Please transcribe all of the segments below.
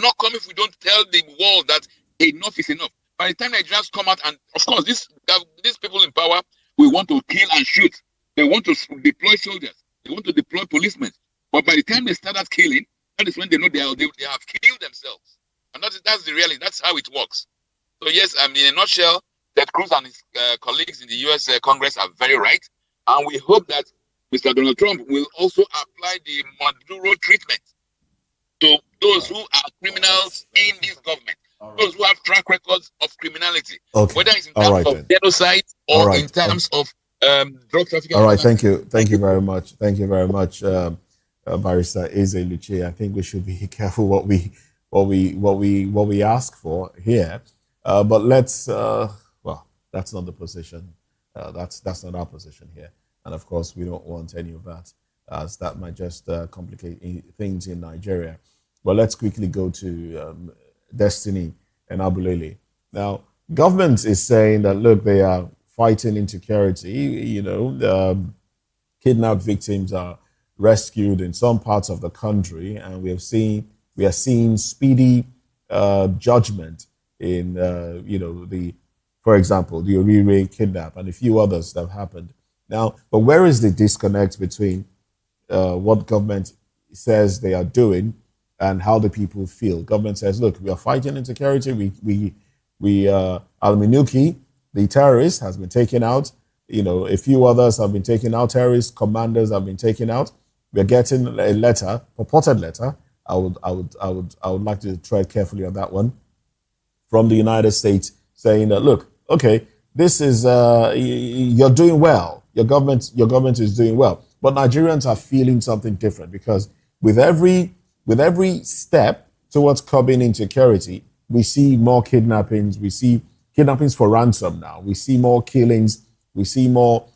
not come if we don't tell the world that enough is enough. By the time Nigerians come out, and of course, these people in power, we want to kill and shoot. They want to deploy soldiers. They want to deploy policemen. But by the time they start that killing, that is when they know they have killed themselves. And that's the reality. That's how it works. So yes, in a nutshell, Ted Cruz and his colleagues in the U.S. Congress are very right. And we hope that Mr. Donald Trump will also apply the Maduro treatment to those who are criminals in this government. Those who have track records of criminality, whether it's in terms of genocide or in terms of drug trafficking. All right, thank you very much. Thank you very much, Barrister Eze Luche. I think we should be careful what we ask for here. But let's well, that's not the position. That's not our position here. And of course, we don't want any of that, as that might just complicate things in Nigeria. But let's quickly go to Destiny and Abulele. Now, government is saying that, look, they are fighting insecurity. You know, kidnapped victims are rescued in some parts of the country, and we are seeing speedy judgment in, you know, for example, the Orire kidnap and a few others that have happened. Now, but where is the disconnect between what government says they are doing and how the people feel? Government says, look, we are fighting insecurity. Al-Minuki, the terrorist, has been taken out. You know, a few others have been taken out. Terrorist commanders have been taken out. We're getting a letter, purported letter. I would like to tread carefully on that one, from the United States, saying that, look, okay, this is you're doing well. Your government is doing well, but Nigerians are feeling something different, because with every step towards curbing insecurity, we see more kidnappings. We see kidnappings for ransom now. We see more killings. We see more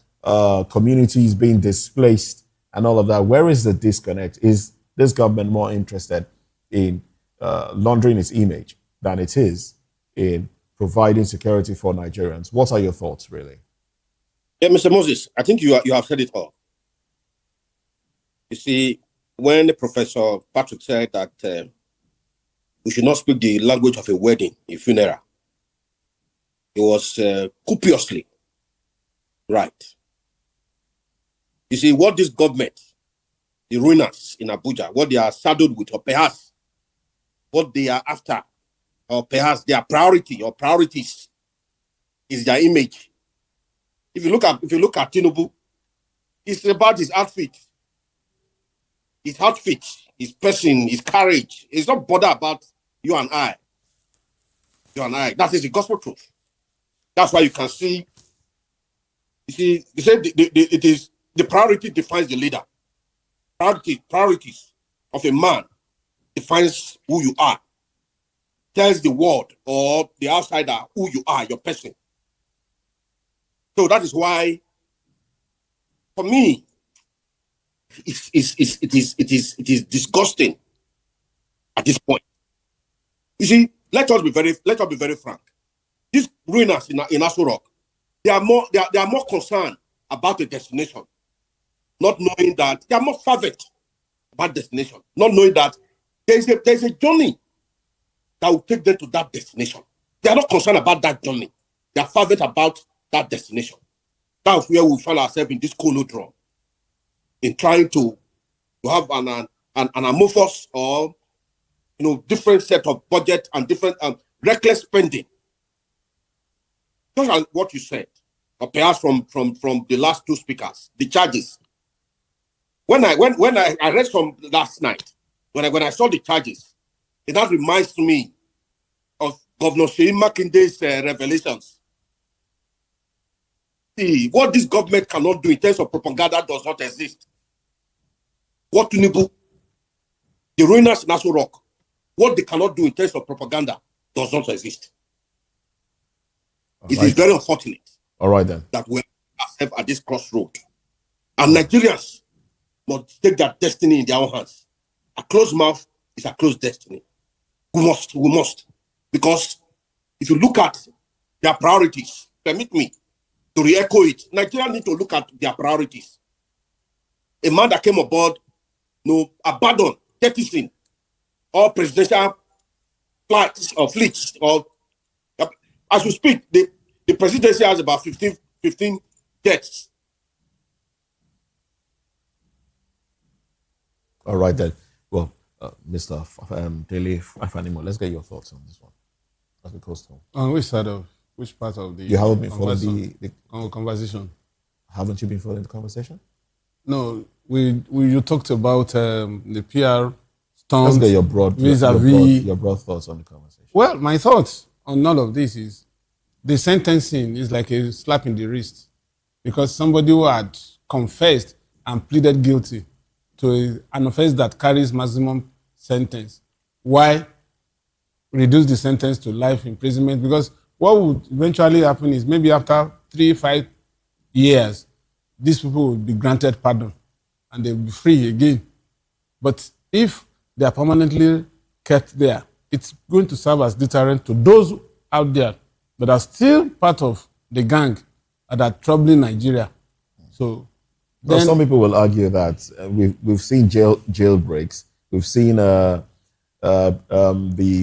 communities being displaced and all of that. Where is the disconnect? Is this government more interested in laundering its image than it is in providing security for Nigerians? What are your thoughts, really? Yeah, Mr. Moses, I think you have said it all. You see, when Professor Patrick said that we should not speak the language of a wedding, a funeral, it was copiously right. You see, what this government, the ruiners in Abuja, what they are saddled with, or perhaps what they are after, or perhaps their priority or priorities, is their image. If you look at Tinubu, it's about his outfit, his person, his courage. He's not bothered about you and I. That is the gospel truth. That's why you can see. You see, they say it is the priority defines the leader. Priorities of a man defines who you are. Tells the world or the outsider who you are, your person. So that is why, for me, it is disgusting at this point. You see, let us be very frank. These ruiners in Aso Rock, they are more concerned about the destination, not knowing that they are more fervent about destination, not knowing that there is a journey that will take them to that destination. They are not concerned about that journey. They are fervent about that destination. That's where we find ourselves in this conundrum, in trying to have an amorphous or different set of budget and different reckless spending. Just like what you said, or perhaps from the last two speakers, the charges. When I read some last night, when I saw the charges, that reminds me of Governor Sheyi Makinde's revelations. See, what this government cannot do in terms of propaganda does not exist. What Tinubu, the ruiners in Aso Rock, what they cannot do in terms of propaganda does not exist. It is very unfortunate. All right, then. That we are at this crossroad. And Nigerians must take their destiny in their own hands. A closed mouth is a closed destiny. We must. Because if you look at their priorities, permit me to re-echo it, Nigerians need to look at their priorities. A man that came aboard, abandoned, jettisoned all presidential flights or fleets. Or as we speak, the presidency has about 15 jets. All right then. Well, Mr. Dele Afanimo, let's get your thoughts on this one as we close home. On which part of the You haven't been following the conversation? Haven't you been following the conversation? No, you talked about the PR stunt. Let's get your broad thoughts on the conversation. Well, my thoughts on all of this is the sentencing is like a slap in the wrist, because somebody who had confessed and pleaded guilty to an offense that carries maximum sentence, why reduce the sentence to life imprisonment? Because what would eventually happen is maybe after 3-5 years, these people will be granted pardon and they'll be free again. But if they are permanently kept there, it's going to serve as deterrent to those out there that are still part of the gang and are troubling Nigeria. So, well, some people will argue that we've seen jailbreaks. We've seen the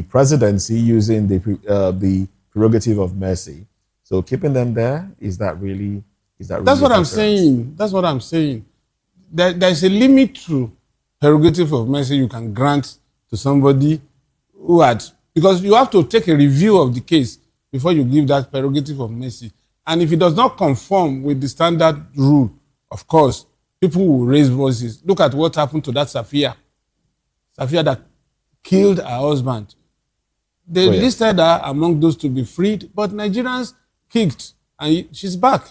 presidency using the prerogative of mercy. So keeping them there, is that really? That's what I'm saying. That's what I'm saying. There's a limit to prerogative of mercy you can grant to somebody who had, because you have to take a review of the case before you give that prerogative of mercy. And if it does not conform with the standard rule, of course, people will raise voices. Look at what happened to that Safia that killed her husband. They listed her among those to be freed, but Nigerians kicked, and she's back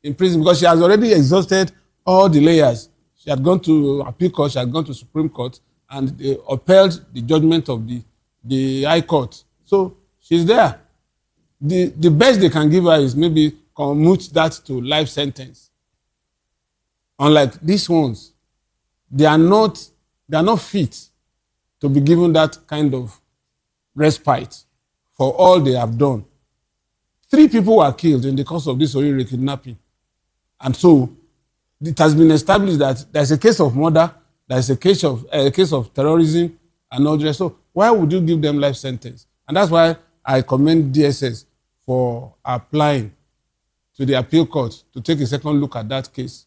in prison because she has already exhausted all the layers. She had gone to appeal court, she had gone to Supreme Court, and they upheld the judgment of the High Court. So she's there. The best they can give her is maybe commute that to life sentence. Unlike these ones, they are not fit to be given that kind of respite for all they have done. 3 people were killed in the course of this Orire kidnapping. And so it has been established that there's a case of murder, there's a case of terrorism and all the rest. So why would you give them life sentence? And that's why I commend DSS for applying to the appeal court to take a second look at that case.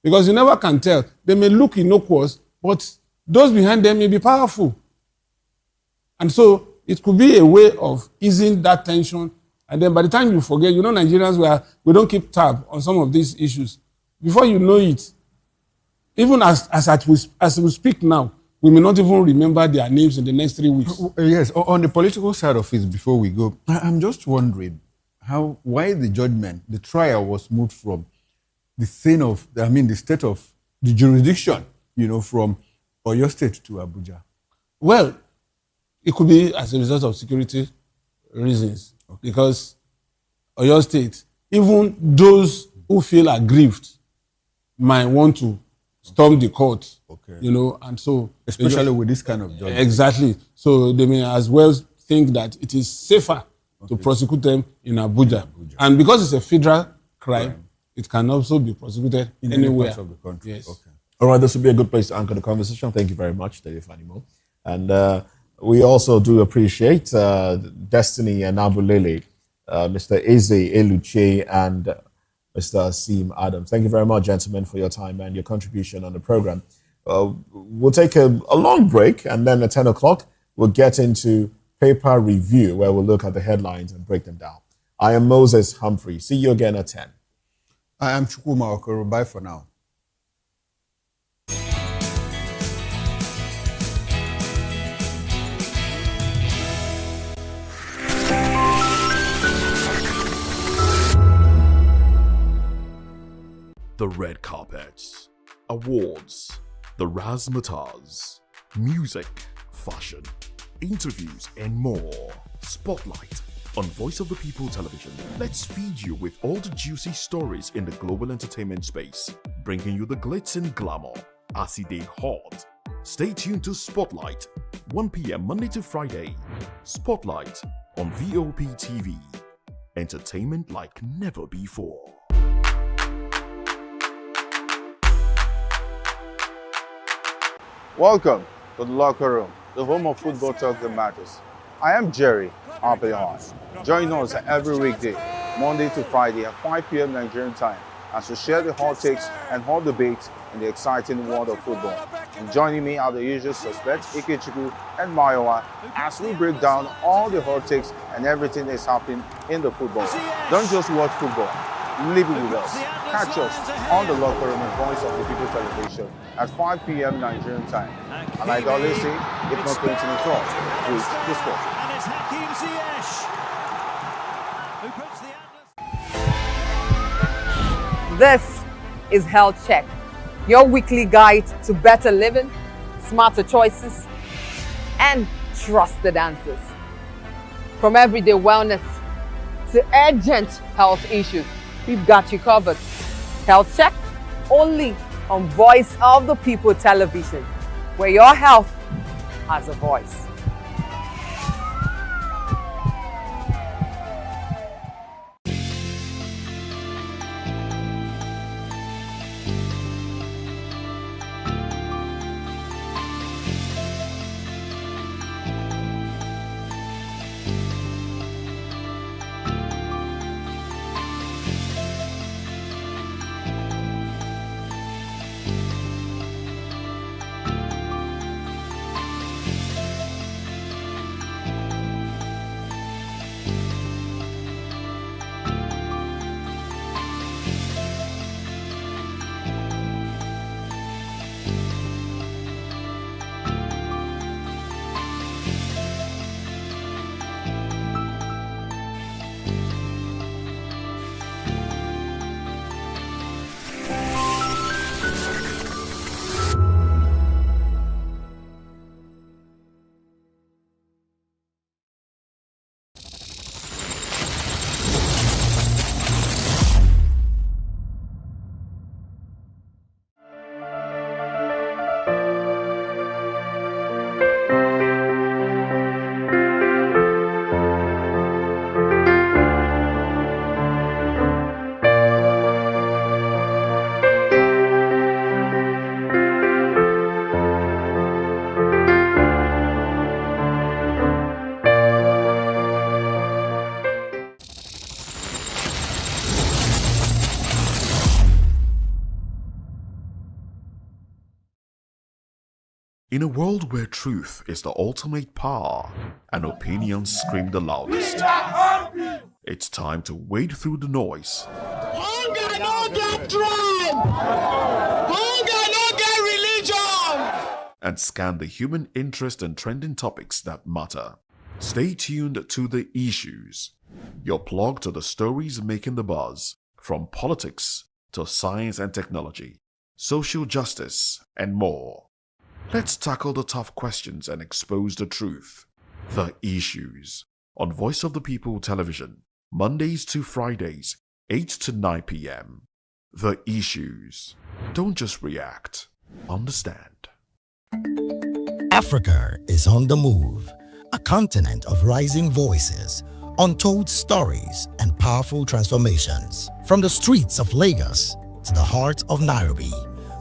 Because you never can tell. They may look innocuous, but those behind them may be powerful. And so it could be a way of easing that tension. And then by the time you forget, Nigerians, we don't keep tab on some of these issues. Before you know it, even as we speak now, we may not even remember their names in the next 3 weeks. Yes, on the political side of it, before we go, I'm just wondering why the trial was moved from the state of the jurisdiction, from Oyo State to Abuja. Well, it could be as a result of security reasons, because Oyo State, even those who feel aggrieved might want to storm the court, and so especially with this kind of judgment. Exactly. So they may as well think that it is safer to prosecute them in Abuja. And because it's a federal crime, it can also be prosecuted in anywhere. Any part of the country. Yes. Okay. All right, this would be a good place to anchor the conversation. Thank you very much, Dele Fanimo. And we also do appreciate Destiny and Abulele, Mr. Eze Eluche, and Mr. Asim Adams. Thank you very much, gentlemen, for your time and your contribution on the program. We'll take a long break, and then at 10 o'clock, we'll get into paper review, where we'll look at the headlines and break them down. I am Moses Humphrey. See you again at 10. I am Chukwuma Okoro. Bye for now. The red carpets, awards, the razzmatazz, music, fashion, interviews, and more. Spotlight on Voice of the People Television. Let's feed you with all the juicy stories in the global entertainment space, bringing you the glitz and glamour as it dey hot. Stay tuned to Spotlight, 1 p.m. Monday to Friday. Spotlight on VOP TV. Entertainment like never before. Welcome to the locker room, the home of football talk that matters. I am Jerry Bourdillon'S. Join us every weekday, Monday to Friday at 5 p.m. Nigerian time, as we share the hot takes and hot debates in the exciting world of football. And joining me are the usual suspects, Atiku and Mayowa, as we break down all the hot takes and everything that's happening in the football. Don't just watch football, live it with us. Catch us on the Locker Room and Voice of the People television at 5 p.m. Nigerian time. And like I always say, if not 20 minutes off, please discuss. And it's Hakim Ziyech who puts the Atlas. This is Health Check, your weekly guide to better living, smarter choices, and trusted answers. From everyday wellness to urgent health issues, we've got you covered. Health Check, only on Voice of the People television, where your health has a voice. In a world where truth is the ultimate power and opinions scream the loudest, it's time to wade through the noise. Hunger no get tribe! Hunger no get religion! And scan the human interest and trending topics that matter. Stay tuned to The Issues, your plug to the stories making the buzz, from politics to science and technology, social justice, and more. Let's tackle the tough questions and expose the truth. The Issues, on Voice of the People television, Mondays to Fridays, 8 to 9 p.m. The Issues. Don't just react, understand. Africa is on the move, a continent of rising voices, untold stories, and powerful transformations. From the streets of Lagos to the heart of Nairobi,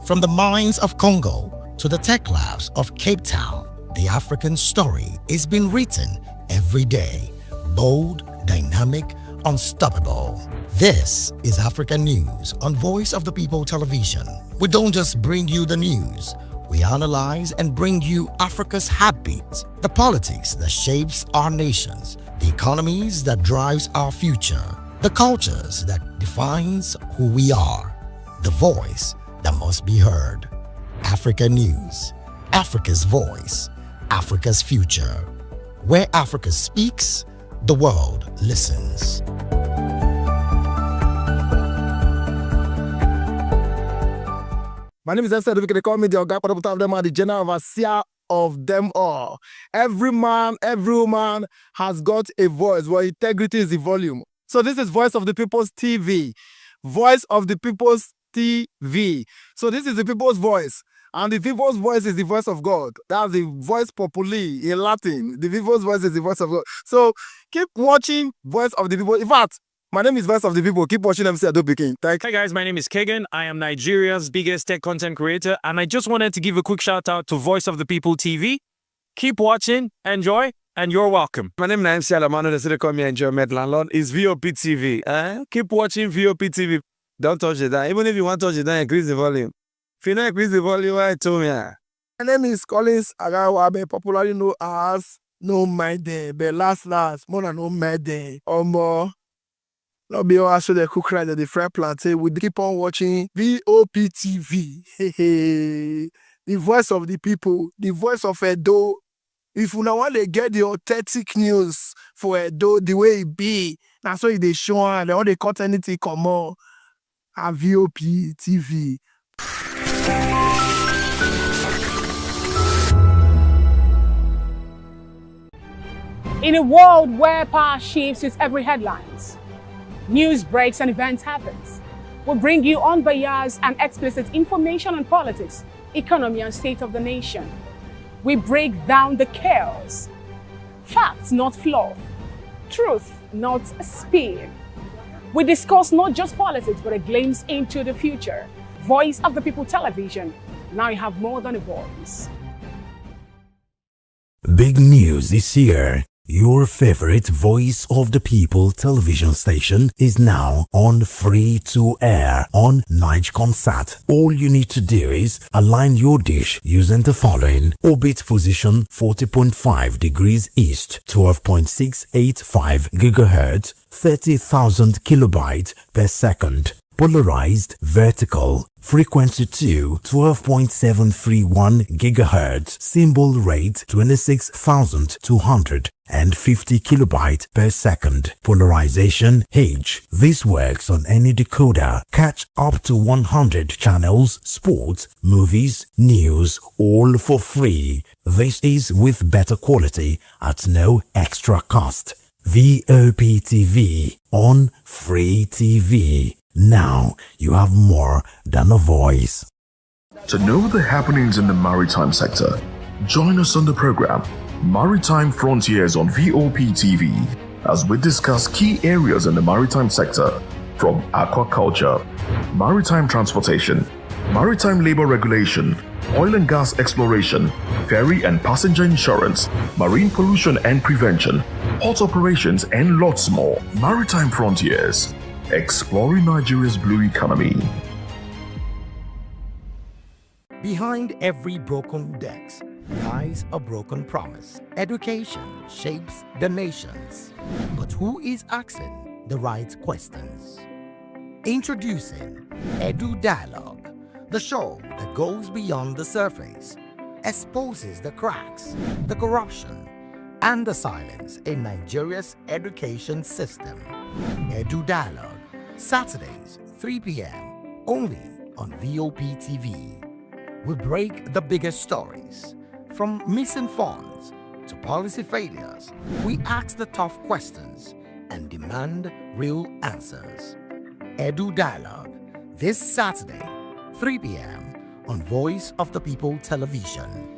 from the mines of Congo to the tech labs of Cape Town, the African story is being written every day. Bold, dynamic, unstoppable. This is African News on Voice of the People television. We don't just bring you the news. We analyze and bring you Africa's heartbeat, the politics that shapes our nations, the economies that drives our future, the cultures that defines who we are, the voice that must be heard. Africa News, Africa's voice, Africa's future. Where Africa speaks, the world listens. My name is Esther. They call me the Oga Padapata of them are the general overseer of them all. Every man, every woman has got a voice where integrity is the volume. So this is Voice of the People's TV. Voice of the People's TV. So this is the people's voice. And the people's voice is the voice of God. That's the voice populi in Latin. The people's voice is the voice of God. So keep watching Voice of the People. In fact, my name is Voice of the People. Keep watching MC Ado Pikin. Thank you. Hi guys, my name is Kegan. I am Nigeria's biggest tech content creator, and I just wanted to give a quick shout out to Voice of the People TV. Keep watching, enjoy, and you're welcome. My name is MC Alamano, the city call me Enjoy Med Landlord. Is VOP TV. Keep watching VOP TV. Don't touch it down. Even if you want to touch it down, increase the volume. If you don't increase the volume, I told me. My name is Collins Agawabe, popularly known as No Mind but last, more than No Mind more. Not be all so the cook right the fry plantain. We keep on watching VOP TV. The voice of the people, the voice of Edo. If you want to get the authentic news for Edo, the way it be, that's why they show and all the content it come on at VOP TV. In a world where power shifts with every headlines, news breaks and events happens, we bring you unbiased and explicit information on politics, economy and state of the nation. We break down the chaos. Facts, not fluff. Truth, not spin. We discuss not just politics, but a glimpse into the future. Voice of the People Television. Now you have more than a voice. Big news this year. Your favorite Voice of the People television station is now on free to air on Nigecomsat. All you need to do is align your dish using the following: orbit position 40.5 degrees east, 12.685 gigahertz, 30,000 kilobytes per second. Polarized vertical, frequency 2, 12.731 gigahertz, symbol rate 26,250 kilobytes per second. Polarization H. This works on any decoder. Catch up to 100 channels, sports, movies, news, all for free. This is with better quality at no extra cost. VOP TV on Free TV. Now you have more than a voice. To know the happenings in the maritime sector, join us on the program Maritime Frontiers on VOP TV as we discuss key areas in the maritime sector, from aquaculture, maritime transportation, maritime labor regulation, oil and gas exploration, ferry and passenger insurance, marine pollution and prevention, port operations, and lots more. Maritime Frontiers, exploring Nigeria's blue economy. Behind every broken desk lies a broken promise. Education shapes the nations. But who is asking the right questions? Introducing Edu Dialogue, the show that goes beyond the surface, exposes the cracks, the corruption, and the silence in Nigeria's education system. Edu Dialogue, Saturdays, 3 p.m., only on VOP TV. We break the biggest stories, from missing funds to policy failures. We ask the tough questions and demand real answers. Edu Dialogue, this Saturday, 3 p.m. on Voice of the People Television.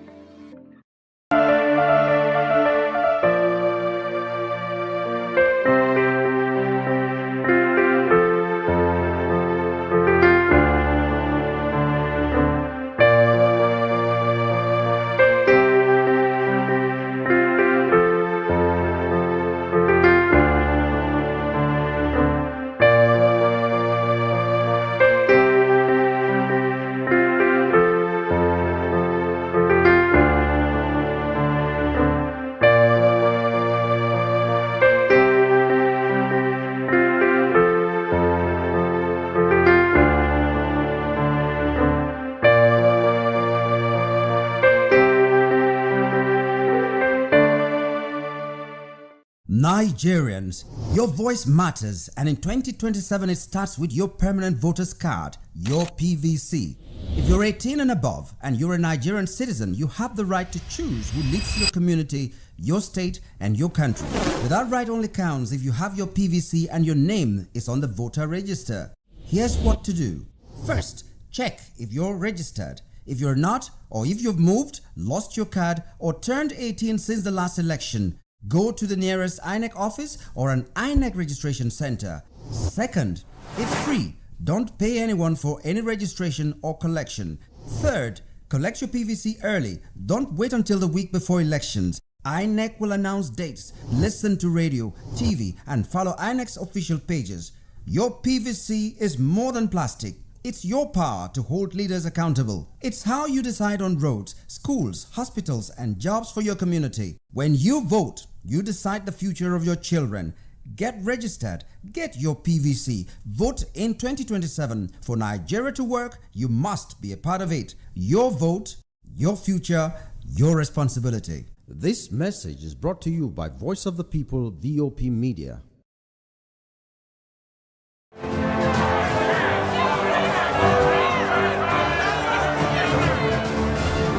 Nigerians, your voice matters, and in 2027 it starts with your permanent voters card, your PVC. If you're 18 and above and you're a Nigerian citizen, you have the right to choose who leads your community, your state, and your country. But that right only counts if you have your PVC and your name is on the voter register. Here's what to do. First, check if you're registered. If you're not, or if you've moved, lost your card, or turned 18 since the last election, go to the nearest INEC office or an INEC registration center. Second, it's free. Don't pay anyone for any registration or collection. Third, collect your PVC early. Don't wait until the week before elections. INEC will announce dates. Listen to radio, TV, and follow INEC's official pages. Your PVC is more than plastic. It's your power to hold leaders accountable. It's how you decide on roads, schools, hospitals, and jobs for your community. When you vote, you decide the future of your children. Get registered. Get your PVC. Vote in 2027. For Nigeria to work, you must be a part of it. Your vote, your future, your responsibility. This message is brought to you by Voice of the People, VOP Media.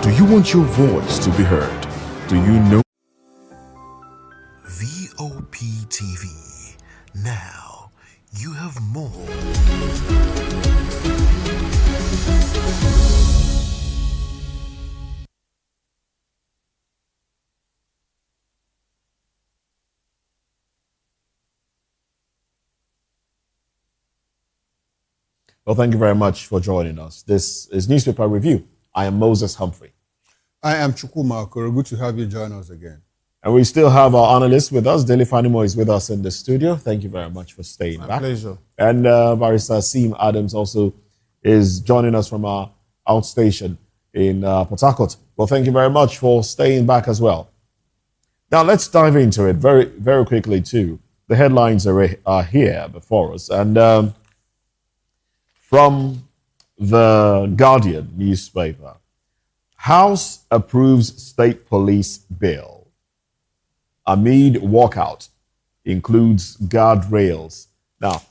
Do you want your voice to be heard? Do you know? VOP TV. Now you have more. Well, thank you very much for joining us. This is Newspaper Review. I am Moses Humphrey. I am Chukuma Okoro. Good to have you join us again. And we still have our analyst with us. Dele Fanimo is with us in the studio. Thank you very much for staying back. My pleasure. And Barrister Seem Adams also is joining us from our outstation in Port Harcourt. Well, thank you very much for staying back as well. Now, let's dive into it very, very quickly too. The headlines are here before us. And from the Guardian newspaper, House approves state police bill. Amid walkout includes guardrails. Now,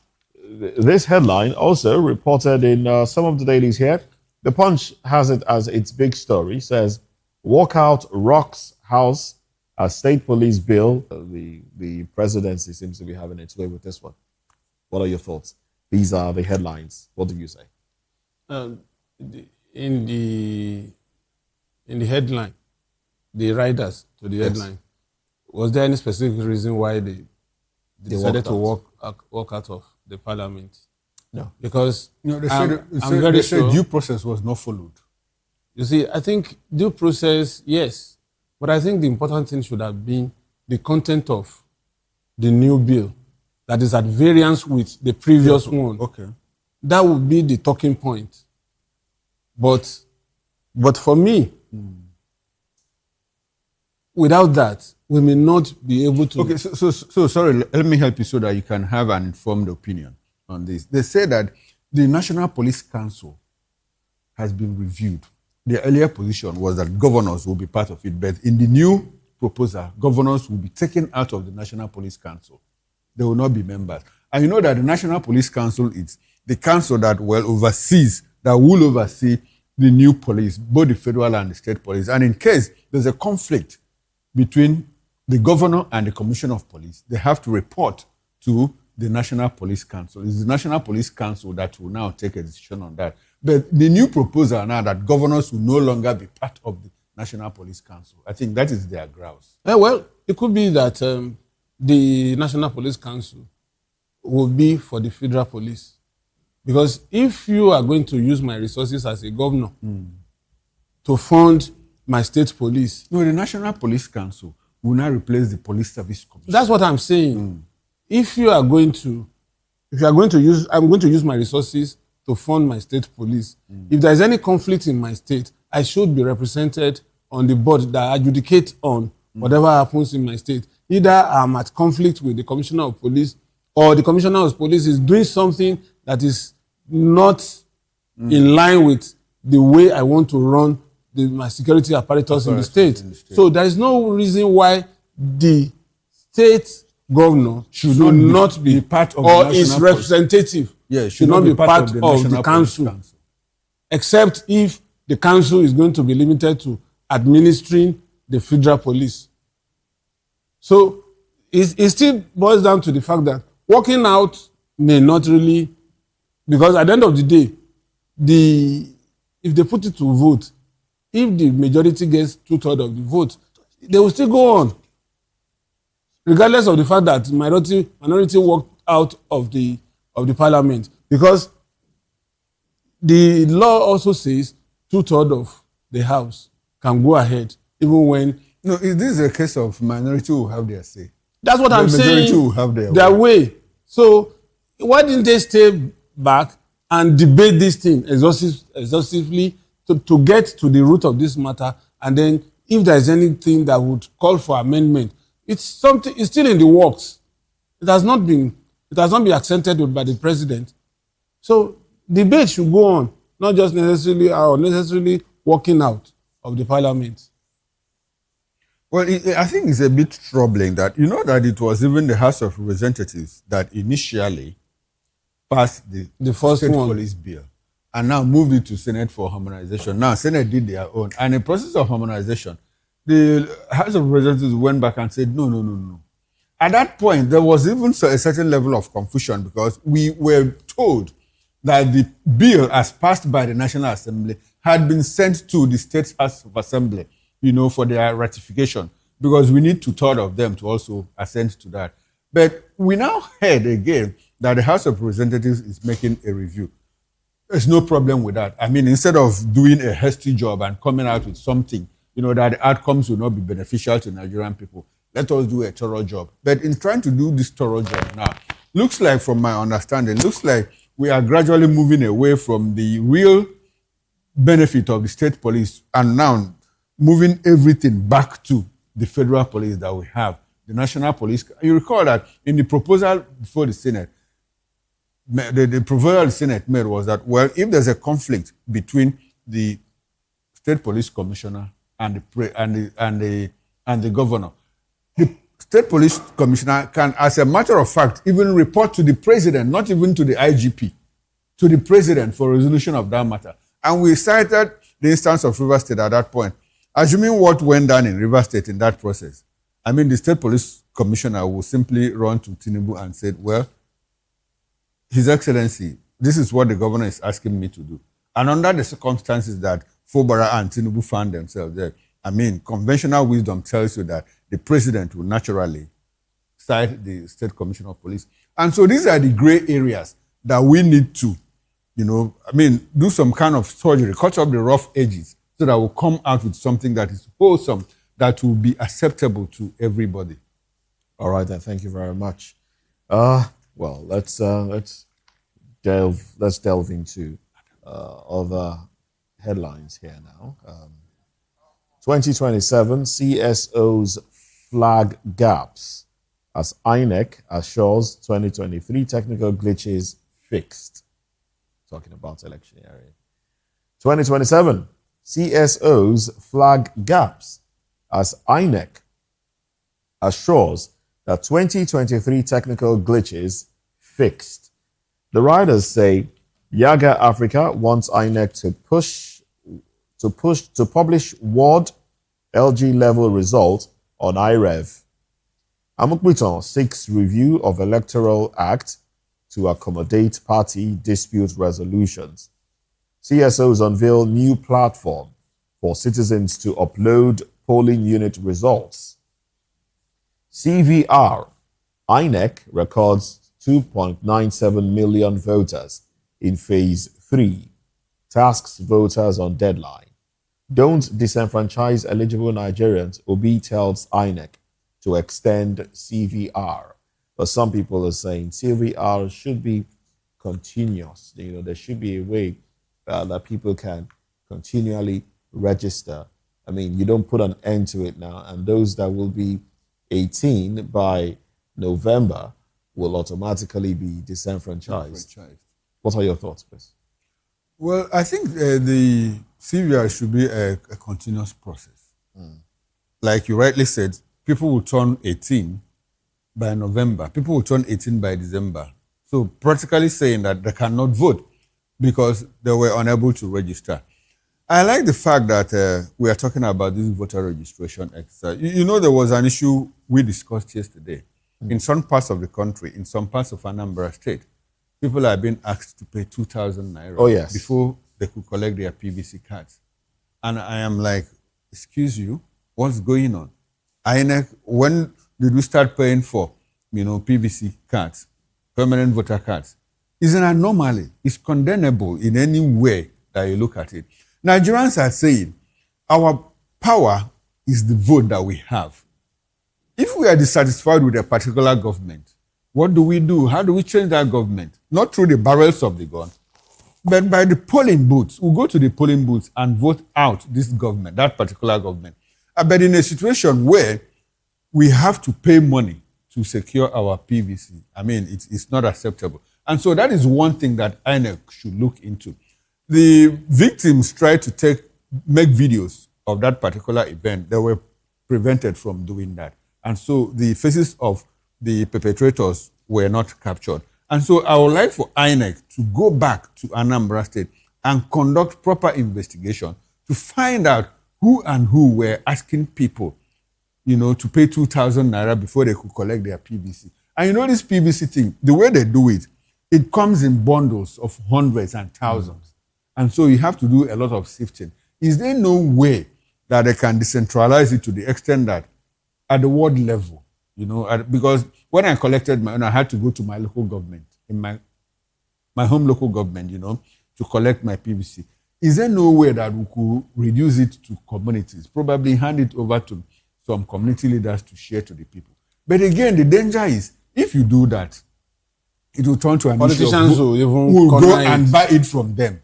this headline also reported in some of the dailies here. The Punch has it as its big story. Says, walkout rocks House as state police bill. The presidency seems to be having its way with this one. What are your thoughts? These are the headlines. What do you say? In the headline, the riders to the headline, was there any specific reason why they decided to walk out of the parliament? No. Because they said due process was not followed. You see, I think due process, yes. But I think the important thing should have been the content of the new bill that is at variance with the previous one. Okay. That would be the talking point. But for me, without that, we may not be able to... Okay, so sorry, let me help you so that you can have an informed opinion on this. They say that the National Police Council has been reviewed. The earlier position was that governors will be part of it, but in the new proposal, governors will be taken out of the National Police Council. They will not be members. And you know that the National Police Council is the council that will oversee the new police, both the federal and the state police. And in case there's a conflict between the governor and the commissioner of police, they have to report to the National Police Council. It's the National Police Council that will now take a decision on that. But the new proposal now that governors will no longer be part of the National Police Council, I think that is their grouse. Well, it could be that the National Police Council will be for the federal police. Because if you are going to use my resources as a governor to fund my state police... No, the National Police Council will now replace the Police Service Commission. That's what I'm saying. If I'm going to use my resources to fund my state police, if there's any conflict in my state, I should be represented on the board that adjudicates on whatever happens in my state. Either I'm at conflict with the Commissioner of Police, or the Commissioner of Police is doing something that is not in line with the way I want to run my security apparatus in the state. So there is no reason why the state governor should not be part of or its representative should not be part of the council, except if the council is going to be limited to administering the federal police. So it still boils down to the fact that walking out may not really, because at the end of the day, if they put it to vote, if the majority gets 2/3 of the vote, they will still go on, regardless of the fact that minority walked out of the parliament, because the law also says 2/3 of the house can go ahead, even when No, this is a case of minority who have their say. That's what The I'm majority saying. will have their way. So why didn't they stay back and debate this thing exhaustively to get to the root of this matter? And then if there is anything that would call for amendment, it's still in the works. It has not been accented by the president. So debate should go on, not just necessarily walking out of the parliament. Well, I think it's a bit troubling that, you know, that it was even the House of Representatives that initially passed the first state one. police bill and now moved it to Senate for harmonization. Now, Senate did their own. And in the process of harmonization, the House of Representatives went back and said, no. At that point, there was even a certain level of confusion because we were told that the bill, as passed by the National Assembly, had been sent to the State House of Assembly, you know, for their ratification, because we need 2/3 of them to also assent to that. But we now heard again that the House of Representatives is making a review. There's no problem with that. I mean, instead of doing a hasty job and coming out with something, you know, that the outcomes will not be beneficial to Nigerian people, let us do a thorough job. But in trying to do this thorough job now, looks like, from my understanding, looks like we are gradually moving away from the real benefit of the state police and now moving everything back to the federal police that we have, the national police. You recall that in the proposal before the Senate, the proposal the Senate made was that, well, if there's a conflict between the state police commissioner and the governor, the state police commissioner can, as a matter of fact, even report to the president, not even to the IGP, to the president for resolution of that matter. And we cited the instance of Rivers State at that point. Assuming what went down in Rivers State in that process, I mean, the state police commissioner will simply run to Tinubu and said, well, His Excellency, this is what the governor is asking me to do. And under the circumstances that Fobara and Tinubu found themselves there, I mean, conventional wisdom tells you that the president will naturally cite the state commissioner of police. And so these are the gray areas that we need to, you know, I mean, do some kind of surgery, cut off the rough edges, so that we'll come out with something that is wholesome, that will be acceptable to everybody. All right, then. Thank you very much. Well, let's delve into other headlines here now. 2027 CSOs flag gaps as INEC assures 2023 technical glitches fixed. Talking about electioneering. 2027 CSOs flag gaps as INEC assures that 2023 technical glitches fixed. The writers say Yaga Africa wants INEC to publish ward LG level results on IREV. Amukbuton seeks review of Electoral Act to accommodate party dispute resolutions. CSOs unveil new platform for citizens to upload polling unit results. CVR, INEC records 2.97 million voters in phase 3, tasks voters on deadline. Don't disenfranchise eligible Nigerians, Obi tells INEC to extend CVR. But some people are saying CVR should be continuous. You know, there should be a way that people can continually register. I mean, you don't put an end to it now, and those that will be 18 by November will automatically be disenfranchised. What are your thoughts, please? Well, I think the CVR should be a continuous process. Like you rightly said, people will turn 18 by November. People will turn 18 by December. So practically saying that they cannot vote because they were unable to register. I like the fact that we are talking about this voter registration exercise. You know, there was an issue we discussed yesterday. In some parts of the country, in some parts of Anambra State, people are being asked to pay 2,000 naira before they could collect their PVC cards. And I am like, excuse you, what's going on? INEC, when did we start paying for, you know, PVC cards, permanent voter cards? It's an anomaly. It's condemnable in any way that you look at it. Nigerians are saying our power is the vote that we have. If we are dissatisfied with a particular government, what do? How do we change that government? Not through the barrels of the gun, but by the polling booths. We'll go to the polling booths and vote out this government, that particular government. But in a situation where we have to pay money to secure our PVC, I mean, it's not acceptable. And so that is one thing that INEC should look into. The victims tried to make videos of that particular event. They were prevented from doing that. And so the faces of the perpetrators were not captured. And so I would like for INEC to go back to Anambra State and conduct proper investigation to find out who were asking people, to pay 2,000 naira before they could collect their PVC. And this PVC thing, the way they do it, it comes in bundles of hundreds and thousands. And so you have to do a lot of sifting. Is there no way that they can decentralize it to the extent that at the ward level, because when I collected my own, I had to go to my local government, in my home local government, to collect my PVC. Is there no way that we could reduce it to communities, probably hand it over to some community leaders to share to the people? But again, the danger is, if you do that, it will turn to an politicians issue will go and buy it from them.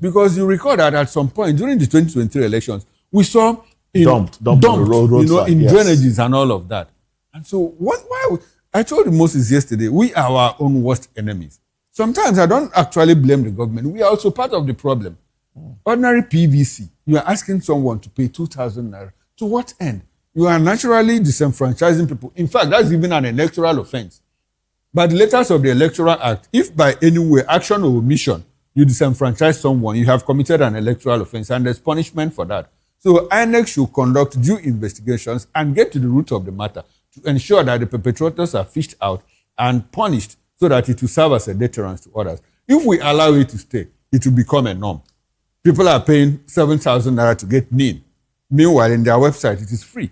Because you recall that at some point during the 2023 elections, we saw dumped drainages and all of that. And so why I told Moses yesterday, we are our own worst enemies. Sometimes I don't actually blame the government. We are also part of the problem. Ordinary PVC, you are asking someone to pay 2,000 naira. To what end? You are naturally disenfranchising people. In fact, that's even an electoral offense. By the letters of the Electoral Act, if by any way, action or omission, you disenfranchise someone, you have committed an electoral offense, and there's punishment for that. So INEC should conduct due investigations and get to the root of the matter to ensure that the perpetrators are fished out and punished so that it will serve as a deterrent to others. If we allow it to stay, it will become a norm. People are paying 7,000 naira to get NIN. Meanwhile, in their website, it is free.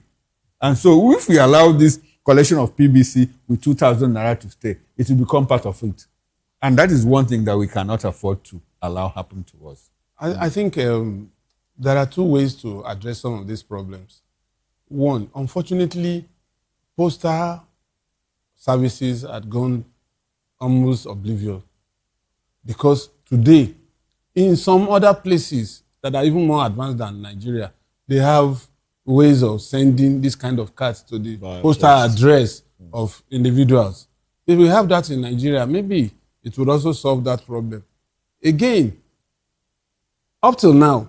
And so if we allow this collection of PVC with 2,000 naira to stay, it will become part of it. And that is one thing that we cannot afford to allow happen to us. I think there are two ways to address some of these problems. One, unfortunately, postal services had gone almost oblivious. Because today, in some other places that are even more advanced than Nigeria, they have ways of sending this kind of cards to the postal address of individuals. If we have that in Nigeria, maybe it would also solve that problem. Again, up till now,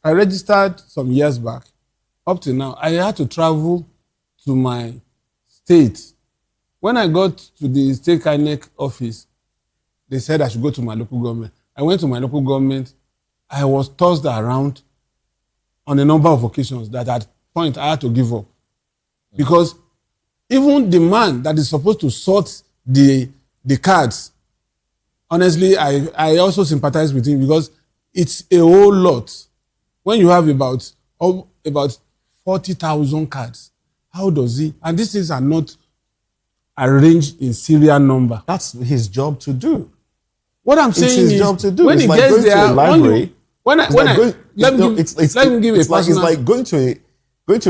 I registered some years back. Up till now, I had to travel to my state. When I got to the state INEC office, they said I should go to my local government. I went to my local government. I was tossed around on a number of occasions that at point I had to give up. Because even the man that is supposed to sort the cards, honestly, I also sympathize with him because it's a whole lot. When you have about 40,000 cards, how does he? And these things are not arranged in serial number. That's his job to do. What I'm saying is, it's his job to do. When it's he like gets going there, to a library. Let me give a personal. It's like going to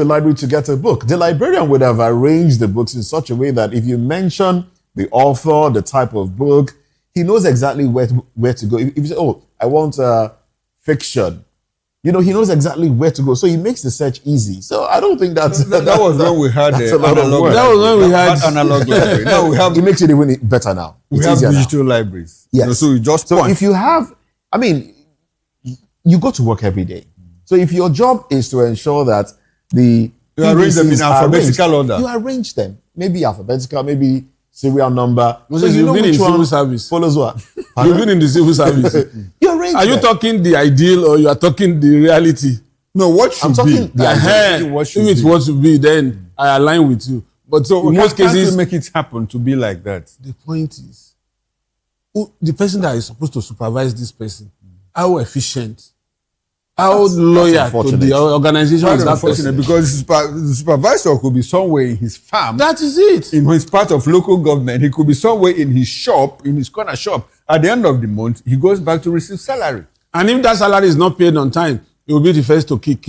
a library to get a book. The librarian would have arranged the books in such a way that if you mention the author, the type of book, he knows exactly where to go. If you say, "Oh, I want fiction," he knows exactly where to go. So he makes the search easy. So I don't think that was when we had analog. That was when we had analog library. Now we have. It makes it even better now. We have digital libraries. Yes. So you just point. If you have, you go to work every day. So if your job is to ensure that you arrange them in alphabetical order, you arrange them. Maybe alphabetical, maybe serial number. So you've been in civil service. Follows what? You've been in the civil service. You arrange. Are you talking the ideal or you are talking the reality? No, what should be? The ideal. If it's what should be, then I align with you. But so in most cases, make it happen to be like that. The point is, the person that is supposed to supervise this person, how efficient, how loyal to the organization is that person? Because the supervisor could be somewhere in his farm. That is it. In his part of local government, he could be somewhere in his shop, in his corner shop. At the end of the month, he goes back to receive salary. And if that salary is not paid on time, he will be the first to kick.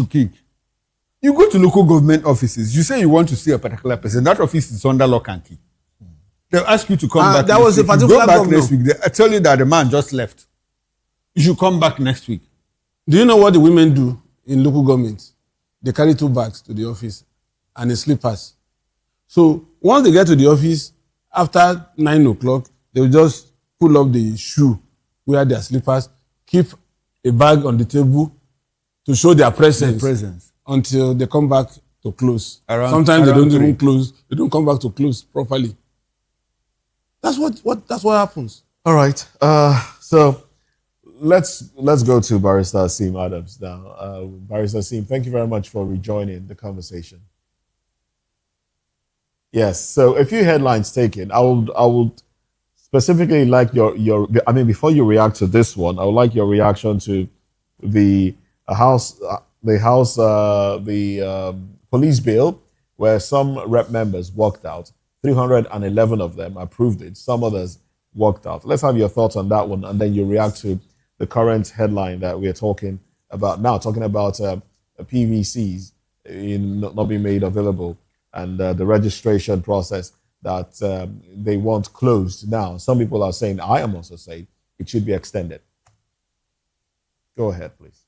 You go to local government offices, you say you want to see a particular person, that office is under lock and key. They'll ask you to come back. That next was a week. You particular go back governor. next week. They tell you that the man just left. You should come back next week. Do you know what the women do in local government? They carry 2 bags to the office and the slippers. So once they get to the office, after 9 o'clock, they will just pull up the shoe, wear their slippers, keep a bag on the table to show their presence, until they come back to close. Sometimes they don't even close. They don't come back to close properly. That's what happens. All right. So let's go to Barrister Asim Adams now. Barrister Asim, thank you very much for rejoining the conversation. Yes. So a few headlines taken. I would specifically like your. I mean, before you react to this one, I would like your reaction to the police bill, where some rep members walked out. 311 of them approved it. Some others walked out. Let's have your thoughts on that one, and then you react to the current headline that we're talking about now, talking about PVCs not being made available, and the registration process that they want closed now. Some people are saying, I am also saying, it should be extended. Go ahead, please.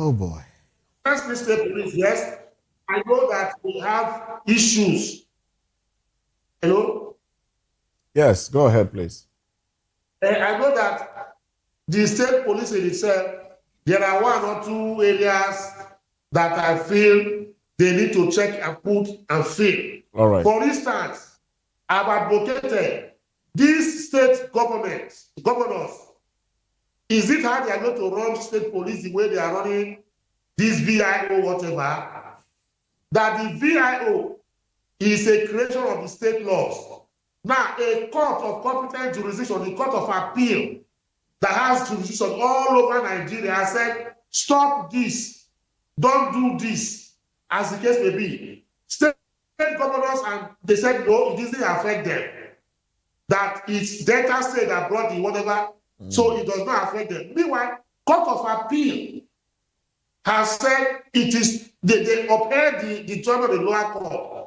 Oh boy. First State Police, yes. I know that we have issues. Hello? Yes, go ahead, please. I know that the state police in itself, there are one or two areas that I feel they need to check and put and fill. All right. For instance, I've advocated these state governors, is it how they are going to run state police the way they are running this VIO, whatever? That the VIO is a creation of the state laws. Now, a court of competent jurisdiction, the court of appeal that has jurisdiction all over Nigeria has said, stop this, don't do this, as the case may be. State governors, and they said, no, it doesn't affect them. That it's Delta State that brought the whatever, so it does not affect them. Meanwhile, court of appeal has said it is, they upheld the judgment of the lower court.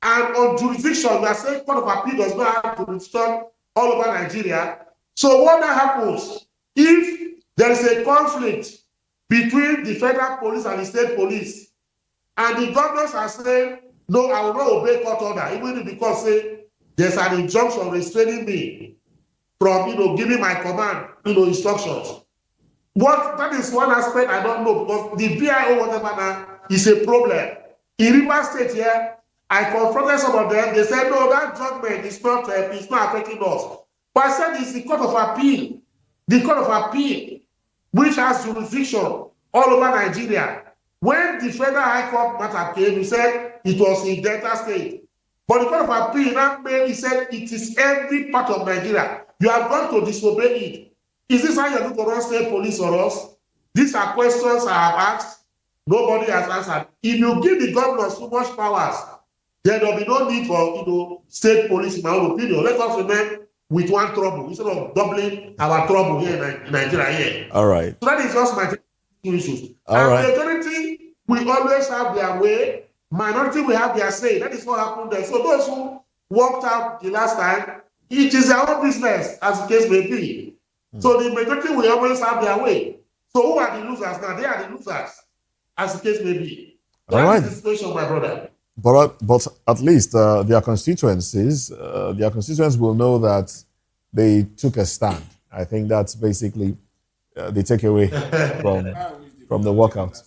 And on jurisdiction, we are saying court of appeal does not have jurisdiction all over Nigeria. So what that happens, if there is a conflict between the federal police and the state police, and the governors are saying, no, I will not obey court order, even because say there's an injunction restraining me from, giving my command, instructions. That is one aspect I don't know, because the VIO, whatever now, is a problem. In Rivers State here, I confronted some of them. They said, no, that judgment is not affecting us. But I said, it's the Court of Appeal. The Court of Appeal, which has jurisdiction all over Nigeria. When the Federal High Court matter came, he said it was in Delta State. But the Court of Appeal, he said it is every part of Nigeria. You are going to disobey it. Is this how you're going to run state police or us? These are questions I have asked. Nobody has answered. If you give the governors too much powers, then there will be no need for state police, in my own opinion. Let us remain with one trouble instead of doubling our trouble here in Nigeria here. All right. So that is just my two issues. All right. Majority will always have their way. Minority will have their say. That is what happened there. So those who walked out the last time, it is their own business, as the case may be. So the majority will always have their way. So who are the losers now? They are the losers, as the case may be. That is the situation, my brother. But at least their constituents will know that they took a stand. I think that's basically the takeaway from the walkout.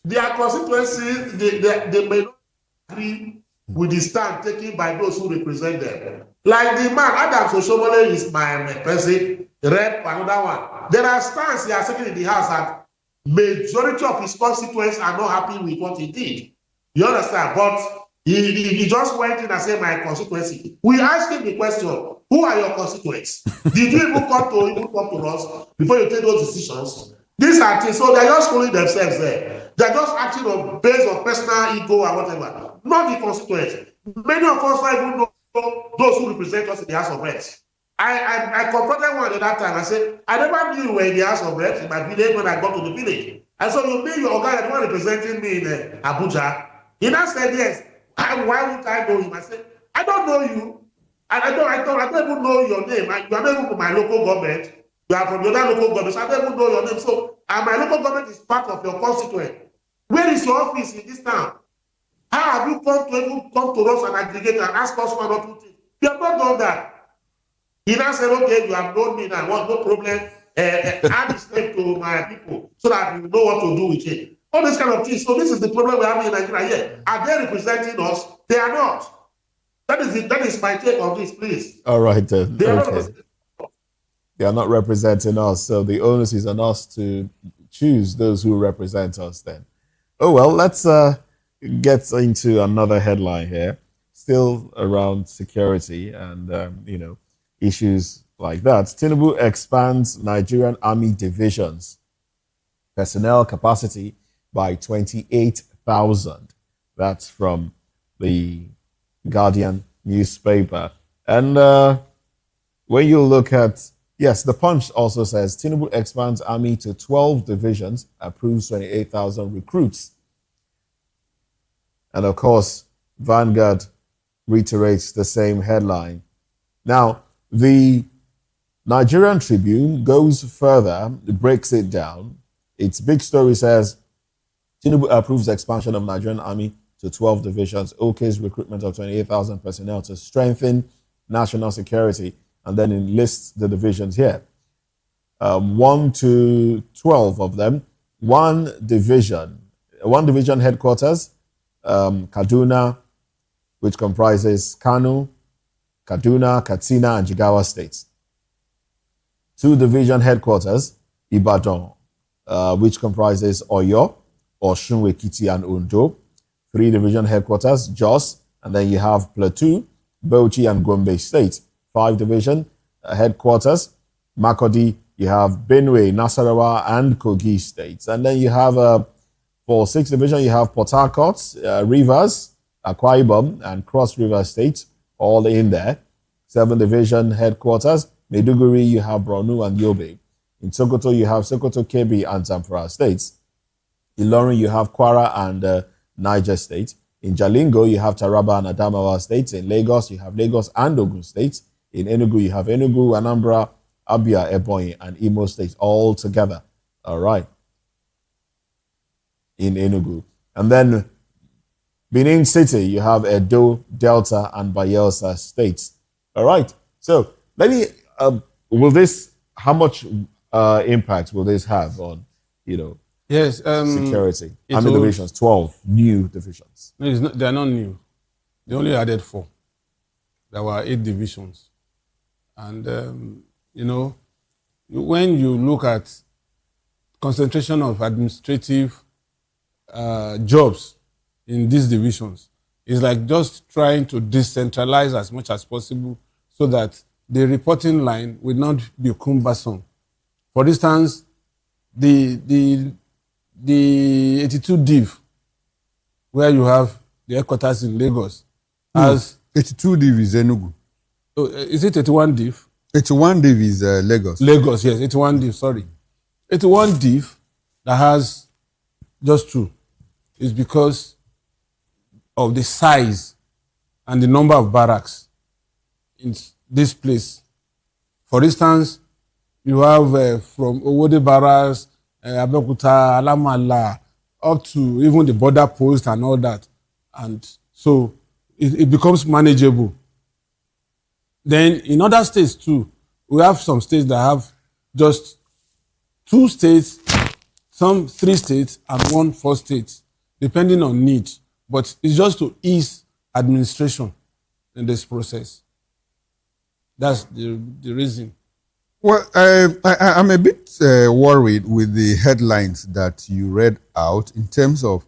Their constituencies, they may not agree with the stand taken by those who represent them. Like the man, Adam Soshomole is my president, rep, another one. There are stands he has taken in the house that majority of his constituents are not happy with what he did. You understand? But he just went in and said, my constituency. We asked him the question, who are your constituents? Did you even come to us before you take those decisions? These are things, so they're just fooling themselves there. They're just acting based on personal ego or whatever. Not the constituents. Many of us don't even know those who represent us in the House of Reps. I confronted one at that time. I said, I never knew you were in the House of Reps in my village when I got to the village. And so you mean your guy, the one representing me in Abuja? He now said, yes. Why would I know him? I said, I don't know you. And I don't even know your name. You are not even from my local government. You are from the other local government. So I don't even know your name. So, and my local government is part of your constituent. Where is your office in this town? How have you come to us and aggregate and ask us for another thing? You have not done that. He now said, okay, you have known me now. No problem. Add this name to my people so that you know what to do with it. All this kind of things. So this is the problem we have in Nigeria here. Are they representing us? They are not. That is it. That is my take on this, please. All right, then. They are okay. They are not representing us, so the onus is on us to choose those who represent us then. Oh, well, let's get into another headline here, still around security and, issues like that. Tinubu expands Nigerian Army divisions personnel capacity by 28,000. That's from the Guardian newspaper. And when you look at, yes, the Punch also says Tinubu expands army to 12 divisions, approves 28,000 recruits. And of course, Vanguard reiterates the same headline. Now, the Nigerian Tribune goes further, breaks it down, Its big story says Tinubu approves expansion of Nigerian Army to 12 divisions, OK's recruitment of 28,000 personnel to strengthen national security, and then it lists the divisions here. 1 to 12 of them. One division headquarters, Kaduna, which comprises Kano, Kaduna, Katsina, and Jigawa states. 2 division headquarters, Ibadan, which comprises Oyo, Osun, Ekiti, and Ondo. 3 division headquarters, Jos, and then you have Plateau, Bauchi, and Gombe states. 5 division headquarters, Makurdi, you have Benue, Nasarawa, and Kogi states. And then you have, for 6 division, you have Port Harcourt, Rivers, Akwa Ibom, and Cross River states, all in there. 7 division headquarters, Maiduguri, you have Borno and Yobe. In Sokoto, you have Sokoto, Kebbi, and Zamfara states. In Ilorin, you have Kwara and Niger State. In Jalingo, you have Taraba and Adamawa states. In Lagos, you have Lagos and Ogun states. In Enugu, you have Enugu, Anambra, Abia, Ebonyi, and Imo states all together. All right. In Enugu. And then Benin City, you have Edo, Delta, and Bayelsa states. All right. So let me, how much impact will this have on, yes, security? How many divisions? 12 new divisions. No, they are not new. They only added 4. There were 8 divisions. And, when you look at concentration of administrative jobs in these divisions, it's like just trying to decentralize as much as possible so that the reporting line will not be cumbersome. For instance, the 82 div, where you have the headquarters in Lagos, has 82 div is Enugu. Oh, is it 81 div? 81 div is Lagos. Lagos, yes, 81 div, sorry. 81 div that has just 2 is because of the size and the number of barracks in this place. For instance, you have from Owode Barracks, Abeokuta, Alamala, up to even the border post and all that. And so it becomes manageable. Then in other states too, we have some states that have just 2 states, some 3 states, and 1 4 state, depending on need. But it's just to ease administration in this process. That's the reason. Well, I'm a bit worried with the headlines that you read out in terms of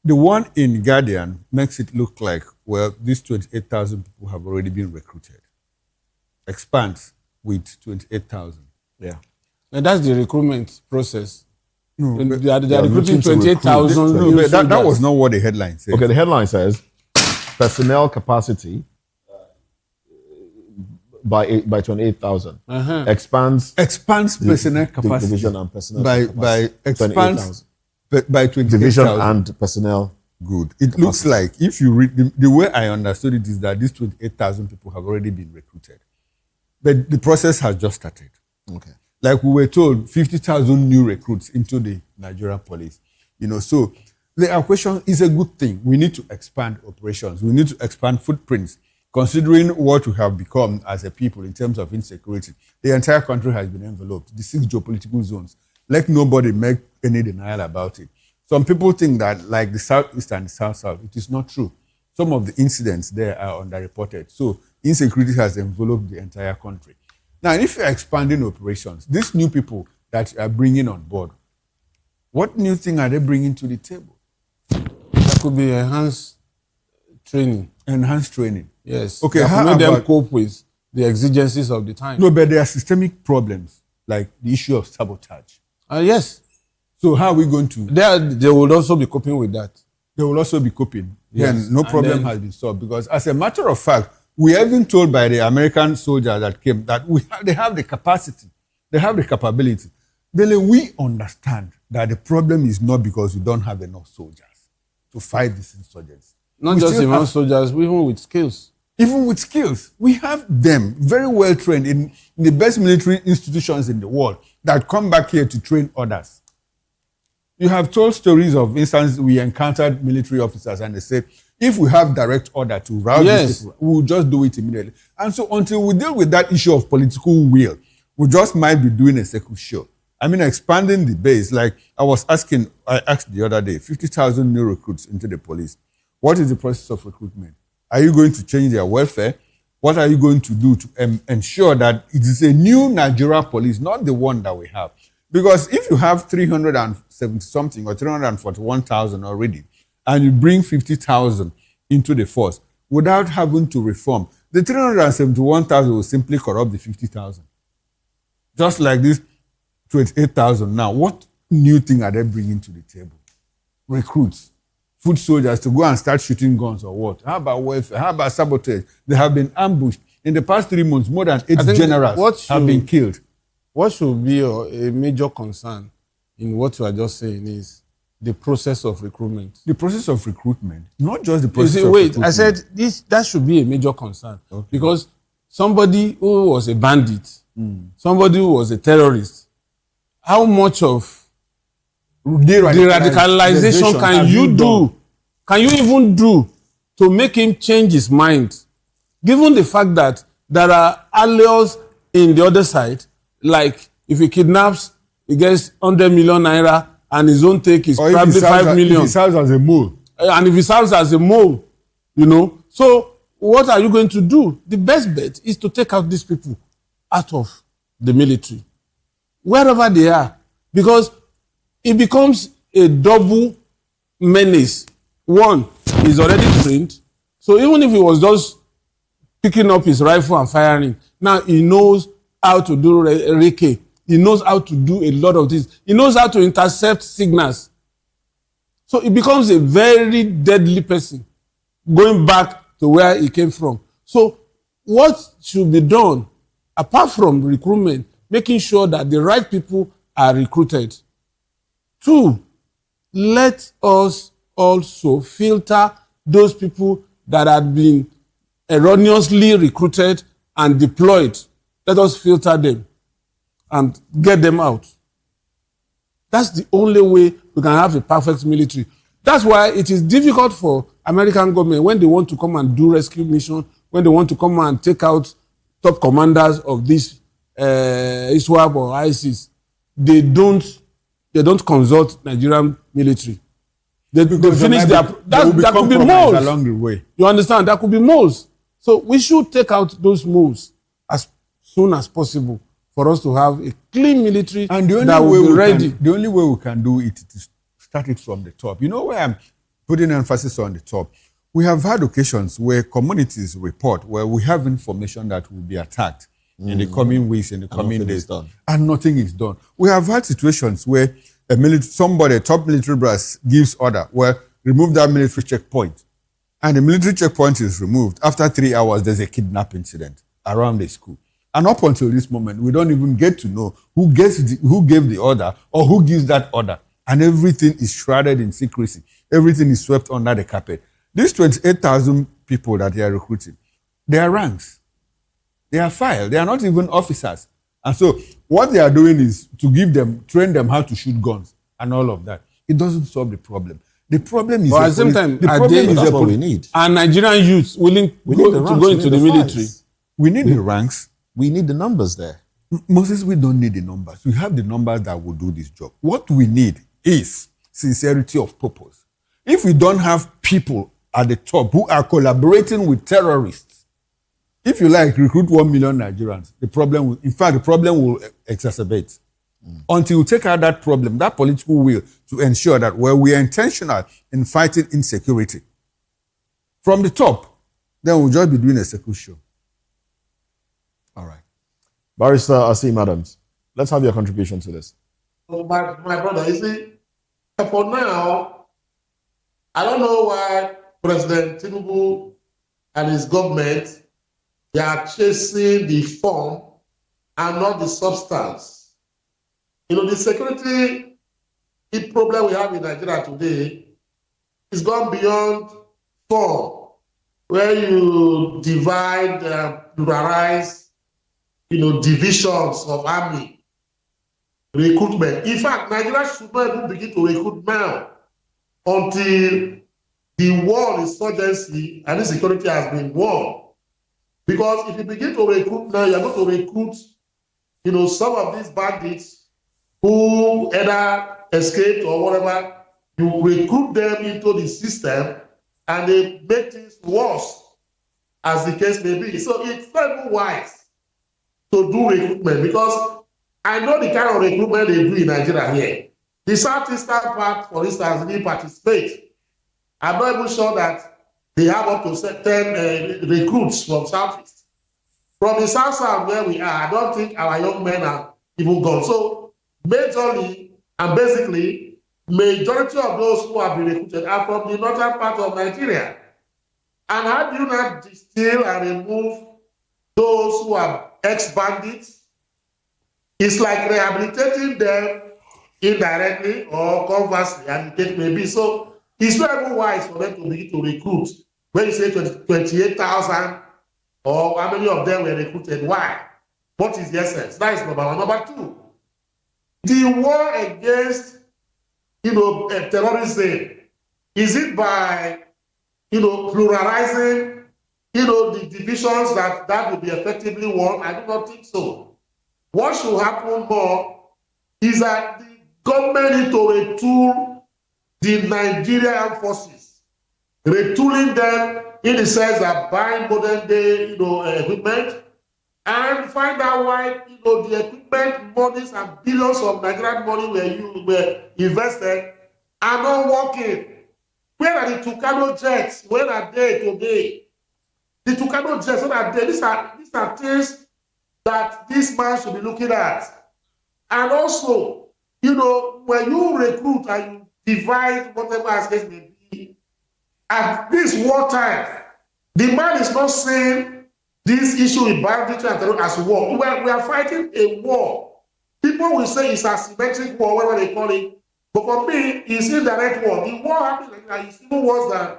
the one in Guardian makes it look like, well, these 28,000 people have already been recruited. Expands with 28,000. Yeah. And that's the recruitment process. No, they are recruiting 28,000. No, but that was not what the headline says. Okay, the headline says personnel capacity by 28,000. Expands personnel capacity division and personnel by expands 28,000 division and personnel. Good. It looks like, if you read the way I understood it, is that these 28,000 people have already been recruited, but the process has just started. Okay. Like we were told, 50,000 new recruits into the Nigerian police. So the question is a good thing. We need to expand operations. We need to expand footprints, considering what we have become as a people in terms of insecurity. The entire country has been enveloped. The 6 geopolitical zones. Let nobody make any denial about it. Some people think that, like the Southeast and the South-South, it is not true. Some of the incidents there are underreported. So insecurity has enveloped the entire country. Now, if you're expanding operations, these new people that you are bringing on board, what new thing are they bringing to the table? That could be enhanced training. Enhanced training. Yes. Okay, how make them cope with the exigencies of the time? No, but there are systemic problems, like the issue of sabotage. Yes. So how are we going to? They will also be coping with that. They will also be coping. Yes. Then no problem has been solved, because as a matter of fact, we have been told by the American soldiers that came that they have the capacity, they have the capability. Then we understand that the problem is not because we don't have enough soldiers to fight these insurgents. Not just even soldiers, even with skills. Even with skills. We have them very well trained in the best military institutions in the world that come back here to train others. You have told stories of instances we encountered military officers and they said, if we have direct order to route these people, we will just do it immediately. And so until we deal with that issue of political will, we just might be doing a circle show. I mean, expanding the base, like I asked the other day, 50,000 new recruits into the police. What is the process of recruitment? Are you going to change their welfare? What are you going to do to ensure that it is a new Nigeria police, not the one that we have? Because if you have 370 something or 341,000 already, and you bring 50,000 into the force without having to reform, the 371,000 will simply corrupt the 50,000. Just like this 28,000 now. What new thing are they bringing to the table? Recruits, foot soldiers to go and start shooting guns or what? How about welfare? How about sabotage? They have been ambushed. In the past 3 months, more than 8 generals have been killed. What should be a major concern in what you are just saying is the process of recruitment. The process of recruitment, not just the process of recruitment. I said that should be a major concern. Okay. Because somebody who was a bandit, somebody who was a terrorist, how much of de-radicalization can you do? Can you even do to make him change his mind? Given the fact that there are allies in the other side, like if he kidnaps, he gets 100 million naira and his own take is or probably 5 million. If he serves as a mole. And if he serves as a mole, you know. So what are you going to do? The best bet is to take out these people out of the military, wherever they are, because it becomes a double menace. One, he's already trained. So even if he was just picking up his rifle and firing, now he knows how to do recce. He knows how to do a lot of things. He knows how to intercept signals. So it becomes a very deadly person going back to where he came from. So what should be done, apart from recruitment, making sure that the right people are recruited? 2, let us also filter those people that had been erroneously recruited and deployed. Let us filter them and get them out. That's the only way we can have a perfect military. That's why it is difficult for American government when they want to come and do rescue mission, when they want to come and take out top commanders of this ISWAP or ISIS. They don't consult Nigerian military. They finish their... That could be moles. Along the way. You understand? That could be moles. So we should take out those moles as soon as possible for us to have a clean military and that will be ready. The only way we can do it is start it from the top. You know where I'm putting emphasis on the top? We have had occasions where communities report where we have information that will be attacked in the coming weeks, in the coming days, and nothing is done. We have had situations where a top military brass gives order, where remove that military checkpoint, and the military checkpoint is removed. After 3 hours, there's a kidnap incident around the school. And up until this moment, we don't even get to know who gave the order or who gives that order. And everything is shrouded in secrecy. Everything is swept under the carpet. These 28,000 people that they are recruiting, they are ranks. They are filed. They are not even officers. And so what they are doing is to train them how to shoot guns and all of that. It doesn't solve the problem. The problem is... But at the same time, that's what we need. Are Nigerian youths willing to go into the military? We need the ranks. We need the numbers there. Moses, we don't need the numbers. We have the numbers that will do this job. What we need is sincerity of purpose. If we don't have people at the top who are collaborating with terrorists, if you recruit 1 million Nigerians, the problem will exacerbate. Until you take out that problem, that political will to ensure that we are intentional in fighting insecurity. From the top, then we'll just be doing a circle show. All right. Barrister Asim Adams, let's have your contribution to this. So my brother, you see, for now, I don't know why President Tinubu and his government, they are chasing the form and not the substance. You know, the security problem we have in Nigeria today is gone beyond form, where you divide, pluralize, divisions of army. recruitment. In fact, Nigeria should not even begin to recruit now until the war on insurgency and insecurity has been won. Because if you begin to recruit now, you're going to recruit, some of these bandits who either escaped or whatever. You recruit them into the system and they make things worse, as the case may be. So it's very wise to do recruitment, because I know the kind of recruitment they do in Nigeria here. The southeastern part, for instance, they participate. I'm not even sure that they have up to 10 recruits from southeast. From the south where we are, I don't think our young men are even gone. So majorly and basically, majority of those who have been recruited are from the northern part of Nigeria. And how do you not distill and remove those who are ex-bandits? It's like rehabilitating them indirectly or conversely, and it may be. So it's not even wise for them to begin to recruit. When you say 28,000, or how many of them were recruited, why? What is the essence? That is number one. Number two, the war against, terrorism, is it by, pluralizing, the divisions that will be effectively won? I do not think so. What should happen more is that the government need to retool the Nigerian forces, retooling them in the sense that buying modern day, equipment, and find out why, the equipment monies and billions of Nigerian money were invested are not working. Where are the Tucano jets? Where are they today? The Tucano jets, where are they? These are things that this man should be looking at. And also, when you recruit and you divide whatever as case may be, at this wartime, the man is not saying this issue with banditry and terror as war. We are fighting a war. People will say it's a symmetric war, whatever they call it. But for me, it's indirect war. The war happening like it's even worse than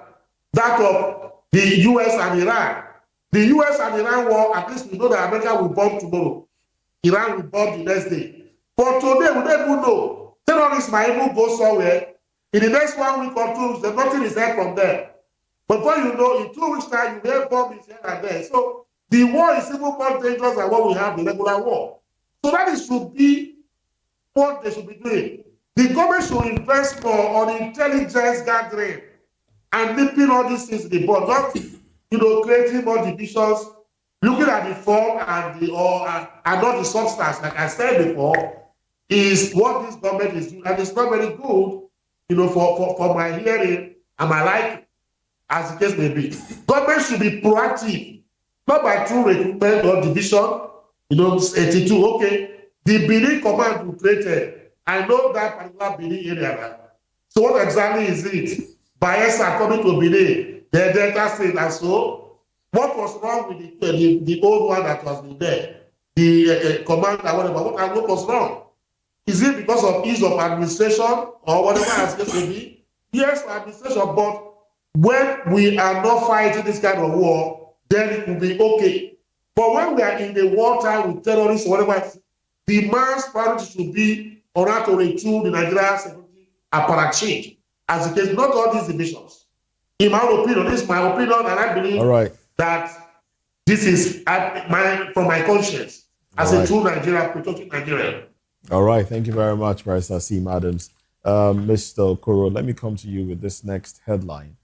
that of the US and Iran. The US and Iran war, at least we know that America will bomb tomorrow. Iran will bomb the next day. But today, we don't even know. Terrorists might even go somewhere. In the next 1 week or 2 weeks, nothing is heard from them. But before you know, in 2 weeks' time, you hear bombs here and there. So the war is even more dangerous than what we have in regular war. So that should be what they should be doing. The government should invest more on intelligence gathering and nipping all these things in the bud, not creating more divisions, looking at the form and not the substance. Like I said before, is what this government is doing, and it's not very good, for my hearing and my liking, as the case may be. Government should be proactive, not by through recruitment or division. 82, okay, the Benin command we created. I know that particular Benin area. So what exactly is it? Bayelsa coming to Benin, the Delta State, and so what was wrong with the old one that was there? The command and whatever. What was wrong? Is it because of ease of administration or whatever as it may be? Yes, administration, but when we are not fighting this kind of war, then it will be okay. But when we are in the wartime with terrorists or whatever, the man's priority should be on how to retool the Nigerian security apparatus, as the case, not all these divisions. In my opinion, this is my opinion, and I believe that this is from my conscience as a true Nigerian, patriotic Nigerian. All right, thank you very much, Barrister Sim Adams. Mr. Okoro, let me come to you with this next headline.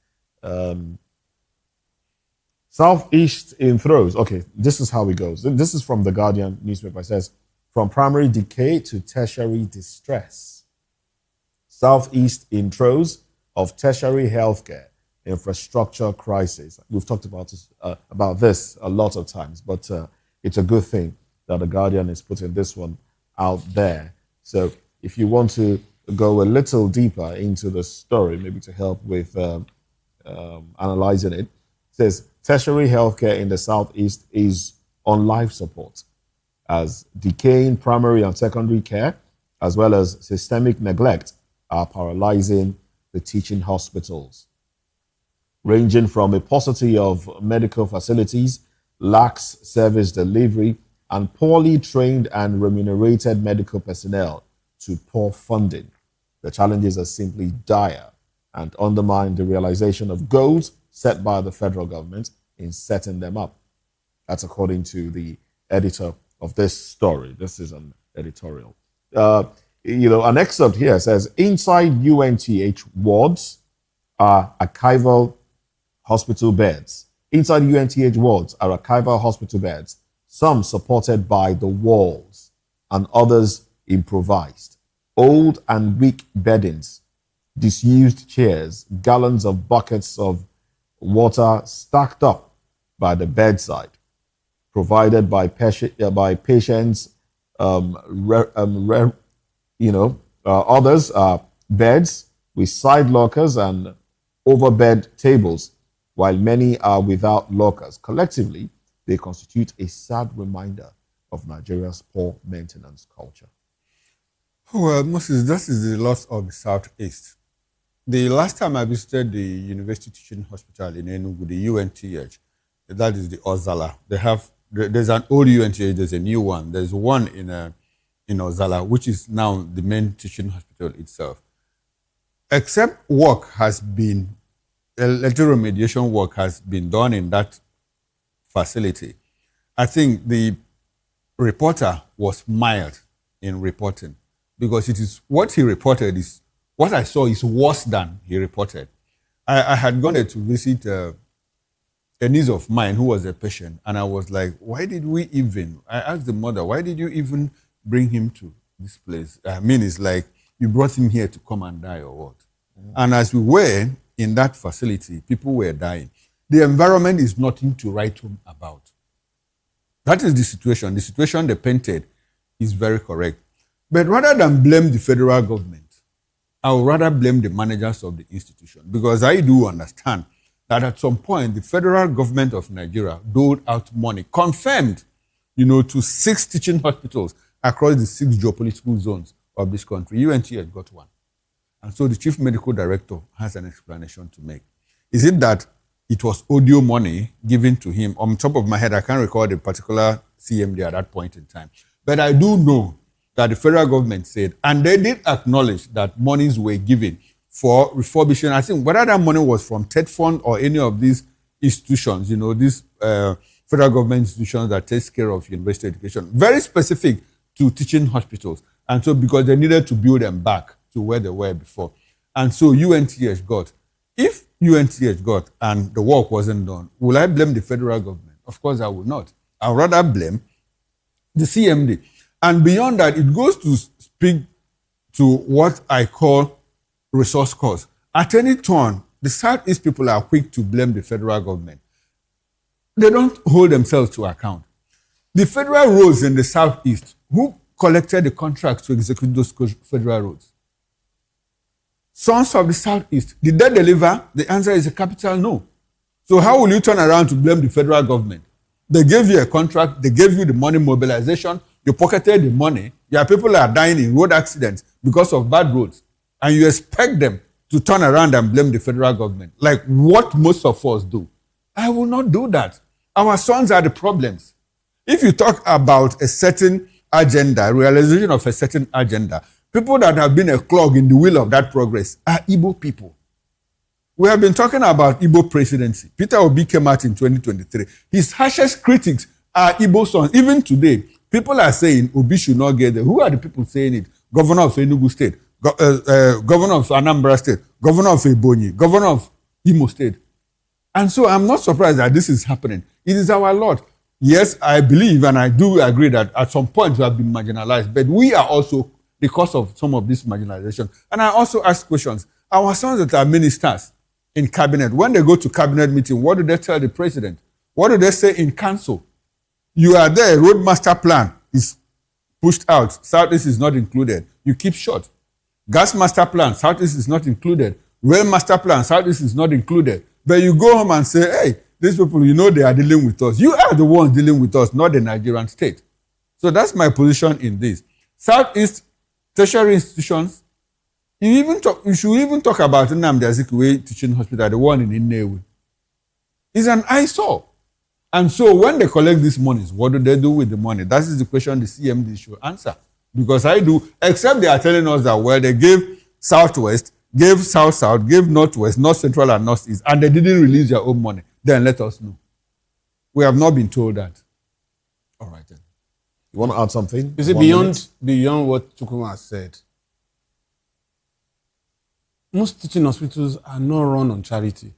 Southeast in throes. Okay, this is how it goes. This is from the Guardian newspaper. It says, from primary decay to tertiary distress. Southeast in throes of tertiary healthcare infrastructure crisis. We've talked about this a lot of times, but it's a good thing that the Guardian is putting this one out there. So if you want to go a little deeper into the story, maybe to help with analyzing it, says tertiary healthcare in the Southeast is on life support as decaying primary and secondary care, as well as systemic neglect, are paralyzing the teaching hospitals, ranging from a paucity of medical facilities, lax service delivery, and poorly trained and remunerated medical personnel to poor funding. The challenges are simply dire and undermine the realization of goals set by the federal government in setting them up. That's according to the editor of this story. This is an editorial. An excerpt here says, inside UNTH wards are archival hospital beds. Inside UNTH wards are archival hospital beds, some supported by the walls and others improvised. Old and weak beddings, disused chairs, gallons of buckets of water stacked up by the bedside, provided by patients. Others are beds with side lockers and overbed tables, while many are without lockers. Collectively, they constitute a sad reminder of Nigeria's poor maintenance culture. Well, Moses, this is the loss of the Southeast. The last time I visited the University Teaching Hospital in Enugu, the UNTH, that is the Ozala. There's an old UNTH, there's a new one. There's one in Ozala, which is now the main teaching hospital itself. Except electoral remediation work has been done in that facility. I think the reporter was mild in reporting, because it is what he reported is what I saw is worse than he reported. I had gone there to visit a niece of mine who was a patient, and I was like, I asked the mother, why did you even bring him to this place? I mean, it's like you brought him here to come and die or what? And as we were in that facility, people were dying. The environment is nothing to write home about. That is the situation. The situation they painted is very correct. But rather than blame the federal government, I would rather blame the managers of the institution, because I do understand that at some point, the federal government of Nigeria doled out money, confirmed, to 6 teaching hospitals across the 6 geopolitical zones of this country. UNT has got one. And so the chief medical director has an explanation to make. Is it that it was audio money given to him? On top of my head, I can't recall the particular CMD at that point in time. But I do know that the federal government said, and they did acknowledge that monies were given for refurbishing. I think whether that money was from TED Fund or any of these institutions, these federal government institutions that takes care of university education, very specific to teaching hospitals. And so because they needed to build them back to where they were before. And so UNTH got. If UNTH got and the work wasn't done, will I blame the federal government? Of course I will not. I'll rather blame the CMD. And beyond that, it goes to speak to what I call resource cost. At any turn, the Southeast people are quick to blame the federal government. They don't hold themselves to account. The federal roads in the Southeast, who collected the contracts to execute those federal roads? Sons of the Southeast, did they deliver? The answer is a capital no. So how will you turn around to blame the federal government? They gave you a contract, they gave you the money mobilization, you pocketed the money, your people are dying in road accidents because of bad roads, and you expect them to turn around and blame the federal government, like what most of us do. I will not do that. Our sons are the problems. If you talk about a certain agenda, realization of a certain agenda, people that have been a clog in the wheel of that progress are Igbo people. We have been talking about Igbo presidency. Peter Obi came out in 2023. His harshest critics are Igbo sons. Even today, people are saying Obi should not get there. Who are the people saying it? Governor of Enugu State, Governor of Anambra State, Governor of Ebonyi, Governor of Imo State. And so I'm not surprised that this is happening. It is our lot. Yes, I believe and I do agree that at some point we have been marginalized, but we are also the cause of some of this marginalization. And I also ask questions. Our sons that are ministers in cabinet, when they go to cabinet meeting, what do they tell the president? What do they say in council? You are there, road master plan is pushed out, Southeast is not included. You keep short. Gas master plan, Southeast is not included. Rail master plan, Southeast is not included. But you go home and say, hey, these people, they are dealing with us. You are the ones dealing with us, not the Nigerian state. So that's my position in this. Southeast tertiary institutions, you should even talk about Nnamdi Azikiwe Teaching Hospital, the one in Nnewi. It's an eyesore. And so when they collect these monies, what do they do with the money? That is the question the CMD should answer. because I do, except they are telling us that, well, they gave Southwest, gave South-South, gave Northwest, North Central and North-East, and they didn't release their own money. Then let us know. We have not been told that. All right, then. You want to add something? Is it beyond what Chukuma has said? Most teaching hospitals are not run on charity.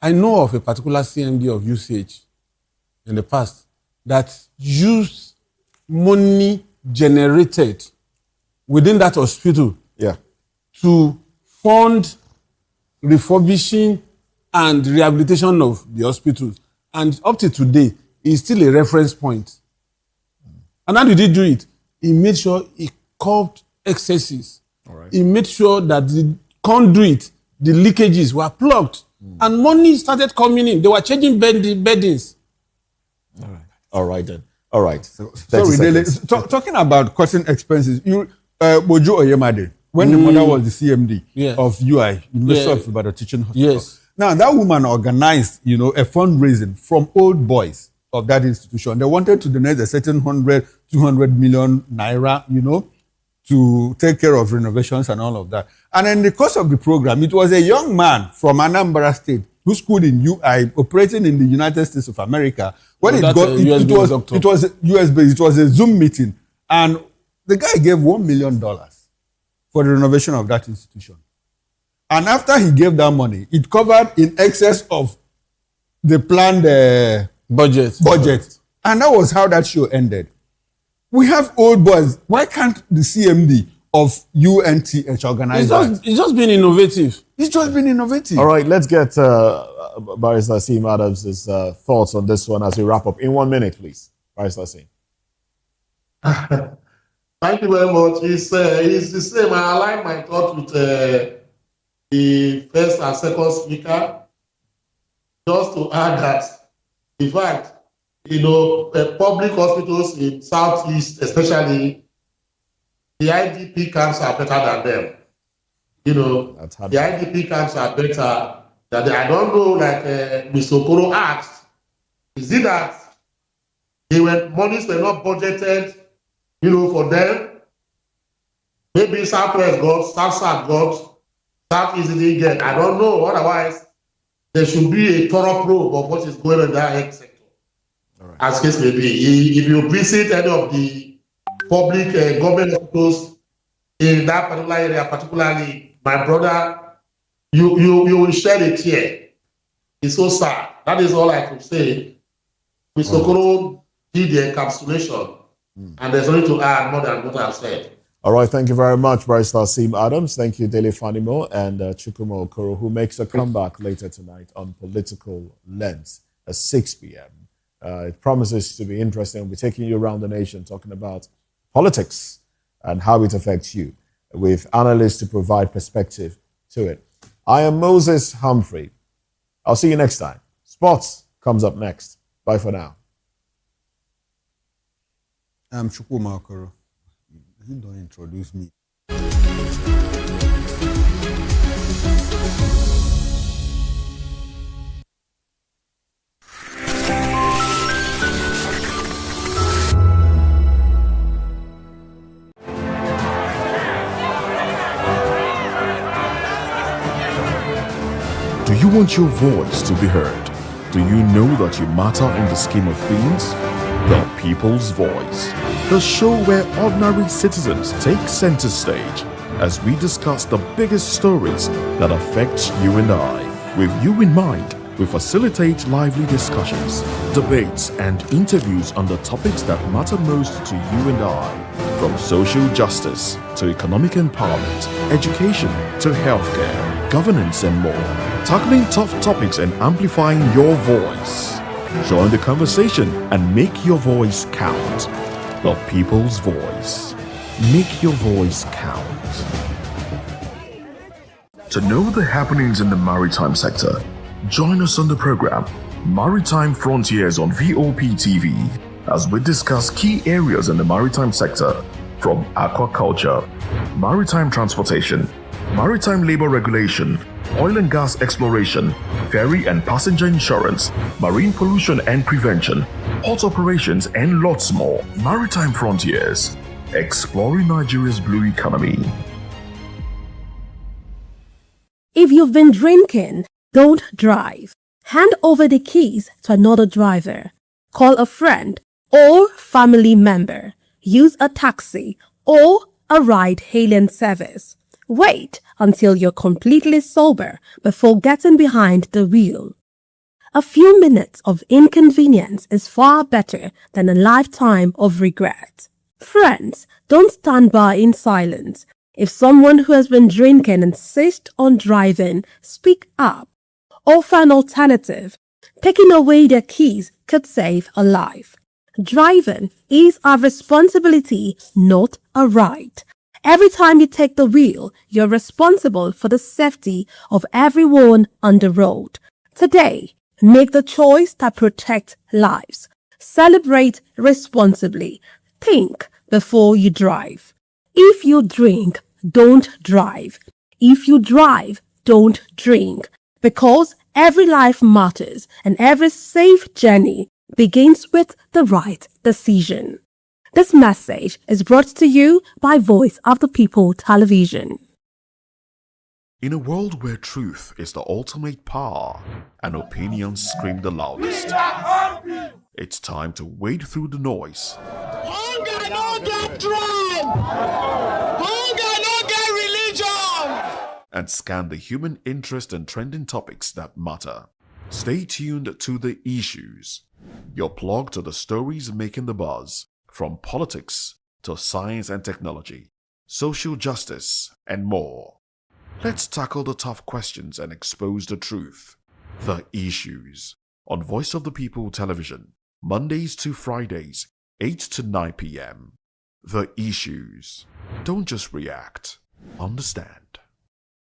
I know of a particular CMD of UCH in the past that used money generated within that hospital to fund refurbishing and rehabilitation of the hospitals. And up to today, it's still a reference point. And how did he do it? He made sure he curbed excesses. Right. He made sure that the conduit, the leakages were plugged. And money started coming in. They were changing beddings. All right then. All right. Sorry, Dele, talking about cutting expenses, Bojo Oyemade, when the mother was the CMD of UI, University of Ibadan Teaching Hospital. Yes. Now, that woman organized, a fundraising from old boys of that institution. They wanted to donate a certain 200 million naira, to take care of renovations and all of that. And in the course of the program, it was a young man from Anambra State who schooled in UI, operating in the United States of America. When it was US-based, it was a Zoom meeting. And the guy gave $1 million for the renovation of that institution. And after he gave that money, it covered in excess of the planned budget. And that was how that show ended. We have old boys. Why can't the CMD of UNTH organize that? It's just been innovative. It's just been innovative. All right, let's get Barrister Asim Adams' thoughts on this one as we wrap up. In 1 minute, please. Barrister Asim. Thank you very much. It's the same. I align my thought with the first and second speaker. Just to add that, in fact, public hospitals in Southeast, especially, the IDP camps are better than them. The IDP camps are better than them. I don't know, like Mr. Okoro asked, is it that monies were not budgeted, for them? Maybe Southwest got, South got, Southeast didn't get. I don't know. Otherwise, there should be a thorough probe of what is going on in that health sector. Right. As case may be, if you visit any of the public government hospitals in that particular area, particularly my brother, you will shed a tear. It's so sad. That is all I could say. Mr. Okoro did the encapsulation, and there's only to add more than what I've said. All right, thank you very much, Barrister Asim Adams. Thank you, Dele Fanimo and Chukwuma Okoro, who makes a comeback later tonight on Political Lens at 6 p.m. It promises to be interesting. We'll be taking you around the nation talking about politics and how it affects you, with analysts to provide perspective to it. I am Moses Humphrey. I'll see you next time. Sports comes up next. Bye for now. I'm Chukwuma Okoro. You don't introduce me. Do you want your voice to be heard? Do you know that you matter in the scheme of things? The People's Voice, the show where ordinary citizens take center stage as we discuss the biggest stories that affect you and I. With you in mind, we facilitate lively discussions, debates, and interviews on the topics that matter most to you and I, from social justice to economic empowerment, education to healthcare, governance, and more, tackling tough topics and amplifying your voice. Join the conversation and make your voice count. The People's Voice. Make your voice count. To know the happenings in the maritime sector, join us on the program Maritime Frontiers on VOP TV as we discuss key areas in the maritime sector, from aquaculture, maritime transportation, maritime labor regulation, oil and gas exploration, ferry and passenger insurance, marine pollution and prevention, port operations, and lots more. Maritime Frontiers, exploring Nigeria's blue economy. If you've been drinking, don't drive. Hand over the keys to another driver. Call a friend or family member. Use a taxi or a ride-hailing service. Wait until you're completely sober before getting behind the wheel. A few minutes of inconvenience is far better than a lifetime of regret. Friends, don't stand by in silence. If someone who has been drinking insists on driving, speak up. Offer an alternative. Taking away their keys could save a life. Driving is a responsibility, not a right. Every time you take the wheel, you're responsible for the safety of everyone on the road. Today, make the choice that protects lives. Celebrate responsibly. Think before you drive. If you drink, don't drive. If you drive, don't drink. Because every life matters and every safe journey begins with the right decision. This message is brought to you by Voice of the People Television. In a world where truth is the ultimate power and opinions scream the loudest, it's time to wade through the noise. Hunger no get tribe. Hunger no get religion. And scan the human interest and trending topics that matter. Stay tuned to The Issues, your plug to the stories making the buzz, from politics to science and technology, social justice, and more. Let's tackle the tough questions and expose the truth. The Issues, on Voice of the People Television, Mondays to Fridays, 8 to 9 p.m. The Issues. Don't just react, understand.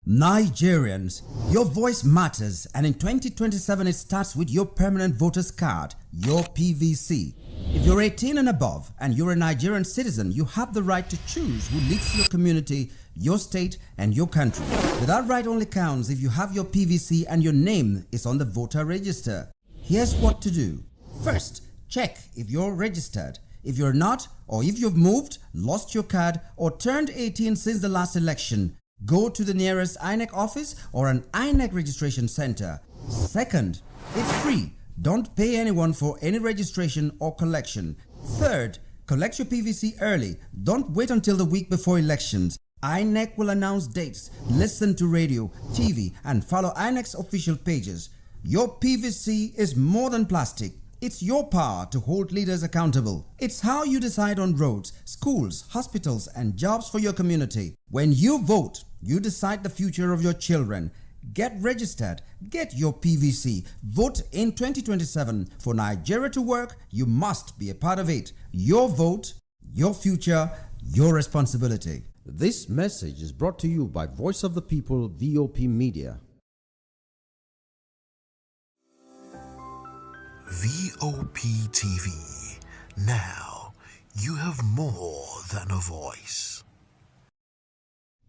Nigerians, your voice matters, and in 2027 it starts with your permanent voter's card, your PVC. If you're 18 and above and you're a Nigerian citizen, you have the right to choose who leads your community, your state, and your country. But that right only counts if you have your PVC and your name is on the voter register. Here's what to do. First, check if you're registered. If you're not, or if you've moved, lost your card, or turned 18 since the last election, go to the nearest INEC office or an INEC registration center. Second, it's free. Don't pay anyone for any registration or collection. Third, collect your PVC early. Don't wait until the week before elections. INEC will announce dates. Listen to radio, TV, and follow INEC's official pages. Your PVC is more than plastic. It's your power to hold leaders accountable. It's how you decide on roads, schools, hospitals, and jobs for your community. When you vote, you decide the future of your children. Get registered. Get your PVC. Vote in 2027. For Nigeria to work, you must be a part of it. Your vote, your future, your responsibility. This message is brought to you by Voice of the People, VOP Media. VOP TV. Now, you have more than a voice.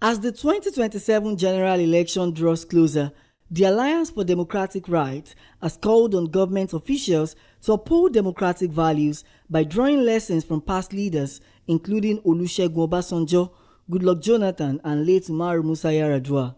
As the 2027 general election draws closer, the Alliance for Democratic Rights has called on government officials to uphold democratic values by drawing lessons from past leaders, including Olusegun Obasanjo, Goodluck Jonathan, and late Umaru Musa Yar'Adua.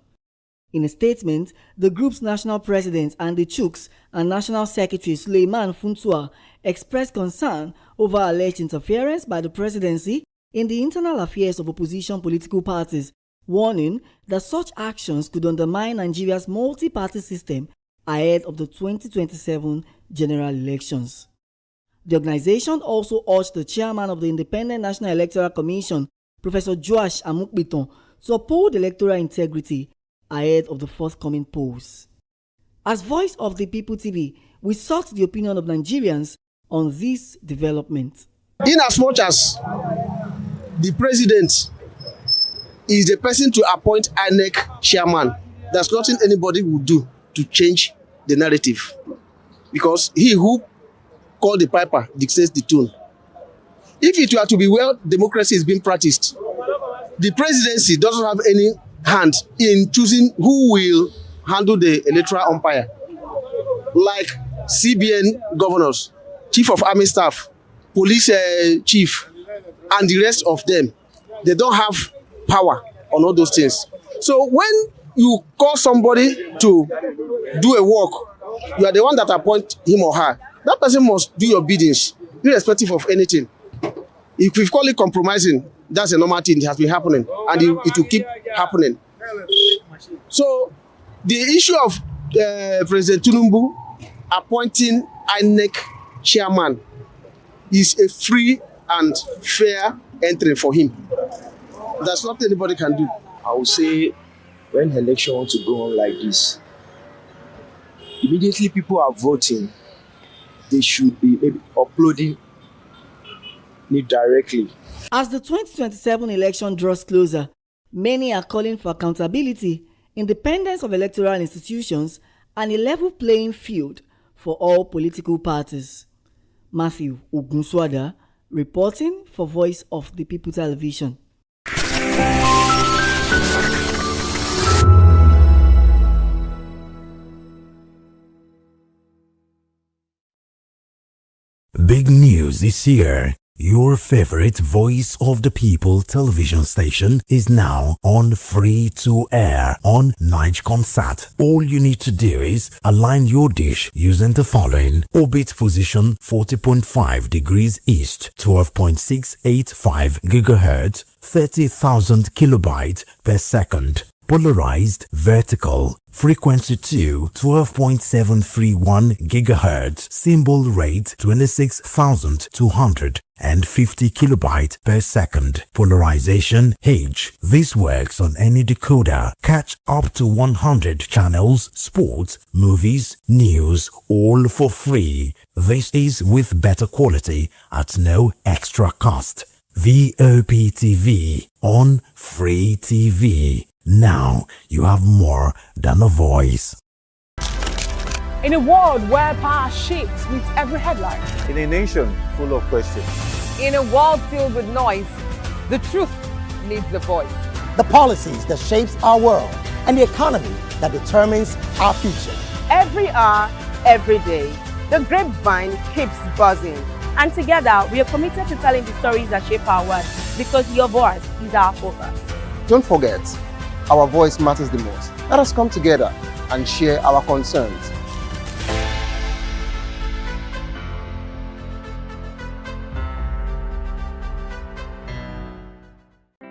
In a statement, the group's national president Andy Chooks and national secretary Suleiman Funtua expressed concern over alleged interference by the presidency in the internal affairs of opposition political parties, warning that such actions could undermine Nigeria's multi-party system ahead of the 2027 general elections. The organization also urged the chairman of the Independent National Electoral Commission, Professor Joash Amukbiton, to uphold electoral integrity ahead of the forthcoming polls. As Voice of the People TV, we sought the opinion of Nigerians on this development. In as much as the president is the person to appoint INEC chairman, there's nothing anybody will do to change the narrative, because he who called the piper dictates the tune. If it were to be well democracy is being practiced, the presidency doesn't have any hand in choosing who will handle the electoral umpire, like CBN governors, chief of army staff, police chief, and the rest of them. They don't have power on all those things. So when you call somebody to do a work, you are the one that appoint him or her. That person must do your biddings, irrespective of anything. If we call it compromising, that's a normal thing. It has been happening, and it will keep happening. So the issue of President Tinubu appointing INEC chairman is a free and fair entry for him. That's not anybody can do. I would say when election want to go on like this, immediately people are voting, they should be maybe uploading it directly. As the 2027 election draws closer, many are calling for accountability, independence of electoral institutions, and a level playing field for all political parties. Matthew Ogunswada, reporting for Voice of the People Television. Big news this year. Your favorite Voice of the People television station is now on free to air on Nigecomsat. All you need to do is align your dish using the following: orbit position 40.5 degrees east, 12.685 gigahertz, 30,000 kilobytes per second. Polarized vertical, frequency 2, 12.731 gigahertz, symbol rate 26,250 kilobytes per second. Polarization H. This works on any decoder. Catch up to 100 channels, sports, movies, news, all for free. This is with better quality at no extra cost. VOP TV on Free TV. Now you have more than a voice. In a world where power shifts with every headline. In a nation full of questions. In a world filled with noise, the truth needs a voice. The policies that shapes our world and the economy that determines our future. Every hour, every day, the grapevine keeps buzzing. And together, we are committed to telling the stories that shape our world, because your voice is our focus. Don't forget, our voice matters the most. Let us come together and share our concerns.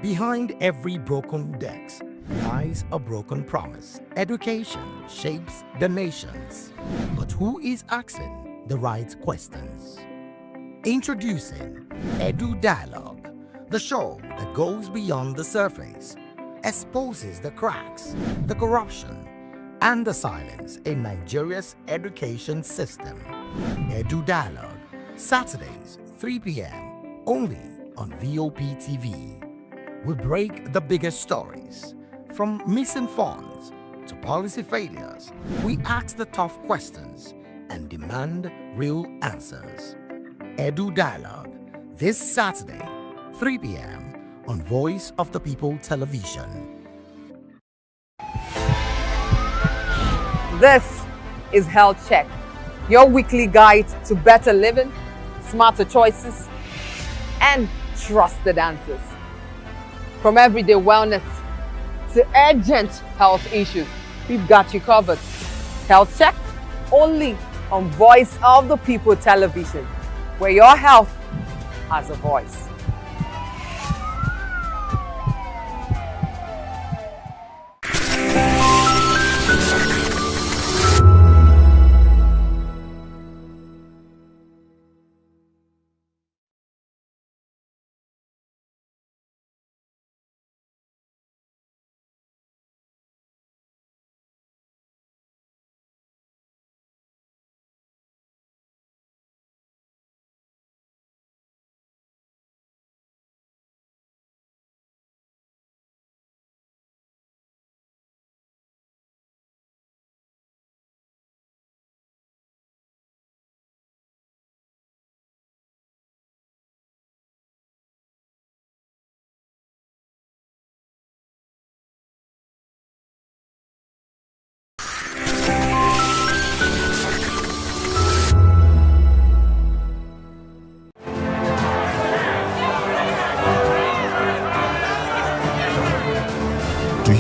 Behind every broken desk lies a broken promise. Education shapes the nations. But who is asking the right questions? Introducing Edu Dialogue, the show that goes beyond the surface, exposes the cracks, the corruption, and the silence in Nigeria's education system. Edu Dialogue, Saturdays, 3 p.m., only on VOP TV. We break the biggest stories, from missing funds to policy failures. We ask the tough questions and demand real answers. Edu Dialogue, this Saturday, 3 p.m. on Voice of the People Television. This is Health Check, your weekly guide to better living, smarter choices, and trusted answers. From everyday wellness to urgent health issues, we've got you covered. Health Check, only on Voice of the People Television, where your health has a voice.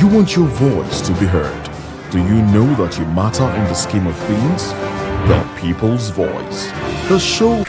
you want your voice to be heard? Do you know that you matter in the scheme of things? The People's Voice. The show.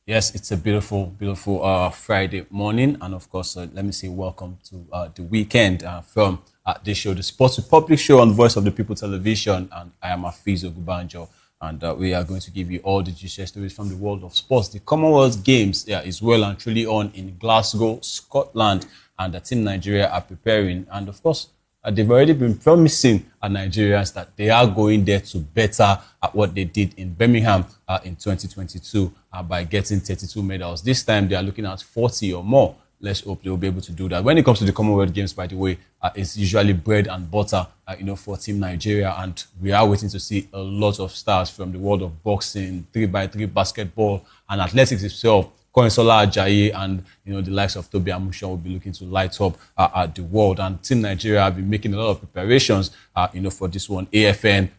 Yes, it's a beautiful, beautiful Friday morning. And of course, let me say welcome to the weekend from this show, the Sports Republic show on Voice of the People Television. And I am Afiz Ogubanjo. And we are going to give you all the juicy stories from the world of sports. The Commonwealth Games is well and truly on in Glasgow, Scotland. And the Team Nigeria are preparing. And of course, they've already been promising Nigerians that they are going there to better at what they did in Birmingham in 2022 by getting 32 medals. This time they are looking at 40 or more. Let's hope they'll be able to do that. When it comes to the Commonwealth Games, by the way, it's usually bread and butter, for Team Nigeria. And we are waiting to see a lot of stars from the world of boxing, 3x3 basketball, and athletics itself. Koinsola Ajayi and the likes of Tobi Amusha will be looking to light up the world. And Team Nigeria have been making a lot of preparations, for this one. AFN,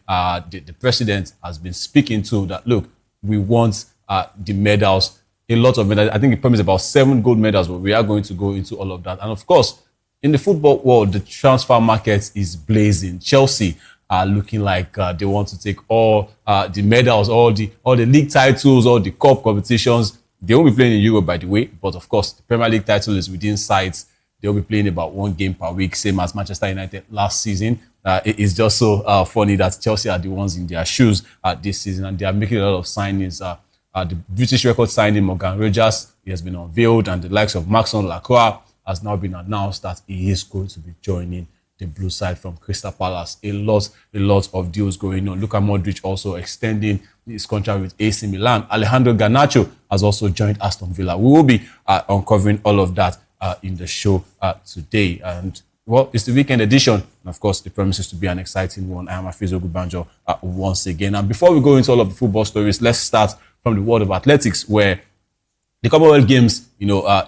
the president has been speaking to that. Look, we want the medals, a lot of medals. I think he promised about 7 gold medals, but we are going to go into all of that. And of course, in the football world, the transfer market is blazing. Chelsea are looking like they want to take all the medals, all the league titles, all the cup competitions. They won't be playing in Europe, by the way, but of course, the Premier League title is within sight. They'll be playing about 1 game per week, same as Manchester United last season. It is just so funny that Chelsea are the ones in their shoes this season, and they are making a lot of signings. The British record signing, Morgan Rogers, he has been unveiled, and the likes of Maxon Lacroix has now been announced that he is going to be joining the blue side from Crystal Palace. A lot of deals going on. Luka Modric also extending his contract with AC Milan. Alejandro Garnacho has also joined Aston Villa. We will be uncovering all of that in the show today. And well, it's the weekend edition. And of course, it promises to be an exciting one. I am Afiz Ogubanjo once again. And before we go into all of the football stories, let's start from the world of athletics, where the Commonwealth Games,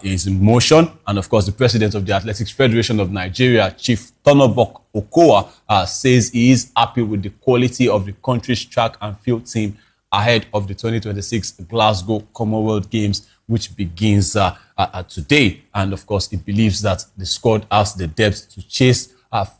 is in motion. And of course, the president of the Athletics Federation of Nigeria, Chief Tonobok Okowa, says he is happy with the quality of the country's track and field team ahead of the 2026 Glasgow Commonwealth Games, which begins today. And of course, he believes that the squad has the depth to chase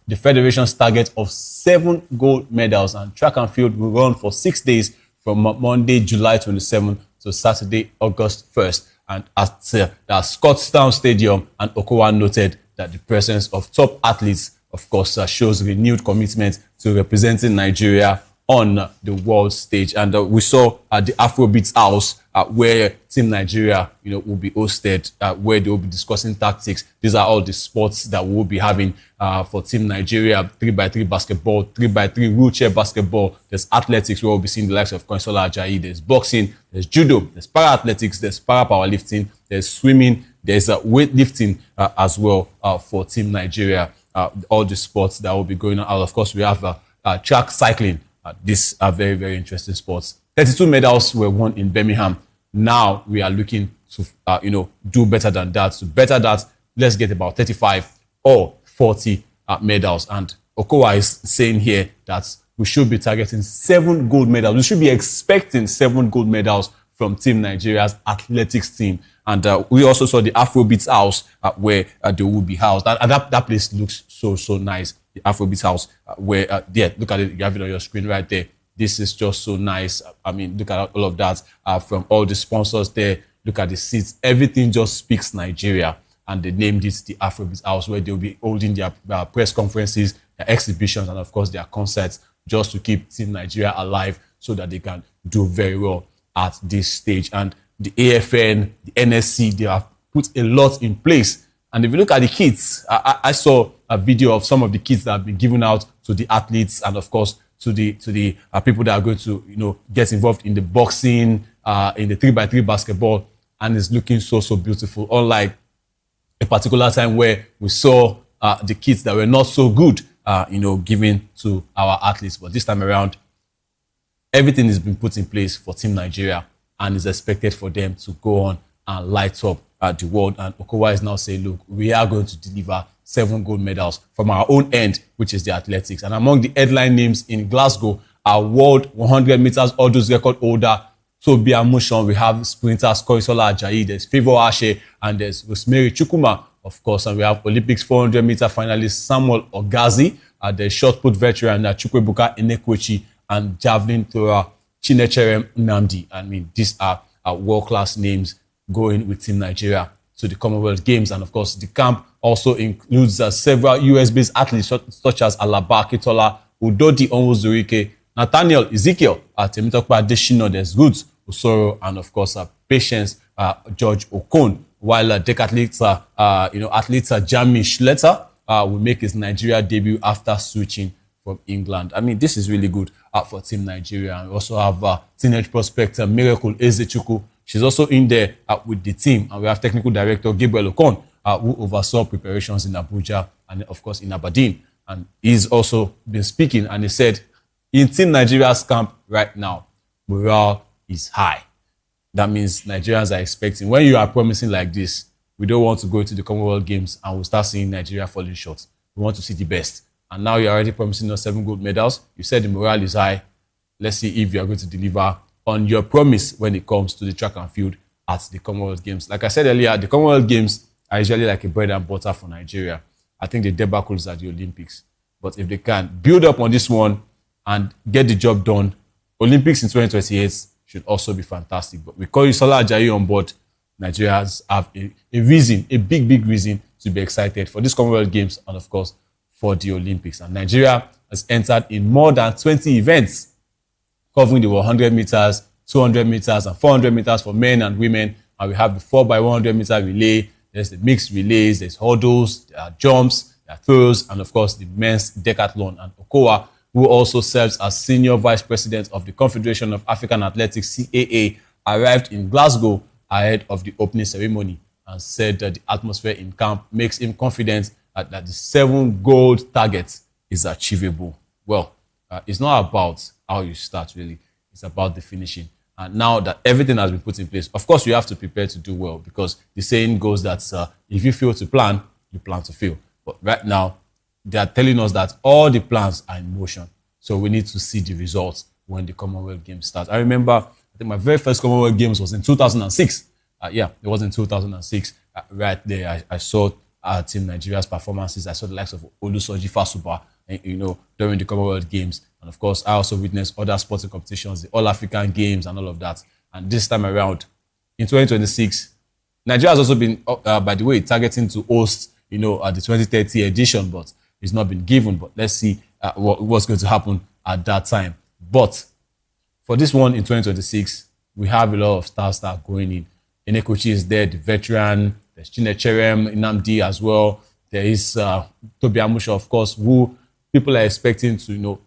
the federation's target of 7 gold medals. And track and field will run for 6 days from Monday, July 27th to Saturday, August 1st. And at the Scotstown Stadium, and Okowa noted that the presence of top athletes, of course, shows renewed commitment to representing Nigeria on the world stage. And we saw the Afrobeats House, where Team Nigeria, will be hosted, where they will be discussing tactics. These are all the sports that we will be having for Team Nigeria: 3x3 basketball, 3x3 wheelchair basketball. There's athletics, where we'll be seeing the likes of Koinsola Ajayi. There's boxing, there's judo, there's para-athletics, there's para-powerlifting, there's swimming, there's weightlifting as well for Team Nigeria. All the sports that will be going on. Of course, we have track cycling. These are very, very interesting sports. 32 medals were won in Birmingham. Now we are looking to, do better than that. To better that, let's get about 35 or 40 medals. And Okowa is saying here that we should be targeting 7 gold medals. We should be expecting 7 gold medals from Team Nigeria's athletics team. And we also saw the Afrobeats House where they will be housed. And that place looks so nice. The Afrobeats House, where, look at it, you have it on your screen right there. This is just so nice. I mean, look at all of that from all the sponsors there. Look at the seats. Everything just speaks Nigeria. And they named it the Afrobeats House, where they'll be holding their press conferences, their exhibitions, and of course their concerts, just to keep Team Nigeria alive so that they can do very well at this stage. And the AFN, the NSC, they have put a lot in place. And if you look at the kits, I saw a video of some of the kits that have been given out to the athletes, and of course to the people that are going to get involved in the boxing, in the 3x3 basketball, and it's looking so beautiful. Unlike a particular time where we saw the kits that were not so good, given to our athletes. But this time around, everything has been put in place for Team Nigeria and is expected for them to go on and light up the world. And Okowa is now saying, look, we are going to deliver 7 gold medals from our own end, which is the athletics. And among the headline names in Glasgow are world 100 meters hurdles record holder Tobi Amusan. We have sprinters Koisola Ajayi, there's Favour Ashe, and there's Rosemary Chukwuma, of course. And we have Olympics 400 meter finalist Samuel Ogazi, the shot put veteran Chukwuebuka Enekwechi, and javelin thrower Chinecherem Nnamdi. I mean, these are world-class names going with Team Nigeria to the Commonwealth Games. And of course, the camp also includes several US-based athletes such as Alaba Akitola, Udodi Onwuzurike, Nathaniel Ezekiel, Temitope Adesina, there's Roots Osoro, and of course, Patience George Okon. While decathletes, athletes Jami Schletter will make his Nigeria debut after switching from England. I mean, this is really good for Team Nigeria. And we also have teenage prospect Miracle Ezechukwu. She's also in there with the team. And we have technical director Gabriel Okon, who oversaw preparations in Abuja and, of course, in Aberdeen. And he's also been speaking, and he said, in Team Nigeria's camp right now, morale is high. That means Nigerians are expecting, when you are promising like this, we don't want to go to the Commonwealth Games and we'll start seeing Nigeria falling short. We want to see the best. And now you're already promising us 7 gold medals. You said the morale is high. Let's see if you are going to deliver on your promise when it comes to the track and field at the Commonwealth Games. Like I said earlier, the Commonwealth Games are usually like a bread and butter for Nigeria. I think the debacle is at the Olympics. But if they can build up on this one and get the job done, Olympics in 2028 should also be fantastic. But with Koisola Ajayi on board, Nigerians have a reason, a big reason to be excited for this Commonwealth Games and, of course, for the Olympics. And Nigeria has entered in more than 20 events, covering the 100 meters, 200 meters, and 400 meters for men and women. And we have the 4x100 meter relay. There's the mixed relays, there's hurdles, there are jumps, there are throws, and of course the men's decathlon. And Okowa, who also serves as Senior Vice President of the Confederation of African Athletics, CAA, arrived in Glasgow ahead of the opening ceremony and said that the atmosphere in camp makes him confident that the 7 gold target is achievable. Well, it's not about how you start, really. It's about the finishing. And now that everything has been put in place, of course, you have to prepare to do well, because the saying goes that if you fail to plan, you plan to fail. But right now, they are telling us that all the plans are in motion. So we need to see the results when the Commonwealth Games start. I remember, I think my very first Commonwealth Games was in 2006. It was in 2006. Right there, I saw Team Nigeria's performances. I saw the likes of Olusoji Fasuba, during the Commonwealth Games. And of course, I also witnessed other sporting competitions, the All-African Games and all of that. And this time around, in 2026, Nigeria has also been, by the way, targeting to host, the 2030 edition, but it's not been given. But let's see what's going to happen at that time. But for this one in 2026, we have a lot of stars that are going in. Enekwechi is there, the veteran. There's Chinecherem Nnamdi as well. There is Tobi Amusan, of course, who people are expecting to,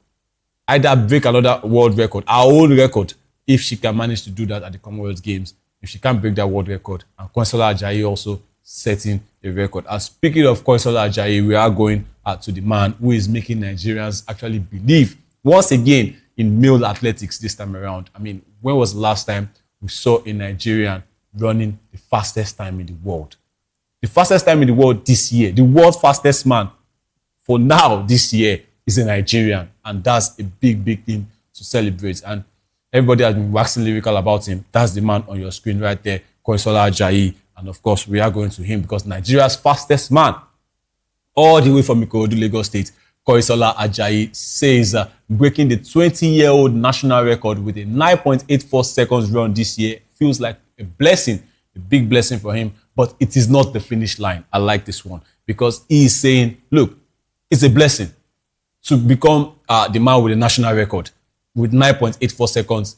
either break another world record, our own record, if she can manage to do that at the Commonwealth Games. If she can't break that world record. And Koisola Ajayi also setting a record. And speaking of Koisola Ajayi, we are going to the man who is making Nigerians actually believe once again in male athletics this time around. I mean, when was the last time we saw a Nigerian running the fastest time in the world? The fastest time in the world this year, the world's fastest man for now this year is a Nigerian. And that's a big thing to celebrate. And everybody has been waxing lyrical about him. That's the man on your screen right there, Koisola Ajayi. And of course, we are going to him because Nigeria's fastest man, all the way from Ikorodu, Lagos State, Koisola Ajayi, says breaking the 20-year-old national record with a 9.84 seconds run this year feels like a blessing, a big blessing for him. But it is not the finish line. I like this one because he is saying, look, it's a blessing to become the man with a national record with 9.84 seconds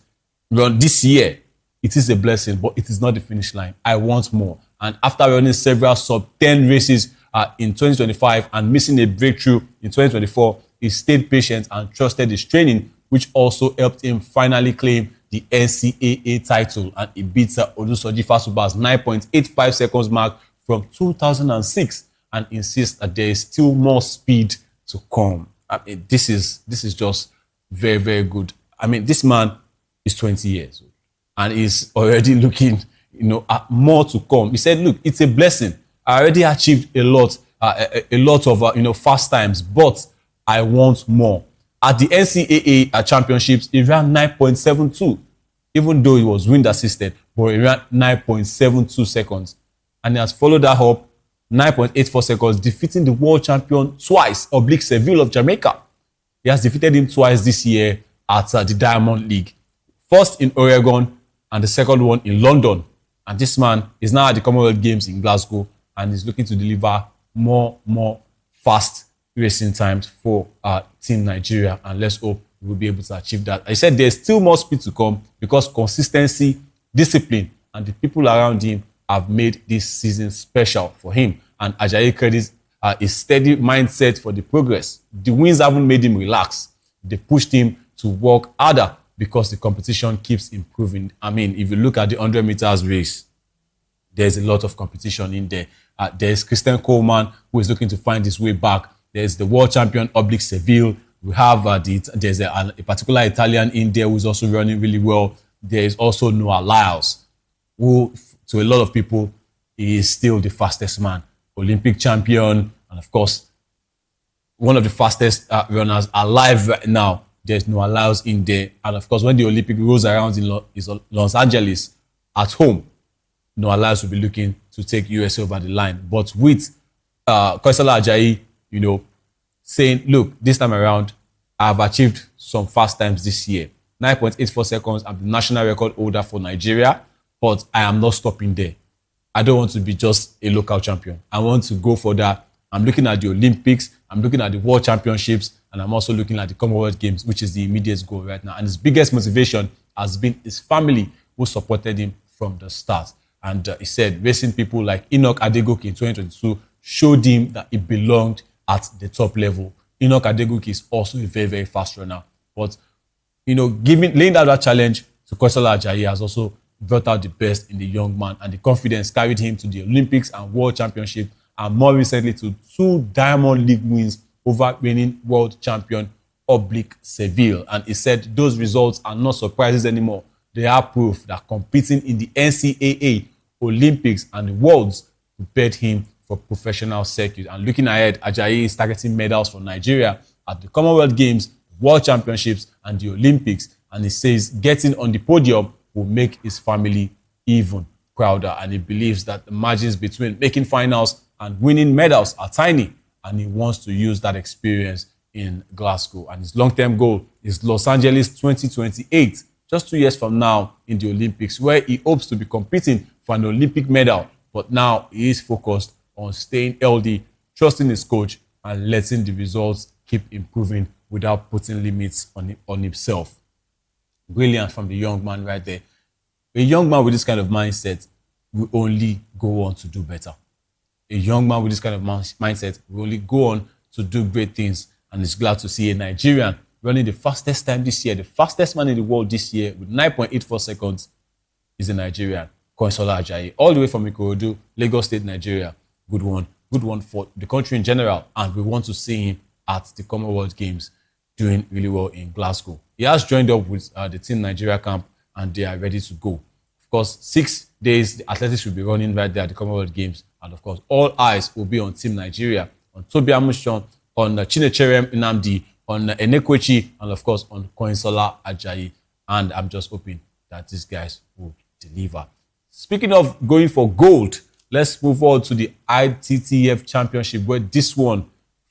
run this year. It is a blessing, but it is not the finish line. I want more. And after running several sub-10 races in 2025 and missing a breakthrough in 2024, he stayed patient and trusted his training, which also helped him finally claim the NCAA title. And he beats Olusoji Fasuba's 9.85 seconds mark from 2006 and insists that there is still more speed to come. I mean, this is just very, very good. I mean, this man is 20 years old and is already looking, at more to come. He said, look, it's a blessing. I already achieved a lot of, fast times, but I want more. At the NCAA championships, he ran 9.72, even though he was wind assisted, but he ran 9.72 seconds. And he has followed that up 9.84 seconds, defeating the world champion twice, Seville of Jamaica. He has defeated him twice this year at the Diamond League. First in Oregon and the second one in London. And this man is now at the Commonwealth Games in Glasgow and is looking to deliver more fast racing times for Team Nigeria. And let's hope we'll be able to achieve that. I said there's still more speed to come because consistency, discipline, and the people around him have made this season special for him. And Ajayi credits his steady mindset for the progress. The wins haven't made him relax. They pushed him to work harder because the competition keeps improving. I mean, if you look at the 100 meters race, there's a lot of competition in there. There's Christian Coleman, who is looking to find his way back. There's the world champion, Seville. We have there's a particular Italian in there who's also running really well. There is also Noah Lyles, who, to a lot of people, is still the fastest man. Olympic champion, and of course, one of the fastest runners alive right now. There's Noah Lyles in there. And of course, when the Olympic rolls around in Los Angeles at home, Noah Lyles will be looking to take USA over the line. But with Kosala Ajayi, saying, look, this time around, I've achieved some fast times this year. 9.84 seconds, I'm the national record holder for Nigeria, but I am not stopping there. I don't want to be just a local champion. I want to go for that. I'm looking at the Olympics, I'm looking at the World Championships, and I'm also looking at the Commonwealth Games, which is the immediate goal right now. And his biggest motivation has been his family, who supported him from the start. And he said racing people like Enoch Adegoke in 2022 showed him that he belonged at the top level. Enoch Adegoke is also a very, very fast runner. But, laying down that challenge to Kosala Ajayi has also brought out the best in the young man, and the confidence carried him to the Olympics and World Championship, and more recently to 2 Diamond League wins over reigning world champion Seville. And he said those results are not surprises anymore. They are proof that competing in the NCAA, Olympics, and the Worlds prepared him for professional circuit. And looking ahead, Ajayi is targeting medals for Nigeria at the Commonwealth Games, World Championships, and the Olympics. And he says getting on the podium will make his family even prouder. And he believes that the margins between making finals and winning medals are tiny. And he wants to use that experience in Glasgow. And his long-term goal is Los Angeles 2028, just 2 years from now in the Olympics, where he hopes to be competing for an Olympic medal. But now he is focused on staying healthy, trusting his coach, and letting the results keep improving without putting limits on himself. Brilliant from the young man right there. A young man with this kind of mindset will only go on to do better. A young man with this kind of mindset will only go on to do great things, and is glad to see a Nigerian running the fastest time this year. The fastest man in the world this year with 9.84 seconds is a Nigerian, Kosala Ajayi, all the way from Ikorodu, Lagos State, Nigeria. Good one for the country in general, and we want to see him at the Commonwealth Games doing really well in Glasgow. He has joined up with the Team Nigeria camp, and they are ready to go. Of course, 6 days, the athletics will be running right there at the Commonwealth Games. And of course, all eyes will be on Team Nigeria, on Tobi Amushon, on Chinecherem Nnamdi, on Enekwechi, and of course, on Kosala Ajayi. And I'm just hoping that these guys will deliver. Speaking of going for gold, let's move on to the ITTF Championship, where this one,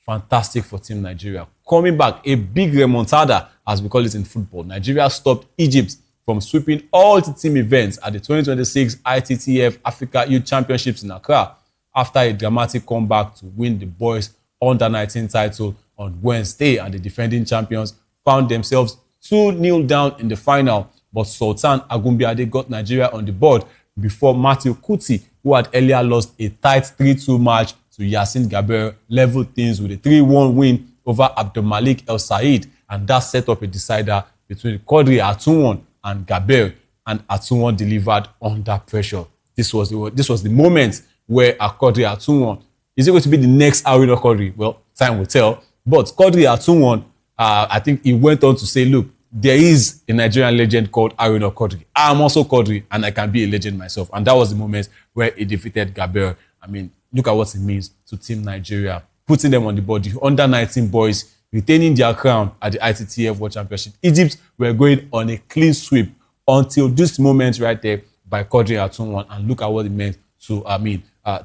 fantastic for Team Nigeria. Coming back, a big remontada, as we call it in football. Nigeria stopped Egypt from sweeping all the team events at the 2026 ITTF Africa Youth Championships in Accra after a dramatic comeback to win the boys under-19 title on Wednesday, and the defending champions found themselves 2-0 down in the final, but Sultan Agumbiade got Nigeria on the board before Matthew Kuti, who had earlier lost a tight 3-2 match to Yassin Gaber, leveled things with a 3-1 win over Abdulmalik El Said, and that set up a decider between Quadri Atunwon and Gaber, and Atunwon delivered under pressure. This was the moment where Quadri Atunwon is it going to be the next Haruna Quadri? Well, time will tell. But Quadri Atunwon, I think he went on to say, look, there is a Nigerian legend called Haruna Quadri. I'm also Quadri, and I can be a legend myself. And that was the moment where he defeated Gabriel. I mean, look at what it means to Team Nigeria, putting them on the board. The under-19 boys retaining their crown at the ITTF World Championship. Egypt were going on a clean sweep until this moment right there by Quadri Atunwon. And look at what it meant to,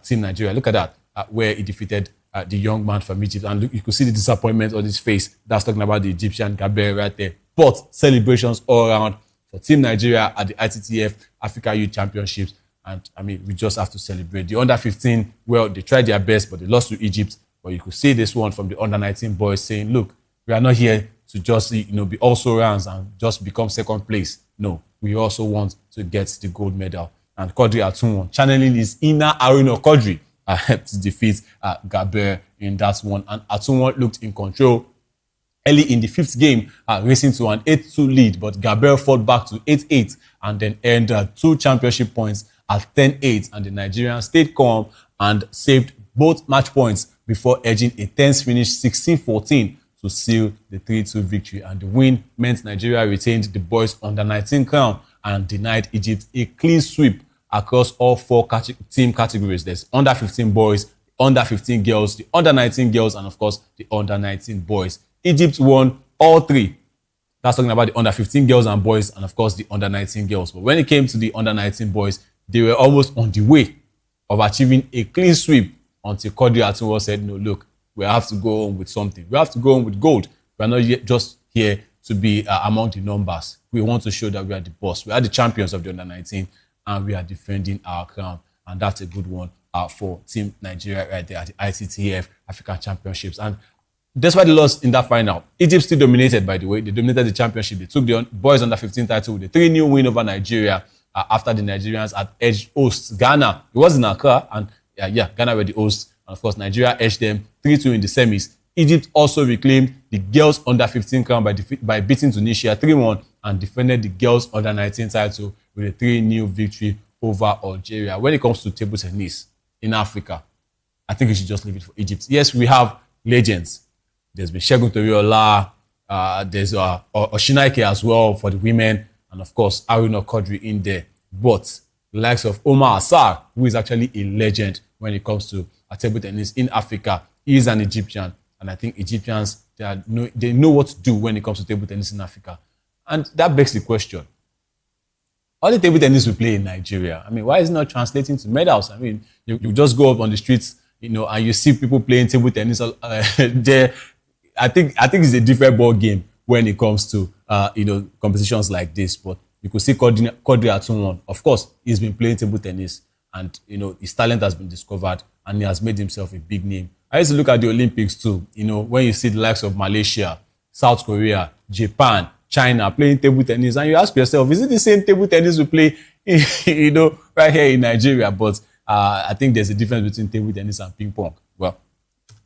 Team Nigeria. Look at that, where he defeated the young man from Egypt. And look, you could see the disappointment on his face. That's talking about the Egyptian Gabriel right there. But celebrations all around for Team Nigeria at the ITTF Africa Youth Championships. And I mean, we just have to celebrate. The under-15, well, they tried their best, but they lost to Egypt. But you could see this one from the under-19 boys saying, look, we are not here to just, be also rounds and just become second place. No, we also want to get the gold medal. And Quadri Atunwon channeling his inner Haruna Quadri to defeat Gabriel in that one. And Atunwon looked in control early in the fifth game, racing to an 8-2 lead, but Gabriel fought back to 8-8 and then earned 2 championship points at 10-8, and the Nigerians stayed calm and saved both match points before edging a tense finish 16-14 to seal the 3-2 victory. And the win meant Nigeria retained the boys under-19 crown and denied Egypt a clean sweep across all 4 team categories. There's under-15 boys, under-15 girls, the under-19 girls, and of course the under-19 boys. Egypt won all 3. That's talking about the under-15 girls and boys, and of course the under-19 girls. But when it came to the under-19 boys, they were almost on the way of achieving a clean sweep until Quadri Atunwon said, no, look, we have to go on with something. We have to go on with gold. We are not yet just here to be among the numbers. We want to show that we are the boss. We are the champions of the under-19, and we are defending our crown. And that's a good one for Team Nigeria right there at the ITTF African Championships. And despite the loss in that final, Egypt still dominated, by the way. They dominated the championship. They took the boys under-15 title with a 3-0 win over Nigeria after the Nigerians had edged hosts Ghana. It was in Accra, and Ghana were the hosts. And of course, Nigeria edged them 3-2 in the semis. Egypt also reclaimed the girls under-15 crown by beating Tunisia 3-1 and defended the girls under-19 title with a 3-0 victory over Algeria. When it comes to table tennis in Africa, I think we should just leave it for Egypt. Yes, we have legends. There's been Segun Toriola, there's Oshinaike as well for the women, and of course, Haruna Quadri in there. But the likes of Omar Assar, who is actually a legend when it comes to table tennis in Africa, he is an Egyptian. And I think Egyptians, they know what to do when it comes to table tennis in Africa. And that begs the question, all the table tennis we play in Nigeria, I mean, why is it not translating to medals? I mean, you just go up on the streets, and you see people playing table tennis there. I think it's a different ball game when it comes to competitions like this. But you could see Quadri Atunwon. Of course, he's been playing table tennis, and his talent has been discovered, and he has made himself a big name. I used to look at the Olympics too. When you see the likes of Malaysia, South Korea, Japan, China playing table tennis, and you ask yourself, is it the same table tennis we play, right here in Nigeria? But I think there's a difference between table tennis and ping pong. Well,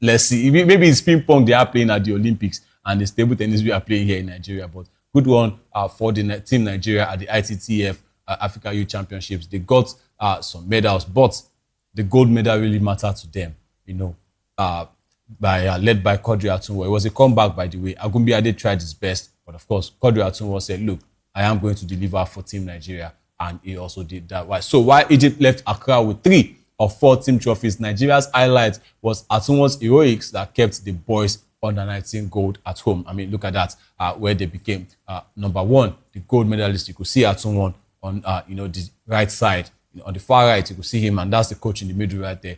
let's see. Maybe it's ping pong they are playing at the Olympics, and it's table tennis we are playing here in Nigeria. But good one for the Team Nigeria at the ITTF Africa Youth Championships. They got some medals, but the gold medal really mattered to them, led by Quadri Atunwon. It was a comeback, by the way. Agunbíadé tried his best, but of course, Quadri Atunwon said, look, I am going to deliver for Team Nigeria, and he also did that. So while Egypt left Accra with 3 of 4 team trophies, Nigeria's highlight was Atunwon's heroics that kept the boys under-19 gold at home. I mean, look at that, where they became number 1, the gold medalist. You could see Atunwon on the right side. On the far right, you could see him, and that's the coach in the middle right there.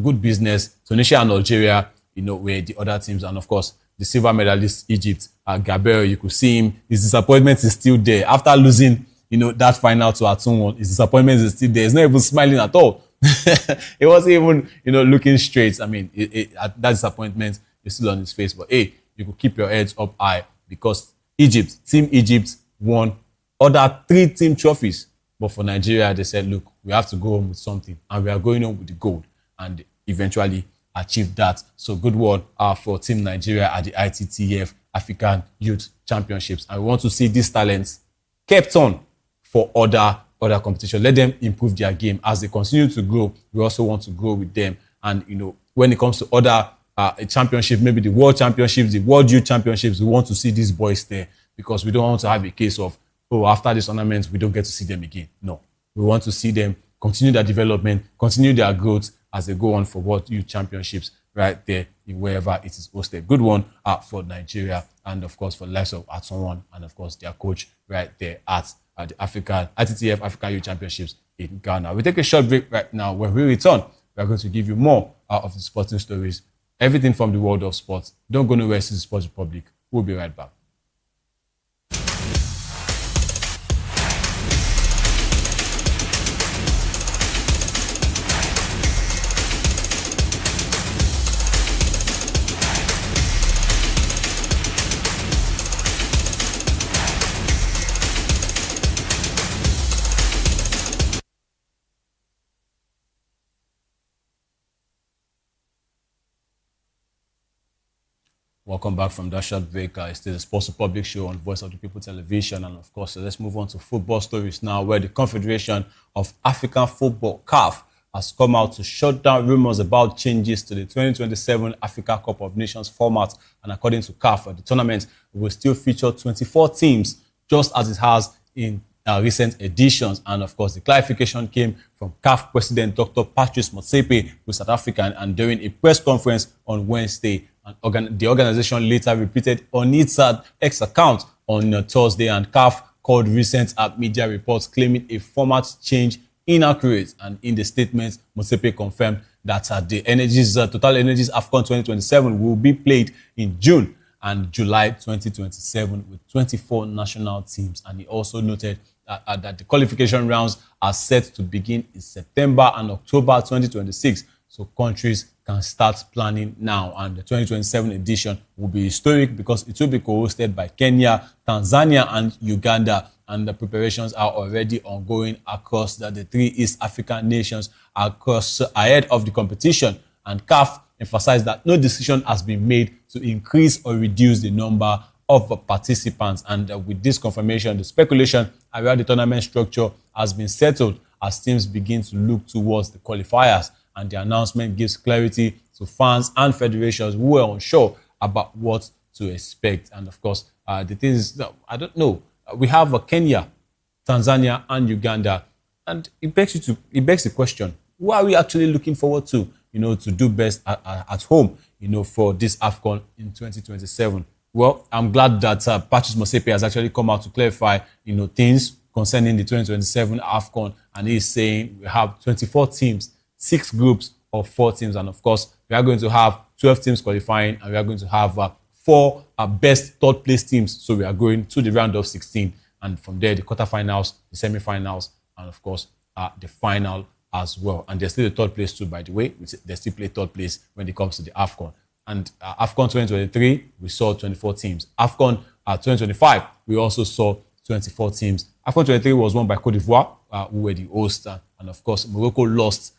Good business. Tunisia and Algeria, were the other teams, and of course, the silver medalist Egypt, Gabriel. You could see him. His disappointment is still there after losing, that final to Atunwon. His disappointment is still there. He's not even smiling at all. He wasn't even, looking straight. I mean, that disappointment is still on his face. But hey, you could keep your heads up high, because Team Egypt won other 3 team trophies. But for Nigeria, they said, look, we have to go on with something, and we are going on with the gold, and eventually achieved that. So good one for Team Nigeria at the ITTF African Youth Championships. And we want to see these talents kept on for other competition. Let them improve their game as they continue to grow. We also want to grow with them. And when it comes to other a championship, maybe the World Championships, the World Youth Championships. We want to see these boys there because we don't want to have a case of, oh, after this tournament, we don't get to see them again. No, we want to see them continue their development, continue their growth as they go on for World Youth Championships right there in wherever it is hosted. Good one for Nigeria and, of course, for the likes of Atson and, of course, their coach right there at the ITTF African Youth Championships in Ghana. We take a short break right now. When we return, we are going to give you more of the sporting stories, everything from the world of sports. Don't go nowhere, this is Sports Republic. We'll be right back. Welcome back from that short break. It's still the Sports Republic show on Voice of the People Television. And of course, let's move on to football stories now, where the Confederation of African Football, CAF, has come out to shut down rumors about changes to the 2027 Africa Cup of Nations format. And according to CAF, the tournament will still feature 24 teams, just as it has in recent editions. And of course, the clarification came from CAF President Dr. Patrice Motsepe, who is South African, and during a press conference on Wednesday. And the organization later repeated on its X account on Thursday, and CAF called recent media reports claiming a format change inaccurate. And in the statement, Motsepe confirmed that the Total Energies AFCON 2027 will be played in June and July 2027 with 24 national teams. And he also noted that the qualification rounds are set to begin in September and October 2026. So countries can start planning now. And the 2027 edition will be historic because it will be co-hosted by Kenya, Tanzania, and Uganda. And the preparations are already ongoing across the three East African nations ahead of the competition. And CAF emphasized that no decision has been made to increase or reduce the number of participants. And with this confirmation, the speculation around the tournament structure has been settled as teams begin to look towards the qualifiers. And the announcement gives clarity to fans and federations who were unsure about what to expect. And of course, the thing is, I don't know. We have Kenya, Tanzania, and Uganda, and it begs the question: who are we actually looking forward to? To do best at home, for this AFCON in 2027. Well, I'm glad that Patrice Motsepe has actually come out to clarify, things concerning the 2027 AFCON, and he's saying we have 24 teams. 6 groups of 4 teams, and of course we are going to have 12 teams qualifying, and we are going to have 4 best third place teams. So we are going to the round of 16, and from there the quarterfinals, the semi-finals, and of course the final as well. And there's still the third place too, by the way. They still play third place when it comes to the AFCON. And AFCON 2023 we saw 24 teams. AFCON 2025 we also saw 24 teams. AFCON 23 was won by Cote d'Ivoire, who were the host, and of course Morocco lost.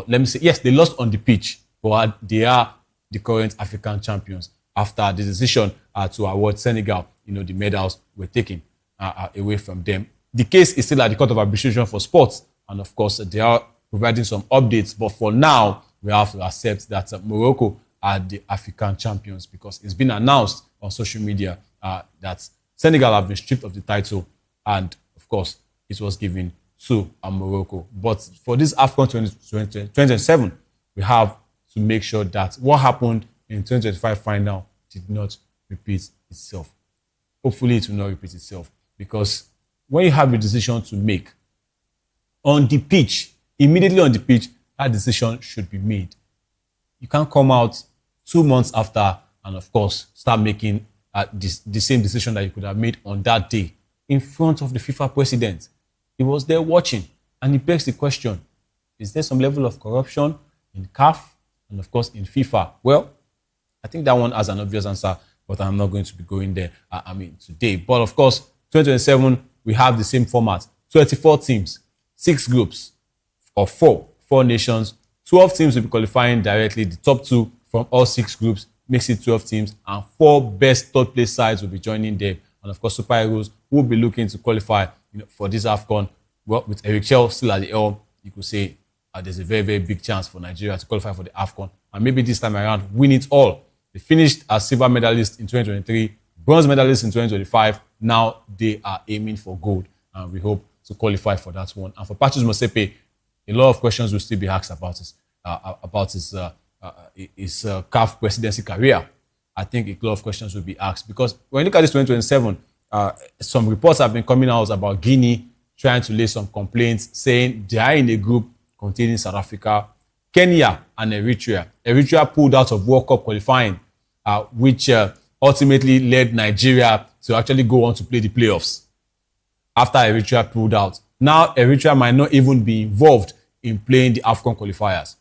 Let me say, yes, they lost on the pitch, but they are the current African champions after the decision to award Senegal, the medals were taken away from them. The case is still at the Court of Arbitration for Sports, and of course, they are providing some updates. But for now, we have to accept that Morocco are the African champions because it's been announced on social media that Senegal have been stripped of the title, and of course, it was given to Morocco. But for this AFCON 2027, we have to make sure that what happened in 2025 final did not repeat itself. Hopefully it will not repeat itself, because when you have a decision to make on the pitch, immediately on the pitch, that decision should be made. You can't come out 2 months after and of course start making the same decision that you could have made on that day in front of the FIFA president. He was there watching, and he begs the question, is there some level of corruption in CAF and of course in FIFA? Well, I think that one has an obvious answer, but I'm not going to be going there today. But of course, 2027, we have the same format, 24 teams, 6 groups of 4 nations, 12 teams will be qualifying directly. The top 2 from all 6 groups makes it 12 teams, and 4 best third place sides will be joining them. And of course, Super Eagles will be looking to qualify for this AFCON. Well, with Eric Chell still at the helm, you could say there's a very, very big chance for Nigeria to qualify for the AFCON. And maybe this time around, win it all. They finished as silver medalists in 2023, bronze medalists in 2025. Now they are aiming for gold. And we hope to qualify for that one. And for Patrice Motsepe, a lot of questions will still be asked about his CAF presidency career. I think a lot of questions will be asked because when you look at this 2027, some reports have been coming out about Guinea trying to lay some complaints, saying they are in a group containing South Africa, Kenya, and Eritrea. Eritrea pulled out of World Cup qualifying, which ultimately led Nigeria to actually go on to play the playoffs after Eritrea pulled out. Now, Eritrea might not even be involved in playing the AFCON qualifiers.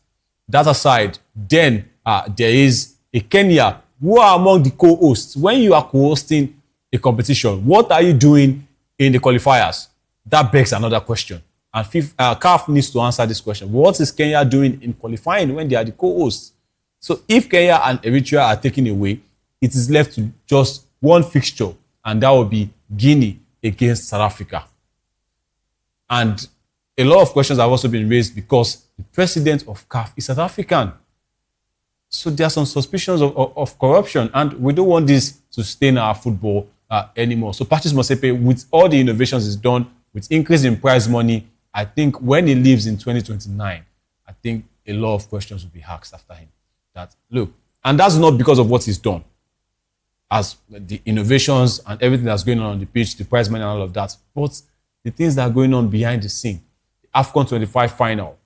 That aside, then there is a Kenya who are among the co-hosts. When you are co-hosting a competition, what are you doing in the qualifiers? That begs another question. And CAF needs to answer this question. What is Kenya doing in qualifying when they are the co-hosts? So if Kenya and Eritrea are taken away, it is left to just one fixture, and that will be Guinea against South Africa. And a lot of questions have also been raised because the president of CAF is South African. So there are some suspicions of corruption, and we don't want this to stain our football anymore. So Patrice Motsepe, with all the innovations he's done, with increase in prize money, I think when he leaves in 2029, I think a lot of questions will be asked after him. That look, and that's not because of what he's done, as the innovations and everything that's going on the pitch, the prize money and all of that, but the things that are going on behind the scene, the AFCON 25 final,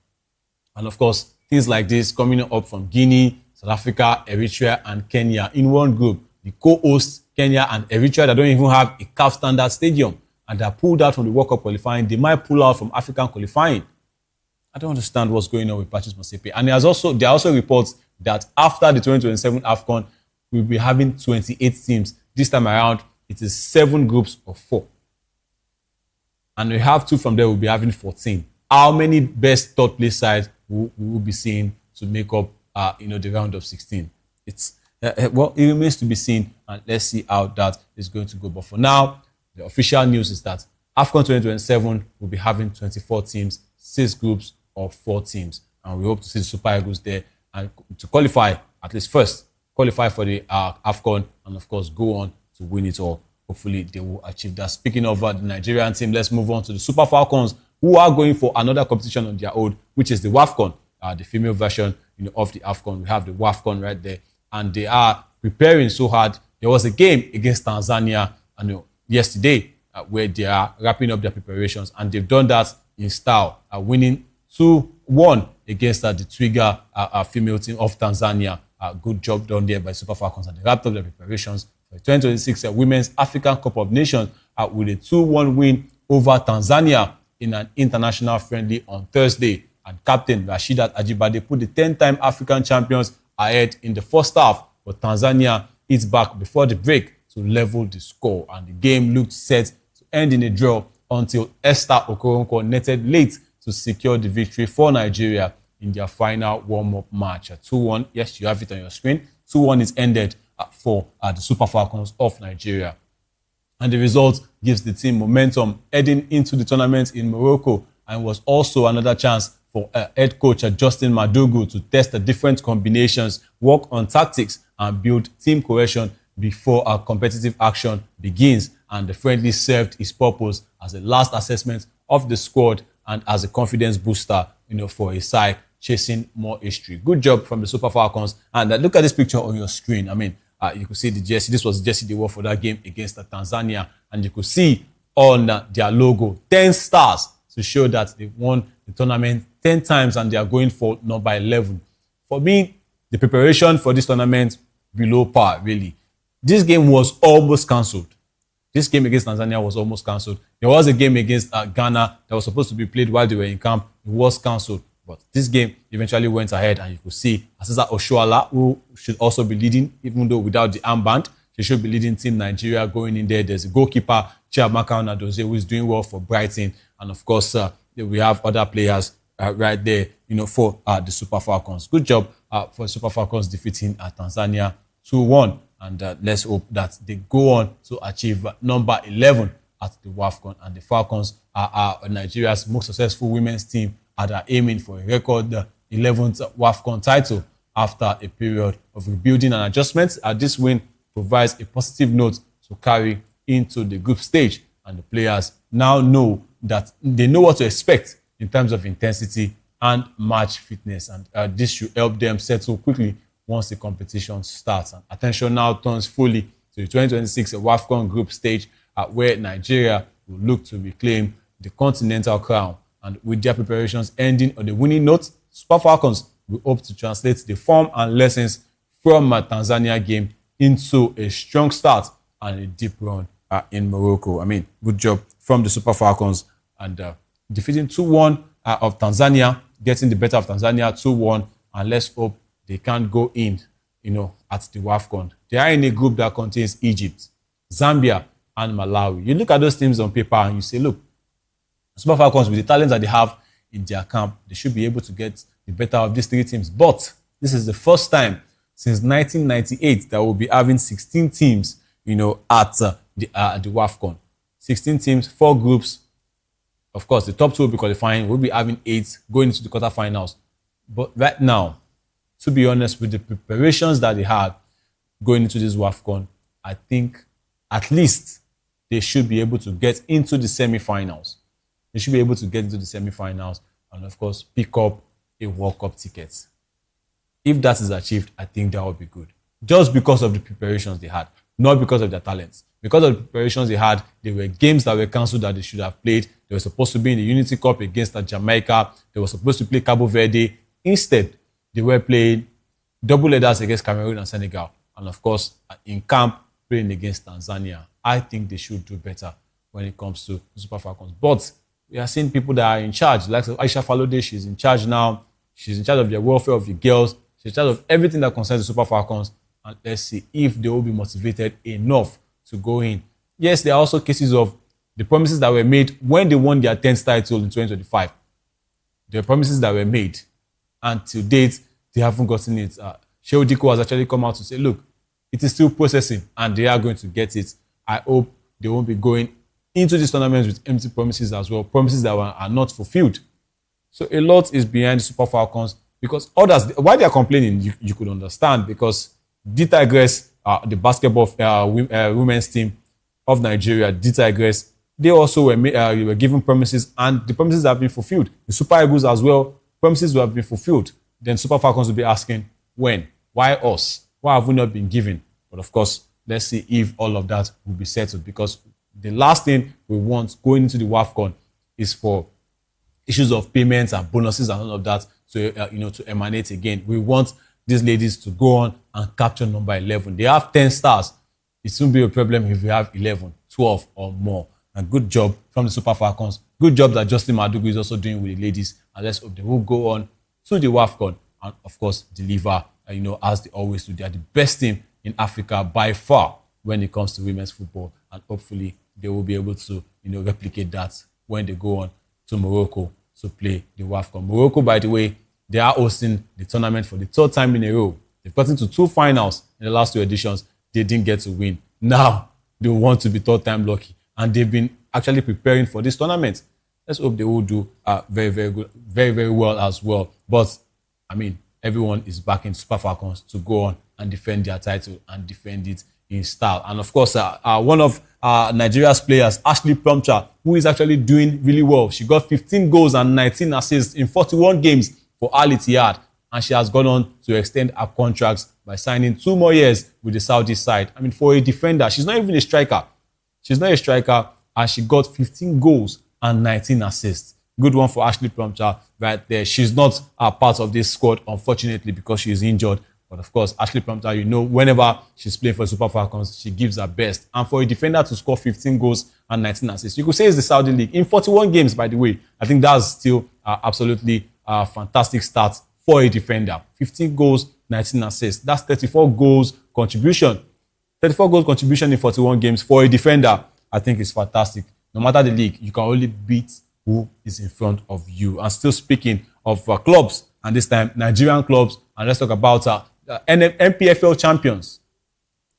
and of course things like this coming up from Guinea, South Africa, Eritrea, and Kenya in one group. The co-hosts, Kenya and Eritrea, that don't even have a CAF standard stadium, and they're pulled out from the World Cup qualifying. They might pull out from African qualifying. I don't understand what's going on with Patrice Motsepe. And there are also reports that after the 2027 AFCON, we'll be having 28 teams. This time around, it is 7 groups of 4. And we have 2 from there, we'll be having 14. How many best third place sides we will be seeing to make up the round of 16? It's it remains to be seen, and let's see how that is going to go. But for now, the official news is that AFCON 2027 will be having 24 teams, 6 groups of 4 teams, and we hope to see the Super Eagles there and to qualify, at least first qualify for the AFCON, and of course go on to win it all. Hopefully they will achieve that. Speaking of the Nigerian team, let's move on to the Super Falcons, who are going for another competition on their own, which is the WAFCON, the female version of the AFCON. We have the WAFCON right there, and they are preparing so hard. There was a game against Tanzania yesterday where they are wrapping up their preparations, and they've done that in style, winning 2-1 against the Twiga female team of Tanzania. Good job done there by Super Falcons, and they wrapped up their preparations for the 2026 Women's African Cup of Nations with a 2-1 win over Tanzania in an international friendly on Thursday. And Captain Rasheedat Ajibade put the 10-time African champions ahead in the first half, but Tanzania hit back before the break to level the score, and the game looked set to end in a draw until Esther Okoronkwo netted late to secure the victory for Nigeria in their final warm-up match. 2-1, yes, you have it on your screen. 2-1 is ended for the Super Falcons of Nigeria. And the result gives the team momentum heading into the tournament in Morocco, and was also another chance for head coach Justin Madugu to test the different combinations, work on tactics, and build team cohesion before our competitive action begins. And the friendly served its purpose as a last assessment of the squad and as a confidence booster, for a side chasing more history. Good job from the Super Falcons. And look at this picture on your screen. I mean, you could see the jersey. This was the jersey they wore for that game against Tanzania, and you could see on their logo 10 stars to show that they won the tournament 10 times and they are going for number 11. For me, the preparation for this tournament below par, really. This game was almost cancelled. This game against Tanzania was almost cancelled. There was a game against Ghana that was supposed to be played while they were in camp. It was cancelled. But this game eventually went ahead, and you could see Aziza Oshoala, who should also be leading, even though without the armband, she should be leading Team Nigeria going in there. There's a goalkeeper, Chiamaka Onadozie, who is doing well for Brighton. And of course, we have other players right there, for the Super Falcons. Good job for Super Falcons defeating Tanzania 2-1. And let's hope that they go on to achieve number 11 at the WAFCON. And the Falcons are Nigeria's most successful women's team and are aiming for a record 11th WAFCON title after a period of rebuilding and adjustments. This win provides a positive note to carry into the group stage, and the players now know that they know what to expect in terms of intensity and match fitness, and this should help them settle quickly once the competition starts. And attention now turns fully to the 2026 WAFCON group stage, where Nigeria will look to reclaim the continental crown. And with their preparations ending on the winning note, Super Falcons will hope to translate the form and lessons from a Tanzania game into a strong start and a deep run in Morocco. I mean, good job from the Super Falcons, and defeating 2-1 of Tanzania, getting the better of Tanzania 2-1, and let's hope they can go in, at the WAFCON. They are in a group that contains Egypt, Zambia, and Malawi. You look at those teams on paper and you say, look, Super Falcons, with the talents that they have in their camp, they should be able to get the better of these three teams. But this is the first time since 1998 that we'll be having 16 teams, at the WAFCON. 16 teams, 4 groups. Of course, the top 2 will be qualifying. We'll be having 8 going into the quarterfinals. But right now, to be honest, with the preparations that they had going into this WAFCON, I think at least they should be able to get into the semi-finals. They should be able to get into the semi-finals and, of course, pick up a World Cup ticket. If that is achieved, I think that would be good. Just because of the preparations they had, not because of their talents. Because of the preparations they had, there were games that were cancelled that they should have played. They were supposed to be in the Unity Cup against Jamaica. They were supposed to play Cabo Verde. Instead, they were playing double headers against Cameroon and Senegal. And, of course, in camp, playing against Tanzania. I think they should do better when it comes to Super Falcons. But we are seeing people that are in charge, like Aisha Falode. She's in charge now. She's in charge of the welfare of the girls. She's in charge of everything that concerns the Super Falcons. And let's see if they will be motivated enough to go in. Yes, there are also cases of the promises that were made when they won their 10th title in 2025. There are promises that were made, and to date, they haven't gotten it. Atiku has actually come out to say, look, it is still processing, and they are going to get it. I hope they won't be going into this tournament with empty promises as well, promises that are not fulfilled. So a lot is behind the Super Falcons, because others, why they are complaining, you could understand, because the Tigress, the basketball women's team of Nigeria, the Tigress, they also were given promises, and the promises have been fulfilled. The Super Eagles as well, promises will have been fulfilled. Then Super Falcons will be asking, when? Why us? Why have we not been given? But of course, let's see if all of that will be settled, because the last thing we want going into the WAFCON is for issues of payments and bonuses and all of that to to emanate again. We want these ladies to go on and capture number 11. They have 10 stars. It won't be a problem if we have 11, 12 or more. And good job from the Super Falcons. Good job that Justin Madugu is also doing with the ladies. And let's hope they will go on to the WAFCON and, of course, deliver, as they always do. They are the best team in Africa by far when it comes to women's football. And hopefully they will be able to, replicate that when they go on to Morocco to play the WAFCON. Morocco, by the way, they are hosting the tournament for the 3rd time in a row. They've gotten to 2 finals in the last 2 editions. They didn't get to win. Now they want to be 3rd time lucky. And they've been actually preparing for this tournament. Let's hope they will do very, very good, very, very well as well. But, everyone is backing Super Falcons to go on and defend their title and defend it in style. And of course, one of Nigeria's players, Ashley Plumcher, who is actually doing really well. She got 15 goals and 19 assists in 41 games for Al Ittihad, and she has gone on to extend her contracts by signing 2 more years with the Saudi side. For a defender, she's not even a striker. She's not a striker, and she got 15 goals and 19 assists. Good one for Ashley Plumcher right there. She's not a part of this squad, unfortunately, because she is injured. But of course, Ashley Plumcher, whenever she's playing for Super Falcons, she gives her best. And for a defender to score 15 goals and 19 assists, you could say it's the Saudi League. In 41 games, by the way, I think that's still absolutely a fantastic start for a defender. 15 goals, 19 assists. That's 34 goals contribution. 34 goals contribution in 41 games for a defender, I think is fantastic. No matter the league, you can only beat who is in front of you. And still speaking of clubs, and this time Nigerian clubs, and let's talk about NPFL champions.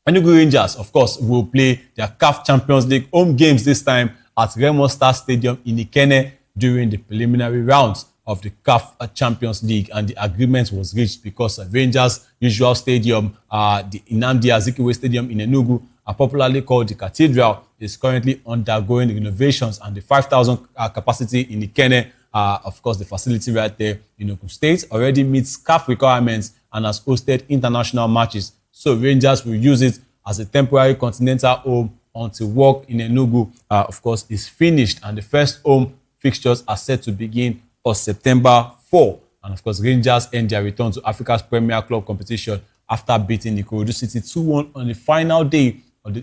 Enugu Rangers, of course, will play their CAF Champions League home games this time at Remo Star Stadium in Ikenne during the preliminary rounds of the CAF Champions League, and the agreement was reached because Rangers' usual stadium, the Nnamdi Azikiwe Stadium in Enugu, popularly called the Cathedral, is currently undergoing renovations, and the 5,000 capacity in Ikenne, of course, the facility right there in Ogun State, already meets CAF requirements and has hosted international matches. So Rangers will use it as a temporary continental home until work in Enugu, of course, is finished, and the first home fixtures are set to begin on September 4. And of course, Rangers end their return to Africa's Premier Club competition after beating the Ikorodu City 2-1 on the final day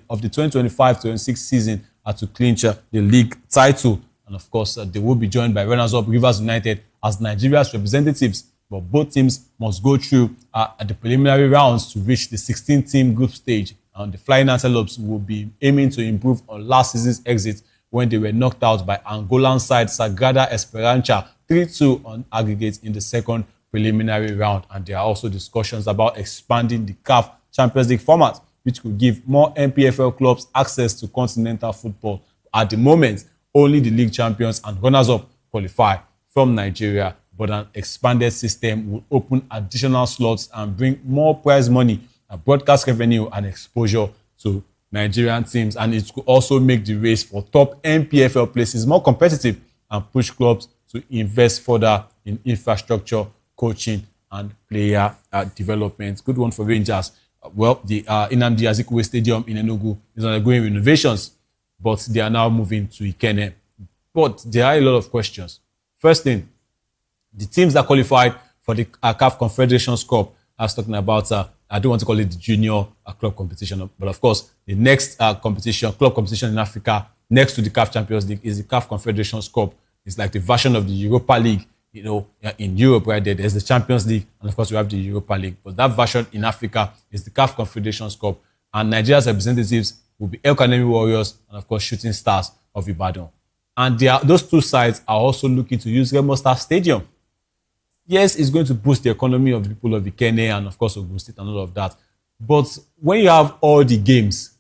of the 2025-26 season to clinch the league title. And of course, they will be joined by runners-up Rivers United as Nigeria's representatives. But both teams must go through the preliminary rounds to reach the 16-team group stage. And the Flying Antelopes will be aiming to improve on last season's exit when they were knocked out by Angolan side Sagrada Esperança 3-2 on aggregate in the second preliminary round. And there are also discussions about expanding the CAF Champions League format, which could give more NPFL clubs access to continental football. At the moment, only the league champions and runners-up qualify from Nigeria, but an expanded system will open additional slots and bring more prize money, broadcast revenue, and exposure to Nigerian teams. And it could also make the race for top NPFL places more competitive and push clubs to invest further in infrastructure, coaching, and player development. Good one for Rangers. Well, the Nnamdi Azikiwe Stadium in Enugu is undergoing renovations, but they are now moving to Ikenne. But there are a lot of questions. First thing, the teams that qualified for the CAF Confederations Cup, I was talking about, I don't want to call it the junior club competition, but of course, the next competition, club competition in Africa, next to the CAF Champions League, is the CAF Confederations Cup. It's like the version of the Europa League, you know, in Europe, right there. There's the Champions League, and of course, we have the Europa League. But that version in Africa is the CAF Confederations Cup. And Nigeria's representatives will be El Kanemi Warriors and, of course, Shooting Stars of Ibadan. And those two sides are also looking to use Remo Star Stadium. Yes, it's going to boost the economy of the people of Ikenne and, of course, Ogun State and all of that. But when you have all the games,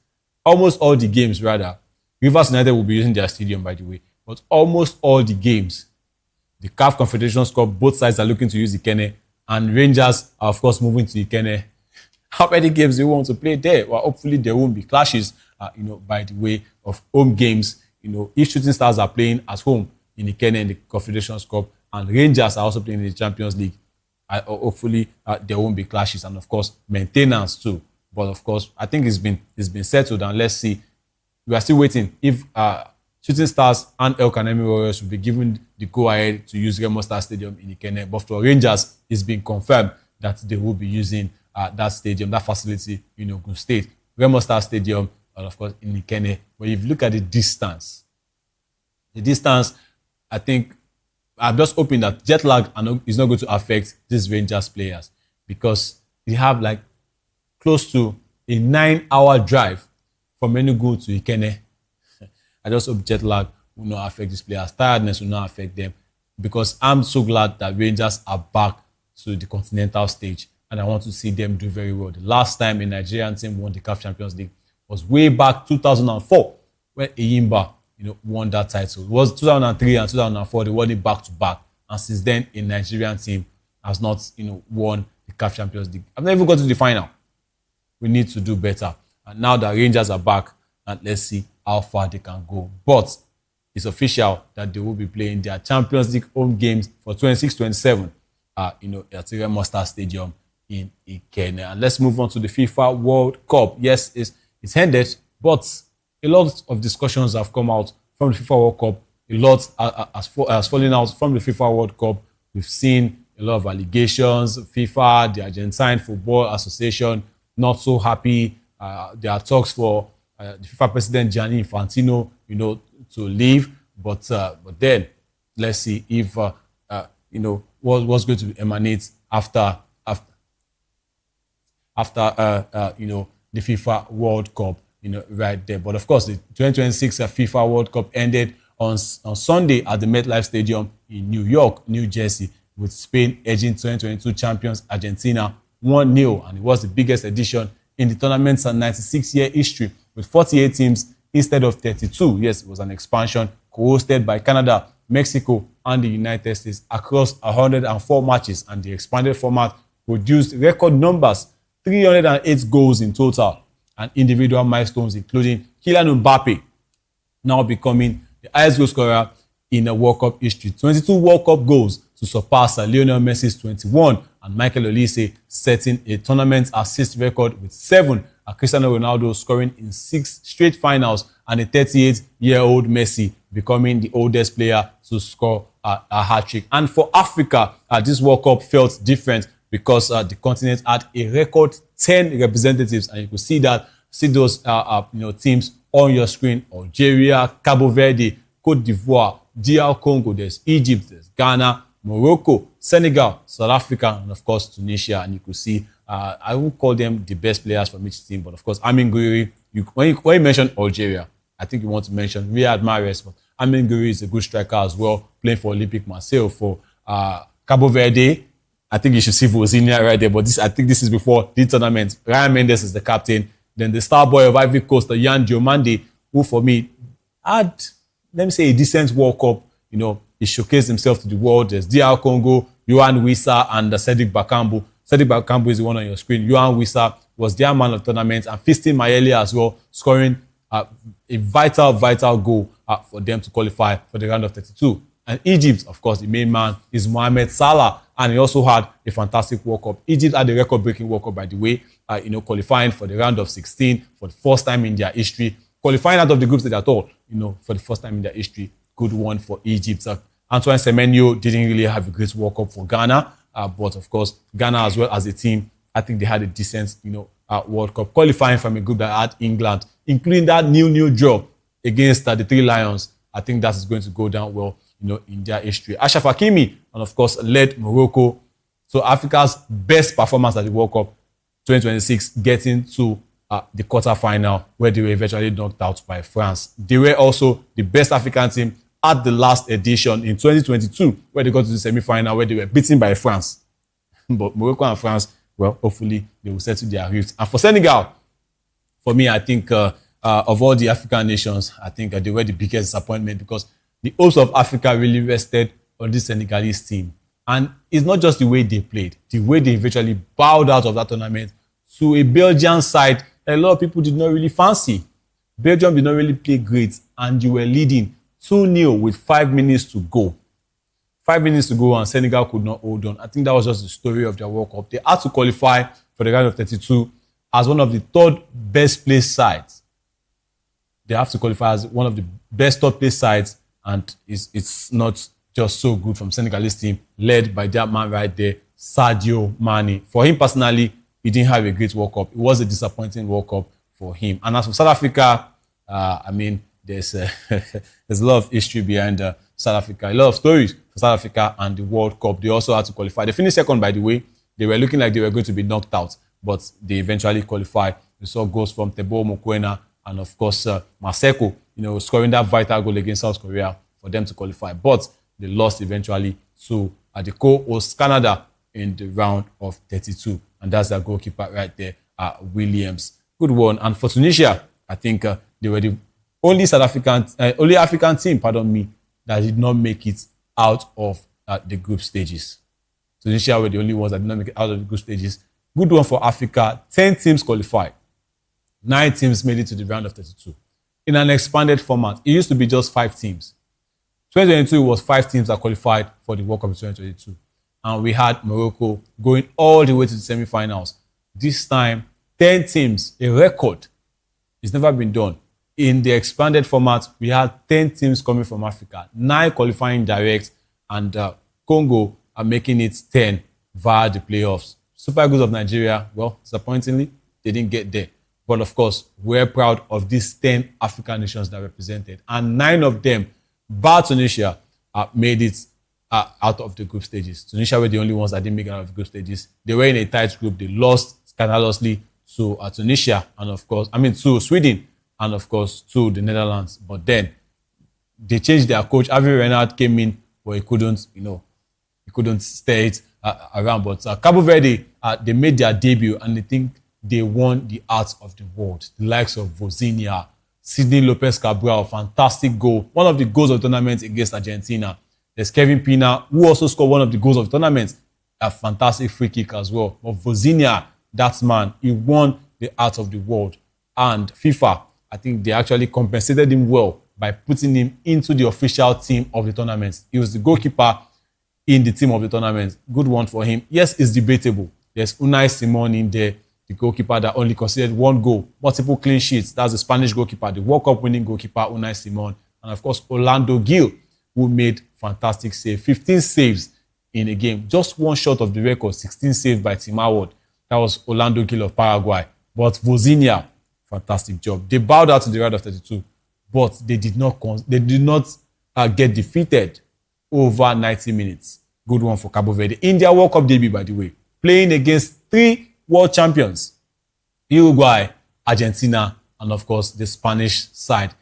almost all the games, rather, Rivers United will be using their stadium, by the way, but almost all the games, the CAF Confederations Cup, both sides are looking to use Ikenne, and Rangers are, of course, moving to Ikenne. How many games do you want to play there? Well, hopefully there won't be clashes, by the way of home games. If Shooting Stars are playing at home in Ikenne in the Confederations Cup, and Rangers are also playing in the Champions League, hopefully there won't be clashes, and of course maintenance too. But of course, I think it's been settled, and let's see. We are still waiting if Shooting Stars and El Kanemi Warriors will be given the go-ahead to use Remo Star Stadium in Ikenne. But for Rangers, it's been confirmed that they will be using that stadium, that facility in Ogun State, Remo Star Stadium, and of course in Ikenne. But if you look at the distance, I think I'm just hoping that jet lag is not going to affect these Rangers players, because they have like close to a 9-hour drive from Enugu to Ikenne. I just hope jet lag will not affect these players. Tiredness will not affect them, because I'm so glad that Rangers are back to the continental stage, and I want to see them do very well. The last time a Nigerian team won the CAF Champions League was way back 2004 when Eyimba won that title. It was 2003 and 2004, they won it back to back. And since then, a Nigerian team has not, won the CAF Champions League. I've never even got to the final. We need to do better. And now that Rangers are back, and let's see how far they can go. But it's official that they will be playing their Champions League home games for 26-27, at Remo Star Stadium in Ikenne. And let's move on to the FIFA World Cup. Yes, it's ended, but a lot of discussions have come out from the FIFA World Cup. A lot has fallen out from the FIFA World Cup. We've seen a lot of allegations. FIFA, the Argentine Football Association, not so happy. There are talks for the FIFA president Gianni Infantino, to leave. But then let's see if what's going to emanate after the FIFA World Cup. Right there. But of course, the 2026 FIFA World Cup ended on Sunday at the MetLife Stadium in New York, New Jersey, with Spain edging 2022 champions Argentina 1-0. And it was the biggest edition in the tournament's 96-year history, with 48 teams instead of 32. Yes, it was an expansion co-hosted by Canada, Mexico, and the United States across 104 matches, and the expanded format produced record numbers, 308 goals in total, and individual milestones including Kylian Mbappe now becoming the highest goal scorer in a World Cup history. 22 World Cup goals to surpass Lionel Messi's 21, and Michael Olise setting a tournament assist record with 7, and Cristiano Ronaldo scoring in 6 straight finals, and a 38-year-old Messi becoming the oldest player to score a hat-trick. And for Africa, this World Cup felt different because the continent had a record 10 representatives, and you could see those teams on your screen: Algeria, Cabo Verde, Cote d'Ivoire, DR Congo, there's Egypt, there's Ghana, Morocco, Senegal, South Africa, and of course Tunisia. And you could see, I won't call them the best players from each team, but of course Amin Gouiri. When you mention Algeria, I think you want to mention Riyad Mahrez, but Amin Gouiri is a good striker as well, playing for Olympique Marseille. For Cabo Verde, I think you should see Vozinha right there, but I think this is before the tournament. Ryan Mendes is the captain. Then the star boy of Ivory Coast, Yan Diomande, who for me had, let me say, a decent World Cup. He showcased himself to the world. There's DR Congo, Yohan Wissa, and Cedric Bakambu. Cedric Bakambu is the one on your screen. Yohan Wissa was their man of the tournament, and Fiston Mayele as well, scoring a vital goal for them to qualify for the round of 32. And Egypt, of course, the main man is Mohamed Salah, and he also had a fantastic World Cup. Egypt had a record-breaking World Cup, by the way, qualifying for the round of 16 for the first time in their history, qualifying out of the group stage at all, for the first time in their history. Good one for Egypt. Antoine Semenyo didn't really have a great World Cup for Ghana, but of course, Ghana as well as a team, I think they had a decent, World Cup, qualifying from a group that had England, including that new draw against the Three Lions. I think that is going to go down well, in their history. Achraf Hakimi, and of course, led Morocco to Africa's best performance at the World Cup 2026, getting to the quarterfinal, where they were eventually knocked out by France. They were also the best African team at the last edition in 2022, where they got to the semi-final, where they were beaten by France. But Morocco and France, well, hopefully they will settle their rifts. And for Senegal, for me, I think of all the African nations, I think they were the biggest disappointment, because the host of Africa really rested on this Senegalese team. And it's not just the way they played, the way they eventually bowed out of that tournament to a Belgian side that a lot of people did not really fancy. Belgium did not really play great, and you were leading 2-0 with 5 minutes to go. 5 minutes to go, and Senegal could not hold on. I think that was just the story of their World Cup. They had to qualify for the round of 32 as one of the third best placed sides. They have to qualify as one of the best third placed sides, and it's not just so good from Senegalese team, led by that man right there, Sadio Mane. For him personally, he didn't have a great World Cup. It was a disappointing World Cup for him. And as for South Africa, there's a lot of history behind South Africa, a lot of stories for South Africa and the World Cup. They also had to qualify. They finished second, by the way. They were looking like they were going to be knocked out, but they eventually qualified. We saw goals from Teboho Mokoena and, of course, Maseko, scoring that vital goal against South Korea for them to qualify. But they lost eventually to the co-host Canada in the round of 32. And that's their goalkeeper right there, Williams. Good one. And for Tunisia, I think they were the only African team, that did not make it out of the group stages. Tunisia were the only ones that did not make it out of the group stages. Good one for Africa. 10 teams qualified. 9 teams made it to the round of 32. In an expanded format, it used to be just 5 teams. 2022 was 5 teams that qualified for the World Cup in 2022. And we had Morocco going all the way to the semi-finals. This time, 10 teams, a record. It's never been done. In the expanded format, we had 10 teams coming from Africa, 9 qualifying direct, and Congo are making it 10 via the playoffs. Super Eagles of Nigeria, well, disappointingly, they didn't get there. But of course, we're proud of these 10 African nations that represented. And 9 of them, bar Tunisia, made it out of the group stages. Tunisia were the only ones that didn't make it out of the group stages. They were in a tight group. They lost scandalously to Tunisia and, of course, to Sweden and, of course, to the Netherlands. But then they changed their coach. Avi Renard came in, but he couldn't stay it around. But Cabo Verde, they made their debut, and they think they won the hearts of the world. The likes of Vozinha, Sidney Lopez Cabral, fantastic goal. One of the goals of the tournament against Argentina. There's Kevin Pina, who also scored one of the goals of the tournament. A fantastic free kick as well. But Vozinha, that man, he won the heart of the world. And FIFA, I think they actually compensated him well by putting him into the official team of the tournament. He was the goalkeeper in the team of the tournament. Good one for him. Yes, it's debatable. There's Unai Simon in there, the goalkeeper that only conceded one goal, multiple clean sheets. That's the Spanish goalkeeper, the World Cup winning goalkeeper, Unai Simon. And of course, Orlando Gil, who made fantastic save, 15 saves in a game. Just one short of the record, 16 saves by Tim Howard. That was Orlando Gil of Paraguay. But Vozinha, fantastic job. They bowed out to the round of 32, but they did not get defeated over 90 minutes. Good one for Cabo Verde. India World Cup debut, by the way, playing against 3 world champions, Uruguay, Argentina, and of course the Spanish side.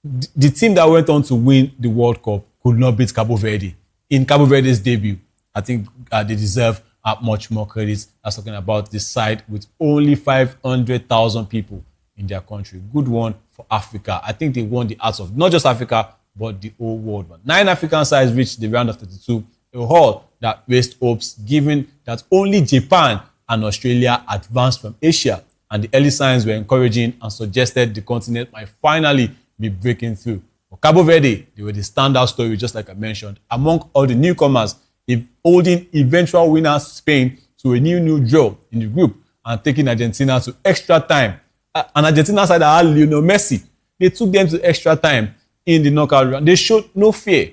The team that went on to win the World Cup could not beat Cabo Verde. In Cabo Verde's debut, I think they deserve much more credit. I was talking about this side with only 500,000 people in their country. Good one for Africa. I think they won the hearts of not just Africa, but the whole world. But 9 African sides reached the round of 32, a haul that raised hopes, given that only Japan and Australia advanced from Asia. And the early signs were encouraging and suggested the continent might finally be breaking through. For Cabo Verde, they were the standout story, just like I mentioned. Among all the newcomers, holding eventual winner Spain to a new draw in the group and taking Argentina to extra time. An Argentina side that had Lionel Messi, they took them to extra time in the knockout round. They showed no fear.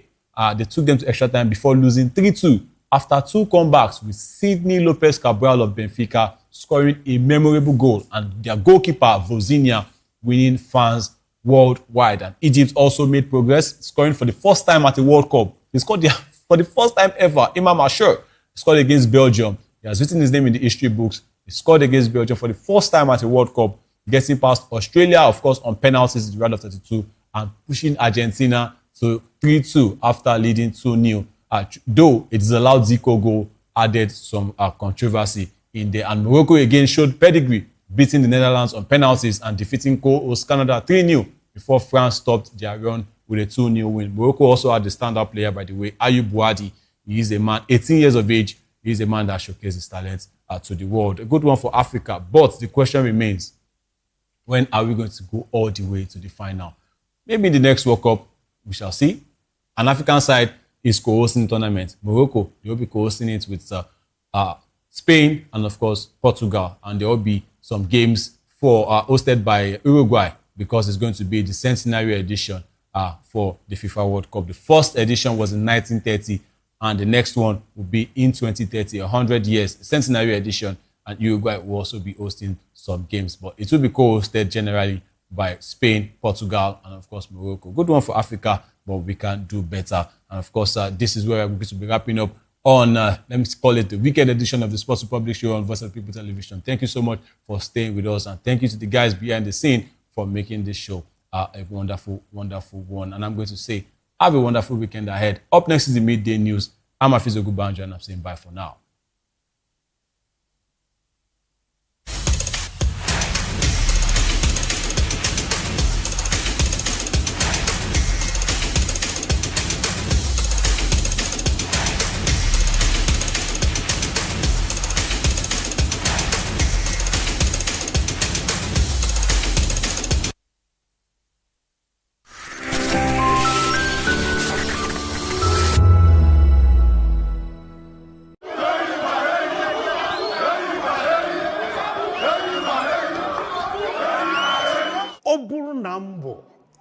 They took them to extra time before losing 3-2 after 2 comebacks, with Sidney Lopez Cabral of Benfica scoring a memorable goal and their goalkeeper Vozinha winning fans worldwide. And Egypt also made progress, scoring for the first time at a World Cup. They scored for the first time ever. Imam Ashour scored against Belgium. He has written his name in the history books. He scored against Belgium for the first time at a World Cup, getting past Australia, of course, on penalties in the round of 32, and pushing Argentina to 3-2 after leading 2-0. Though it is allowed Zico goal added some controversy in there. And Morocco again showed pedigree, beating the Netherlands on penalties and defeating co-host Canada 3-0 before France stopped their run with a 2-0 win. Morocco also had the standout player, by the way, Ayoub Bouhaddi. He is a man, 18 years of age. He is a man that showcased his talents to the world. A good one for Africa. But the question remains, when are we going to go all the way to the final? Maybe in the next World Cup, we shall see. An African side is co-hosting the tournament. Morocco, they will be co-hosting it with Spain and, of course, Portugal. And there will be some games hosted by Uruguay, because it's going to be the centenary edition for the FIFA World Cup. The first edition was in 1930, and the next one will be in 2030, 100 years, centenary edition, and Uruguay will also be hosting some games. But it will be co-hosted generally by Spain, Portugal, and of course Morocco. Good one for Africa, but we can do better. And of course, this is where we're going to be wrapping up on, let me call it the weekend edition of the Sports Republic Show on Voice of People Television. Thank you so much for staying with us, and thank you to the guys behind the scene for making this show a wonderful, wonderful one. And I'm going to say, have a wonderful weekend ahead. Up next is the midday news. I'm Afizo Gubanjo, and I'm saying bye for now.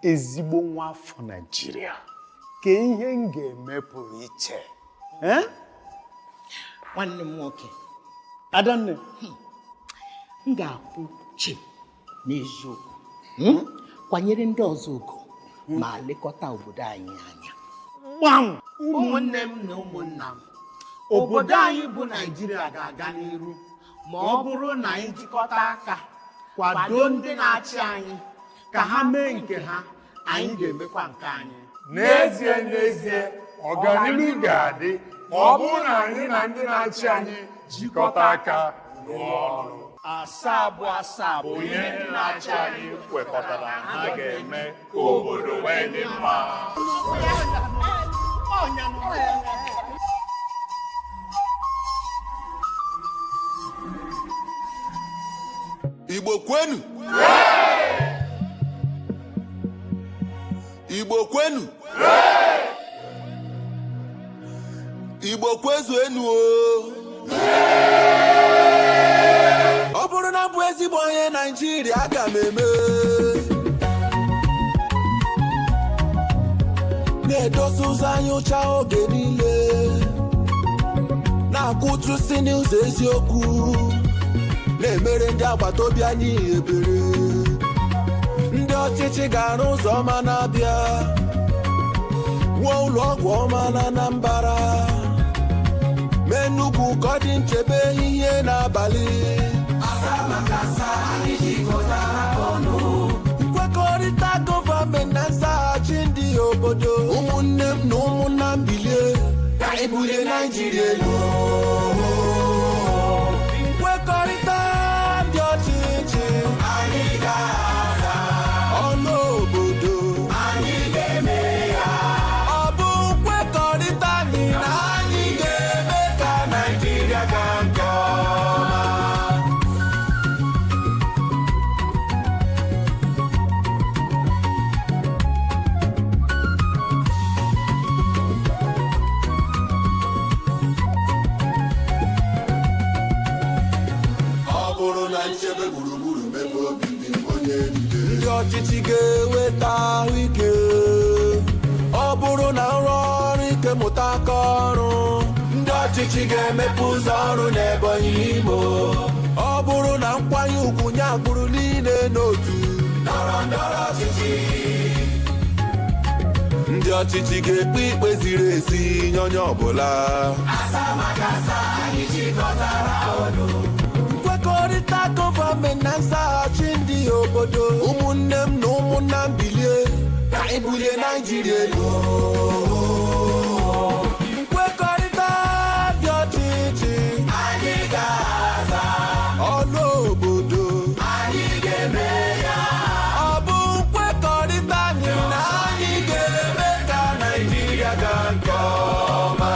ezigbo nwa afọ Nigeria ka ihe m ga-eme pụrụ iche nwanne m nwoke Adanne m ga-akwụ chi n'eziokwu kwanyere ndị ọzọ ugo ma lekọta obodo anyị anya gbam ụmụnne m na ụmụnna m obodo anyị bụ Nigeria ga-aga n'iru ma ọ bụrụ na anyị jikọta aka kwado ndị na-achị anyị ka ha mee nke ha, anyị ga-emekwa nke anyị. N'ezie ọganihu ga-adị ma ọ bụrụ na anyị na ndị na-achị anyị jikọta aka rụọ ọrụ. Asaa bụ asaa bụ onye ndị na-achị anyị kwekọtara ha ga-eme ka obodo wee dị mma. Igbo kwenu. Igbo kwenu. Igbo kwezuenu o. Ọ bụrụ na bụ ezigbo onye Naịjirịa aga m eme. Na-edosa ụzọ anyị ụcha oge niile. Na-akwụtụsi n'ụzọ eziokwu. Na-emere ndị agbata obi anyị ebere. Ndị ọchịchị ga-arụ ụzọ ọma na-abịa. Wuo ụlọ ọgwụ ọma na Anambra. Mee Enugu ka ọ dị nchebe ehihie n'abalị. Nkwekọrịta gọọmenti na nzaghachi ndị obodo. Ụmụnne m na ụmụnna m bilie ka anyị bulie Naịjirịa elu. Nkwekọrịta ndị ọchịchị anyị ga-aza. Ọnụ obodo anyị ga-eme ya. Ọ bụ nkwekọrịta anyị na anyị ga-eme ka Naịjirịa gaa nke ọma. Nchebe gburugburu mebe obibi onye niile. Ndị ọchịchị ga-eweta ahụike. Ọ bụrụ na nrọ ọrụ ike mụta aka ọrụ. Ndị ọchịchị ga-emepe ụzọ ọrụ n'Ebonyi Imo. Ọ bụrụ na nkwanye ugwu nye agbụrụ niile n'otu. Ndọrọndọrọ ọchịchị. Ndị ọchịchị ga-ekpe ikpe ziri ezi nye onye ọbụla. Asa maka asa anyị jikọtara ọnụ. Nkwekọrịta gọọmenti na nzaghachi ndị obodo. Ụmụnne m na ụmụnna m bilie ka anyị bulie Naịjirịa elu. Nkwekọrịta dị ọchịchị anyị ga-aza. Ọnụ obodo anyị ga-eme ya. Ọ bụ nkwekọrịta anyị na anyị ga-eme ka Naịjirịa gaa nke ọma.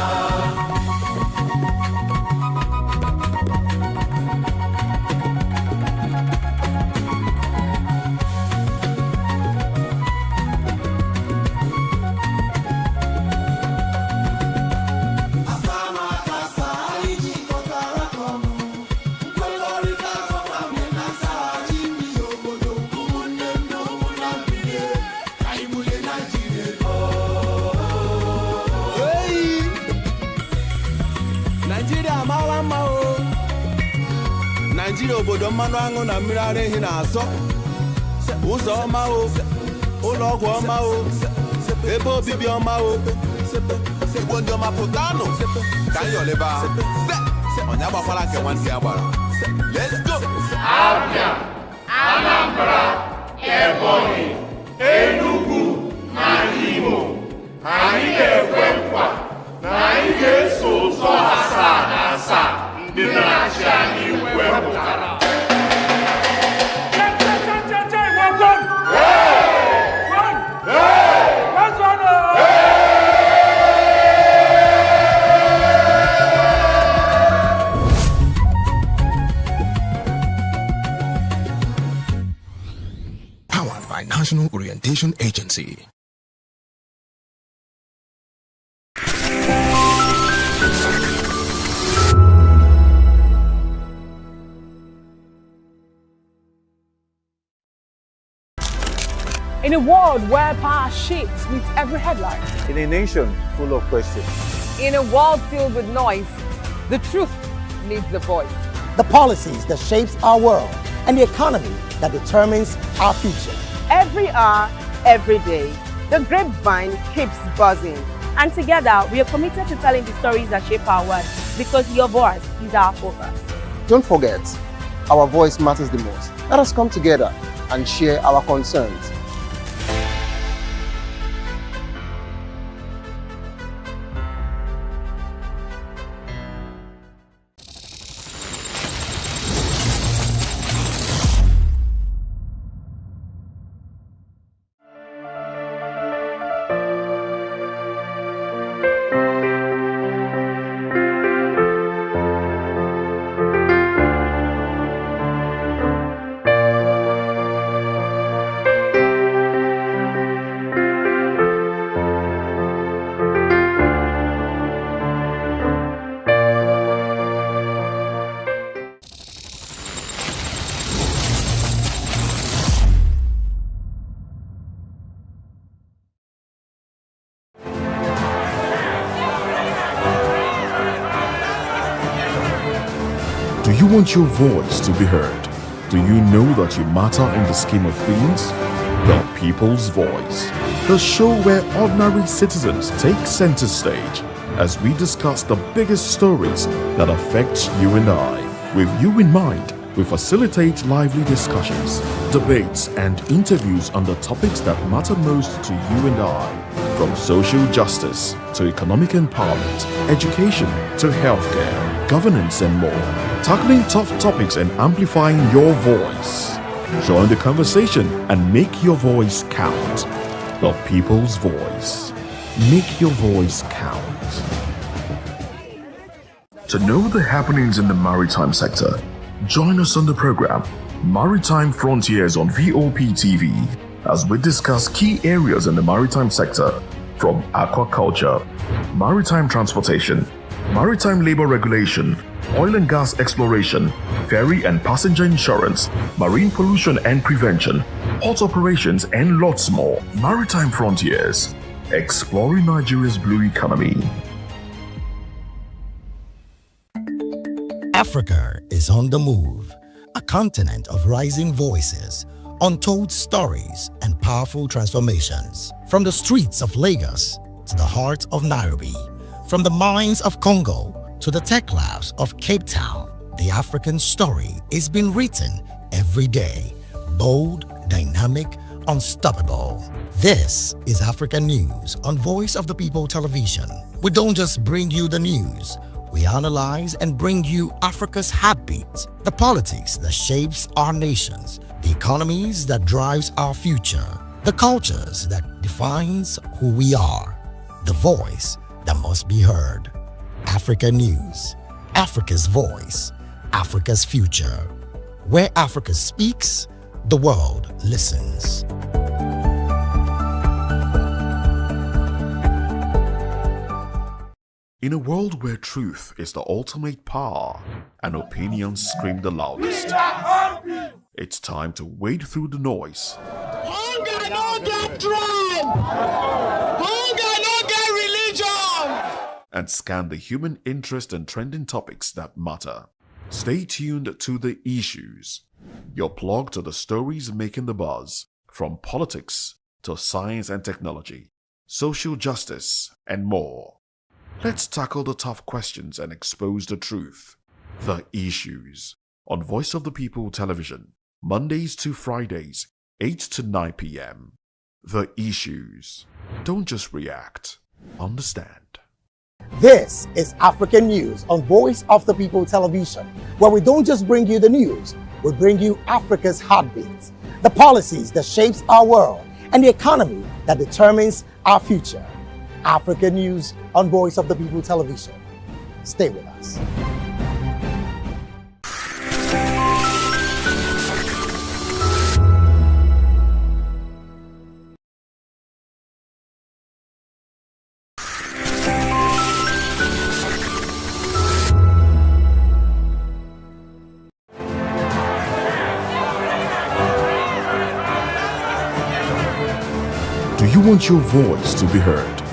Naijiria obodo mmanụ aṅụ na mmiri ara ehi na-asọ. Ụzọ ọma o, ụlọ ọgwụ ọma o, ebe obibi ọma o. Igbo ndị ọma pụtanụ ka anyị ọlịba. Onye agbakwala nke nwanne ya gbara. Let's go! Abia, Anambra, Ebonyi, Enugu na Imo. Anyị ga-ekwe nkwa na anyị ga-eso ụzọ asaa na asaa ndị na-achị anyị wepụtara. Powered by National Orientation Agency. In a world where power shifts with every headline. In a nation full of questions. In a world filled with noise, the truth needs a voice. The policies that shapes our world and the economy that determines our future. Every hour, every day, the grapevine keeps buzzing. And together, we are committed to telling the stories that shape our world because your voice is our focus. Don't forget, our voice matters the most. Let us come together and share our concerns. Do you want your voice to be heard? Do you know that you matter in the scheme of things? The People's Voice, the show where ordinary citizens take center stage as we discuss the biggest stories that affect you and I. With you in mind, we facilitate lively discussions, debates, and interviews on the topics that matter most to you and I, from social justice to economic empowerment, education to healthcare, governance, and more, tackling tough topics and amplifying your voice. Join the conversation and make your voice count. The People's Voice. Make your voice count. To know the happenings in the maritime sector, join us on the program Maritime Frontiers on VOP TV as we discuss key areas in the maritime sector from aquaculture, maritime transportation, maritime labor regulation, oil and gas exploration, ferry and passenger insurance, marine pollution and prevention, port operations, and lots more. Maritime Frontiers, exploring Nigeria's blue economy. Africa is on the move, a continent of rising voices, untold stories, and powerful transformations. From the streets of Lagos to the heart of Nairobi, from the mines of Congo to the tech labs of Cape Town, the African story is being written every day. Bold, dynamic, unstoppable. This is African News on Voice of the People Television. We don't just bring you the news. We analyze and bring you Africa's heartbeat, the politics that shapes our nations, the economies that drives our future, the cultures that defines who we are, the voice that must be heard. Africa News, Africa's voice, Africa's future. Where Africa speaks, the world listens. In a world where truth is the ultimate power and opinions scream the loudest, it's time to wade through the noise. Hunger no get tribe. Hunger no get religion. And scan the human interest and trending topics that matter. Stay tuned to The Issues, your plug to the stories making the buzz, from politics to science and technology, social justice, and more. Let's tackle the tough questions and expose the truth. The Issues on Voice of the People Television, Mondays to Fridays, 8 to 9 p.m. The Issues. Don't just react, understand. This is African News on Voice of the People Television, where we don't just bring you the news, we bring you Africa's heartbeat, the policies that shapes our world, and the economy that determines our future. African News on Voice of the People Television. Stay with us. Do you want your voice to be heard?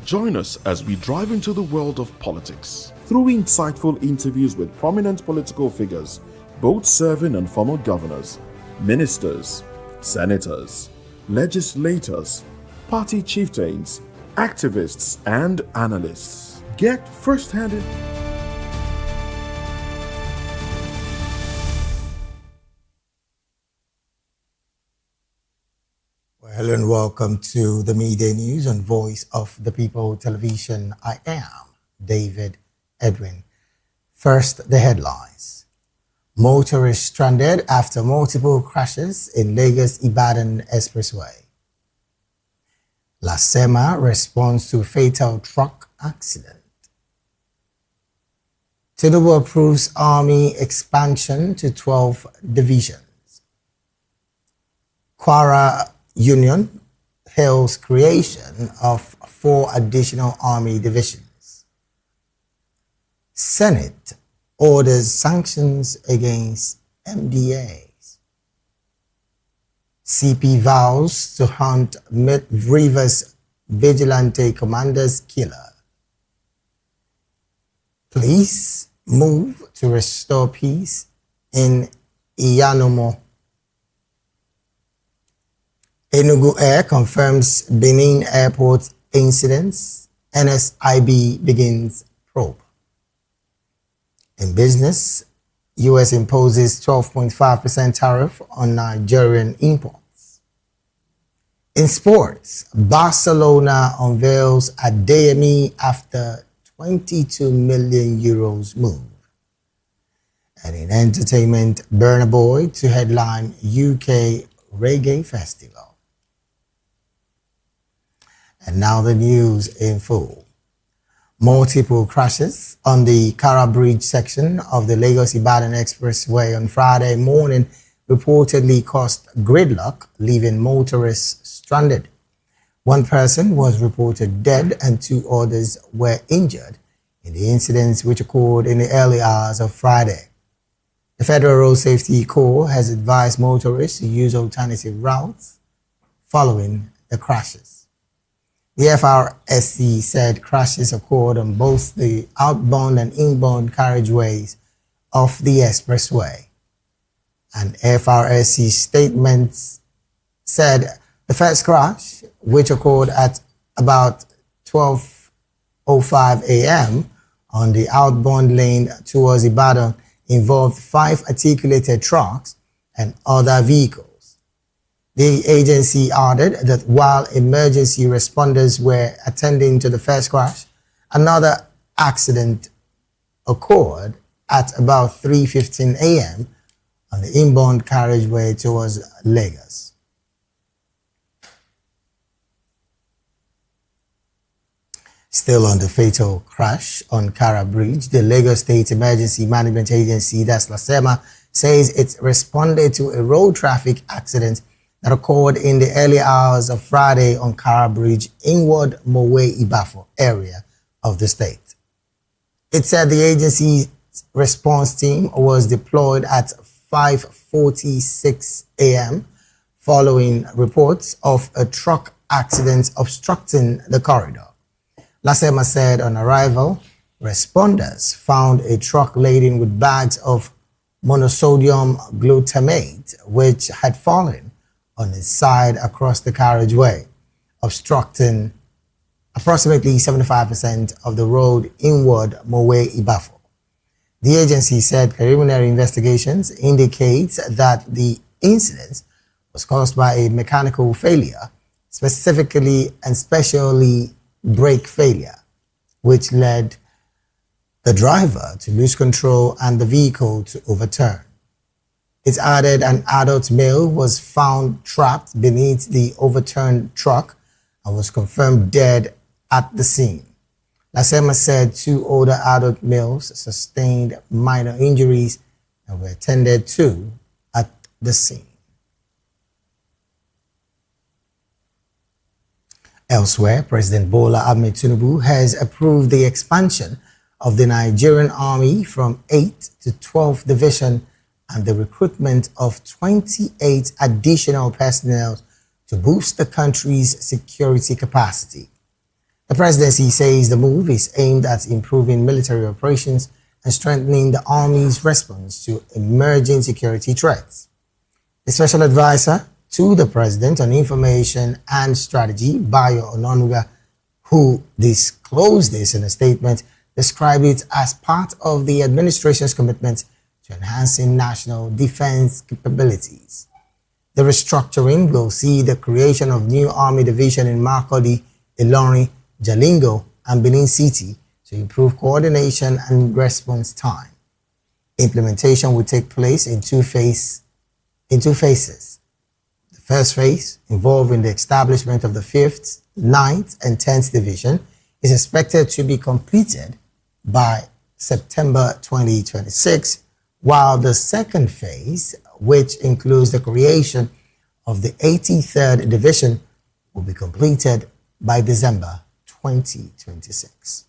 Join us as we drive into the world of politics through insightful interviews with prominent political figures, both serving and former governors, ministers, senators, legislators, party chieftains, activists, and analysts. Get first-hand. Hello and welcome to the Midday News on Voice of the People Television. I am David Edwin. First, the headlines. Motorists stranded after multiple crashes in Lagos-Ibadan Expressway. Lasema responds to fatal truck accident. Tinubu approves army expansion to 12 divisions. Kwara Union hails creation of 4 additional army divisions. Senate orders sanctions against MDAs. CP vows to hunt Rivers vigilante commander's killer. Police move to restore peace in Iyanomo. Enugu Air confirms Benin Airport incidents. NSIB begins probe. In business, US imposes 12.5% tariff on Nigerian imports. In sports, Barcelona unveils Adeyemi after 22 million euros move. And in entertainment, Burna Boy to headline UK Reggae Festival. And now the news in full. Multiple crashes on the Kara Bridge section of the Lagos-Ibadan Expressway on Friday morning reportedly caused gridlock, leaving motorists stranded. One person was reported dead and 2 others were injured in the incidents which occurred in the early hours of Friday. The Federal Road Safety Corps has advised motorists to use alternative routes following the crashes. The FRSC said crashes occurred on both the outbound and inbound carriageways of the expressway. An FRSC statement said the first crash, which occurred at about 12:05 a.m. on the outbound lane towards Ibadan, involved 5 articulated trucks and other vehicles. The agency added that while emergency responders were attending to the first crash, another accident occurred at about 3:15 a.m. on the inbound carriageway towards Lagos. Still on the fatal crash on Kara Bridge, the Lagos State Emergency Management Agency, that's LASEMA, says it responded to a road traffic accident that occurred in the early hours of Friday on Kara Bridge, inward Mowe Ibafo area of the state. It said the agency's response team was deployed at 5:46 a.m. following reports of a truck accident obstructing the corridor. LASEMA said on arrival, responders found a truck laden with bags of monosodium glutamate, which had fallen on its side across the carriageway, obstructing approximately 75% of the road inward Mowe Ibafo. The agency said preliminary investigations indicate that the incident was caused by a mechanical failure, specifically and especially brake failure, which led the driver to lose control and the vehicle to overturn. It added an adult male was found trapped beneath the overturned truck and was confirmed dead at the scene. LASEMA said 2 older adult males sustained minor injuries and were attended to at the scene. Elsewhere, President Bola Ahmed Tinubu has approved the expansion of the Nigerian Army from 8 to 12 division and the recruitment of 28 additional personnel to boost the country's security capacity. The presidency says the move is aimed at improving military operations and strengthening the Army's response to emerging security threats. The special advisor to the President on Information and Strategy, Bayo Ononuga, who disclosed this in a statement, described it as part of the administration's commitment to enhancing national defense capabilities. The restructuring will see the creation of new army division in Makurdi, Ilorin, Jalingo, and Benin City to improve coordination and response time. Implementation will take place in two phases. The first phase, involving the establishment of the 5th, 9th, and 10th Division, is expected to be completed by September 2026, while the second phase, which includes the creation of the 83rd Division, will be completed by December 2026.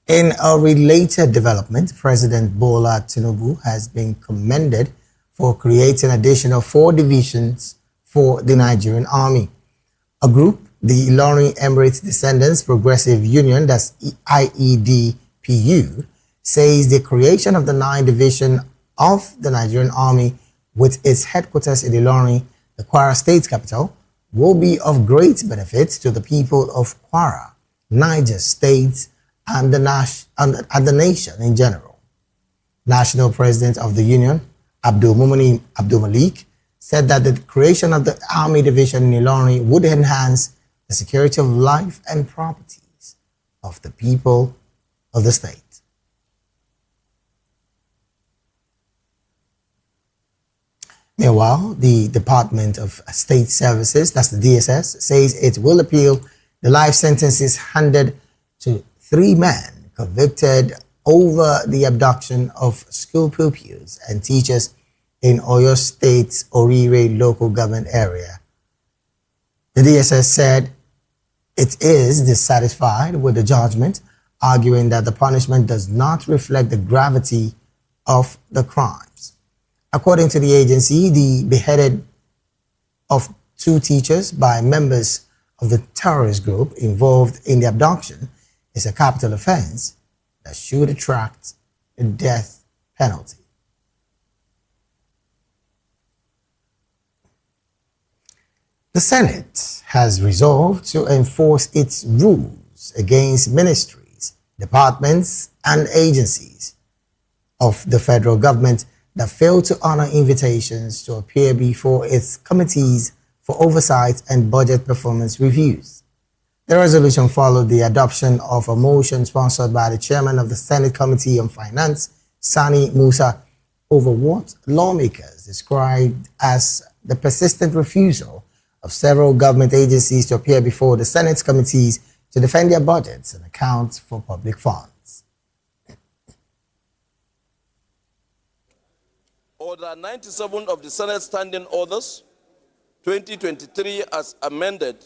In a related development, President Bola Tinubu has been commended for creating additional 4 divisions for the Nigerian Army. A group, the Ilorin Emirates Descendants Progressive Union, that's IEDPU, says the creation of the 9th Division of the Nigerian Army with its headquarters in Ilorin, the Kwara State capital, will be of great benefit to the people of Kwara, Niger State, and the nation in general. National President of the Union, Abdul Malik, said that the creation of the Army Division in Ilorin would enhance the security of life and properties of the people of the state. Meanwhile, the Department of State Services, that's the DSS, says it will appeal the life sentences handed to 3 men convicted over the abduction of school pupils and teachers in Oyo State's Orire local government area. The DSS said it is dissatisfied with the judgment, arguing that the punishment does not reflect the gravity of the crimes. According to the agency, the beheading of 2 teachers by members of the terrorist group involved in the abduction is a capital offense that should attract a death penalty. The Senate has resolved to enforce its rules against ministries, departments, and agencies of the federal government that fail to honor invitations to appear before its committees for oversight and budget performance reviews. The resolution followed the adoption of a motion sponsored by the chairman of the Senate Committee on Finance, Sani Musa, over what lawmakers described as the persistent refusal of several government agencies to appear before the Senate's committees to defend their budgets and account for public funds. Order 97 of the Senate Standing Orders 2023 as amended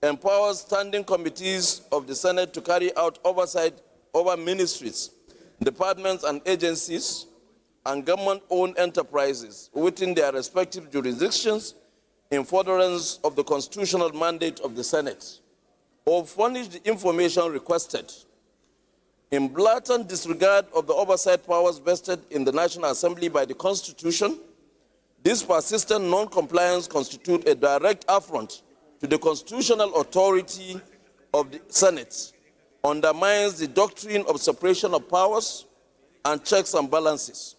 empowers standing committees of the Senate to carry out oversight over ministries, departments and agencies, and government-owned enterprises within their respective jurisdictions in furtherance of the constitutional mandate of the Senate, or furnish the information requested. In blatant disregard of the oversight powers vested in the National Assembly by the Constitution, this persistent non-compliance constitutes a direct affront to the constitutional authority of the Senate, undermines the doctrine of separation of powers and checks and balances,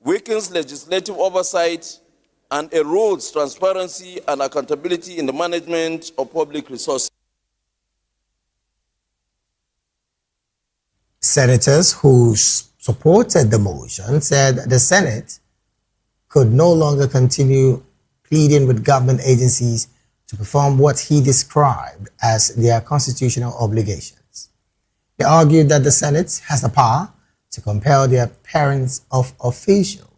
weakens legislative oversight, and erodes transparency and accountability in the management of public resources. Senators who supported the motion said the Senate could no longer continue pleading with government agencies to perform what he described as their constitutional obligations. They argued that the Senate has the power to compel the appearance of officials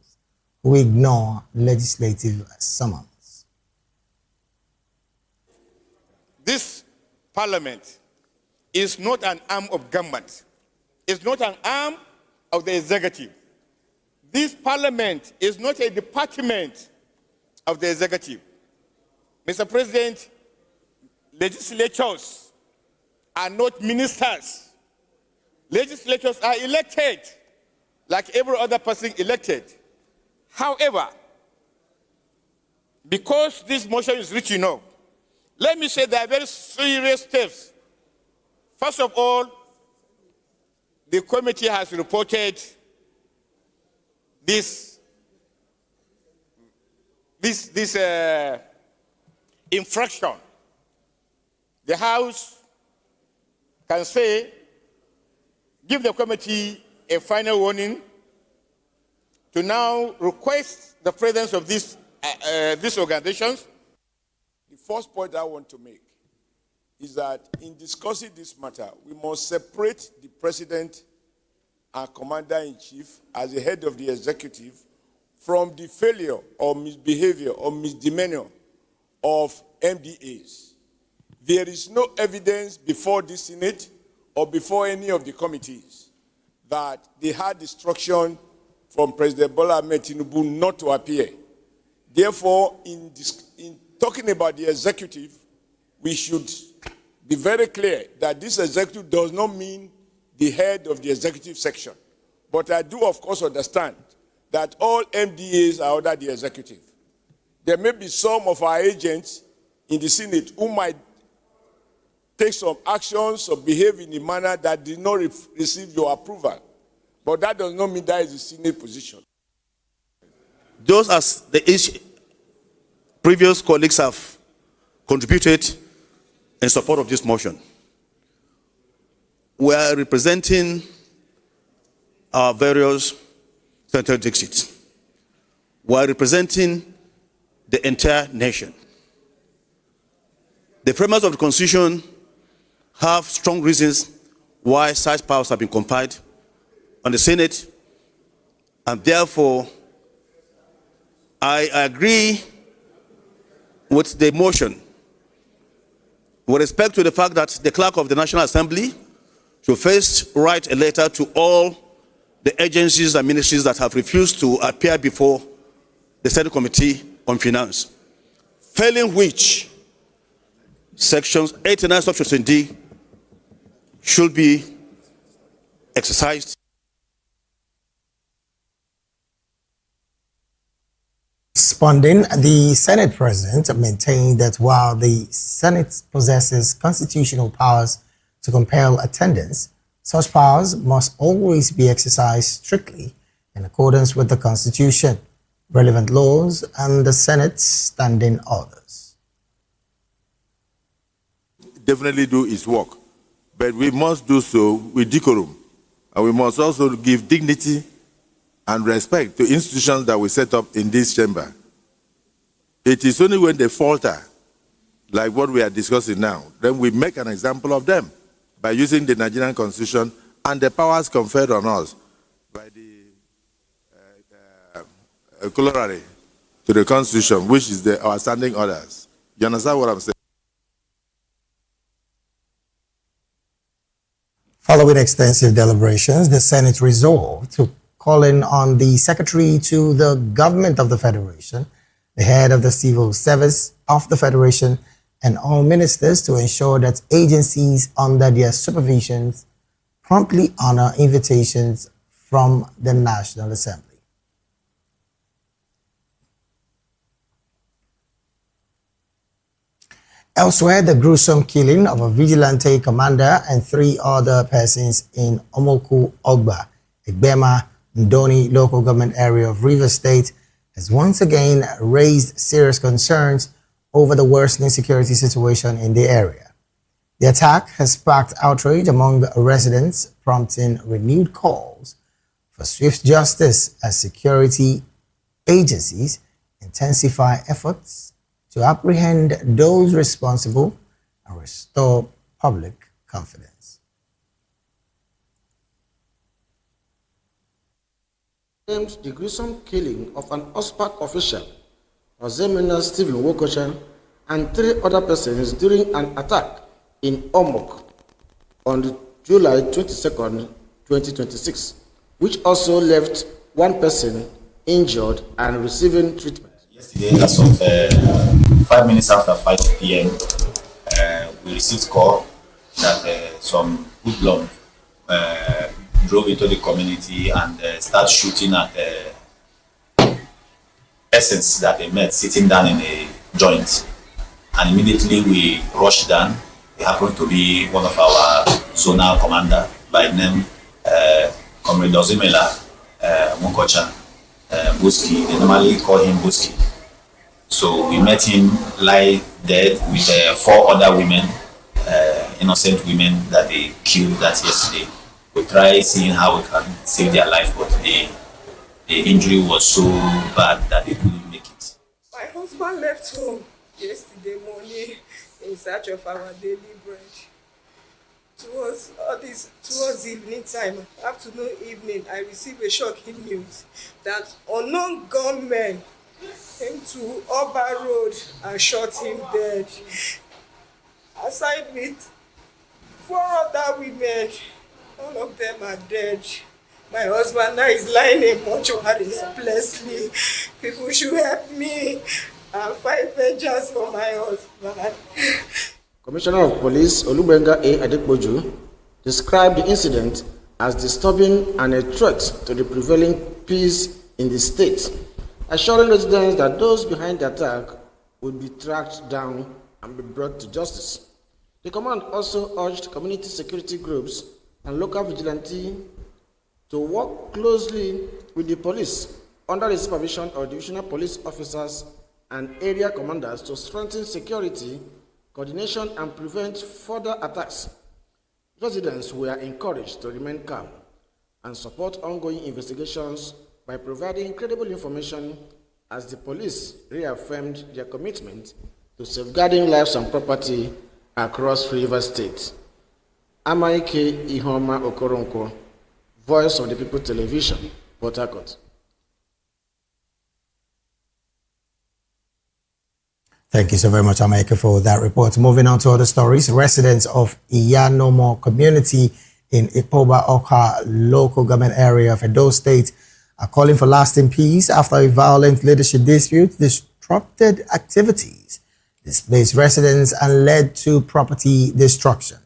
who ignore legislative summons. This parliament is not an arm of government. It's not an arm of the executive. This parliament is not a department of the executive. Mr. President, legislators are not ministers. Legislators are elected like every other person elected. However, because this motion is rich enough, let me say there are very serious steps. First of all, the committee has reported this infraction. The House can say, give the committee a final warning to now request the presence of these organizations. The first point I want to make is that in discussing this matter, we must separate the president and commander-in-chief as the head of the executive from the failure or misbehavior or misdemeanor of MDAs. There is no evidence before the Senate or before any of the committees that they had instruction from President Bola Ahmed Tinubu not to appear. Therefore, in talking about the executive, we should be very clear that this executive does not mean the head of the executive section. But I do, of course, understand that all MDAs are under the executive. There may be some of our agents in the Senate who might take some actions or behave in a manner that did not receive your approval. But that does not mean that is the Senate position. Just as the previous colleagues have contributed in support of this motion, we are representing our various central districts. We are representing the entire nation. The framers of the Constitution have strong reasons why such powers have been conferred on the Senate, and therefore I agree with the motion with respect to the fact that the clerk of the National Assembly should first write a letter to all the agencies and ministries that have refused to appear before the Senate Committee on Finance, failing which sections 89 subsection D should be exercised. Responding, the Senate President maintained that while the Senate possesses constitutional powers to compel attendance, such powers must always be exercised strictly in accordance with the Constitution, relevant laws, and the Senate's standing orders. Definitely do its work, but we must do so with decorum, and we must also give dignity and respect to institutions that we set up in this chamber. It is only when they falter, like what we are discussing now, then we make an example of them by using the Nigerian Constitution and the powers conferred on us by the corollary to the Constitution, which is our standing orders. You understand what I'm saying? Following extensive deliberations, the Senate resolved to calling on the Secretary to the Government of the Federation, the head of the Civil Service of the Federation, and all ministers to ensure that agencies under their supervision promptly honor invitations from the National Assembly. Elsewhere, the gruesome killing of a vigilante commander and 3 other persons in Omoku Ogba, Igbema, Ndoni local government area of Rivers State has once again raised serious concerns over the worsening security situation in the area. The attack has sparked outrage among residents, prompting renewed calls for swift justice as security agencies intensify efforts to apprehend those responsible and restore public confidence. The gruesome killing of an OSPAC official, Ozemena Stephen Wokocha, and 3 other persons during an attack in Omok on July 22nd, 2026, which also left 1 person injured and receiving treatment. Yesterday, as of 5 minutes after 5 p.m., we received call that some hoodlums drove into the community and started shooting at essence that they met sitting down in a joint. And immediately we rushed down. He happened to be one of our zonal commander by name Comrade Ozimela Munkocha Buski. They normally call him Buski. So we met him lie dead with 4 other women, innocent women that they killed that yesterday. We tried seeing how we can save their life, but the injury was so bad that they couldn't make it. My husband left home yesterday morning in search of our daily bread. Towards evening time, afternoon, evening, I received a shocking news that unknown gunmen came to Oba Road and shot him dead. Aside with 4 other women, all of them are dead. My husband now is lying in mortuary helplessly. People should help me and find vengeance for my husband. Commissioner of Police Olubenga A. Adepoju described the incident as disturbing and a threat to the prevailing peace in the state, assuring residents that those behind the attack would be tracked down and be brought to justice. The command also urged community security groups and local vigilantes to work closely with the police under the supervision of divisional police officers and area commanders to strengthen security, coordination, and prevent further attacks. Residents were encouraged to remain calm and support ongoing investigations by providing credible information as the police reaffirmed their commitment to safeguarding lives and property across Rivers State. Amaike Ihoma Okoronkwo, Voice of the People Television, Port Harcourt. Thank you so very much, Amaike, for that report. Moving on to other stories. Residents of Iyanomo community in Ipoba Oka local government area of Edo State are calling for lasting peace after a violent leadership dispute disrupted activities, displaced residents, and led to property destruction.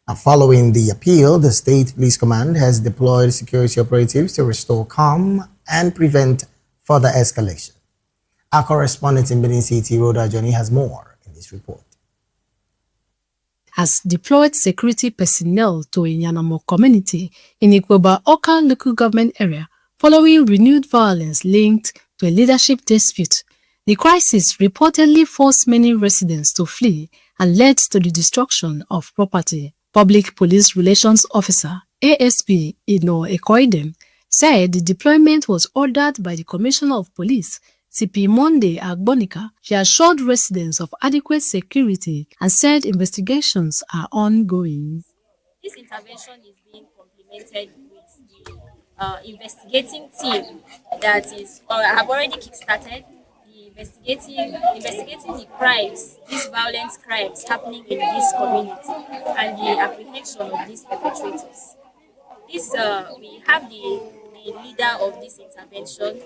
And following the appeal, the State Police Command has deployed security operatives to restore calm and prevent further escalation. Our correspondent in Benin City, Rhoda Johnny, has more in this report. Has deployed security personnel to Iyanamo community in Ikwoba Oka local government area following renewed violence linked to a leadership dispute. The crisis reportedly forced many residents to flee and led to the destruction of property. Public Police Relations Officer ASP Ino Ekoidem said the deployment was ordered by the Commissioner of Police CP Monday Agbonika. She assured residents of adequate security and said investigations are ongoing. This intervention is being complemented with the investigating team that is have already kick-started investigating the crimes, these violent crimes happening in this community and the apprehension of these perpetrators. We have the leader of this intervention,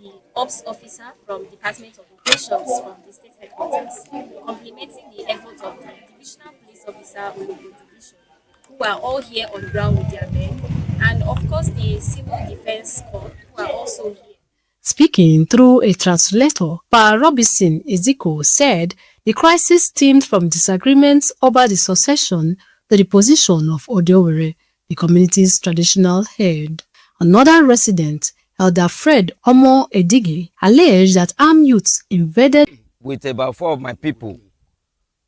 the Ops Officer from Department of Operations from the State Headquarters, complementing the efforts of the Divisional Police Officer Ologo Division, who are all here on ground with their men, and of course the Civil Defense Corps, who are also here. Speaking through a translator, Pa Robinson Eziko said the crisis stemmed from disagreements over the succession to the position of Odeowere, the community's traditional head. Another resident, Elder Fred Omo Edige, alleged that armed youths invaded with about 4 of my people.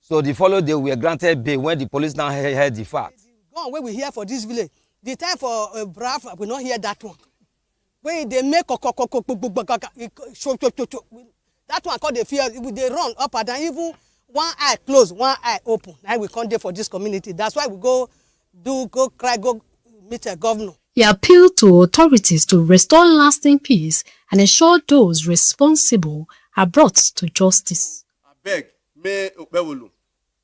So the following day we were granted bail when the police now heard the fact. Go on, when we hear for this village, the time for Brav, we not hear that one. When they make that one called the fear, they run up and down, even one eye closed, one eye open. Now we can't do for this community. That's why we go meet a governor. He appealed to authorities to restore lasting peace and ensure those responsible are brought to justice. I beg, may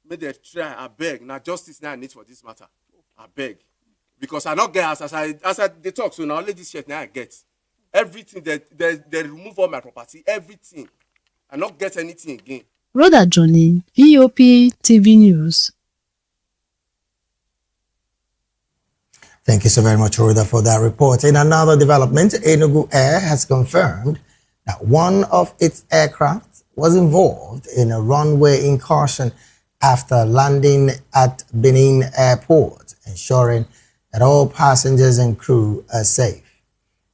they try, I beg. Now justice now needs for this matter. I beg. Because I not get as I they talk, so now only this shit now I get. Everything they remove all my property, everything. I not get anything again. Rhoda Johnny, VOP TV News. Thank you so very much, Rhoda, for that report. In another development, Enugu Air has confirmed Now, one of its aircraft was involved in a runway incursion after landing at Benin Airport, ensuring that all passengers and crew are safe.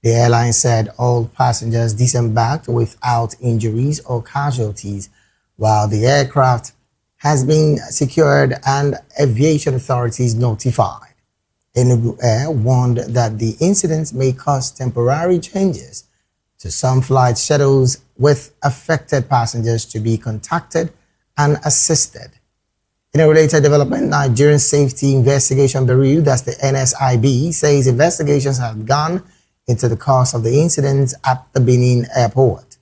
The airline said all passengers disembarked without injuries or casualties, while the aircraft has been secured and aviation authorities notified. Tinubu Air warned that the incident may cause temporary changes to some flight schedules, with affected passengers to be contacted and assisted. In a related development, Nigerian Safety Investigation Bureau, that's the NSIB, says investigations have gone into the cause of the incident at the Benin Airport.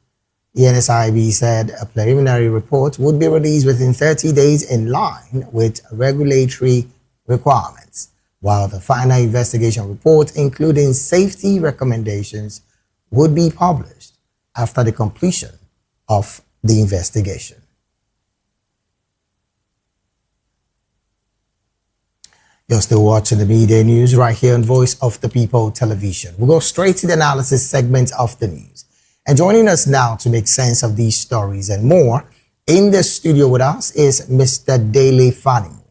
The NSIB said a preliminary report would be released within 30 days in line with regulatory requirements, while the final investigation report, including safety recommendations, would be published after the completion of the investigation. You're still watching the Midday News right here on Voice of the People Television. We'll go straight to the analysis segment of the news. And joining us now to make sense of these stories and more, in the studio with us is Mr. Dele Fanimo.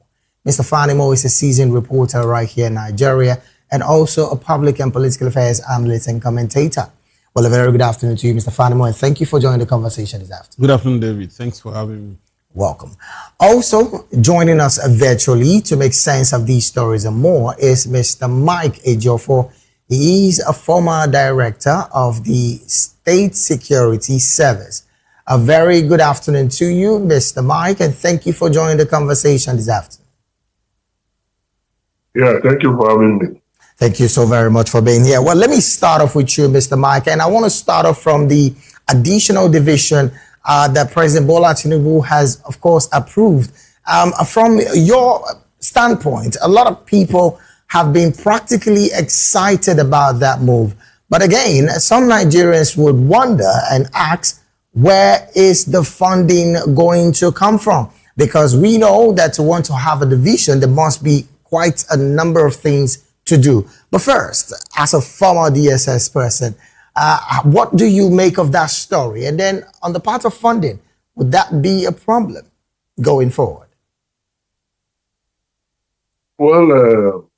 Mr. Fanimo is a seasoned reporter right here in Nigeria and also a public and political affairs analyst and commentator. Well, a very good afternoon to you, Mr. Fanimo, and thank you for joining the conversation this afternoon. Good afternoon, David. Thanks for having me. Welcome. Also joining us virtually to make sense of these stories and more is Mr. Mike Ejiofor. He is a former director of the State Security Service. A very good afternoon to you, Mr. Mike, and thank you for joining the conversation this afternoon. Yeah, thank you for having me. Thank you so very much for being here. Well, let me start off with you, Mr. Mike, and I want to start off from the additional division that President Bola Tinubu has, of course, approved. From your standpoint, a lot of people have been practically excited about that move. But again, some Nigerians would wonder and ask, where is the funding going to come from? Because we know that to want to have a division, there must be quite a number of things to do. But first, as a former DSS person, what do you make of that story? And then on the part of funding, would that be a problem going forward? Well,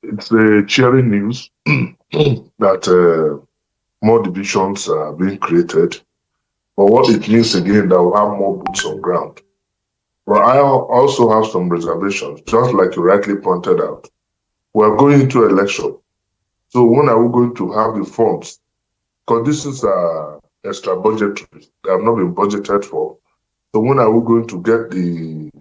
it's a cheering news that more divisions are being created. But what it means again, that we'll have more boots on ground. But I also have some reservations, just like you rightly pointed out. We're going into election. So when are we going to have the funds? Because this is extra budgetary. They have not been budgeted for. So when are we going to get the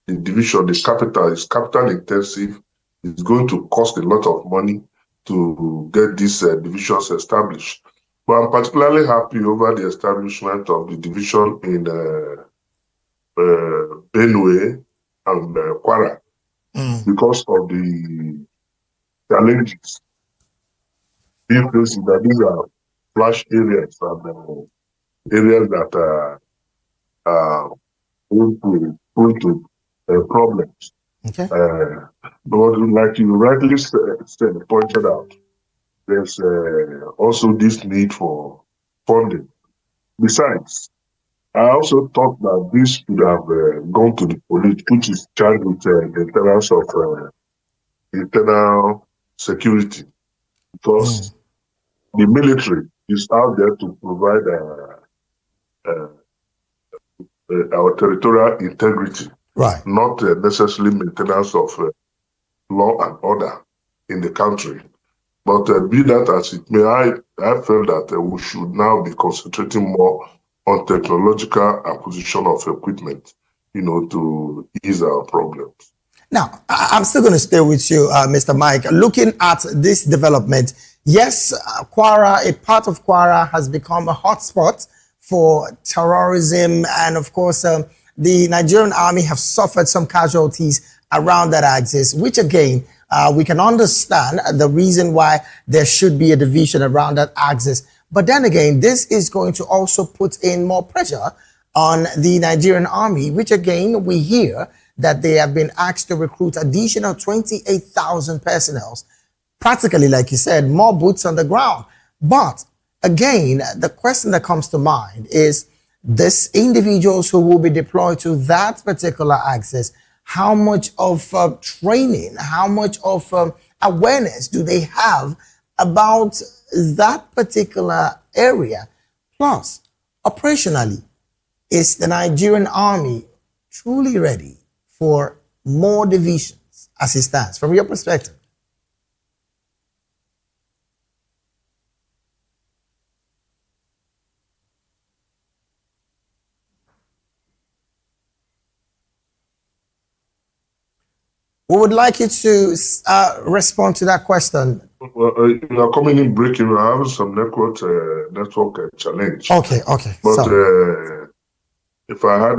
division? The capital is capital intensive. It's going to cost a lot of money to get these divisions established. But I'm particularly happy over the establishment of the division in Benue and Kwara because of the challenges being faced, that these are flash areas and areas that are prone to problems. Okay. But like you rightly pointed out, there's also this need for funding. Besides, I also thought that this should have gone to the police, which is charged with maintenance of internal security, because the military is out there to provide our territorial integrity, right? Not necessarily maintenance of law and order in the country. But be that as it may, I feel that we should now be concentrating more on technological acquisition of equipment, to ease our problems. Now, I'm still going to stay with you, Mr. Mike. Looking at this development, yes, Kwara, a part of Kwara has become a hotspot for terrorism. And of course, the Nigerian army have suffered some casualties around that axis, which again, we can understand the reason why there should be a division around that axis. But then again, this is going to also put in more pressure on the Nigerian army, which again, we hear that they have been asked to recruit additional 28,000 personnel. Practically, like you said, more boots on the ground. But again, the question that comes to mind is this individuals who will be deployed to that particular axis, how much of training, how much of awareness do they have about that particular area? Plus, operationally, is the Nigerian army truly ready for more divisions as it stands, from your perspective? We would like you to respond to that question. Well, you are coming in breaking. I have some network challenge. Okay. But if I had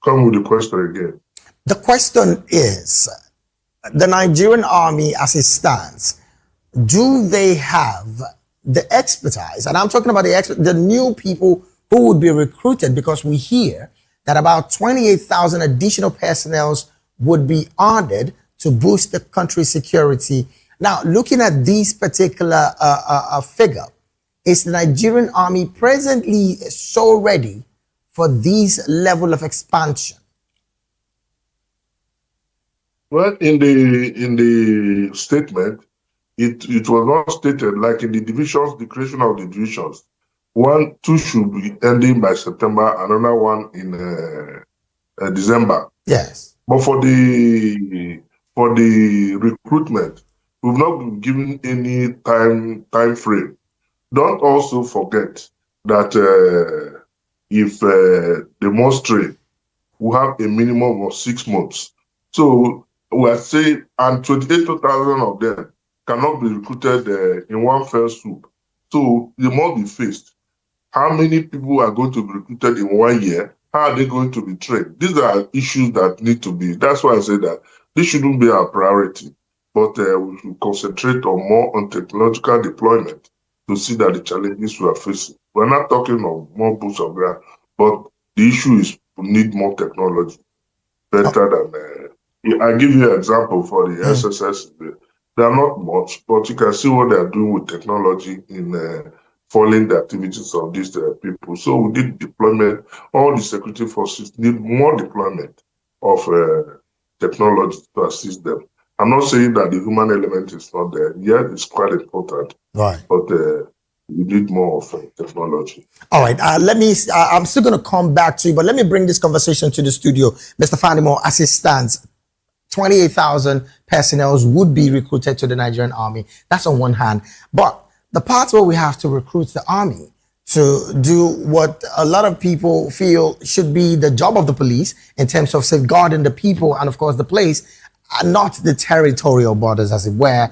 come with the question again. The question is, the Nigerian army as it stands, do they have the expertise? And I'm talking about the new people who would be recruited, because we hear that about 28,000 additional personnel would be added to boost the country's security. Now, looking at this particular figure, is the Nigerian army presently so ready for this level of expansion? Well, in the statement, it was not stated like in the divisions, the creation of the divisions. 2 should be ending by September, another one in December. Yes. But for the recruitment, we've not been given any time frame. Don't also forget that if they must train, we have a minimum of 6 months. So we are saying, and 28,000 of them cannot be recruited in one fell swoop. So they must be faced. How many people are going to be recruited in 1 year? How are they going to be trained? These are issues that need to be. That's why I say that this shouldn't be our priority, but we should concentrate more on technological deployment to see that the challenges we are facing. We're not talking of more boots on ground, but the issue is we need more technology, better than. I give you an example for the SSS. They are not much, but you can see what they are doing with technology in following the activities of these people. So we need deployment. All the security forces need more deployment of technology to assist them. I'm not saying that the human element is not there. Yeah, it's quite important. Right. But we need more of technology. All right. I'm still going to come back to you, but let me bring this conversation to the studio. Mr. Fandimo, as it stands, 28,000 personnel would be recruited to the Nigerian army. That's on one hand. But the part where we have to recruit the army to do what a lot of people feel should be the job of the police in terms of safeguarding the people and, of course, the place, not the territorial borders, as it were.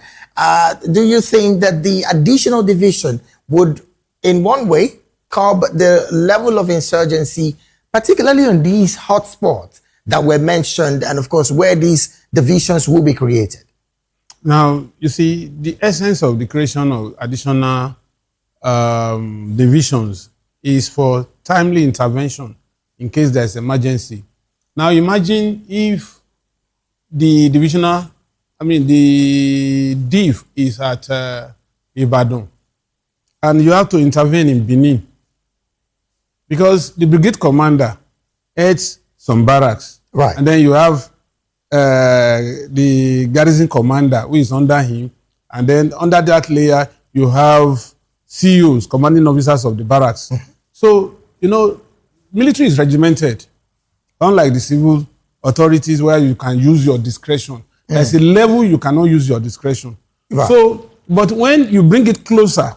Do you think that the additional division would, in one way, curb the level of insurgency, particularly on these hotspots that were mentioned, and, of course, where these divisions will be created? Now, you see, the essence of the creation of additional divisions is for timely intervention in case there's emergency. Now, imagine if the div is at Ibadan, and you have to intervene in Benin, because the brigade commander heads some barracks, right, and then you have the garrison commander who is under him, and then under that layer you have CEOs, commanding officers of the barracks. So, military is regimented, unlike the civil authorities where you can use your discretion. There's a level you cannot use your discretion. Right. So, but when you bring it closer,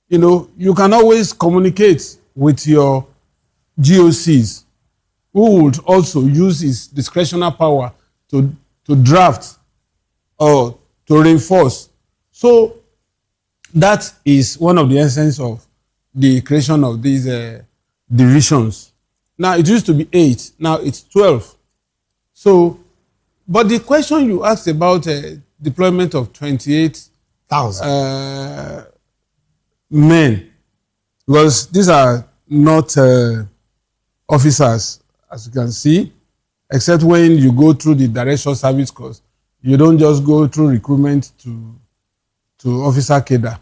you can always communicate with your GOCs, who would also use his discretionary power to draft or to reinforce. So that is one of the essence of the creation of these divisions. Now, it used to be 8, now it's 12. So, but the question you asked about deployment of 28,000 men, because these are not officers, as you can see, except when you go through the direction service course. You don't just go through recruitment to to Officer Keda.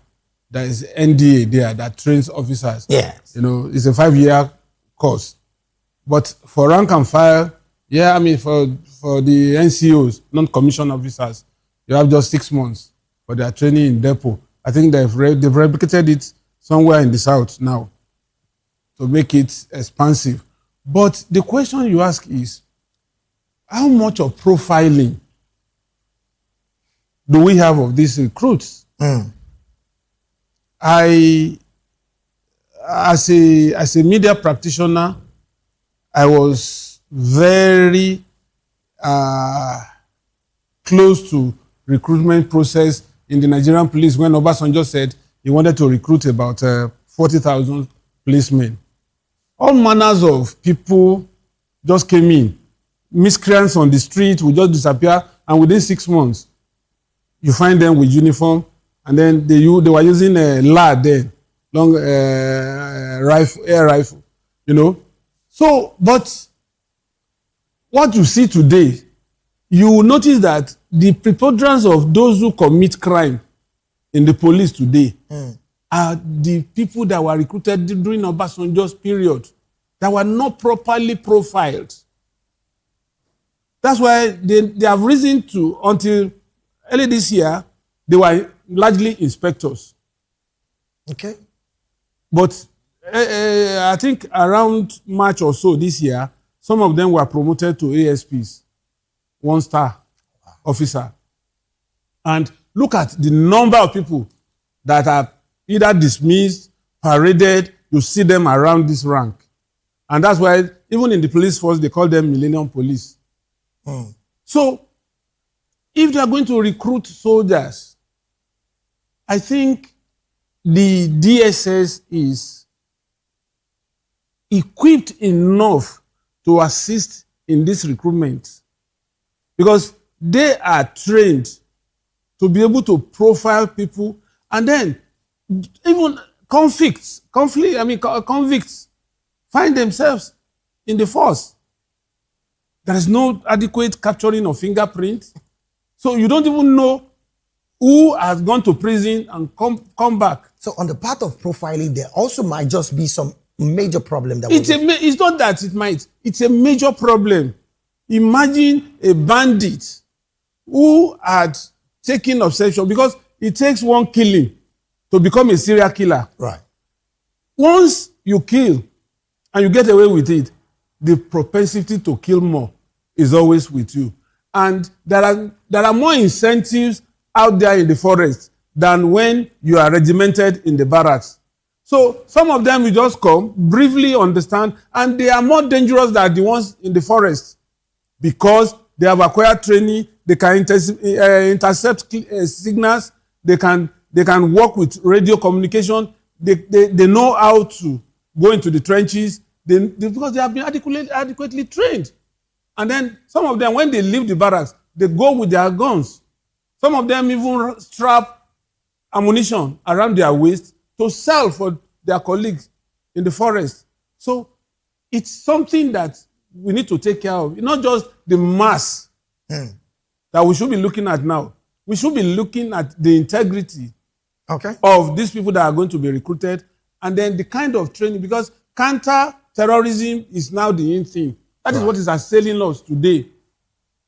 There is NDA there that trains officers. Yes. You know, it's a 5-year course. But for rank and file, yeah, I mean, for the NCOs, non-commissioned officers, you have just 6 months for their training in depot. I think they've replicated it somewhere in the south now to make it expansive. But the question you ask is, how much of profiling do we have of these recruits? As a media practitioner, I was very close to recruitment process in the Nigerian police when Obasanjo said he wanted to recruit about 40,000 policemen. All manners of people just came in. Miscreants on the street will just disappear, and within 6 months, you find them with uniform, and then they were using a LAD then, long rifle, air rifle, you know. So, but what you see today, you will notice that the preponderance of those who commit crime in the police today are the people that were recruited during Obasanjo's period that were not properly profiled. That's why they have risen to, until early this year, they were largely inspectors. Okay. But I think around March or so this year, some of them were promoted to ASPs, 1-star officer. And look at the number of people that are either dismissed, paraded, you see them around this rank. And that's why even in the police force, they call them Millennium Police. So, if they are going to recruit soldiers, I think the DSS is equipped enough to assist in this recruitment because they are trained to be able to profile people, and then even convicts find themselves in the force. There is no adequate capturing of fingerprints. So you don't even know who has gone to prison and come back. So on the part of profiling, there also might just be some major problem. It's not that it might. It's a major problem. Imagine a bandit who had taken obsession, because it takes one killing to become a serial killer. Right. Once you kill and you get away with it, the propensity to kill more is always with you. And there are more incentives out there in the forest than when you are regimented in the barracks. So some of them will just come, briefly understand, and they are more dangerous than the ones in the forest because they have acquired training, they can intercept signals, they can work with radio communication, they know how to go into the trenches, because they have been adequately trained. And then some of them, when they leave the barracks, they go with their guns. Some of them even strap ammunition around their waist to sell for their colleagues in the forest. So it's something that we need to take care of. It's not just the mass that we should be looking at now. We should be looking at the integrity of these people that are going to be recruited, and then the kind of training, because counter-terrorism is now the in thing. That is what is assailing us today.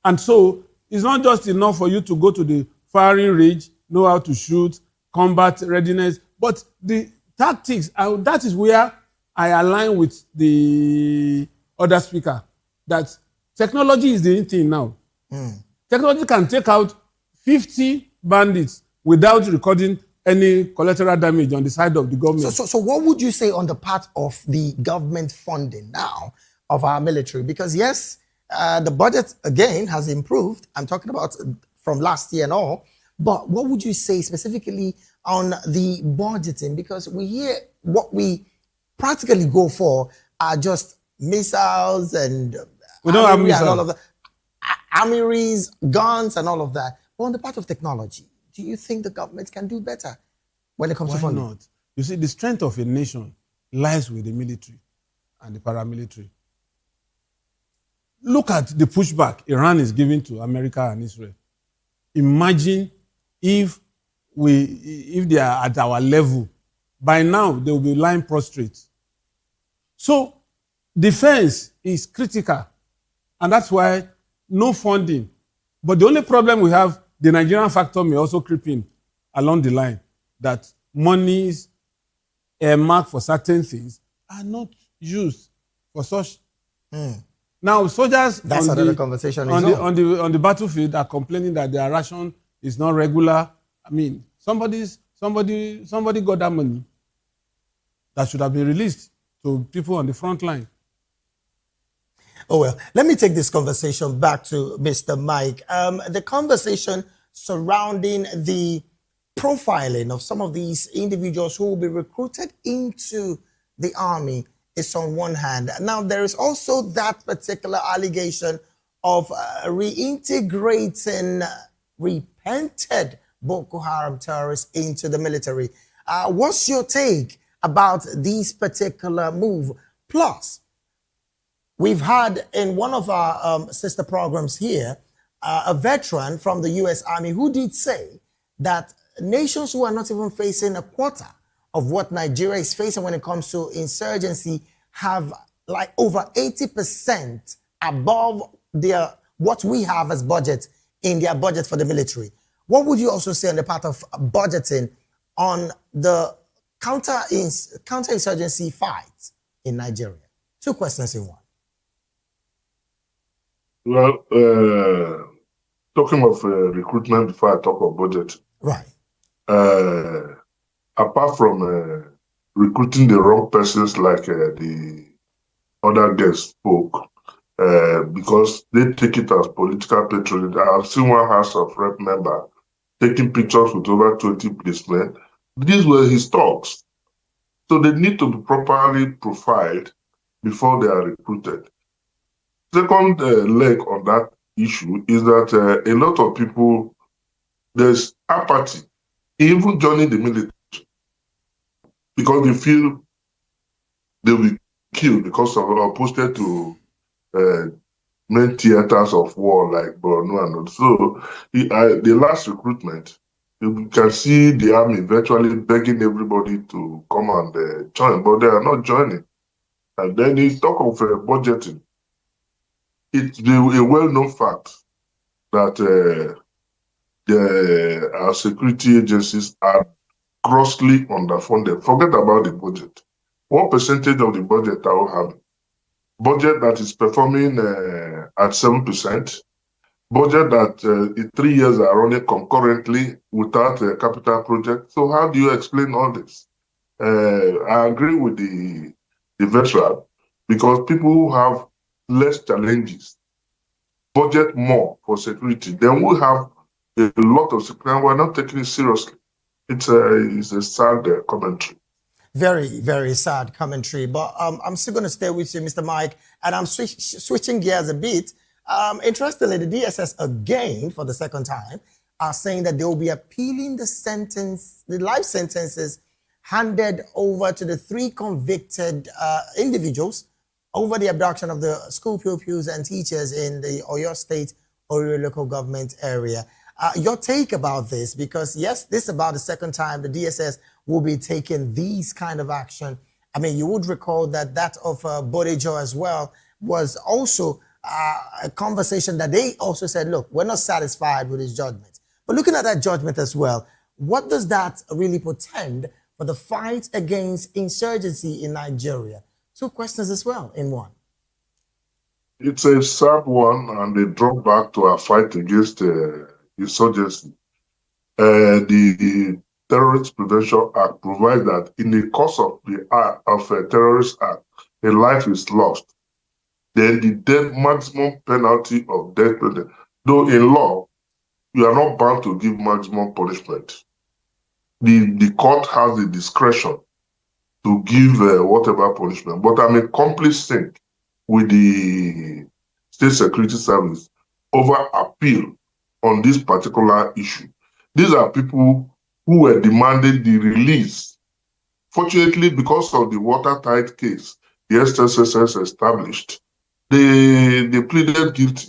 And so it's not just enough for you to go to the firing range, know how to shoot, combat readiness, but the tactics, that is where I align with the other speaker, that technology is the in thing now. Technology can take out 50 bandits without recording any collateral damage on the side of the government. So what would you say on the part of the government funding now of our military? Because yes, the budget again has improved. I'm talking about from last year and all. But what would you say specifically on the budgeting? Because we hear what we practically go for are just missiles and we don't have missiles. And all of that. Armories, guns and all of that. But on the part of technology, do you think the government can do better when it comes to funding? Why not? You see, the strength of a nation lies with the military and the paramilitary. Look at the pushback Iran is giving to America and Israel. Imagine if if they are at our level, by now they will be lying prostrate. So defense is critical, and that's why no funding. But the only problem we have, the Nigerian factor may also creep in along the line, that monies earmarked for certain things are not used for such. Now, soldiers That's on another conversation. on the battlefield are complaining that their ration is not regular. I mean, somebody got that money that should have been released to people on the front line. Oh, well, let me take this conversation back to Mr. Mike. The conversation surrounding the profiling of some of these individuals who will be recruited into the army is on one hand. Now, there is also that particular allegation of reintegrating repented Boko Haram terrorists into the military. What's your take about these particular move? Plus, we've had in one of our sister programs here, a veteran from the U.S. Army who did say that nations who are not even facing a quarter of what Nigeria is facing when it comes to insurgency have like over 80% above what we have as budget in their budget for the military. What would you also say on the part of budgeting on the counter-insurgency fight in Nigeria? Two questions in one. Well, talking of recruitment before I talk of budget. Right. Apart from recruiting the wrong persons like the other guests spoke, because they take it as political patronage. I've seen one House of Rep member taking pictures with over 20 policemen. These were his talks. So they need to be properly profiled before they are recruited. Second leg on that issue is that a lot of people, there's apathy, even joining the military, because they feel they'll be killed because of or posted to main theaters of war like Borno and all. So the last recruitment, you can see the army virtually begging everybody to come and join, but they are not joining. And then you talk of budgeting. It's a well-known fact that our security agencies are grossly underfunded. Forget about the budget. What percentage of the budget are we having? Budget that is performing at 7%. Budget that in 3 years are running concurrently without a capital project. So how do you explain all this? I agree with the veteran, because people who have less challenges budget more for security. Then we have a lot of security. We're not taking it seriously. It's a sad commentary. Very, very sad commentary. But I'm still going to stay with you, Mr. Mike, and I'm switching gears a bit. Interestingly, the DSS again, for the second time, are saying that they will be appealing the life sentences handed over to the 3 convicted individuals over the abduction of the school pupils and teachers in the Oyo State, Oyo local government area. Your take about this, because yes, this is about the second time the DSS will be taking these kind of action. I mean, you would recall that of Bourdillon'S as well was also a conversation that they also said, look, we're not satisfied with his judgment. But looking at that judgment as well, what does that really portend for the fight against insurgency in Nigeria? 2 questions as well in one. It's a sad one, and they draw back to our fight against insurgency. The Terrorist Prevention Act provides that in the course of a terrorist act, a life is lost, then the maximum penalty of death penalty. Though in law, you are not bound to give maximum punishment. The court has the discretion to give whatever punishment. But I'm in complete sync with the State Security Service over appeal on this particular issue. These are people who were demanding the release. Fortunately, because of the watertight case the SSSS established, they pleaded guilty.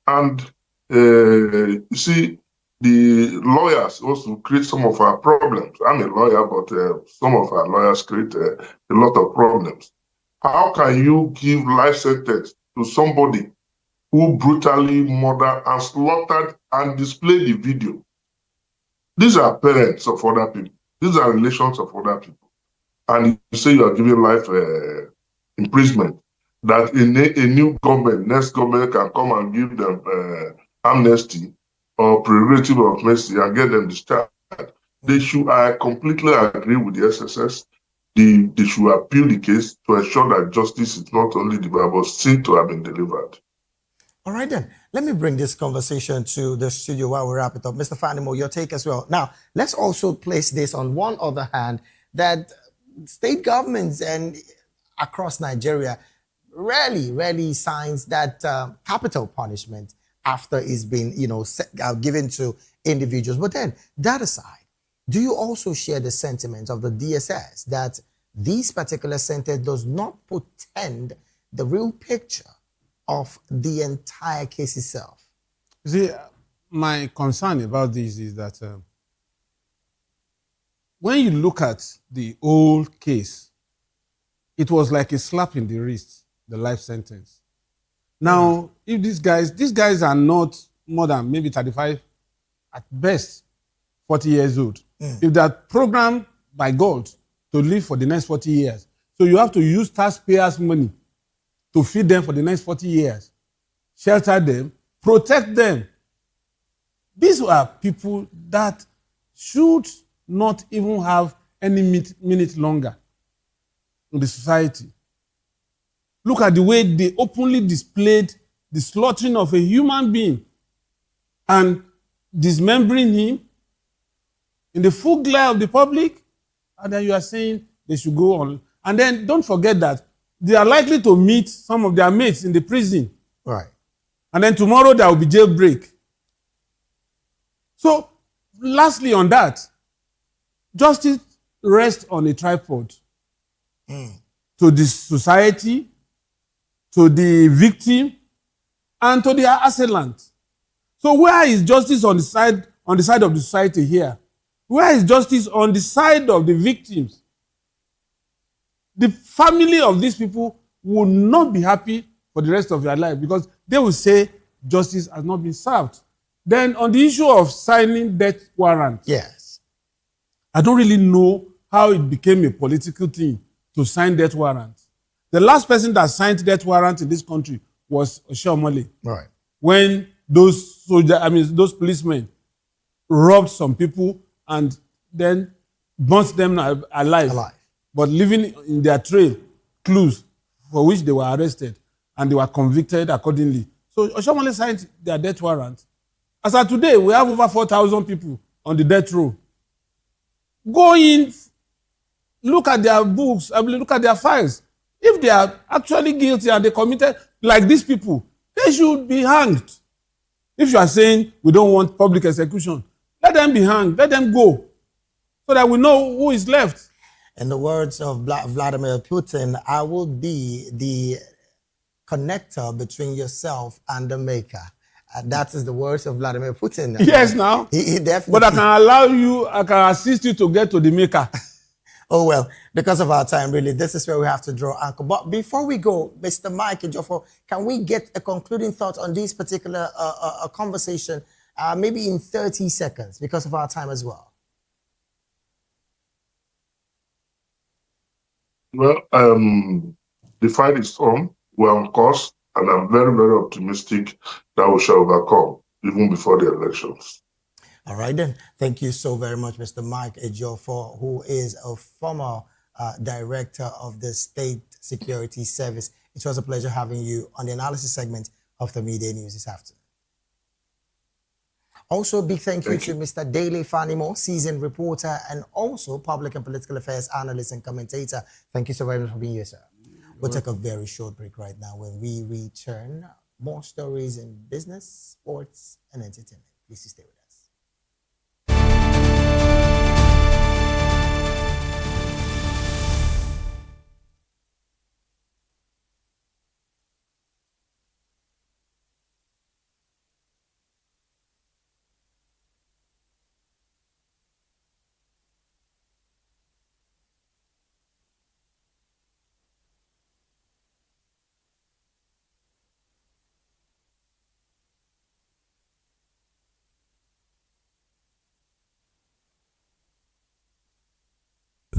And you see, the lawyers also create some of our problems. I'm a lawyer, but some of our lawyers create a lot of problems. How can you give life sentence to somebody who brutally murdered and slaughtered and displayed the video? These are parents of other people. These are relations of other people. And you say you are giving life imprisonment, that a new government, next government can come and give them amnesty or prerogative of mercy and get them discharged. They should, I completely agree with the SSS. They should appeal the case to ensure that justice is not only delivered, but seen to have been delivered. All right, then. Let me bring this conversation to the studio while we wrap it up. Mr. Fanimo, your take as well. Now, let's also place this on one other hand, that state governments and across Nigeria rarely signs that capital punishment after it's been, given to individuals. But then, that aside, do you also share the sentiment of the DSS that this particular sentence does not portend the real picture of the entire case itself? See, my concern about this is that when you look at the old case, it was like a slap in the wrist, the life sentence. Now, if these guys are not more than maybe 35, at best 40 years old, if they're programmed by God to live for the next 40 years, so you have to use taxpayers' money to feed them for the next 40 years, shelter them, protect them. These are people that should not even have any minute longer in the society. Look at the way they openly displayed the slaughtering of a human being and dismembering him in the full glare of the public, and then you are saying they should go on. And then don't forget that they are likely to meet some of their mates in the prison. Right. And then tomorrow there will be jailbreak. So, lastly on that, justice rests on a tripod. To the society, to the victim, and to the assailant. So where is justice on the side of the society here? Where is justice on the side of the victims? The family of these people will not be happy for the rest of their life because they will say justice has not been served. Then on the issue of signing death warrants, yes, I don't really know how it became a political thing to sign death warrants. The last person that signed death warrants in this country was Oshiomhole. Right. When those policemen robbed some people and then burnt them alive. But leaving in their trail clues for which they were arrested and they were convicted accordingly. So Oshiomhole signed their death warrant. As of today, we have over 4,000 people on the death row. Go in, look at their books, look at their files. If they are actually guilty and they committed like these people, they should be hanged. If you are saying we don't want public execution, let them be hanged, let them go, so that we know who is left. In the words of Vladimir Putin, I will be the connector between yourself and the maker. And that is the words of Vladimir Putin. Yes, now. He definitely. But I can assist you to get to the maker. Oh, well, because of our time, really, this is where we have to draw anchor. But before we go, Mr. Mike Ejiofor, can we get a concluding thought on this particular conversation, maybe in 30 seconds, because of our time as well? Well, the fight is on. We're on course, and I'm very, very optimistic that we shall overcome, even before the elections. All right, then. Thank you so very much, Mr. Mike Ejiofor, who is a former director of the State Security Service. It was a pleasure having you on the analysis segment of the Midday News this afternoon. Also, a big thank you to Mr. Dele Fanimo, seasoned reporter and also public and political affairs analyst and commentator. Thank you so very much for being here, sir. We'll take a very short break right now. When we return, more stories in business, sports, and entertainment. Please stay with us.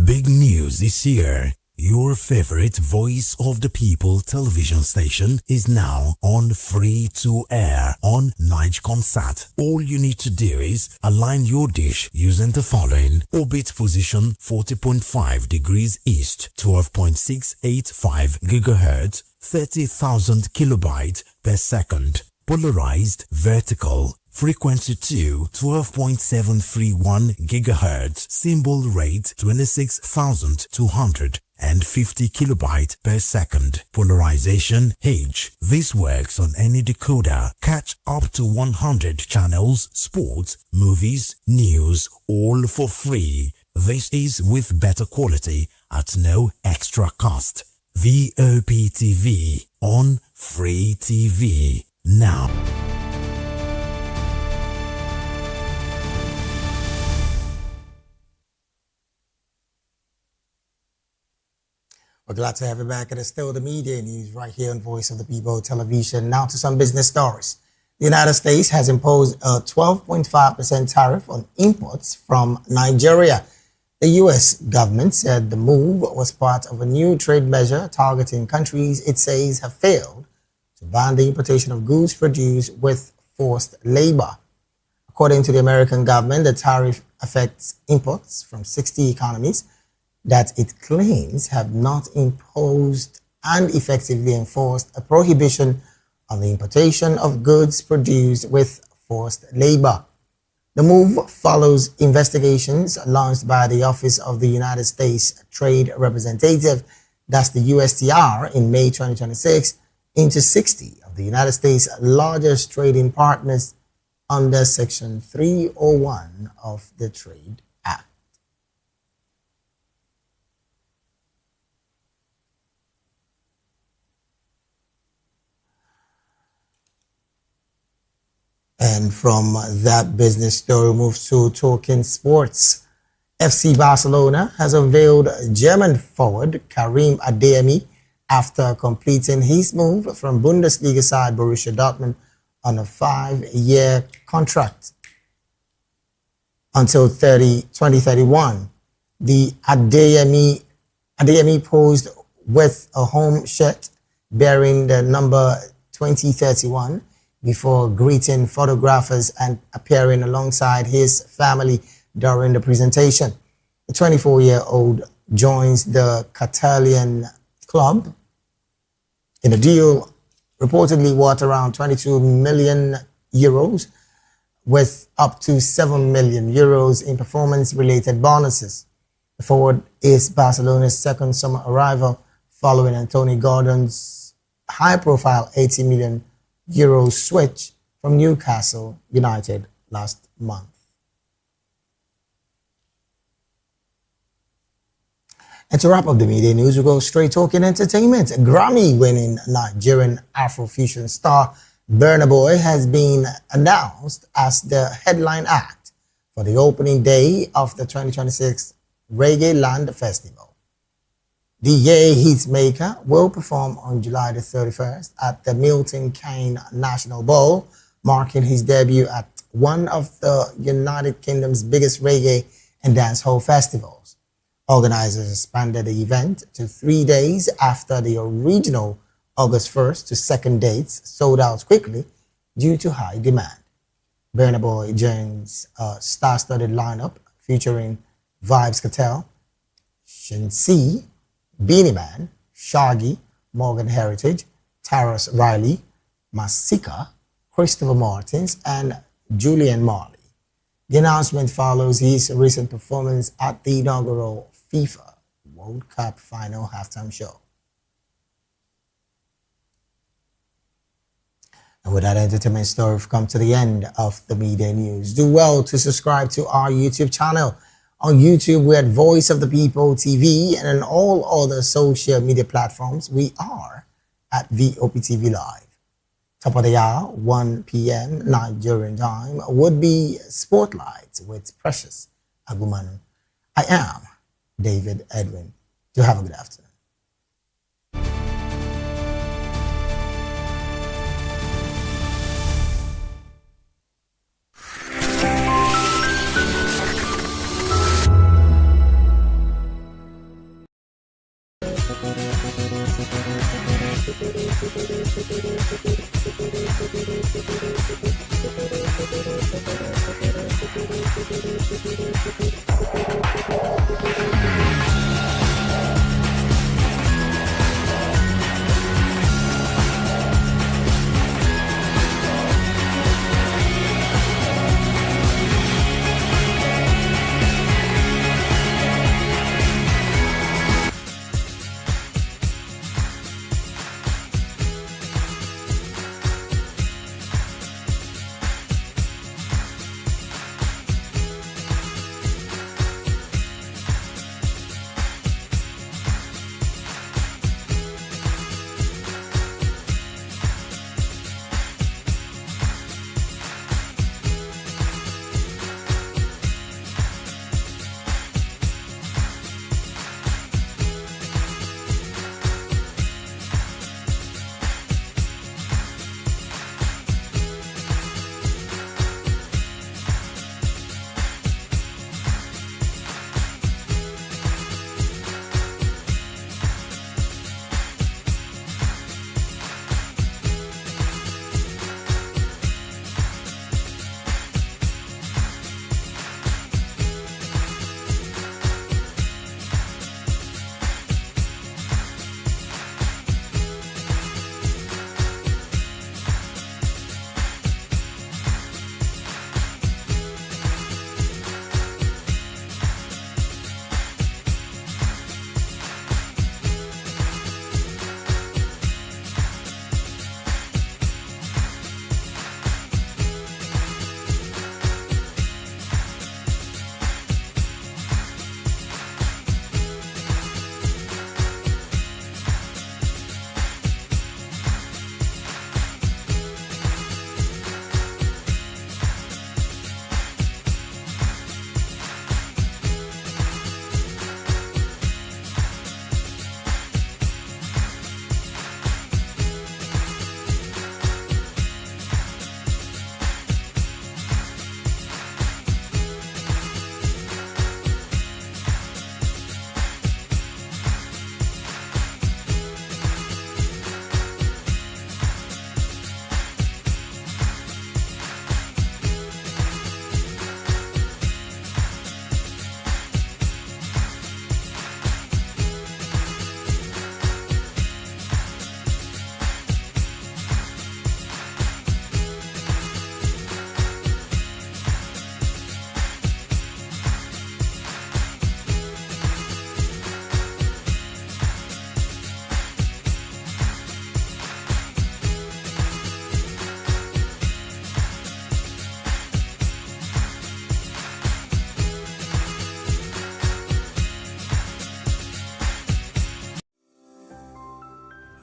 Big news this year. Your favorite Voice of the People television station is now on free to air on Nigecomsat. All you need to do is align your dish using the following: orbit position 40.5 degrees east, 12.685 gigahertz, 30,000 kilobytes per second. Polarized vertical. Frequency 2, 12.731 gigahertz. Symbol rate 26,250 kilobytes per second. Polarization H. This works on any decoder. Catch up to 100 channels, sports, movies, news, all for free. This is with better quality at no extra cost. VOP TV on Free TV now. We're glad to have you back. It is still the media news right here on Voice of the People television. Now to some business stories. The United States has imposed a 12.5% tariff on imports from Nigeria. The U.S. government said the move was part of a new trade measure targeting countries it says have failed to ban the importation of goods produced with forced labor. According to the American government, the tariff affects imports from 60 economies that it claims have not imposed and effectively enforced a prohibition on the importation of goods produced with forced labor. The move follows investigations launched by the Office of the United States Trade Representative, that's the USTR, in May 2026 into 60 of the United States' largest trading partners under Section 301 of the Trade Act. And from that business story, we move to talking sports. FC Barcelona has unveiled German forward Karim Adeyemi after completing his move from Bundesliga side Borussia Dortmund on a 5-year contract until 2031. The Adeyemi posed with a home shirt bearing the number 2031 before greeting photographers and appearing alongside his family during the presentation. The 24-year-old joins the Catalan club in a deal reportedly worth around 22 million euros, with up to 7 million euros in performance-related bonuses. The forward is Barcelona's second summer arrival following Anthony Gordon's high-profile 80 million euro switch from Newcastle United last month. And to wrap up the media news, we go straight talking entertainment. Grammy-winning Nigerian Afrofusion star Burna Boy has been announced as the headline act for the opening day of the 2026 Reggae Land Festival. The Yay Hitmaker will perform on July the 31st at the Milton Keynes National Bowl, marking his debut at one of the United Kingdom's biggest reggae and dancehall festivals. Organizers expanded the event to 3 days after the original August 1st to 2nd dates sold out quickly due to high demand. Burna Boy joins a star-studded lineup featuring Vybz Kartel, Shinsi, Beanie Man, Shaggy, Morgan Heritage, Taras Riley, Masika, Christopher Martins, and Julian Marley. The announcement follows his recent performance at the inaugural FIFA World Cup final halftime show. And with that entertainment story, we've come to the end of the media news. Do well to subscribe to our YouTube channel. On YouTube, we're at Voice of the People TV, and on all other social media platforms, we are at VOP TV Live. Top of the hour, 1 p.m. Nigerian time, would be Spotlight with Precious Agumanu. I am David Edwin. Do have a good afternoon.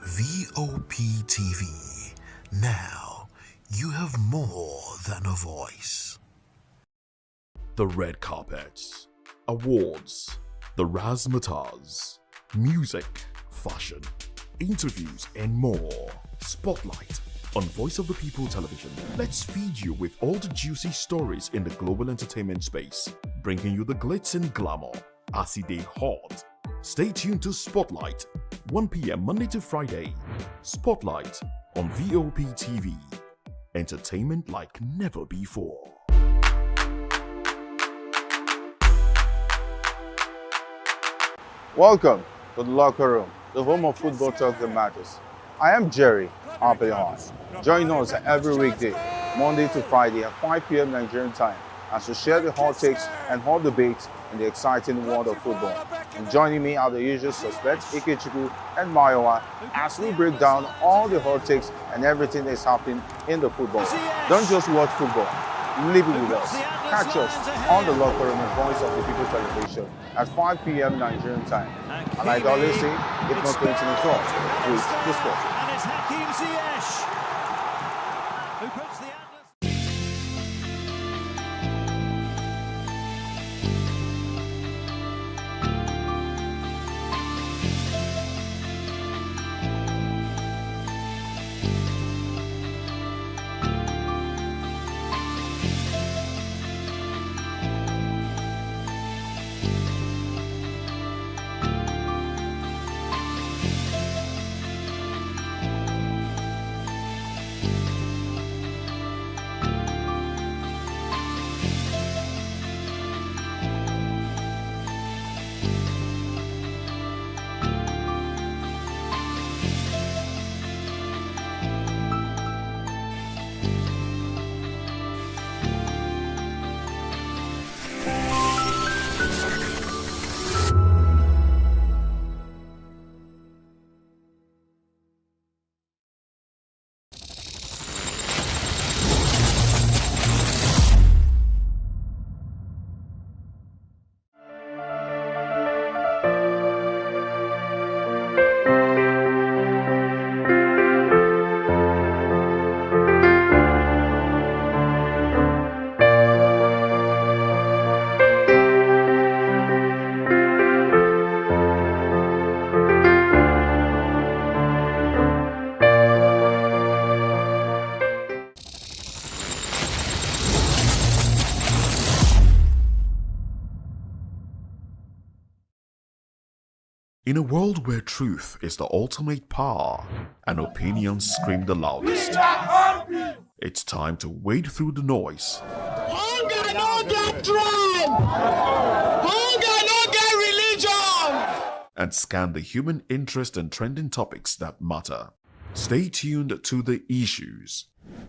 VOP TV. Now, you have more than a voice. The red carpets, awards, the razzmatazz, music, fashion, interviews, and more. Spotlight on Voice of the People Television. Let's feed you with all the juicy stories in the global entertainment space, bringing you the glitz and glamour as they hot. Stay tuned to Spotlight, 1 p.m. Monday to Friday. Spotlight on VOP TV. Entertainment like never before. Welcome to the locker room, the home of football talk that matters. I am Jerry Arpillon. Join us every weekday, Monday to Friday at 5 p.m. Nigerian time, as we share the hot takes and hot debates in the exciting world of football. And joining me are the usual suspects, Atiku and Mayowa, as we break down all the hot takes and everything that's happening in the football. Don't just watch football, live it with us. Catch us on the locker room and Voice of the People Television at 5 p.m. Nigerian time. And like I always say, if not 20 minutes off, please the sport. And it's Hakim Ziyech who puts the In a world where truth is the ultimate power and opinions scream the loudest, it's time to wade through the noise. Hunger no get tribe. Hunger no get religion. And scan the human interest and trending topics that matter. Stay tuned to The Issues,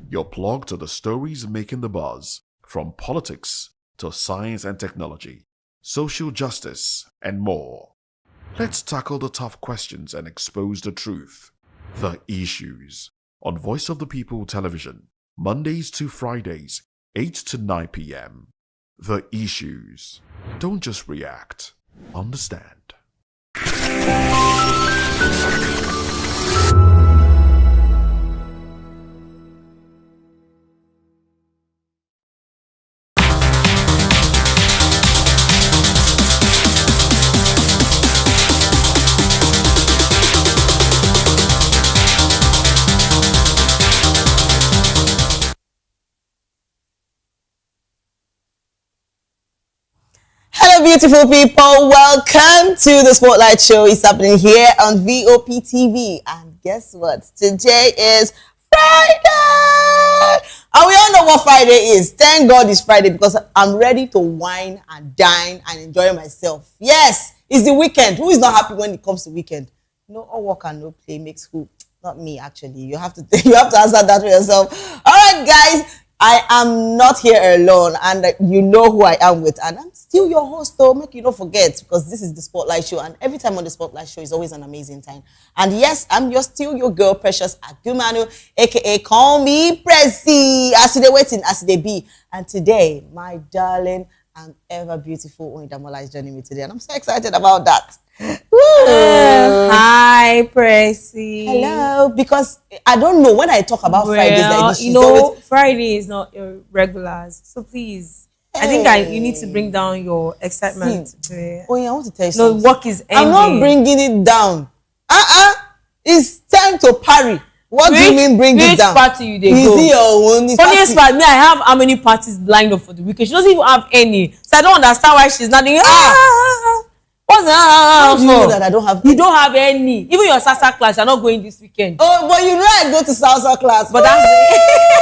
your plug to the stories making the buzz, from politics to science and technology, social justice, and more. Let's tackle the tough questions and expose the truth. The Issues on Voice of the People Television, Mondays to Fridays, 8 to 9 p.m. The Issues. Don't just react, understand. Hello, beautiful people. Welcome to the Spotlight Show. It's happening here on VOP TV. And guess what? Today is Friday. And we all know what Friday is. Thank God it's Friday because I'm ready to wine and dine and enjoy myself. Yes, it's the weekend. Who is not happy when it comes to weekend? No, all work and no play makes who? Not me, actually. You have to answer that for yourself. All right, guys. I am not here alone, and you know who I am with, and I'm still your host, though. Make you don't forget, because this is the Spotlight Show, and every time on the Spotlight Show is always an amazing time. And yes, I'm still your girl, Precious Agumanu, aka Call Me Pressy. As they waiting, as they be, and today, my darling and ever beautiful Oindamola is joining me today, and I'm so excited about that. Hi, Pressy. Hello, because I don't know when I talk about Fridays like this. You know, Friday is not your regulars, so please. Hey. I think you need to bring down your excitement. Oh yeah, I want to tell you something. No, work is ending. I'm not bringing it down. It's time to party. What do you mean bring it down? Which party you dey go? Is it your own? Funniest part, me, I have how many parties lined up for the weekend? She doesn't even have any, so I don't understand why she's not doing. What's that? How do you know that I don't have? You don't have any. Even your salsa class, you're not going this weekend. Oh, but you know I go to salsa class. But that's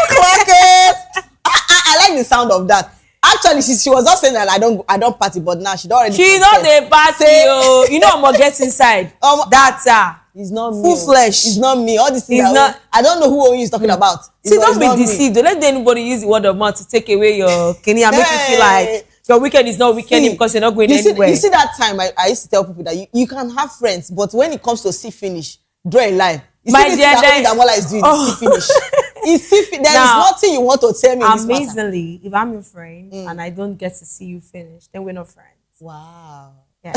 clock it. I like the sound of that. Actually, she was just saying that I don't party, but now she don't already. She not the party. Oh, you know I'm gonna get inside. That's her. It's not me. Full flesh. It's not me. All these things. I don't know who Oyin is talking about. See, don't be deceived. Don't let anybody use the word of mouth to take away your kidney and make you feel like your weekend is not weekend because you're not going anywhere. You see that time I used to tell people that you can have friends, but when it comes to see finish, draw a line. You My see dear, that Damola is doing see finish. There is nothing you want to tell me. Amazingly, if I'm your friend and I don't get to see you finish, then we're not friends. Wow. Yeah.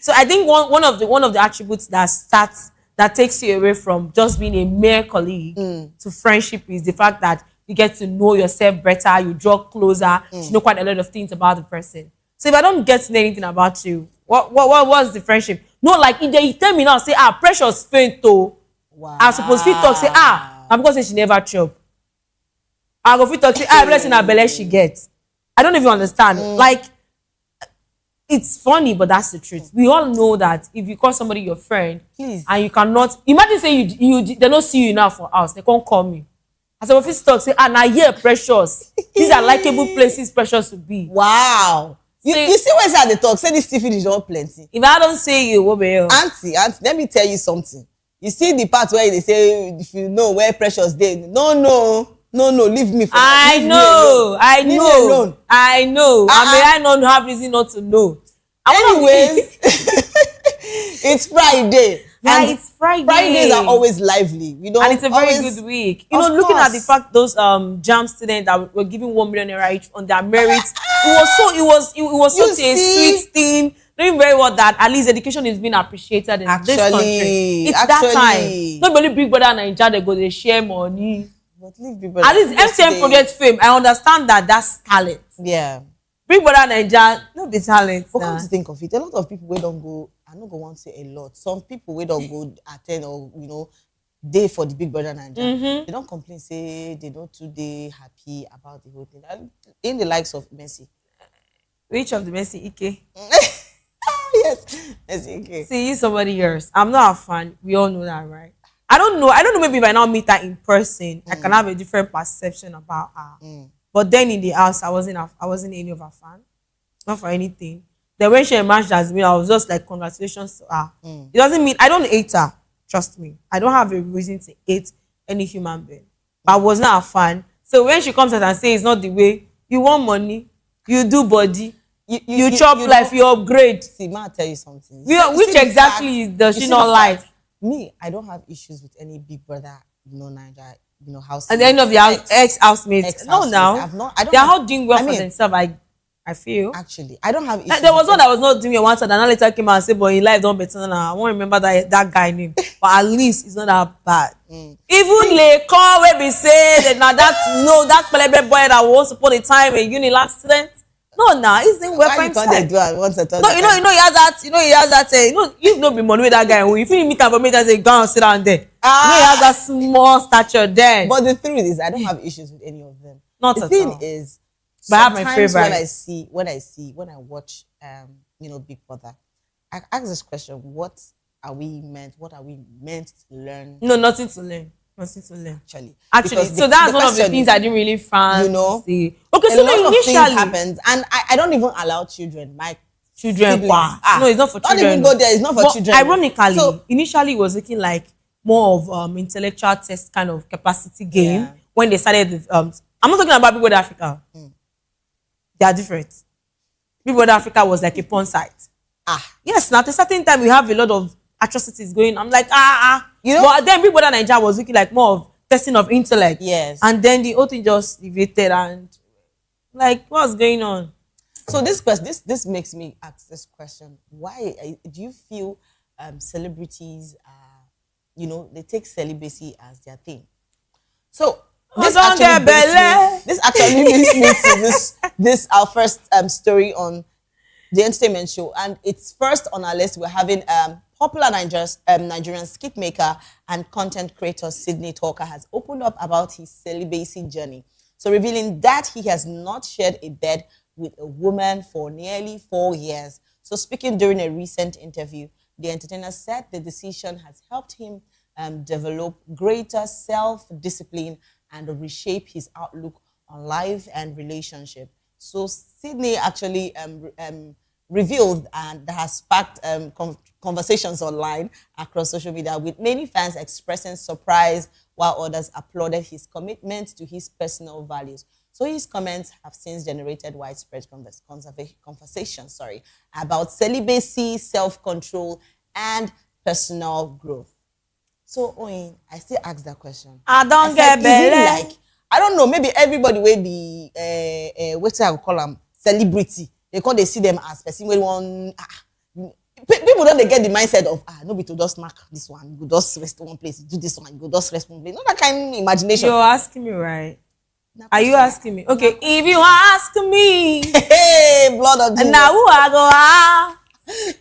So I think one of the attributes that takes you away from just being a mere colleague to friendship is the fact that you get to know yourself better, you draw closer, you know quite a lot of things about the person. So if I don't get to know anything about you, what's the friendship? No, like if they tell me now, say, Precious faint though. Wow. I'm supposed to talk, say, I'm because say she never chop. I go fit talk, say, blessing her belly she gets. I don't even understand. Like, it's funny, but that's the truth. We all know that if you call somebody your friend, please, and you cannot imagine say they don't see you now for house, they can't call me. As I fit talk, say, now here Precious. These are likable places Precious to be. Wow. You see where's at the talk? Say this Stephen is not plenty. If I don't say you, what be you? Auntie, let me tell you something. You see the part where they say if you know where Precious dey. No, leave me for that. I know. I may not have reason not to know. Anyways, it's Friday. Yeah, it's Friday. Fridays are always lively. You know, and it's a very good week. You know, looking at the fact those JAMB students that were given 1 million naira each on their merits, it was such a sweet thing. Knowing very well that at least education is being appreciated in this country. It's that time. Nobody Big Brother Naija they go they share money. But leave Big Brother. At least MTN Project Fame, I understand that's talent. Yeah. Big Brother Naija, no be talent. But come to think of it, a lot of people we don't go. I don't go want to say a lot. Some people we don't go attend or day for the Big Brother Naija. They don't complain, say they don't today happy about the whole thing. In the likes of Messi. Which of the Messi? Ike. Yes. Okay. See, somebody else. I'm not a fan. We all know that, right? I don't know. Maybe if I now meet her in person, I can have a different perception about her. But then in the house, I wasn't any of her fan. Not for anything. Then when she emerged as me, I was just like, congratulations to her. It doesn't mean I don't hate her. Trust me. I don't have a reason to hate any human being. But I was not a fan. So when she comes out and says it's not the way, you want money, you do body, you chop life, you upgrade. See, ma, I'll tell you something. Which exactly does she not like? Me, I don't have issues with any big brother, Niger, house. At the end of the ex-housemates. No, now. They're all doing well for themselves. I feel. Actually, I don't have issues. There was one that was not doing it once, and then later came out and said, but in life don't better now. I won't remember that guy name. But at least it's not that bad. Even le call where we say that now that pelebe boy that was upon a time in uni last student. No, now he's doing well for himself. They do it once at all. No, he has that. You know, be money with that guy. If you meet him for me, that's a go and sit down there. He has that small stature there. But the truth is, I don't have issues with any of them. Not the at thing all. Is, but I have my sometimes favorite. when I watch, Big Brother, I ask this question: What are we meant to learn? No, nothing to learn. Actually, Because so that's one of the things I didn't really fancy. Okay, so a lot of things initially happens, and I don't even allow children. My children, no, it's not for children. Don't even go there. It's not for children. Ironically, initially it was looking like more of intellectual test kind of capacity game when they started. I'm not talking about Big Brother Africa. They are different. Big Brother Africa was like a porn site. Yes, now at a certain time we have a lot of atrocities going. I'm like, But then Big Brother Nigeria was looking like more of testing of intellect. Yes. And then the whole thing just deviated and like, what's going on? So this makes me ask this question: Why do you feel celebrities they take celibacy as their thing? So this actually leads me to this our first story on the entertainment show, and it's first on our list. We're having popular Nigerian skit maker and content creator Sydney Talker has opened up about his celibacy journey. So revealing that he has not shared a bed with a woman for nearly 4 years. So speaking during a recent interview, the entertainer said the decision has helped him develop greater self-discipline and reshape his outlook on life and relationship. So Sydney actually revealed and that has sparked conversations online across social media, with many fans expressing surprise while others applauded his commitment to his personal values. So his comments have since generated widespread conversation about celibacy, self-control, and personal growth. So, Oyin, I still ask that question. I don't get belly. Like, I don't know, maybe everybody will be, what I would call them, celebrity. They see them as person where one. People don't get the mindset of nobody to just mark this one, go just rest one place, do this one, go just rest one place. Not that kind of imagination. You're asking me, right? Are you asking me? Okay, if you ask me, hey, blood of Jesus. Now who I go?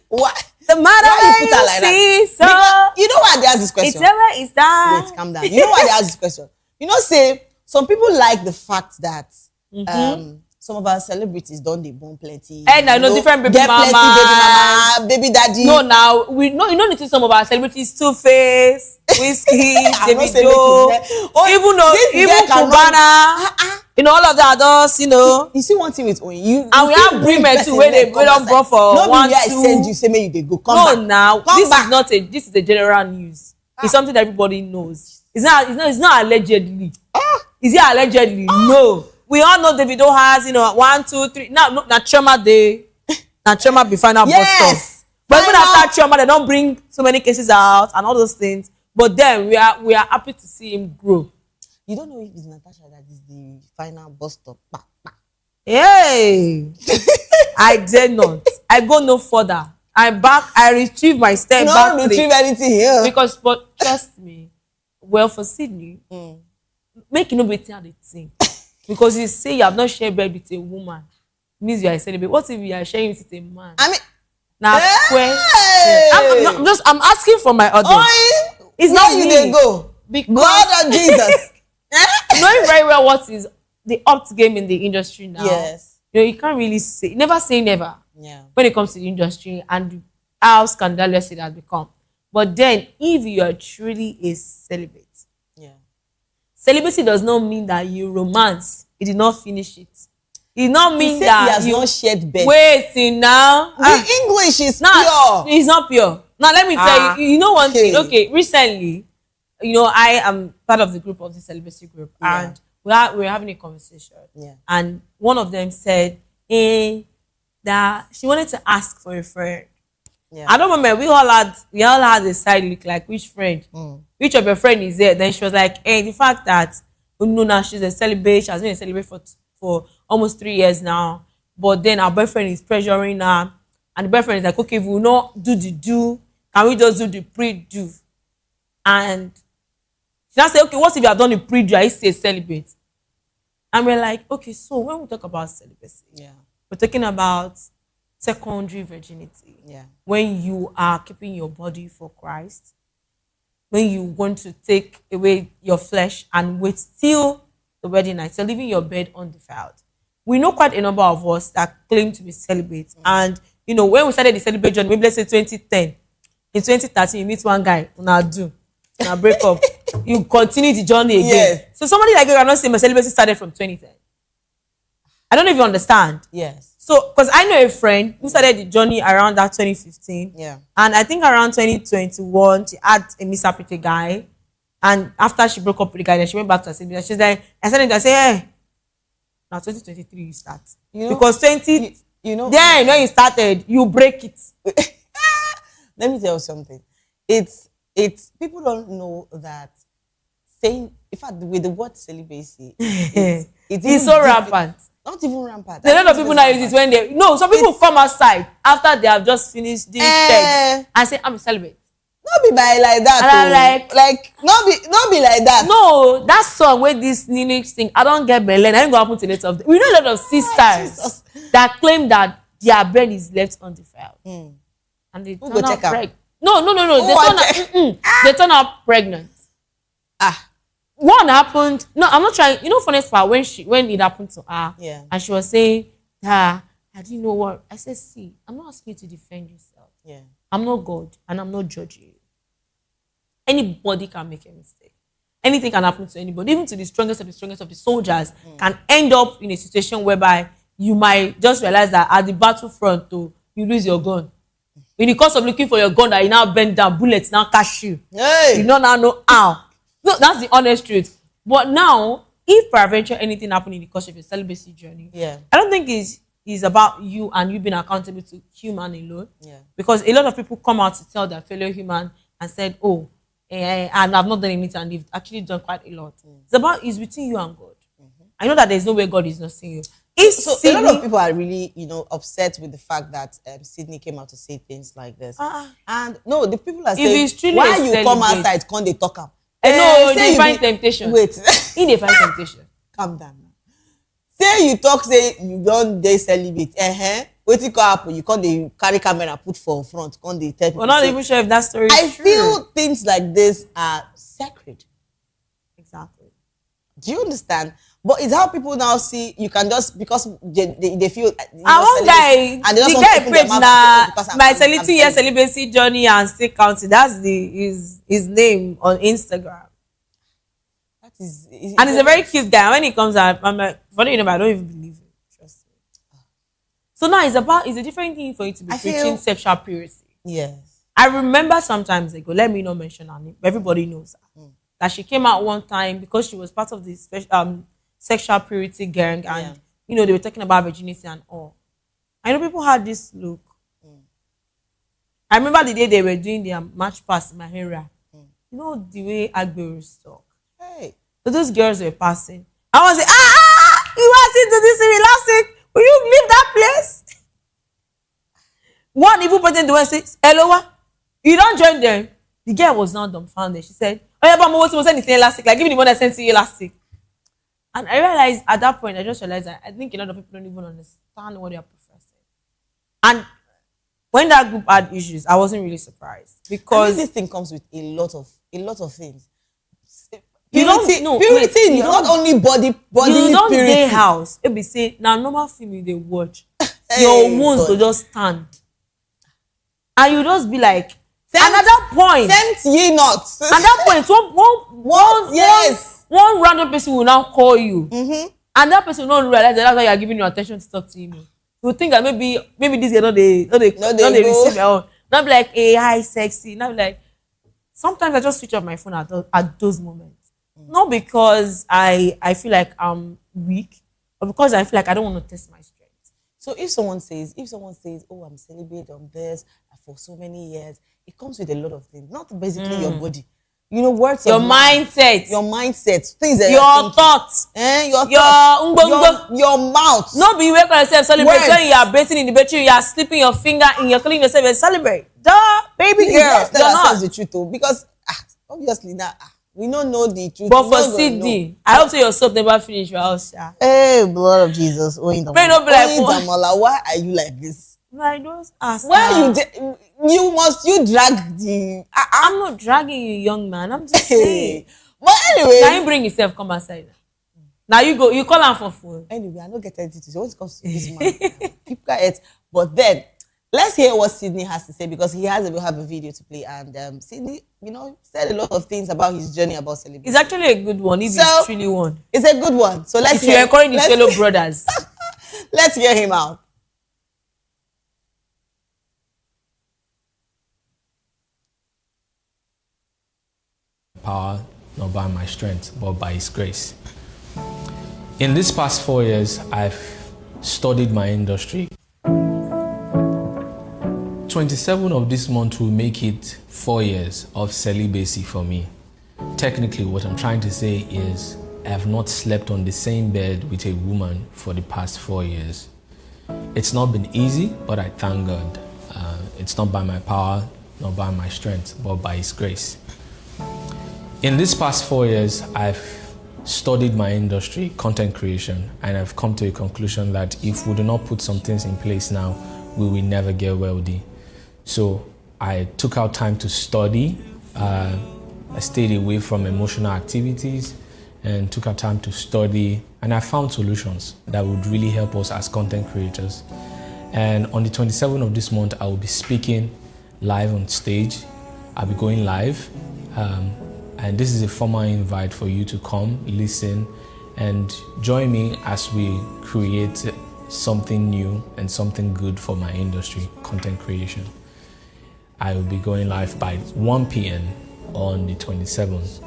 What? The matter why you put her like that? So because you know why they ask this question? It's that. Wait, calm down. You know why they ask this question? Say some people like the fact that some of our celebrities don't they born plenty. And I know different baby mama, baby daddy. No, now we know you know need to some of our celebrities Two-Face, Whiskey, Davido, even Cubana. All of that does, You see one thing with you and we have women too where they don't go for no 1, 2. I send you say maybe they go come back. This is a general news. It's something that everybody knows. It's not allegedly. Is it allegedly? No. We all know Davido has 1, 2, 3. Now Choma Choma be final bust off. But even after Choma, they don't bring so many cases out and all those things. But then we are happy to see him grow. You don't know if it's Natasha that is the final bus stop. Hey, I dare not. I go no further. I'm back. I retrieve my step back. Not retrieve anything here. But trust me, well for Sydney, make no better the thing. Because you say you have not shared bed with a woman, means you are a celibate. What if you are sharing it with a man? I mean, now I'm asking for my audience. It's not you they go. Because God of Jesus. Knowing very well what is the opt game in the industry now. Yes. You can't really say never say never. Yeah. When it comes to the industry, and how scandalous it has become. But then, if you are truly a celibate, celibacy does not mean that you romance. It did not finish it. It did not mean that he has not shed bed. Wait now. The English is pure. It's not pure. Now let me tell you. You know one thing. Okay, recently, I am part of the group of the celibacy group, and we're having a conversation. Yeah. And one of them said, that she wanted to ask for a friend. Yeah. I don't remember. We all had a side look like which friend, which of your friend is there. Then she was like, the fact that now she's a celibate. She has been a celibate for almost 3 years now. But then our boyfriend is pressuring her, and the boyfriend is like, okay, if we will not do the do, can we just do the pre-do? And she now say, okay, what if you have done the pre-do? Are you still a celibate? And we're like, okay, so when we talk about celibacy, we're talking about secondary virginity. Yeah. When you are keeping your body for Christ, when you want to take away your flesh and wait till the wedding night, so leaving your bed undefiled. We know quite a number of us that claim to be celibate. And, when we started the celibate journey, maybe let's say 2010, in 2013, you meet one guy, now break up. You continue the journey again. Yes. So somebody like you cannot say my celibacy started from 2010. I don't know if you understand. Yes. So, because I know a friend who started the journey around that 2015. Yeah. And I think around 2021, she had a misappetite guy. And after she broke up with the guy, then she went back to her celibacy. She's like, I said, hey, now 2023 you start. Because then when you started, you break it. Let me tell you something. It's people don't know that saying, in fact, with the word celibacy, it's so rampant. Not even rampant. A lot of people now use this when some people come outside after they have just finished this text and say, I'm celibate. Not be by like that. And I'm like not be like that. No, that song where this lyrics thing, I don't get Belen. I ain't gonna happen to later. We know a lot of sisters that claim that their bed is left undefiled. And they turn out pregnant. No. They turn out pregnant. One happened. No, I'm not trying. Funny part when it happened to her, and she was saying, I didn't know what. I said, see, I'm not asking you to defend yourself. Yeah. I'm not God, and I'm not judging you. Anybody can make a mistake. Anything can happen to anybody, even to the strongest of the soldiers, can end up in a situation whereby you might just realize that at the battlefront, you lose your gun. In the course of looking for your gun, that you now bend down, bullets now catch you. Hey. You don't now know how. No, that's the honest truth. But now, if peradventure anything happened in the course of your celibacy journey, I don't think it's about you and you being accountable to human alone. Yeah. Because a lot of people come out to tell their fellow human and said, and I've not done anything, and they've actually done quite a lot. It's between you and God. I know that there's no way God is not seeing you. A lot of people are really, upset with the fact that Sydney came out to say things like this. And no, the people are saying, why you come outside, can't they talk up? No, they find temptation. Wait. They find temptation. Calm down now. Say you talk, say you don't dey celibate. Wetin come happen? You can't dey carry camera put for front. Can't dey tell people. We're not even sure if that story is true. I feel things like this are sacred. Exactly. Do you understand? But it's how people now see you can just because they feel. One guy, the guy page na my 32-year celibacy journey and still counting. That's his name on Instagram. That is, and he's a very cute guy. When he comes out, I'm like, funny enough, I don't even believe it. Trust me. So now it's a different thing for you to be preaching sexual purity. Yes. I remember sometimes ago. Let me not mention her name. Everybody knows her. That she came out one time because she was part of the sexual purity gang, and they were talking about virginity and all. I know people had this look. I remember the day they were doing their match pass in my area. You know the way Agberos talk. Hey, so those girls were passing. I was like, you want to do this last week? Will you leave that place? One even person the one says, hello, you don't join them. The girl was now dumbfounded. She said, oh yeah, but I'm supposed to send the elastic. Like, give me the one I sent to you last week. And I realized at that point, I just realized that I think a lot of people don't even understand what they are professing. And when that group had issues, I wasn't really surprised because this thing comes with a lot of things. Purity, not only body you don't purity. Day house. It be say now normal film they watch. Your wounds will just stand. and you just be like, at that point, tempt ye not. At that point, one random person will now call you, and that person will not realize that that's why you are giving your attention to talk to him. You will think that maybe this girl not they receive your own. Not be like, hey, hi, sexy. Not be like. Sometimes I just switch off my phone at those moments. Not because I feel like I'm weak, but because I feel like I don't want to test my strength. So if someone says, oh, I'm celebrating on this for so many years, it comes with a lot of things. Not basically your body. You know, words your of mindset. Your mindset. Things that your thoughts. Your mouth. No, be wake up yourself, celebrate. When you are bathing in the bedroom, you are slipping your finger and you're calling yourself and celebrate. Duh, baby girl. Yes, tell ourselves the truth though. Because obviously now we don't know the truth. But for Sydney, I hope so your soap never finish your house. Yeah. Hey, blood of Jesus. Why are you like this? I just ask. Why you drag the I'm not dragging you, young man. I'm just saying. But anyway, now you bring yourself, come outside. Now you go, you call him for food. Anyway, I don't get anything to say. When it comes to this man, keep quiet. But then let's hear what Sydney has to say, because he has have a video to play, and Sydney, said a lot of things about his journey about celebrity. It's actually a good one. If it's truly one, it's a good one. So let's. If you're encouraging his fellow brothers, let's hear him out. Power, not by my strength, but by His grace. In these past 4 years, I've studied my industry. 27 of this month will make it 4 years of celibacy for me. Technically, what I'm trying to say is I have not slept on the same bed with a woman for the past 4 years. It's not been easy, but I thank God. It's not by my power, not by my strength, but by His grace. In these past 4 years, I've studied my industry, content creation, and I've come to a conclusion that if we do not put some things in place now, we will never get wealthy. So I took out time to study. I stayed away from emotional activities and took out time to study, and I found solutions that would really help us as content creators. And on the 27th of this month, I will be speaking live on stage. I'll be going live. And this is a formal invite for you to come, listen, and join me as we create something new and something good for my industry, content creation. I will be going live by 1 p.m. on the 27th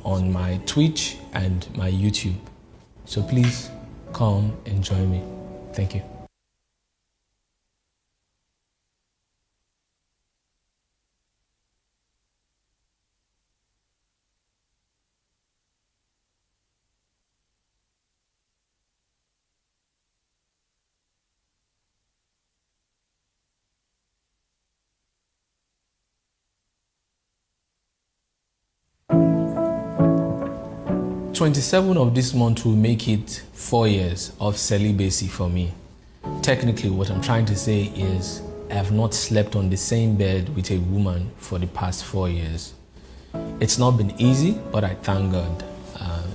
on my Twitch and my YouTube. So please come and join me. Thank you. '27 of this month will make it 4 years of celibacy for me. Technically, what I'm trying to say is I have not slept on the same bed with a woman for the past 4 years. It's not been easy, but I thank God.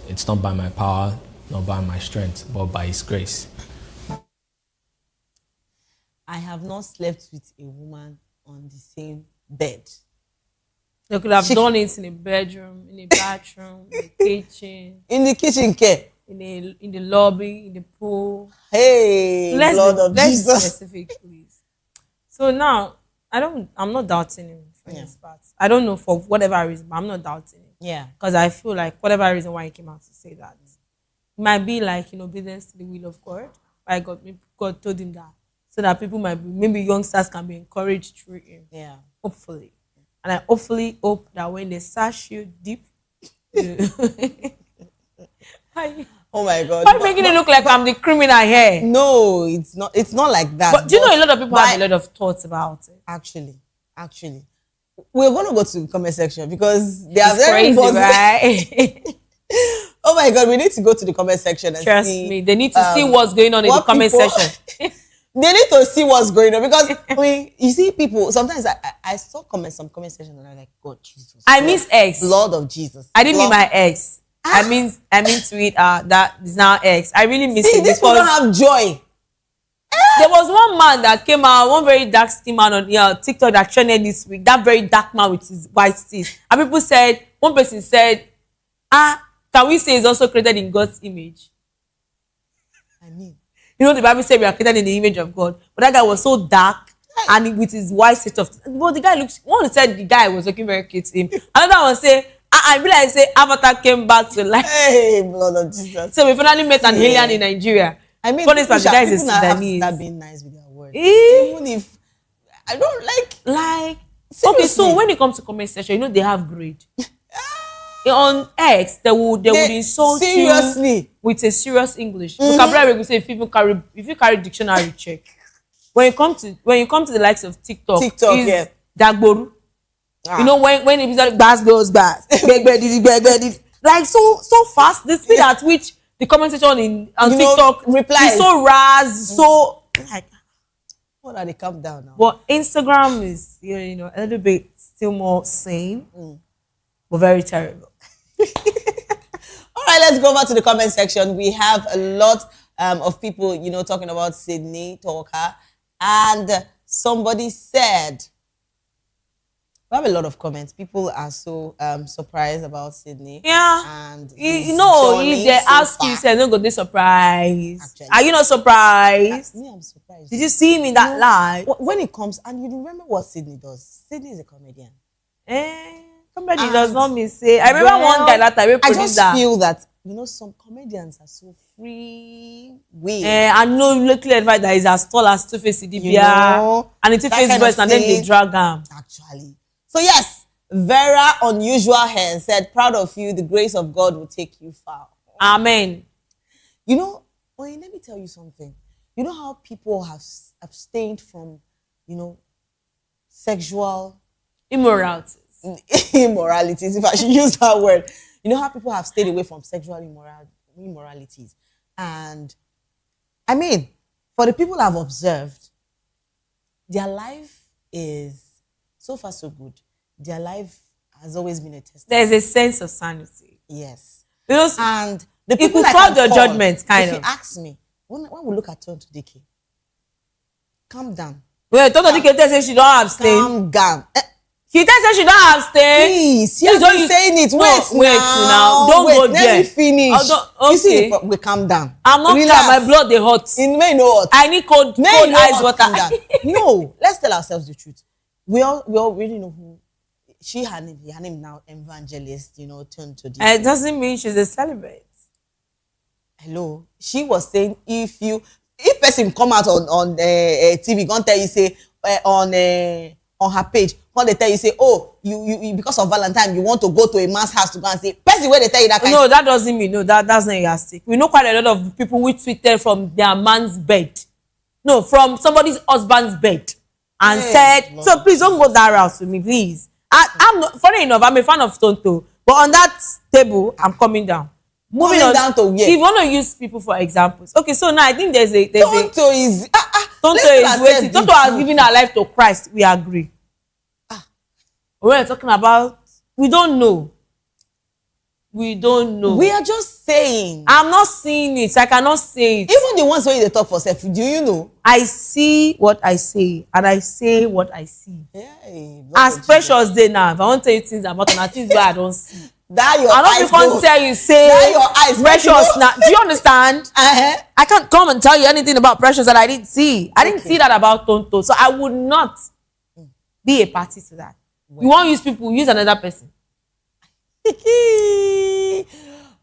It's not by my power, not by my strength, but by His grace. I have not slept with a woman on the same bed. They could have done it in a bedroom, in a bathroom, in the kitchen. In the kitchen, care. In the lobby, in the pool. Hey, let's be specific, please. So now, I'm not doubting him for his part. I don't know for whatever reason, but I'm not doubting him. Yeah. Because I feel like whatever reason why he came out to say that, it might be like in obedience to the will of God. God told him that, so that people maybe youngsters can be encouraged through him. Yeah. Hopefully. And I hopefully hope that when they search you deep, oh my God! Why making it look like I'm the criminal here? No, it's not. It's not like that. But do you know a lot of people have a lot of thoughts about it? Actually, we're gonna go to the comment section because they are very crazy, right? Oh my God, we need to go to the comment section and trust me. They need to see what's going on in the comment section. They need to see what's going on because you see people. Sometimes I saw some comment section and I'm like, God, Jesus. I miss ex. Lord of Jesus. I didn't mean my ex. I mean sweet. That is now ex. I really miss it. These people don't have joy. There was one man that came out, one very dark skin man on TikTok that trended this week. That very dark man with his white teeth. And people said, one person said, can we say he's also created in God's image? I mean, you know, the Bible said we are created in the image of God. But that guy was so dark and with his white set of. But the guy looks. One said the guy was looking very cute to him. Another one said, I realized Avatar came back to life. Hey, blood of Jesus. So we finally met an alien in Nigeria. I mean, funny part, the guy is a people have to Sudanese. start being nice with their words. Even if I don't like. Okay, so when it comes to comment section, you know they have grade. On X, they would insult seriously you with a serious English. Vocabulary will say if you carry dictionary check. When you come to the likes of TikTok, yeah. Dagboru. You know when it is bass goes bass, like so fast. The speed at which the comment section on TikTok replies is so ras, so like. Hold on, they calm down now. But Instagram is a little bit still more sane, but very terrible. All right, let's go over to the comment section. We have a lot of people, talking about Sydney Talker, and somebody said, we have a lot of comments. People are so surprised about Sydney. Yeah, and if they ask you, say, "No, go be surprised." Actually, are you not surprised? Me, I'm surprised. Did you see him in that live? When it comes, and you remember what Sydney does? Sydney is a comedian. Somebody does not mean say. I remember one guy that time. I just feel that some comedians are so free will. I know locally advice that is as tall as Two-Face Idibia and the Two-Face voice, and then they drag him. Actually, so yes, Vera Unusual Hair said, "Proud of you. The grace of God will take you far." Amen. Let me tell you something. You know how people have abstained from, sexual immoralities, if I should use that word. You know how people have stayed away from sexual immoralities. And I mean, for the people I've observed, their life is so far so good. Their life has always been a testimony. There's a sense of sanity. Yes. And the people that call your judgment, kind of. If you ask me, when we look at Tonto Dike, calm down. Well, Tonto Dike says she don't abstain. Calm down. She says she don't abstain. Please, you're saying it. Wait now. Don't go there. Let me finish. Okay. You see, we calm down. I'm not calm. My blood they hot. In May no hot. I need cold ice water. No, let's tell ourselves the truth. We all really know who her name now, Evangelist. Tonto Dike. It doesn't mean she's a celibate. Hello, she was saying if person come out on TV, gonna tell you say on her page, when they tell you say, oh, you because of Valentine you want to go to a man's house to go and say, person where they tell you that kind. No, that doesn't mean that's not elastic. We know quite a lot of people who tweeted from their man's bed, from somebody's husband's bed, and said, so please don't go that route with me, please. I'm not funny enough. I'm a fan of Tonto, but on that table, I'm coming down. Moving on down to where? If you want to use people for examples, okay. So now I think there's Tonto is waiting. Tonto has given her life to Christ. We agree. We're talking about. We don't know. We are just saying. I'm not seeing it. I cannot say it. Even the ones where they talk for self. Do you know? I see what I say, and I say what I see. Hey, as Precious day now, if I want to tell you things about her, things where I don't see. That your I eyes don't tell you say that your eyes Precious now. Do you understand? I can't come and tell you anything about Precious that I didn't see. I didn't see that about Tonto, so I would not be a party to that. Well, you want to use people, use another person.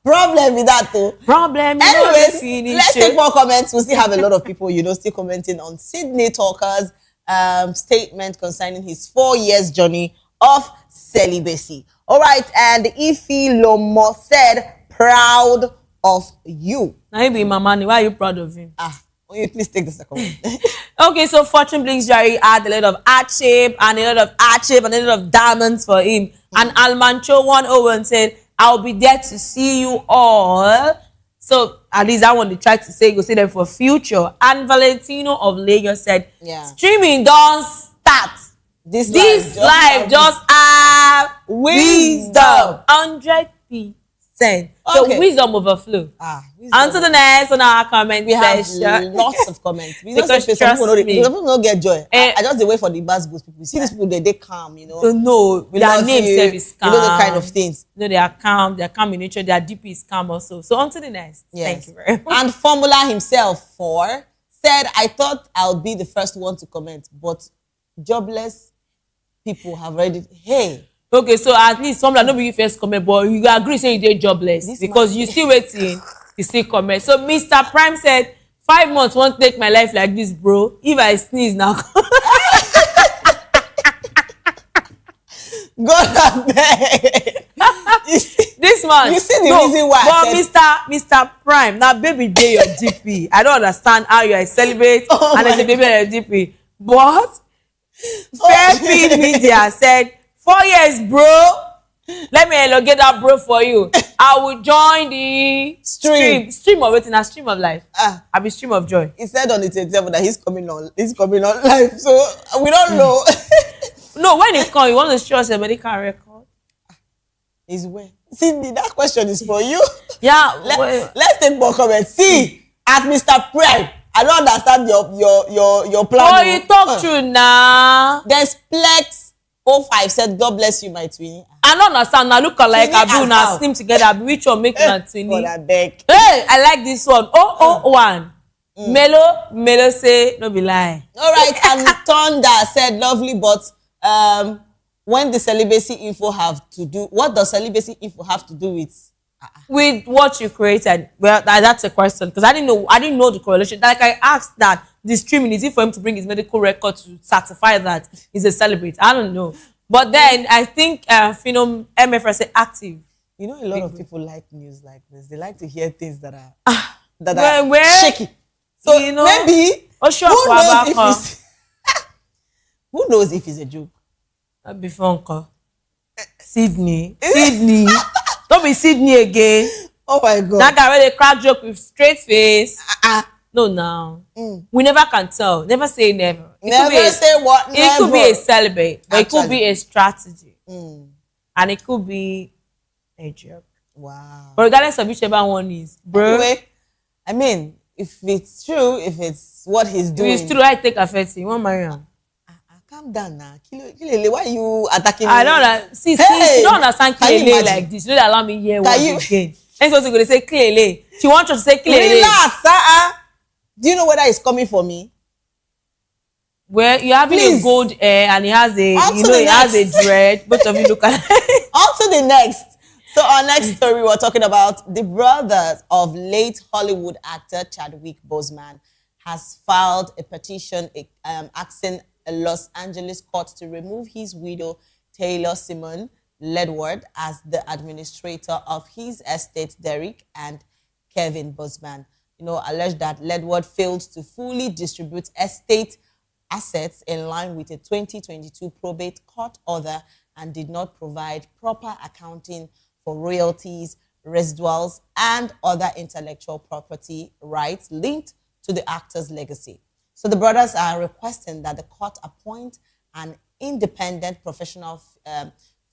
Problem with that though. Problem. Anyways, let's take more comments. We still have a lot of people, still commenting on Sydney Talker's statement concerning his 4 years journey of celibacy. All right, and Ifi Lomo said, "Proud of you." Now you be Mamani. Why are you proud of him? Will you please take the second one? Okay, so Fortune Blinks Jerry had a lot of art shape and a lot of diamonds for him. And Almancho 101 said, "I'll be there to see you all." So at least I want to try to say, go see them for future. And Valentino of Lagos said, "Streaming don't start. This life just have wisdom. 100 piece. 10. So Okay. wisdom overflow. On to the next on our comment We have section. lots of comments. We Because just say some trust me. people don't get joy. I just dey wait for the bus people. You see these people, they calm, you know. No, We their love name you. self is calm. You know the kind of things. No, they are calm. They are calm in nature. Their DP is calm also. So on to the next. Yes. Thank you very much. And Formula himself said, I thought I'll be the first one to comment, but jobless people have already. Hey. Okay, so at least some like nobody first comment, but you agree saying you did jobless because you still waiting, you still comment. So Mr. Prime said, 5 months won't take my life like this, bro. If I sneeze now. God abeg. This man. You see the reason why I said. Mr. Prime, now baby day your DP. I don't understand how you are celebrate and there's a baby on your DP. But Fairfield Media said 4 years, bro. Let me elongate that bro for you. I will join the stream of it in a stream of life. I'll be stream of joy. He said on the 27th that he's coming on live. So we don't know. No, when it comes, you want to show us a medical record. Is where? See, that question is for you. Yeah. Let's take more comments. See, at Mr. Prime, I don't understand your plan. Oh, you talk true now. There's Plex 05 said, God bless you, my twinnie. I don't understand. Now look like Abu now steam together. Which one make my twinnie? God, I beg. Hey, I like this one. 001. Melo say, no be lie. All right, and Thunder said, lovely, but when the celibacy info have to do, what does celibacy info have to do with? With what you created? Well, that's a question because I didn't know the correlation. Like I asked that the streaming is it for him to bring his medical record to certify that he's a celebrity. I don't know, but then I think Phenom MFR say active. You know, a lot of people like news like this. They like to hear things that are shaky. So you know, maybe who knows if it's a joke? Before Uncle Sydney. Don't be Sydney again. Oh my God. That guy really crack joke with straight face. No, now. We never can tell. Never say never. Never say what? Never. It could be a celibate, but it could be a strategy. And it could be a joke. Wow. But regardless of whichever one is, bro. Anyway, I mean, if it's true, if it's what he's doing. If it's true, I take offense. You want marry him? Calm down now. Kilele, why are you attacking me? I don't understand. See, you don't understand Kilele like this. You don't allow me hear words again. And so going to say Kilele. She wants you to say Kilele. Relax, do you know whether it's coming for me? Well, you having a gold hair and he has a, he has a dread. Both of you look at it. On to the next. So our next story, we're talking about the brothers of late Hollywood actor Chadwick Boseman has filed a petition asking a Los Angeles court to remove his widow, Taylor Simone Ledward, as the administrator of his estate, Derek and Kevin Boseman. You know, alleged that Ledward failed to fully distribute estate assets in line with a 2022 probate court order and did not provide proper accounting for royalties, residuals, and other intellectual property rights linked to the actor's legacy. So the brothers are requesting that the court appoint an independent professional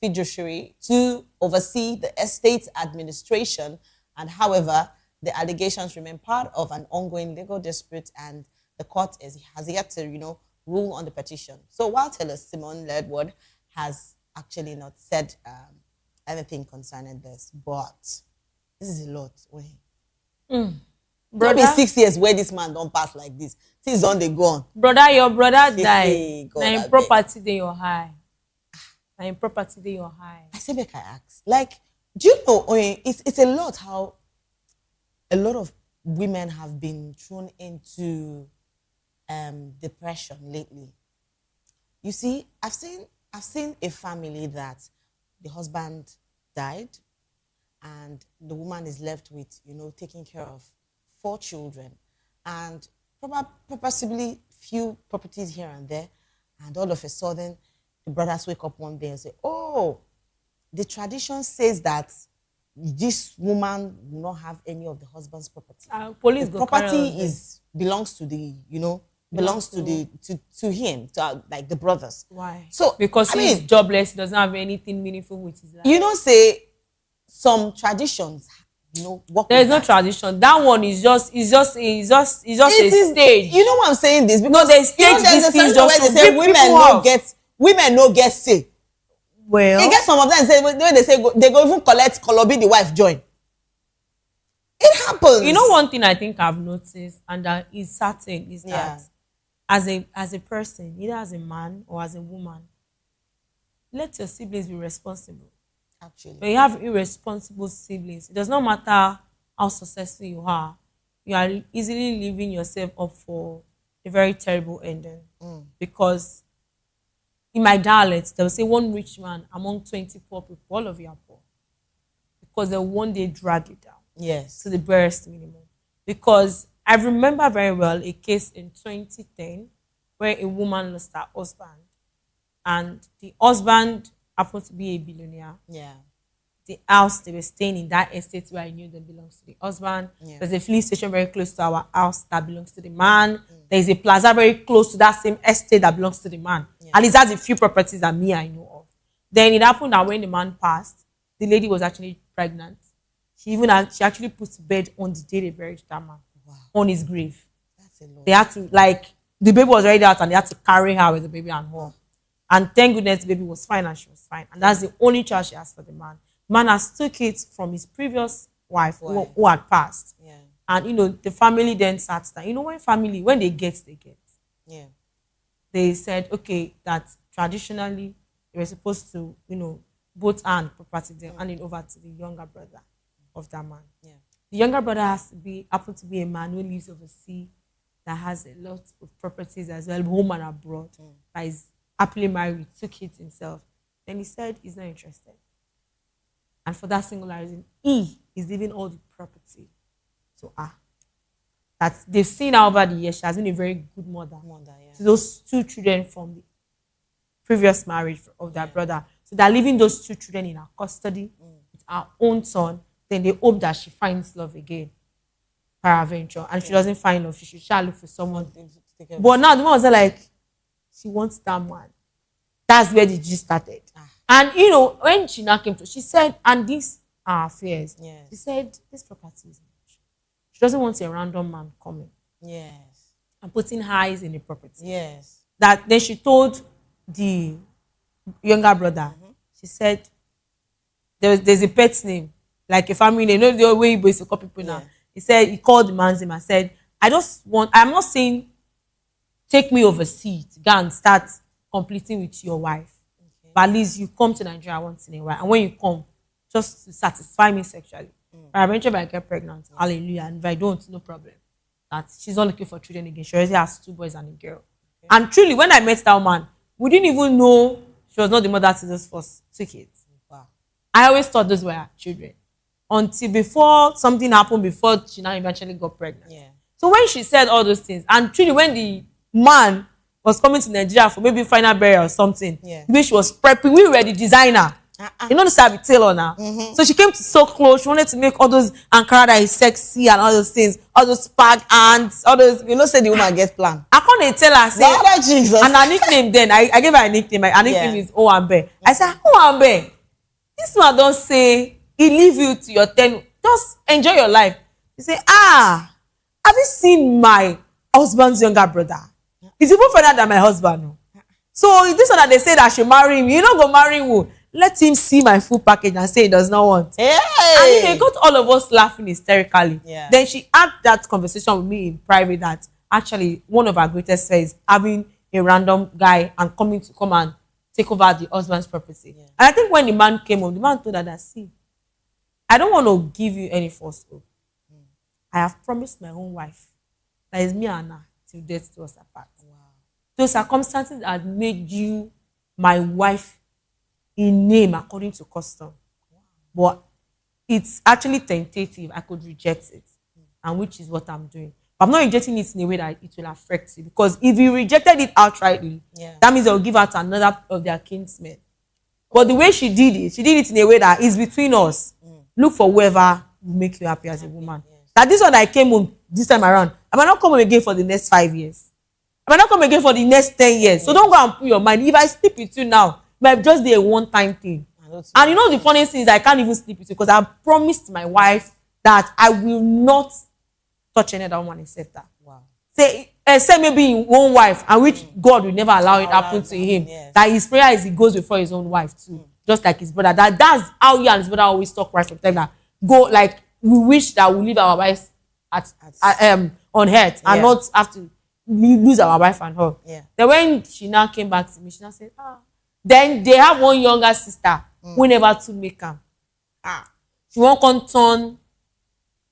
fiduciary to oversee the estate's administration. And however, the allegations remain part of an ongoing legal dispute, and the court has yet to, rule on the petition. So while Taylor Simone Ledward has actually not said anything concerning this, but this is a lot. Brother, 6 years where this man don't pass like this. Things on they go on. Brother, your brother died. Now in property they your high. Now in property they your high. I say make I ask. Like, do you know it's a lot how a lot of women have been thrown into depression lately. You see, I've seen a family that the husband died and the woman is left with, taking care of 4 children and possibly few properties here and there, and all of a sudden the brothers wake up one day and say, oh, the tradition says that this woman will not have any of the husband's property. Police the property belongs to the, belongs to him, to like the brothers. Why? So because he's jobless, he doesn't have anything meaningful with his life. Say some traditions, work. There is no tradition. That one is just a stage. You know why I'm saying this? Because they stage these things just to say rip women no get say. Well, you get some of them say when they say they go even collect Kolobi the wife join. It happens. You know, one thing I think I've noticed, and that is certain, is that as a person, either as a man or as a woman, let your siblings be responsible. Actually, when you have irresponsible siblings, it does not matter how successful you are easily leaving yourself up for a very terrible ending. Because in my dialect, they will say one rich man among 20 poor people, all of you are poor. Because they one day drag you down. Yes. To the barest minimum. Because I remember very well a case in 2010 where a woman lost her husband. And the husband happened to be a billionaire. Yeah. The house they were staying in, that estate where I knew that belongs to the husband. Yeah. There's a filling station very close to our house that belongs to the man. There's a plaza very close to that same estate that belongs to the man. At least that's a few properties that I know of. Then it happened that when the man passed, the lady was actually pregnant. She actually put to bed on the day they buried that man. Wow. On his grave. That's a lot. They had to, the baby was already out and they had to carry her with the baby and her. And thank goodness the baby was fine and she was fine. And that's the only child she has for the man. The man has took it from his previous wife who had passed. Yeah. And, the family then sat down. When they get, they get. Yeah. They said, okay, that traditionally they were supposed to, both hand property, then hand it over to the younger brother of that man. Yeah. The younger brother happen to be a man who lives overseas, that has a lot of properties as well, home and abroad, that is happily married with 2 kids himself. Then he said he's not interested. And for that singular reason, he is leaving all the property to her. That they've seen her over the years. She has been a very good mother to those 2 children from the previous marriage of their brother. So they're leaving those 2 children in her custody with her own son. Then they hope that she finds love again, peradventure. And if she doesn't find love, she should try to look for someone. But now the woman was like, she wants that man. That's where the gist started. And when she now came to, she said, and these are affairs. Yes. She said, this property is much. She doesn't want a random man coming. Yes. And putting eyes in the property. Yes. That then she told the younger brother, she said, there's a pet's name, like a family name. The way you used to call people now. He said, he called the man's name and said, I'm not saying take me overseas to go and start completing with your wife. But at least you come to Nigeria once in a while. And when you come, just to satisfy me sexually. But eventually I get pregnant. Hallelujah. And if I don't, no problem. That she's not looking for children again. She already has 2 boys and a girl. And truly, when I met that woman, we didn't even know she was not the mother to those first 2 kids. Wow. I always thought those were her children. Until before something happened, before she now eventually got pregnant. Yeah. So when she said all those things, and truly when the man was coming to Nigeria for maybe final burial or something, which she was prepping, we were the designer. You know, this have a tailor now. So she came to so close. She wanted to make all those Ankara that is sexy and all those things, all those spag ants, all those. Say the woman gets plan. I can't tell her. Say, Jesus. And her nickname then, I gave her a nickname. Her nickname is Owambe. I said, Owambe, this man don't say he leave you to your 10. Just enjoy your life. He say, have you seen my husband's younger brother? He's even further than my husband. So this one that they say that she marry him, you don't go marry who? Let him see my full package and say he does not want. Hey! And they got all of us laughing hysterically. Yeah. Then she had that conversation with me in private that actually one of our greatest fears is having a random guy and come and take over the husband's property. Yeah. And I think when the man came home, the man told her that, see, I don't want to give you any false hope. I have promised my own wife that is me and her till death do us apart. Wow. Those circumstances had made you my wife in name according to custom. But it's actually tentative. I could reject it. And which is what I'm doing. But I'm not rejecting it in a way that it will affect you. Because if you rejected it outrightly, that means they'll give out another of their kinsmen. But the way she did it in a way that is between us. Look for whoever will make you happy as a woman. That this one I came home this time around, I might not come home again for the next 5 years. I might not come again for the next 10 years. So don't go and put your mind. If I sleep with you now, it might just be a one-time thing. And you know the funny thing is I can't even sleep with you because I promised my wife that I will not touch any other woman except her. Wow. Say, except maybe in one wife, and which God will never allow it happen to him. Yes. That his prayer is he goes before his own wife too, just like his brother. That's how he and his brother always talk right from time that go like we wish that we leave our wives on earth and not have to lose our wife and her. Yeah. Then when she now came back to me, she now said, then they have one younger sister who never to make am. She won't come turn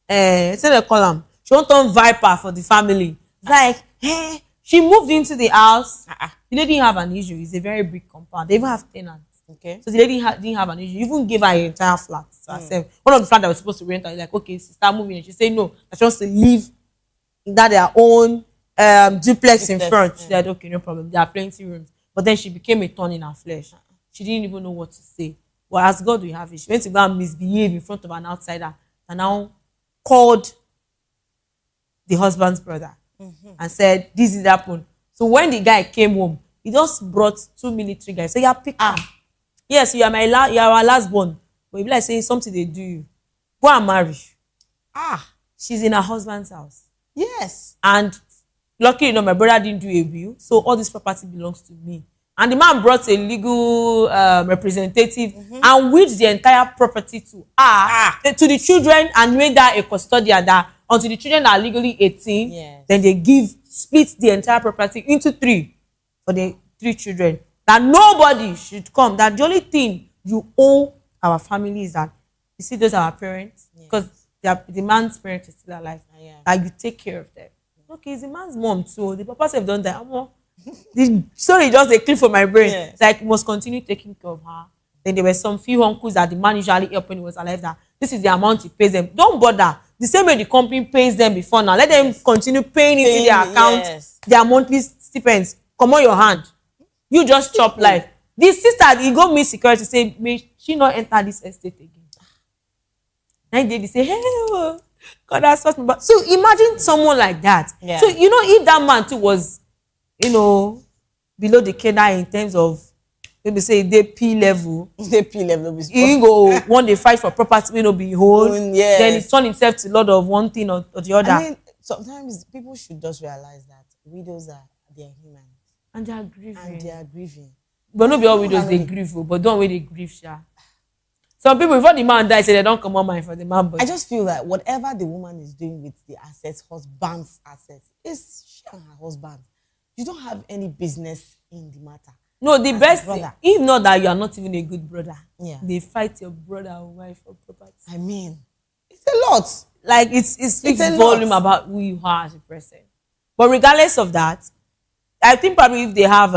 say they call am. She won't turn viper for the family. Like, hey, she moved into the house. The lady didn't have an issue. It's a very big compound. They even have tenants. Okay. So the lady didn't have an issue. Even gave her an entire flat to herself. One of the flats that was supposed to rent her, like, okay, sister, moving. And she said no. She wants to live in their own duplex in front. She said, okay, no problem. There are plenty rooms. But then she became a thorn in her flesh. She didn't even know what to say. Well, as God will have it, she went to go and misbehave in front of an outsider and now called the husband's brother and said, this is happened. So when the guy came home, he just brought 2 military guys. So pick up. Yes, you are our last born. But if like say something they do you, go and marry. She's in her husband's house. Yes. And luckily enough, my brother didn't do a will, so all this property belongs to me. And the man brought a legal representative and with the entire property to to the children and made that a custodian that until the children are legally 18, then they split the entire property into 3 for the 3 children. That nobody should come. That the only thing you owe our family is that you see those are our parents because the man's parents is still alive. That you take care of them. Okay, it's the man's mom too. The papa have done that. The story just a clip for my brain. It's like, must continue taking care of her. Then there were some few uncles that the man usually helped when he was alive. That this is the amount he pays them. Don't bother. The same way the company pays them before now. Let them continue paying into their account, their monthly stipends. Come on your hand. You just chop life. The sister, he go meet security say, may she not enter this estate again. 9 days, they say, hey, God has taught me. But so imagine someone like that. So if that man too was, below the cadre in terms of maybe say they P level. He go one day fight for property, be whole. Then he turn himself to Lord of one thing or the other. I mean, sometimes people should just realize that widows they're human. And they are grieving. But not be all widows they grieve, but don't they grieve, Some people before the man dies say they don't come on mind for the man. But I just feel that whatever the woman is doing with the assets, husband's assets, is she and her husband. You don't have any business in the matter. No, the best thing, if not that you are not even a good brother, they fight your brother or wife for property. I mean, it's a lot. Like it speaks volume about who you are as a person. But regardless of that, I think probably if they have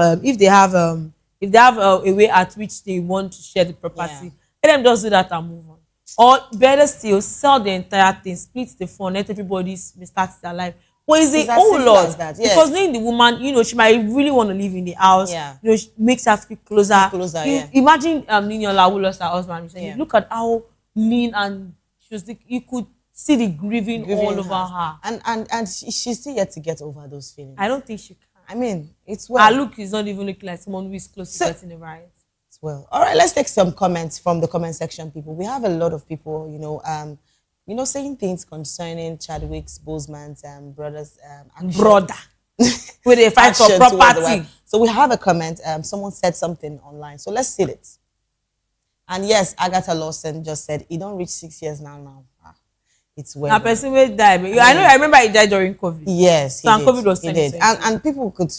a way at which they want to share the property, let them just do that and move on. Or better still, sell the entire thing, split the fund, let everybody start their life. But it's a whole lot because knowing the woman, she might really want to live in the house. She makes her feel closer. Imagine Niniola who lost her husband. Look at how lean and she was. You could see the grieving all over her. And she's still yet to get over those feelings. I don't think she can. I mean, it's well. Her look is not even looking like someone who is close to getting a riot. It's well. All right, let's take some comments from the comment section, people. We have a lot of people, saying things concerning Chadwick's, Boseman's, brothers, brother, with a fight for property. So we have a comment. Someone said something online. So let's see it. And yes, Agatha Lawson just said, "He don't reach 6 years now. It's well." A person will die. I remember he died during COVID. Yes, so COVID was 2020. And people could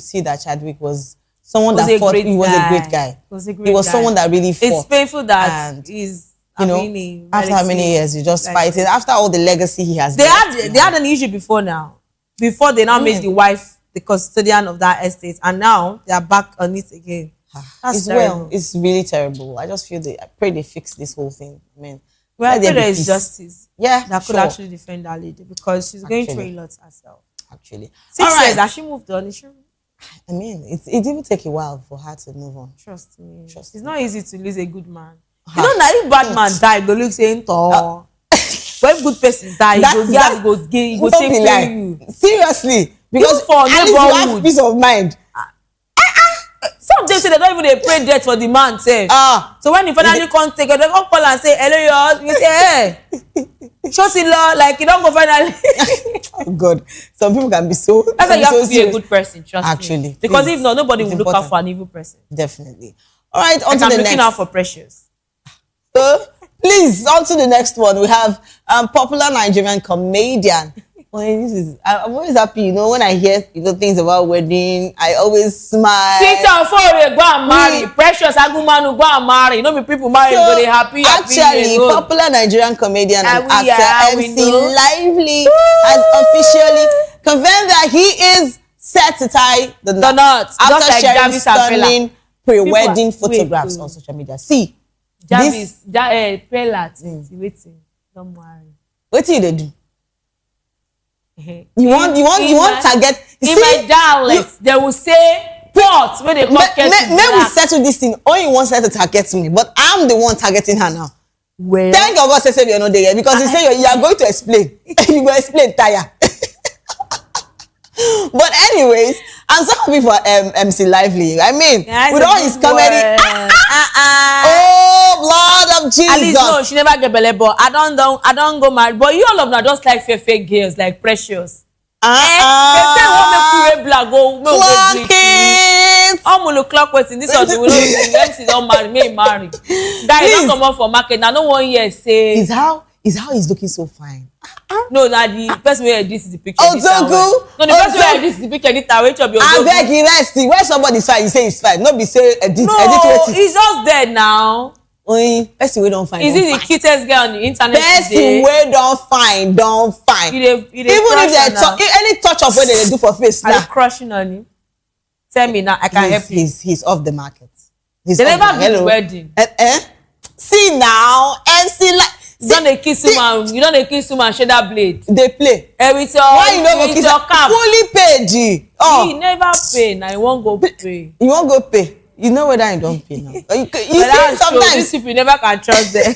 see that Chadwick was someone that fought. He was a great guy. He was someone that really fought. It's painful that he's. After how many years you just fighting, after all the legacy he has. They had an issue before now. Before they now made the wife the custodian of that estate, and now they are back on it again. That's terrible. It's really terrible. I just feel I pray they fix this whole thing. I mean, I pray there is justice. That could actually defend that lady because she's going through a lot herself. Actually, 6 years has she moved on? I mean, it deven take a while for her to move on. Trust me. It's not easy to lose a good man. Now if bad man die, go look saying tall. When good person die, you go take care of you. Seriously, because for at least you have peace of mind. Some They say they don't even they pray death for the man sef. So when he finally come take it, they come call and say hello yours. You say hey, show the law like you don't go finally. Oh God, some people can be so. That's why you have to be a good person. Trust me. Because please, if not, nobody will look important. out for an evil person. Definitely. All right, on like to I'm the looking next. out for Precious. So please, on to the next one. We have popular Nigerian comedian. I'm always happy, you know, when I hear things about wedding, I always smile. Sita Ofori go and marry. Precious Agumanu go and marry. You know me people marry So, go they happy. Actually, popular Nigerian comedian and actor MC Lively has officially confirmed that he is set to tie the knot after like sharing Jarvis and stunning pre-wedding photographs on social media. See, Jarvis, Pella, waiting, don't worry. What do they do? You want target. In my dialect, they will say pot when they come get me we settle this thing. Only you want her to target me, but I'm the one targeting her now. Well, thank God say you're not there yet, because he say you are going to explain. You go explain tire. But anyways, I'm so happy for MC Lively. I mean, with all his comedy. Oh, blood of Jesus. At least no, she never get belly, but I don't go mad. But you all of them just like fake girls, like Precious. They say won't make you black go bleach. Clock waiting. This was the MC don't marry, me marry. Guy don't come up for market. Now no 1 year say. Is how he's looking so fine. No, now the person where this is the picture. Oh, so good. No, the person where this is the picture. This time which of your. I beg you, rest. When somebody's fine, you say it's fine. Not be say edit. No, he's just there now. Person we don't find. Is he the cutest girl on the internet person today? We don't find. Even if they any touch of what they do for face now. Are you crushing on him? Tell me now, I can help you. He's off the market. They never did the wedding. See now, MC like. You don't kiss woman. You don't kiss woman. Shoulder blade. They play. With your, why you don't go kiss your cap? Fully paid. He never pay. Now you won't go pay. You won't go pay. You know whether you don't pay now. You see sometimes these people never can trust them.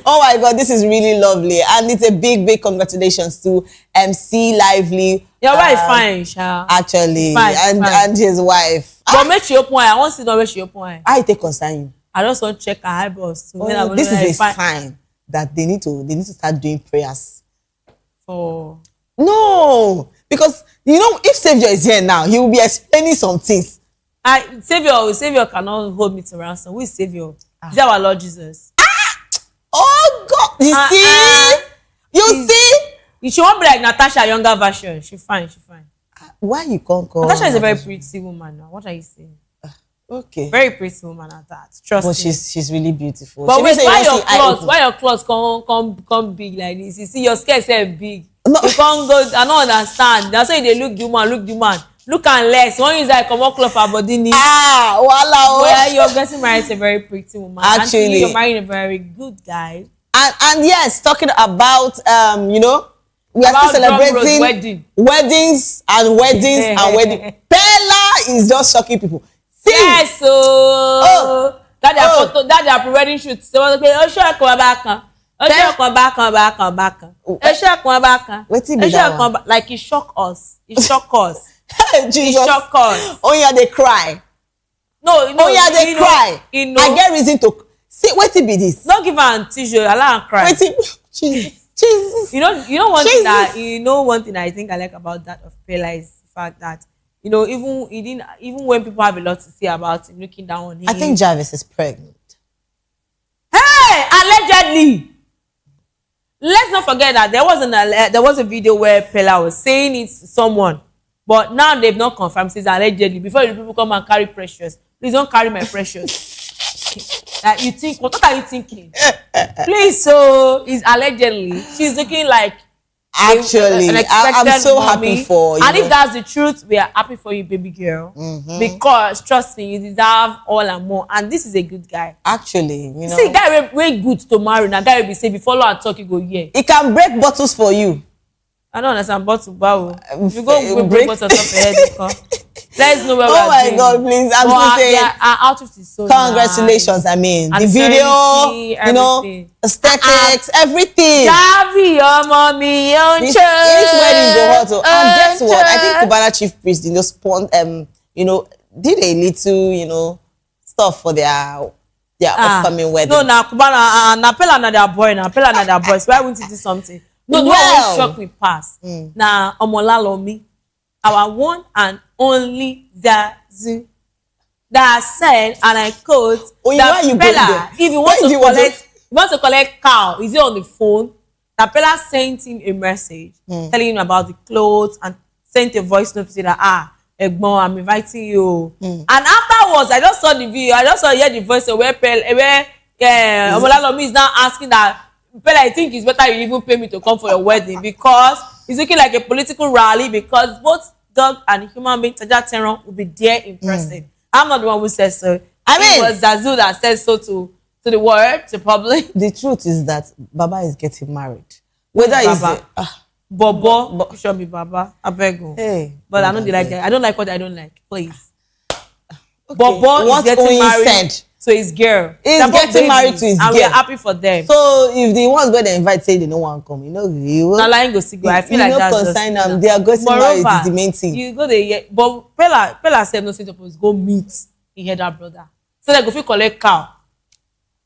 Oh my God, this is really lovely, and it's a big congratulations to MC Lively. Your wife fine, Sha. Actually, fine. And his wife. But make she open eye. I want to know where she open eye. I take concern you. I just want to check her eyebrows too. This is a sign that they need to start doing prayers. For no, because you know if Savior is here now, he will be explaining some things. Savior cannot hold me to ransom. Who is Savior? Is that our Lord Jesus? Oh God! You see? She won't be like Natasha, younger version. She fine. Why you can't call? Natasha is a very pretty woman now. What are you saying? Okay. Very pretty woman at that. Trust me. But she's really beautiful. But wait, why your clothes come big like this? You see your skirt say big. No. You can't go. I don't understand. That's why they look the woman. Look and less. One is like come on cloth for body. Voila. Well, you're getting married to a very pretty woman. Actually, you're marrying a very good guy. And yes, talking about we are still celebrating weddings and weddings. Pella is just shocking people. See? Yes, that their pre-wedding shoot. So I was like, like it shock us. Jesus. Shock us. Oh yeah, they cry. No, they cry. I get reason to see. What it be this? Don't give her a tissue. Allow her cry. Jesus. You know one thing that I think I like about that of Pella is the fact that even when people have a lot to say about him, looking down on him. I think Jarvis is pregnant. Hey, allegedly. Let's not forget that there was a video where Pella was saying it to someone, but now they've not confirmed. Says allegedly. Before the people come and carry Precious, please don't carry my Precious. Like you think, what are you thinking? Please, so it's allegedly. She's looking like. Actually, I'm so happy for you. And if that's the truth, we are happy for you, baby girl. Because trust me, you deserve all and more. And this is a good guy. Actually, see, guy very good to marry. Now, guy will be safe. If you follow and talk, you go yeah. He can break bottles for you. I don't understand bottle, bow. If you go break bottles off your head, let's know where we are. Oh my God, please! I'm just saying. Outfit is so congratulations! Nice. I mean, the video, aesthetics, everything. Javi, your mommy, your church. This wedding go hot. And guess what? I think Cubana Chief Priest, spawned, did a little, stuff for their upcoming wedding. No, na Kubana na Pella na their boy, na Pella na their boys. Why won't you do something? No, the one wey shock me pass. Na Omolalomi, our one and only Zazu, that said, and I quote, that Pella, if you want to collect cow, is it on the phone? That Pella sent him a message telling him about the clothes and sent a voice note to say that Egbon, I'm inviting you. And afterwards, I just saw the video. I just saw the voice where Omolalomi is now asking that Pella, I think it's better you even pay me to come for your wedding because it's looking like a political rally because both dog and human being Taja Teron will be there in person. I'm not the one who says so. I mean, it was Zazu that said so to the world, to public. The truth is that Baba is getting married. Whether it's Bobo, show me Baba. I beg you. Hey, but I don't like that. I don't like what I don't like. Please. Okay. Bobo is getting married to his girl. He's getting married to his girl. And we are happy for them. So if the ones where they invite say they don't want to come, you know, not lying go see. I feel like that's consign them. They are getting married is the main thing. You go there, but Pella said no to go meet he had that brother. So they go fit collect cow.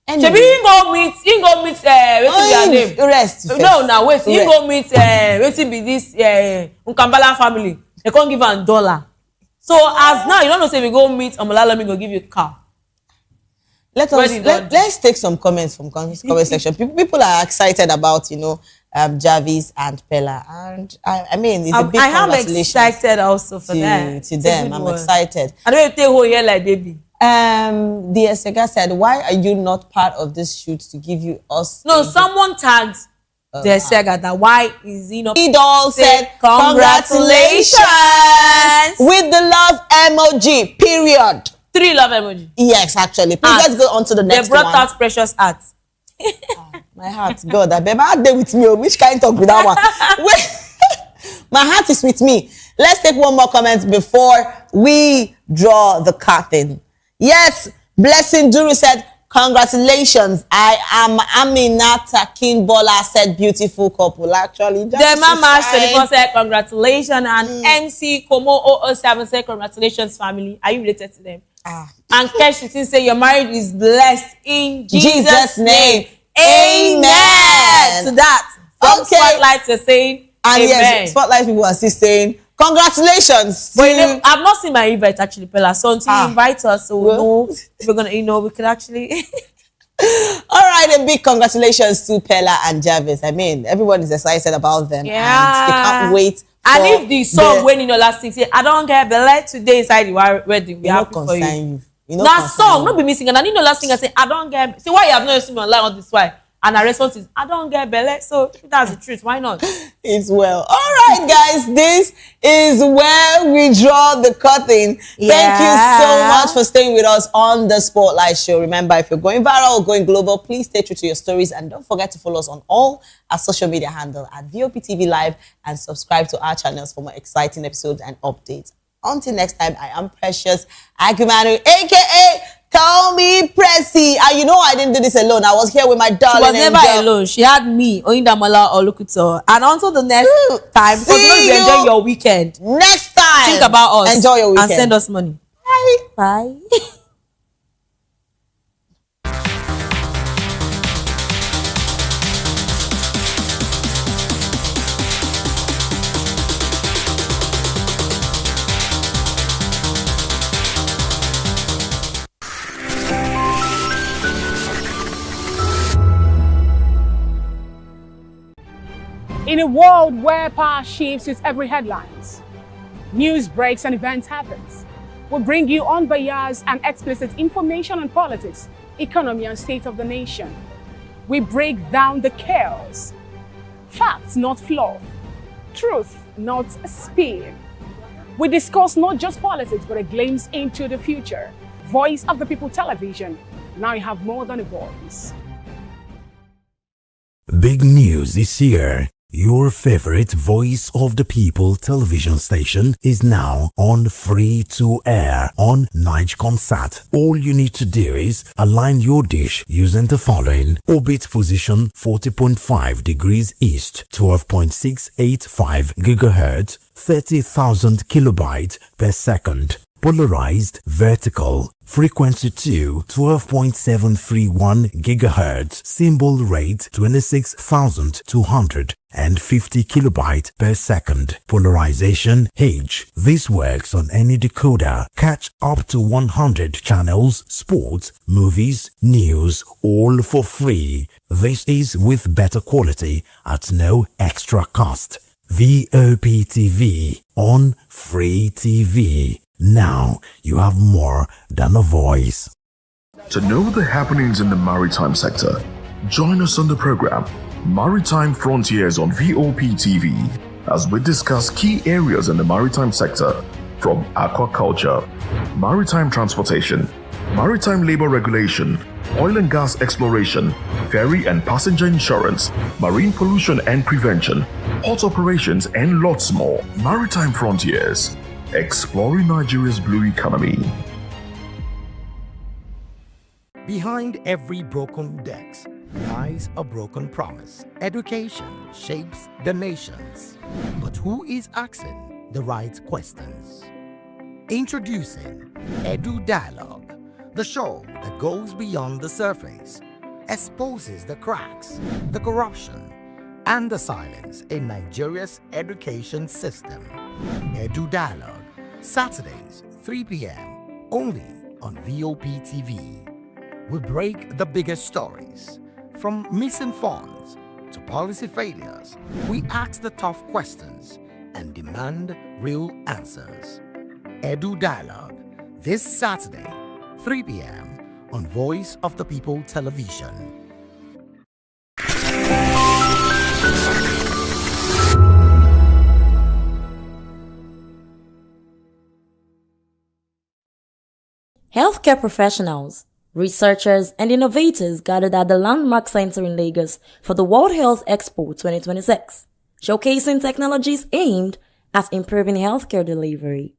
Anyway. He go meet wetin be their name? Rest. No, now wait. He go meet wetin be this Nkambala family. They can't give am $1. So as now you don't know say we go meet Omolalomi go give you cow. Let's take some comments from comment section. People are excited about Jarvis and Pella, and I mean it's a big congratulations. I am excited also for that. To them, I'm excited. I don't take whole year like baby. The Esega said, "Why are you not part of this shoot to give you us?" No, someone tagged the Esega that why is he not? He all said congratulations with the love emoji. Period. 3 love emoji. Yes, actually. Please let's go on to the next one. They brought out precious art. My heart, God, I bet my heart there with me. Which kind of talk with that one? My heart is with me. Let's take one more comment before we draw the curtain. Yes, Blessing Duru said, congratulations. I am Aminata Kinbola said beautiful couple. Actually, the Mama 24 said congratulations and MC Komo 007 said congratulations family. Are you related to them? And Kesh say your marriage is blessed in Jesus' name. Amen. To that. Okay. Spotlights are saying and amen. Yes, Spotlight people are still saying congratulations. But I've not seen my invite actually, Pella. So until you invite us, so we'll know if we're gonna, we could actually. All right, a big congratulations to Pella and Jarvis. I mean, everyone is excited about them. Yeah. And they can't wait. And if the song when last thing say, I don't get belly today inside the wedding, we happy for you. That song, not be missing. And I need last thing I say, I don't get. See why you have not seen me online all this why. And our response is, I don't get belly. So if that's the truth, why not? It's well. All right, guys. This is where we draw the curtain. Yeah. Thank you so much for staying with us on the Spotlight Show. Remember, if you're going viral or going global, please stay true to your stories. And don't forget to follow us on all our social media handle at VOPTV Live and subscribe to our channels for more exciting episodes and updates. Until next time, I am Precious Agumanu, a.k.a. Call me Pressy. And you know I didn't do this alone. I was here with my darling. She was never alone. She had me, Oyindamola Olukuto. And until the next time, continue to enjoy your weekend. Next time. Think about us. Enjoy your weekend. And send us money. Bye. Bye. In a world where power shifts with every headlines, news breaks and events happens, we bring you unbiased and explicit information on politics, economy and state of the nation. We break down the chaos. Facts, not fluff. Truth, not spin. We discuss not just politics, but a glimpse into the future. Voice of the People Television. Now you have more than a voice. Big news this year. Your favorite Voice of the People television station is now on free to air on Nigecomsat. All you need to do is align your dish using the following: orbit position 40.5 degrees east, 12.685 gigahertz, 30,000 kilobytes per second. polarized vertical, frequency 2 12.731 gigahertz, symbol rate 26,250 kilobyte per second, polarization H. This works on any decoder. Catch up to 100 channels, sports, movies, news, all for free. This is with better quality at no extra cost. VOP TV on Free TV. Now you have more than a voice. To know the happenings in the maritime sector, join us on the program Maritime Frontiers on VOP TV as we discuss key areas in the maritime sector from aquaculture, maritime transportation, maritime labor regulation, oil and gas exploration, ferry and passenger insurance, marine pollution and prevention, port operations, and lots more. Maritime Frontiers, exploring Nigeria's blue economy. Behind every broken desk lies a broken promise. Education shapes the nations. But who is asking the right questions? Introducing Edu Dialogue, the show that goes beyond the surface, exposes the cracks, the corruption, and the silence in Nigeria's education system. Edu Dialogue, Saturdays, 3 p.m., only on VOP TV. We break the biggest stories, from missing funds to policy failures. We ask the tough questions and demand real answers. Edu Dialogue, this Saturday, 3 p.m. on Voice of the People Television. Healthcare professionals, researchers, and innovators gathered at the Landmark Center in Lagos for the World Health Expo 2026, showcasing technologies aimed at improving healthcare delivery.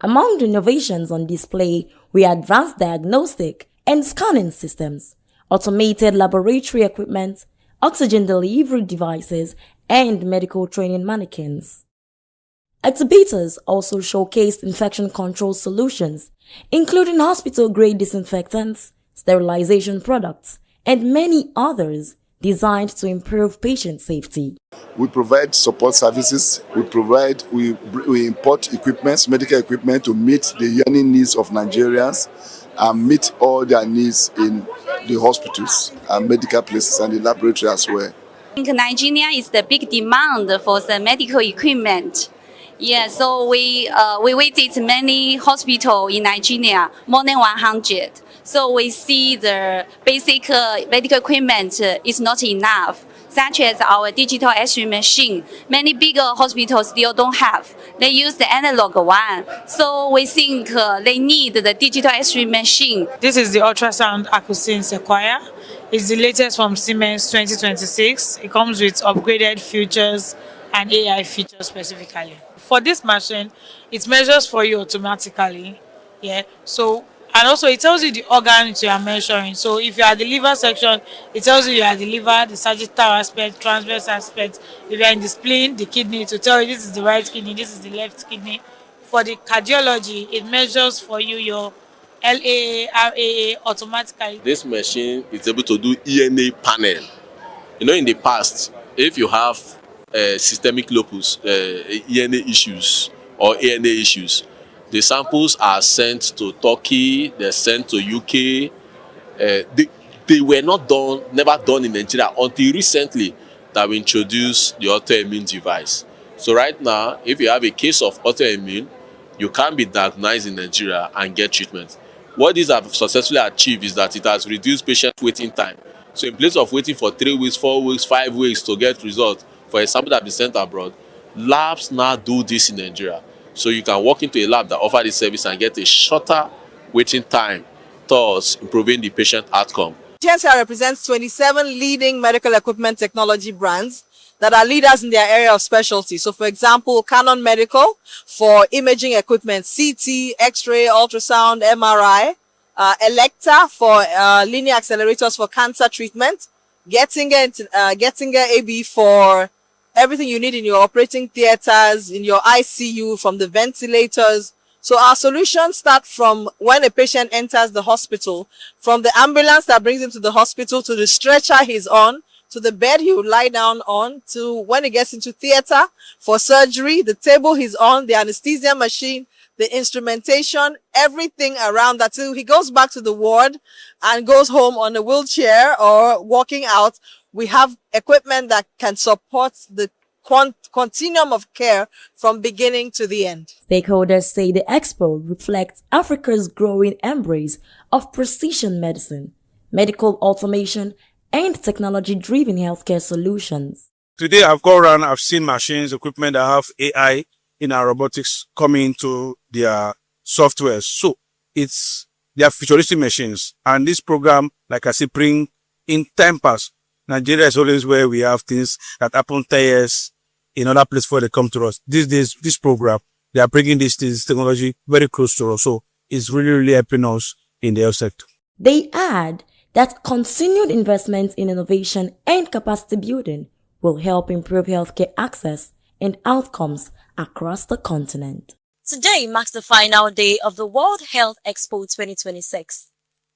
Among the innovations on display were advanced diagnostic and scanning systems, automated laboratory equipment, oxygen delivery devices, and medical training mannequins. Exhibitors also showcased infection control solutions, including hospital-grade disinfectants, sterilization products, and many others designed to improve patient safety. We provide support services. We import equipment, medical equipment, to meet the yearning needs of Nigerians and meet all their needs in the hospitals and medical places and the laboratory as well. I think Nigeria is the big demand for the medical equipment. Yeah, so we visit many hospitals in Nigeria, more than 100. So we see the basic medical equipment is not enough, such as our digital X-ray machine. Many bigger hospitals still don't have. They use the analog one. So we think they need the digital X-ray machine. This is the ultrasound Akusin Sequoia. It's the latest from Siemens 2026. It comes with upgraded features and AI features specifically. For this machine, it measures for you automatically. Yeah. So, and also it tells you the organs you are measuring. So if you are the liver section, it tells you are the liver, the sagittal aspect, transverse aspect. If you are in the spleen, the kidney, to tell you this is the right kidney, this is the left kidney. For the cardiology, it measures for you your LAA, RAA automatically. This machine is able to do ENA panel. You know, in the past, if you have systemic lupus, ENA issues or ANA issues, the samples are sent to Turkey, they're sent to UK. They were never done in Nigeria until recently that we introduced the autoimmune device. So right now, if you have a case of autoimmune, you can be diagnosed in Nigeria and get treatment. What these have successfully achieved is that it has reduced patient waiting time. So in place of waiting for 3 weeks, 4 weeks, 5 weeks to get results for a sample that be sent abroad, labs now do this in Nigeria. So you can walk into a lab that offers this service and get a shorter waiting time, thus improving the patient outcome. GSR represents 27 leading medical equipment technology brands that are leaders in their area of specialty. So for example, Canon Medical for imaging equipment, CT, X-ray, ultrasound, MRI, Electa for linear accelerators for cancer treatment, Gettinger AB for everything you need in your operating theaters, in your ICU, from the ventilators So our solutions start from when a patient enters the hospital, from the ambulance that brings him to the hospital, to the stretcher he's on, to the bed he would lie down on, to when he gets into theater for surgery, the table he's on, the anesthesia machine, the instrumentation, everything around that, till he goes back to the ward and goes home on a wheelchair or walking out. We have equipment that can support the continuum of care from beginning to the end. Stakeholders say the expo reflects Africa's growing embrace of precision medicine, medical automation, and technology-driven healthcare solutions. Today I've gone around, I've seen machines, equipment that have AI in our robotics coming into their software. So they are futuristic machines. And this program, like I said, bring in time pass. Nigeria is always where we have things that happen 10 years in other places before they come to us. These days, this program, they are bringing this technology very close to us. So it's really, really helping us in the health sector. They add that continued investments in innovation and capacity building will help improve healthcare access and outcomes across the continent. Today marks the final day of the World Health Expo 2026,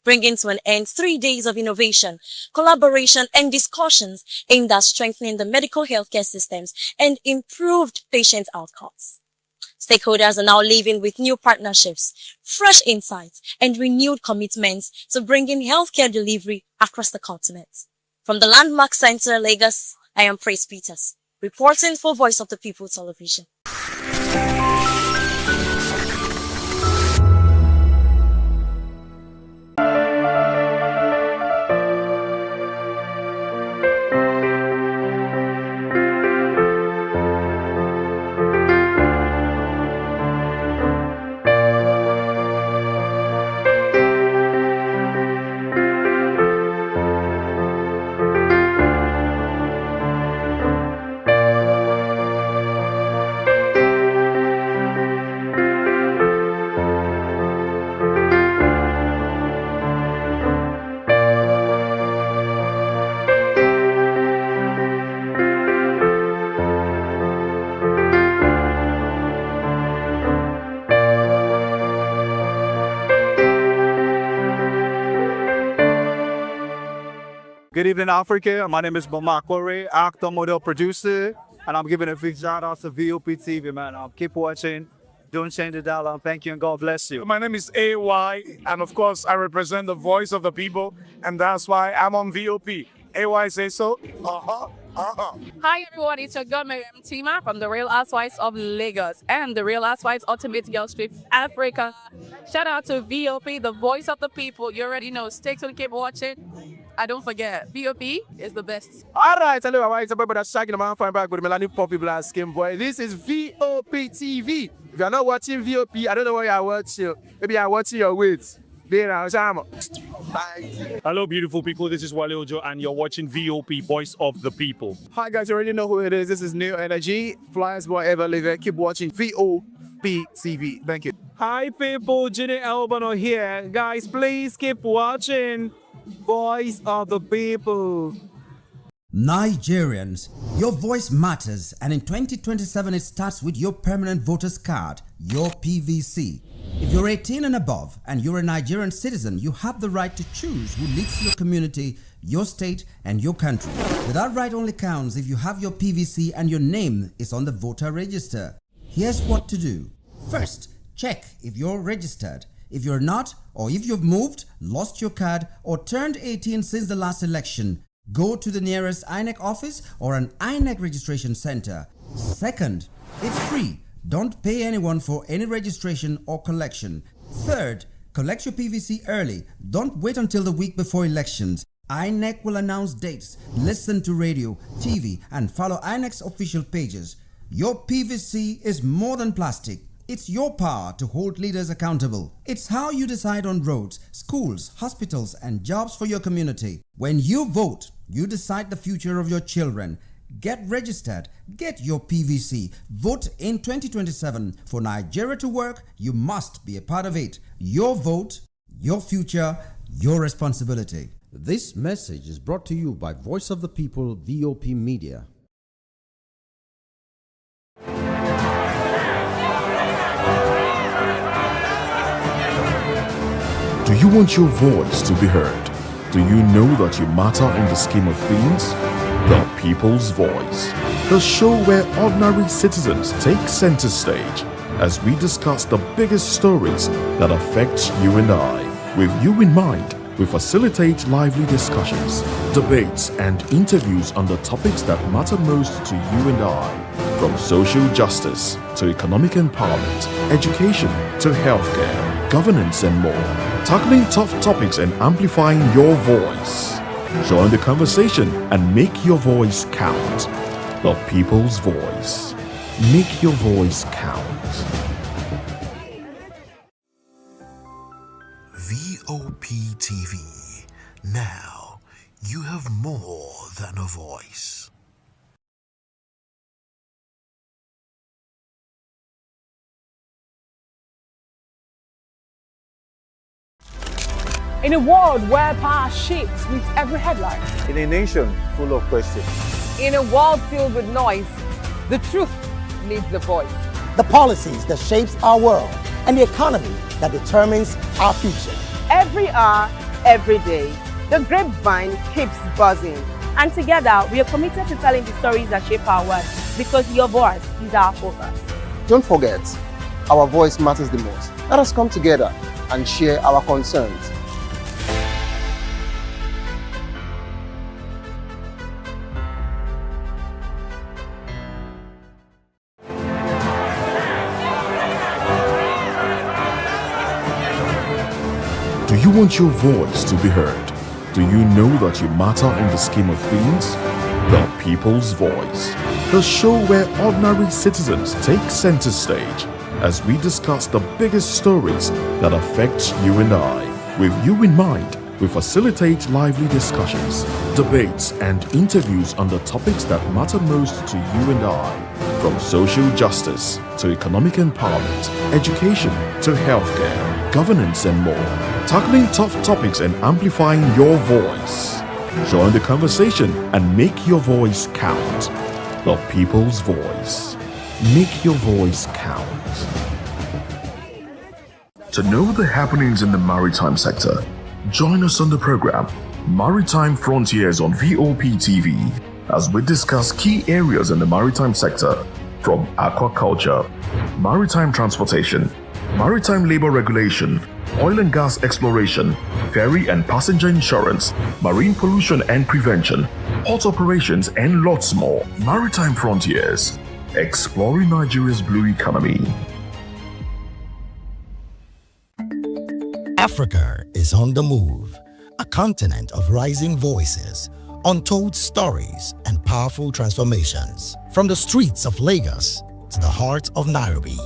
bringing to an end 3 days of innovation, collaboration, and discussions aimed at strengthening the medical healthcare systems and improved patient outcomes. Stakeholders are now living with new partnerships, fresh insights, and renewed commitments to bringing healthcare delivery across the continent. From the Landmark Center, Lagos, I am Praise Peters, reporting for Voice of the People Television. Good evening, Africa. My name is Bamakore, actor, model, producer, and I'm giving a big shout out to VOP TV, man. Keep watching. Don't change the dial. Thank you and God bless you. My name is AY, and of course, I represent the voice of the people, and that's why I'm on VOP. AY say so. Hi everyone, it's your girl Miriam Tima from the Real Housewives of Lagos and the Real Housewives Ultimate Girls Trip Africa. Shout out to VOP, the voice of the people. You already know. Stay tuned, keep watching. And don't forget, VOP is the best. All right, hello, how are you? That's Shaggy, the man fine back with Melanie Poppy Black Skin Boy. This is VOP TV. If you're not watching VOP, I don't know why you're watching. Maybe you're watching your weight. Hello, beautiful people. This is Wale Ojo, and you're watching VOP, Voice of the People. Hi, guys. You already know who it is. This is New Energy. Flyers wherever live. Keep watching VOP TV. Thank you. Hi, people. Jide Albano here. Guys, please keep watching Voice of the People. Nigerians, your voice matters, and in 2027 it starts with your permanent voter's card, your PVC. If you're 18 and above and you're a Nigerian citizen, you have the right to choose who leads your community, your state, and your country. But that right only counts if you have your PVC and your name is on the voter register. Here's what to do. First, check if you're registered. If you're not, or if you've moved, lost your card, or turned 18 since the last election, go to the nearest INEC office or an INEC registration center. Second, it's free. Don't pay anyone for any registration or collection. Third, collect your PVC early. Don't wait until the week before elections. INEC will announce dates. Listen to radio, TV, and follow INEC's official pages. Your PVC is more than plastic. It's your power to hold leaders accountable. It's how you decide on roads, schools, hospitals, and jobs for your community. When you vote, you decide the future of your children. Get registered. Get your PVC. Vote in 2027. For Nigeria to work, you must be a part of it. Your vote, your future, your responsibility. This message is brought to you by Voice of the People, VOP Media. you want your voice to be heard? Do you know that you matter in the scheme of things? The People's Voice, the show where ordinary citizens take center stage as we discuss the biggest stories that affect you and I. With you in mind, we facilitate lively discussions, debates, and interviews on the topics that matter most to you and I, from social justice to economic empowerment, education to healthcare, governance, and more, tackling tough topics and amplifying your voice. Join the conversation and make your voice count. The People's Voice. Make your voice count. VOP TV. Now you have more than a voice. In a world where power shifts with every headline. In a nation full of questions. In a world filled with noise, the truth needs a voice. The policies that shapes our world and the economy that determines our future. Every hour, every day, the grapevine keeps buzzing. And together, we are committed to telling the stories that shape our world, because your voice is our focus. Don't forget, our voice matters the most. Let us come together and share our concerns. Do you want your voice to be heard? Do you know that you matter in the scheme of things? The People's Voice, the show where ordinary citizens take center stage as we discuss the biggest stories that affect you and I. With you in mind, we facilitate lively discussions, debates, and interviews on the topics that matter most to you and I, from social justice to economic empowerment, education to healthcare, governance, and more, tackling tough topics and amplifying your voice. Join the conversation and make your voice count. The People's Voice. Make your voice count. To know the happenings in the maritime sector, join us on the program Maritime Frontiers on VOP TV as we discuss key areas in the maritime sector, from aquaculture, maritime transportation, maritime labor regulation, oil and gas exploration, ferry and passenger insurance, marine pollution and prevention, port operations, and lots more. Maritime Frontiers, exploring Nigeria's blue economy. Africa is on the move, a continent of rising voices, untold stories, and powerful transformations. From the streets of Lagos to the heart of Nairobi,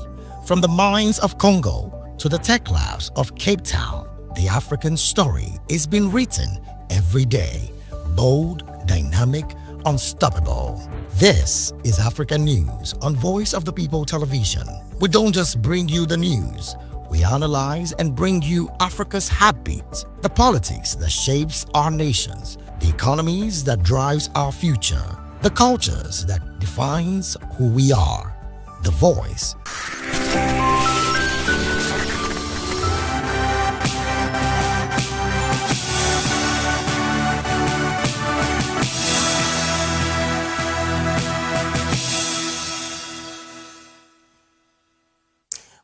from the mines of Congo to the tech labs of Cape Town, the African story is being written every day. Bold, dynamic, unstoppable. This is African News on Voice of the People Television. We don't just bring you the news. We analyze and bring you Africa's heartbeat, the politics that shapes our nations, the economies that drives our future, the cultures that defines who we are. The Voice.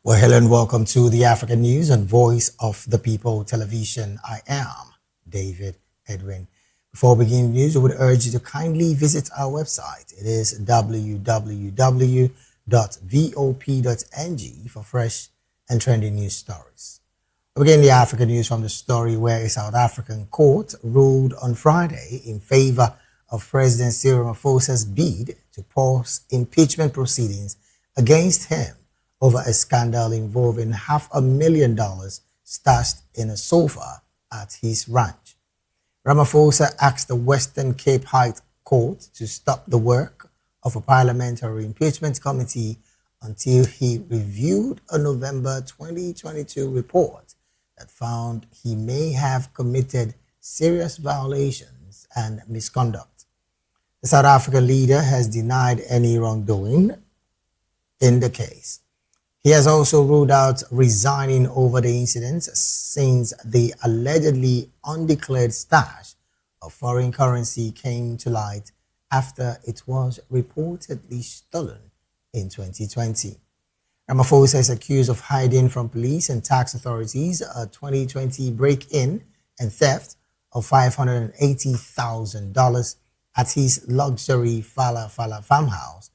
Well, hello and welcome to the African News on Voice of the People Television. I am David Edwin. Before we begin the news, I would urge you to kindly visit our website. It is www.vop.ng for fresh and trending news stories. We begin the African News from the story where a South African court ruled on Friday in favor of President Cyril Ramaphosa's bid to pause impeachment proceedings against him over a scandal involving $500,000 stashed in a sofa at his ranch. Ramaphosa asked the Western Cape High Court to stop the work of a parliamentary impeachment committee until he reviewed a November 2022 report that found he may have committed serious violations and misconduct. The South African leader has denied any wrongdoing in the case. He has also ruled out resigning over the incident since the allegedly undeclared stash of foreign currency came to light after it was reportedly stolen in 2020. Ramaphosa is accused of hiding from police and tax authorities a 2020 break-in and theft of $580,000 at his luxury Fala Fala farmhouse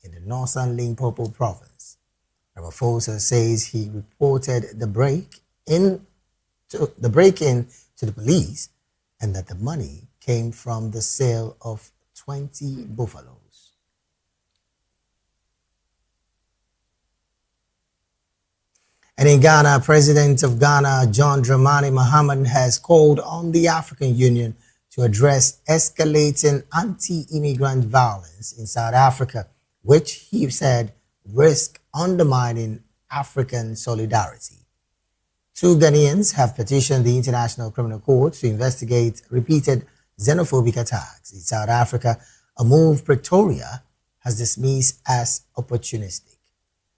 in the northern Limpopo province. Ramaphosa says he reported the break-in to the police and that the money came from the sale of 20 buffaloes. And in Ghana, President of Ghana, John Dramani Mahama, has called on the African Union to address escalating anti-immigrant violence in South Africa, which he said risk undermining African solidarity. 2 Ghanaians have petitioned the International Criminal Court to investigate repeated xenophobic attacks in South Africa, a move Pretoria has dismissed as opportunistic.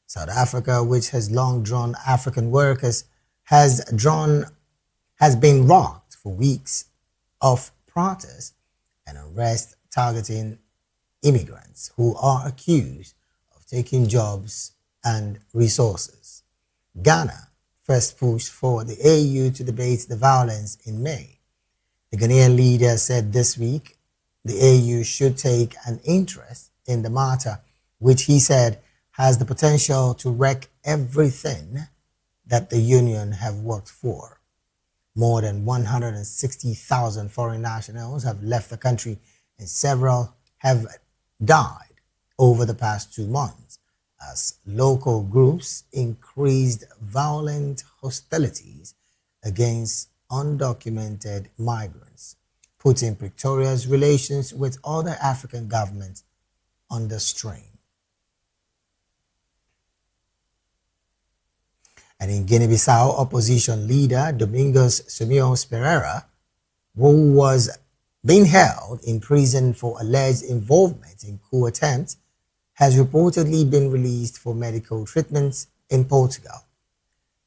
South Africa, which has long drawn African workers, has been rocked for weeks of protests and arrests targeting immigrants who are accused of taking jobs and resources. Ghana first pushed for the AU to debate the violence in May. The Ghanaian leader said this week the AU should take an interest in the matter, which he said has the potential to wreck everything that the union have worked for. More than 160,000 foreign nationals have left the country and several have died over the past 2 months as local groups increased violent hostilities against undocumented migrants, putting Pretoria's relations with other African governments under strain. And in Guinea-Bissau, opposition leader Domingos Simios Pereira, who was being held in prison for alleged involvement in coup attempt, has reportedly been released for medical treatments in Portugal.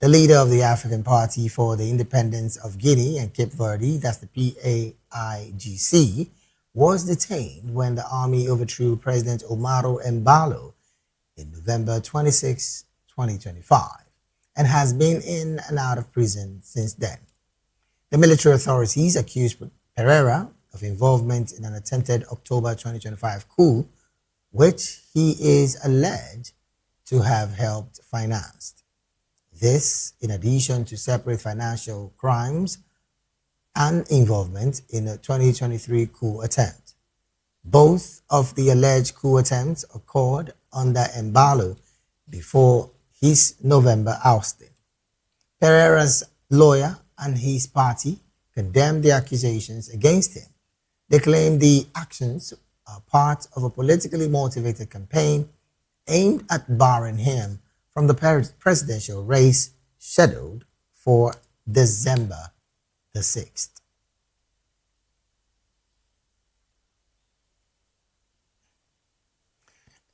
The leader of the African Party for the Independence of Guinea and Cape Verde, that's the PAIGC, was detained when the army overthrew President Omaro Embalo in November 26, 2025. And has been in and out of prison since then. The military authorities accused Pereira of involvement in an attempted October 2025 coup, which he is alleged to have helped finance. This, in addition to separate financial crimes and involvement in a 2023 coup attempt. Both of the alleged coup attempts occurred under Embalo before his November ousting. Pereira's lawyer and his party condemned the accusations against him. They claim the actions are part of a politically motivated campaign aimed at barring him from the presidential race scheduled for December the 6th.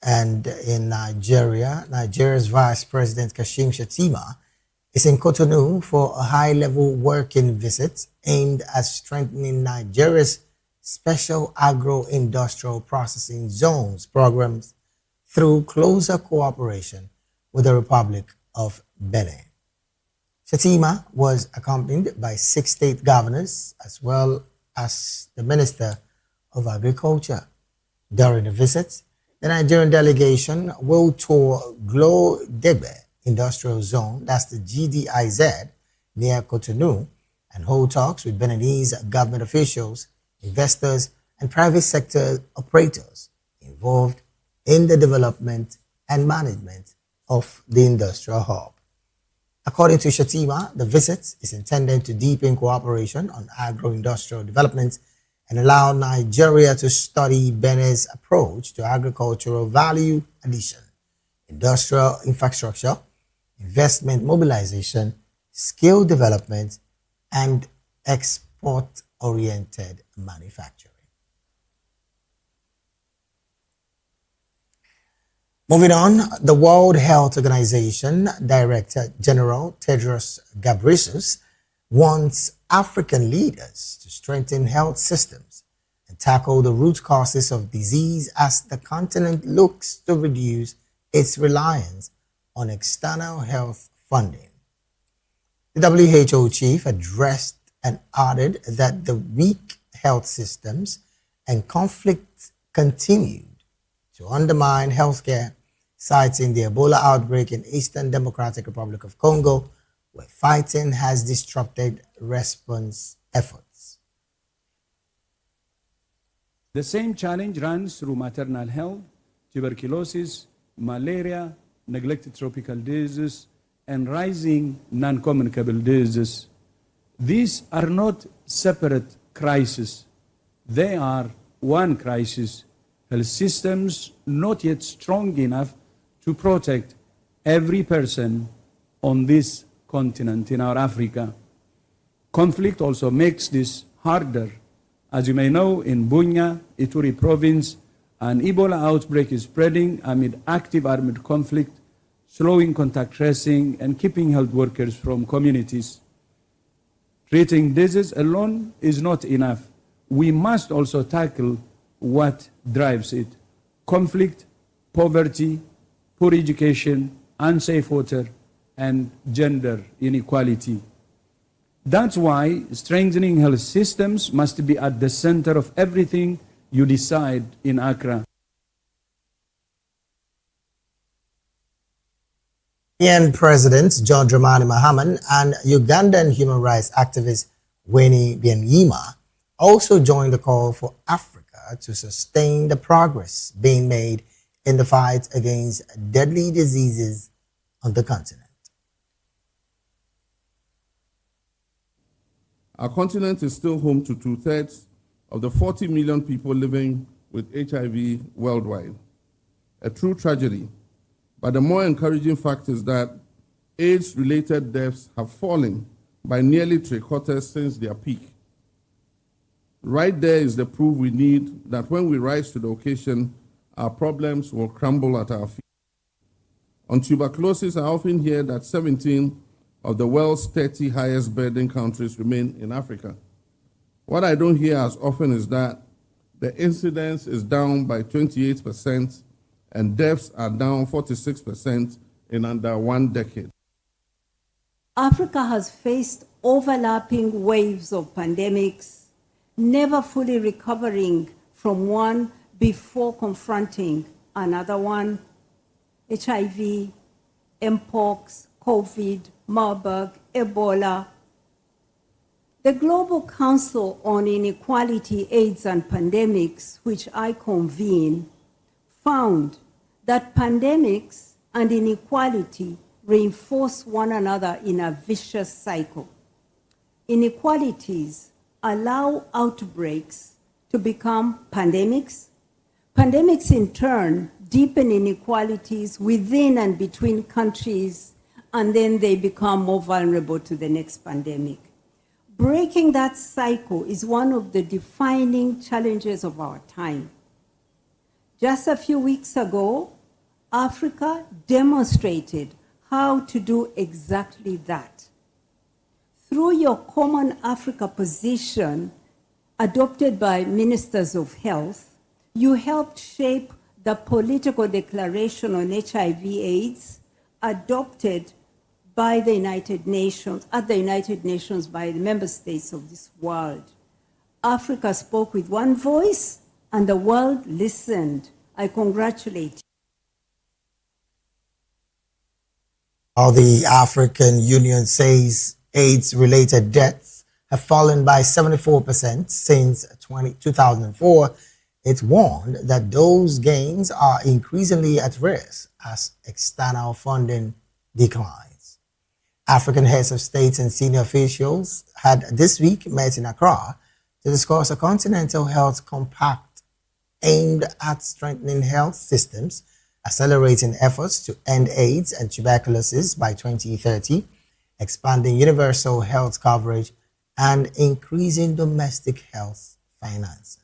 And in Nigeria, Nigeria's Vice President Kashim Shettima is in Cotonou for a high-level working visit aimed at strengthening Nigeria's special agro-industrial processing zones programs through closer cooperation with the Republic of Benin. Shettima was accompanied by 6 state governors as well as the Minister of Agriculture. During the visit, the Nigerian delegation will tour Glo Debe Industrial Zone, that's the GDIZ, near Cotonou, and hold talks with Beninese government officials, investors, and private sector operators involved in the development and management of the industrial hub. According to Shettima, the visit is intended to deepen cooperation on agro-industrial development and allow Nigeria to study Benin's approach to agricultural value addition, industrial infrastructure, investment mobilization, skill development, and export-oriented manufacturing. Moving on, the World Health Organization Director General Tedros Ghebreyesus wants African leaders to strengthen health systems and tackle the root causes of disease as the continent looks to reduce its reliance on external health funding. The WHO chief addressed and added that the weak health systems and conflicts continued to undermine healthcare, citing the Ebola outbreak in Eastern Democratic Republic of Congo, where fighting has disrupted response efforts. The same challenge runs through maternal health, tuberculosis, malaria, neglected tropical diseases, and rising non-communicable diseases. These are not separate crises. They are one crisis. Health systems not yet strong enough to protect every person on this continent in our Africa. Conflict also makes this harder. As you may know, in Bunia, Ituri province, an Ebola outbreak is spreading amid active armed conflict, slowing contact tracing and keeping health workers from communities. Treating disease alone is not enough. We must also tackle what drives it: conflict, poverty, poor education, unsafe water, and gender inequality. That's why strengthening health systems must be at the center of everything you decide in Accra. Kenyan President John Dramani Mahama and Ugandan human rights activist Winnie Byanyima also joined the call for Africa to sustain the progress being made in the fight against deadly diseases on the continent. Our continent is still home to 2/3 of the 40 million people living with HIV worldwide. A true tragedy. But the more encouraging fact is that AIDS-related deaths have fallen by nearly 3/4 since their peak. Right there is the proof we need that when we rise to the occasion, our problems will crumble at our feet. On tuberculosis, I often hear that 17 of the world's 30 highest burden countries remain in Africa. What I don't hear as often is that the incidence is down by 28% and deaths are down 46% in under 1 decade. Africa has faced overlapping waves of pandemics, never fully recovering from one before confronting another one: HIV, Mpox, COVID, Marburg, Ebola. The Global Council on Inequality, AIDS and Pandemics, which I convene, found that pandemics and inequality reinforce one another in a vicious cycle. Inequalities allow outbreaks to become pandemics. Pandemics, in turn, deepen inequalities within and between countries, and then they become more vulnerable to the next pandemic. Breaking that cycle is one of the defining challenges of our time. Just a few weeks ago, Africa demonstrated how to do exactly that. Through your Common Africa position, adopted by ministers of health, you helped shape the political declaration on HIV/AIDS, adopted by the United Nations, at the United Nations by the member states of this world. Africa spoke with one voice and the world listened. I congratulate you. While the African Union says AIDS-related deaths have fallen by 74% since 2004, it warned that those gains are increasingly at risk as external funding declines. African heads of states and senior officials had this week met in Accra to discuss a continental health compact aimed at strengthening health systems, accelerating efforts to end AIDS and tuberculosis by 2030, expanding universal health coverage, and increasing domestic health financing.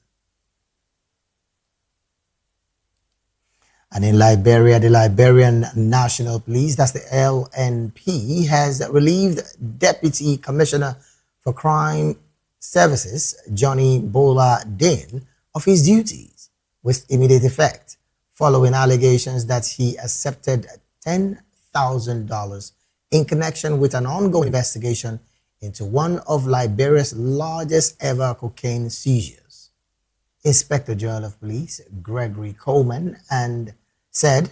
And in Liberia, the Liberian National Police, that's the LNP, has relieved Deputy Commissioner for Crime Services, Johnny Bola Din, of his duties with immediate effect, following allegations that he accepted $10,000 in connection with an ongoing investigation into one of Liberia's largest ever cocaine seizures. Inspector General of Police Gregory Coleman said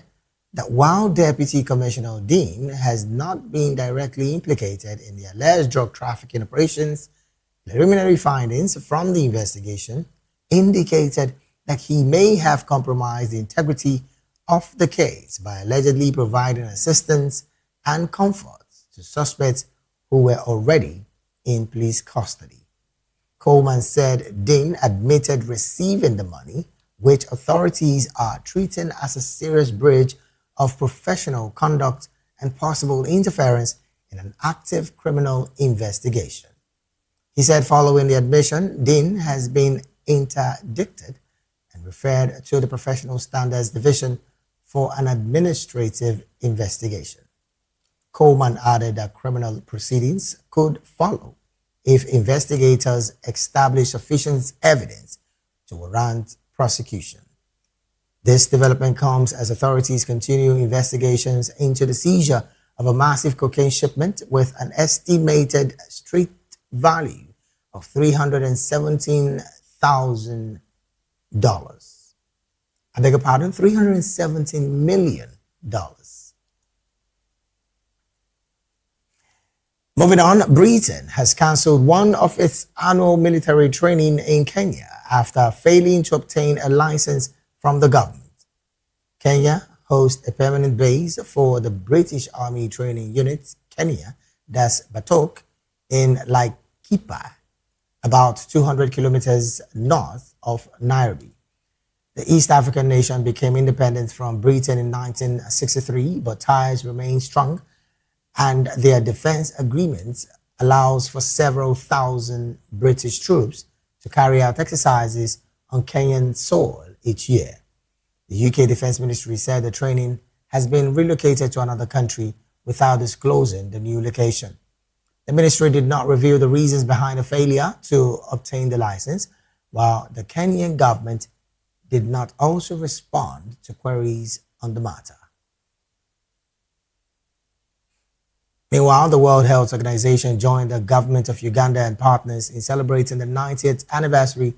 that while Deputy Commissioner Dean has not been directly implicated in the alleged drug trafficking operations, preliminary findings from the investigation indicated that he may have compromised the integrity of the case by allegedly providing assistance and comfort to suspects who were already in police custody. Coleman said Dean admitted receiving the money, which authorities are treating as a serious breach of professional conduct and possible interference in an active criminal investigation. He said following the admission, Dean has been interdicted and referred to the Professional Standards Division for an administrative investigation. Coleman added that criminal proceedings could follow if investigators establish sufficient evidence to warrant prosecution. This development comes as authorities continue investigations into the seizure of a massive cocaine shipment with an estimated street value of $317,000. I beg your pardon, $317 million. Moving on, Britain has cancelled one of its annual military training in Kenya after failing to obtain a license from the government. Kenya hosts a permanent base for the British Army Training Unit, Kenya, that's Batok, in Laikipia, about 200 kilometers north of Nairobi. The East African nation became independent from Britain in 1963, but ties remain strong, and their defense agreement allows for several thousand British troops to carry out exercises on Kenyan soil each year. The UK Defense Ministry said the training has been relocated to another country without disclosing the new location. The ministry did not reveal the reasons behind the failure to obtain the license, while the Kenyan government did not also respond to queries on the matter. Meanwhile, the World Health Organization joined the government of Uganda and partners in celebrating the 90th anniversary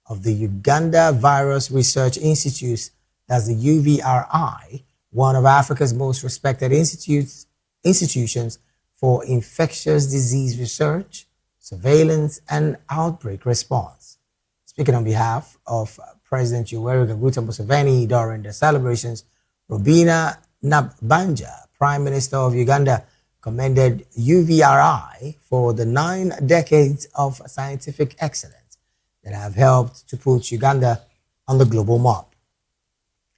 of the Uganda Virus Research Institute, that's the UVRI, one of Africa's most respected institutions for infectious disease research, surveillance, and outbreak response. Speaking on behalf of President Yoweri Kaguta Museveni during the celebrations, Robina Nabanja, Prime Minister of Uganda, commended UVRI for the 9 decades of scientific excellence that have helped to put Uganda on the global map.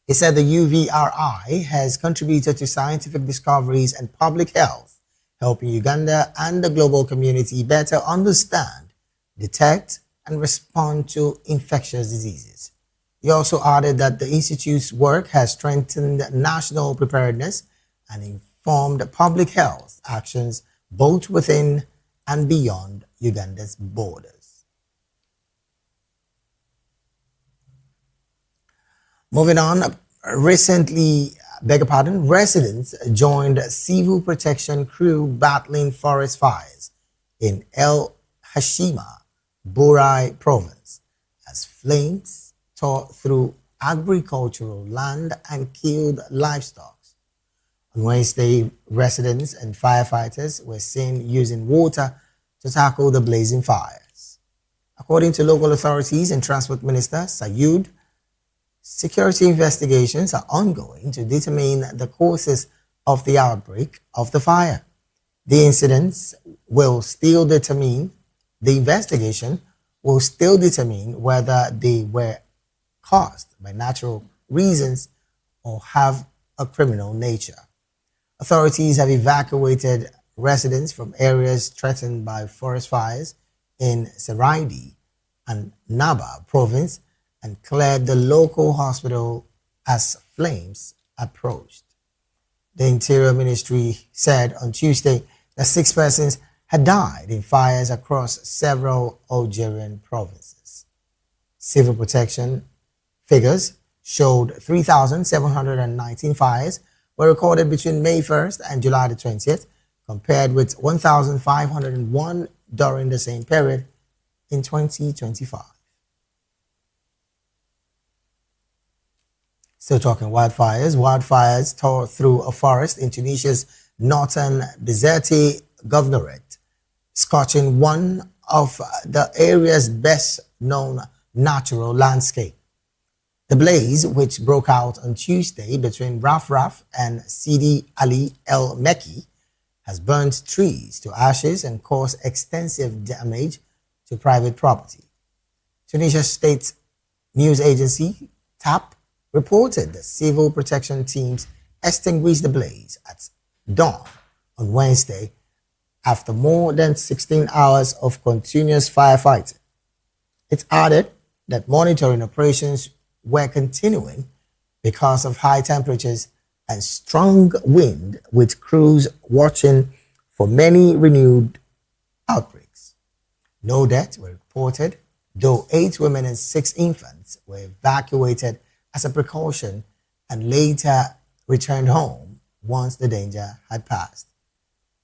He said the UVRI has contributed to scientific discoveries and public health, helping Uganda and the global community better understand, detect, and respond to infectious diseases. He also added that the Institute's work has strengthened national preparedness and informed public health actions both within and beyond Uganda's borders. Moving on, residents joined civil protection crew battling forest fires in El Hashima, Burai province, as flames tore through agricultural land and killed livestock. On Wednesday, residents and firefighters were seen using water to tackle the blazing fires. According to local authorities and Transport Minister Sayud, security investigations are ongoing to determine the causes of the outbreak of the fire. The investigation will still determine whether they were caused by natural reasons or have a criminal nature. Authorities have evacuated residents from areas threatened by forest fires in Seraidi and Naba province and cleared the local hospital as flames approached. The Interior Ministry said on Tuesday that 6 persons had died in fires across several Algerian provinces. Civil protection figures showed 3,719 fires were recorded between May 1st and July the 20th, compared with 1,501 during the same period in 2025. Still talking wildfires. Wildfires tore through a forest in Tunisia's northern Bizerte governorate, scorching one of the area's best known natural landscape. The blaze, which broke out on Tuesday between Raf and Sidi Ali El Mekki, has burnt trees to ashes and caused extensive damage to private property. Tunisia's state news agency, TAP, reported that civil protection teams extinguished the blaze at dawn on Wednesday after more than 16 hours of continuous firefighting. It added that monitoring operations were continuing because of high temperatures and strong wind, with crews watching for many renewed outbreaks. No deaths were reported, though 8 women and 6 infants were evacuated as a precaution and later returned home once the danger had passed.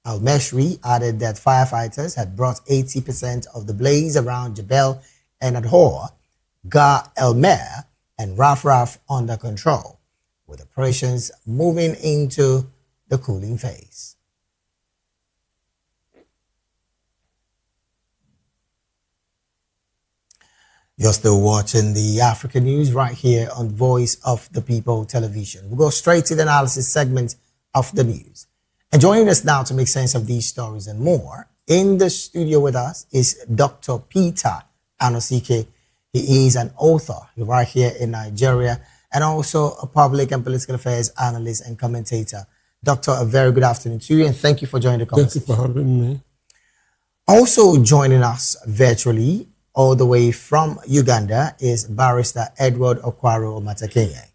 Al-Meshri added that firefighters had brought 80% of the blaze around Jebel and Adhor, Gar El-Mer, and Raf under control, with operations moving into the cooling phase. You're still watching the African news right here on Voice of the People television. We'll go straight to the analysis segment of the news. And joining us now to make sense of these stories and more, in the studio with us is Dr. Peter Anosike. He is an author right here in Nigeria and also a public and political affairs analyst and commentator. Doctor, a very good afternoon to you and thank you for joining the conversation. Thank you for having me. Also joining us virtually all the way from Uganda is Barrister Edward Okwaro Matakenye.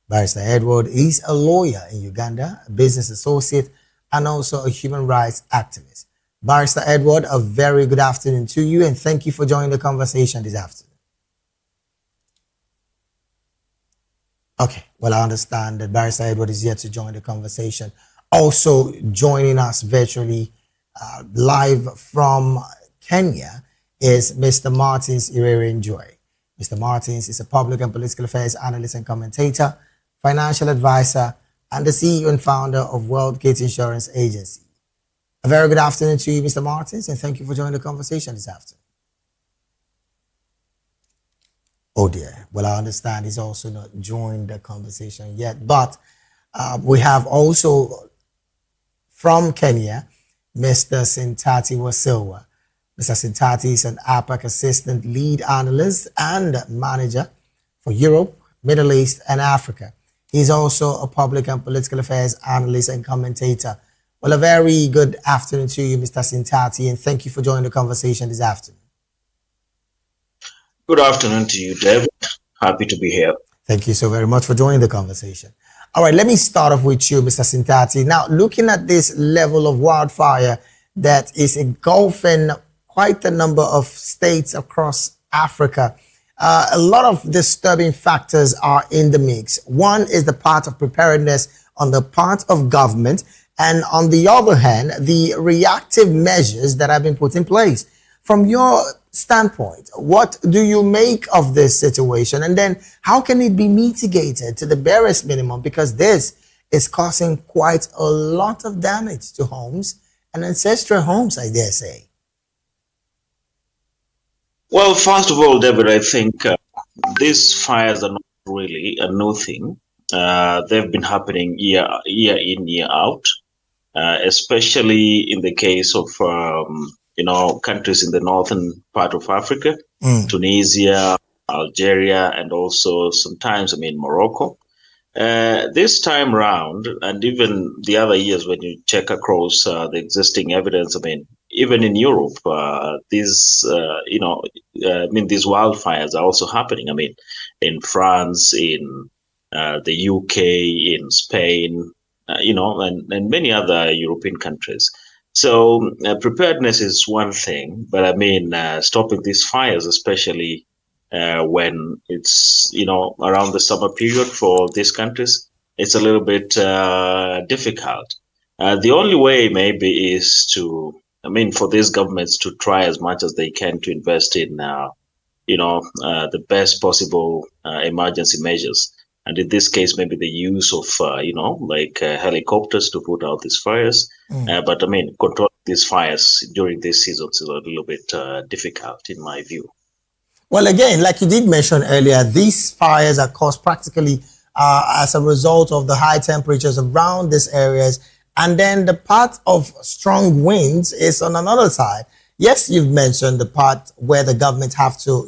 Barrister Edward is a lawyer in Uganda, a business associate, and also a human rights activist. Barrister Edward, a very good afternoon to you and thank you for joining the conversation this afternoon. Okay, well, I understand that Barrister Edward is here to join the conversation. Also joining us virtually live from Kenya is Mr. Martins Irere-Njoy. Mr. Martins is a public and political affairs analyst and commentator, financial advisor, and the CEO and founder of WorldGate Insurance Agency. A very good afternoon to you, Mr. Martins, and thank you for joining the conversation this afternoon. Oh dear. Well, I understand he's also not joined the conversation yet, but we have also from Kenya, Mr. Sintati Wasilwa. Mr. Sintati is an APAC assistant lead analyst and manager for Europe, Middle East, and Africa. He's also a public and political affairs analyst and commentator. Well, a very good afternoon to you, Mr. Sintati, and thank you for joining the conversation this afternoon. Good afternoon to you, David. Happy to be here. Thank you so very much for joining the conversation. All right, let me start off with you, Mr. Sintati. Now, looking at this level of wildfire that is engulfing quite a number of states across Africa, a lot of disturbing factors are in the mix. One is the part of preparedness on the part of government, and on the other hand, the reactive measures that have been put in place. From your standpoint, what do you make of this situation? And then how can it be mitigated to the barest minimum? Because this is causing quite a lot of damage to homes and ancestral homes, I dare say. Well, first of all, David, I think these fires are not really a new thing. They've been happening year in, year out, especially in the case of countries in the northern part of Africa, Tunisia, Algeria, and also sometimes, Morocco. This time round, and even the other years when you check across the existing evidence, even in Europe, these wildfires are also happening. In France, in the UK, in Spain, and many other European countries. So preparedness is one thing, but I mean, stopping these fires, especially when it's, around the summer period for these countries, it's a little bit difficult. The only way maybe is for these governments to try as much as they can to invest in, the best possible emergency measures. And in this case, maybe the use of, helicopters to put out these fires. But controlling these fires during these seasons is a little bit difficult, in my view. Well, again, like you did mention earlier, these fires are caused practically as a result of the high temperatures around these areas. And then the part of strong winds is on another side. Yes, you've mentioned the part where the government have to,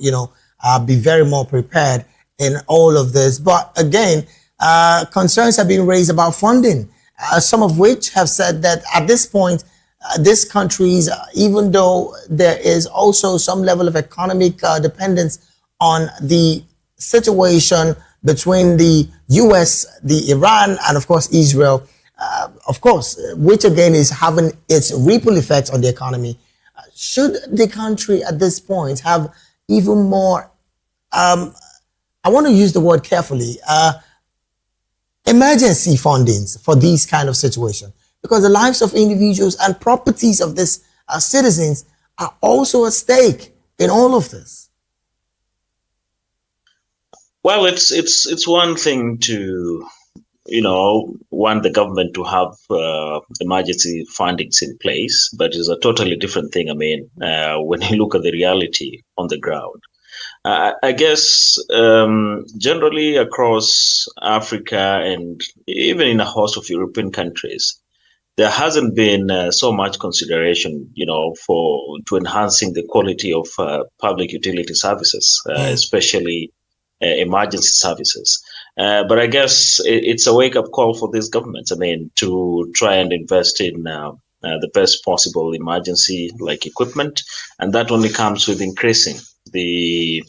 be very more prepared in all of this. But again, concerns have been raised about funding, some of which have said that at this point, these countries, even though there is also some level of economic dependence on the situation between the US, the Iran, and of course Israel, which again is having its ripple effects on the economy. Should the country at this point have even more, I want to use the word carefully, emergency fundings for these kind of situations? Because the lives of individuals and properties of these citizens are also at stake in all of this. Well, it's one thing to, want the government to have emergency fundings in place, but it's a totally different thing, when you look at the reality on the ground. I guess generally across Africa and even in a host of European countries, there hasn't been so much consideration, to enhancing the quality of public utility services, especially emergency services. But I guess it's a wake-up call for these governments, to try and invest in the best possible emergency equipment, and that only comes with increasing the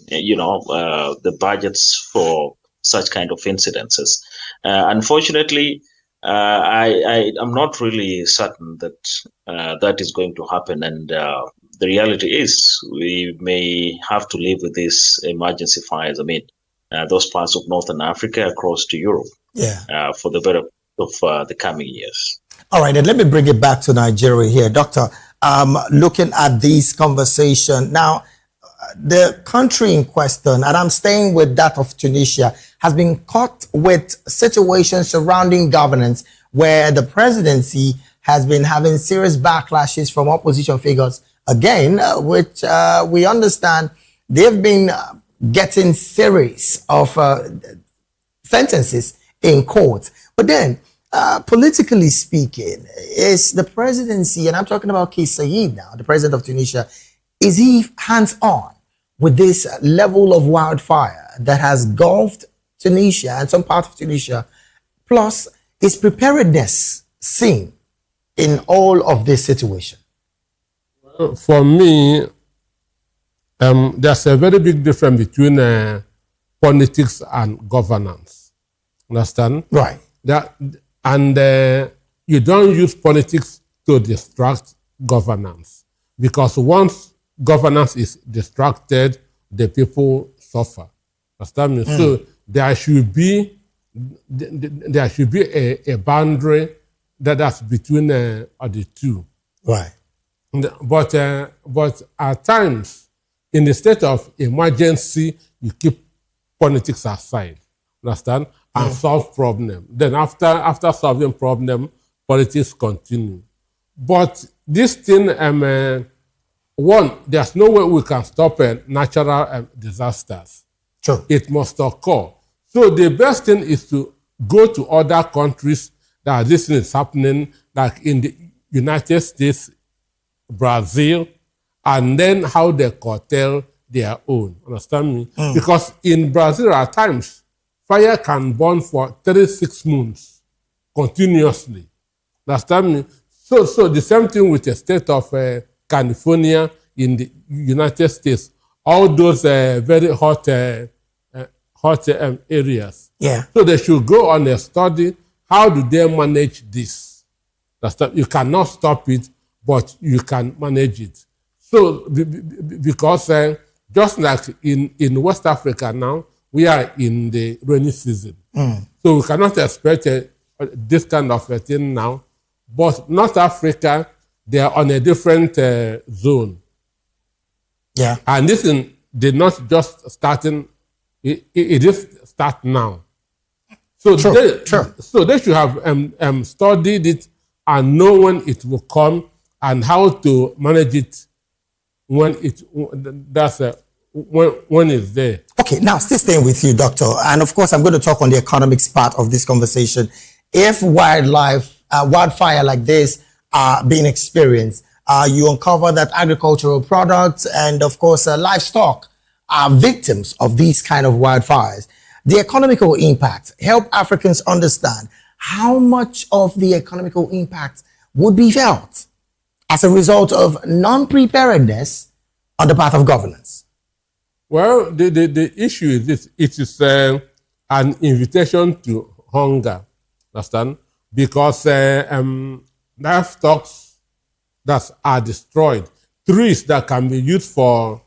budgets for such kind of incidences. Unfortunately, I'm not really certain that that is going to happen, and the reality is we may have to live with these emergency fires. Those parts of Northern Africa across to Europe, for the better of the coming years. All right, and let me bring it back to Nigeria here, Doctor. Looking at this conversation now, the country in question, and I'm staying with that of Tunisia, has been caught with situations surrounding governance where the presidency has been having serious backlashes from opposition figures, again, which we understand they've been getting series of sentences in court. But then, politically speaking, is the presidency, and I'm talking about Kais Saied now, the president of Tunisia, is he hands-on with this level of wildfire that has engulfed Tunisia and some part of Tunisia, plus his preparedness seen in all of this situation? For me, there's a very big difference between politics and governance. Understand? Right. You don't use politics to distract governance, because once governance is distracted, the people suffer. Understand me? So there should be a boundary that's between the two. Right. But at times, in the state of emergency, you keep politics aside. Understand? And solve problem. Then after solving problem, politics continue. But this thing, one, there's no way we can stop natural disasters. Sure. It must occur. So the best thing is to go to other countries that this thing is happening, like in the United States, Brazil, and then how they curtail their own. Understand me? Because in Brazil, at times, fire can burn for 36 months continuously. Understand me? So the same thing with the state of California in the United States. All those very hot hot areas. Yeah. So they should go on a study. How do they manage this? You cannot stop it, but you can manage it. So because just like in West Africa now, we are in the rainy season. So we cannot expect this kind of a thing now. But North Africa, they are on a different zone. Yeah. And this did not just starting, it is start now. So so they should have studied it and know when it will come and how to manage it when it's there. Okay, now still staying with you, Doctor. And of course, I'm going to talk on the economics part of this conversation. If wildfire like this are being experienced, you uncover that agricultural products and of course livestock are victims of these kind of wildfires. The economical impact, help Africans understand how much of the economical impact would be felt as a result of non-preparedness on the part of governance. Well, the issue is this. It is an invitation to hunger, understand? Because livestock that are destroyed, trees that can be used for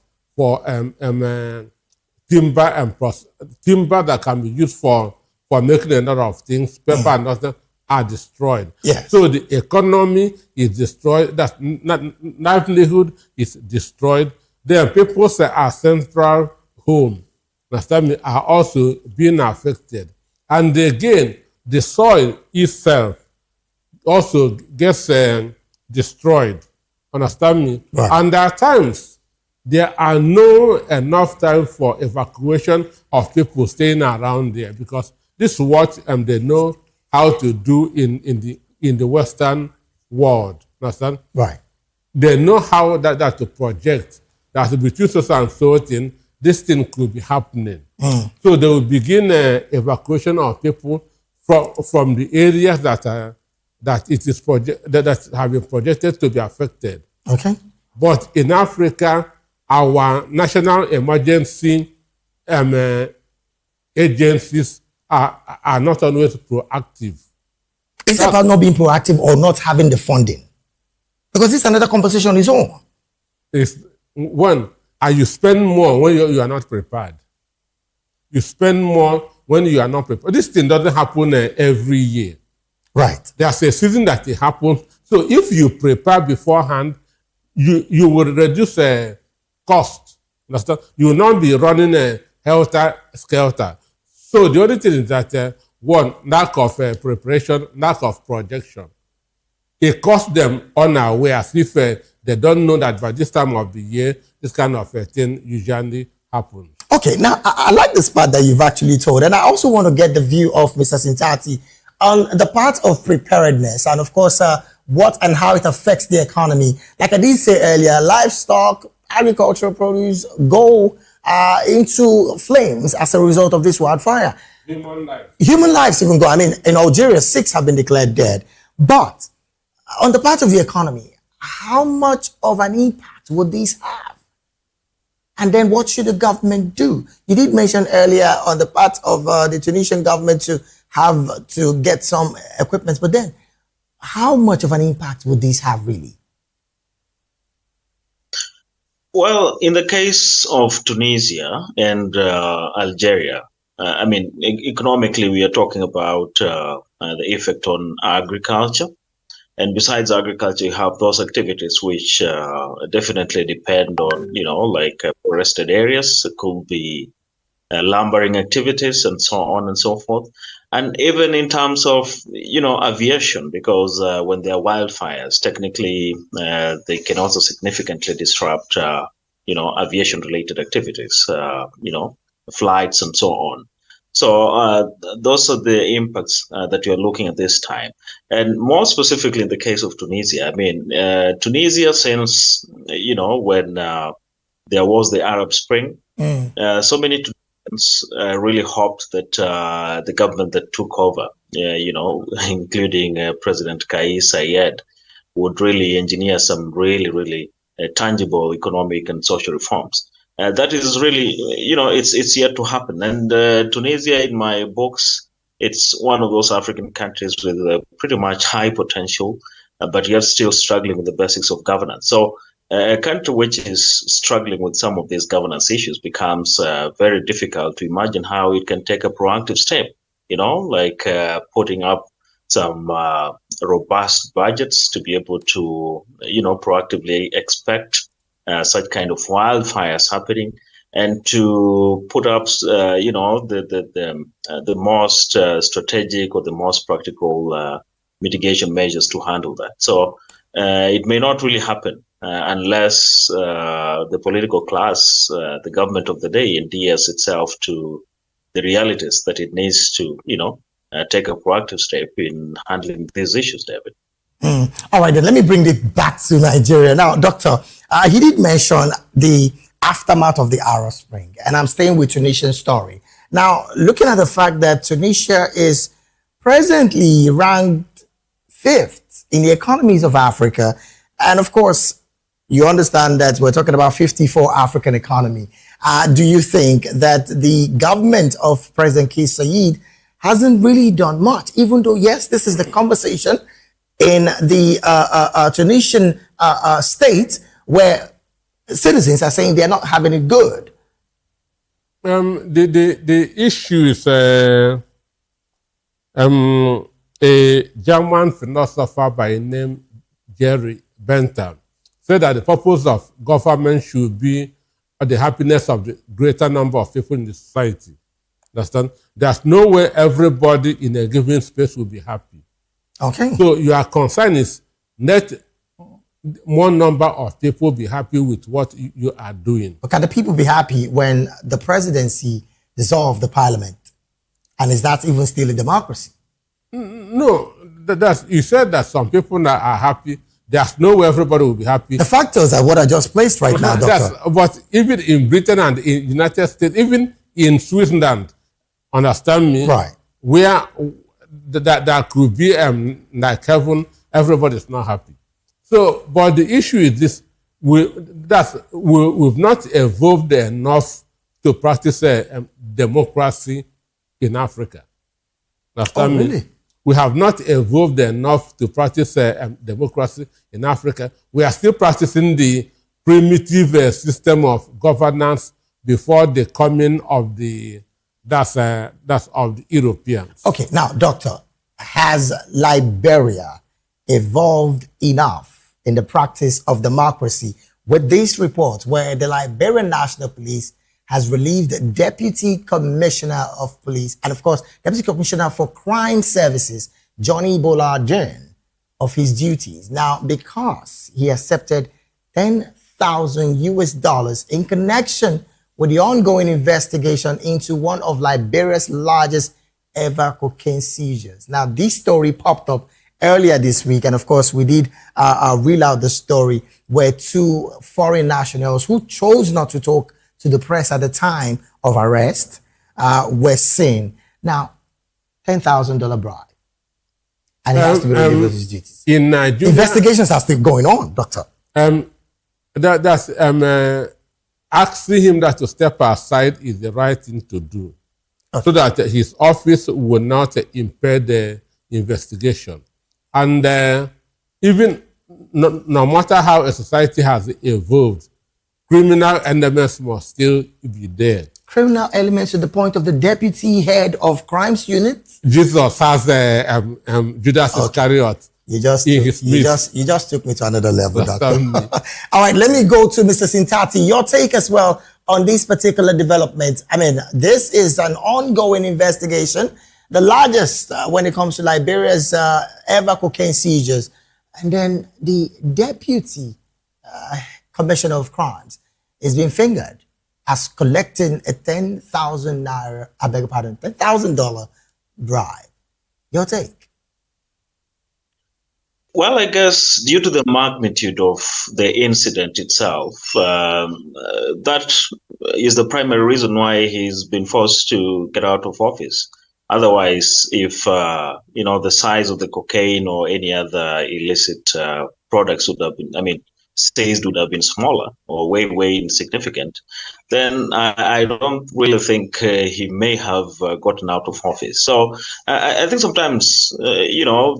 timber that can be used for making a lot of things, paper and other are destroyed. Yes. So the economy is destroyed, that livelihood is destroyed. Then people's central home, understand me, are also being affected. And again, the soil itself also gets destroyed, understand me? Right. And at times, there are no enough time for evacuation of people staying around there because this is what they know how to do in the Western world. Understand? Right. They know how that to project that between so and so thing, this thing could be happening. So they will begin evacuation of people from the areas that it is that have been projected to be affected. Okay. But in Africa, our national emergency agencies are not always proactive. It's about not being proactive or not having the funding. Because this is another conversation on its own. It's one, and you spend more when you are not prepared. You spend more when you are not prepared. This thing doesn't happen every year. Right. There's a season that it happens. So if you prepare beforehand, you will reduce cost. Understand? You will not be running a helter-skelter. So the only thing is that one, lack of preparation, lack of projection. It costs them unawares if they don't know that by this time of the year, this kind of thing usually happens. Okay, now I like this part that you've actually told, and I also want to get the view of Mr. Sintati on the part of preparedness and of course what and how it affects the economy. Like I did say earlier, livestock, agricultural produce go into flames as a result of this wildfire. Human lives even go. I mean, in Algeria, 6 have been declared dead. But on the part of the economy, how much of an impact would these have? And then what should the government do? You did mention earlier on the part of the Tunisian government to have to get some equipment, but then how much of an impact would these have really? Well, in the case of Tunisia and Algeria, I mean, economically, we are talking about the effect on agriculture. And besides agriculture, you have those activities which definitely depend on, like forested areas. It could be lumbering activities and so on and so forth. And even in terms of, aviation, because when there are wildfires, technically, they can also significantly disrupt, aviation-related activities, flights and so on. So those are the impacts that you're looking at this time. And more specifically in the case of Tunisia, I mean, Tunisia since, when there was the Arab Spring, so many Tunisians really hoped that the government that took over, including President Kais Saied, would really engineer some really, really tangible economic and social reforms. that is really, it's yet to happen. And Tunisia, in my books, it's one of those African countries with pretty much high potential, but yet still struggling with the basics of governance. So a country which is struggling with some of these governance issues becomes very difficult to imagine how it can take a proactive step, like putting up some robust budgets to be able to, proactively expect such kind of wildfires happening, and to put up, the most strategic or the most practical mitigation measures to handle that. So it may not really happen unless the political class, the government of the day, endears itself to the realities that it needs to, take a proactive step in handling these issues, David. All right, then let me bring it back to Nigeria. Now, Doctor, he did mention the aftermath of the Arab Spring, and I'm staying with Tunisia's story. Now, looking at the fact that Tunisia is presently ranked 5th in the economies of Africa, and of course, you understand that we're talking about 54 African economy. Do you think that the government of President Kais Saied hasn't really done much, even though, yes, this is the conversation in the Tunisian state where citizens are saying they're not having it good? The issue is a German philosopher by the name Jerry Bentham said that the purpose of government should be the happiness of the greater number of people in the society. Understand? There's no way everybody in a given space will be happy. Okay. So your concern is let more number of people be happy with what you are doing. But can the people be happy when the presidency dissolved the parliament? And is that even still a democracy? No, you said that some people are happy. There's no way everybody will be happy. The factors are what I just placed right now, Doctor. But even in Britain and in United States, even in Switzerland, understand me, right? Where that could be like heaven, everybody's not happy. So, but the issue is this: we've not evolved enough to practice democracy in Africa. Understand me? Really? We have not evolved enough to practice democracy in Africa. We are still practicing the primitive system of governance before the coming of the of the Europeans. Okay, now, Doctor, has Liberia evolved enough in the practice of democracy with these reports where the Liberian National Police has relieved the Deputy Commissioner of Police and, of course, Deputy Commissioner for Crime Services, Johnny Boladin, of his duties? Now, because he accepted $10,000 in connection with the ongoing investigation into one of Liberia's largest ever cocaine seizures. Now, this story popped up earlier this week, and of course, we did reel out the story where 2 foreign nationals who chose not to talk to the press at the time of arrest were seen. Now, $10,000 bribe, and he has to be relieved of his duties. In Nigeria, investigations are still going on, Doctor. Asking him that to step aside is the right thing to do, so that his office will not impair the investigation. And even no matter how a society has evolved, criminal elements must still be there. Criminal elements to the point of the deputy head of crimes unit? Jesus has Judas Iscariot. You just took me to another level, Doctor. All right, let me go to Mr. Sintati. Your take as well on this particular development. I mean, this is an ongoing investigation, the largest when it comes to Liberia's ever cocaine seizures. And then the Deputy Commissioner of Crimes is being fingered as collecting a $10,000 bribe. Your take? Well, I guess due to the magnitude of the incident itself, that is the primary reason why he's been forced to get out of office. Otherwise, if the size of the cocaine or any other illicit products would have been, says would have been smaller or way, way insignificant, then I don't really think he may have gotten out of office. So I think sometimes,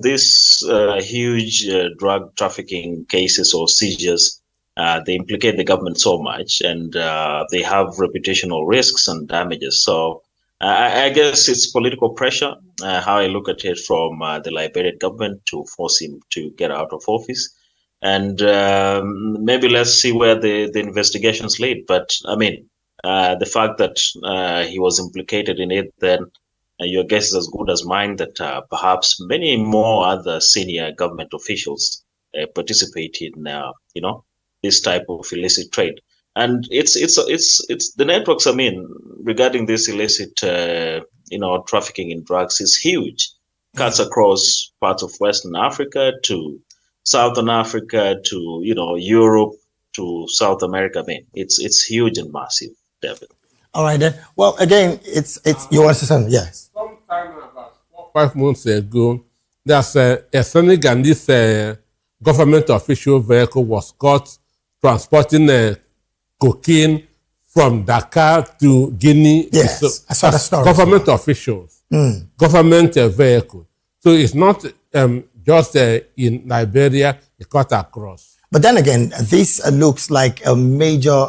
these huge drug trafficking cases or seizures, they implicate the government so much, and they have reputational risks and damages. So I guess it's political pressure, how I look at it, from the Liberian government to force him to get out of office. And maybe let's see where the investigations lead. But I mean, the fact that he was implicated in it, then your guess is as good as mine that perhaps many more other senior government officials participate in, this type of illicit trade. And it's the networks. I mean, regarding this illicit, trafficking in drugs is huge. Cuts across parts of Western Africa to Southern Africa to Europe to South America. I mean, it's huge and massive, David. All right then. Well, again, it's you want to say something? Yes. Sometime about 5 months ago, there's a Senegalese government official vehicle was caught transporting cocaine from Dakar to Guinea. Yes, so, I saw the story. Government officials, government vehicle. So it's not just in Liberia, it cut across. But then again, this looks like a major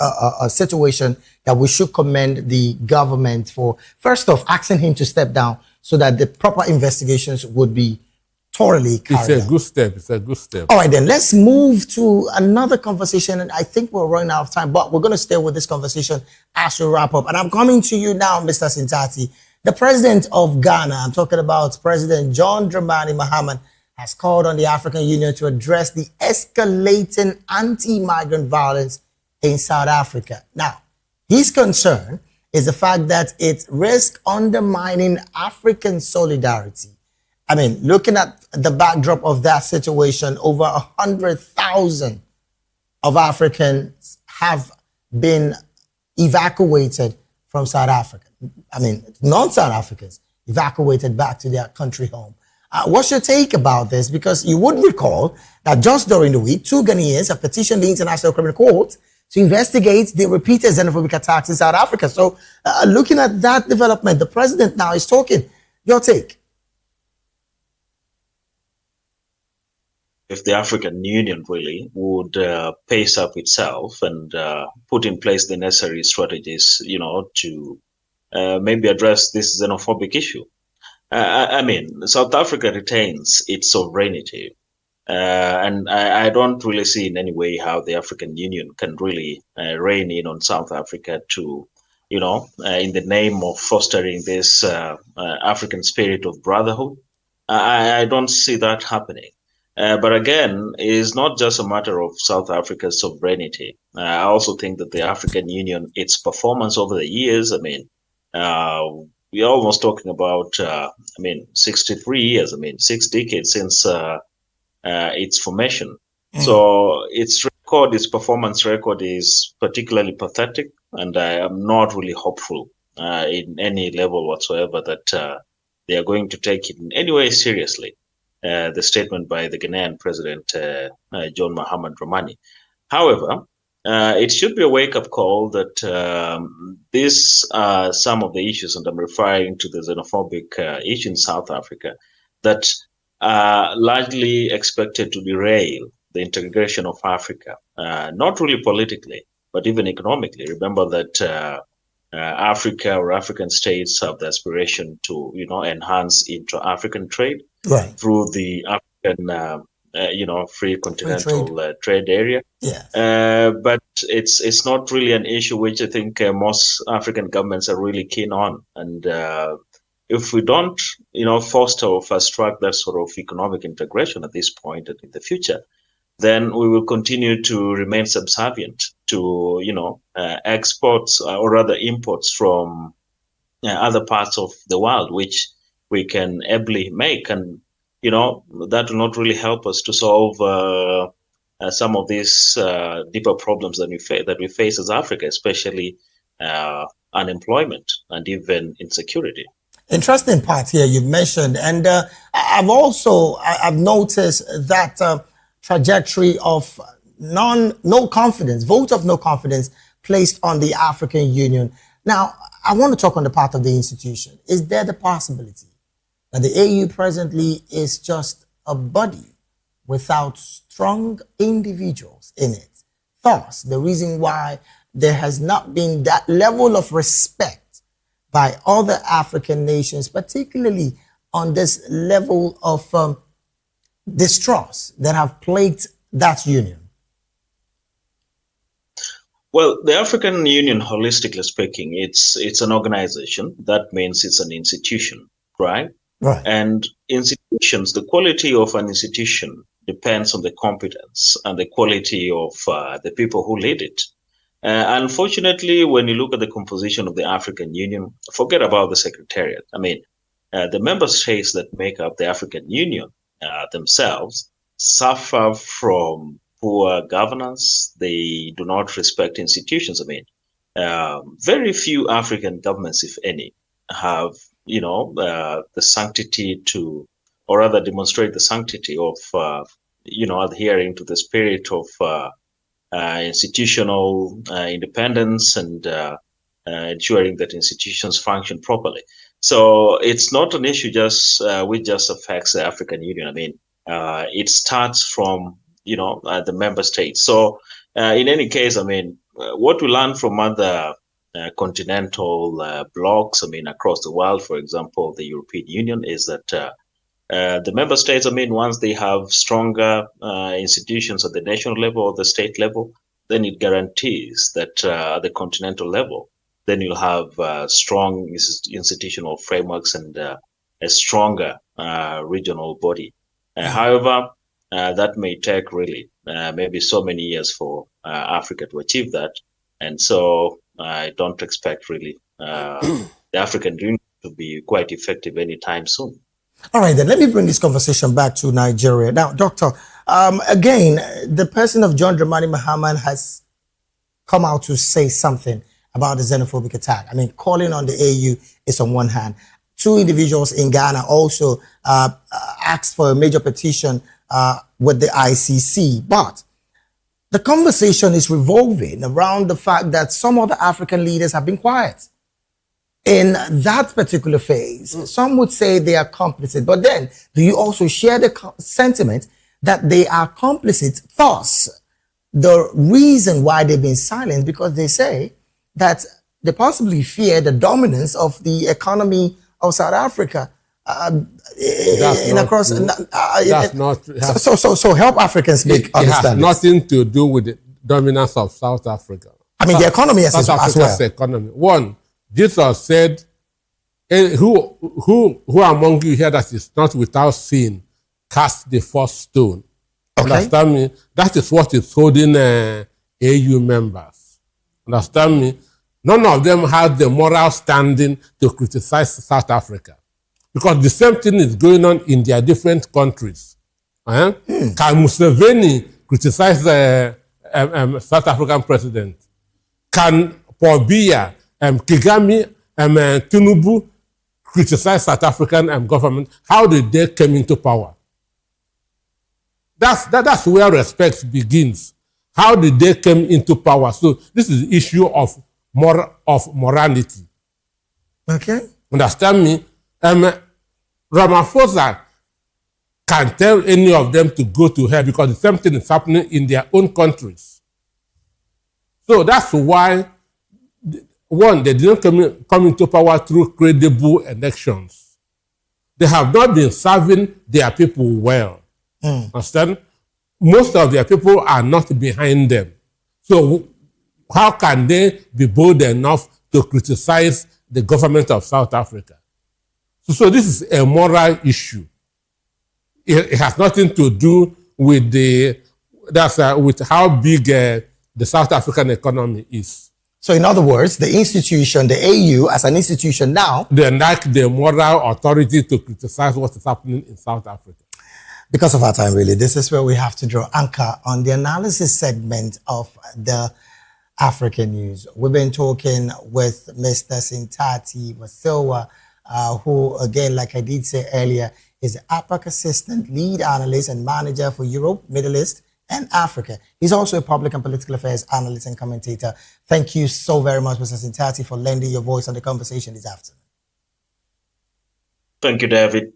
a situation that we should commend the government for, first off, asking him to step down so that the proper investigations would be thoroughly carried out. It's a good step. It's a good step. All right, then let's move to another conversation. And I think we're running out of time, but we're going to stay with this conversation as we wrap up. And I'm coming to you now, Mr. Sintati. The president of Ghana, I'm talking about President John Dramani Mahama, has called on the African Union to address the escalating anti-migrant violence in South Africa. Now, his concern is the fact that it risks undermining African solidarity. I mean, looking at the backdrop of that situation, over 100,000 of Africans have been evacuated from South Africa. I mean, non-South Africans evacuated back to their country home. What's your take about this? Because you would recall that just during the week, 2 Ghanaians have petitioned the International Criminal Court to investigate the repeated xenophobic attacks in South Africa. So looking at that development, the president now is talking. Your take? If the African Union really would pace up itself and put in place the necessary strategies, to maybe address this xenophobic issue. I mean, South Africa retains its sovereignty. And I don't really see in any way how the African Union can really rein in on South Africa to, in the name of fostering this African spirit of brotherhood. I don't see that happening. But again, it is not just a matter of South Africa's sovereignty. I also think that the African Union, its performance over the years, I mean, we're almost talking about, 63 years, 6 decades since its formation. So its performance record is particularly pathetic, and I am not really hopeful in any level whatsoever that they are going to take it in any way seriously. The statement by the Ghanaian president, John Mahama Dramani. However, it should be a wake-up call that these are some of the issues, and I'm referring to the xenophobic issue in South Africa, that are largely expected to derail the integration of Africa, not really politically, but even economically. Remember that Africa or African states have the aspiration to, enhance intra-African trade through the African, free continental trade area. But it's not really an issue which I think most African governments are really keen on. And if we don't, foster or fast track that sort of economic integration at this point and in the future, then we will continue to remain subservient to, exports or rather imports from other parts of the world, which we can ably make. And, that will not really help us to solve some of these deeper problems that we face as Africa, especially unemployment and even insecurity. Interesting part here you mentioned, and I've noticed that trajectory of no confidence, vote of no confidence placed on the African Union. Now, I want to talk on the part of the institution. Is there the possibility that the AU presently is just a body without strong individuals in it? Thus, the reason why there has not been that level of respect by other African nations, particularly on this level of distrust that have plagued that union? Well, the African Union, holistically speaking, it's an organization. That means it's an institution, right? Right. And institutions, the quality of an institution depends on the competence and the quality of the people who lead it. Unfortunately, when you look at the composition of the African Union, forget about the Secretariat. I mean, the member states that make up the African Union themselves suffer from poor governance. They do not respect institutions. I mean, very few African governments, if any, have, the sanctity to, or rather demonstrate the sanctity of, adhering to the spirit of institutional independence and ensuring that institutions function properly. So it's not an issue which just affects the African Union. I mean, it starts from the member states. So in any case, I mean, what we learn from other continental blocs, I mean, across the world, for example, the European Union, is that the member states, I mean, once they have stronger institutions at the national level or the state level, then it guarantees that at the continental level, then you'll have strong institutional frameworks and a stronger regional body. However, that may take really maybe so many years for Africa to achieve that. And so I don't expect really the African Union to be quite effective anytime soon. All right, then let me bring this conversation back to Nigeria. Now, Doctor, again, the person of John Dramani Mahama has come out to say something about the xenophobic attack. I mean, calling on the AU is on one hand. Two individuals in Ghana also asked for a major petition with the ICC. But the conversation is revolving around the fact that some other African leaders have been quiet in that particular phase. Some would say they are complicit, but then do you also share the sentiment that they are complicit? Thus, the reason why they've been silent, because they say that they possibly fear the dominance of the economy of South Africa. That's not true. So help Africans make understand. It has nothing to do with the dominance of South Africa. I mean, the economy as well. Economy. One, Jesus said, who among you here that is not without sin, cast the first stone. Okay. Understand me? That is what is holding AU members. Understand me? None of them have the moral standing to criticize South Africa. Because the same thing is going on in their different countries. Can Museveni criticize the South African president? Can Paul Biya, Kagame, Tinubu criticize South African government? How did they come into power? That's where respect begins. How did they come into power? So this is the issue of morality. Okay. Understand me? Ramaphosa can tell any of them to go to hell because the same thing is happening in their own countries. So that's why, one, they didn't come into power through credible elections. They have not been serving their people well. Understand? Most of their people are not behind them. So how can they be bold enough to criticize the government of South Africa? So this is a moral issue. It has nothing to do with with how big the South African economy is. So in other words, the institution, the AU as an institution now, they lack the moral authority to criticize what is happening in South Africa. Because of our time, really, this is where we have to draw anchor on the analysis segment of the African news. We've been talking with Mr. Sintati Wasilwa, who, again, like I did say earlier, is the APAC Assistant Lead Analyst and Manager for Europe, Middle East, and Africa. He's also a public and political affairs analyst and commentator. Thank you so very much, Mr. Sintati, for lending your voice on the conversation this afternoon. Thank you, David.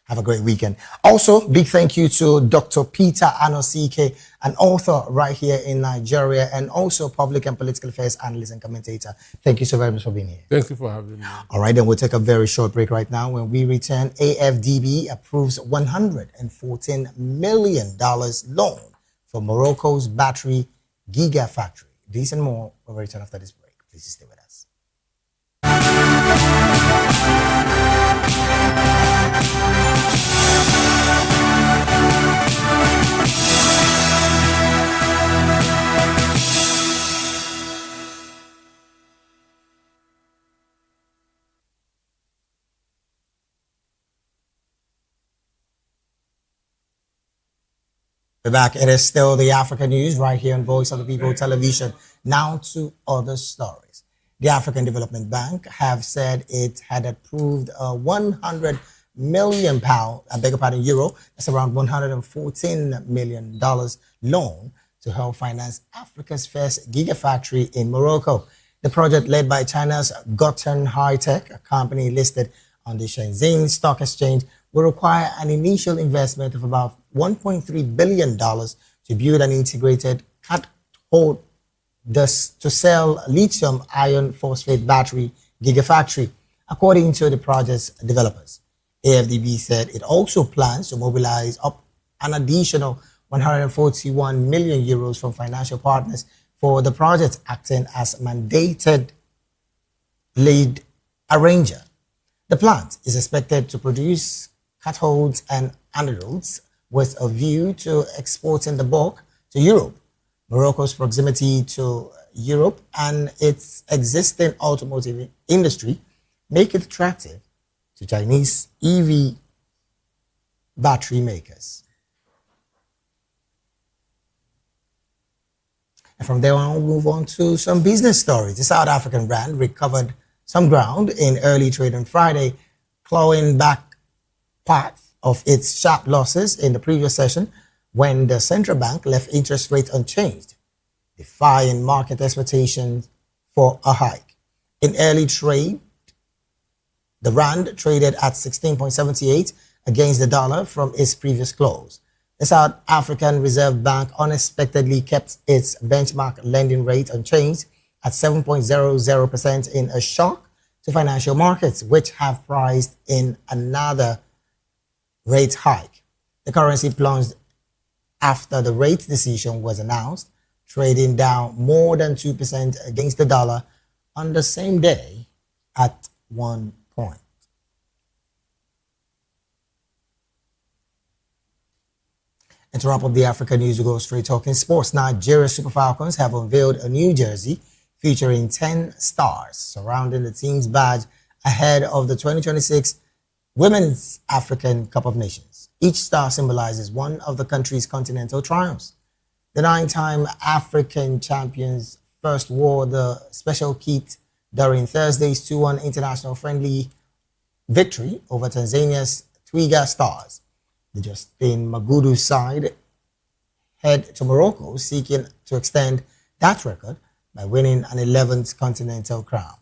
Have a great weekend. Also, big thank you to Dr. Peter Anosike, an author right here in Nigeria, and also public and political affairs analyst and commentator. Thank you so very much for being here. Thank you for having me. All right, then we'll take a very short break right now. When we return, AFDB approves $114 million loan for Morocco's battery gigafactory. These and more when we return after this break. Please stay with us. We're back. It is still the African news right here on Voice of the People television. Now to other stories. The African Development Bank have said it had approved a £100 million, euro, that's around $114 million loan to help finance Africa's first gigafactory in Morocco. The project, led by China's Goten High-Tech, a company listed on the Shenzhen Stock Exchange, will require an initial investment of about $1.3 billion to build an integrated cathode to sell lithium iron phosphate battery gigafactory, according to the project's developers. AFDB said it also plans to mobilize up an additional 141 million euros from financial partners for the project, acting as mandated lead arranger. The plant is expected to produce cathodes and anodes with a view to exporting the bulk to Europe. Morocco's proximity to Europe and its existing automotive industry make it attractive to Chinese EV battery makers. And from there on, we'll move on to some business stories. The South African rand recovered some ground in early trade on Friday, clawing back part of its sharp losses in the previous session when the central bank left interest rates unchanged, defying market expectations for a hike. In early trade, the rand traded at 16.78 against the dollar from its previous close. The South African Reserve Bank unexpectedly kept its benchmark lending rate unchanged at 7.00% in a shock to financial markets, which have priced in another rate hike. The currency plunged after the rate decision was announced, trading down more than 2% against the dollar on the same day at one point. And to wrap up the African news, we go straight talking sports. Nigeria Super Falcons have unveiled a new jersey featuring 10 stars surrounding the team's badge ahead of the 2026 Women's African Cup of Nations. Each star symbolizes one of the country's continental triumphs. The 9-time African champions first wore the special kit during Thursday's 2-1 international friendly victory over Tanzania's Twiga Stars. The Justin Magudu side head to Morocco, seeking to extend that record by winning an 11th continental crown.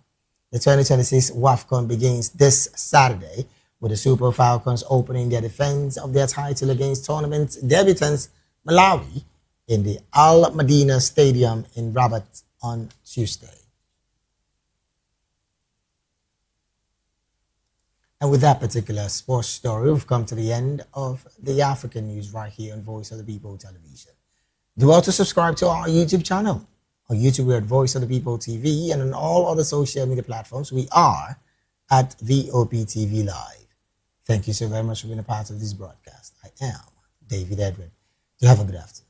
The 2026 WAFCON begins this Saturday, with the Super Falcons opening their defense of their title against tournament debutants Malawi in the Al Madina Stadium in Rabat on Tuesday. And with that particular sports story, we've come to the end of the African news right here on Voice of the People television. Do well to subscribe to our YouTube channel. On YouTube, we're at Voice of the People TV, and on all other social media platforms, we are at VOP TV Live. Thank you so very much for being a part of this broadcast. I am David Edwin. You have a good afternoon.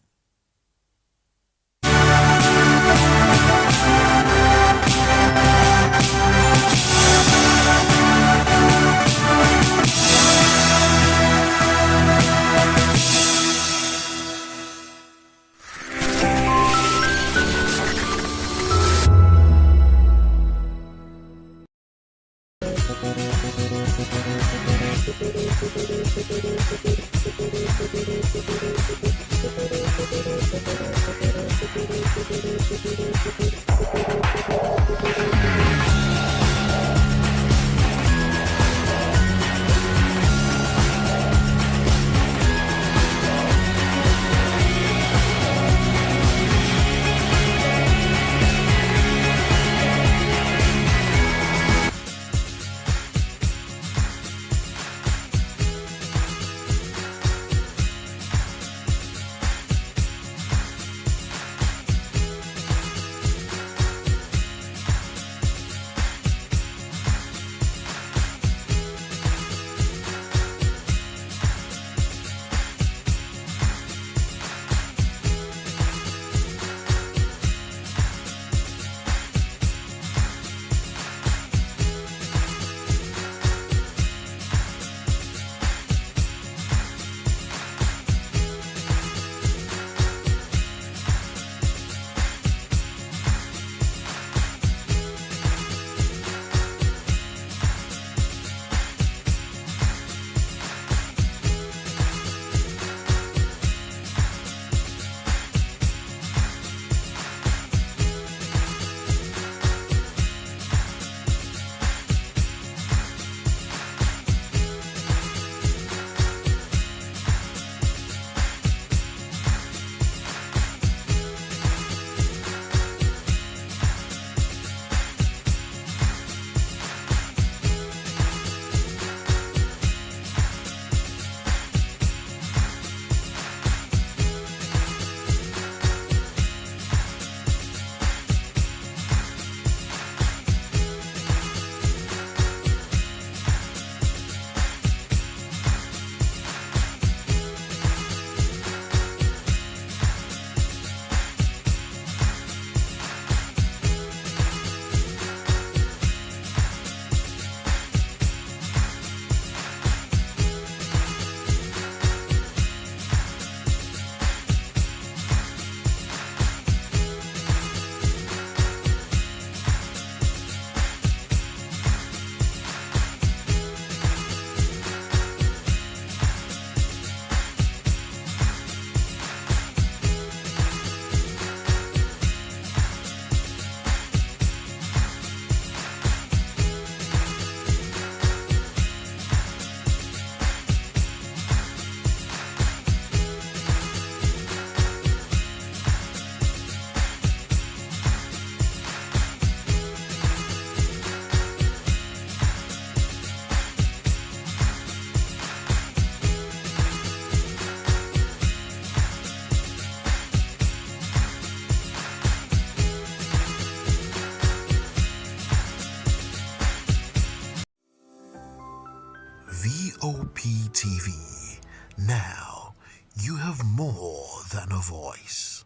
VOP TV. Now, you have more than a voice.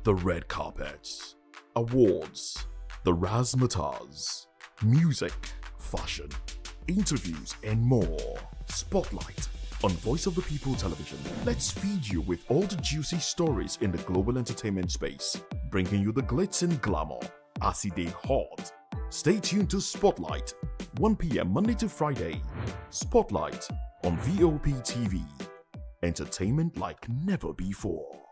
The red carpets, awards, the razzmatazz, music, fashion, interviews, and more. Spotlight on Voice of the People Television. Let's feed you with all the juicy stories in the global entertainment space, bringing you the glitz and glamour as they hot. Stay tuned to Spotlight, 1 p.m. Monday to Friday. Spotlight on VOP TV. Entertainment like never before.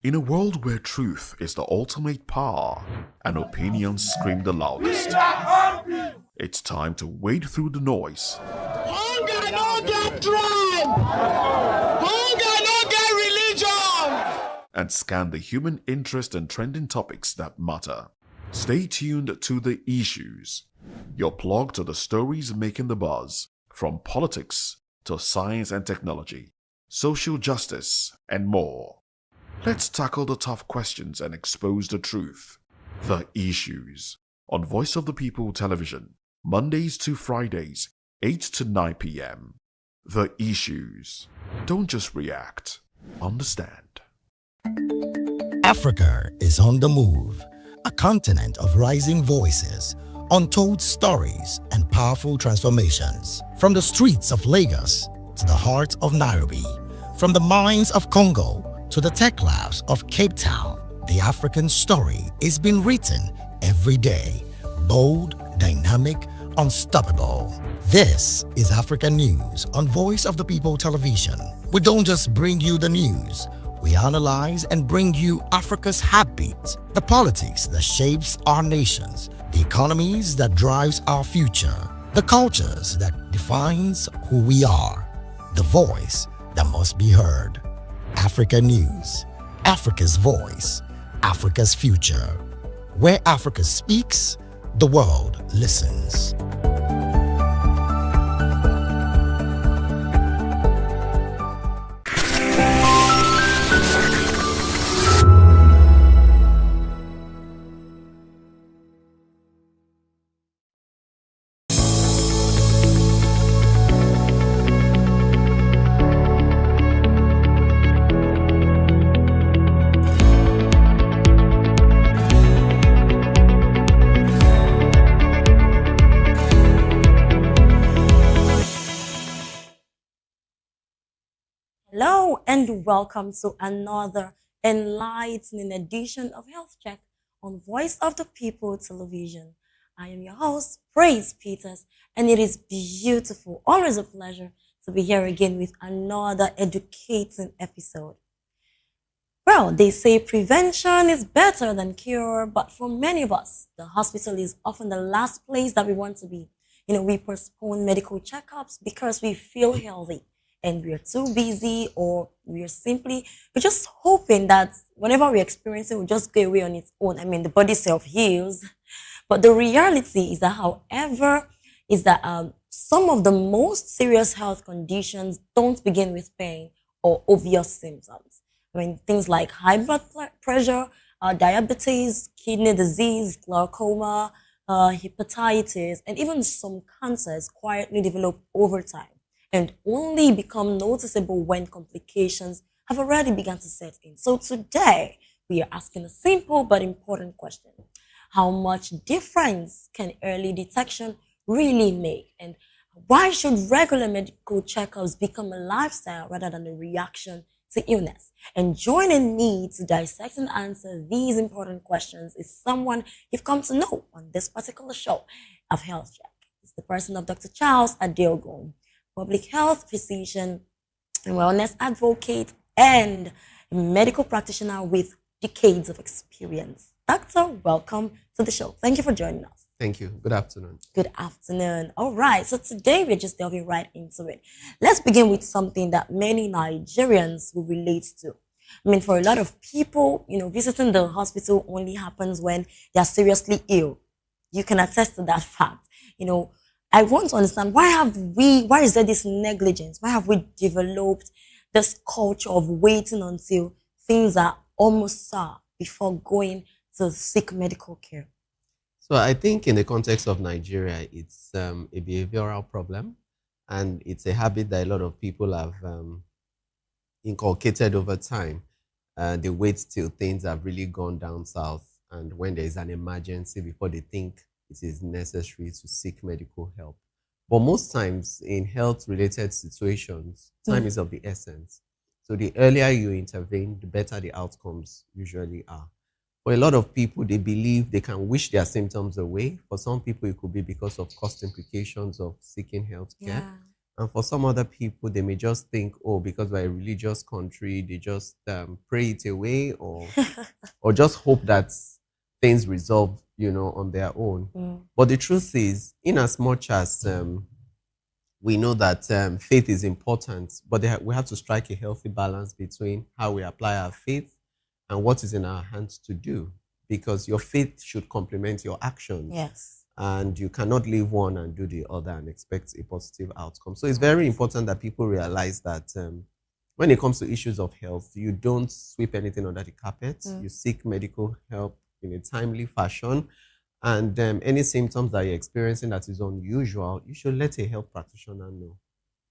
In a world where truth is the ultimate power and opinions scream the loudest, it's time to wade through the noise. Hunger no get tribe! Hunger no get religion! And scan the human interest and trending topics that matter. Stay tuned to The Issues, your plug to the stories making the buzz, from politics to science and technology, social justice, and more. Let's tackle the tough questions and expose the truth. The Issues on Voice of the People Television, Mondays to Fridays, 8 to 9 p.m. The Issues. Don't just react, understand. Africa is on the move, a continent of rising voices, untold stories, and powerful transformations. From the streets of Lagos to the heart of Nairobi, from the mines of Congo to the tech labs of Cape Town, the African story is being written every day. Bold, dynamic, unstoppable. This is Africa News on Voice of the People Television. We don't just bring you the news. We analyze and bring you Africa's heartbeat, the politics that shapes our nations, the economies that drives our future, the cultures that defines who we are, the voice that must be heard. Africa News, Africa's voice, Africa's future. Where Africa speaks, the world listens. Hello and welcome to another enlightening edition of Health Check on Voice of the People Television. I am your host, Praise Peters, and it is beautiful, always a pleasure to be here again with another educating episode. Well, they say prevention is better than cure, but for many of us, the hospital is often the last place that we want to be. We postpone medical checkups because we feel healthy. And we are too busy, or we're just hoping that whenever we're experiencing, we'll just go away on its own. I mean, the body self-heals. But the reality is that, some of the most serious health conditions don't begin with pain or obvious symptoms. I mean, things like high blood pressure, diabetes, kidney disease, glaucoma, hepatitis, and even some cancers quietly develop over time and only become noticeable when complications have already begun to set in. So today, we are asking a simple but important question. How much difference can early detection really make? And why should regular medical checkups become a lifestyle rather than a reaction to illness? And joining me to dissect and answer these important questions is someone you've come to know on this particular show of Health Check. It's the person of Dr. Charles Adeogun, public health physician and wellness advocate and a medical practitioner with decades of experience. Doctor, welcome to the show. Thank you for joining us. Thank you. Good afternoon. Good afternoon. All right. So today we're just delving right into it. Let's begin with something that many Nigerians will relate to. I mean, for a lot of people, visiting the hospital only happens when they are seriously ill. You can attest to that fact. I want to understand why is there this negligence? Why have we developed this culture of waiting until things are almost sour before going to seek medical care? So I think in the context of Nigeria, it's a behavioral problem, and it's a habit that a lot of people have inculcated over time. They wait till things have really gone down south, and when there is an emergency before they think it is necessary to seek medical help. But most times in health-related situations, time is of the essence. So the earlier you intervene, the better the outcomes usually are. For a lot of people, they believe they can wish their symptoms away. For some people, it could be because of cost implications of seeking health care. Yeah. And for some other people, they may just think, because we're a religious country, they just pray it away or just hope that things resolve, on their own. But the truth is, in as much as we know that faith is important, but we have to strike a healthy balance between how we apply our faith and what is in our hands to do, because your faith should complement your actions. Yes. And you cannot leave one and do the other and expect a positive outcome. So it's very important that people realize that when it comes to issues of health, you don't sweep anything under the carpet. Mm. You seek medical help in a timely fashion. And any symptoms that you're experiencing that is unusual, you should let a health practitioner know.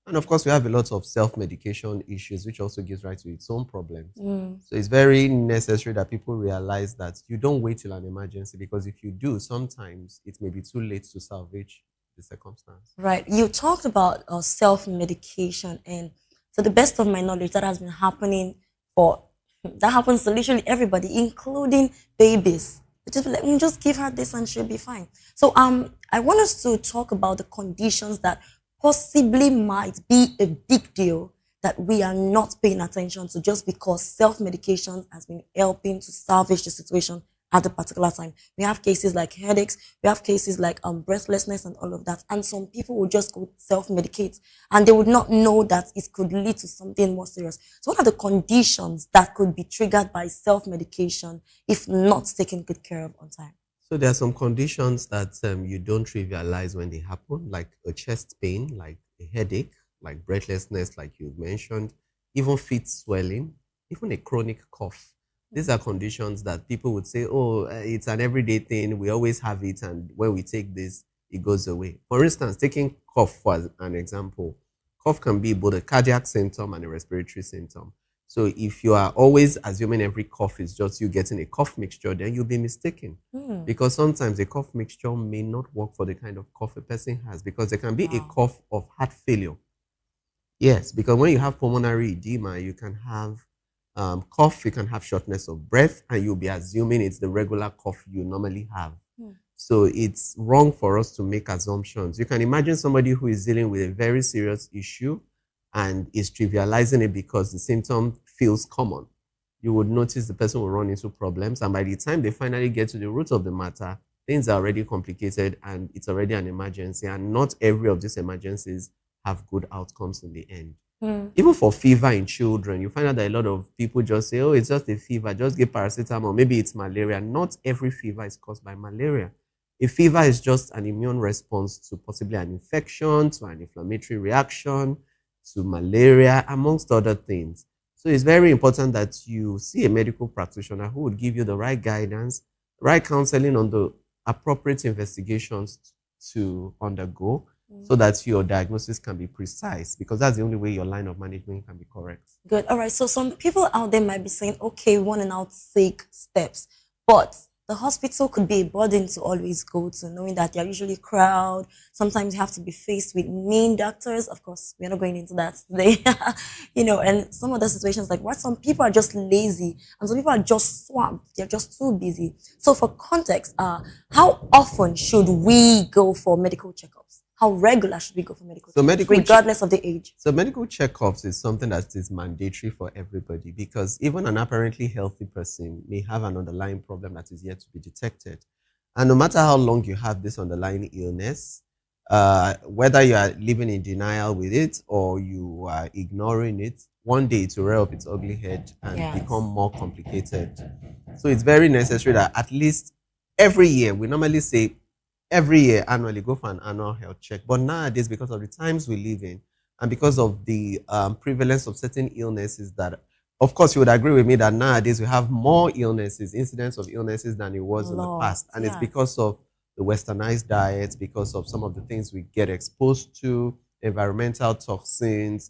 And of course, we have a lot of self-medication issues, which also gives rise to its own problems. Mm. So it's very necessary that people realize that you don't wait till an emergency, because if you do, sometimes it may be too late to salvage the circumstance. Right. You talked about self-medication, and to the best of my knowledge, that has been happening that happens to literally everybody, including babies. Just let me just give her this and she'll be fine. So I want us to talk about the conditions that possibly might be a big deal that we are not paying attention to, just because self-medication has been helping to salvage the situation at a particular time. We have cases like headaches, we have cases like breathlessness and all of that. And some people will just go self-medicate and they would not know that it could lead to something more serious. So what are the conditions that could be triggered by self-medication if not taken good care of on time? So there are some conditions that you don't trivialize when they happen, like a chest pain, like a headache, like breathlessness, like you mentioned, even feet swelling, even a chronic cough. These are conditions that people would say, oh, it's an everyday thing, we always have it, and when we take this, it goes away. For instance, taking cough for an example, cough can be both a cardiac symptom and a respiratory symptom. So if you are always assuming every cough is just you getting a cough mixture, then you'll be mistaken. Because sometimes a cough mixture may not work for the kind of cough a person has, because there can be a cough of heart failure. Yes, because when you have pulmonary edema, you can have cough, you can have shortness of breath, and you'll be assuming it's the regular cough you normally have. So it's wrong for us to make assumptions. You can imagine somebody who is dealing with a very serious issue and is trivializing it because the symptom feels common. You would notice the person will run into problems, and by the time they finally get to the root of the matter, things are already complicated and it's already an emergency, and not every of these emergencies have good outcomes in the end. Even for fever in children, you find out that a lot of people just say, oh, it's just a fever, just give paracetamol, maybe it's malaria. Not every fever is caused by malaria. A fever is just an immune response to possibly an infection, to an inflammatory reaction, to malaria, amongst other things. So it's very important that you see a medical practitioner who would give you the right guidance, right counseling on the appropriate investigations to undergo, so that your diagnosis can be precise, because that's the only way your line of management can be correct. Good. All right. So some people out there might be saying, okay, we want to now take steps, but the hospital could be a burden to always go to, knowing that they're usually crowded. Sometimes you have to be faced with mean doctors. Of course, we're not going into that today. And some other situations like where some people are just lazy and some people are just swamped. They're just too busy. So for context, how often should we go for medical checkups? How regular should we go for medical checkups, regardless of the age? So medical checkups is something that is mandatory for everybody, because even an apparently healthy person may have an underlying problem that is yet to be detected. And no matter how long you have this underlying illness, whether you are living in denial with it or you are ignoring it, one day it will rear up its ugly head and become more complicated. So it's very necessary that at least every year, we normally say every year, annually, go for an annual health check. But nowadays, because of the times we live in and because of the prevalence of certain illnesses that, of course, you would agree with me that nowadays we have more illnesses, incidents of illnesses than it was in the past. And it's because of the westernized diets, because of some of the things we get exposed to, environmental toxins,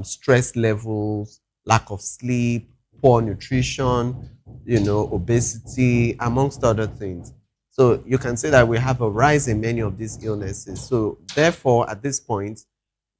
stress levels, lack of sleep, poor nutrition, obesity, amongst other things. So you can say that we have a rise in many of these illnesses. So therefore, at this point,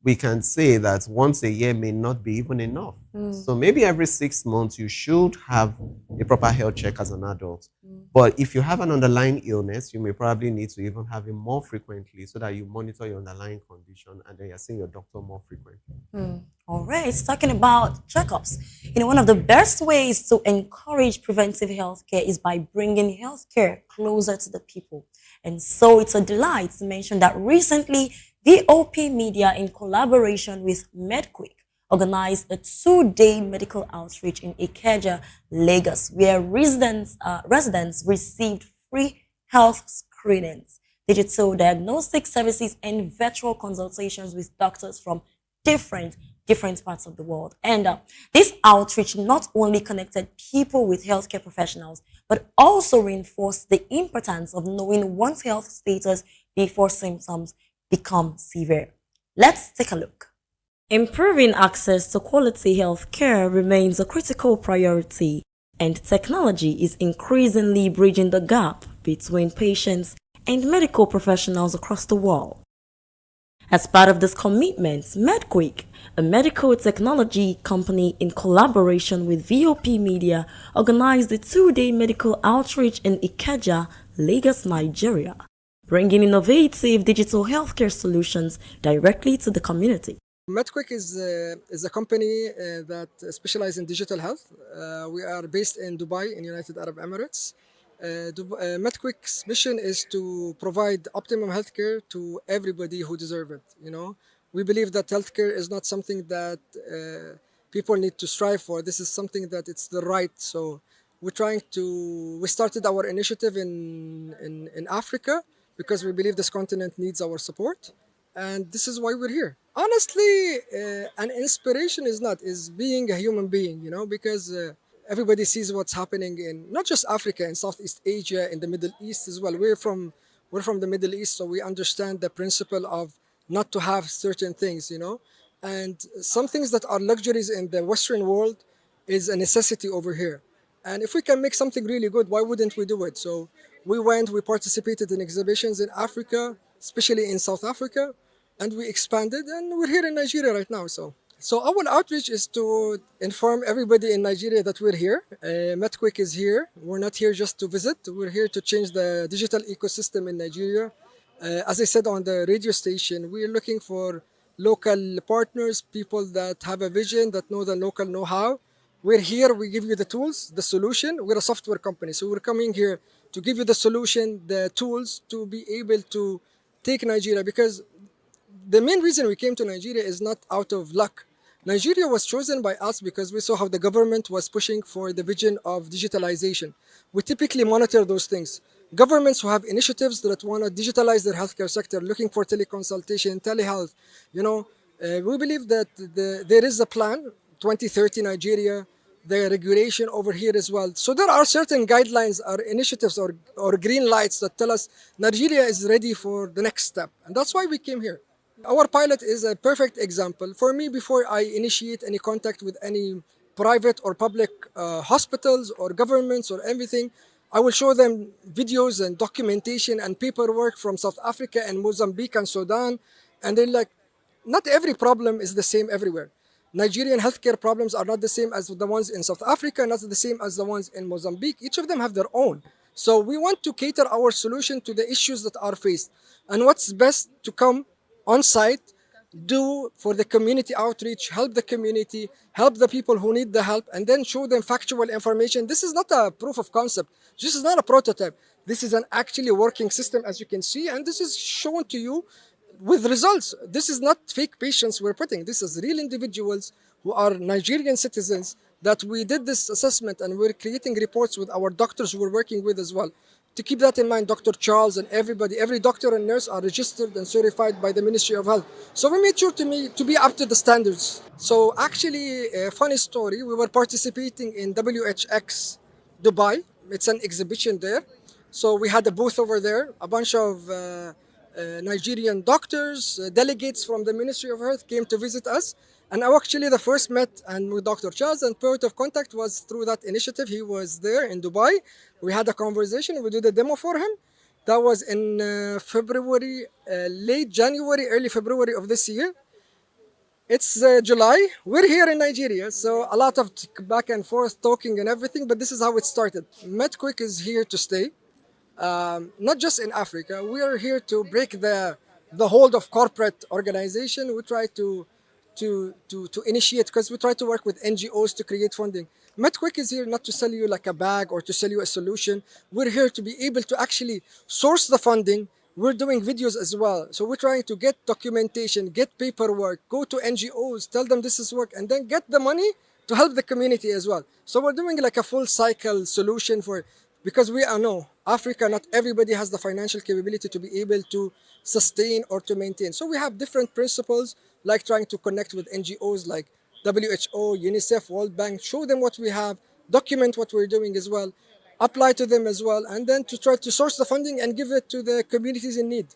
we can say that once a year may not be even enough. So maybe every 6 months, you should have a proper health check as an adult. But if you have an underlying illness, you may probably need to even have it more frequently so that you monitor your underlying condition and then you're seeing your doctor more frequently. All right, talking about checkups. One of the best ways to encourage preventive healthcare is by bringing healthcare closer to the people. And so it's a delight to mention that recently, VOP Media, in collaboration with MedQuick, organized a 2-day medical outreach in Ikeja, Lagos, where residents received free health screenings, digital diagnostic services, and virtual consultations with doctors from different different parts of the world. And this outreach not only connected people with healthcare professionals, but also reinforced the importance of knowing one's health status before symptoms become severe. Let's take a look. Improving access to quality health care remains a critical priority, and technology is increasingly bridging the gap between patients and medical professionals across the world. As part of this commitment, MedQuick, a medical technology company in collaboration with VOP Media, organized a 2-day medical outreach in Ikeja, Lagos, Nigeria, bringing innovative digital healthcare solutions directly to the community. MedQuick is a company that specializes in digital health. We are based in Dubai, in United Arab Emirates. MedQuick's mission is to provide optimum healthcare to everybody who deserve it. We believe that healthcare is not something that people need to strive for. This is something that it's the right. So we started our initiative in Africa because we believe this continent needs our support. And this is why we're here. Honestly, an inspiration is being a human being, because everybody sees what's happening in not just Africa, in Southeast Asia, in the Middle East as well. We're from the Middle East, so we understand the principle of not to have certain things, And some things that are luxuries in the Western world is a necessity over here. And if we can make something really good, why wouldn't we do it? So we participated in exhibitions in Africa, especially in South Africa, and we expanded, and we're here in Nigeria right now. So our outreach is to inform everybody in Nigeria that we're here. MedQuick is here. We're not here just to visit. We're here to change the digital ecosystem in Nigeria. As I said on the radio station, we're looking for local partners, people that have a vision, that know the local know-how. We're here, we give you the tools, the solution. We're a software company, so we're coming here to give you the solution, the tools to be able to take Nigeria, because the main reason we came to Nigeria is not out of luck. Nigeria was chosen by us because we saw how the government was pushing for the vision of digitalization. We typically monitor those things. Governments who have initiatives that want to digitalize their healthcare sector, looking for teleconsultation, telehealth, we believe that there is a plan, 2030 Nigeria, the regulation over here as well. So there are certain guidelines or initiatives or green lights that tell us Nigeria is ready for the next step. And that's why we came here. Our pilot is a perfect example. For me, before I initiate any contact with any private or public hospitals or governments or everything, I will show them videos and documentation and paperwork from South Africa and Mozambique and Sudan. And they're like, not every problem is the same everywhere. Nigerian healthcare problems are not the same as the ones in South Africa, not the same as the ones in Mozambique. Each of them have their own. So we want to cater our solution to the issues that are faced. And what's best to come on site, do for the community outreach, help the community, help the people who need the help, and then show them factual information. This is not a proof of concept. This is not a prototype. This is an actually working system, as you can see, and this is shown to you with results. This is not fake patients we're putting. This is real individuals who are Nigerian citizens that we did this assessment, and we're creating reports with our doctors we're working with as well. To keep that in mind, Dr. Charles and everybody, every doctor and nurse are registered and certified by the Ministry of Health. So we made sure to be up to the standards. So actually, a funny story, we were participating in WHX Dubai. It's an exhibition there. So we had a booth over there, a bunch of Nigerian doctors, delegates from the Ministry of Health came to visit us. And I actually the first met with Dr. Charles, and point of contact was through that initiative. He was there in Dubai. We had a conversation. We did a demo for him. That was in February, late January, early February of this year. It's July. We're here in Nigeria. So a lot of back and forth talking and everything, but this is how it started. MedQuick is here to stay. Not just in Africa. We are here to break the hold of corporate organization. We try to initiate, because we try to work with NGOs to create funding. MedQuick is here not to sell you like a bag or to sell you a solution. We're here to be able to actually source the funding. We're doing videos as well. So we're trying to get documentation, get paperwork, go to NGOs, tell them this is work, and then get the money to help the community as well. So we're doing like a full cycle solution because we know Africa, not everybody has the financial capability to be able to sustain or to maintain. So we have different principles like trying to connect with NGOs like WHO, UNICEF, World Bank, show them what we have, document what we're doing as well, apply to them as well, and then to try to source the funding and give it to the communities in need.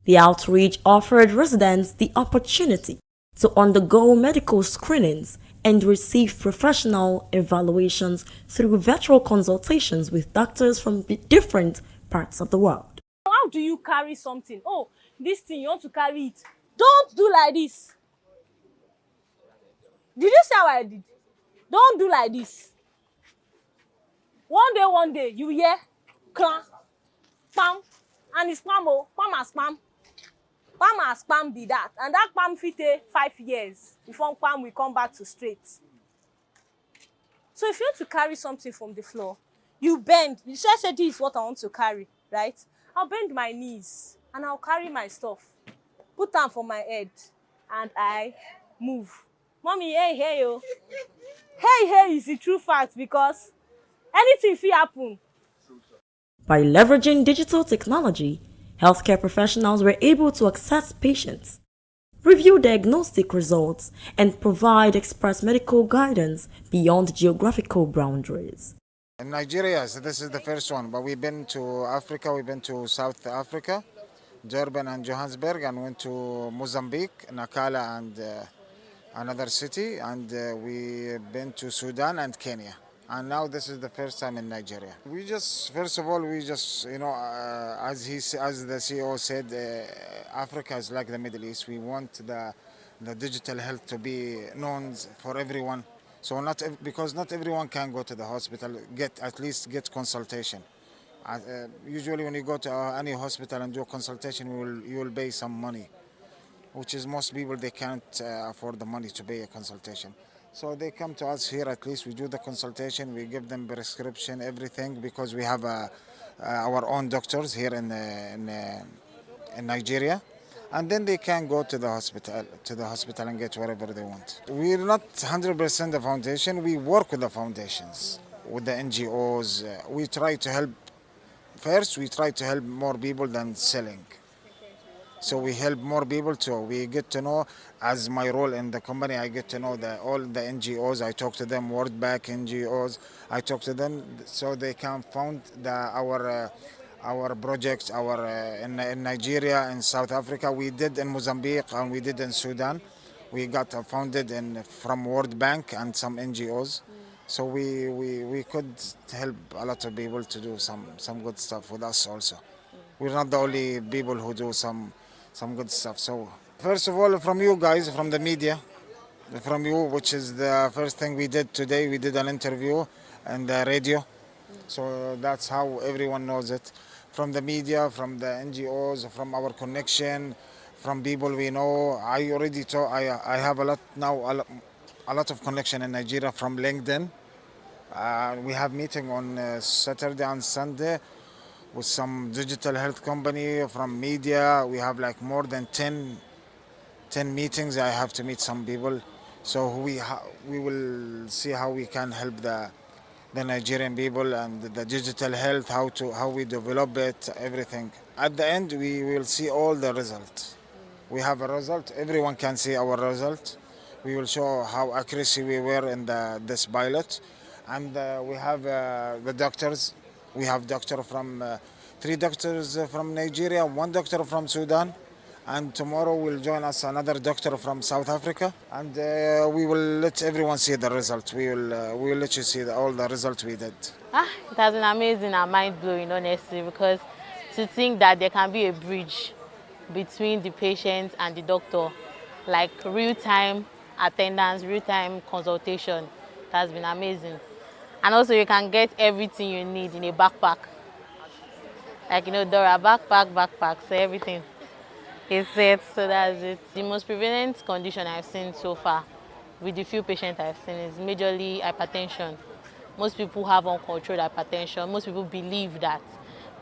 The outreach offered residents the opportunity to undergo medical screenings and receive professional evaluations through virtual consultations with doctors from different parts of the world. How do you carry something? Oh, this thing, you want to carry it. Don't do like this. Did you see how I did? Don't do like this. One day, you hear, clang, spam, and it's spam, oh, spam and spam. Spam and spam be that. And that spam fit take 5 years before spam will come back to straight. So if you want to carry something from the floor, you bend. You say, this is what I want to carry, right? I'll bend my knees and I'll carry my stuff. Put them for my head and I move. Mommy, hey, yo. Hey is the true fact because anything will happen. By leveraging digital technology, healthcare professionals were able to access patients, review diagnostic results, and provide expert medical guidance beyond geographical boundaries. In Nigeria, so this is the first one, but we've been to Africa, we've been to South Africa, Durban and Johannesburg, and went to Mozambique, Nakala and another city, and we've been to Sudan and Kenya. And now this is the first time in Nigeria. We just, first of all, we just, you know, as the CEO said, Africa is like the Middle East. We want the digital health to be known for everyone. So because not everyone can go to the hospital, at least get consultation. Usually when you go to any hospital and do a consultation, you will pay some money, which is most people, they can't afford the money to pay a consultation. So they come to us here, at least we do the consultation, we give them prescription, everything, because we have our own doctors here in Nigeria. And then they can go to the hospital and get whatever they want. We're not 100% the foundation, we work with the foundations, with the NGOs. We try to help, first we try to help more people than selling. So we help more people too. We get to know, as my role in the company, I get to know all the NGOs. I talk to them, World Bank NGOs. I talk to them so they can fund our projects. In Nigeria and South Africa, we did in Mozambique and we did in Sudan. We got funded from World Bank and some NGOs. So we could help a lot of people to do some good stuff with us also. We're not the only people who do some good stuff. So first of all, from you guys, from the media, from you, which is the first thing we did today, we did an interview on the radio. So that's how everyone knows it. From the media, from the NGOs, from our connection, from people we know. I already told, I have a lot of connection in Nigeria from LinkedIn. We have meeting on Saturday and Sunday with some digital health company, from media. We have like more than 10 meetings. I have to meet some people. So we will see how we can help the Nigerian people and the digital health, how we develop it, everything. At the end, we will see all the results. We have a result. Everyone can see our result. We will show how accuracy we were in this pilot. And we have the doctors. We have three doctors from Nigeria, one doctor from Sudan, and tomorrow will join us another doctor from South Africa, and we will let everyone see the result. We will let you see all the results we did. It has been amazing and mind-blowing, honestly, because to think that there can be a bridge between the patient and the doctor, like real-time attendance, real-time consultation, it has been amazing. And also you can get everything you need in a backpack. Like, you know, Dora, backpack, so everything is set, so that's it. The most prevalent condition I've seen so far, with the few patients I've seen, is majorly hypertension. Most people have uncontrolled hypertension. Most people believe that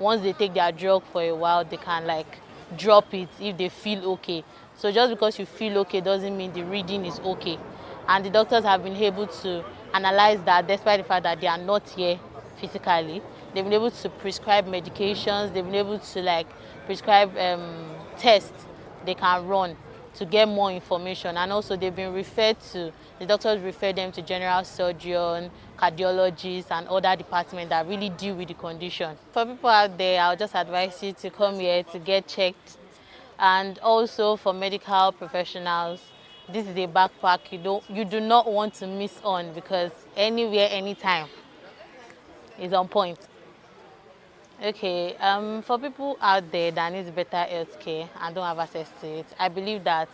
once they take their drug for a while, they can like drop it if they feel okay. So just because you feel okay doesn't mean the reading is okay. And the doctors have been able to analyze that despite the fact that they are not here physically. They've been able to prescribe medications, they've been able to like prescribe tests they can run to get more information, and also they've been referred to, the doctors refer them to general surgeon, cardiologists and other departments that really deal with the condition. For people out there, I'll just advise you to come here to get checked. And also for medical professionals, this is a backpack you do not want to miss on, because anywhere, anytime is on point. Okay, for people out there that needs better healthcare and don't have access to it, I believe that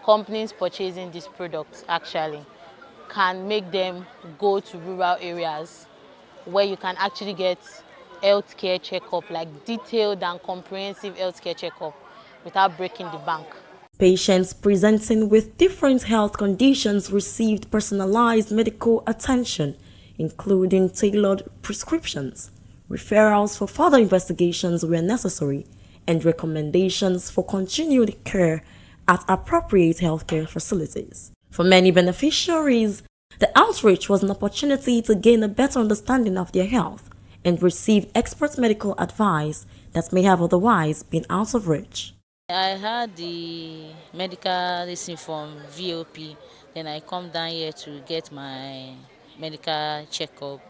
companies purchasing these products actually can make them go to rural areas where you can actually get healthcare checkup, like detailed and comprehensive healthcare checkup without breaking the bank. Patients presenting with different health conditions received personalized medical attention, including tailored prescriptions. Referrals for further investigations were necessary, and recommendations for continued care at appropriate healthcare facilities. For many beneficiaries, the outreach was an opportunity to gain a better understanding of their health and receive expert medical advice that may have otherwise been out of reach. I had the medical lesson from VOP, then I come down here to get my medical checkup.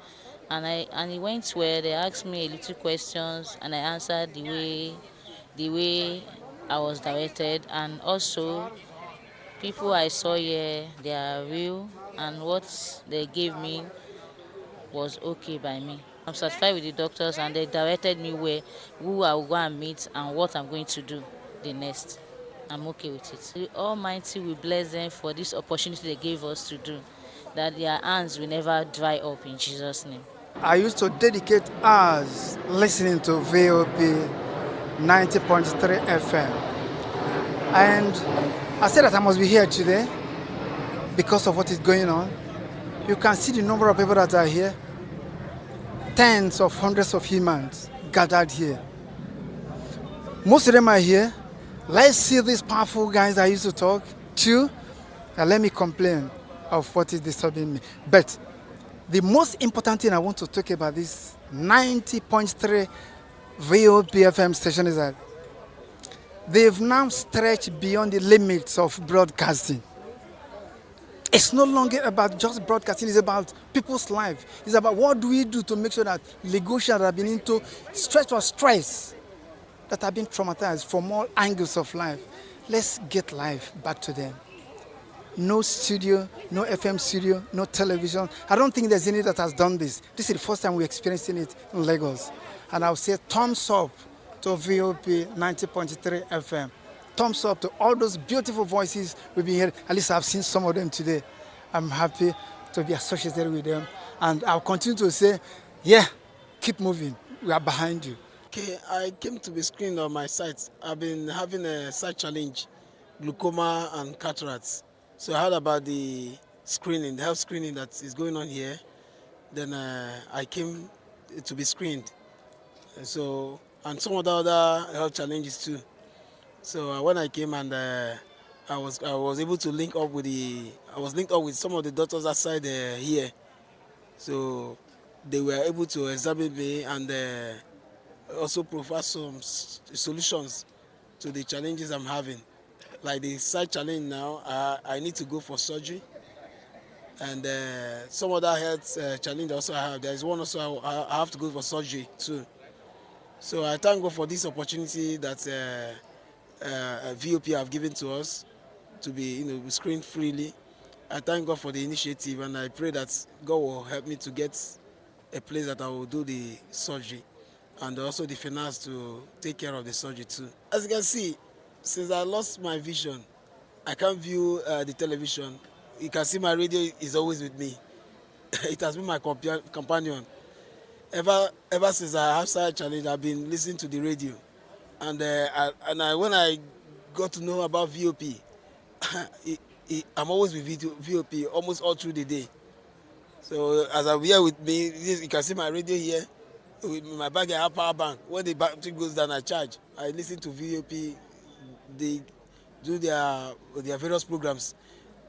And it went well. They asked me a little questions and I answered the way I was directed. And also, people I saw here, they are real, and what they gave me was okay by me. I'm satisfied with the doctors, and they directed me who I will go and meet and what I'm going to do the next. I'm okay with it. The Almighty will bless them for this opportunity they gave us to do, that their hands will never dry up in Jesus' name. I used to dedicate hours listening to VOP 90.3 FM. And I said that I must be here today because of what is going on. You can see the number of people that are here. Tens of hundreds of humans gathered here. Most of them are here. Let's see these powerful guys I used to talk to. And let me complain of what is disturbing me. But the most important thing I want to talk about this 90.3 VOP FM station is that they've now stretched beyond the limits of broadcasting. It's no longer about just broadcasting, it's about people's lives. It's about what do we do to make sure that Lagosians that have been into stress or stress, that have been traumatized from all angles of life, let's get life back to them. No studio, no FM studio, no television. I don't think there's any that has done this. This is the first time we're experiencing it in Lagos. And I'll say thumbs up to VOP 90.3 FM. Thumbs up to all those beautiful voices we've been hearing. At least I've seen some of them today. I'm happy to be associated with them. And I'll continue to say, yeah, keep moving. We are behind you. Okay, I came to be screened on my site. I've been having a sight challenge, glaucoma and cataracts. So I heard about the screening, the health screening that is going on here. Then I came to be screened. And some of the other health challenges too. So when I came and I was able to link up with some of the doctors outside here. So they were able to examine me and also provide some solutions to the challenges I'm having. Like the sight challenge now, I need to go for surgery. And some other health challenge also I have. There's one also I have to go for surgery too. So I thank God for this opportunity that VOP have given to us to be screened freely. I thank God for the initiative, and I pray that God will help me to get a place that I will do the surgery and also the finance to take care of the surgery too. As you can see, since I lost my vision, I can't view the television. You can see my radio is always with me. It has been my companion. Ever since I have started challenge, I've been listening to the radio. And when I got to know about VOP, I'm always with VOP almost all through the day. So as I'm here with me, you can see my radio here. With my bag, I have power bank. When the battery goes down, I charge. I listen to VOP. They do their various programs.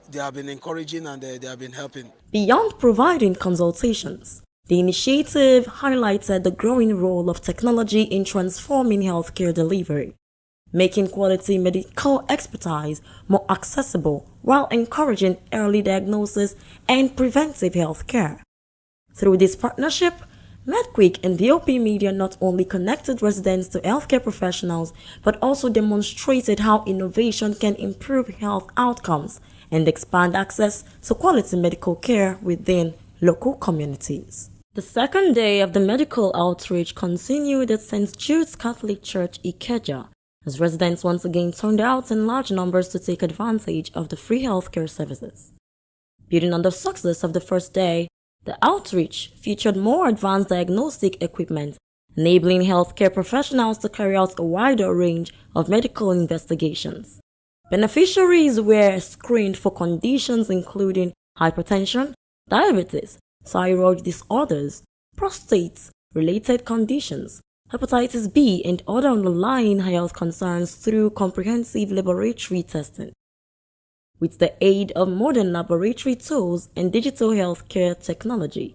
They have been encouraging and they have been helping. Beyond providing consultations, the initiative highlighted the growing role of technology in transforming healthcare delivery. making quality medical expertise more accessible while encouraging early diagnosis and preventive health care. Through this partnership, MedQuick and VOP Media not only connected residents to healthcare professionals, but also demonstrated how innovation can improve health outcomes and expand access to quality medical care within local communities. The second day of the medical outreach continued at St. Jude's Catholic Church, Ikeja, as residents once again turned out in large numbers to take advantage of the free healthcare services. Building on the success of the first day, the outreach featured more advanced diagnostic equipment, enabling healthcare professionals to carry out a wider range of medical investigations. Beneficiaries were screened for conditions including hypertension, diabetes, thyroid disorders, prostate-related conditions, hepatitis B, and other underlying health concerns through comprehensive laboratory testing. With the aid of modern laboratory tools and digital healthcare technology,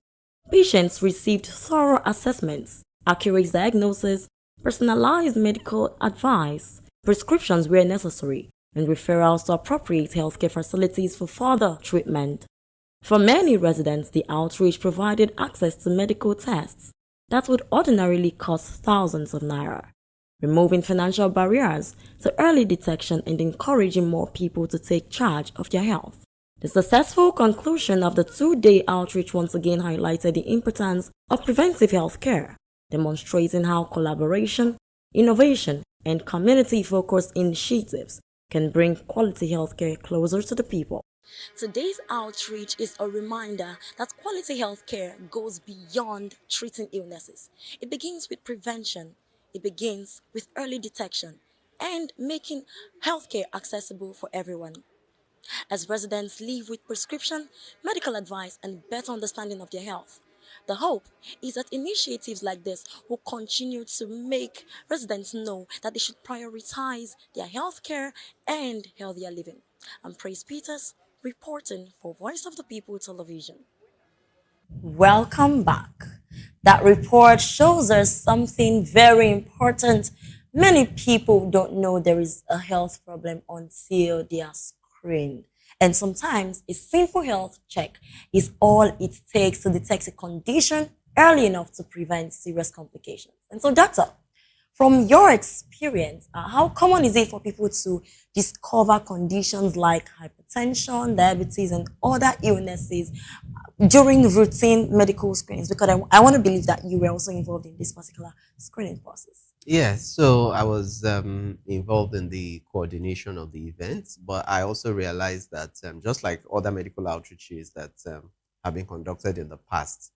patients received thorough assessments, accurate diagnosis, personalized medical advice, prescriptions where necessary, and referrals to appropriate healthcare facilities for further treatment. For many residents, the outreach provided access to medical tests that would ordinarily cost thousands of naira, removing financial barriers to early detection and encouraging more people to take charge of their health. The successful conclusion of the two-day outreach once again highlighted the importance of preventive health care, demonstrating how collaboration, innovation, and community-focused initiatives can bring quality healthcare closer to the people. Today's outreach is a reminder that quality healthcare goes beyond treating illnesses. It begins with prevention. It begins with early detection and making healthcare accessible for everyone. As residents live with prescription, medical advice, and better understanding of their health, the hope is that initiatives like this will continue to make residents know that they should prioritize their healthcare and healthier living. I'm Praise Peters, reporting for Voice of the People Television. Welcome back. That report shows us something very important. Many people don't know there is a health problem until they are screened. And sometimes a simple health check is all it takes to detect a condition early enough to prevent serious complications. And so, doctor, from your experience, how common is it for people to discover conditions like hypertension, diabetes, and other illnesses during routine medical screenings? Because I want to believe that you were also involved in this particular screening process. Yeah, so I was involved in the coordination of the event, but I also realized that just like other medical outreaches that have been conducted in the past,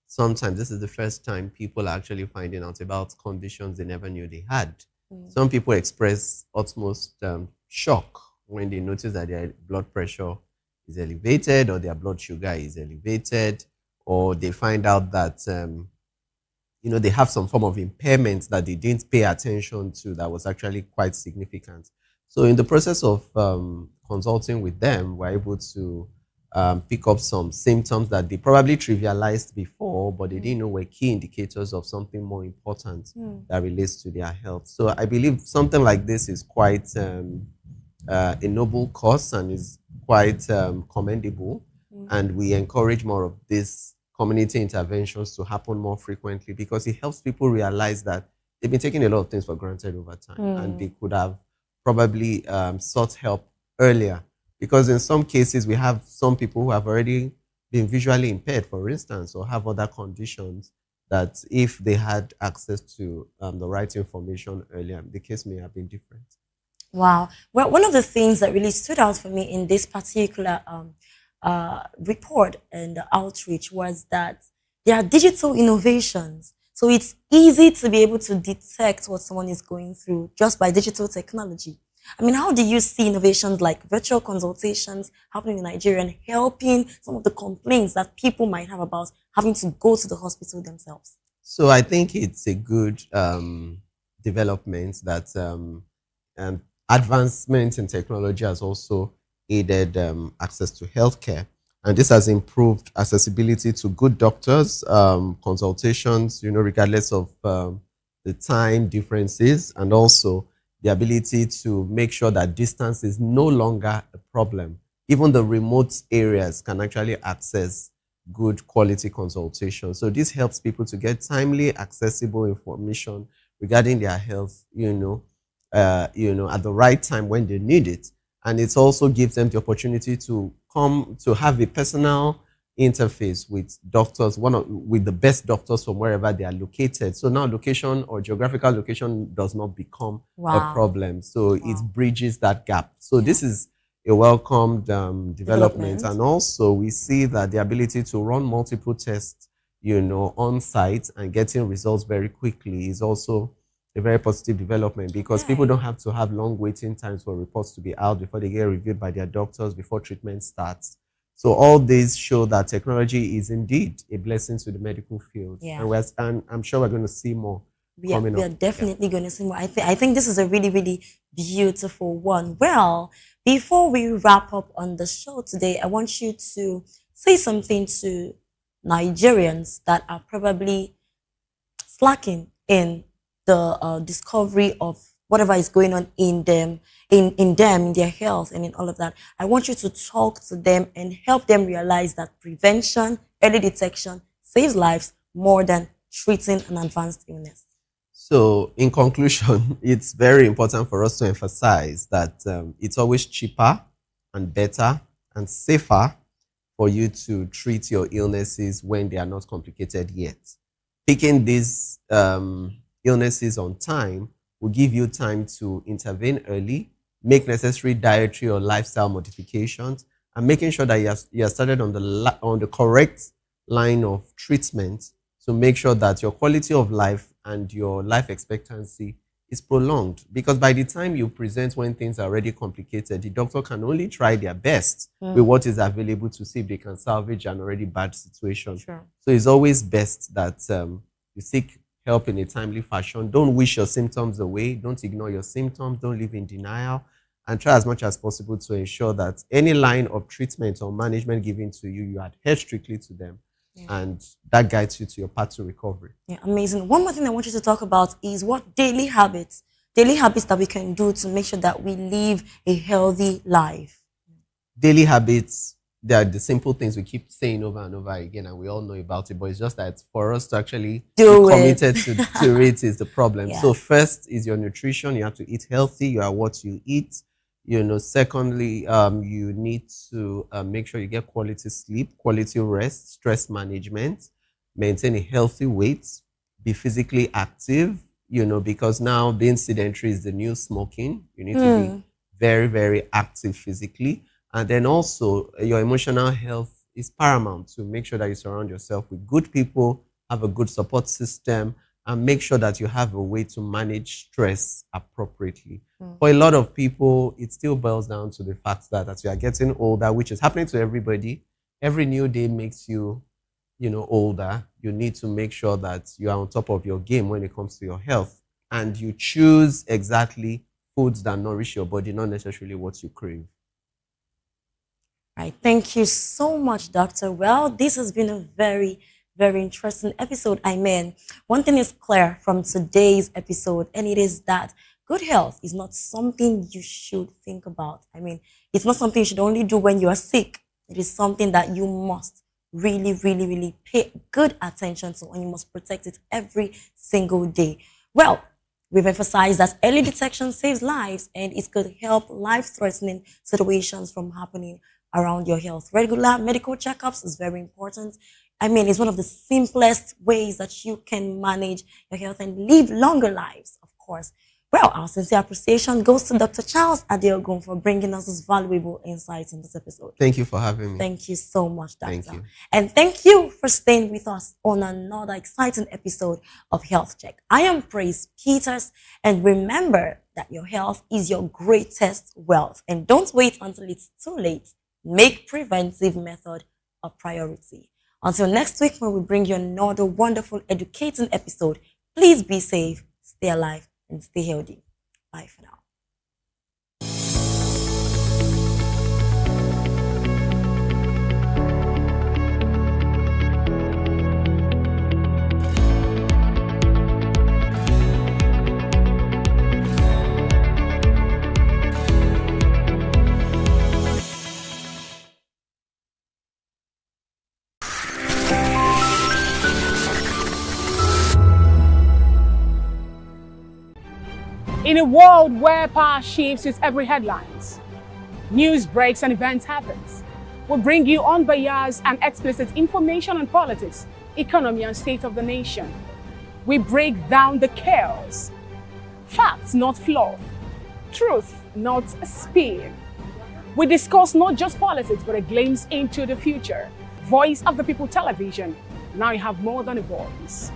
sometimes this is the first time people are actually finding out about conditions they never knew they had. Some people express utmost shock when they notice that their blood pressure is elevated or their blood sugar is elevated, or they find out that they have some form of impairment that they didn't pay attention to that was actually quite significant. So in the process of consulting with them, we're able to pick up some symptoms that they probably trivialized before, but they didn't know were key indicators of something more important that relates to their health. So I believe something like this is quite a noble cause and is quite commendable. And we encourage more of this community interventions to happen more frequently, because it helps people realize that they've been taking a lot of things for granted over time, and they could have probably sought help earlier. Because in some cases, we have some people who have already been visually impaired, for instance, or have other conditions that if they had access to the right information earlier, the case may have been different. Wow. Well, one of the things that really stood out for me in this particular report and outreach was that there are digital innovations. So it's easy to be able to detect what someone is going through just by digital technology. I mean, how do you see innovations like virtual consultations happening in Nigeria and helping some of the complaints that people might have about having to go to the hospital themselves? So I think it's a good development that advancement in technology has also aided access to healthcare. And this has improved accessibility to good doctors, consultations, regardless of the time differences. And also, the ability to make sure that distance is no longer a problem. Even the remote areas can actually access good quality consultation. So this helps people to get timely, accessible information regarding their health, at the right time when they need it. And it also gives them the opportunity to come to have a personal interface with doctors, with the best doctors from wherever they are located. So now location or geographical location does not become a problem. So it bridges that gap. So this is a welcomed development. And also we see that the ability to run multiple tests, on site and getting results very quickly is also a very positive development, because people don't have to have long waiting times for reports to be out before they get reviewed by their doctors before treatment starts. So all these show that technology is indeed a blessing to the medical field. Yeah. And I'm sure we're going to see more coming up. We are definitely going to see more. I think this is a really, really beautiful one. Well, before we wrap up on the show today, I want you to say something to Nigerians that are probably slacking in the discovery of whatever is going on in them, in their health and in all of that. I want you to talk to them and help them realize that prevention, early detection saves lives more than treating an advanced illness. So in conclusion, it's very important for us to emphasize that it's always cheaper and better and safer for you to treat your illnesses when they are not complicated yet. Picking these illnesses on time will give you time to intervene early, make necessary dietary or lifestyle modifications, and making sure that you are started on the correct line of treatment to make sure that your quality of life and your life expectancy is prolonged. Because by the time you present when things are already complicated, the doctor can only try their best with what is available to see if they can salvage an already bad situation. Sure. So it's always best that you seek help in a timely fashion. Don't wish your symptoms away. Don't ignore your symptoms. Don't live in denial. And try as much as possible to ensure that any line of treatment or management given to you, you adhere strictly to them. Yeah. And that guides you to your path to recovery. Yeah, amazing. One more thing I want you to talk about is what daily habits that we can do to make sure that we live a healthy life. Daily habits, they are the simple things we keep saying over and over again, and we all know about it, but it's just that for us to actually be committed to it is the problem. Yeah. So first is your nutrition. You have to eat healthy. You are what you eat. Secondly, you need to make sure you get quality sleep, quality rest, stress management, maintain a healthy weight, be physically active, because now being sedentary is the new smoking. You need to be very, very active physically. And then also your emotional health is paramount, to make sure that you surround yourself with good people, have a good support system, and make sure that you have a way to manage stress appropriately. For a lot of people, it still boils down to the fact that as you are getting older, which is happening to everybody, every new day makes you, older. You need to make sure that you are on top of your game when it comes to your health. And you choose exactly foods that nourish your body, not necessarily what you crave. Right. Thank you so much, Doctor. Well, this has been a very, very interesting episode. One thing is clear from today's episode, and it is that good health is not something you should think about. It's not something you should only do when you are sick. It is something that you must really, really, really pay good attention to, and you must protect it every single day. Well, we've emphasized that early detection saves lives, and it could help life-threatening situations from happening around your health. Regular medical checkups is very important. It's one of the simplest ways that you can manage your health and live longer lives, of course. Well, our sincere appreciation goes to Dr. Charles Adeogun for bringing us this valuable insights in this episode. Thank you for having me. Thank you so much, Doctor. Thank you. And thank you for staying with us on another exciting episode of Health Check. I am Praise Peters, and remember that your health is your greatest wealth. And don't wait until it's too late. Make preventive method a priority. Until next week, when we bring you another wonderful educating episode, please be safe, stay alive, and stay healthy. Bye for now. In a world where power shifts with every headlines, news breaks and events happens, we bring you unbiased and explicit information on politics, economy, and state of the nation. We break down the chaos. Facts, not fluff. Truth, not a spin. We discuss not just politics, but a glimpse into the future. Voice of the People Television. Now you have more than a voice.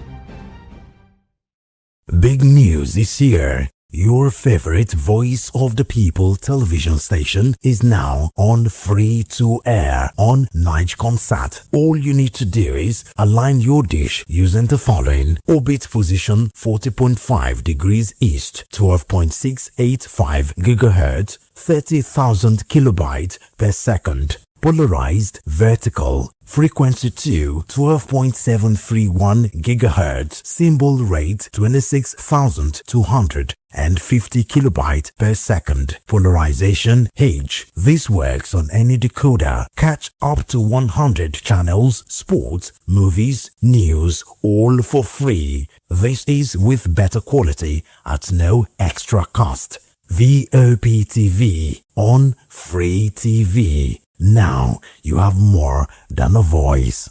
Big news is here. Your favorite Voice of the People television station is now on free to air on Nigecomsat. All you need to do is align your dish using the following: orbit position 40.5 degrees east, 12.685 gigahertz, 30,000 kilobytes per second. Polarized vertical, frequency 2, 12.731 gigahertz, symbol rate 26,250 kilobytes per second. Polarization H. This works on any decoder. Catch up to 100 channels, sports, movies, news, all for free. This is with better quality at no extra cost. VOP TV on Free TV. Now you have more than a voice.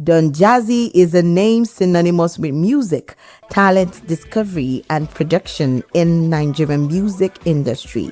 Don Jazzy is a name synonymous with music, talent discovery, and production in Nigerian music industry.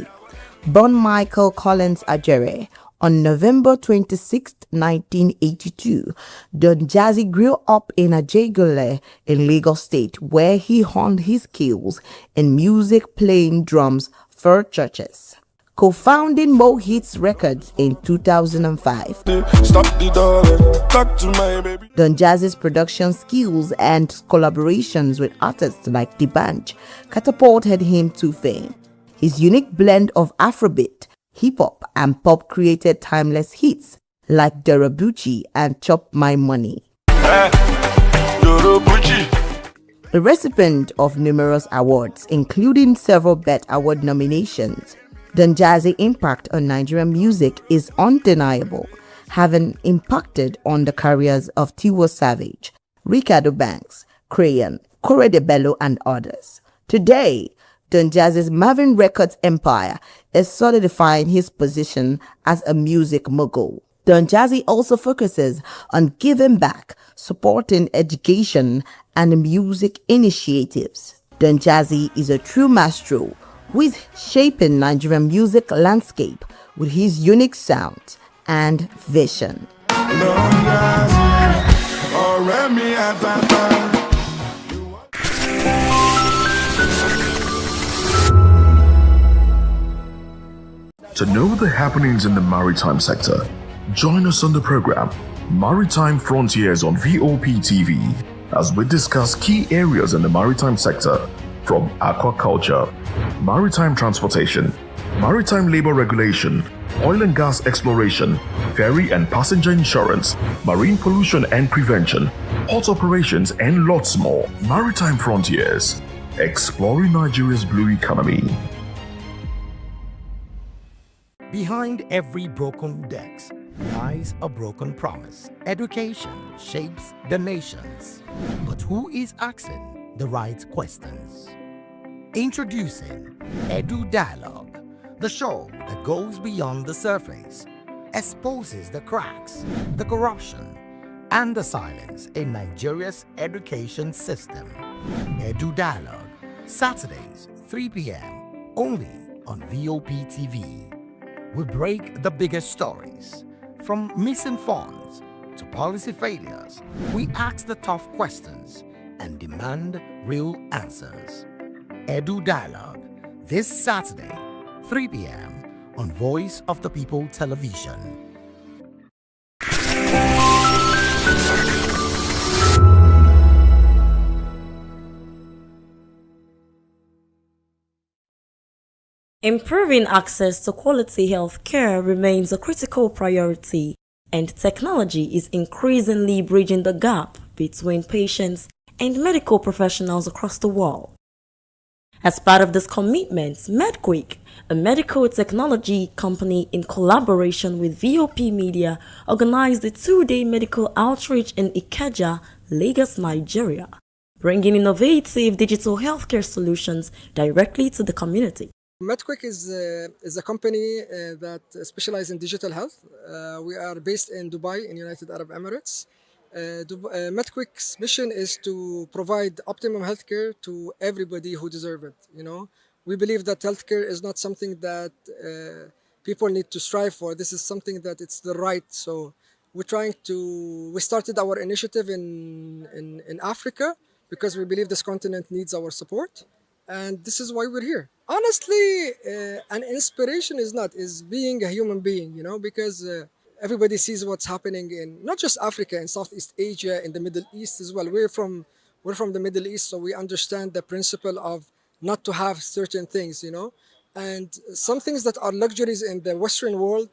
Born Michael Collins Ajere on November 26, 1982, Don Jazzy grew up in Ajegule in Lagos State, where he honed his skills in music, playing drums for churches. Co-founding Mo Hits Records in 2005. Stop the door, talk to my baby. Don Jazzy's production skills and collaborations with artists like D'banj catapulted him to fame. His unique blend of Afrobeat, hip-hop, and pop created timeless hits like Dorobuchi and Chop My Money. A recipient of numerous awards, including several BET Award nominations, Don Jazzy's impact on Nigerian music is undeniable, having impacted on the careers of Tiwa Savage, Ricardo Banks, Crayon, Korede Bello, and others. Today, Don Jazzy's Marvin Records empire is solidifying his position as a music mogul. Don Jazzy also focuses on giving back, supporting education and music initiatives. Don Jazzy is a true maestro who is shaping Nigerian music landscape with his unique sound and vision. To know the happenings in the maritime sector, join us on the program Maritime Frontiers on VOP TV as we discuss key areas in the maritime sector, from aquaculture, maritime transportation, maritime labor regulation, oil and gas exploration, ferry and passenger insurance, marine pollution and prevention, port operations, and lots more. Maritime Frontiers, exploring Nigeria's blue economy. Behind every broken desk lies a broken promise. Education shapes the nations. But who is asking the right questions? Introducing Edu Dialogue, The show that goes beyond the surface, exposes the cracks, the corruption, and the silence in Nigeria's education system. Edu Dialogue, Saturdays, 3 p.m., only on VOP TV. We break the biggest stories, from missing funds to policy failures. We ask the tough questions and demand real answers. Edu Dialogue, this Saturday, 3 p.m. on Voice of the People Television. Improving access to quality health care remains a critical priority, and technology is increasingly bridging the gap between patients and medical professionals across the world. As part of this commitment, MedQuick, a medical technology company in collaboration with VOP Media, organized a 2-day medical outreach in Ikeja, Lagos, Nigeria, bringing innovative digital healthcare solutions directly to the community. MedQuick is a company that specializes in digital health. We are based in Dubai, in United Arab Emirates. MedQuick's mission is to provide optimum healthcare to everybody who deserves it. You know, we believe that healthcare is not something that people need to strive for. This is something that it's the right. So we started our initiative in Africa because we believe this continent needs our support, and this is why we're here. Honestly, an inspiration is being a human being. You know, because. Everybody sees what's happening in not just Africa, in Southeast Asia, in the Middle East as well. We're from the Middle East, so we understand the principle of not to have certain things, you know. And some things that are luxuries in the Western world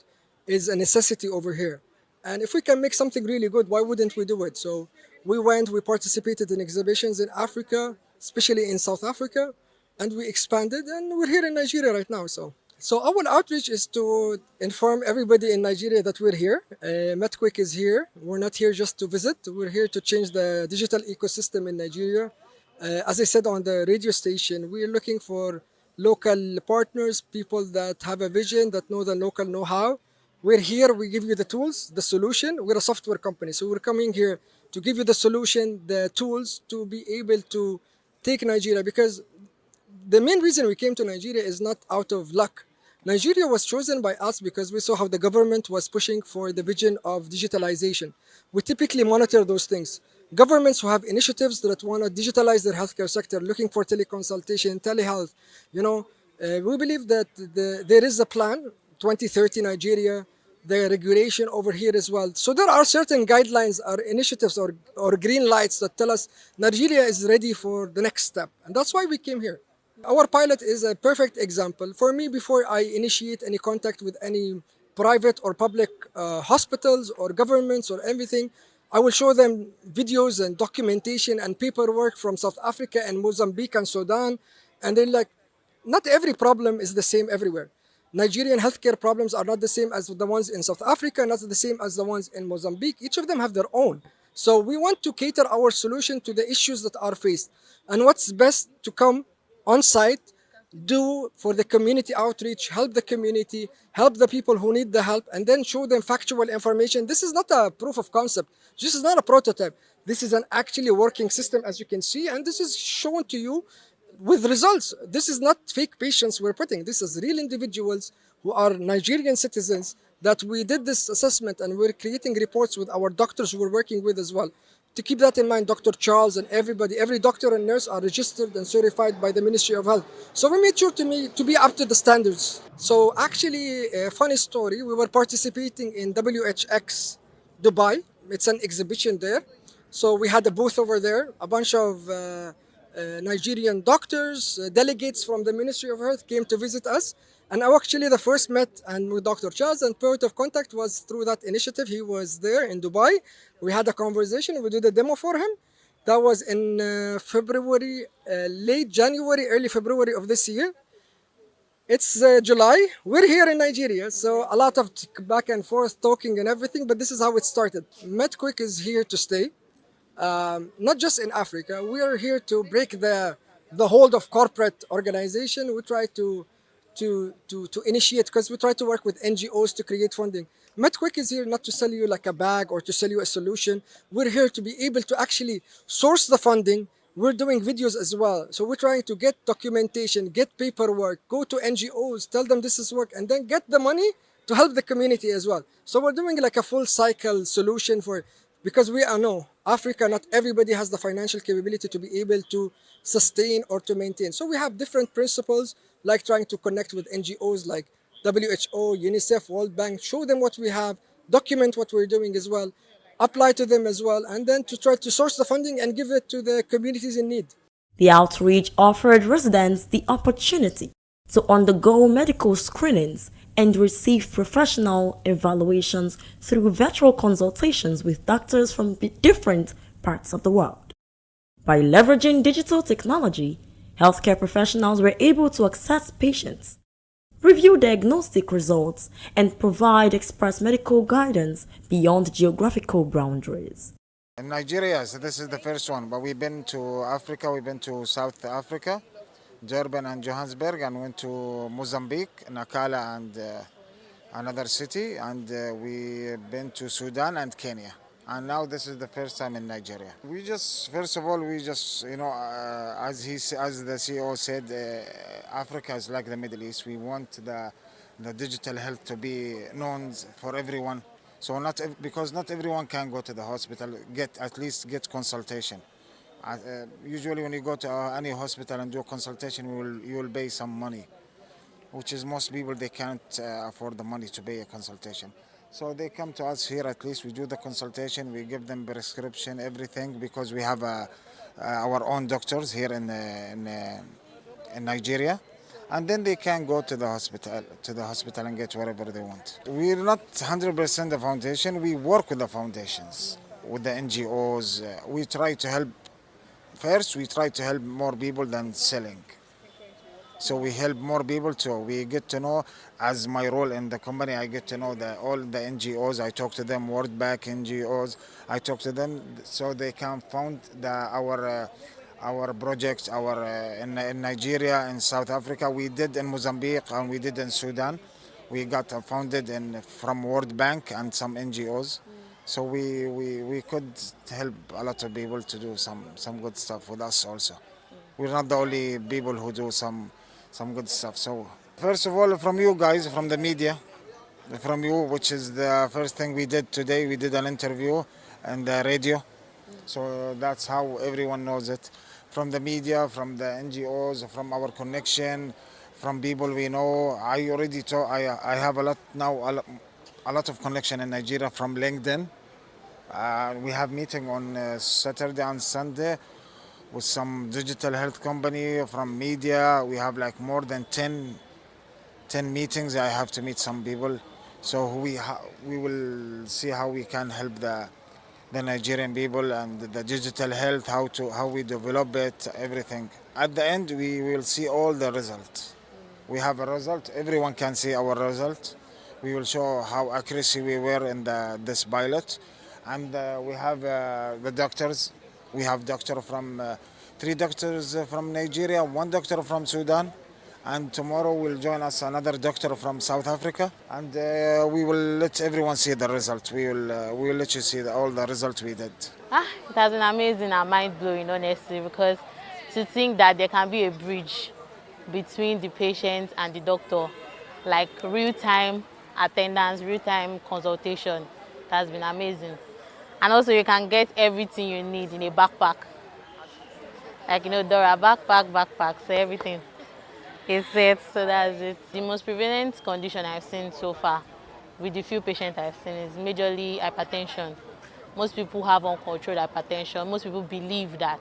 is a necessity over here. And if we can make something really good, why wouldn't we do it? So we participated in exhibitions in Africa, especially in South Africa, and we expanded, and we're here in Nigeria right now. So our outreach is to inform everybody in Nigeria that we're here. MedQuick is here. We're not here just to visit. We're here to change the digital ecosystem in Nigeria. As I said on the radio station, we're looking for local partners, people that have a vision, that know the local know-how. We're here, we give you the tools, the solution. We're a software company, so we're coming here to give you the solution, the tools to be able to take Nigeria, because the main reason we came to Nigeria is not out of luck. Nigeria was chosen by us because we saw how the government was pushing for the vision of digitalization. We typically monitor those things. Governments who have initiatives that want to digitalize their healthcare sector, looking for teleconsultation, telehealth, you know, we believe that there is a plan, 2030 Nigeria, the regulation over here as well. So there are certain guidelines or initiatives or green lights that tell us Nigeria is ready for the next step. And that's why we came here. Our pilot is a perfect example. For me, before I initiate any contact with any private or public hospitals or governments or everything, I will show them videos and documentation and paperwork from South Africa and Mozambique and Sudan. And they're like, not every problem is the same everywhere. Nigerian healthcare problems are not the same as the ones in South Africa, not the same as the ones in Mozambique. Each of them have their own. So we want to cater our solution to the issues that are faced. And what's best to come on site, do for the community outreach, help the community, help the people who need the help, and then show them factual information. This is not a proof of concept. This is not a prototype. This is an actually working system, as you can see, and this is shown to you with results. This is not fake patients we're putting. This is real individuals who are Nigerian citizens that we did this assessment, and we're creating reports with our doctors who we're working with as well. To keep that in mind, Dr. Charles and everybody, every doctor and nurse are registered and certified by the Ministry of Health. So we made sure to be up to the standards. So actually, a funny story, we were participating in WHX Dubai. It's an exhibition there. So we had a booth over there, a bunch of Nigerian doctors, delegates from the Ministry of Health came to visit us. And I actually the first met and with Dr. Charles, and point of contact was through that initiative. He was there in Dubai. We had a conversation. We did a demo for him. That was in February, late January, early February of this year. It's July. We're here in Nigeria, so a lot of back and forth talking and everything, but this is how it started. MedQuick is here to stay, not just in Africa. We are here to break the hold of corporate organization. We try to to initiate, because we try to work with NGOs to create funding. MedQuick is here not to sell you like a bag or to sell you a solution. We're here to be able to actually source the funding. We're doing videos as well. So we're trying to get documentation, get paperwork, go to NGOs, tell them this is work, and then get the money to help the community as well. So we're doing like a full cycle solution for, because we know Africa, not everybody has the financial capability to be able to sustain or to maintain. So we have different principles, like trying to connect with NGOs like WHO, UNICEF, World Bank, show them what we have, document what we're doing as well, apply to them as well, and then to try to source the funding and give it to the communities in need. The outreach offered residents the opportunity to undergo medical screenings and receive professional evaluations through virtual consultations with doctors from different parts of the world. By leveraging digital technology, healthcare professionals were able to access patients, review diagnostic results, and provide expert medical guidance beyond geographical boundaries. In Nigeria, so this is the first one, but we've been to Africa, we've been to South Africa, Durban and Johannesburg, and went to Mozambique, Nakala and another city, and we've been to Sudan and Kenya. And now this is the first time in Nigeria. We just, first of all, we just, as the CEO said, Africa is like the Middle East. We want the digital health to be known for everyone. So because not everyone can go to the hospital, at least get consultation. Usually when you go to any hospital and do a consultation, you will pay some money, which is most people, they can't afford the money to pay a consultation. So they come to us here, at least we do the consultation, we give them prescription, everything, because we have our own doctors here in Nigeria. And then they can go to the hospital and get whatever they want. We're not 100% the foundation, we work with the foundations, with the NGOs. We try to help, first we try to help more people than selling. So we help more people too. We get to know, as my role in the company, I get to know all the NGOs. I talk to them, World Bank NGOs. I talk to them so they can fund our projects, in Nigeria and South Africa. We did in Mozambique and we did in Sudan. We got funded from World Bank and some NGOs. So we could help a lot of people to do some good stuff with us also. We're not the only people who do some good stuff. So first of all, from you guys, from the media, from you, which is the first thing we did today, we did an interview on the radio. So that's how everyone knows it. From the media, from the NGOs, from our connection, from people we know. I already told, I have a lot of connection in Nigeria from LinkedIn. We have meeting on Saturday and Sunday with some digital health company, from media. We have like more than 10 meetings. I have to meet some people. So we will see how we can help the Nigerian people and the digital health, how we develop it, everything. At the end, we will see all the results. We have a result. Everyone can see our result. We will show how accuracy we were in this pilot. And we have the doctors. We have three doctors from Nigeria, one doctor from Sudan, and tomorrow will join us another doctor from South Africa, and we will let everyone see the result. We will let you see all the results we did. It has been amazing and mind-blowing, honestly, because to think that there can be a bridge between the patient and the doctor, like real-time attendance, real-time consultation, it has been amazing. And also you can get everything you need in a backpack. Like, Dora, backpack, so everything is set, so that's it. The most prevalent condition I've seen so far with the few patients I've seen is majorly hypertension. Most people have uncontrolled hypertension. Most people believe that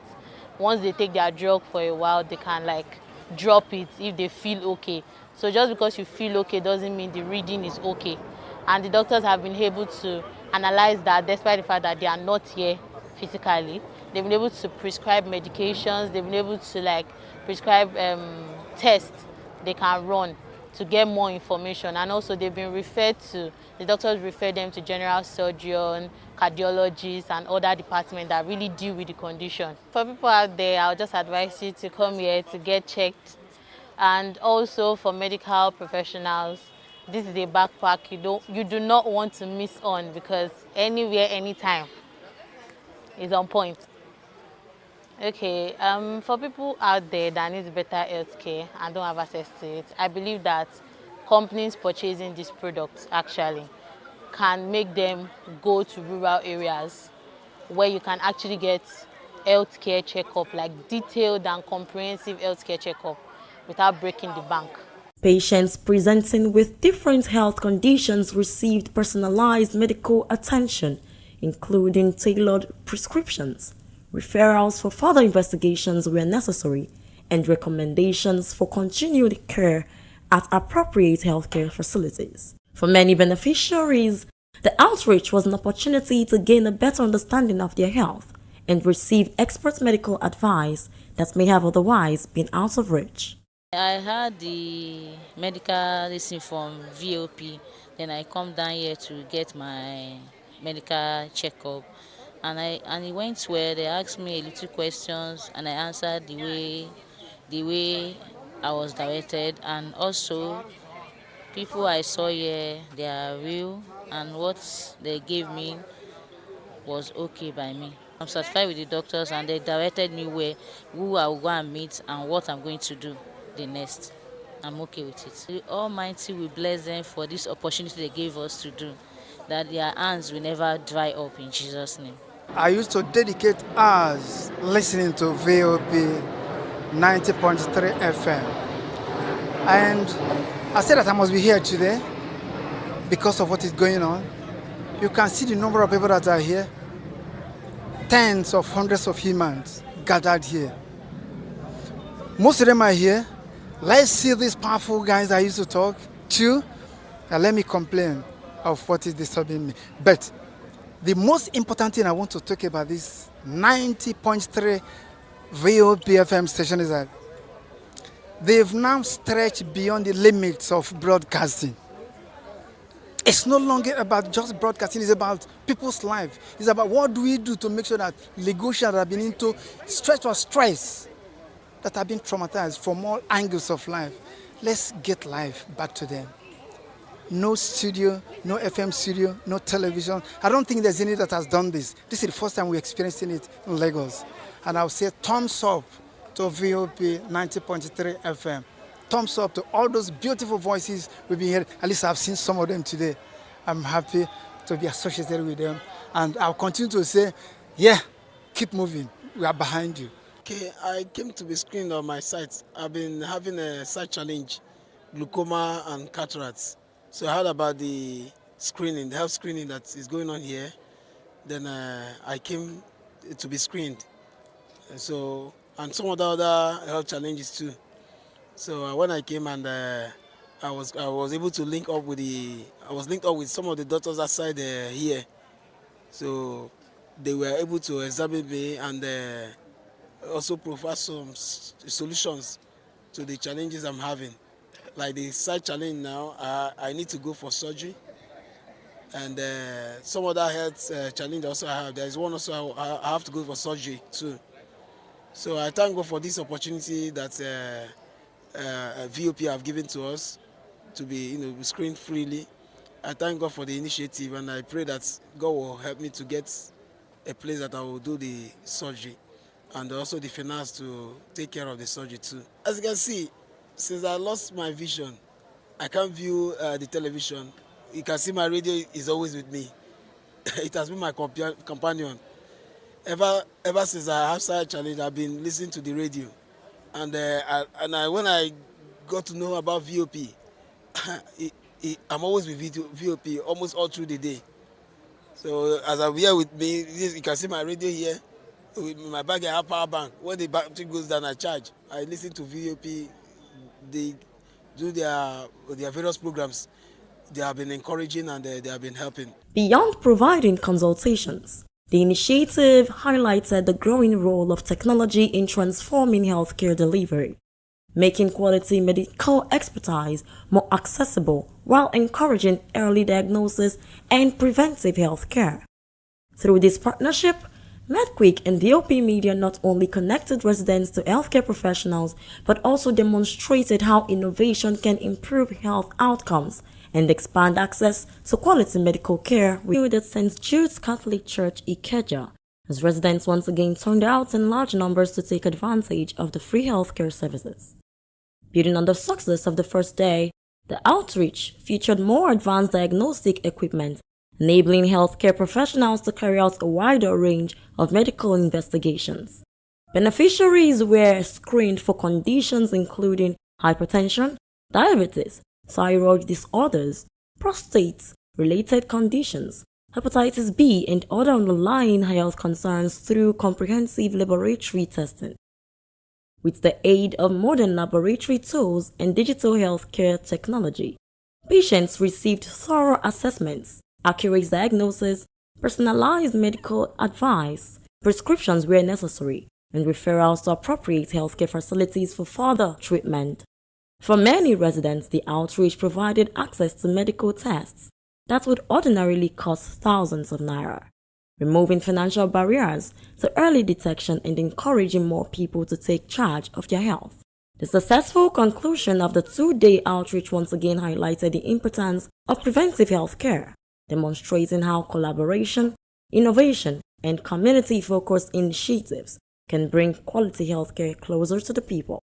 once they take their drug for a while, they can drop it if they feel okay. So just because you feel okay doesn't mean the reading is okay. And the doctors have been able to analyze that despite the fact that they are not here physically. They've been able to prescribe medications, they've been able to prescribe tests they can run to get more information. And also they've been the doctors refer them to general surgeon, cardiologists and other departments that really deal with the condition. For people out there, I'll just advise you to come here to get checked And also for medical professionals, this is a backpack you do not want to miss on, because anywhere, anytime is on point. Okay, for people out there that need better healthcare and don't have access to it, I believe that companies purchasing these products actually can make them go to rural areas where you can actually get healthcare checkup, like detailed and comprehensive healthcare checkup without breaking the bank. Patients presenting with different health conditions received personalized medical attention, including tailored prescriptions. Referrals for further investigations were necessary, and recommendations for continued care at appropriate healthcare facilities. For many beneficiaries, the outreach was an opportunity to gain a better understanding of their health and receive expert medical advice that may have otherwise been out of reach. I had the medical listing from VOP, then I come down here to get my medical checkup, and it went well. They asked me a little questions, and I answered the way I was directed. And also, people I saw here, they are real, and what they gave me was okay by me. I'm satisfied with the doctors, and they directed me who I will go and meet and what I'm going to do the next. I'm okay with it. The Almighty will bless them for this opportunity they gave us to do, that their hands will never dry up in Jesus' name. I used to dedicate hours listening to VOP 90.3 FM. And I said that I must be here today because of what is going on. You can see the number of people that are here. Tens of hundreds of humans gathered here. Most of them are here. Let's see these powerful guys I used to talk to. And let me complain of what is disturbing me. But the most important thing I want to talk about this 90.3 VOP FM station is that they've now stretched beyond the limits of broadcasting. It's no longer about just broadcasting, it's about people's lives. It's about what do we do to make sure that negotiations that have been into stretch or stress, that have been traumatized from all angles of life. Let's get life back to them. No studio, no FM studio, no television. I don't think there's any that has done this. This is the first time we're experiencing it in Lagos. And I'll say thumbs up to VOP 90.3 FM. Thumbs up to all those beautiful voices we've been hearing. At least I've seen some of them today. I'm happy to be associated with them. And I'll continue to say, yeah, keep moving. We are behind you. Okay, I came to be screened on my sight. I've been having a sight challenge, glaucoma and cataracts. So I heard about the screening, the health screening that is going on here. Then I came to be screened. And some of the other health challenges too. So when I came and I was able to link up with some of the doctors outside here. So they were able to examine me and also provide some solutions to the challenges I'm having. Like the sight challenge now, I need to go for surgery. And some other health challenge also I have. There's one also I have to go for surgery too. So I thank God for this opportunity that VOP have given to us to be screened freely. I thank God for the initiative, and I pray that God will help me to get a place that I will do the surgery and also the finance to take care of the surgery too. As you can see, since I lost my vision, I can't view the television. You can see my radio is always with me. It has been my companion. Ever since I have started challenge, I've been listening to the radio. And when I got to know about VOP, I'm always with VOP almost all through the day. So as I'm here with me, you can see my radio here. With my bag, I have power bank. When the battery goes down, I charge. I listen to VOP. They do their various programs. They have been encouraging and they have been helping. Beyond providing consultations, the initiative highlighted the growing role of technology in transforming healthcare delivery, making quality medical expertise more accessible while encouraging early diagnosis and preventive health care. Through this partnership, MedQuick and VOP Media not only connected residents to healthcare professionals, but also demonstrated how innovation can improve health outcomes and expand access to quality medical care at St. Jude's Catholic Church, Ikeja, as residents once again turned out in large numbers to take advantage of the free healthcare services. Building on the success of the first day, the outreach featured more advanced diagnostic equipment, enabling healthcare professionals to carry out a wider range of medical investigations. Beneficiaries were screened for conditions including hypertension, diabetes, thyroid disorders, prostate-related conditions, hepatitis B, and other underlying health concerns through comprehensive laboratory testing. With the aid of modern laboratory tools and digital healthcare technology, patients received thorough assessments, accurate diagnosis, personalized medical advice, prescriptions where necessary, and referrals to appropriate healthcare facilities for further treatment. For many residents, the outreach provided access to medical tests that would ordinarily cost thousands of naira, removing financial barriers to early detection and encouraging more people to take charge of their health. The successful conclusion of the two-day outreach once again highlighted the importance of preventive health care, demonstrating how collaboration, innovation, and community-focused initiatives can bring quality healthcare closer to the people.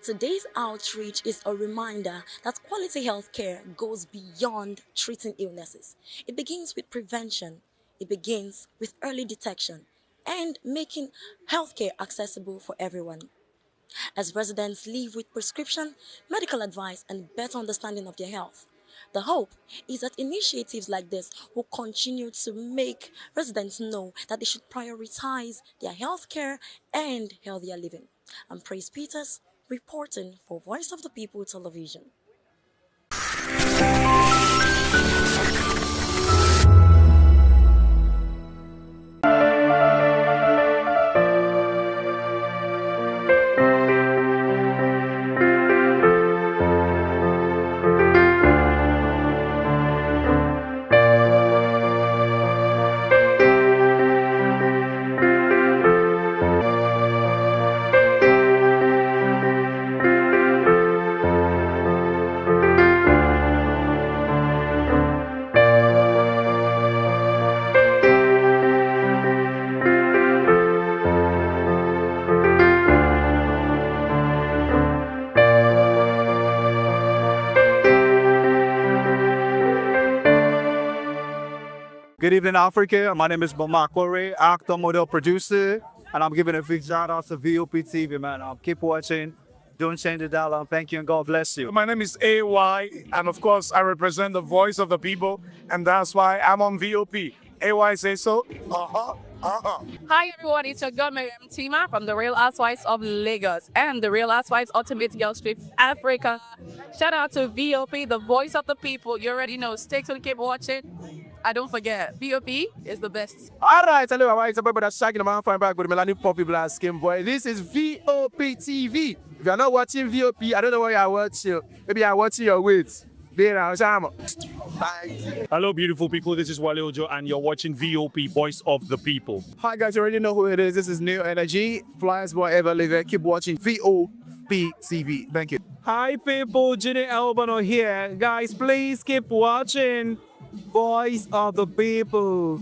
Today's outreach is a reminder that quality healthcare goes beyond treating illnesses. It begins with prevention, it begins with early detection, and making healthcare accessible for everyone. As residents live with prescription, medical advice, and better understanding of their health, the hope is that initiatives like this will continue to make residents know that they should prioritize their health care and healthier living. I'm Praise Peters, reporting for Voice of the People Television. Good evening, Africa. My name is Bamakore, actor, model, producer, and I'm giving a big shout out to VOP TV, man. Keep watching. Don't change the dial. Thank you and God bless you. My name is AY, and of course, I represent the voice of the people, and that's why I'm on VOP. AY say so. Hi everyone, it's your girl Miriam Tima from the Real Housewives of Lagos and the Real Housewives Ultimate Girls Trip Africa. Shout out to VOP, the voice of the people. You already know. Stay tuned, keep watching. And don't forget, VOP is the best. Alright, hello, it's about that shaking the man fine back with Melanie Poppy Black Skin Boy. This is VOP TV. If you're not watching VOP, I don't know why you're watching. Maybe you're watching your weight. Hello, beautiful people. This is Wale Ojo, and you're watching VOP, Voice of the People. Hi, guys. You already know who it is. This is New Energy. Flyers boy ever live. Keep watching VOP TV. Thank you. Hi, people. Ginny Albano here. Guys, please keep watching Voice of the People.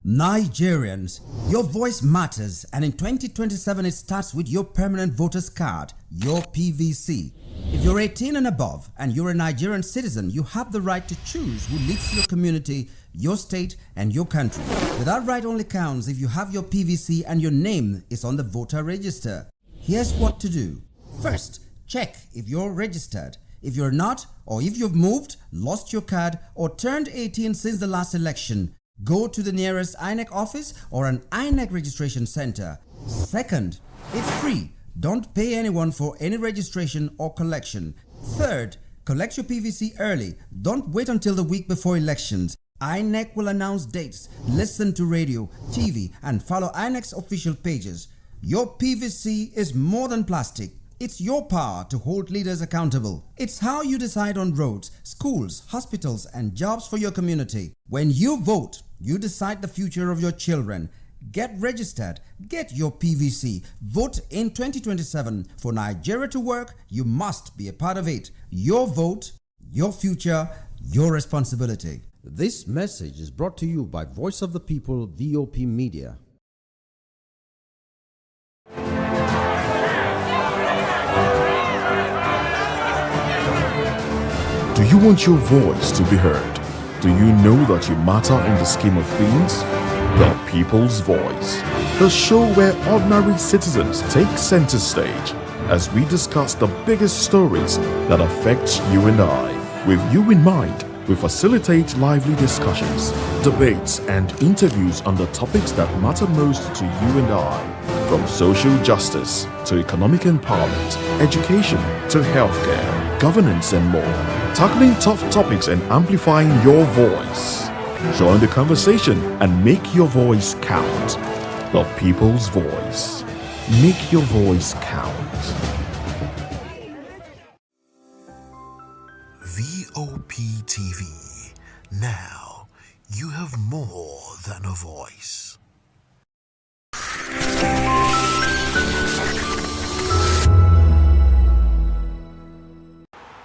Nigerians, your voice matters, and in 2027 it starts with your permanent voter's card, your PVC. If you're 18 and above and you're a Nigerian citizen, you have the right to choose who leads your community, your state, and your country. But that right only counts if you have your PVC and your name is on the voter register. Here's what to do. First, check if you're registered. If you're not, or if you've moved, lost your card, or turned 18 since the last election, go to the nearest INEC office or an INEC registration center. Second, it's free. Don't pay anyone for any registration or collection. Third, collect your PVC early. Don't wait until the week before elections. INEC will announce dates. Listen to radio, TV, and follow INEC's official pages. Your PVC is more than plastic. It's your power to hold leaders accountable. It's how you decide on roads, schools, hospitals, and jobs for your community. When you vote, you decide the future of your children. Get registered. Get your PVC. Vote in 2027. For Nigeria to work, you must be a part of it. Your vote, your future, your responsibility. This message is brought to you by Voice of the People, VOP Media. Do you want your voice to be heard? Do you know that you matter in the scheme of things? The People's Voice, the show where ordinary citizens take center stage as we discuss the biggest stories that affect you and I. With you in mind, we facilitate lively discussions, debates, and interviews on the topics that matter most to you and I, from social justice to economic empowerment, education to healthcare, governance, and more, tackling tough topics and amplifying your voice. Join the conversation and make your voice count. The People's Voice. Make your voice count. VOP TV. Now you have more than a voice.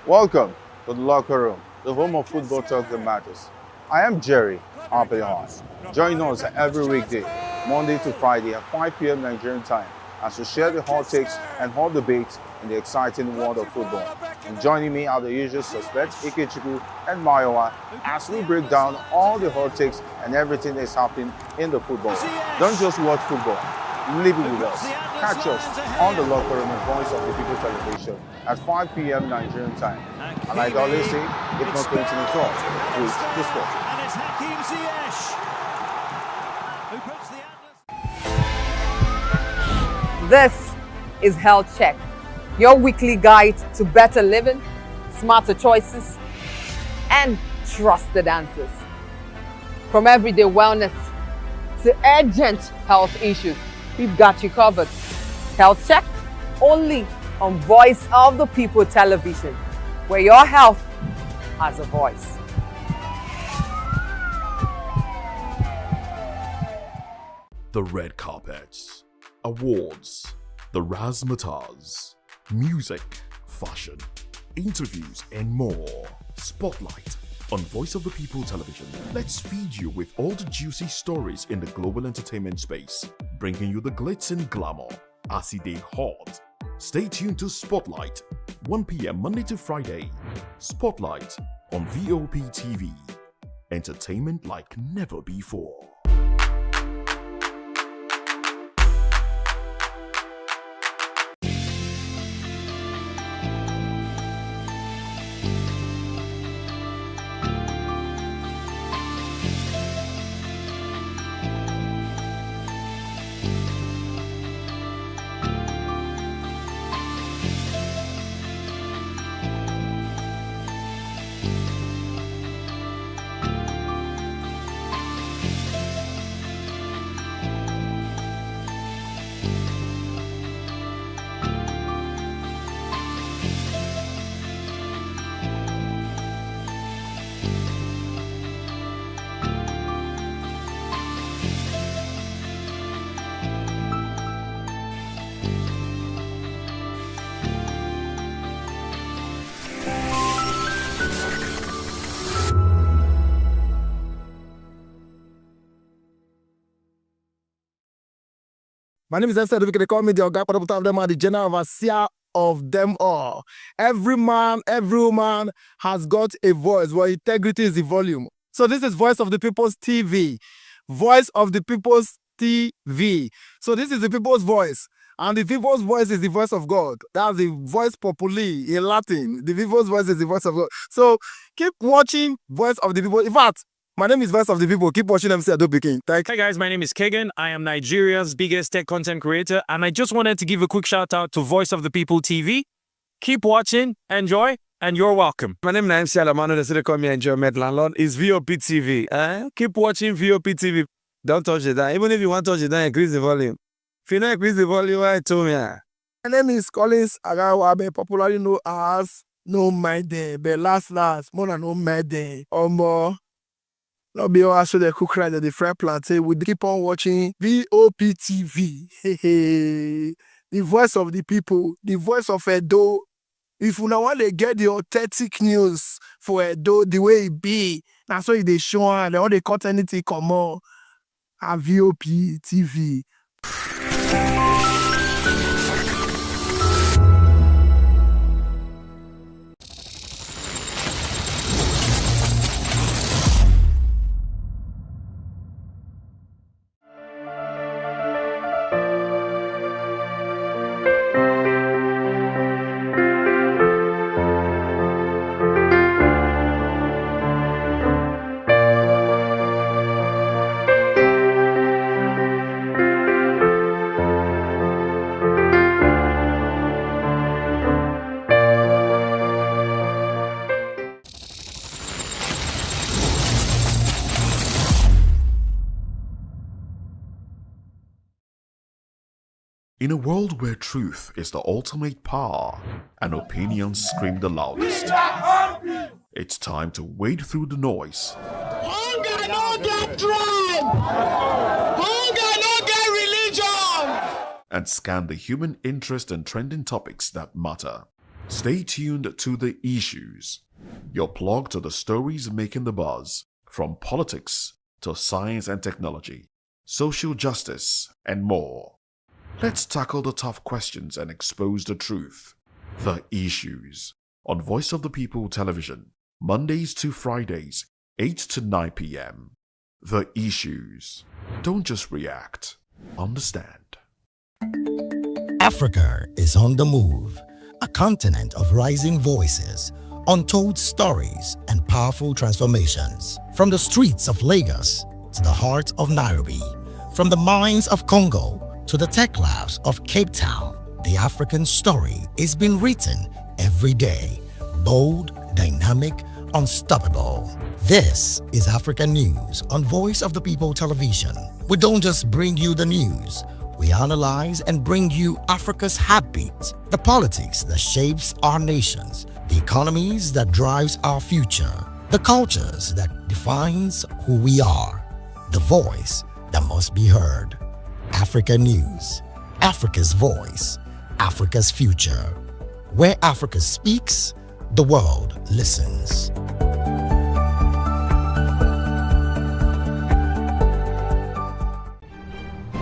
Welcome to the locker room, the home of football talk that matters. I am Jerry Bourdillon'S. Join us every weekday, Monday to Friday at 5 p.m. Nigerian time, as we share the hot takes and hot debates in the exciting world of football. And joining me are the usual suspects, Atiku and Mayowa, as we break down all the hot takes and everything that's happening in the football. Don't just watch football, live it with us. Catch us on the locker room and Voice of the People television at 5 p.m. Nigerian time. And like I always say, if not 20 minutes off, please discuss. And it's Hakim Ziyech who puts the This is Health Check, your weekly guide to better living, smarter choices, and trusted answers. From everyday wellness to urgent health issues, we've got you covered. Health Check, only on Voice of the People television, where your health has a voice. The red carpets, awards, the razzmatazz, music, fashion, interviews, and more. Spotlight on Voice of the People television. Let's feed you with all the juicy stories in the global entertainment space, bringing you the glitz and glamour as it is hot. Stay tuned to Spotlight, 1 p.m. Monday to Friday. Spotlight on VOP TV. Entertainment like never before. My name is Esther. They call me the Oga of them are the general overseer of them all. Every man, every woman has got a voice where integrity is the volume. So this is Voice of the People's TV. Voice of the People's TV. So this is the people's voice. And the people's voice is the voice of God. That's the voice populi in Latin. The people's voice is the voice of God. So keep watching Voice of the People. In fact, my name is Voice of the People. Keep watching MC Ado Pikin. Hi guys, my name is Kagan. I am Nigeria's biggest tech content creator, and I just wanted to give a quick shout out to Voice of the People TV. Keep watching, enjoy, and you're welcome. My name is MC Alamano. They still call me Enjoyment Landlord. It's VOP TV. Keep watching VOP TV. Don't touch it down. Even if you want to touch it down, increase the volume. If you don't increase the volume, I told me. My name is Collins Agawabe, popularly known as No My Day, but last, more than No My Day, or more. No be all also the cook right at the fry plantain. We keep on watching VOP TV. Hey. The voice of the people, the voice of Edo. If you now want to get the authentic news for Edo the way it be, that's why they show and all the content anything come on at VOP TV. In a world where truth is the ultimate power and opinions scream the loudest, it's time to wade through the noise. Hunger no get tribe. Hunger no get religion. And scan the human interest and trending topics that matter. Stay tuned to The Issues, your plug to the stories making the buzz, from politics to science and technology, social justice, and more. Let's tackle the tough questions and expose the truth. The Issues on Voice of the People Television, Mondays to Fridays, 8 to 9 p.m. The Issues. Don't just react. Understand. Africa is on the move, a continent of rising voices, untold stories, and powerful transformations. From the streets of Lagos to the heart of Nairobi, from the mines of Congo to the tech labs of Cape Town, the African story is being written every day. Bold, dynamic, unstoppable. This is African News on Voice of the People Television. We don't just bring you the news. We analyze and bring you Africa's heartbeat, the politics that shapes our nations, the economies that drives our future, the cultures that defines who we are, the voice that must be heard. Africa News, Africa's voice, Africa's future. Where Africa speaks, the world listens.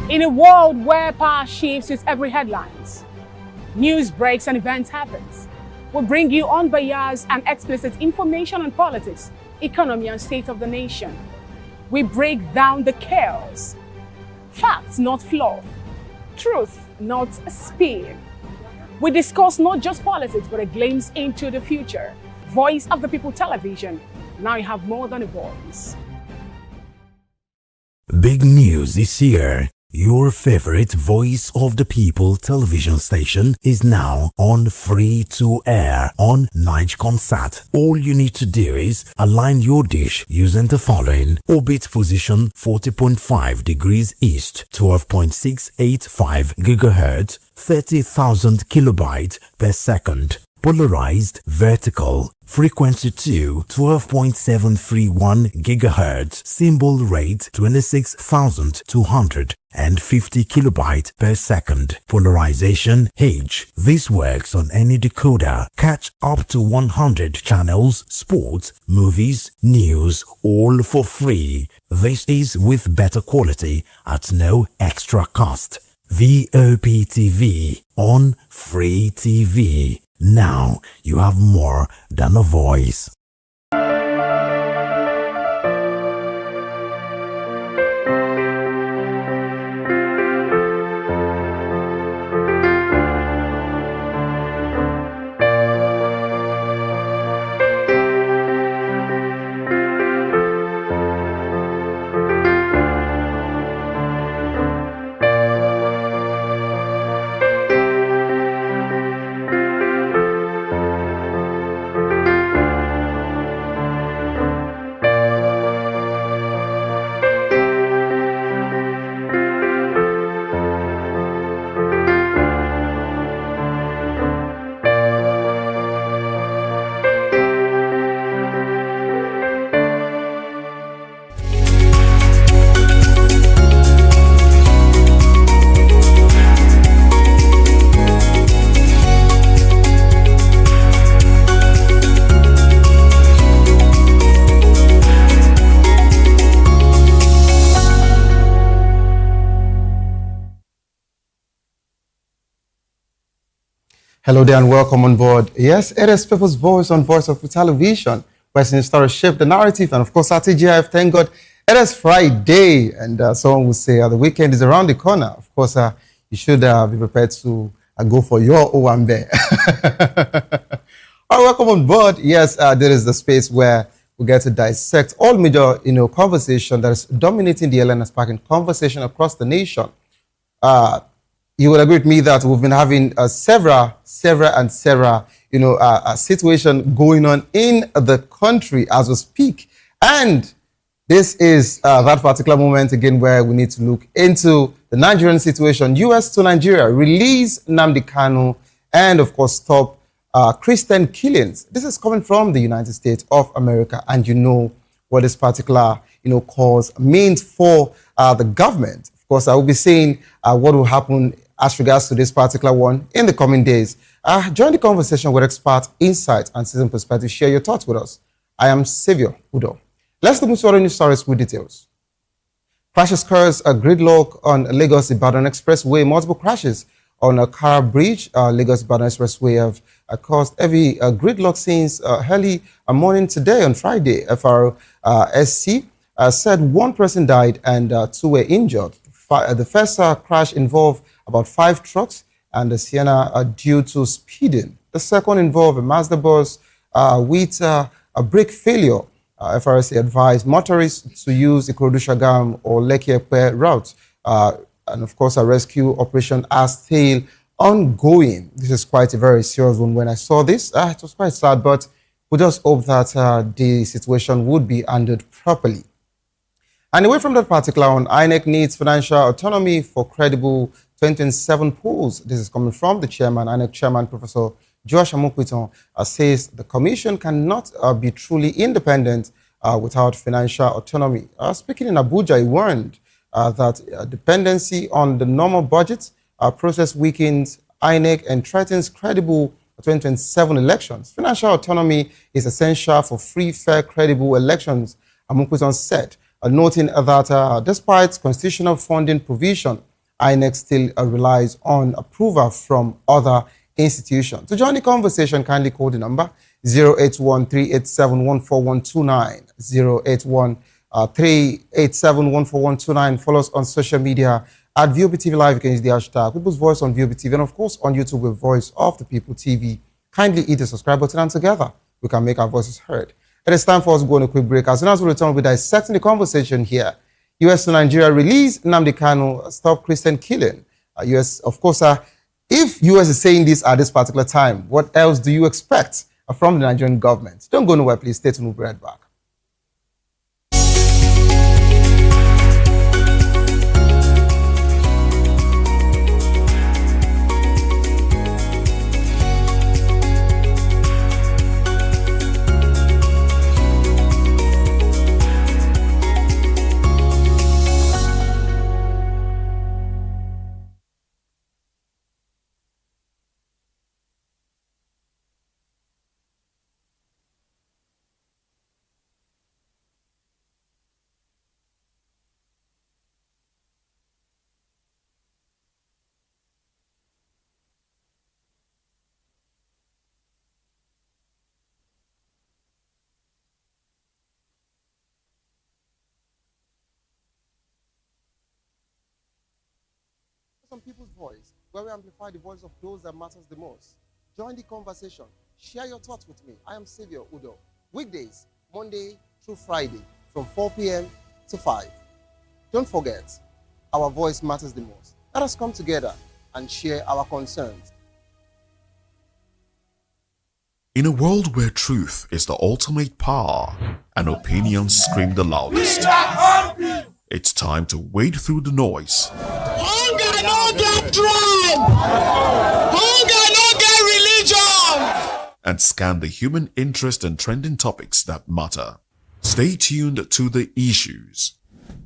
In a world where power shifts with every headlines, news breaks and events happens, we bring you unbiased and explicit information on politics, economy, and state of the nation. We break down the chaos. Facts, not fluff. Truth, not spin. We discuss not just politics, but a glimpse into the future. Voice of the People Television. Now you have more than a voice. Big news this year. Your favorite Voice of the People television station is now on free to air on NigeComSat. All you need to do is align your dish using the following: orbit position 40.5 degrees east, 12.685 gigahertz, 30,000 kilobytes per second. Polarized vertical, frequency 2, 12.731 gigahertz, symbol rate 26,250 kilobytes per second. Polarization H. This works on any decoder. Catch up to 100 channels, sports, movies, news, all for free. This is with better quality at no extra cost. VOP TV on Free TV. Now you have more than a voice. Hello there and welcome on board. Yes, it is People's Voice on Voice of Television, where the story shift the narrative. And of course, at TGIF, thank God, it is Friday. And someone will say the weekend is around the corner. Of course, you should be prepared to go for your Owambe. All right, welcome on board. Yes, there is the space where we get to dissect all major, conversation that is dominating the airline and sparking conversation across the nation. You will agree with me that we've been having several situation going on in the country as we speak. And this is that particular moment again where we need to look into the Nigerian situation. US to Nigeria, release Nnamdi Kanu, and of course stop Christian killings. This is coming from the United States of America, and you know what this particular cause means for the government. Of course, I will be saying what will happen as regards to this particular one in the coming days. Join the conversation with expert insight and citizen perspective. Share your thoughts with us. I am Xavier Udo. Let's look into other news stories with details. Crashes cause a gridlock on Lagos-Ibadan Expressway. Multiple crashes on a car bridge. Lagos-Ibadan Expressway have caused heavy gridlock since early morning today on Friday. FRSC said one person died and 2 were injured. The first crash involved about 5 trucks and the Sienna due to speeding. The second involved a Mazda bus with a brake failure. FRSC advised motorists to use the Ikorodu-Shagam or Lekki-Epe route. And of course, a rescue operation are still ongoing. This is quite a very serious one. When I saw this, it was quite sad, but we just hope that the situation would be handled properly. And away from that particular one, INEC needs financial autonomy for credible 2027 polls. This is coming from the chairman, INEC chairman, Professor Josh Amukwiton, says the commission cannot be truly independent without financial autonomy. Speaking in Abuja, he warned that dependency on the normal budget process weakens INEC and threatens credible 2027 elections. Financial autonomy is essential for free, fair, credible elections, Amukwiton said, noting that despite constitutional funding provision, INEC still relies on approval from other institutions. To join the conversation, kindly call the number 081-387-14129, 081-387-14129. Follow us on social media at VOP TV Live. You can use the hashtag People's Voice on VOP TV, and of course on YouTube with Voice of the People TV. Kindly hit the subscribe button, and together we can make our voices heard. It is time for us to go on a quick break. As soon as we return, we'll be dissecting the conversation here. US to Nigeria, release Nnamdi Kanu, stop Christian killing. US, of course, if US is saying this at this particular time, what else do you expect from the Nigerian government? Don't go nowhere, please. Stay tuned. We'll be right back. People's Voice, where we amplify the voice of those that matters the most. Join the conversation. Share your thoughts with me. I am Xavier Udo. Weekdays, Monday through Friday, from 4 p.m. to 5. Don't forget, our voice matters the most. Let us come together and share our concerns. In a world where truth is the ultimate power and opinions scream the loudest, it's time to wade through the noise. Hunger no get tribe. Hunger no get religion. And scan the human interest and trending topics that matter. Stay tuned to The Issues,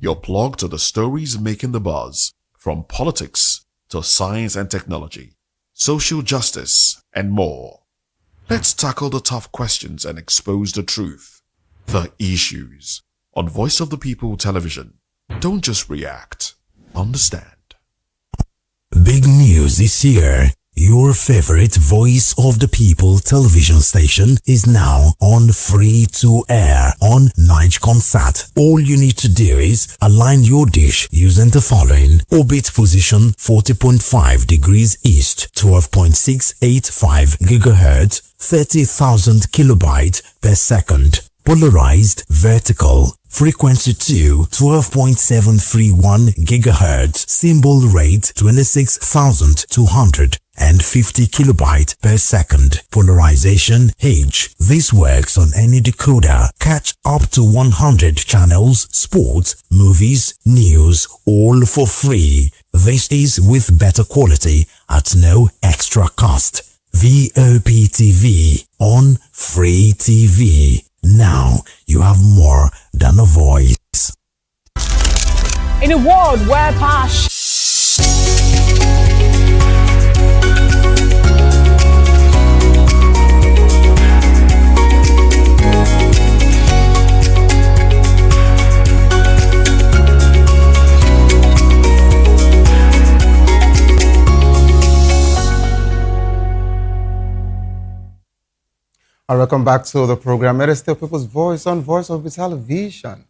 your plug to the stories making the buzz, from politics to science and technology, social justice, and more. Let's tackle the tough questions and expose the truth. The Issues on Voice of the People Television. Don't just react, understand. Big news is here. your favorite Voice of the People television station is now on free to air on NigeComSat. All you need to do is align your dish using the following: orbit position 40.5 degrees east, 12.685 gigahertz, 30,000 kilobytes per second. Polarized vertical, frequency 2, 12.731 gigahertz, symbol rate 26,250 kilobytes per second. Polarization H. This works on any decoder. Catch up to 100 channels, sports, movies, news, all for free. This is with better quality at no extra cost. VOP TV on Free TV. Now you have more than a voice. In a world where passion Welcome back to the program. It is still People's Voice on Voice of the Television.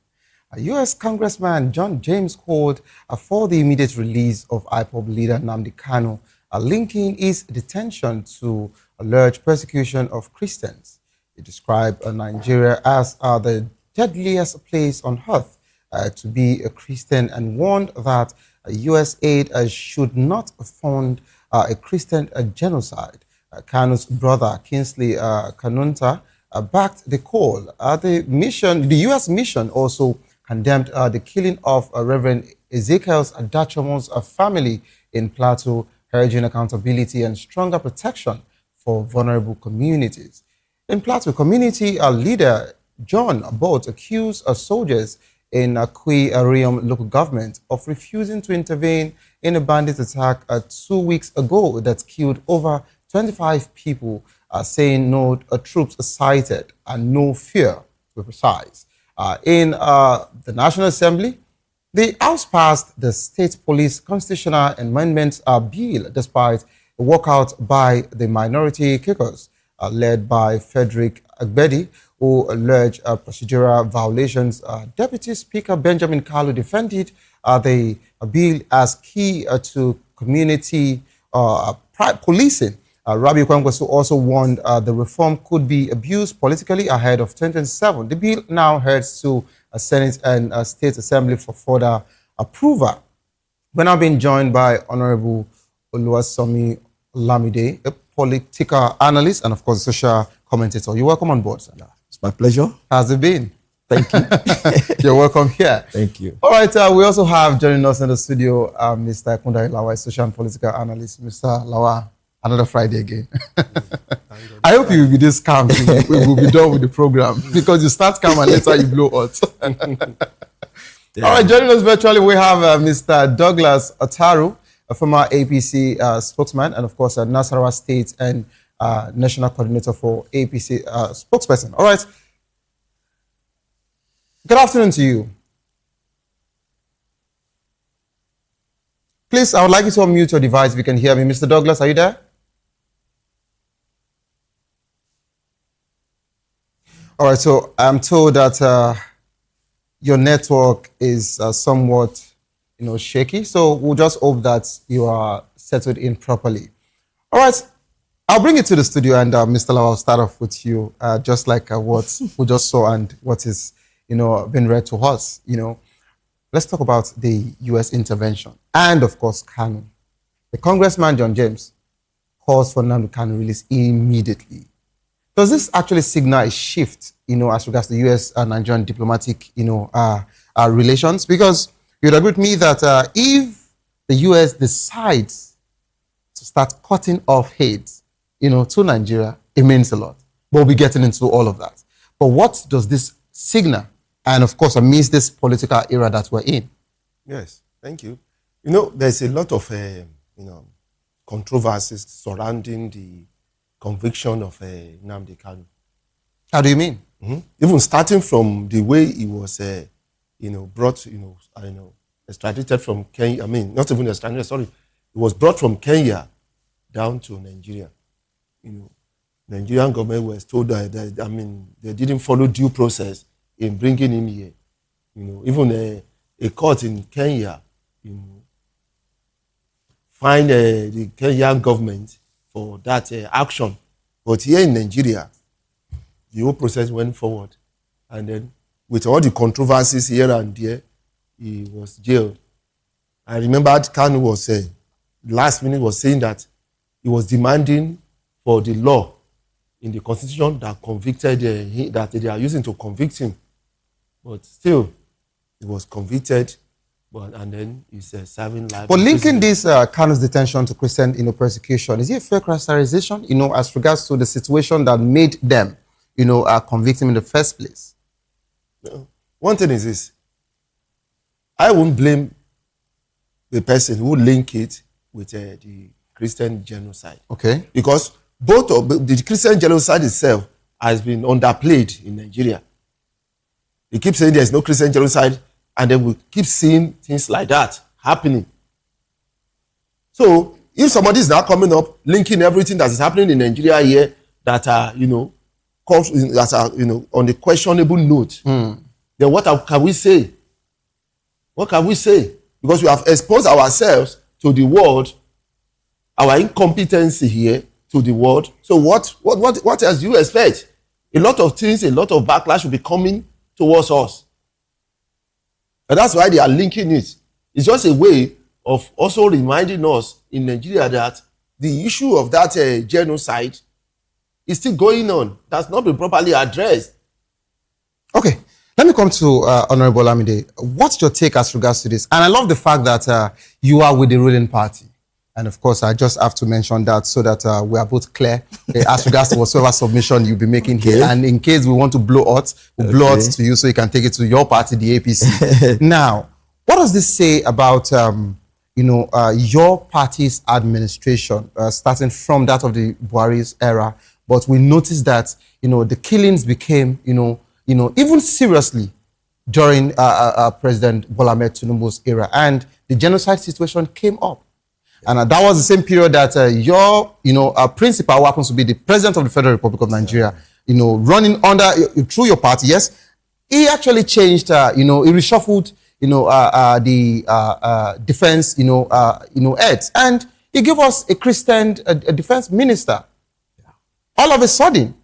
A U.S. Congressman John James called for the immediate release of IPOB leader Nnamdi Kanu, linking his detention to alleged persecution of Christians. He described Nigeria as the deadliest place on earth to be a Christian and warned that U.S. aid should not fund a Christian genocide. Kanu's brother, Kingsley Kanunta, backed the call. The U.S. mission also condemned the killing of Reverend Ezekiel Adachomo's family in Plateau, urging accountability and stronger protection for vulnerable communities. In Plateau, community leader John Abbott accused soldiers in Akwi Ariam local government of refusing to intervene in a bandit attack 2 weeks ago that killed over 25 people, saying no troops sighted and no fear, to be precise. In the National Assembly, the House passed the State Police Constitutional Amendment Bill despite a walkout by the minority caucus led by Frederick Agbedi, who alleged procedural violations. Deputy Speaker Benjamin Kalu defended the bill as key to community policing. Rabi Kwangwasu also warned the reform could be abused politically ahead of 2027. The bill now heads to a Senate and a State Assembly for further approval. We're now being joined by Honorable Oluwasomi Lamide, a political analyst and, of course, a social commentator. You're welcome on board, sir. It's my pleasure. How's it been? Thank you. You're welcome here. Thank you. All right, we also have joining us in the studio Mr. Kundari Lawa, a social and political analyst. Mr. Lawa, another Friday again. I hope you will be this calm. We will be done with the program because you start calm and later you blow hot. Yeah. All right, joining us virtually, we have Mr. Douglas Ataru, a former APC spokesman, and of course, Nasarawa State and National Coordinator for APC spokesperson. All right. Good afternoon to you. Please, I would like you to unmute your device if you can hear me. Mr. Douglas, are you there? All right, so I'm told that your network is somewhat, shaky. So we'll just hope that you are settled in properly. All right, I'll bring it to the studio, and Mr. Lawa, I'll start off with you, just like what we just saw and what is, been read to us. Let's talk about the U.S. intervention and, of course, Kanu. The Congressman John James calls for Nnamdi Kanu release immediately. Does this actually signal a shift, as regards to U.S.-Nigerian diplomatic, relations? Because you'd agree with me that if the U.S. decides to start cutting off aid, to Nigeria, it means a lot. But we'll be getting into all of that. But what does this signal? And of course, amidst this political era that we're in. Yes, thank you. There's a lot of, controversies surrounding the conviction of Nnamdi Kanu. How do you mean? Even starting from the way he was, brought, extradited from Kenya. I mean, not even extradited, sorry. He was brought from Kenya down to Nigeria. Nigerian government was told that they didn't follow due process in bringing him here. Even a court in Kenya, fined the Kenyan government for that action. But here in Nigeria, the whole process went forward. And then with all the controversies here and there, he was jailed. I remember Kanu was last minute was saying that he was demanding for the law in the constitution that convicted that they are using to convict him. But still, he was convicted, and then he's serving life. But linking this Kanu's detention to Christian persecution, is it a fair characterization, as regards to the situation that made them, convict him in the first place? No. One thing is this. I won't blame the person who link it with the Christian genocide. Okay. Because both of the Christian genocide itself has been underplayed in Nigeria. They keep saying there's no Christian genocide, and then we keep seeing things like that happening. So if somebody is now coming up, linking everything that is happening in Nigeria here that are, on a questionable note, then what can we say? What can we say? Because we have exposed ourselves to the world, our incompetency here to the world. So what else do you expect? A lot of things, a lot of backlash will be coming towards us. And that's why they are linking it. It's just a way of also reminding us in Nigeria that the issue of that genocide is still going on. That's not been properly addressed. Okay. Let me come to Honorable Amide. What's your take as regards to this? And I love the fact that you are with the ruling party. And of course, I just have to mention that so that we are both clear as regards to whatsoever submission you'll be making here. And in case we want to blow out, we'll blow out to you so you can take it to your party, the APC. Now, what does this say about, your party's administration, starting from that of the Buhari's era? But we noticed that, the killings became, even seriously during President Bola Ahmed Tinubu's era. And the genocide situation came up. And that was the same period that your, principal, who happens to be the President of the Federal Republic of Nigeria, running under, through your party, yes, he actually changed, he reshuffled, the defense, heads. And he gave us a Christian defense minister. All of a sudden.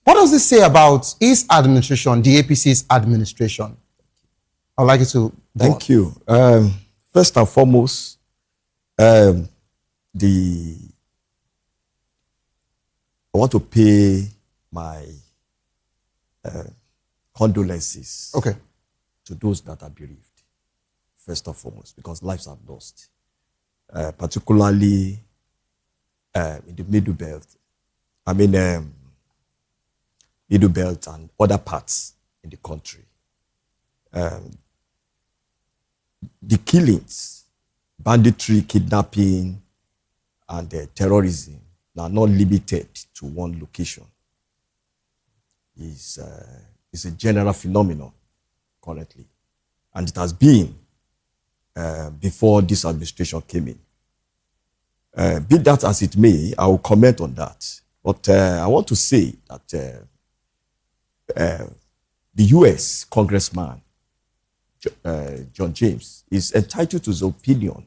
What does this say about his administration, the APC's administration? I'd like you to... Thank you. First and foremost, I want to pay my condolences to those that are bereaved, first and foremost, because lives are lost, particularly in the Middle Belt. Middle Belt and other parts in the country. The killings, banditry, kidnapping, and terrorism are not limited to one location. It's a general phenomenon currently. And it has been before this administration came in. Be that as it may, I will comment on that. But I want to say that the U.S. Congressman, John James, is entitled to his opinion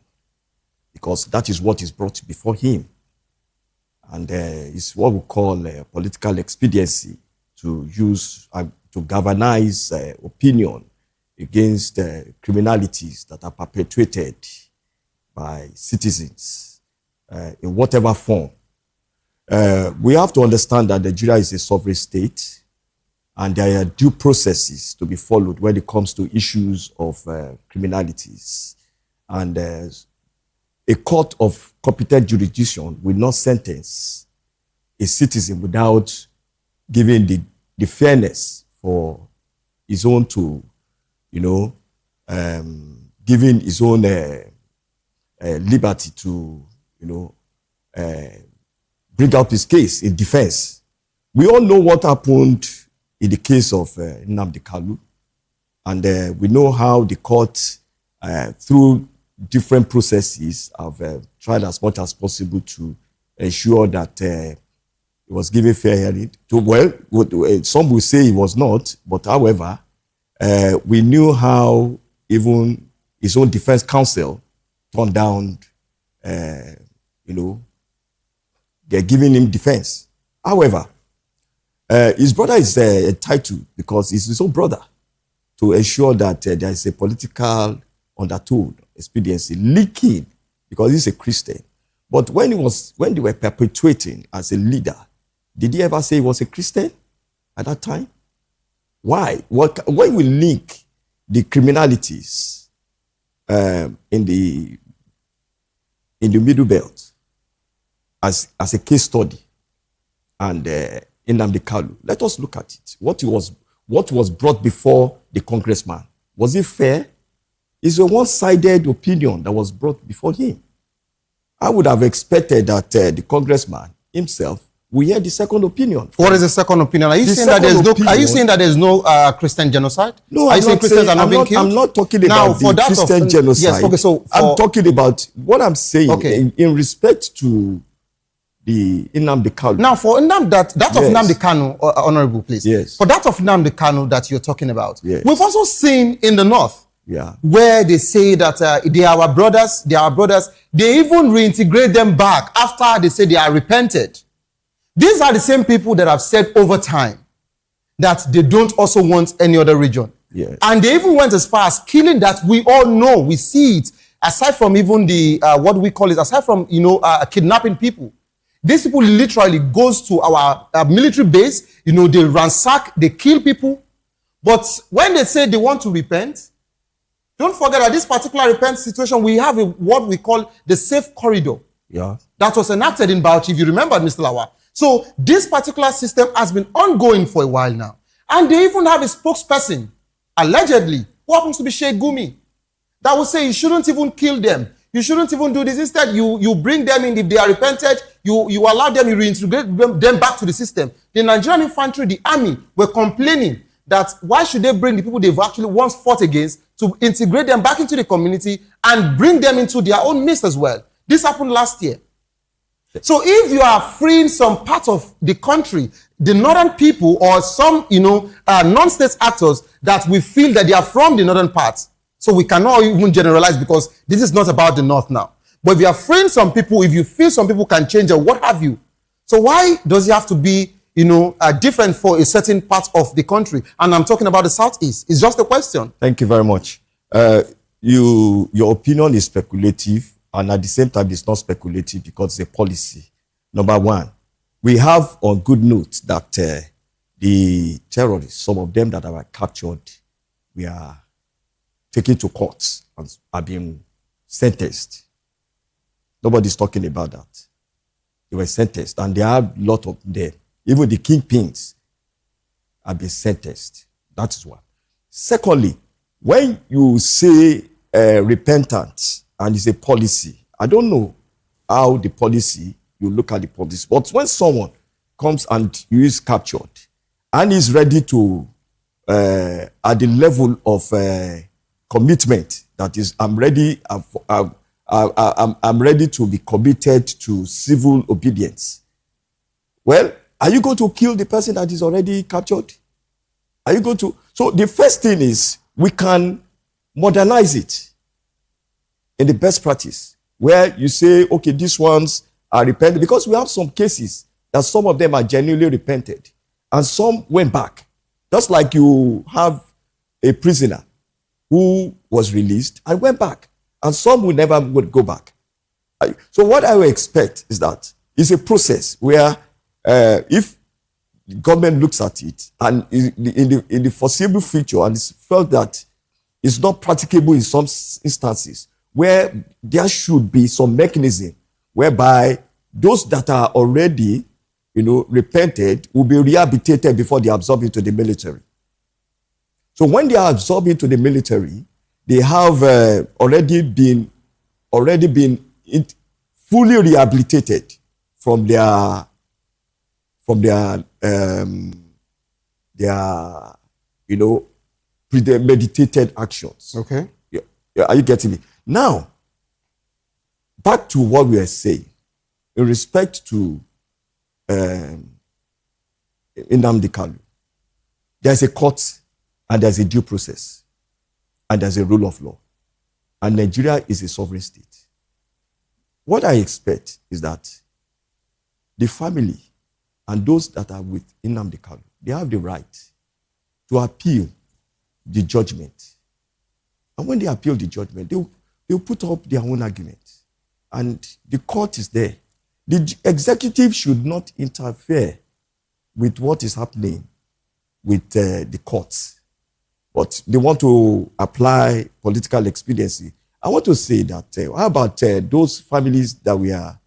because that is what is brought before him. And it's what we call political expediency to use, to galvanize opinion against criminalities that are perpetrated by citizens in whatever form. We have to understand that Nigeria is a sovereign state and there are due processes to be followed when it comes to issues of criminalities. And a court of competent jurisdiction will not sentence a citizen without giving the fairness for his own to, giving his own liberty to, bring out his case in defense. We all know what happened in the case of Nnamdi Kanu, and we know how the court, through different processes. I've tried as much as possible to ensure that it was given fair hearing. Some will say it was not, but however, we knew how even his own defense counsel turned down, they're giving him defense. However, his brother is entitled, because he's his own brother, to ensure that there is a political undertone expediency leaking, because he's a Christian. But when they were perpetuating as a leader, did he ever say he was a Christian at that time? Why? When we link the criminalities in the Middle Belt as a case study, and Nnamdi Kanu, let us look at it. What was brought before the congressman, was it fair? It's a one-sided opinion that was brought before him. I would have expected that the congressman himself will hear the second opinion. What is the second opinion? Are you saying that there's no Christian genocide? No, are you saying Christians are not being killed? I'm not talking about the Christian genocide. Yes, okay, so I'm talking about what I'm saying in respect to the Nnamdi Kanu. Now, for that of Nnamdi Kanu, Honorable, please. Yes. For that of Nnamdi Kanu that you're talking about, yes, we've also seen in the north, yeah, where they say that they are our brothers, they even reintegrate them back after they say they are repented. These are the same people that have said over time that they don't also want any other region. Yes. And they even went as far as killing that we all know, we see it, aside from even the, what we call it, aside from, kidnapping people. These people literally goes to our military base, they ransack, they kill people. But when they say they want to repent, don't forget that this particular repent situation, we have what we call the safe corridor. Yeah. That was enacted in Bauchi, if you remember, Mr. Lawa. So this particular system has been ongoing for a while now. And they even have a spokesperson, allegedly, who happens to be Sheikh Gumi, that will say you shouldn't even kill them. You shouldn't even do this. Instead, you bring them in. If they are repented, you allow them, you reintegrate them back to the system. The Nigerian infantry, the army, were complaining that why should they bring the people they've actually once fought against to integrate them back into the community and bring them into their own midst as well. This happened last year. So if you are freeing some part of the country, the northern people or some, non-state actors that we feel that they are from the northern parts, so we cannot even generalize because this is not about the north now. But if you are freeing some people, if you feel some people can change or what have you, so why does it have to be, different for a certain part of the country? And I'm talking about the southeast. It's just a question. Thank you very much. Your opinion is speculative, and at the same time, it's not speculative because it's a policy. Number one, we have on good note that the terrorists, some of them that were captured, we are taken to court and are being sentenced. Nobody's talking about that. They were sentenced, and there are a lot of them. Even the kingpins have been sentenced. That is one. Secondly, when you say repentance and it's a policy, I don't know how the policy, you look at the policy, but when someone comes and you is captured and is ready to, at the level of commitment, that is, I'm ready to be committed to civil obedience. Well, are you going to kill the person that is already captured? Are you going to? So the first thing is we can modernize it in the best practice where you say, okay, these ones are repented, because we have some cases that some of them are genuinely repented and some went back. Just like you have a prisoner who was released and went back, and some will never would go back. So what I would expect is that it's a process where if the government looks at it and in the foreseeable future and it's felt that it's not practicable in some instances, where there should be some mechanism whereby those that are already, repented will be rehabilitated before they are absorbed into the military. So when they are absorbed into the military, they have already been fully rehabilitated from their premeditated actions. Okay. Yeah. Are you getting me? Now, back to what we are saying, in respect to Nnamdi Kanu, there's a court and there's a due process and there's a rule of law. And Nigeria is a sovereign state. What I expect is that the family and those that are with Nnamdi Kanu, they have the right to appeal the judgment. And when they appeal the judgment, they'll put up their own argument. And the court is there. The executive should not interfere with what is happening with the courts. But they want to apply political expediency. I want to say that, how about those families that were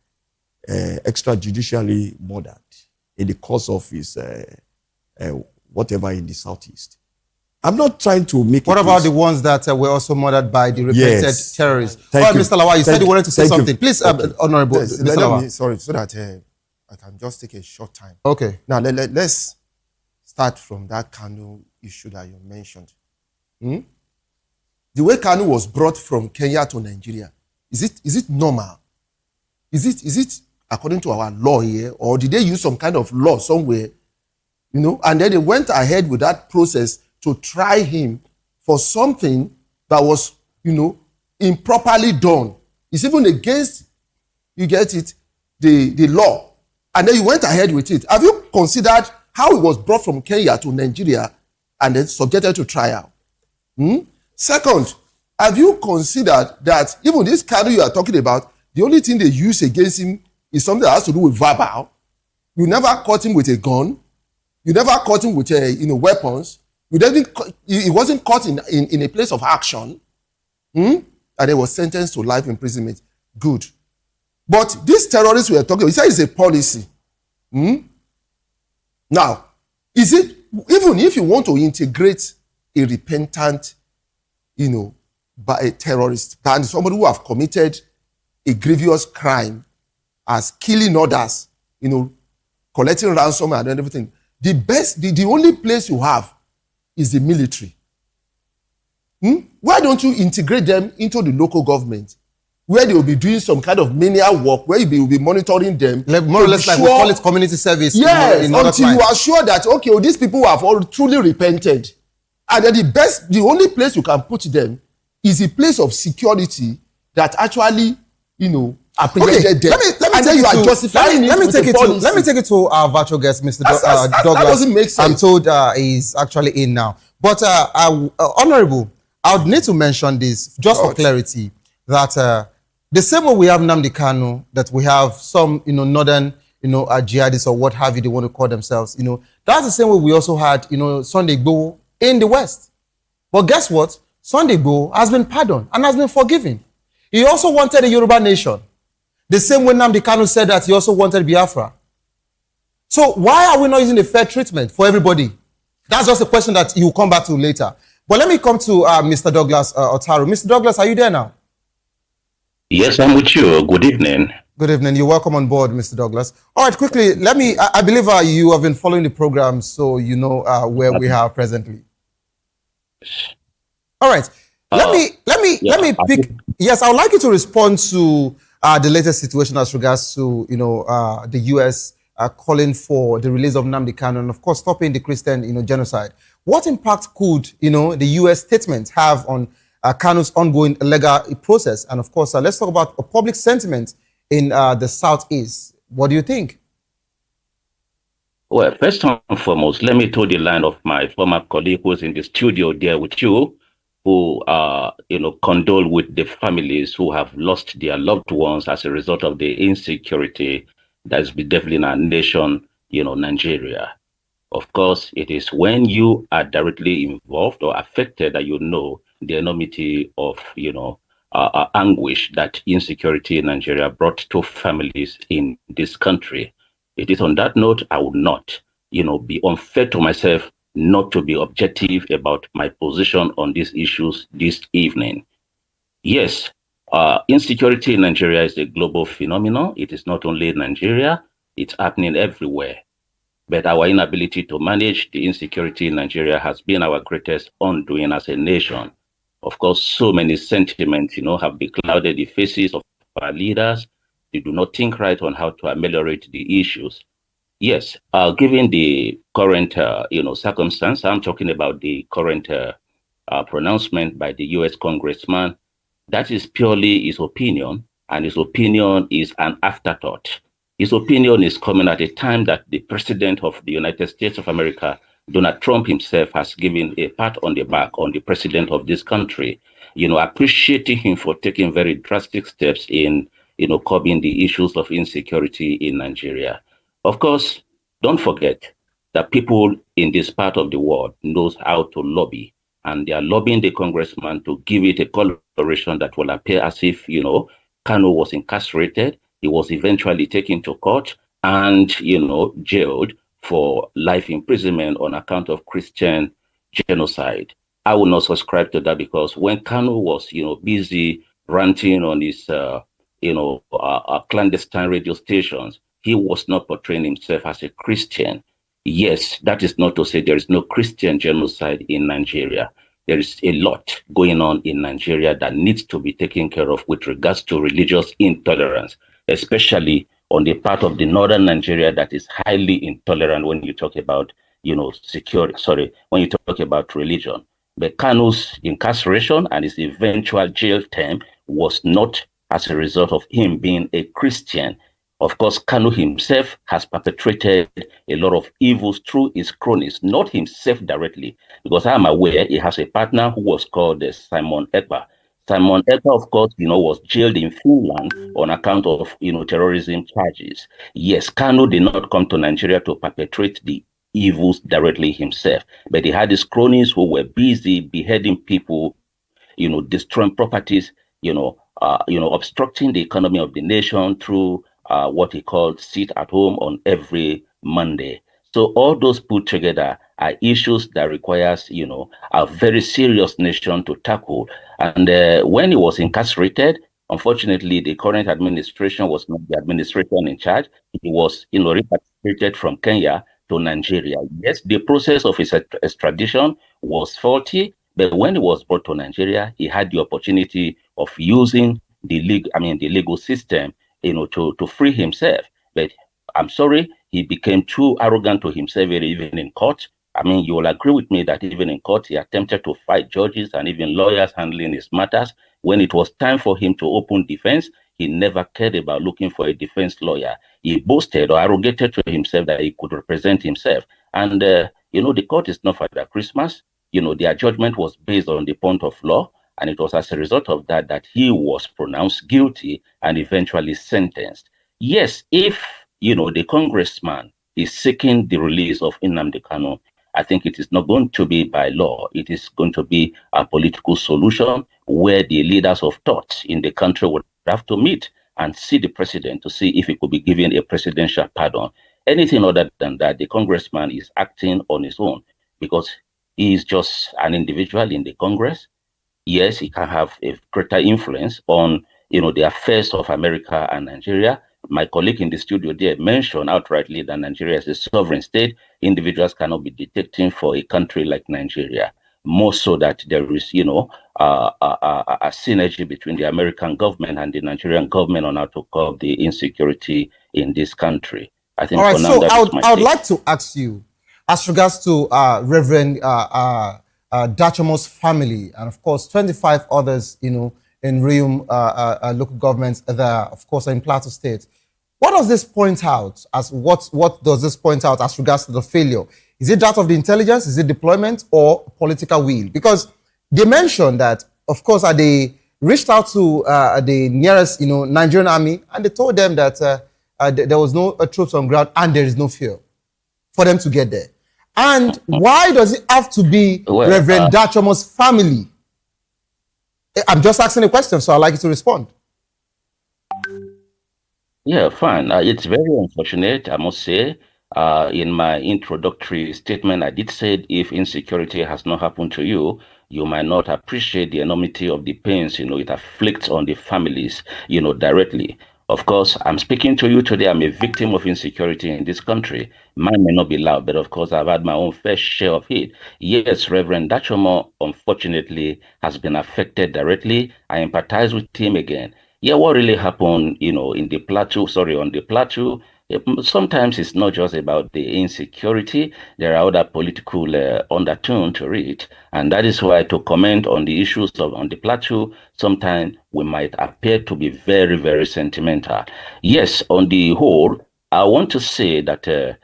extrajudicially murdered in the course of his whatever in the southeast? I'm not trying to make. What about the ones that were also murdered by the repented terrorists? Thank you. Mr. Lawal, you said you wanted to say something. Please, Honorable Yes, Mr. Lawal. sorry, so that I can just take a short time. Okay. Now, let's start from that Kanu issue that you mentioned. The way Kanu was brought from Kenya to Nigeria, is it normal? Is it according to our law here, or did they use some kind of law somewhere? And then they went ahead with that process to try him for something that was, improperly done. It's even against, you get it, the law. And then you went ahead with it. Have you considered how he was brought from Kenya to Nigeria and then subjected to trial? Second, have you considered that even this Kanu you are talking about, the only thing they use against him is something that has to do with verbal? You never caught him with a gun. You never caught him with weapons. He wasn't caught in a place of action. And he was sentenced to life imprisonment. Good. But these terrorists we are talking about, he said it's a policy. Now, is it, even if you want to integrate a repentant, by a terrorist, and somebody who have committed a grievous crime as killing others, collecting ransom and everything, the only place you have is the military. Why don't you integrate them into the local government, where they will be doing some kind of menial work, where you will be monitoring them? More or less like we call it community service. Yes, until you are sure that, okay, these people have all truly repented. And then the only place you can put them is a place of security that actually, apprehended them. Let me take it to our virtual guest, Mr. Douglas. That doesn't make sense. I'm told he's actually in now. But Honorable, I would need to mention this just for clarity, that the same way we have Nnamdi Kanu, that we have some northern jihadists or what have you they want to call themselves, that's the same way we also had Sunday Igboho in the West. But guess what? Sunday Igboho has been pardoned and has been forgiven. He also wanted a Yoruba nation. The same way Nnamdi Kanu said that he also wanted Biafra. So why are we not using the fair treatment for everybody? That's just a question that you will come back to later. But let me come to Mr. Douglas Otaru. Mr. Douglas, are you there now? Yes, I'm with you. Good evening. Good evening. You're welcome on board, Mr. Douglas. All right, quickly, I believe you have been following the program, so you know where we are presently. All right. Let me pick. Yes, I would like you to respond to the latest situation as regards to the U.S. Calling for the release of Nnamdi Kanu and of course stopping the Christian genocide. What impact could the U.S. statement have on Kanu's ongoing legal process? And of course, let's talk about a public sentiment in the Southeast. What do you think? Well, first and foremost, let me toe the line of my former colleague who's in the studio there with you, who condole with the families who have lost their loved ones as a result of the insecurity that's been defiling our nation, Nigeria. Of course, it is when you are directly involved or affected that the enormity of, anguish that insecurity in Nigeria brought to families in this country. It is on that note, I would not, be unfair to myself not to be objective about my position on these issues this evening. Yes, insecurity in Nigeria is a global phenomenon. It is not only in Nigeria, it's happening everywhere. But our inability to manage the insecurity in Nigeria has been our greatest undoing as a nation. Of course, so many sentiments, have beclouded the faces of our leaders. They do not think right on how to ameliorate the issues. Yes, given the current, circumstance, I'm talking about the current pronouncement by the U.S. congressman. That is purely his opinion, and his opinion is an afterthought. His opinion is coming at a time that the President of the United States of America, Donald Trump himself, has given a pat on the back on the President of this country, appreciating him for taking very drastic steps in, curbing the issues of insecurity in Nigeria. Of course, don't forget that people in this part of the world knows how to lobby, and they are lobbying the congressman to give it a coloration that will appear as if, Kanu was incarcerated. He was eventually taken to court and, jailed for life imprisonment on account of Christian genocide. I will not subscribe to that, because when Kanu was, busy ranting on his, clandestine radio stations, he was not portraying himself as a Christian. Yes, that is not to say there is no Christian genocide in Nigeria. There is a lot going on in Nigeria that needs to be taken care of with regards to religious intolerance, especially on the part of the northern Nigeria that is highly intolerant when you talk about, when you talk about religion. But Kanu's incarceration and his eventual jail term was not as a result of him being a Christian. Of course, Kanu himself has perpetrated a lot of evils through his cronies, not himself directly, because I'm aware he has a partner who was called Simon Ekpa. Simon Ekpa, of course, was jailed in Finland on account of, terrorism charges. Yes, Kanu did not come to Nigeria to perpetrate the evils directly himself, but he had his cronies who were busy beheading people, destroying properties, obstructing the economy of the nation through what he called sit at home on every Monday. So all those put together are issues that requires, a very serious nation to tackle. And when he was incarcerated, unfortunately, the current administration was not the administration in charge. He was, repatriated from Kenya to Nigeria. Yes, the process of his extradition was faulty, but when he was brought to Nigeria, he had the opportunity of using the legal system, to free himself. But I'm sorry, he became too arrogant to himself, even in court. You will agree with me that even in court, he attempted to fight judges and even lawyers handling his matters. When it was time for him to open defense, he never cared about looking for a defense lawyer. He boasted or arrogated to himself that he could represent himself. And, the court is not Father Christmas. Their judgment was based on the point of law. And it was as a result of that that he was pronounced guilty and eventually sentenced. Yes, if, the congressman is seeking the release of Nnamdi Kanu, I think it is not going to be by law. It is going to be a political solution where the leaders of thought in the country would have to meet and see the president to see if he could be given a presidential pardon. Anything other than that, the congressman is acting on his own, because he is just an individual in the Congress. Yes, he can have a greater influence on, the affairs of America and Nigeria. My colleague in the studio there mentioned outrightly that Nigeria is a sovereign state. Individuals cannot be dictating for a country like Nigeria. More so that there is, a synergy between the American government and the Nigerian government on how to curb the insecurity in this country. I think. All right, for now, so I would like to ask you, as regards to Reverend Dachomo's family, and of course 25 others, in Rium local governments there, of course, in Plateau State. What does this point out as what does this point out as regards to the failure? Is it that of the intelligence? Is it deployment or political will? Because they mentioned that, of course, they reached out to the nearest, Nigerian army, and they told them that there was no troops on ground and there is no fear for them to get there. And why does it have to be Reverend Dachomo's family? I'm just asking a question, so I'd like you to respond. Yeah, fine. It's very unfortunate, I must say. In my introductory statement, I did say if insecurity has not happened to you, you might not appreciate the enormity of the pains, it afflicts on the families, directly. Of course, I'm speaking to you today. I'm a victim of insecurity in this country. Mine may not be loud, but of course, I've had my own fair share of it. Yes, Reverend Dachomo, unfortunately, has been affected directly. I empathize with him again. Yeah, what really happened, in the plateau, on the plateau, sometimes it's not just about the insecurity. There are other political undertone to it. And that is why to comment on the issues on the plateau, sometimes we might appear to be very, very sentimental. Yes, on the whole, I want to say that the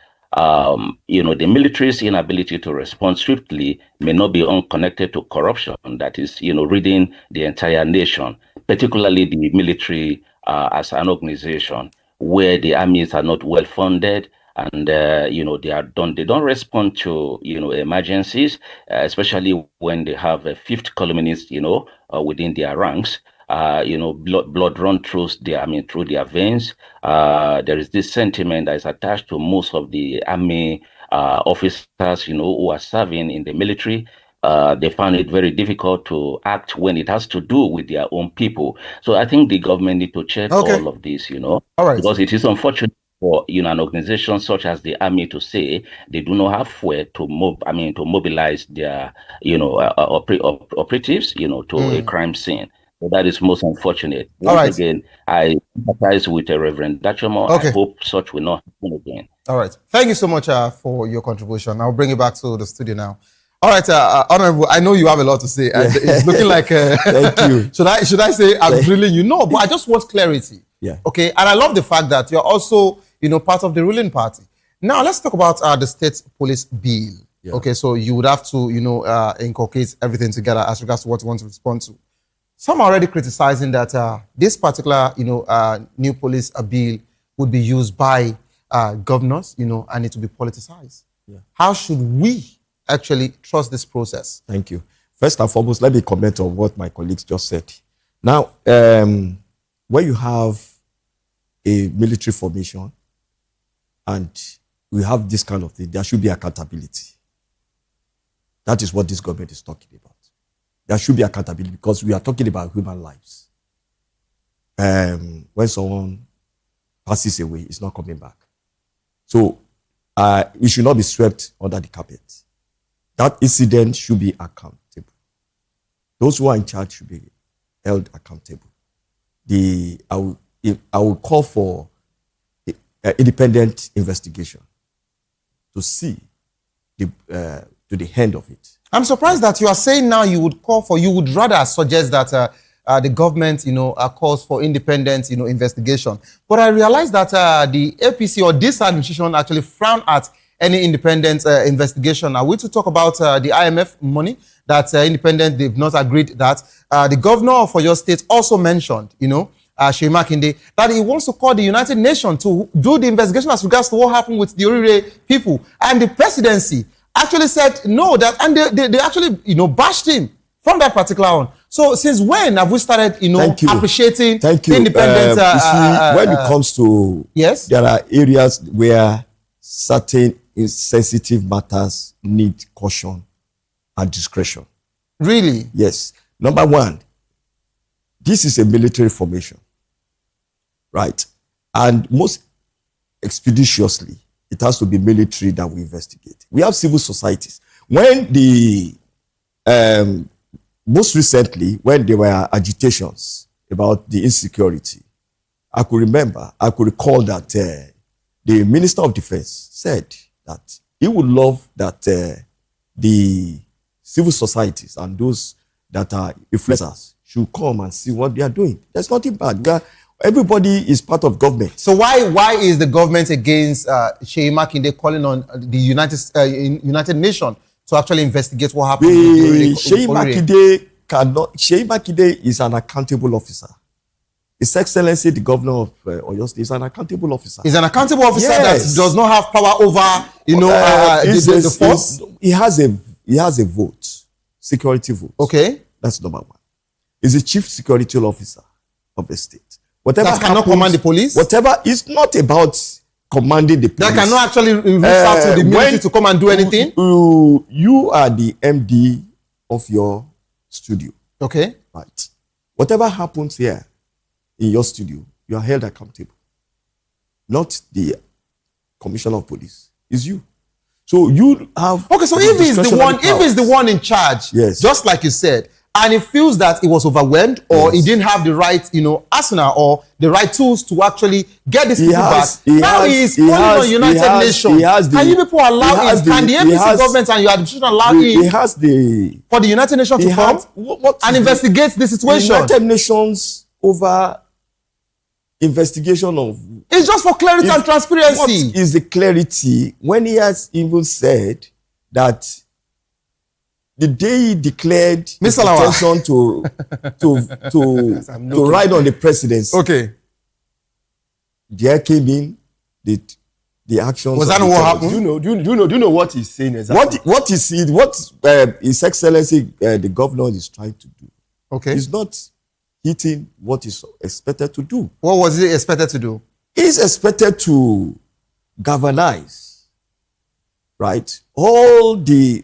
military's inability to respond swiftly may not be unconnected to corruption that is, reading the entire nation, particularly the military as an organization, where the armies are not well funded and they don't respond to emergencies, especially when they have a fifth columnist within their ranks. Blood run through their veins. There is this sentiment that is attached to most of the army officers, who are serving in the military. They find it very difficult to act when it has to do with their own people. So I think the government need to check all of this, All right. because it is unfortunate for an organization such as the army to say they do not have fuel to mobilize their operatives to a crime scene. So that is most unfortunate. Once again, I empathize with Reverend Dachomo. I hope such will not happen again. All right. Thank you so much for your contribution. I'll bring you back to the studio now. All right, Honorable, I know you have a lot to say. And it's looking like thank you. Should I say I'm drilling you? No, but I just want clarity. Yeah. Okay. And I love the fact that you're also, part of the ruling party. Now let's talk about the state police bill. Yeah. Okay, so you would have to, inculcate everything together as regards to what you want to respond to. Some are already criticizing that this particular, new police bill would be used by governors, and it to be politicized. Yeah. How should we actually trust this process? Thank you. First and foremost, let me comment on what my colleagues just said. Now, when you have a military formation and we have this kind of thing, there should be accountability. That is what this government is talking about. There should be accountability because we are talking about human lives. When someone passes away, it's not coming back. So it should not be swept under the carpet. That incident should be accountable. Those who are in charge should be held accountable. I will call for independent investigation to see to the end of it. I'm surprised that you are saying now you would rather suggest that the government, calls for independent, investigation. But I realize that the APC or this administration actually frown at any independent investigation. Are we to talk about the IMF money that independent, they've not agreed that. The governor for your state also mentioned, Seyi Makinde, that he wants to call the United Nations to do the investigation as regards to what happened with the Orire people. And the presidency actually said no, and they actually, bashed him from that particular one. So since when have we started, appreciating independent? When it comes to, there are areas where certain sensitive matters need caution and discretion. Really? Yes. Number one, this is a military formation, right? And most expeditiously, it has to be military that we investigate. We have civil societies. When the most recently, when there were agitations about the insecurity, I could recall that the Minister of Defense said that he would love that the civil societies and those that are influencers should come and see what they are doing. There's nothing bad. Everybody is part of government. So why is the government against Seyi Makinde calling on the United Nations to actually investigate what happened? Seyi Makinde is an accountable officer. His Excellency, the Governor of Oyo State, is an accountable officer. He's an accountable officer that does not have power over, the force. He has a vote, security vote. Okay, that's number one. He's the chief security officer of the state. Whatever that cannot command the police. Whatever is not about commanding the police. That cannot actually reach out to the military to come and do anything. You are the MD of your studio. Okay, right. Whatever happens here in your studio, you are held accountable. Not the commissioner of police. It's you. So you have. Okay, so if he's the one in charge, yes, just like you said, and he feels that he was overwhelmed or he didn't have the right, arsenal or the right tools to actually get these people back. Now he is calling on United Nations. Can you people allow him? Can the APC government and your administration allow him for the United Nations to come and investigate the situation? United Nations over investigation of... It's just for clarity and transparency. What is the clarity when he has even said that the day he declared his intention to ride on the presidency, there came in the actions. Was that what happened? Do you know what he's saying exactly? What His Excellency the governor is trying to do? He's not hitting what is expected to do. What was he expected to do? He's expected to galvanize, right, all the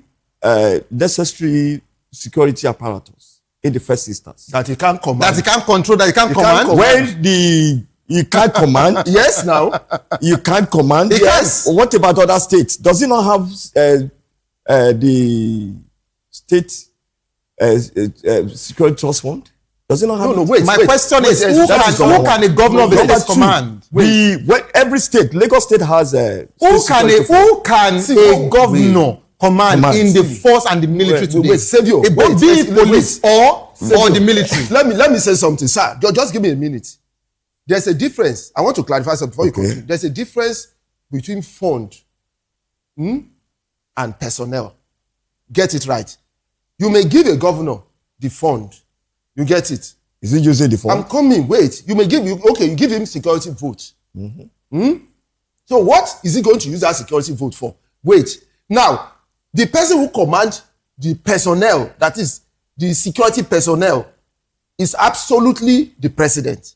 necessary security apparatus in the first instance. That he can't command. That he can't control, that he can't command. When you can't command. Yes, now. You can't command. Yes. What about other states? Does it not have the state security trust fund? Does it not have? No, wait. My question is, who can a governor of a state command? Every state, Lagos State has a... Who can a governor command in the force and the military today? Be it police or the military. Let me say something, sir. Just give me a minute. There's a difference. I want to clarify something before you continue. There's a difference between fund and personnel. Get it right. You may give a governor the fund. You get it? Is he using the fund? I'm coming. Wait. You give him security vote. So what is he going to use that security vote for? Wait. Now, the person who commands the personnel, that is the security personnel, is absolutely the president.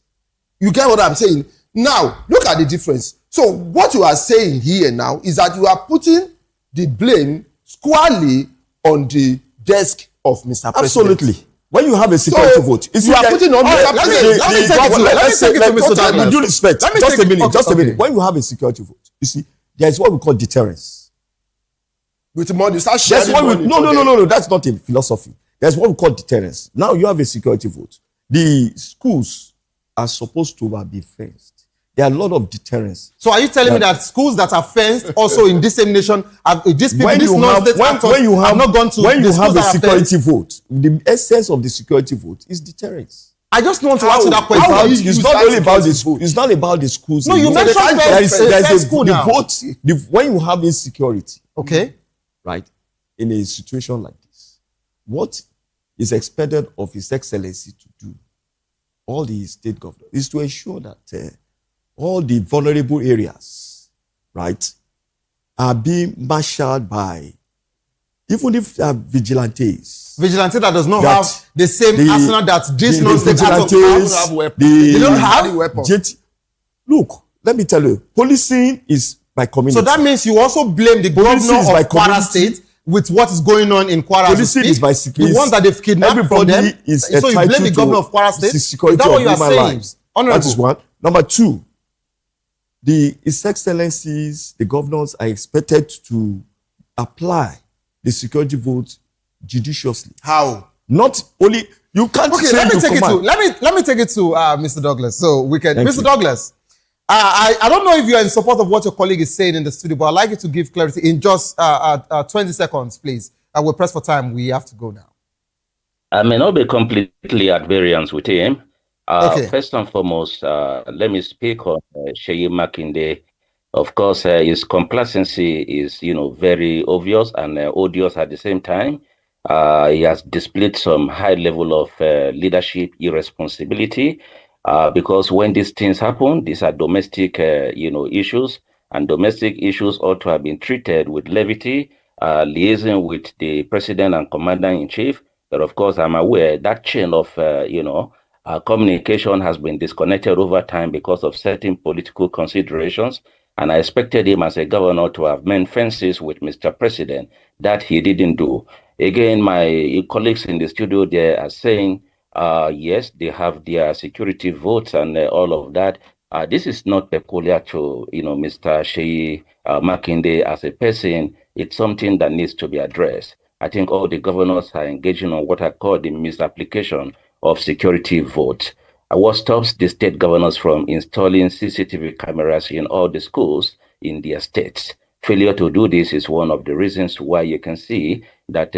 You get what I'm saying? Now, look at the difference. So what you are saying here now is that you are putting the blame squarely on the desk of Mr. President. Absolutely. When you have a security vote, you are putting on Mr. President. Let me take it to Mr. Douglas. With due respect, just a minute. When you have a security vote, you see, there is what we call deterrence. With money, you start sharing money. No. That's not a philosophy. There's what we call deterrence. Now you have a security vote. The schools are supposed to be fenced. There are a lot of deterrence. So are you telling me that schools that are fenced also in this same nation, these people, when these non-state actors have not gone to when the you have schools a that are security fenced? vote, the essence of the security vote is deterrence. I just want to answer that question. It's not only about the school. It's not about the schools. No, you mentioned first school now. When you have insecurity, right, in a situation like this, what is expected of His Excellency to do, all the state governors, is to ensure that all the vulnerable areas, right, are being marshaled by, even if they are vigilantes. Vigilante that does not have the same arsenal that these non-state actors have weapons. They don't have weapons. Look, let me tell you, policing is by community. So that means you also blame the governor of Kwara State with what is going on in Kwara State. Policing is by security. The ones that they've kidnapped from them. So you blame the governor of Kwara State? Is that what you are saying? That is one. Number two, His Excellencies, the governors are expected to apply the security vote judiciously. How? Not only you can't. Okay, let me take it to Mr. Douglas, so we can. Mr. Douglas, I don't know if you are in support of what your colleague is saying in the studio, but I'd like you to give clarity in just 20 seconds, please. We're pressed for time. We have to go now. I may not be completely at variance with him. First and foremost, let me speak on Seyi Makinde. Of course, his complacency is, very obvious and odious at the same time. He has displayed some high level of leadership irresponsibility because when these things happen, these are domestic, issues, and domestic issues ought to have been treated with levity, liaising with the president and commander-in-chief. But of course, I'm aware that chain of, communication has been disconnected over time because of certain political considerations. And I expected him as a governor to have made fences with Mr. President. That he didn't do. Again, my colleagues in the studio there are saying, yes, they have their security votes and all of that. This is not peculiar to, Mr. Seyi Makinde as a person. It's something that needs to be addressed. I think all the governors are engaging on what I call the misapplication of security vote. What stops the state governors from installing CCTV cameras in all the schools in their states? Failure to do this is one of the reasons why you can see that,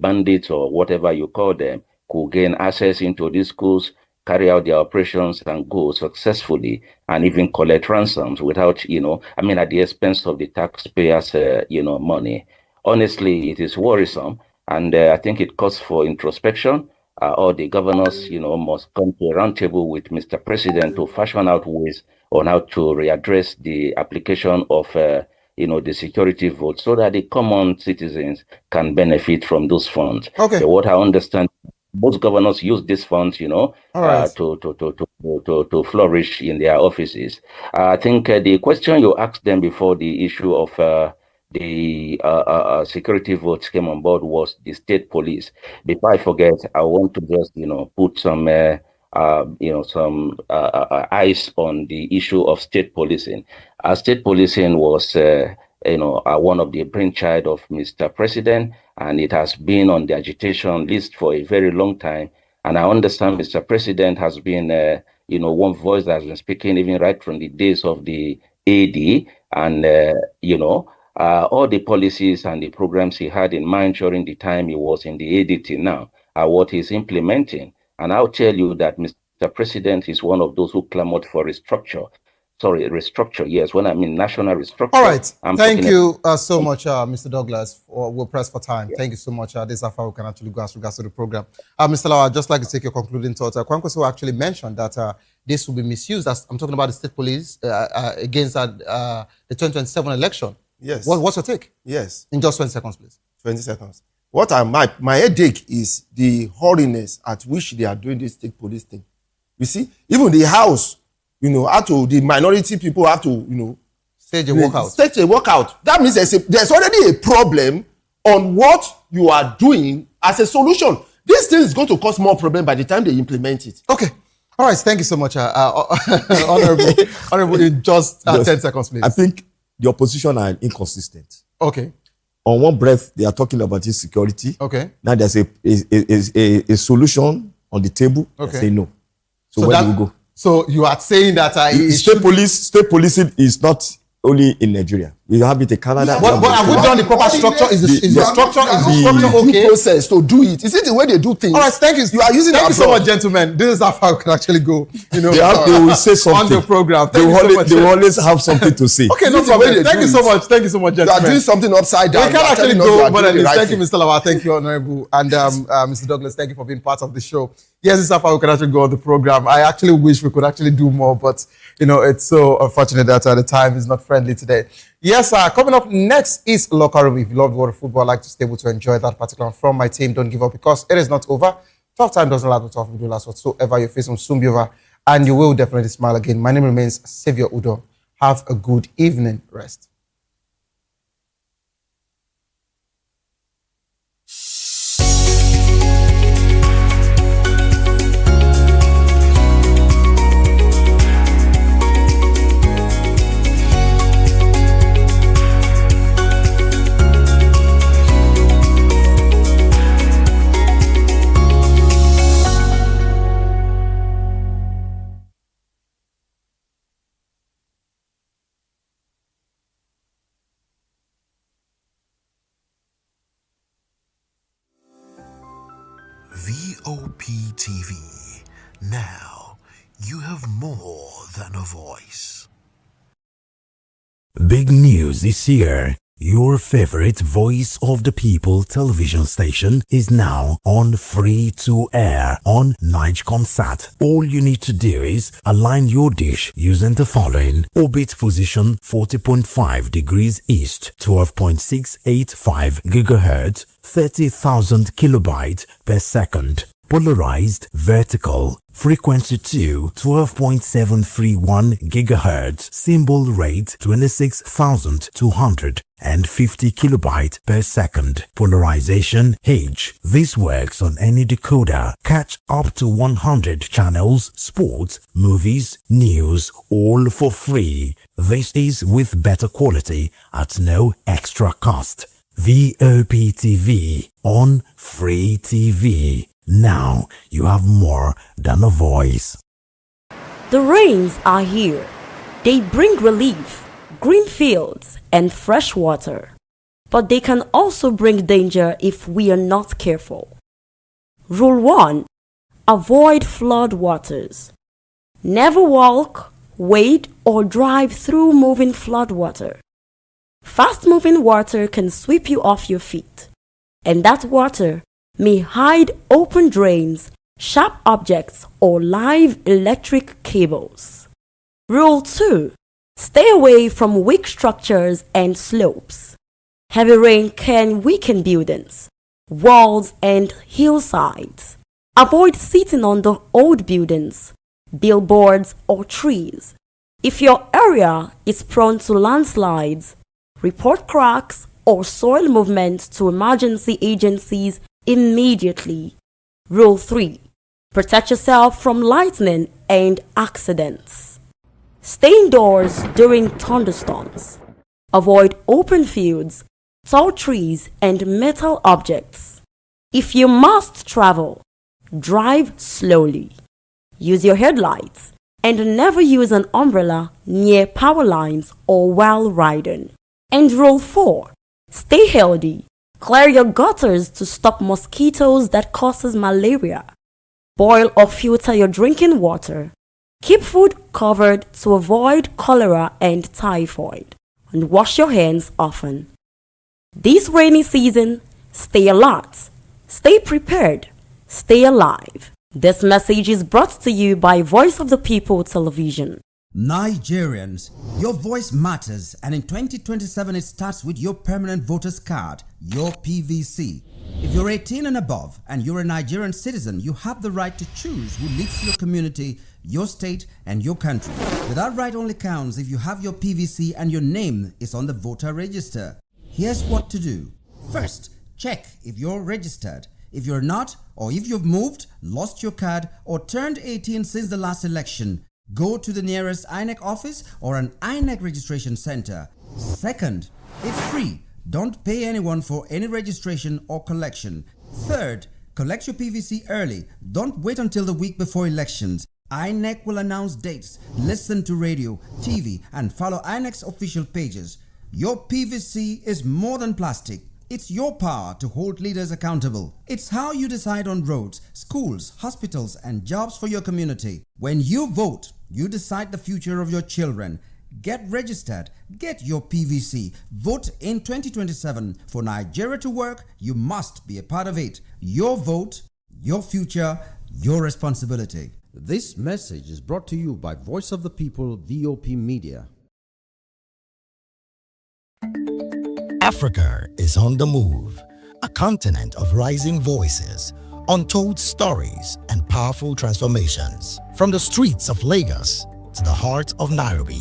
bandits or whatever you call them could gain access into these schools, carry out their operations and go successfully and even collect ransoms without, at the expense of the taxpayers, money. Honestly, it is worrisome. And I think it calls for introspection. All the governors, must come to a round table with Mr. President to fashion out ways on how to readdress the application of the security vote so that the common citizens can benefit from those funds. Okay. So what I understand, most governors use these funds, All right. to flourish in their offices. I think the question you asked them before the issue of the security votes came on board was the state police. Before I forget, I want to just put some eyes on the issue of state policing. State policing was one of the brainchild of Mr. President, and it has been on the agitation list for a very long time. And I understand Mr. President has been one voice that has been speaking even right from the days of the AD, and all the policies and the programs he had in mind during the time he was in the ADT now are what he's implementing. And I'll tell you that Mr. President is one of those who clamored for restructure. Yes, when I mean national restructure. All right. Thank you so much, Mr. Douglas. We're pressed for time. Thank you so much. This is how far we can actually go as regards to the program. Mr. Law, I'd just like to take your concluding thoughts. Kwankwaso actually mentioned that this will be misused. I'm talking about the state police against the 2027 election. Yes. What's your take? Yes. In just 20 seconds, please. 20 seconds. My headache is the hurriness at which they are doing this state police thing. You see, even the house, the minority people have to, stage a walkout. Stage a walkout. That means there's already a problem on what you are doing as a solution. This thing is going to cause more problem by the time they implement it. Okay. All right. Thank you so much, Honorable. In just 10 seconds, please. I think the opposition are inconsistent. Okay. On one breath, they are talking about insecurity. Okay. Now there's a solution on the table. Okay. They say no. So where do we go? So you are saying that state policing is not only in Nigeria. We have it in Canada. But have we done the proper structure? Is the structure okay? Process to do it. Is it the way they do things? All right, thank you. You are using. Thank you so much, gentlemen. This is how far we can actually go. They will say something on the program. They will always have something to say. Okay, no problem. Thank you so much. Thank you so much, gentlemen. You are doing something upside down. We can actually go. But thank you, Mr. Lawa. Thank you, Honorable, and Mr. Douglas. Thank you for being part of the show. Yes, this is how far we can actually go on the program. I actually wish we could actually do more, but it's so unfortunate that the time is not friendly today. Yes, coming up next is Locker Room. If you love world of football, I'd like to stay able to enjoy that particular from my team. Don't give up because it is not over. Tough time doesn't last, but tough will do last whatsoever your face will soon be over, and you will definitely smile again. My name remains Xavier Udo. Have a good evening. Rest. VOP TV. Now you have more than a voice. Big news this year. Your favorite Voice of the People television station is now on free to air on Nigecomsat. All you need to do is align your dish using the following: orbit position 40.5 degrees east, 12.685 gigahertz, 30,000 kilobytes per second. Polarized vertical, frequency 2, 12.731 gigahertz, symbol rate 26,250 kilobytes per second. Polarization H. This works on any decoder. Catch up to 100 channels, sports, movies, news, all for free. This is with better quality at no extra cost. VOP TV on Free TV. Now you have more than a voice. The rains are here. They bring relief, green fields, and fresh water. But they can also bring danger if we are not careful. Rule 1. Avoid flood waters. Never walk, wade, or drive through moving flood water. Fast-moving water can sweep you off your feet, and that water may hide open drains, sharp objects, or live electric cables. Rule 2. Stay away from weak structures and slopes. Heavy rain can weaken buildings, walls, and hillsides. Avoid sitting on the old buildings, billboards, or trees. If your area is prone to landslides, report cracks or soil movement to emergency agencies immediately. Rule 3. Protect yourself from lightning and accidents. Stay indoors during thunderstorms. Avoid open fields, tall trees, and metal objects. If you must travel, drive slowly. Use your headlights and never use an umbrella near power lines or while riding. And Rule 4. Stay healthy. Clear your gutters to stop mosquitoes that causes malaria. Boil or filter your drinking water. Keep food covered to avoid cholera and typhoid. And wash your hands often. This rainy season, stay alert, stay prepared, stay alive. This message is brought to you by Voice of the People Television. Nigerians, your voice matters, and in 2027 it starts with your permanent voter's card, your PVC. If you're 18 and above and you're a Nigerian citizen, you have the right to choose who leads your community, your state, and your country. But that right only counts if you have your PVC and your name is on the voter register. Here's what to do. First, check if you're registered. If you're not, or if you've moved, lost your card, or turned 18 since the last election, go to the nearest INEC office or an INEC registration center. Second, it's free. Don't pay anyone for any registration or collection. Third, collect your PVC early. Don't wait until the week before elections. INEC will announce dates. Listen to radio, TV, and follow INEC's official pages. Your PVC is more than plastic. It's your power to hold leaders accountable. It's how you decide on roads, schools, hospitals, and jobs for your community. When you vote, you decide the future of your children. Get registered. Get your PVC. Vote in 2027. For Nigeria to work, you must be a part of it. Your vote, your future, your responsibility. This message is brought to you by Voice of the People, VOP Media. Africa is on the move, a continent of rising voices, untold stories, and powerful transformations. From the streets of Lagos to the heart of Nairobi,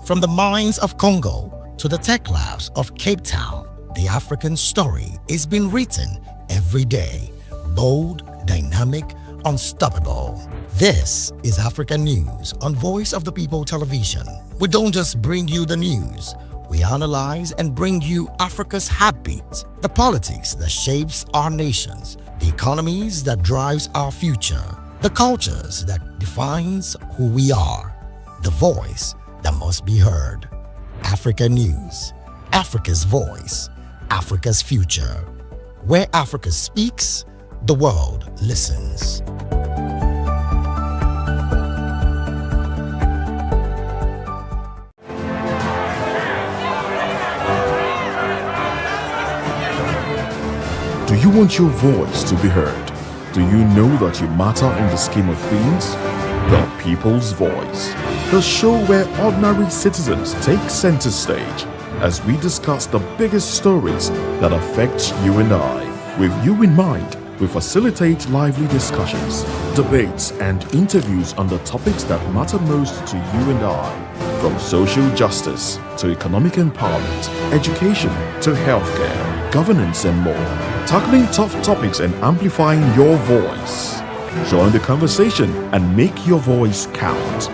from the mines of Congo to the tech labs of Cape Town, the African story is being written every day. Bold, dynamic, unstoppable. This is African News on Voice of the People Television. We don't just bring you the news. We analyze and bring you Africa's heartbeat, the politics that shapes our nations, the economies that drives our future, the cultures that defines who we are, the voice that must be heard. Africa News, Africa's voice, Africa's future. Where Africa speaks, the world listens. Do you want your voice to be heard? Do you know that you matter in the scheme of things? The People's Voice, the show where ordinary citizens take center stage as we discuss the biggest stories that affect you and I. With you in mind, we facilitate lively discussions, debates, and interviews on the topics that matter most to you and I. From social justice to economic empowerment, education to healthcare, governance, and more. Tackling tough topics and amplifying your voice. Join the conversation and make your voice count.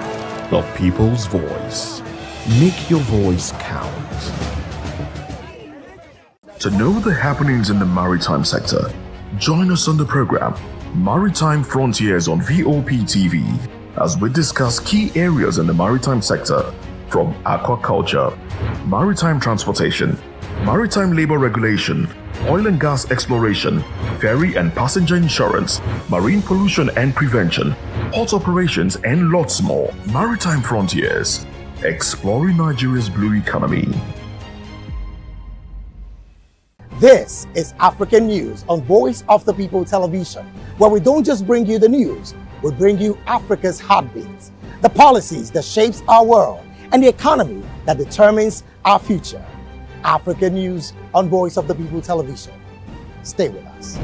The People's Voice. Make your voice count. To know the happenings in the maritime sector, join us on the program Maritime Frontiers on VOP TV as we discuss key areas in the maritime sector from aquaculture, maritime transportation, maritime labor regulation, oil and gas exploration, ferry and passenger insurance, marine pollution and prevention, port operations, and lots more. Maritime Frontiers, exploring Nigeria's blue economy. This is African News on Voice of the People Television, where we don't just bring you the news, we bring you Africa's heartbeat, the policies that shapes our world, and the economy that determines our future. African News on Voice of the People Television. Stay with us.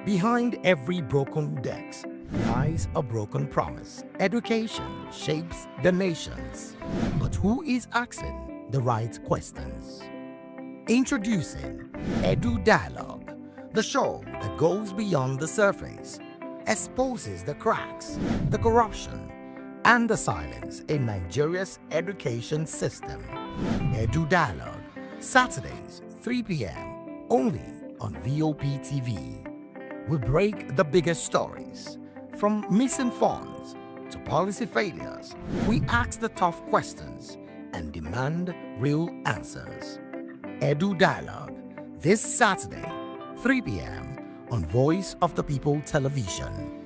Behind every broken desk lies a broken promise. Education shapes the nations. But who is asking the right questions? Introducing Edu Dialogue, the show that goes beyond the surface, exposes the cracks, the corruption, and the silence in Nigeria's education system. Edu Dialogue, Saturdays, 3 p.m., only on VOP TV. We break the biggest stories, from missing funds to policy failures. We ask the tough questions and demand real answers. Edu Dialogue, this Saturday, 3 p.m. on Voice of the People Television.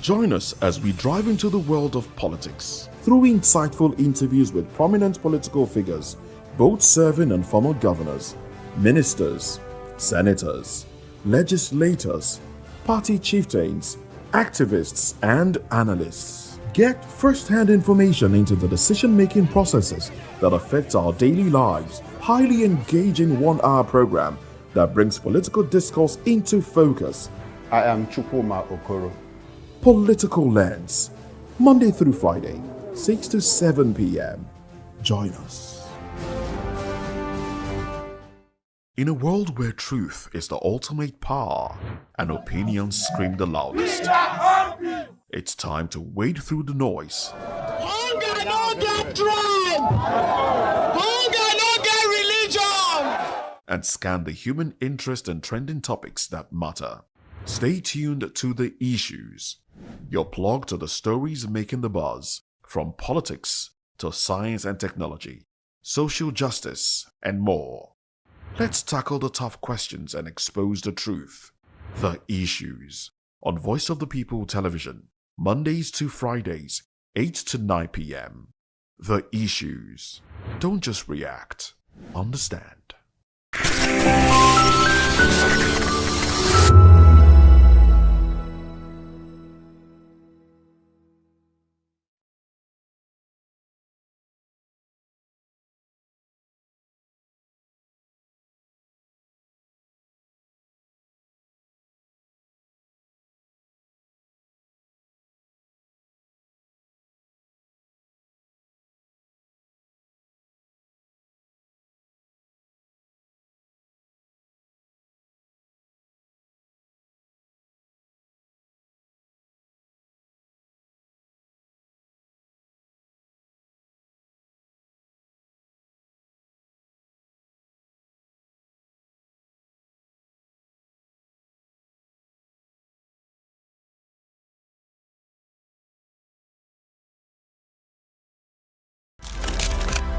Join us as we drive into the world of politics through insightful interviews with prominent political figures, both serving and former governors, ministers, senators, legislators, party chieftains, activists, and analysts. Get first-hand information into the decision-making processes that affect our daily lives. Highly engaging one-hour program that brings political discourse into focus. I am Chukwuma Okoro. Political Lens, Monday through Friday, 6 to 7 p.m. Join us. In a world where truth is the ultimate power and opinions scream the loudest, it's time to wade through the noise. Hunger no get tribe. Hunger no get religion. And scan the human interest and trending topics that matter. Stay tuned to The Issues, your plug to the stories making the buzz, from politics to science and technology, social justice, and more. Let's tackle the tough questions and expose the truth. The Issues, on Voice of the People Television, Mondays to Fridays, 8 to 9 p.m. The Issues. Don't just react, understand.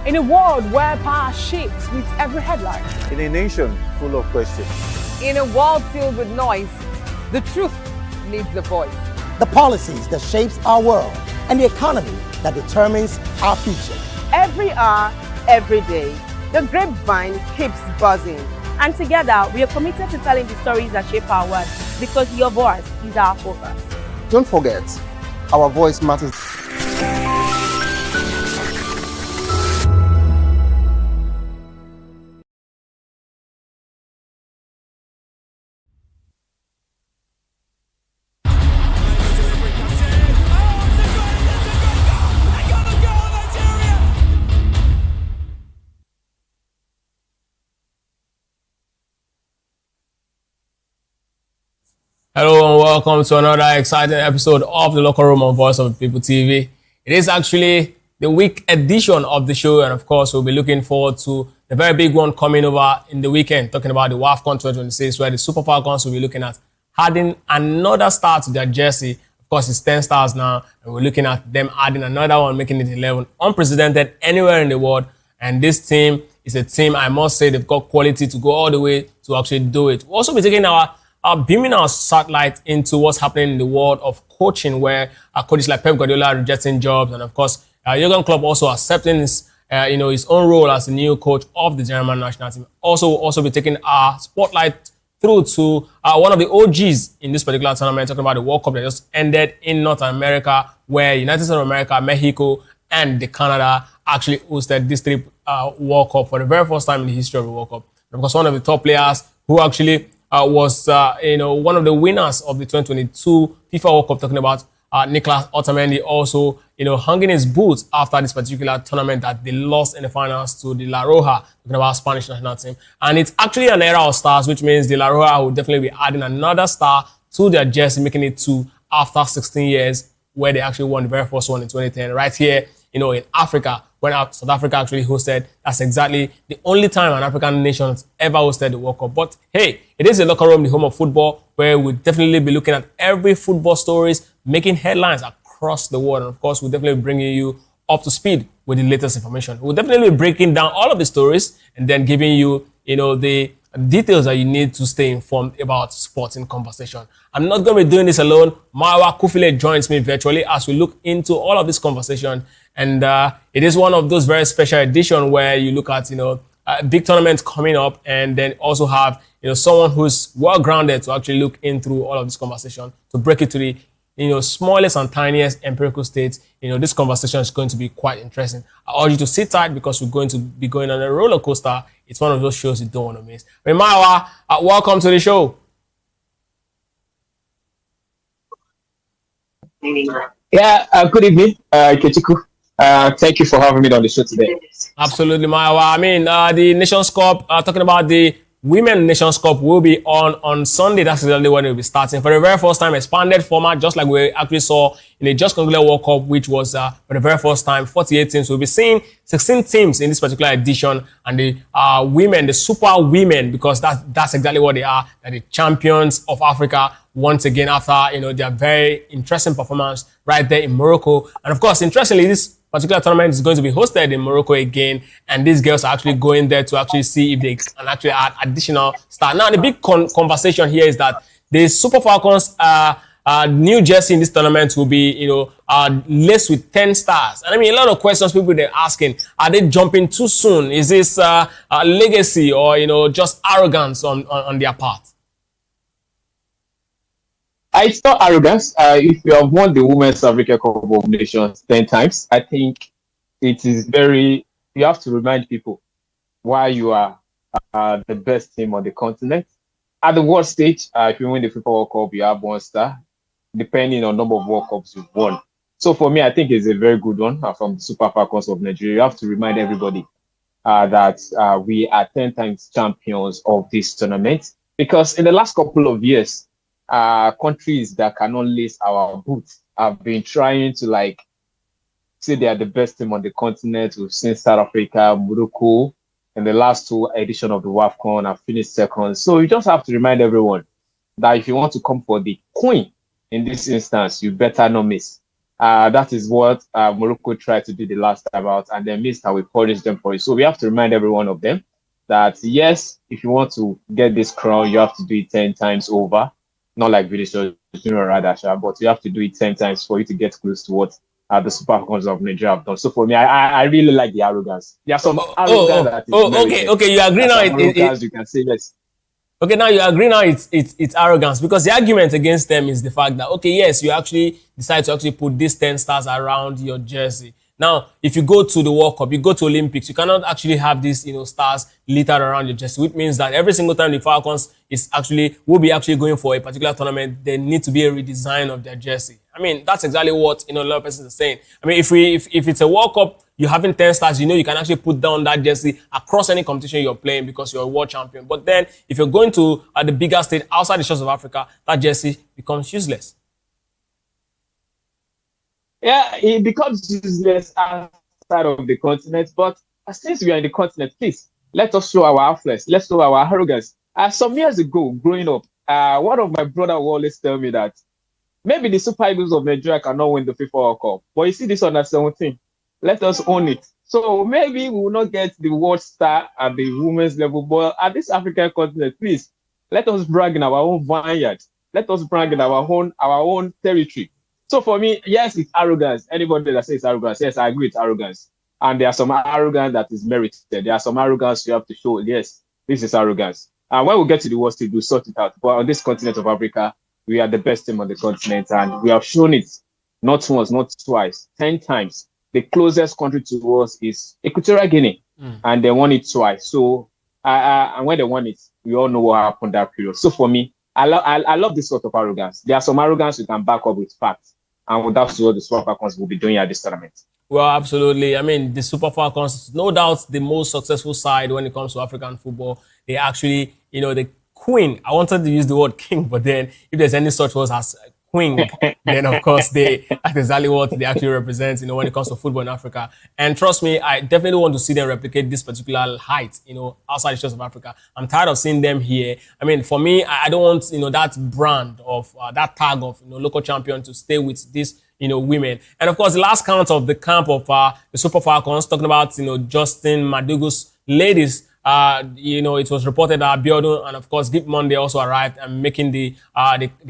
In a world where power shifts with every headline. In a nation full of questions. In a world filled with noise, the truth needs a voice. The policies that shapes our world and the economy that determines our future. Every hour, every day, the grapevine keeps buzzing. And together, we are committed to telling the stories that shape our world because your voice is our focus. Don't forget, our voice matters. Hello and welcome to another exciting episode of the Local Room on Voice of the People TV. It is actually the week edition of the show, and of course we'll be looking forward to the very big one coming over in the weekend, talking about the WAFCON 2026, where the Super Falcons will be looking at adding another star to their jersey. Of course, it's 10 stars now, and we're looking at them adding another one, making it 11, unprecedented anywhere in the world. And this team is a team, I must say, they've got quality to go all the way to actually do it. We'll also be taking beaming our satellite into what's happening in the world of coaching, where coaches like Pep Guardiola are rejecting jobs, and of course, Jurgen Klopp also accepting his, his own role as the new coach of the German national team. Also, we'll also be taking our spotlight through to one of the OGs in this particular tournament, talking about the World Cup that just ended in North America, where United States of America, Mexico, and Canada actually hosted this three World Cup for the very first time in the history of the World Cup. And of course, one of the top players who actually was one of the winners of the 2022 FIFA World Cup, talking about Nicolas Otamendi, also hanging his boots after this particular tournament that they lost in the finals to the La Roja, talking about Spanish national team. And it's actually an era of stars, which means the La Roja will definitely be adding another star to their jersey, making it 2 after 16 years, where they actually won the very first one in 2010, right here, in Africa, when South Africa actually hosted. That's exactly the only time an African nation has ever hosted the World Cup. But hey, it is a locker room, the home of football, where we'll definitely be looking at every football stories, making headlines across the world. And of course, we'll definitely be bringing you up to speed with the latest information. We'll definitely be breaking down all of the stories and then giving you, the details that you need to stay informed about sporting conversation. I'm not going to be doing this alone. Marwa Kufile joins me virtually as we look into all of this conversation. And it is one of those very special editions where you look at, big tournaments coming up, and then also have, someone who's well-grounded to actually look in through all of this conversation, to break it to the, smallest and tiniest empirical states. This conversation is going to be quite interesting. I urge you to sit tight because we're going to be going on a roller coaster. It's one of those shows you don't want to miss. Marwa, welcome to the show. Yeah, good evening, Atiku. Thank you for having me on the show today. Absolutely, Marwa. I mean, the Nations Cup, talking about the Women Nations Cup, will be on Sunday. That's exactly when it will be starting. For the very first time, expanded format, just like we actually saw in the just concluded World Cup, which was for the very first time, 48 teams. We'll be seeing 16 teams in this particular edition, and the women, the super women, because that's exactly what they are. They're the champions of Africa once again after their very interesting performance right there in Morocco. And of course, interestingly, this particular tournament is going to be hosted in Morocco again, and these girls are actually going there to actually see if they can actually add additional stars. Now, the big conversation here is that the Super Falcons new jersey in this tournament will be, laced with 10 stars. And I mean, a lot of questions people they're asking: are they jumping too soon? Is this a legacy or just arrogance on their part? It's not arrogance. If you have won the Women's Africa Cup of Nations 10 times, I think it is you have to remind people why you are the best team on the continent. At the world stage, if you win the FIFA World Cup, you have 1 star, depending on number of World Cups you've won. So for me, I think it's a very good one from the Super Falcons of Nigeria. You have to remind everybody that we are 10 times champions of this tournament, because in the last couple of years, countries that cannot lace our boots have been trying to say they are the best team on the continent. We've seen South Africa, Morocco, in the last 2 editions of the WAFCON have finished second. So you just have to remind everyone that if you want to come for the coin in this instance, you better not miss. That is what Morocco tried to do the last time out, and then missed, and we punished them for it. So we have to remind every one of them that yes, if you want to get this crown, you have to do it 10 times over. Not like Vinicius Junior Radasha, but you have to do it 10 times for you to get close to what the Super Falcons of Nigeria have done. So for me, I really like the arrogance. There are some arrogance that is merited. Okay, you agree now. Arrogance, you can say yes. Okay, now you agree now it's arrogance, because the argument against them is the fact that, okay, yes, you actually decide to actually put these 10 stars around your jersey. Now, if you go to the World Cup, you go to Olympics, you cannot actually have these, stars littered around your jersey, which means that every single time the Falcons will be actually going for a particular tournament, there need to be a redesign of their jersey. I mean, that's exactly what, a lot of persons are saying. I mean, if it's a World Cup, you're having 10 stars, you can actually put down that jersey across any competition you're playing because you're a world champion. But then, if you're going to the bigger stage outside the shores of Africa, that jersey becomes useless. Yeah, it becomes useless outside of the continent. But since we are in the continent, please, let us show our affluence. Let's show our arrogance. Some years ago, growing up, one of my brother will always tell me that maybe the Super Eagles of Nigeria cannot win the FIFA World Cup. But you see this under 17. Let us own it. So maybe we will not get the world star at the women's level, but at this African continent, please, let us brag in our own vineyard. Let us brag in our own territory. So for me, yes, it's arrogance. Anybody that says arrogance, yes, I agree it's arrogance. And there are some arrogance that is merited. There are some arrogance you have to show, yes, this is arrogance. And when we get to the world stage, we'll sort it out. But on this continent of Africa, we are the best team on the continent, and we have shown it not once, not twice, 10 times. The closest country to us is Equatorial Guinea, and they won it twice. So, and when they won it, we all know what happened that period. So for me, I love this sort of arrogance. There are some arrogance you can back up with facts, and that's what the Super Falcons will be doing at this tournament. Well, absolutely. I mean, the Super Falcons, no doubt the most successful side when it comes to African football. They actually, the queen, I wanted to use the word king, but then if there's any such words as queen, then of course that's exactly what they actually represent, when it comes to football in Africa. And trust me, I definitely want to see them replicate this particular height, outside the shores of Africa. I'm tired of seeing them here. I mean, for me, I don't want, that brand of, that tag of, local champion to stay with this, women. And of course, the last count of the camp of the Super Falcons, talking about, Justin Madugu's ladies, it was reported that Abiodun and of course Deep Monday also arrived and making the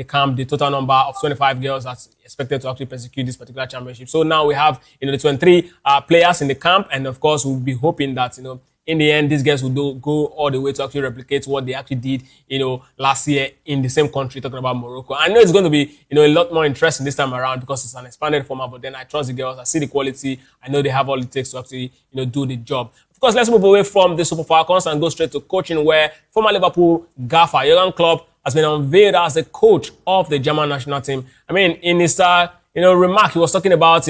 camp the total number of 25 girls that's expected to actually prosecute this particular championship. So now we have the 23 players in the camp, and of course we'll be hoping that in the end these guys will go all the way to actually replicate what they actually did last year in the same country, talking about Morocco. I know it's going to be a lot more interesting this time around because it's an expanded format, but then I trust the girls. I see the quality. I know they have all it takes to actually do the job. Of course, let's move away from the Super Falcons and go straight to coaching, where former Liverpool gaffer Jurgen Klopp has been unveiled as the coach of the German national team. I mean, in his remark, he was talking about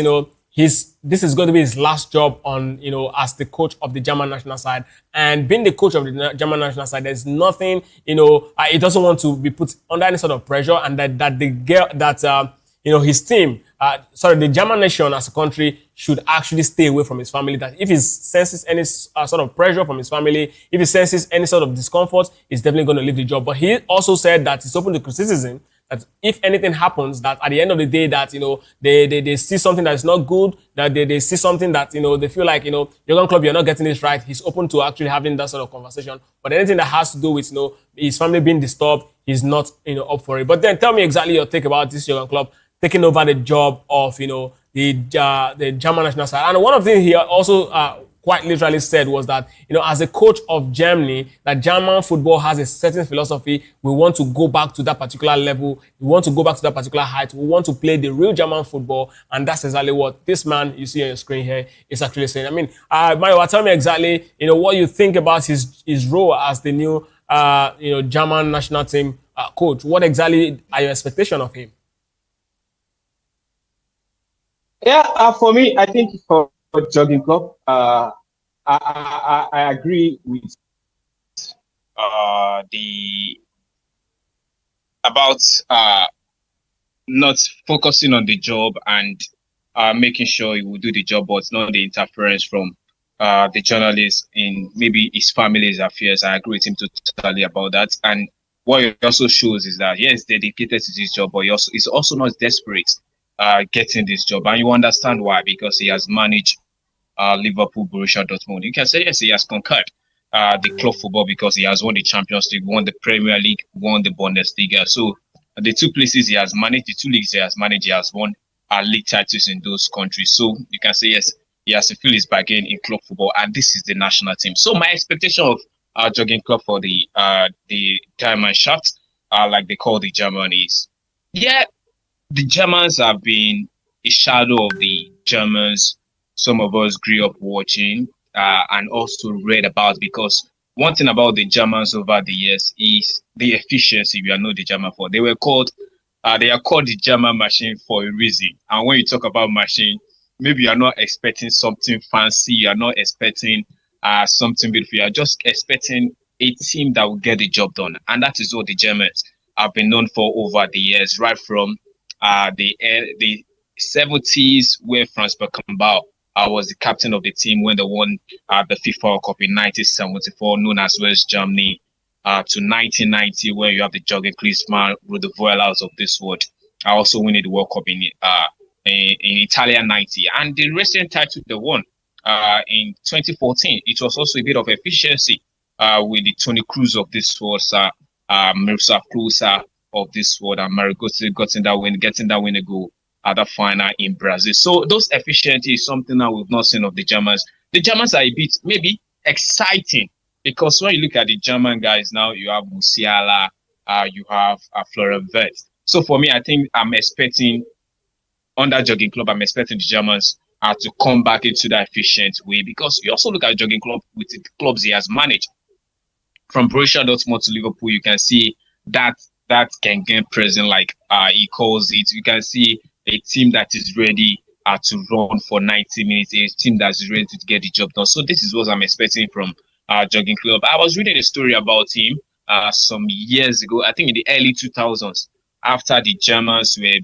this is going to be his last job on as the coach of the German national side, and being the coach of the German national side, there's nothing he doesn't want to be put under any sort of pressure, and his team, the German nation as a country should actually stay away from his family. That if he senses any sort of pressure from his family, if he senses any sort of discomfort, he's definitely going to leave the job. But he also said that he's open to criticism, that if anything happens, that at the end of the day, that, they see something that is not good, that they see something that, they feel like, Jurgen Klopp, you're not getting this right. He's open to actually having that sort of conversation. But anything that has to do with, his family being disturbed, he's not, up for it. But then tell me exactly your take about this Jurgen Klopp taking over the job of, the German national side. And one of the things he also quite literally said was that, as a coach of Germany, that German football has a certain philosophy. We want to go back to that particular level. We want to go back to that particular height. We want to play the real German football. And that's exactly what this man you see on your screen here is actually saying. I mean, Mario, tell me exactly, what you think about his role as the new, German national team coach. What exactly are your expectations of him? Yeah, for me, I think for Jurgen Klopp, I agree with about not focusing on the job and making sure he will do the job, but not the interference from the journalists in maybe his family's affairs. I agree with him totally about that. And what it also shows is that, yes, dedicated to this job, but he's also not desperate. getting this job, and you understand why, because he has managed Liverpool, Borussia Dortmund. You can say yes, he has conquered the club football because he has won the Champions League, won the Premier League, won the Bundesliga. So the two places he has managed, the two leagues he has managed, he has won league titles in those countries. So you can say yes, he has to feel his bargain in club football, and this is the national team. So my expectation of Jurgen Klopp for the diamond shot, like they call the German, is the Germans have been a shadow of the Germans some of us grew up watching and also read about, because one thing about the Germans over the years is the efficiency we are known the German for. They are called the German machine for a reason. And when you talk about machine, maybe you are not expecting something fancy, you are not expecting something beautiful, you are just expecting a team that will get the job done. And that is what the Germans have been known for over the years, right from the 70s, where Franz Beckenbauer was the captain of the team when they won the FIFA World Cup in 1974, known as West Germany, to 1990, where you have the Jürgen Klinsmann, Rudi Völler out of this world. I also winning the World Cup in Italia 90, and the recent title they won in 2014. It was also a bit of efficiency with the Toni Kroos of this world, Miroslav Klose of this world, and Mario Götze getting that win a goal at the final in Brazil. So those efficiency is something that we've not seen of the Germans. The Germans are a bit maybe exciting, because when you look at the German guys now, you have Musiala, you have Florian Wirtz. So for me, I think I'm expecting under Jurgen Klopp, I'm expecting the Germans to come back into that efficient way, because you also look at Jurgen Klopp with the clubs he has managed. From Borussia Dortmund to Liverpool, you can see that Gengen present, like he calls it. You can see a team that is ready to run for 90 minutes, a team that is ready to get the job done. So this is what I'm expecting from Jurgen Klopp. I was reading a story about him some years ago, I think in the early 2000s, after the Germans were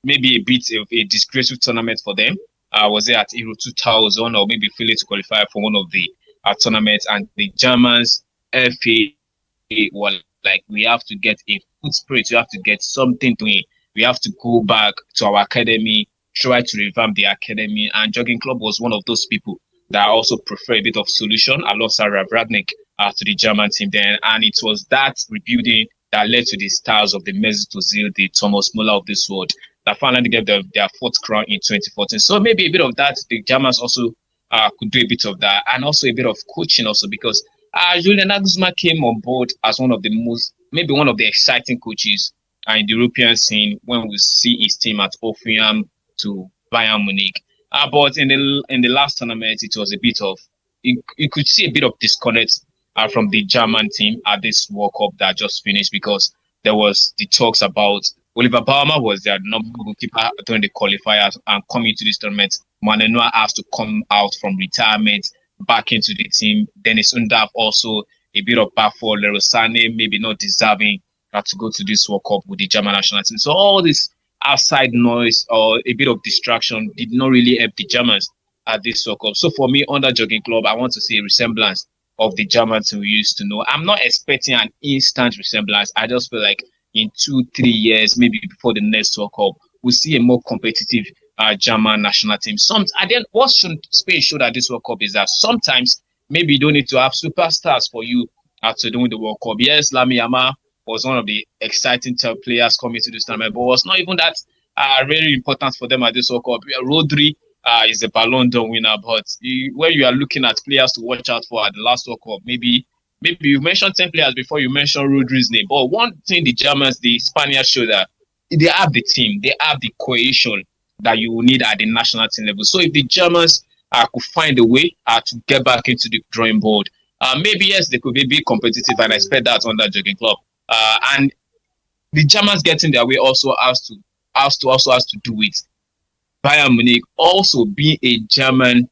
maybe a bit of a disgraceful tournament for them. Was it at Euro 2000 or maybe failing to qualify for one of the tournaments, and the Germans FA were like, we have to get a foot spirit, we have to get something doing. We have to go back to our academy, try to revamp the academy. And Jurgen Klopp was one of those people that also prefer a bit of solution alongside Ralf Rangnick to the German team then. And it was that rebuilding that led to the stars of the Mesut Ozil, the Thomas Muller of this world, that finally gave their fourth crown in 2014. So maybe a bit of that, the Germans also could do a bit of that, and also a bit of coaching also, because Julian Nagelsmann came on board as one of the exciting coaches in the European scene when we see his team at Hoffenheim to Bayern Munich. But in the last tournament, it was a bit of, you could see a bit of disconnect from the German team at this World Cup that just finished, because there was the talks about Oliver Baumann was their number goalkeeper during the qualifiers, and coming to this tournament, Manuel Neuer has to come out from retirement back into the team. Dennis Undav also a bit of back for Leroy Sané, maybe not deserving to go to this World Cup with the German national team. So all this outside noise or a bit of distraction did not really help the Germans at this World Cup. So for me, under Jurgen Klopp, I want to see a resemblance of the Germans we used to know. I'm not expecting an instant resemblance. I just feel like in 2-3 years, maybe before the next World Cup, we'll see a more competitive German national team. And then what Spain showed at this World Cup is that sometimes maybe you don't need to have superstars for you to do the World Cup. Yes, Lamine Yamal was one of the exciting players coming to this tournament, but was not even that really important for them at this World Cup. Rodri is a Ballon d'Or winner, but when you are looking at players to watch out for at the last World Cup, maybe you mentioned 10 players before you mentioned Rodri's name. But one thing the Germans, the Spaniards showed that they have the team, they have the cohesion that you will need at the national team level. So if the Germans could find a way to get back into the drawing board, maybe yes, they could be competitive, and I expect that under Jurgen Klopp. And the Germans getting their way also has to do with Bayern Munich also be a German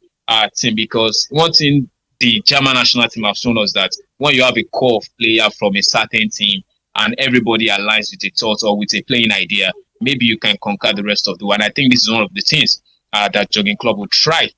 team, because one thing the German national team have shown us that when you have a core of player from a certain team and everybody aligns with a thought or with a playing idea, maybe you can conquer the rest of the world. I think this is one of the things that Jurgen Klopp will try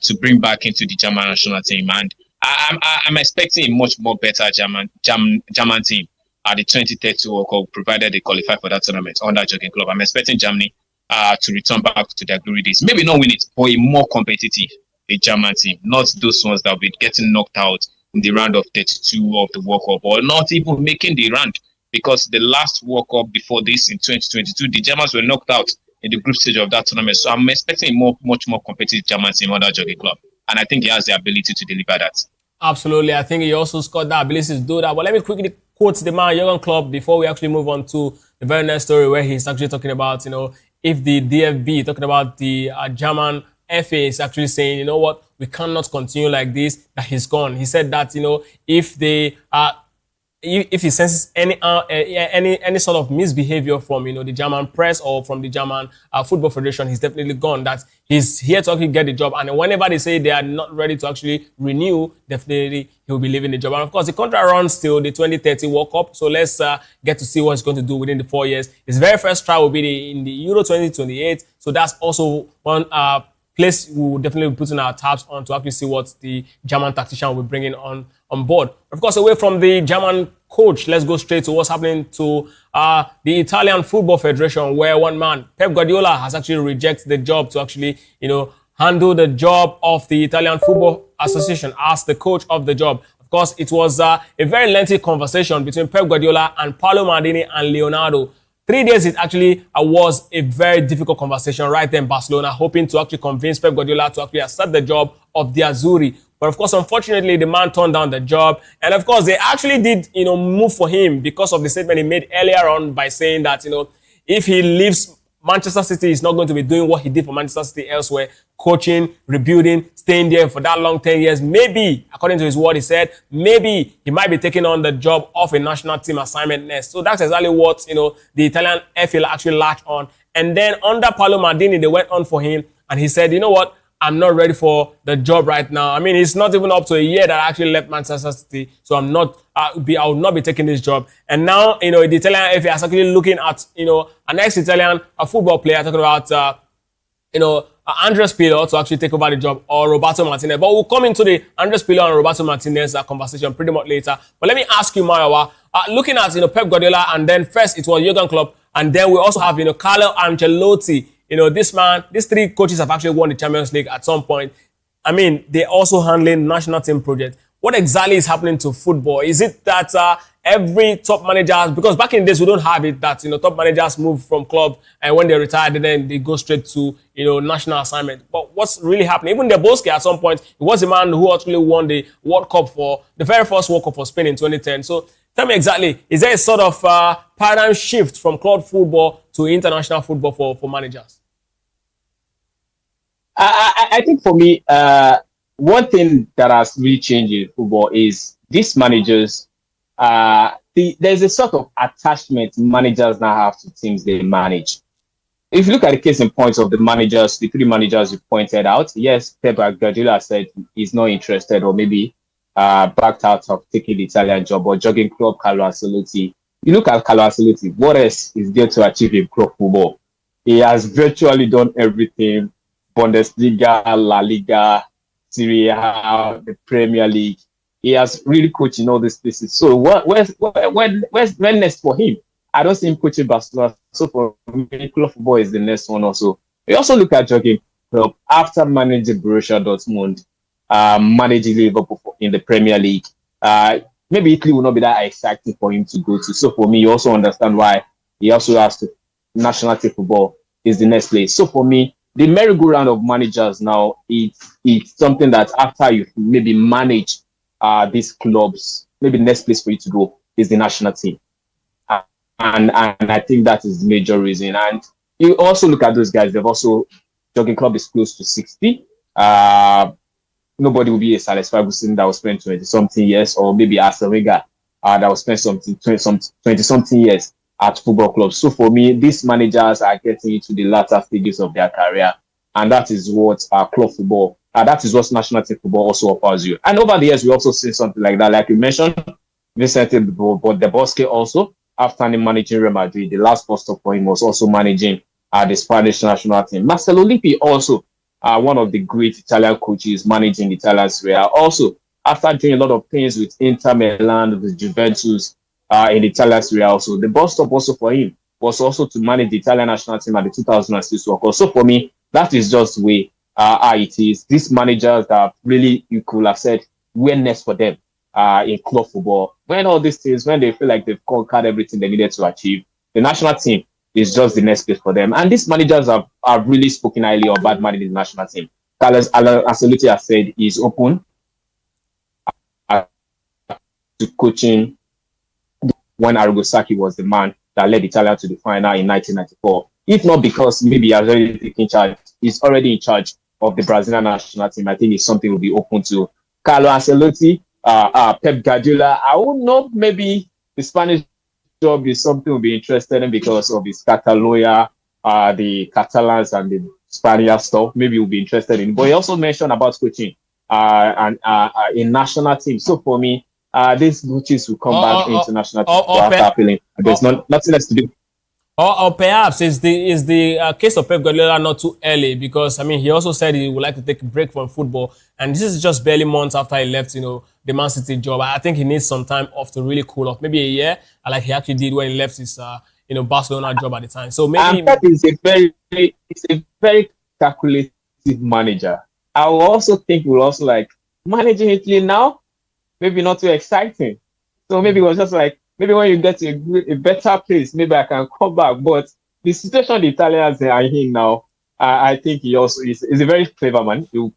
to bring back into the German national team. And I'm expecting a much more better German team at the 2030 World Cup, provided they qualify for that tournament under Jurgen Klopp. I'm expecting Germany to return back to their glory days. Maybe not win it, but a more competitive, a German team, not those ones that will be getting knocked out in the round of 32 of the World Cup, or not even making the round, because the last World Cup before this in 2022, the Germans were knocked out in the group stage of that tournament. So I'm expecting a much more competitive German team under Jurgen Klopp, and I think he has the ability to deliver that. Absolutely. I think he also scored that ability to do that. But let me quickly quote the man, Jurgen Klopp, before we actually move on to the very next story, where he's actually talking about, if the DFB, talking about the German FA, is actually saying, you know what, we cannot continue like this, that he's gone. He said that, if they if he senses any sort of misbehavior from the German press or from the German football federation, he's definitely gone. That he's here to actually get the job, and whenever they say they are not ready to actually renew, definitely he'll be leaving the job. And of course, the contract runs till the 2030 World Cup, so let's get to see what he's going to do within the 4 years. His very first trial will be in the Euro 2028, so that's also one place we will definitely be putting our tabs on to actually see what the German tactician will be bringing on board. Of course, away from the German coach, let's go straight to what's happening to the Italian Football Federation, where one man, Pep Guardiola, has actually rejected the job to actually, handle the job of the Italian Football Association as the coach of the job. Of course, it was a very lengthy conversation between Pep Guardiola and Paolo Maldini and Leonardo. 3 days, it actually was a very difficult conversation right there in Barcelona, hoping to actually convince Pep Guardiola to actually accept the job of the Azzurri. But of course, unfortunately, the man turned down the job. And of course, they actually did, move for him because of the statement he made earlier on by saying that, if he leaves Manchester City, he's not going to be doing what he did for Manchester City elsewhere, coaching, rebuilding, staying there for that long 10 years. Maybe, according to his word, he said, maybe he might be taking on the job of a national team assignment next. So that's exactly what, the Italian FA actually latched on. And then under Paolo Maldini, they went on for him. And he said, you know what? I'm not ready for the job right now. I mean, it's not even up to a year that I actually left Manchester City. So I will not be taking this job. And now, the Italian FA is actually looking at, an ex-Italian football player, talking about, Andres Pirlo to actually take over the job, or Roberto Martinez. But we'll come into the Andres Pirlo and Roberto Martinez conversation pretty much later. But let me ask you, Mayowa, looking at, Pep Guardiola, and then first it was Jurgen Klopp, and then we also have, Carlo Ancelotti. These three coaches have actually won the Champions League at some point. I mean, they're also handling national team projects. What exactly is happening to football? Is it that every top manager, because back in the days we don't have it, that top managers move from club, and when they retire, then they go straight to national assignment. But what's really happening? Even Deboski at some point, he was the man who actually won the World Cup for the very first World Cup for Spain in 2010. So tell me exactly, is there a sort of paradigm shift from club football to international football for managers? I think for me, one thing that has really changed in football is these managers, there's a sort of attachment managers now have to teams they manage. If you look at the case in points of the three managers you pointed out, yes, Pep Guardiola said he's not interested, or maybe backed out of taking the Italian job, or Jurgen Klopp, Carlo Ancelotti. You look at Carlo Ancelotti, what else is there to achieve in club football? He has virtually done everything. Bundesliga, La Liga, Serie A, the Premier League. He has really coached in all these places. So where's next for him? I don't see him coaching Barcelona. So for me, club football is the next one also. We also look at Jurgen Klopp after managing Borussia Dortmund, managing Liverpool in the Premier League. Maybe Italy will not be that exciting for him to go to. So for me, you also understand why he also has to national team football is the next place. So for me, the merry-go-round of managers now, it's something that after you maybe manage these clubs, maybe the next place for you to go is the national team. And I think that is the major reason. And you also look at those guys, Jurgen Klopp is close to 60. Nobody will be a Alex Ferguson that will spend 20-something years, or maybe Arsene Wenger that will spend 20-something years at football clubs. So for me, these managers are getting into the latter stages of their career, and that is what club football, that is what national team football also offers you. And over the years, we also see something like that, like you mentioned, Vicente Deboski also, after managing Real Madrid, the last post stop for him was also managing the Spanish national team. Marcelo Lippi also, one of the great Italian coaches, managing the Italian Serie A. Also, after doing a lot of things with Inter Milan, with Juventus, in the Italian Serie A also. The bus stop also for him was also to manage the Italian national team at the 2006 World Cup. So for me, that is just the way how it is. These managers that really, you could have said, we're next for them in club football. When all these things, when they feel like they've conquered everything they needed to achieve, the national team is just the next place for them. And these managers have really spoken highly of bad managing the national team. Carlos Ancelotti has said he's open to coaching when Arrigo Sacchi was the man that led Italia to the final in 1994. If not because maybe he has already taken charge, he's already in charge of the Brazilian national team. I think it's something we'll be open to. Carlo Ancelotti, Pep Guardiola, I don't know, maybe the Spanish job is something we'll be interested in because of his Catalonia, the Catalans and the Spanish stuff. Maybe we'll be interested in. But he also mentioned about coaching and in national teams. So for me, these coaches will come back into national teams after feeling there's nothing else to do. Or perhaps is the case of Pep Guardiola not too early, because I mean he also said he would like to take a break from football, and this is just barely months after he left, the Man City job. I think he needs some time off to really cool off, maybe a year, like he actually did when he left his Barcelona job at the time. So maybe Pep is a very calculative manager. I will also think we'll also like managing Italy now, maybe not too exciting. So maybe it was just like, maybe when you get to a better place, maybe I can come back. But the situation the Italians are in now, I think he also is a very clever man. He will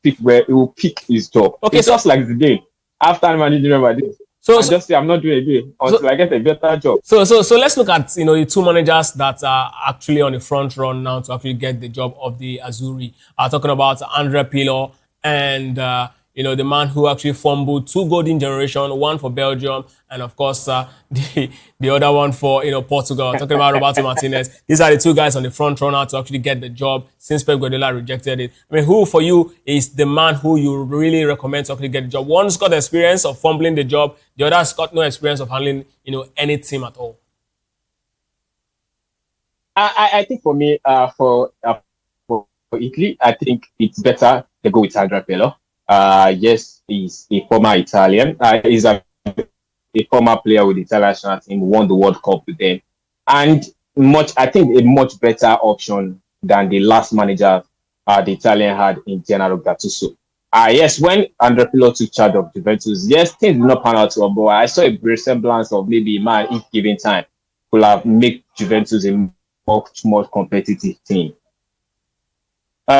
pick his job. Okay, it's just like the game. After managing over this, just say I'm not doing a game until I get a better job. So let's look at the two managers that are actually on the front run now to actually get the job of the Azzurri. Talking about Andrea Pirlo and the man who actually fumbled 2 golden generation, one for Belgium and of course the other one for Portugal. Talking about Roberto Martinez. These are the two guys on the front runner to actually get the job since Pep Guardiola rejected it. I mean, who for you is the man who you really recommend to actually get the job? One's got the experience of fumbling the job, the other's got no experience of handling any team at all. I think for me, for Italy, I think it's better to go with Andrea Pirlo. Yes, he's a former Italian. He's a former player with the Italian national team, won the World Cup with them. And I think a much better option than the last manager the Italian had in Gennaro Gattuso. Yes, when Andrea Pirlo took charge of Juventus, yes, things did not pan out well, but I saw a resemblance of maybe man, if given time, could have made Juventus a much more competitive team.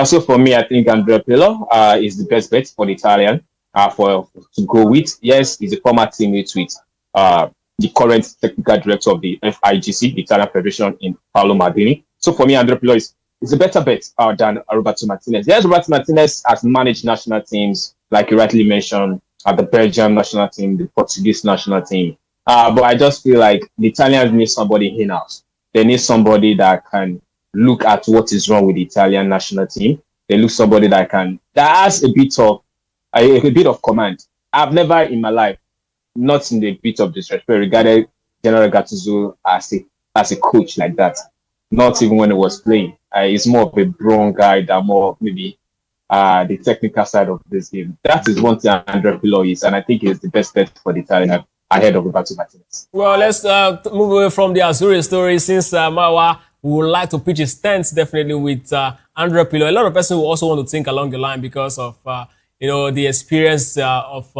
So for me, I think Andrea Pirlo is the best bet for the Italian to go with. Yes, he's a former teammate with the current technical director of the FIGC, the Italian Federation, in Paolo Maldini. So for me, Andrea Pirlo is a better bet than Roberto Martinez. Yes, Roberto Martinez has managed national teams, like you rightly mentioned, at the Belgian national team, the Portuguese national team. But I just feel like the Italians need somebody in-house. They need somebody that can look at what is wrong with the Italian national team. They look somebody that has a bit of command. I've never in my life, not in the bit of disrespect, regarded Gennaro Gattuso as a coach like that. Not even when he was playing. He's more of a brawn guy than more maybe the technical side of this game. That is one thing Andrea Pirlo is, and I think he's the best bet for the Italian ahead of Roberto Martinez. Well, let's move away from the Azzurri story, since Marwa would like to pitch his stance definitely with Andrea Pirlo. A lot of persons will also want to think along the line because of the experience of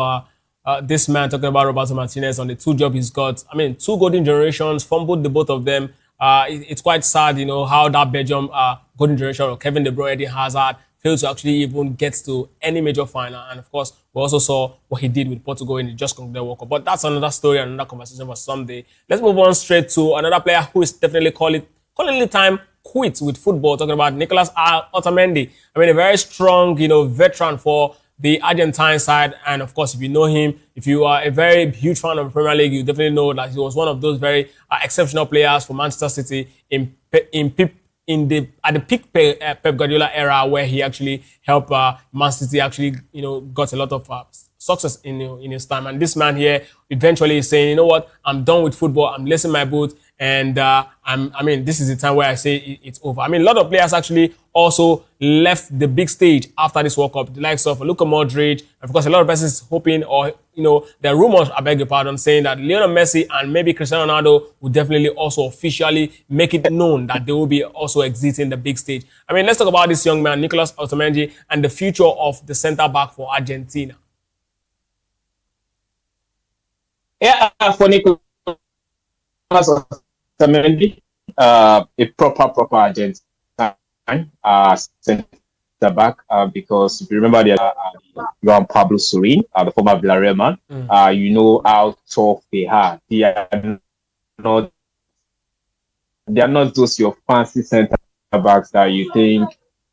this man, talking about Roberto Martinez, on the 2 jobs he's got. I mean, 2 golden generations, fumbled the both of them. It's quite sad, how that Belgium golden generation of Kevin De Bruyne, Eden Hazard, failed to actually even get to any major final. And of course, we also saw what he did with Portugal in the just concluded World Cup. But that's another story and another conversation for someday. Let's move on straight to another player who is definitely calling the time quits with football, talking about Nicolas Otamendi. I mean, a very strong, veteran for the Argentine side. And of course, if you know him, if you are a very huge fan of the Premier League, you definitely know that he was one of those very exceptional players for Manchester City at the peak Pep Guardiola era, where he actually helped Man City actually, got a lot of success in his time. And this man here eventually is saying, you know what, I'm done with football. I'm lacing my boots And I mean, this is the time where I say it's over. I mean, a lot of players actually also left the big stage after this World Cup. The likes of Luka Modric, and of course, a lot of persons hoping, or there are rumors, I beg your pardon, saying that Lionel Messi and maybe Cristiano Ronaldo will definitely also officially make it known that they will be also exiting the big stage. I mean, let's talk about this young man, Nicolas Otamendi, and the future of the centre back for Argentina. Yeah, for Nicolas Otamendi, a proper Argentine centre back, because if you remember Juan Pablo Sorin, the former Villarreal man, you know how tough they are. They are not those your fancy centre backs that you think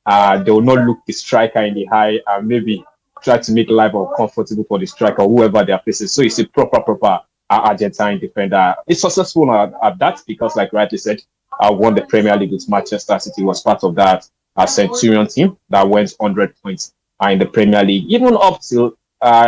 they will not look the striker in the eye and maybe try to make life uncomfortable for the striker, whoever they are facing. So it's a proper Argentine defender. It's successful at that because, like rightly said, won the Premier League with Manchester City, was part of that Centurion team that went 100 points in the Premier League. Even up till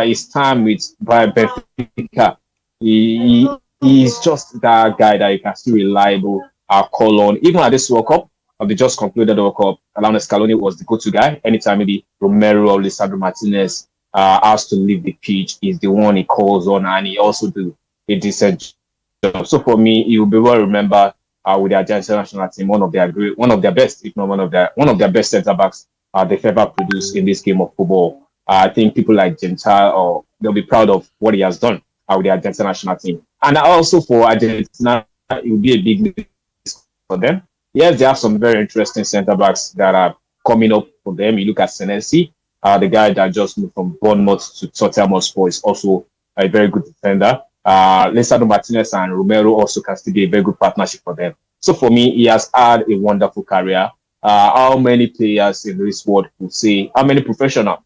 his time with Benfica, he's just that guy that you can still reliable call on. Even at this World Cup, they just concluded the World Cup, Lionel Scaloni was the go-to guy. Anytime maybe Romero or Lisandro Martinez has to leave the pitch, he's the one he calls on, and he also do a decent job. So for me, he will be well remembered with the Argentine national team, one of their best, if not one of their best centre backs they've ever produced in this game of football. I think people like Gentile, they'll be proud of what he has done with the Argentine national team. And also for Argentina, it will be a big news for them. Yes, they have some very interesting centre backs that are coming up for them. You look at Senesi, the guy that just moved from Bournemouth to Tottenham Hotspur, is also a very good defender. Lisandro Martinez and Romero also can still be a very good partnership for them. So for me, he has had a wonderful career. How many players in this world could say, how many professionals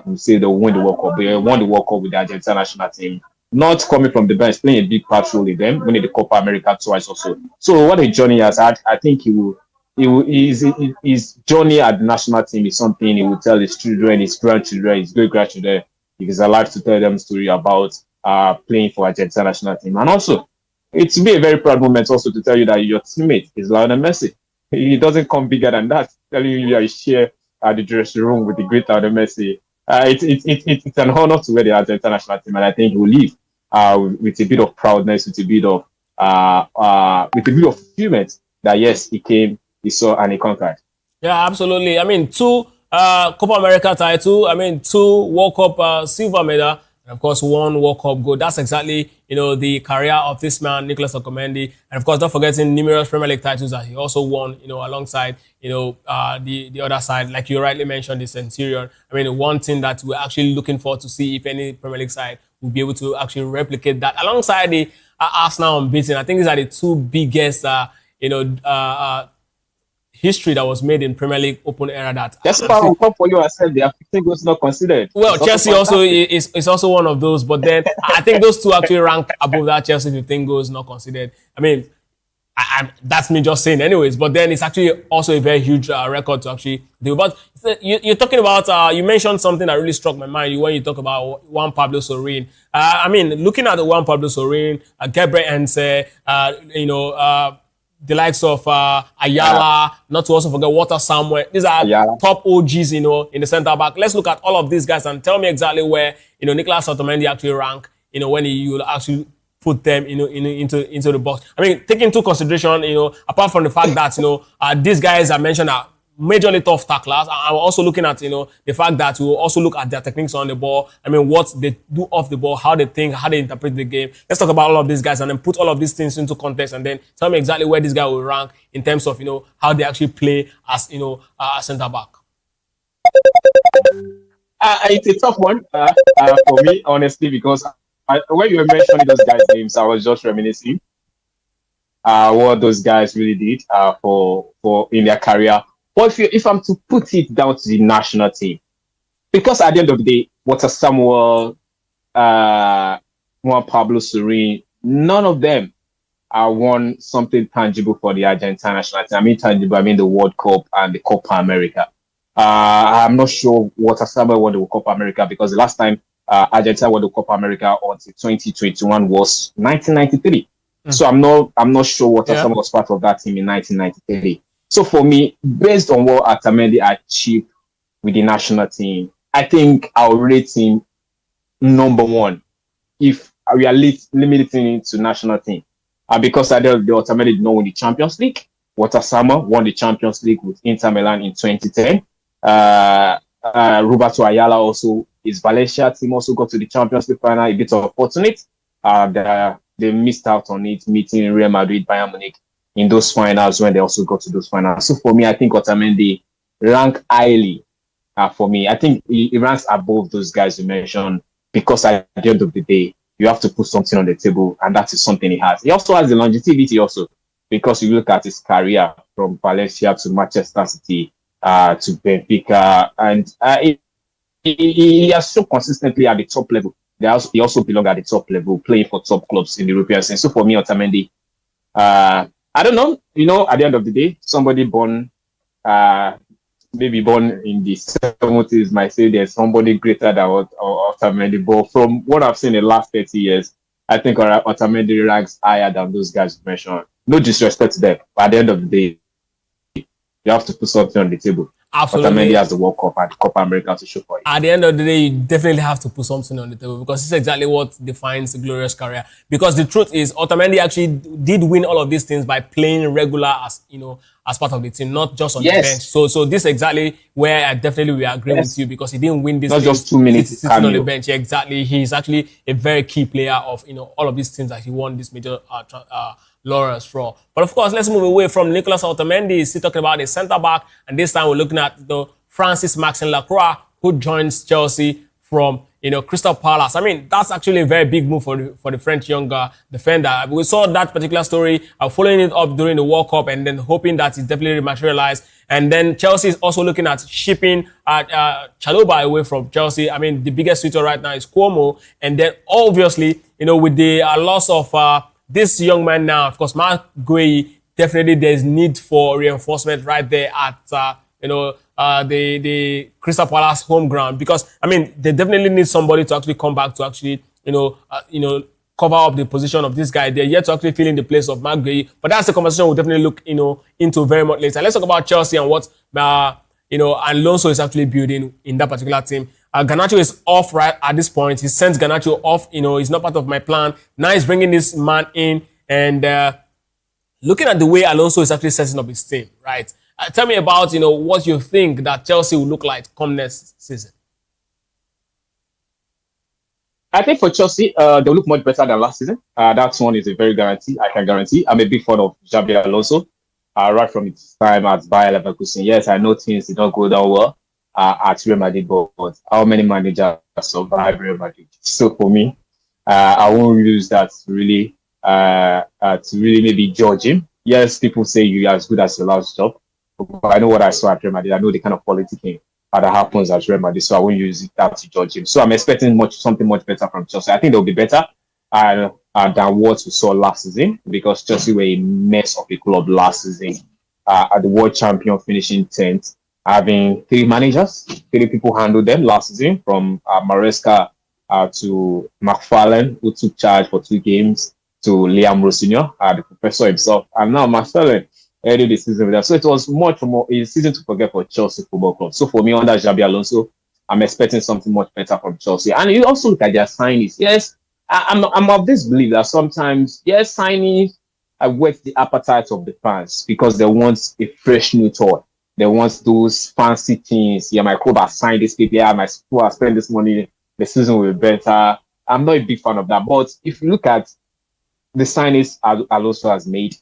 could say they'll win the World Cup? They won the World Cup with the Argentina national team, not coming from the bench, playing a big part role in them, winning the Copa America twice also. So what a journey he has had. I think his journey at the national team is something he will tell his children, his grandchildren, his great-grandchildren, if he's alive, to tell them a story about playing for Argentina national team. And also, it will be a very proud moment also to tell you that your teammate is Lionel Messi. He doesn't come bigger than that. Telling you I share the dressing room with the great Lionel Messi. It's an honor to wear the Argentina national team, and I think he will leave with a bit of proudness, with a bit of fulfillment that yes, he came, he saw, and he conquered. Yeah, absolutely. I mean, 2 Copa America title. I mean, 2 World Cup silver medal. And of course, 1 World Cup gold. That's exactly, the career of this man, Nicolas Otamendi. And of course, not forgetting numerous Premier League titles that he also won, alongside, the other side. Like you rightly mentioned, the Centurion. I mean, one thing that we're actually looking forward to see if any Premier League side will be able to actually replicate that alongside the Arsenal unbeaten. I think these are the 2 biggest, history that was made in Premier League open era. That that's why I'll come for you. I said they are 15 goals not considered. Well, Chelsea also is also one of those, but then I think those 2 actually rank above that Chelsea 15 goals not considered. I mean, that's me just saying anyways, but then it's actually also a very huge record to actually do. But you're talking about, you mentioned something that really struck my mind when you talk about Juan Pablo Sorin. I mean, looking at the Juan Pablo Sorin, Gabriel Hense, the likes of Ayala, not to also forget Walter Samuel. These are top OGs, in the centre back. Let's look at all of these guys and tell me exactly where, Nicolas Otamendi actually rank, when you will actually put them, into the box. I mean, taking into consideration, apart from the fact that, these guys I mentioned are majorly tough tacklers. I'm also looking at, the fact that we'll also look at their techniques on the ball. I mean, what they do off the ball, how they think, how they interpret the game. Let's talk about all of these guys and then put all of these things into context and then tell me exactly where this guy will rank in terms of, how they actually play as, a centre back. It's a tough one for me, honestly, because when you were mentioning those guys' names, I was just reminiscing what those guys really did for in their career. But if I'm to put it down to the national team, because at the end of the day, Walter Samuel, Juan Pablo Sorin, none of them won something tangible for the Argentine national team. I mean tangible, I mean the World Cup and the Copa America. I'm not sure Walter Samuel won the Copa America because the last time Argentina won the Copa America until 2021 was 1993. So I'm not sure what Osama was part of that team in 1993. So for me, based on what Otamendi achieved with the national team, I think I'll rate him number one if we are limiting it to national team. Because I know the Otamendi did not win the Champions League. Osama won the Champions League with Inter Milan in 2010. Roberto Ayala also, his Valencia team also got to the Champions League final, a bit unfortunate. They missed out on it, meeting Real Madrid, Bayern Munich in those finals when they also got to those finals. So for me, I think Otamendi rank highly. For me, I think he ranks above those guys you mentioned because at the end of the day, you have to put something on the table, and that is something he has. He also has the longevity also because you look at his career from Valencia to Manchester City to Benfica, and he has so consistently at the top level. He also belongs at the top level, playing for top clubs in the European sense. So for me, Otamendi, I don't know. At the end of the day, somebody born, maybe born in the 70s might say there's somebody greater than Otamendi. But from what I've seen in the last 30 years, I think Otamendi ranks higher than those guys you mentioned. No disrespect to them, but at the end of the day, you have to put something on the table. Absolutely. Otamendi has the World Cup and the Copa America to show for it. At the end of the day, you definitely have to put something on the table because it's exactly what defines a glorious career. Because the truth is, Otamendi actually did win all of these things by playing regular as part of the team, not just on the bench. So this is exactly where I definitely will agree with you because he didn't win this. Not just 2 minutes sitting on the bench. Yeah, exactly. He's actually a very key player of all of these teams that he won this major laurels for. But of course, let's move away from Nicolas Otamendi. He's still talking about the centre back, and this time we're looking at the Francis Maxime Lacroix, who joins Chelsea from Crystal Palace. I mean, that's actually a very big move for the French younger defender. We saw that particular story, following it up during the World Cup, and then hoping that it definitely materialized. And then Chelsea is also looking at shipping Chalobah away from Chelsea. I mean, the biggest suitor right now is Cuomo, and then obviously, with the loss of this young man now, of course, Mark Guehi, definitely there's need for reinforcement right there at the Crystal Palace home ground, because I mean they definitely need somebody to actually come back to actually cover up the position of this guy. They're yet to actually fill in the place of Mark Guehi, but that's a conversation we'll definitely look into very much later. Let's talk about Chelsea and what Alonso is actually building in that particular team. Garnacho is off right at this point. He sent Garnacho off. He's not part of my plan. Now he's bringing this man in, and looking at the way Alonso is actually setting up his team, right? Tell me about what you think that Chelsea will look like come next season. I think for Chelsea, they'll look much better than last season. That one is a very guarantee. I can guarantee. I'm a big fan of Xabi Alonso. Right from its time at Bayer Leverkusen. Yes, I know things did not go down well at Real Madrid, but how many managers survive Real Madrid? So for me, I won't use that to really maybe judge him. Yes, people say you're as good as your last job, but I know what I saw at Real Madrid. I know the kind of politicking that happens at Real Madrid, so I won't use that to judge him. So I'm expecting something much better from Chelsea. I think they'll be better than what we saw last season, because Chelsea were a mess of a club last season. At the world champion finishing 10th, having 3 managers, 3 people handled them last season, from Maresca to McFarlane, who took charge for 2 games, to Liam Rossignol, the professor himself, and now McFarlane ended the season with them. So it was much more a season to forget for Chelsea Football Club. So for me, under Xabi Alonso, I'm expecting something much better from Chelsea. And you also look at their signings. Yes, I'm of this belief that sometimes, yes, signings whet the appetite of the fans because they want a fresh new toy. They want those fancy things. Yeah, my club has signed this player. My school has spent this money. The season will be better. I'm not a big fan of that. But if you look at the signings Alonso has made,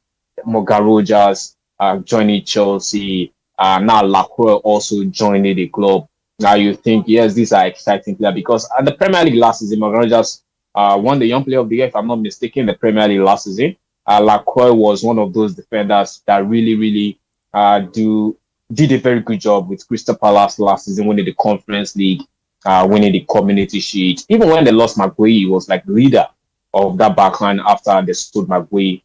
Morgan Rogers joining Chelsea, now Lacroix also joining the club. Now you think, yes, these are exciting players, because at the Premier League last season, Morgan Rogers won the Young Player of the Year, if I'm not mistaken, the Premier League last season. Lacroix was one of those defenders that really did a very good job with Crystal Palace last season, winning the Conference League, winning the Community Shield. Even when they lost McGuire, he was like the leader of that backline after they sold McGuire,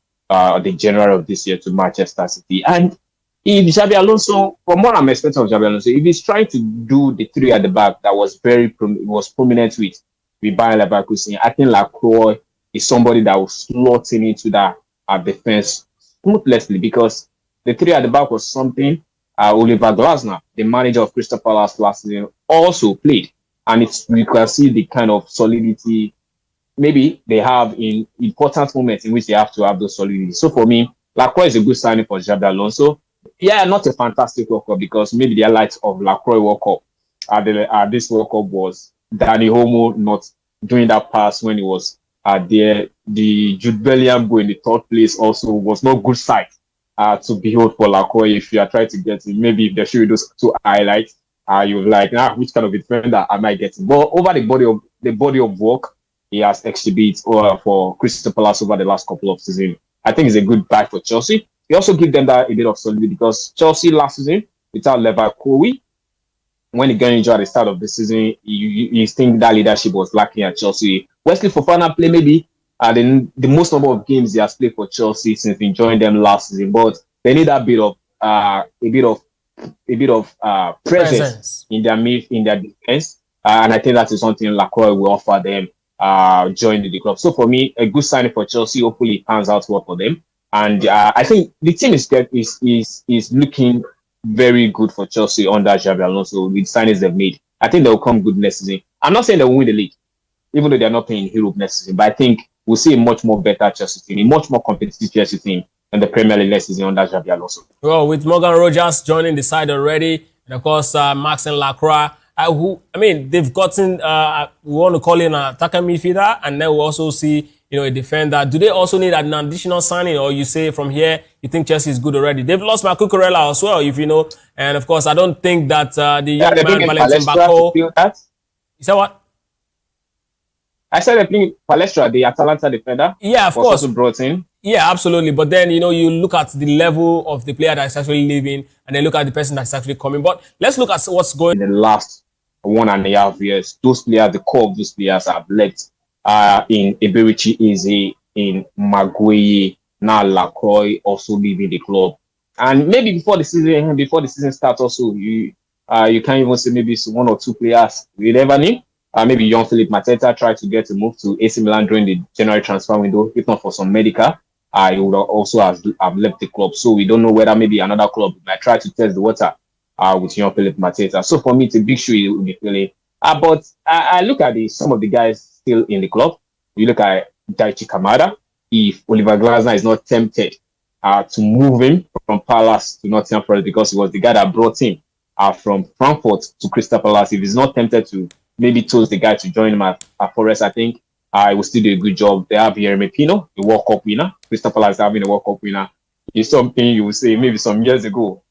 the January of this year, to Manchester City. And if Xabi Alonso, from what I'm expecting of Xabi Alonso, if he's trying to do the 3 at the back that was prominent with Bayer Leverkusen, I think Lacroix is somebody that will slot in into that defense smoothlessly, because the three at the back was something Oliver Glasner, the manager of Crystal Palace last season, also played. And you can see the kind of solidity maybe they have in important moments in which they have to have those solidity. So for me, Lacroix is a good signing for Xabi Alonso. Yeah, not a fantastic World Cup, because maybe the highlight of Lacroix World Cup this World Cup was Danny Homo not doing that pass when he was there. The Jude Bellingham goal in the third place also was not good sight to behold for Lacroix. If you are trying to get it, maybe if they show you those two highlights, you're like, which kind of defender am I getting? But over the body of work he has exhibited for Crystal Palace over the last couple of seasons, I think it's a good buy for Chelsea. He also give them that a bit of solidity, because Chelsea last season without Leverkusen, when he got injured at the start of the season, you think that leadership was lacking at Chelsea. Wesley Fofana play maybe the most number of games he has played for Chelsea since he joined them last season, but they need a bit of presence in their defense, and I think that is something Lacroix will offer them joining the club. So for me, a good signing for Chelsea. Hopefully, it pans out well for them, and I think the team is looking very good for Chelsea under Xabi Alonso with signings they've made. I think they'll come good next season. I'm not saying they'll win the league, even though they're not playing in Europe next season, but I think we'll see a much more better Chelsea team, a much more competitive Chelsea team in the Premier League next season under Xabi Alonso. Well, with Morgan Rogers joining the side already, and of course Maxence Lacroix, they've gotten we want to call in an attacker midfielder, and then we also see a defender. Do they also need an additional signing, or you say from here you think Chelsea is good already? They've lost Marco Corella as well, if you know, and of course I don't think that the young man Valentin Bako. You said what? I said they're playing Palestra, the Atalanta defender. Yeah, of course. Also brought in. Yeah, absolutely. But then, you look at the level of the player that's actually leaving, and then look at the person that's actually coming. But let's look at what's going in the last 1.5 years. Those players, the core of those players have left in Eberichi Eze, in Maguire, now Lacroix also leaving the club. And maybe before the season starts also, you can't even say maybe it's one or two players we never knew. Maybe young Philip Mateta tried to get a move to AC Milan during the January transfer window, if not for some medical. He would also have left the club. So we don't know whether maybe another club might try to test the water with young Philip Mateta. So for me, it's a big shoe it will be filling. But I look at some of the guys still in the club. You look at Daichi Kamada. If Oliver Glasner is not tempted to move him from Palace to Nottingham Forest, because he was the guy that brought him from Frankfurt to Crystal Palace, if he's not tempted to maybe told the guy to join him at Forest, I think I will still do a good job. They have Jeremy Pino, the World Cup winner. Crystal Palace having a World Cup winner. It's something you will say maybe some years ago.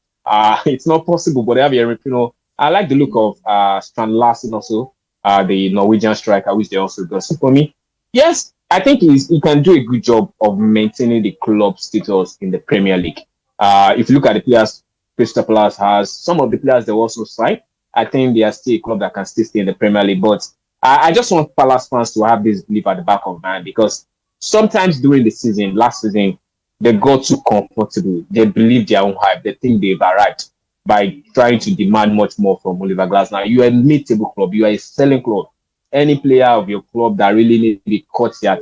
It's not possible, but they have Jeremy Pino. I like the look of Strand Larsen also, the Norwegian striker, which they also got. So for me, yes, I think he can do a good job of maintaining the club status in the Premier League. If you look at the players Crystal Palace has, some of the players they also signed, I think they are still a club that can still stay in the Premier League. But I just want Palace fans to have this belief at the back of mind, because sometimes during the season, last season, they got too comfortable. They believe their own hype. They think they've arrived by trying to demand much more from Oliver Glasner. You are a mid-table club. You are a selling club. Any player of your club that really maybe catch the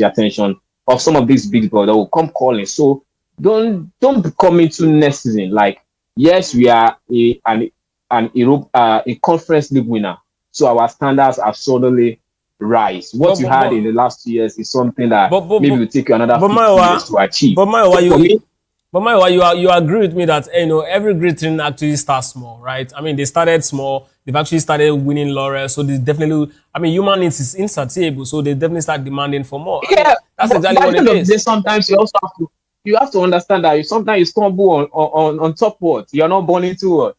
attention of some of these big boys that will come calling. So don't come into next season like, yes, we are a conference league winner, so our standards have suddenly rise. What you had in the last 2 years is something that maybe will take you another 50 years to achieve. But Maiwa, you agree with me that every great thing actually starts small, right? I mean, they started small. They've actually started winning laurels, so they definitely. I mean, human needs is insatiable, so they definitely start demanding for more. Yeah, I mean, that's exactly what it is. Sometimes you also have to understand that sometimes you stumble on top what you're not born into what.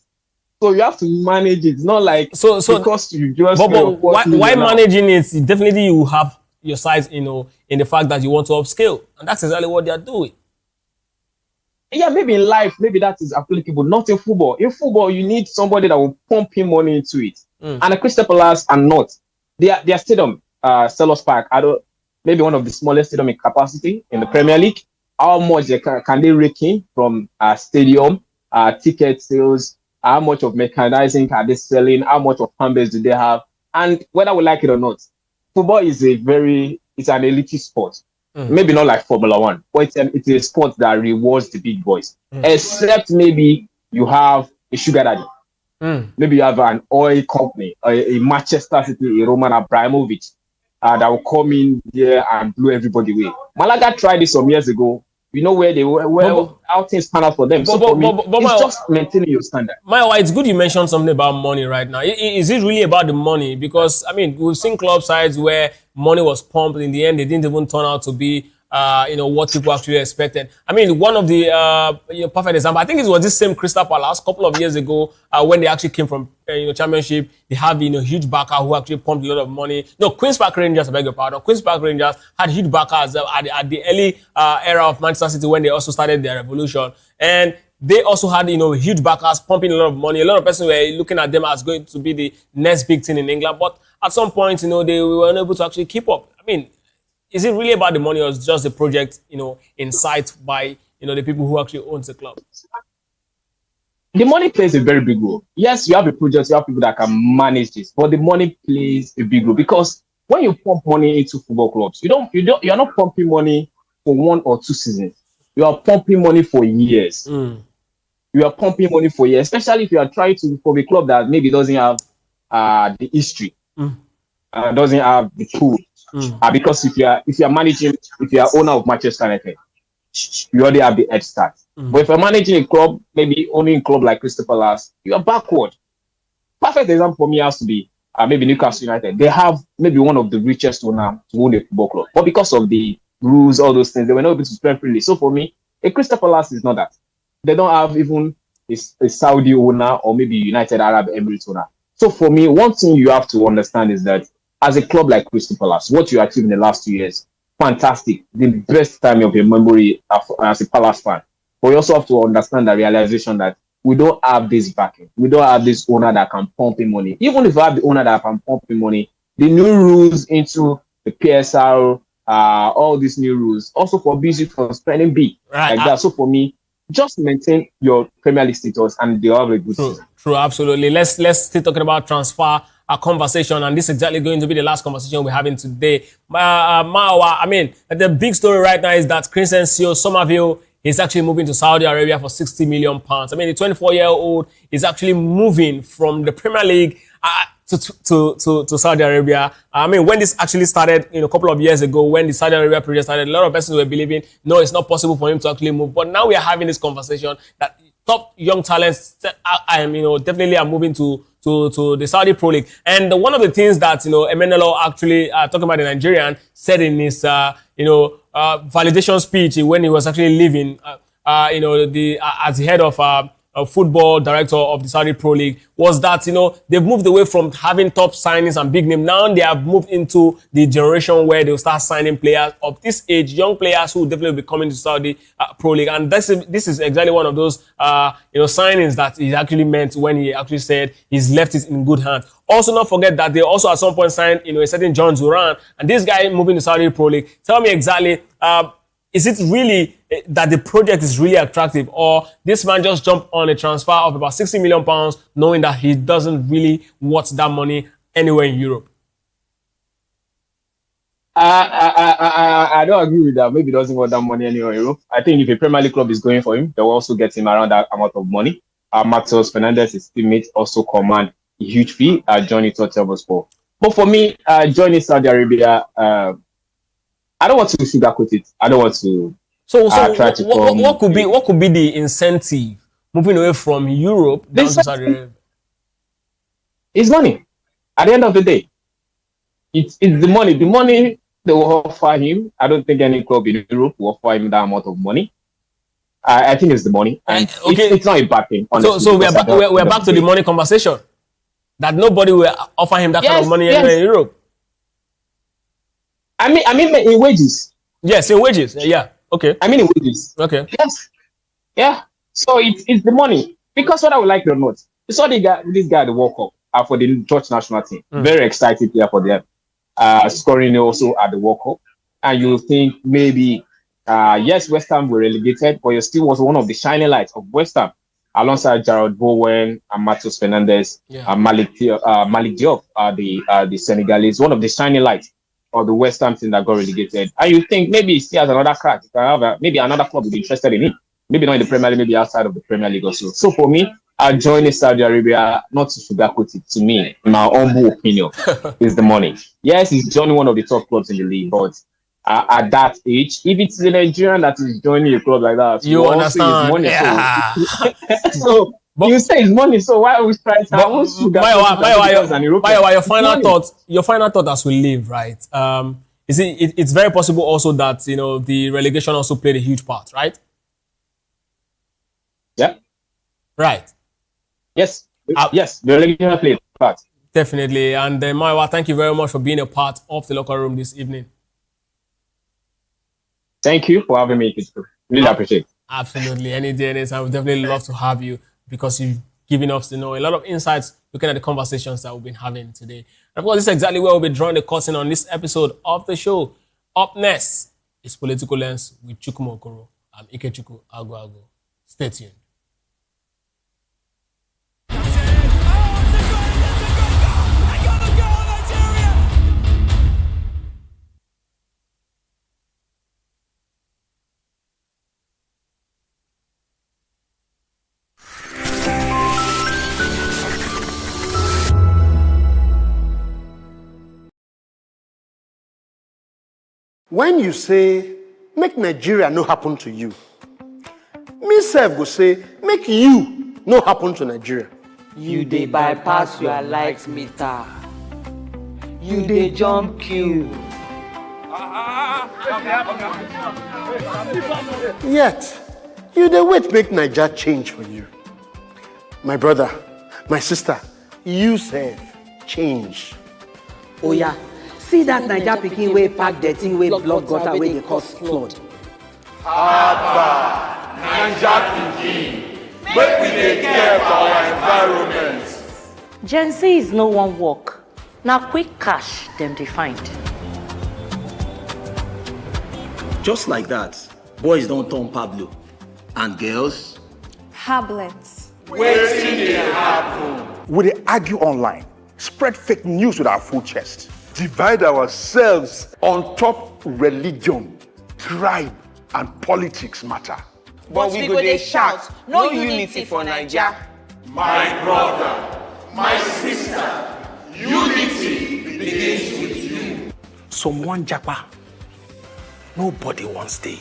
So you have to manage it. It's not like because you just. But why managing it? Definitely, you have your sides, in the fact that you want to upscale, and that's exactly what they are doing. Yeah, maybe in life, maybe that is applicable. Not in football. In football, you need somebody that will pump in money into it. And the Crystal Palace are not. Their stadium, Selhurst Park, maybe one of the smallest stadium in capacity in the Premier League. How much can they rake in from stadium, ticket sales? How much of mechanizing are they selling? How much of fan base do they have? And whether we like it or not, football is it's an elite sport. Maybe not like Formula One, but it's a sport that rewards the big boys. Except maybe you have a sugar daddy. Maybe you have an oil company, a Manchester City, a Roman Abramovich that will come in there and blow everybody away. Malaga tried this some years ago. You know where they were, how things pan out for them. So for me, it's just maintaining your standard. Maiwa, it's good you mentioned something about money right now. Is it really about the money? Because, I mean, we've seen club sides where money was pumped. In the end, they didn't even turn out to be what people actually expected. I mean, one of the perfect example, I think it was this same Crystal Palace a couple of years ago when they actually came from Championship. They have huge backer who actually pumped a lot of money. No, Queen's Park Rangers, I beg your pardon. Queen's Park Rangers had huge backers at the early era of Manchester City when they also started their revolution, and they also had huge backers pumping a lot of money. A lot of persons were looking at them as going to be the next big thing in England, but at some point, they were unable to actually keep up. I mean, is it really about the money, or is it just the project, in sight by, the people who actually own the club? The money plays a very big role. Yes, you have a project, you have people that can manage this, but the money plays a big role because when you pump money into football clubs, you're not pumping money for 1 or 2 seasons. You are pumping money for years. You are pumping money for years, especially if you are trying to form a club that maybe doesn't have the history, doesn't have the tools. Because if you are owner of Manchester United, you already have the head start. But if you're managing a club, maybe owning a club like Crystal Palace, you are backward. Perfect example for me has to be maybe Newcastle United. They have maybe one of the richest owners to own a football club, but because of the rules, all those things, they were not able to spend freely. So for me, a Crystal Palace is not that. They don't have even a Saudi owner or maybe United Arab Emirates owner. So for me, one thing you have to understand is that as a club like Crystal Palace, what you achieved in the last 2 years, fantastic. The best time of your memory as a Palace fan. But you also have to understand the realization that we don't have this backing. We don't have this owner that can pump in money. Even if we have the owner that can pump in money, the new rules into the PSR, all these new rules also forbids you from spending big like that. So for me, just maintain your Premier League status and they'll have a good season. True, absolutely. Let's still talking about transfer conversation, and this is exactly going to be the last conversation we're having today. Mawa, I mean, the big story right now is that Crescencio Somerville is actually moving to Saudi Arabia for £60 million. I mean, the 24-year-old is actually moving from the Premier League to Saudi Arabia. I mean, when this actually started, a couple of years ago, when the Saudi Arabia project started, a lot of persons were believing, no, it's not possible for him to actually move. But now we are having this conversation that top young talents, definitely are moving to the Saudi Pro League. And one of the things that, Emenelo actually, talking about the Nigerian, said in his, validation speech when he was actually leaving, as the head of football director of the Saudi Pro League, was that, they've moved away from having top signings and big name. Now they have moved into the generation where they'll start signing players of this age, young players who definitely will be coming to Saudi Pro League. And this is exactly one of those, signings that he actually meant when he actually said he's left it in good hands. Also, not forget that they also at some point signed, a certain John Duran, and this guy moving to Saudi Pro League. Tell me exactly, is it really that the project is really attractive, or this man just jumped on a transfer of about £60 million knowing that he doesn't really want that money anywhere in Europe? I don't agree with that. Maybe he doesn't want that money anywhere in Europe. I think if a Premier League club is going for him, they will also get him around that amount of money. Matheus Fernandes, his teammates, also command a huge fee joining Tottenham Sport. But for me, joining Saudi Arabia, I don't want to sugarcoat it. I don't want to. So what could be the incentive moving away from Europe down to Saudi Arabia? It's money. At the end of the day, it's the money. The money they will offer him. I don't think any club in Europe will offer him that amount of money. I think it's the money, and it's not a bad thing. Honestly, so we're back to the money conversation. That nobody will offer him that kind of money anywhere in Europe. I mean in wages. Yes, in wages. Yeah. Okay. I mean in wages. Okay. Yes. Yeah. So it's the money. Because what I would like to note, you saw this guy at the World Cup for the Dutch national team. Very excited player for them. Scoring also at the World Cup. And you think maybe yes, West Ham were relegated, but he still was one of the shining lights of West Ham, alongside Jarrod Bowen and Matheus Fernandes and Malik Diop, the Senegalese, one of the shining lights. or the West Ham team that got relegated. And you think maybe he still has another crack. Maybe another club would be interested in him. Maybe not in the Premier League, maybe outside of the Premier League also. So for me, joining Saudi Arabia, not to sugarcoat it, to me, in my humble opinion, is the money. Yes, he's joining one of the top clubs in the league, but at that age, if it's a Nigerian that is joining a club like that, you understand? Money, yeah. So you say it's money, so why are we trying to your final thought as we leave, right? It's very possible also that the relegation also played a huge part, right? Yeah. Right. Yes. Yes, the relegation played a part. Definitely. And Maiwa, thank you very much for being a part of the locker room this evening. Thank you for having me. Really appreciate it. Absolutely. Any day, anytime. I would definitely love to have you because you've given us a lot of insights looking at the conversations that we've been having today. And of course, this is exactly where we'll be drawing the curtain on this episode of the show. Up next is Political Lens with Chukwuma Okoro. I'm Ikechukwu Agu. Stay tuned. When you say, make Nigeria no happen to you, me sef go say, make you no happen to Nigeria. You dey bypass your light meter. You dey jump queue. Yet, you dey wait make Nigeria change for you. My brother, my sister, you sef change. Oh yeah. See that Naija pikin wey pack dirty wey block gutter wey dey cause flood. Haba, Naija pikin, make we dey care for our environment. Gen Z is no one work. Now quick cash them dey find. Just like that, boys don't turn Pablo, and girls, Hablets. Wetin dey happen? We dey argue online, spread fake news with our full chest. Divide ourselves on top religion, tribe, and politics matter. But we go dey shout, no unity for Naija. My brother, my sister, unity begins with you. Someone japa, nobody wants stay.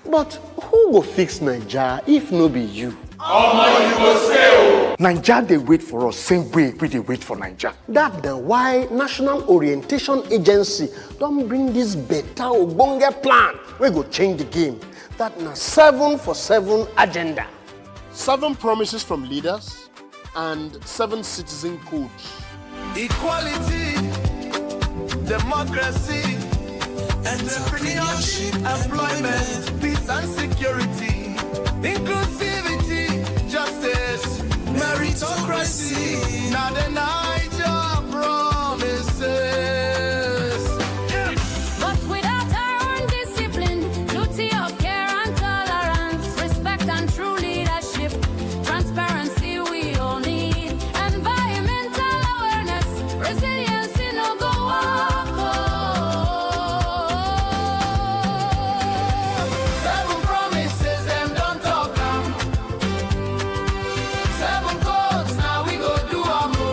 But who go fix Naija if no be you? Omo, you go stay o. Naija dey wait for us same way we dey wait for Naija. That na why National Orientation Agency don bring this better ogbonge plan wey go change the game. That na 7 for 7 agenda. 7 promises from leaders and 7 citizen codes. Equality, democracy, entrepreneurship, employment, peace and security, inclusivity, justice, meritocracy. Now the Naija promises. But without our own discipline, duty of care and tolerance, respect and true leadership, transparency we all need, environmental awareness, resilience in no go walk. 7 promises, them don't talk am. 7 codes, now we go do am o.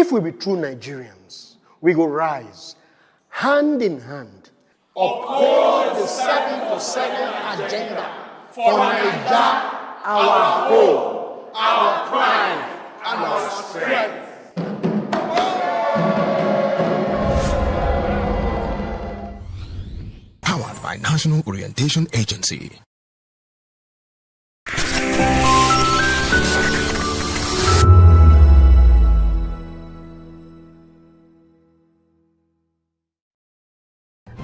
If we be true Nigerians, we go rise hand in hand. Uphold the 7 for 7 agenda for Naija, our home, our pride, and our strength. Powered by National Orientation Agency.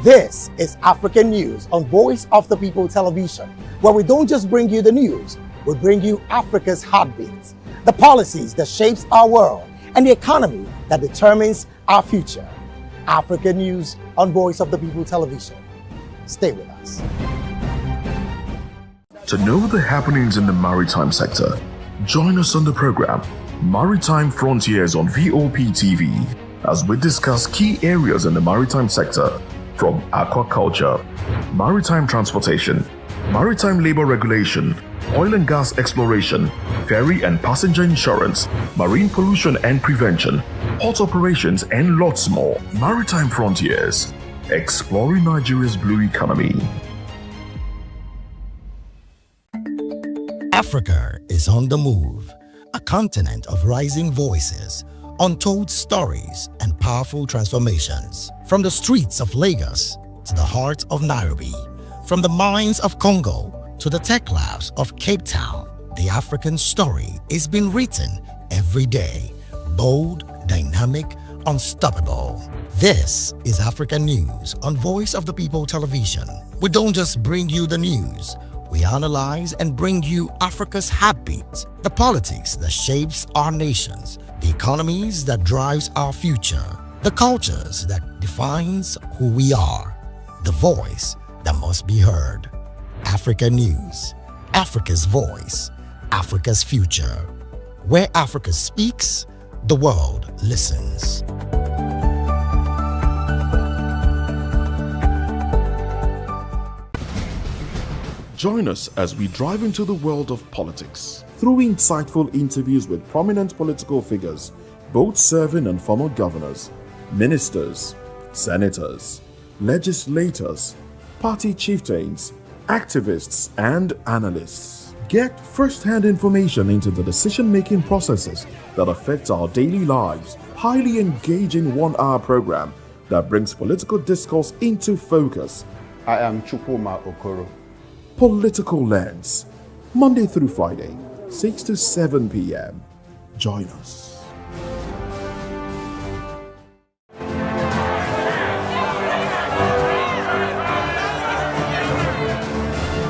This is African News on Voice of the People Television, where we don't just bring you the news, we bring you Africa's heartbeat, the policies that shapes our world, and the economy that determines our future. African News on Voice of the People Television. Stay with us. To know the happenings in the maritime sector, join us on the program Maritime Frontiers on VOP TV as we discuss key areas in the maritime sector, from aquaculture, maritime transportation, maritime labor regulation, oil and gas exploration, ferry and passenger insurance, marine pollution and prevention, port operations, and lots more. Maritime Frontiers, exploring Nigeria's blue economy. Africa is on the move, a continent of rising voices, untold stories, and powerful transformations. From the streets of Lagos to the heart of Nairobi, from the mines of Congo to the tech labs of Cape Town, the African story is being written every day. Bold, dynamic, unstoppable. This is African News on Voice of the People Television. We don't just bring you the news, we analyze and bring you Africa's heartbeat, the politics that shapes our nations, the economies that drives our future, the cultures that defines who we are, the voice that must be heard. Africa News, Africa's voice, Africa's future. Where Africa speaks, the world listens. Join us as we drive into the world of politics through insightful interviews with prominent political figures, both serving and former governors, ministers, senators, legislators, party chieftains, activists, and analysts. Get first-hand information into the decision-making processes that affect our daily lives. Highly engaging one-hour program that brings political discourse into focus. I am Chukwuma Okoro. Political Lens, Monday through Friday, 6 to 7 p.m. Join us.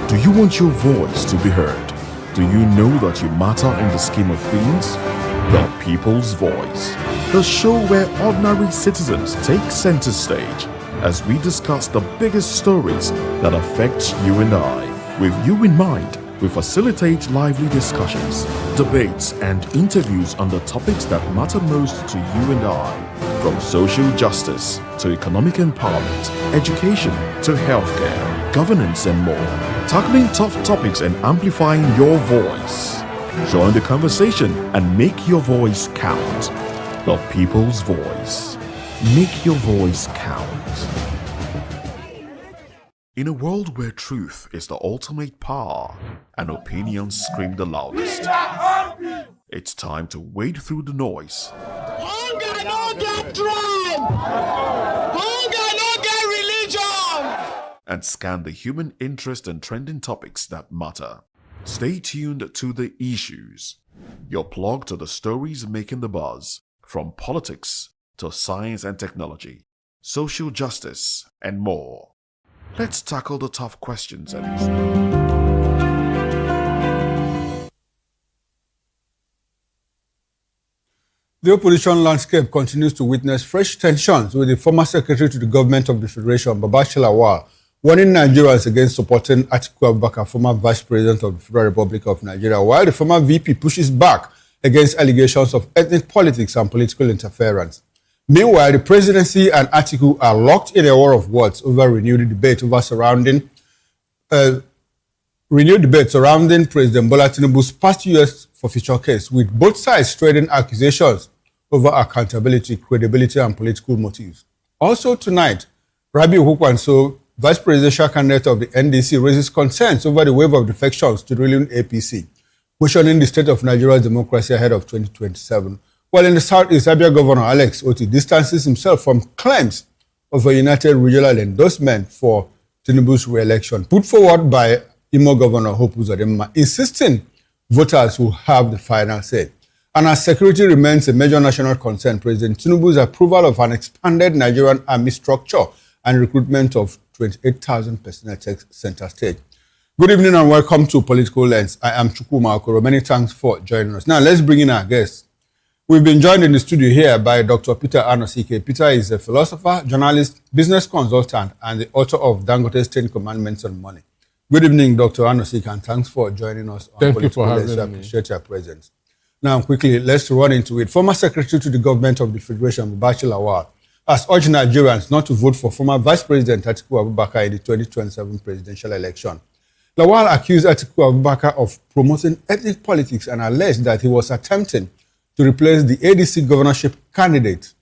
Do you want your voice to be heard? Do you know that you matter in the scheme of things? The People's Voice, the show where ordinary citizens take center stage as we discuss the biggest stories that affect you and I. With you in mind, we facilitate lively discussions, debates, and interviews on the topics that matter most to you and I, from social justice to economic empowerment, education to healthcare, governance, and more, tackling tough topics and amplifying your voice. Join the conversation and make your voice count. The People's Voice. Make your voice count. In a world where truth is the ultimate power and opinions scream the loudest, it's time to wade through the noise. Hunger no get tribe! Hunger no get religion! And scan the human interest and trending topics that matter. Stay tuned to The Issues, your plug to the stories making the buzz, from politics to science and technology, social justice, and more. Let's tackle the tough questions at least. The opposition landscape continues to witness fresh tensions, with the former Secretary to the Government of the Federation, Babashir Lawal, warning Nigerians against supporting Atiku Abubakar, former Vice President of the Federal Republic of Nigeria, while the former VP pushes back against allegations of ethnic politics and political interference. Meanwhile, the presidency and Atiku are locked in a war of words over renewed debate surrounding President Bola Tinubu's past U.S. forfeiture case, with both sides trading accusations over accountability, credibility, and political motives. Also tonight, Rabiu Hukwanso, vice presidential candidate of the NDC, raises concerns over the wave of defections to the ruling APC, questioning the state of Nigeria's democracy ahead of 2027. While in the southeast, Abia Governor Alex Oti distances himself from claims of a united regional endorsement for Tinubu's re-election, put forward by Imo Governor Hope Uzodinma, insisting voters will have the final say. And as security remains a major national concern, President Tinubu's approval of an expanded Nigerian army structure and recruitment of 28,000 personnel takes center stage. Good evening and welcome to Political Lens. I am Chukuma Okoro. Many thanks for joining us. Now let's bring in our guests. We've been joined in the studio here by Dr. Peter Anosike. Peter is a philosopher, journalist, business consultant, and the author of Dangote's 10 Commandments on Money. Good evening, Dr. Anosike, and thanks for joining us on Political Lens. I appreciate your presence. Now, quickly, let's run into it. Former Secretary to the Government of the Federation, Babachir Lawal, has urged Nigerians not to vote for former Vice President Atiku Abubakar in the 2027 presidential election. Lawal accused Atiku Abubakar of promoting ethnic politics and alleged that he was attempting to replace the ADC governorship candidate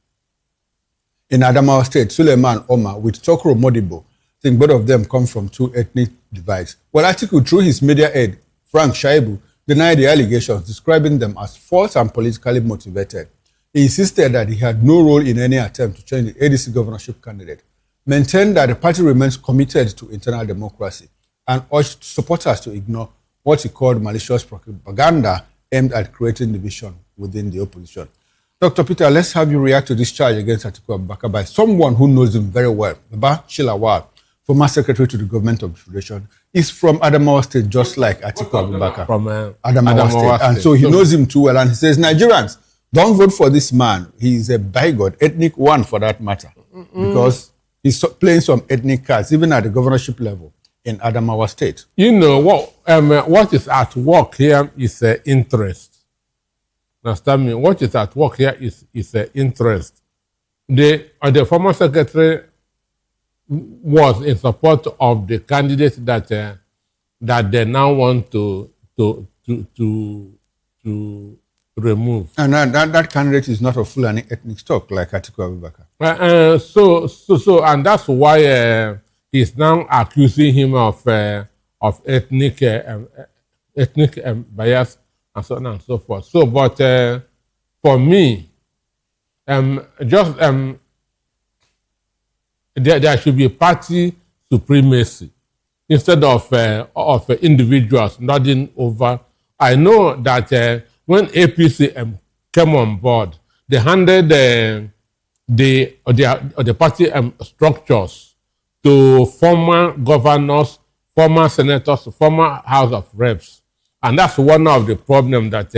in Adamawa State, Suleiman Omar, with Tokro Modibo. I think both of them come from two ethnic divides. Well, Atiku, through his media aide, Frank Shaibu, denied the allegations, describing them as false and politically motivated. He insisted that he had no role in any attempt to change the ADC governorship candidate, maintained that the party remains committed to internal democracy, and urged supporters to ignore what he called malicious propaganda aimed at creating division within the opposition. Dr. Peter, let's have you react to this charge against Atiku Abubakar by someone who knows him very well. Babachir Lawal, former Secretary to the Government of the Federation, is from Adamawa State, just like Atiku Abubakar. From Adamawa State. And so he knows him too well. And he says, Nigerians, don't vote for this man. He is a bigod, ethnic one for that matter, because he's playing some ethnic cards, even at the governorship level in Adamawa State. You know, what is at work here is interest. Understand me? What is at work here is interest. The former secretary was in support of the candidate that they now want to remove. And that candidate is not a Fulani ethnic stock like Atiku Abubakar. So, and that's why he's now accusing him of ethnic bias and so on and so forth. So, but for me, there should be party supremacy instead of individuals nodding over. I know that when APC came on board, they handed the party structures to former governors, former senators, former House of Reps. And that's one of the problems that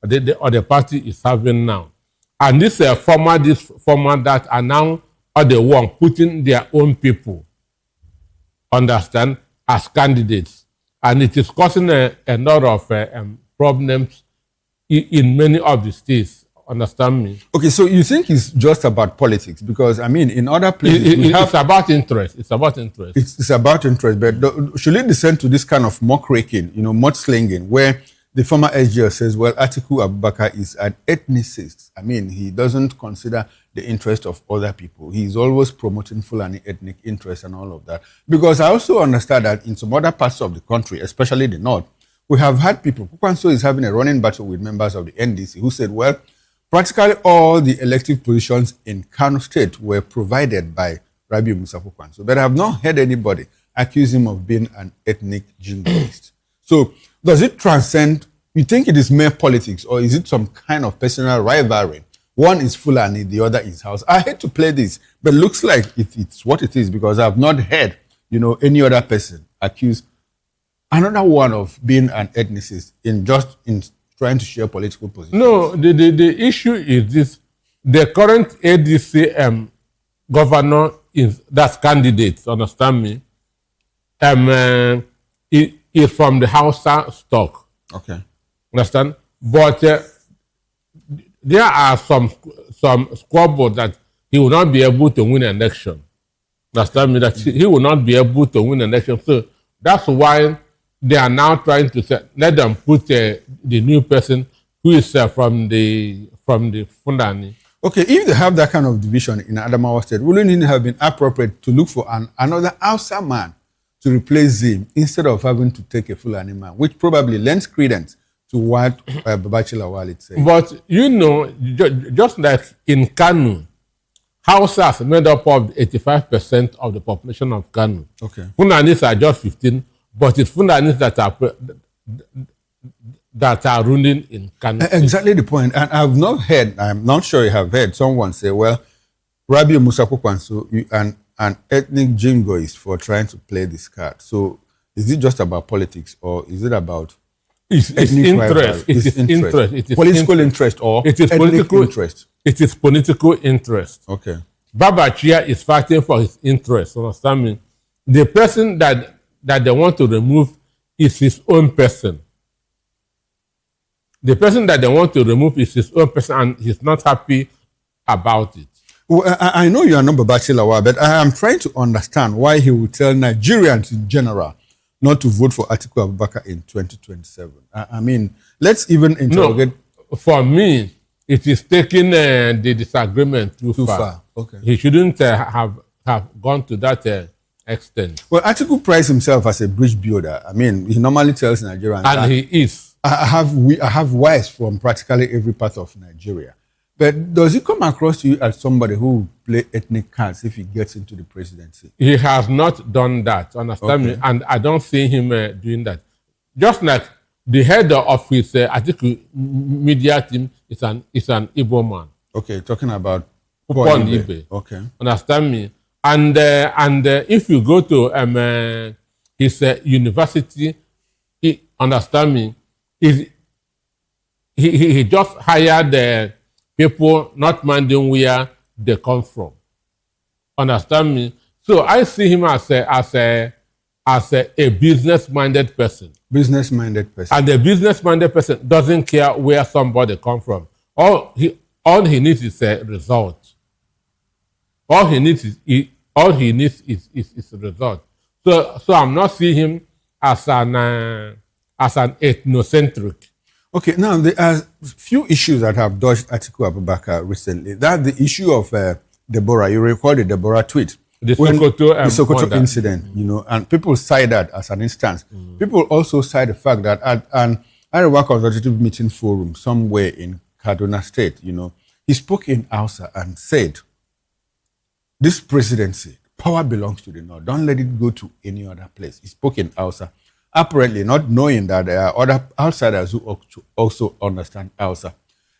the party is having now. And this former that are now the one putting their own people, understand, as candidates. And it is causing a lot of problems in many of the states. Understand me? Okay, so you think it's just about politics? Because, I mean, in other places... It's about interest. It's about interest. It's about interest, but should it descend to this kind of muckraking, mudslinging, where the former SGL says, well, Atiku Abubakar is an ethnicist. I mean, he doesn't consider the interest of other people. He's always promoting Fulani ethnic interest and all of that. Because I also understand that in some other parts of the country, especially the north, we have had people... Kukwanso is having a running battle with members of the NDC who said, well, practically all the elective positions in Kano State were provided by Rabiu Musa Kukwanso, but I have not heard anybody accuse him of being an ethnic jingoist. So does it transcend, you think it is mere politics, or is it some kind of personal rivalry? One is Fulani, the other is House. I hate to play this, but it looks like it's what it is, because I have not heard, any other person accuse another one of being an ethnicist in trying to share political position. No, the issue is this. The current ADC governor that's candidate, understand me, is from the Hausa stock. Okay. Understand? But there are some squabbles that he will not be able to win an election. Understand me? That he will not be able to win an election. So that's why they are now trying to say, let them put the new person who is from the Fundani. Okay, if they have that kind of division in Adamawa State, wouldn't it have been appropriate to look for another Hausa man to replace him instead of having to take a Fulani man, which probably lends credence to what Babachi Lawal is saying? But you know, just like in Kanu, Hausas made up of 85% of the population of Kanu. Okay. Funanis are just 15, but it's Funanis that are ruling in Kanu. Exactly the point. And I've not heard, I'm not sure you have heard someone say, well, Rabiu Musa Kwanso, an ethnic jingo is for trying to play this card. So is it just about politics, or is it about It's interest. It is interest. It is political interest or it is political interest. It is political interest. Okay. Babachia is fighting for his interest. Understand me? The person that they want to remove is his own person. The person that they want to remove is his own person, and he's not happy about it. Well, I know you are not Babachi Lawal, but I am trying to understand why he would tell Nigerians in general not to vote for Atiku Abubakar in 2027. I mean, let's even interrogate. No, for me, it is taking the disagreement too far. Okay. He shouldn't have gone to that extent. Well, Atiku prides himself as a bridge builder. I mean, he normally tells Nigerians. And he is. I have wives from practically every part of Nigeria. But does it come across to you as somebody who will play ethnic cards if he gets into the presidency? He has not done that, understand me? And I don't see him doing that. Just like the head of his Atiku media team is an Igbo man. Okay, talking about Upon Ibe. Okay. Understand me? And if you go to his university, understand me? He just hired people not minding where they come from. Understand me? So I see him as a business-minded person. Business-minded person. And the business-minded person doesn't care where somebody come from. All he needs is a result. All he needs is a result. So I'm not seeing him as an ethnocentric. Okay, now there are few issues that have dodged Atiku Abubakar recently. That's the issue of Deborah. You recall the Deborah tweet. The Sokoto incident, you know, and people cite that as an instance. People also cite the fact that at an Arewa Consultative Meeting Forum somewhere in Kaduna State, you know, he spoke in Hausa and said, this presidency, power belongs to the North. Don't let it go to any other place. He spoke in Hausa, apparently not knowing that there are other outsiders who also understand Hausa.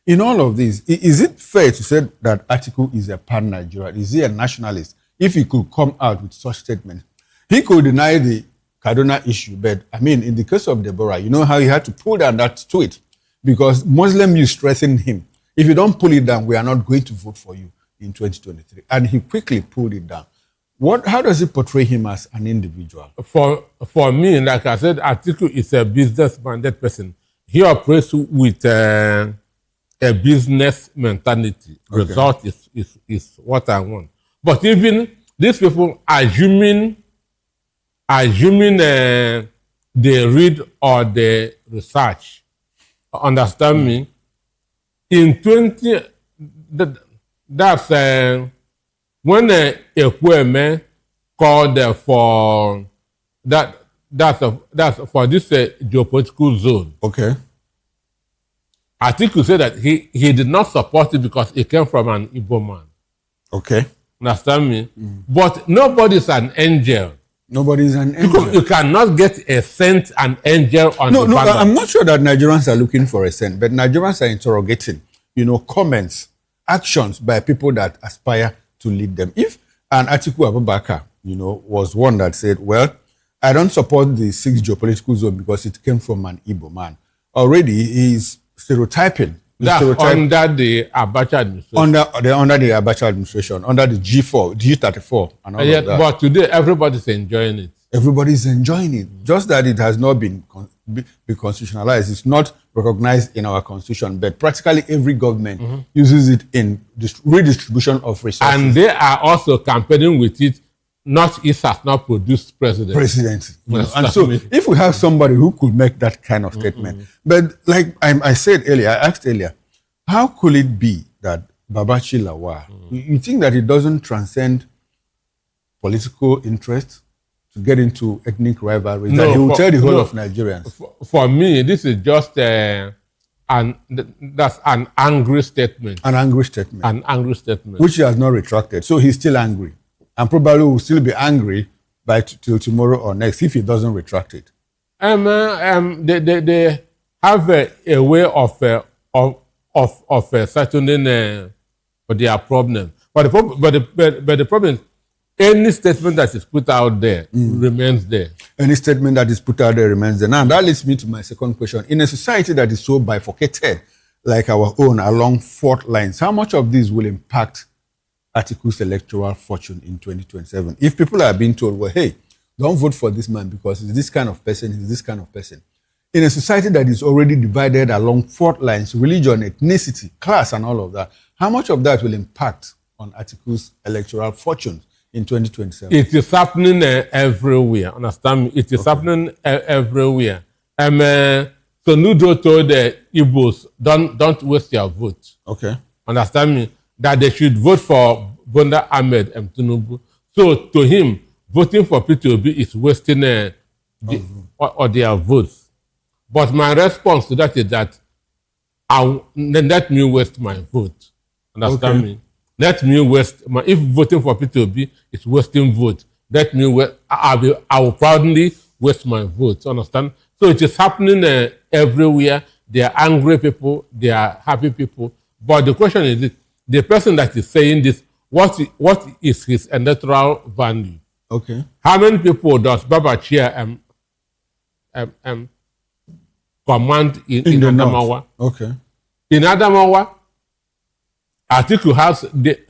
In all of this, is it fair to say that Atiku is a pan-Nigerian? Is he a nationalist? If he could come out with such statements, he could deny the Kaduna issue. But I mean, in the case of Deborah, you know how he had to pull down that tweet because Muslim youth threatened him. If you don't pull it down, we are not going to vote for you in 2023. And he quickly pulled it down. How does it portray him as an individual? For me, like I said, Atiku is a business-minded person. He operates with a business mentality. Okay. Result is what I want. But even these people assuming they read or they research, understand me? In 20, that's when Ekweme called for that's for this geopolitical zone. Okay. Atiku said that he did not support it because it came from an Igbo man. Okay. Understand me? But nobody's an angel. Nobody's an angel. You cannot get a sent an angel on the banner. I'm not sure that Nigerians are looking for a sent, but Nigerians are interrogating, you know, comments, actions by people that aspire to lead them. If an Atiku Abubakar, you know, was one that said, well, I don't support the 6th geopolitical zone because it came from an Igbo man. Already he's stereotyping. That's under the Abacha administration. Under the Abacha administration, under the G4, G34, and all of that. But today, everybody's enjoying it. Everybody's enjoying it. Just that it has not been constitutionalized. It's not recognized in our constitution, but practically every government uses it in redistribution of resources. And they are also campaigning with it Northeast has not produced president. And so if we have somebody who could make that kind of statement, but like I said earlier, I asked earlier, how could it be that Babachi Lawal, you think that it doesn't transcend political interest to get into ethnic rivalry? That he will tell the whole of Nigerians. For me, this is just that's an angry statement. An angry statement. An angry statement. Which he has not retracted. So he's still angry. And probably will still be angry by till tomorrow or next if he doesn't retract it. They have a way of settling their problem. But the problem is, any statement that is put out there remains there. Any statement that is put out there remains there. Now, that leads me to my second question. In a society that is so bifurcated, like our own, along fault lines, how much of this will impact Atiku's electoral fortune in 2027? If people are being told, well, hey, don't vote for this man because he's this kind of person, he's this kind of person. In a society that is already divided along fault lines, religion, ethnicity, class, and all of that, how much of that will impact on Atiku's electoral fortune in 2027? It is happening everywhere. Understand me? It is happening everywhere. So Nudo told the Igbos, don't waste your vote. Okay. Understand me? That they should vote for Bola Ahmed and Tinubu. So to him, voting for P2B is wasting their votes. But my response to that is that let me waste my vote. Understand me? Let me waste if voting for P2B is wasting vote, let me waste, I will proudly waste my vote. Understand? So it is happening everywhere. There are angry people, there are happy people. But the question is this, the person that is saying this, what is his electoral value? Okay. How many people does Babachi command in Adamawa? Okay. In Adamawa, Atiku has the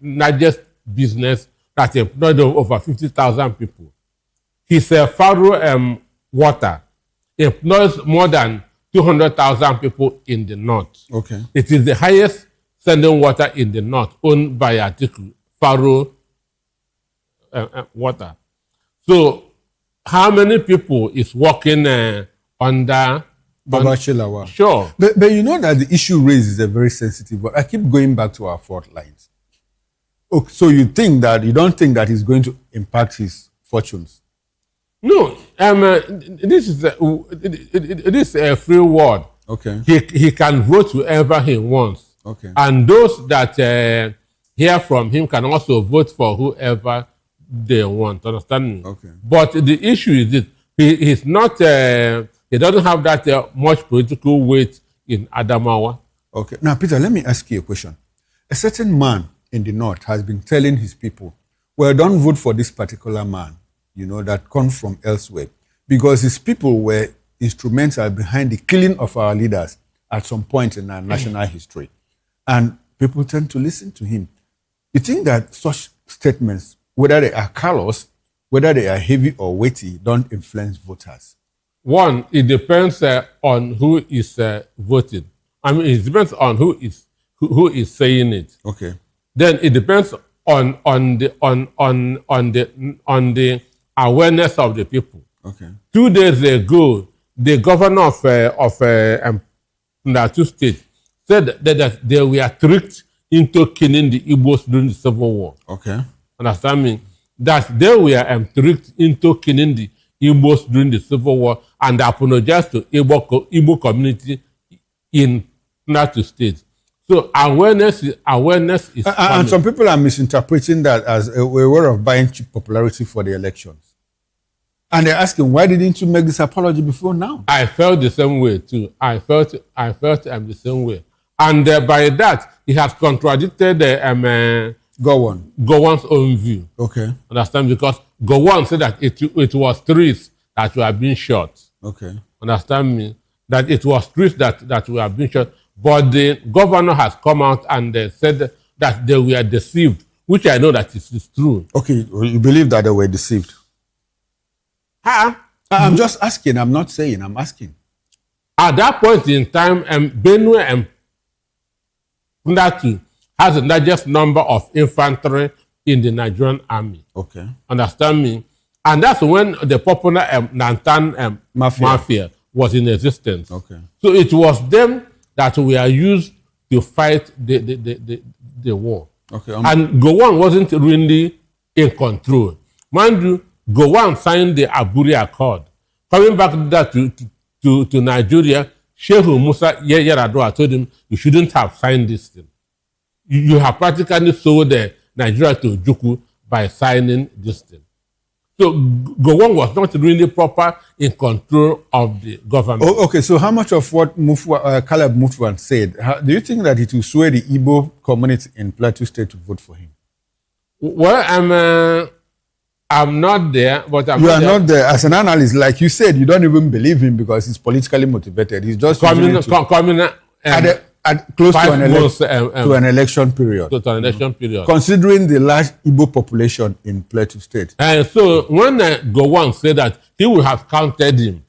largest business that employed over 50,000 people. His Faro water employs more than 200,000 people in the north. Okay. It is the highest sending water in the north, owned by Atiku, Faro water. So, how many people is working under Babachi Lawal? Sure. But you know that the issue raised is a very sensitive, but I keep going back to our fault lines. Okay, so you don't think that it's going to impact his fortunes? No, this is a free word. Okay. He can vote whoever he wants. Okay. And those that hear from him can also vote for whoever they want. Understand me? Okay. But the issue is that he's not. He doesn't have that much political weight in Adamawa. Okay. Now, Peter, let me ask you a question. A certain man in the north has been telling his people, well, don't vote for this particular man, that comes from elsewhere, because his people were instrumental behind the killing of our leaders at some point in our national history. And people tend to listen to him. You think that such statements, whether they are callous, whether they are heavy or weighty, don't influence voters? One, it depends on who is voting. I mean, it depends on who is saying it. Okay. Then it depends on the awareness of the people. Okay. 2 days ago, the governor of Plateau State said that they were tricked into killing the Igbos during the Civil War. Okay. Understand me? That they were tricked into killing the Igbos during the Civil War and apologized to Igbo community in Plateau State. So awareness is and some people are misinterpreting that as a way of buying cheap popularity for the elections. And they're asking, why didn't you make this apology before now? I felt the same way too. I felt the same way. And by that, he has contradicted Gowon's own view. Okay. Understand? Because Gowon said that it was trees that were being shot. Okay. Understand me? That it was trees that were being shot. But the governor has come out and said that they were deceived, which I know that is true. Okay, you believe that they were deceived? I'm just asking. I'm not saying. I'm asking. At that point in time, Benue and Plateau has the largest number of infantry in the Nigerian army. Okay. Understand me? And that's when the popular Nantan mafia was in existence. Okay. So it was them that were used to fight the war. Okay. And Gowon wasn't really in control. Mind you, Gowon signed the Aburi Accord. Coming back to Nigeria, Shehu Musa Yar'Adua told him, you shouldn't have signed this thing. You have practically sold Nigeria to Ojukwu by signing this thing. So Gowon was not really proper in control of the government. Oh, okay, so how much of what Caleb Mutfwang said, do you think that it will sway the Igbo community in Plateau State to vote for him? Well, I'm not there, but You are not there. As an analyst, like you said, you don't even believe him because he's politically motivated. He's just coming close to an election period. To an election period. Considering the large Igbo population in Plateau State. And so when Gowon said that he would have counted him,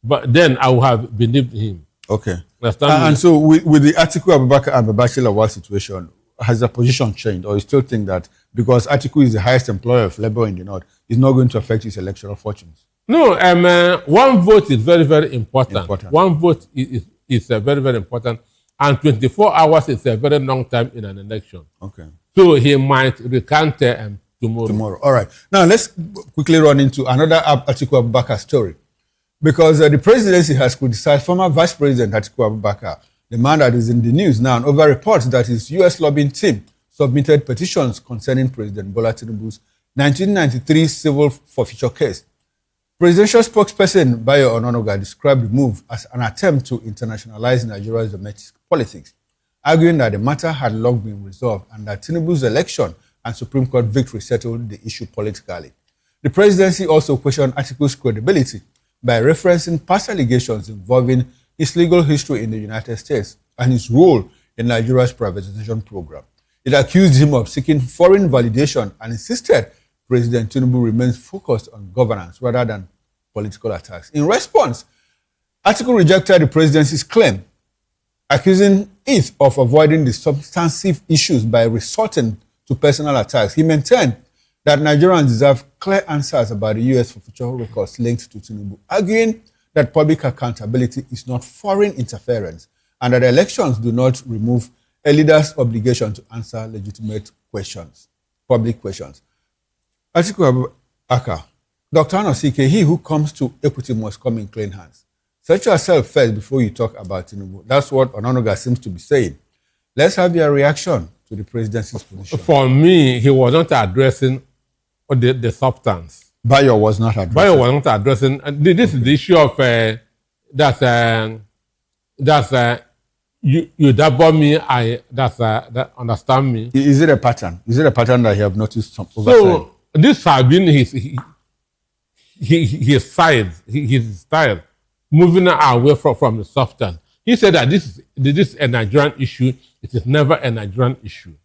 but then I would have believed him. Okay. And so with the Atiku Abubakar and Babachir Lawal situation, has the position changed, or you still think that because Atiku is the highest employer of labor in the north, it's not going to affect his electoral fortunes? No, one vote is very, very important. One vote is very, very important. And 24 hours is a very long time in an election. Okay. So he might recant tomorrow. All right. Now, let's quickly run into another Atiku Abubakar story. Because the presidency has criticized former Vice President Atiku Abubakar, the man that is in the news now, over reports that his U.S. lobbying team submitted petitions concerning President Bola Tinubu's 1993 civil forfeiture case. Presidential spokesperson Bayo Ononuga described the move as an attempt to internationalize Nigeria's domestic politics, arguing that the matter had long been resolved and that Tinubu's election and Supreme Court victory settled the issue politically. The presidency also questioned Atiku's credibility by referencing past allegations involving his legal history in the United States and his role in Nigeria's privatization program. It accused him of seeking foreign validation and insisted President Tinubu remains focused on governance rather than political attacks. In response, Atiku rejected the presidency's claim, accusing it of avoiding the substantive issues by resorting to personal attacks. He maintained that Nigerians deserve clear answers about the U.S. forfeiture records linked to Tinubu, arguing that public accountability is not foreign interference and that elections do not remove a leader's obligation to answer legitimate questions, public questions. Atiku Abubakar, Dr. Anosike, he who comes to equity must come in clean hands. Search yourself first before you talk about Tinubu. That's what Ononuga seems to be saying. Let's have your reaction to the presidency's position. For me, he was not addressing the substance. Bayo was not addressing. Bayo was not addressing. This is the issue of you double me. That understand me. Is it a pattern? Is it a pattern that you have noticed over time? So this has been his style, moving away from the substance. He said that this is a Nigerian issue. It is never a Nigerian issue.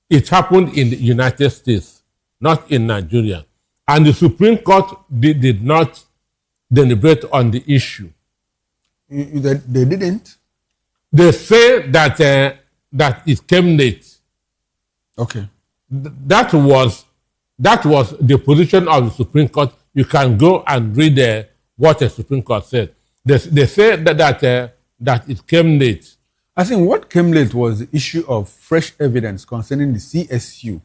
It happened in the United States, not in Nigeria. And the Supreme Court did not deliberate on the issue. They didn't? They say that it came late. Okay. That was the position of the Supreme Court. You can go and read what the Supreme Court said. They say that it came late. I think what came late was the issue of fresh evidence concerning the CSU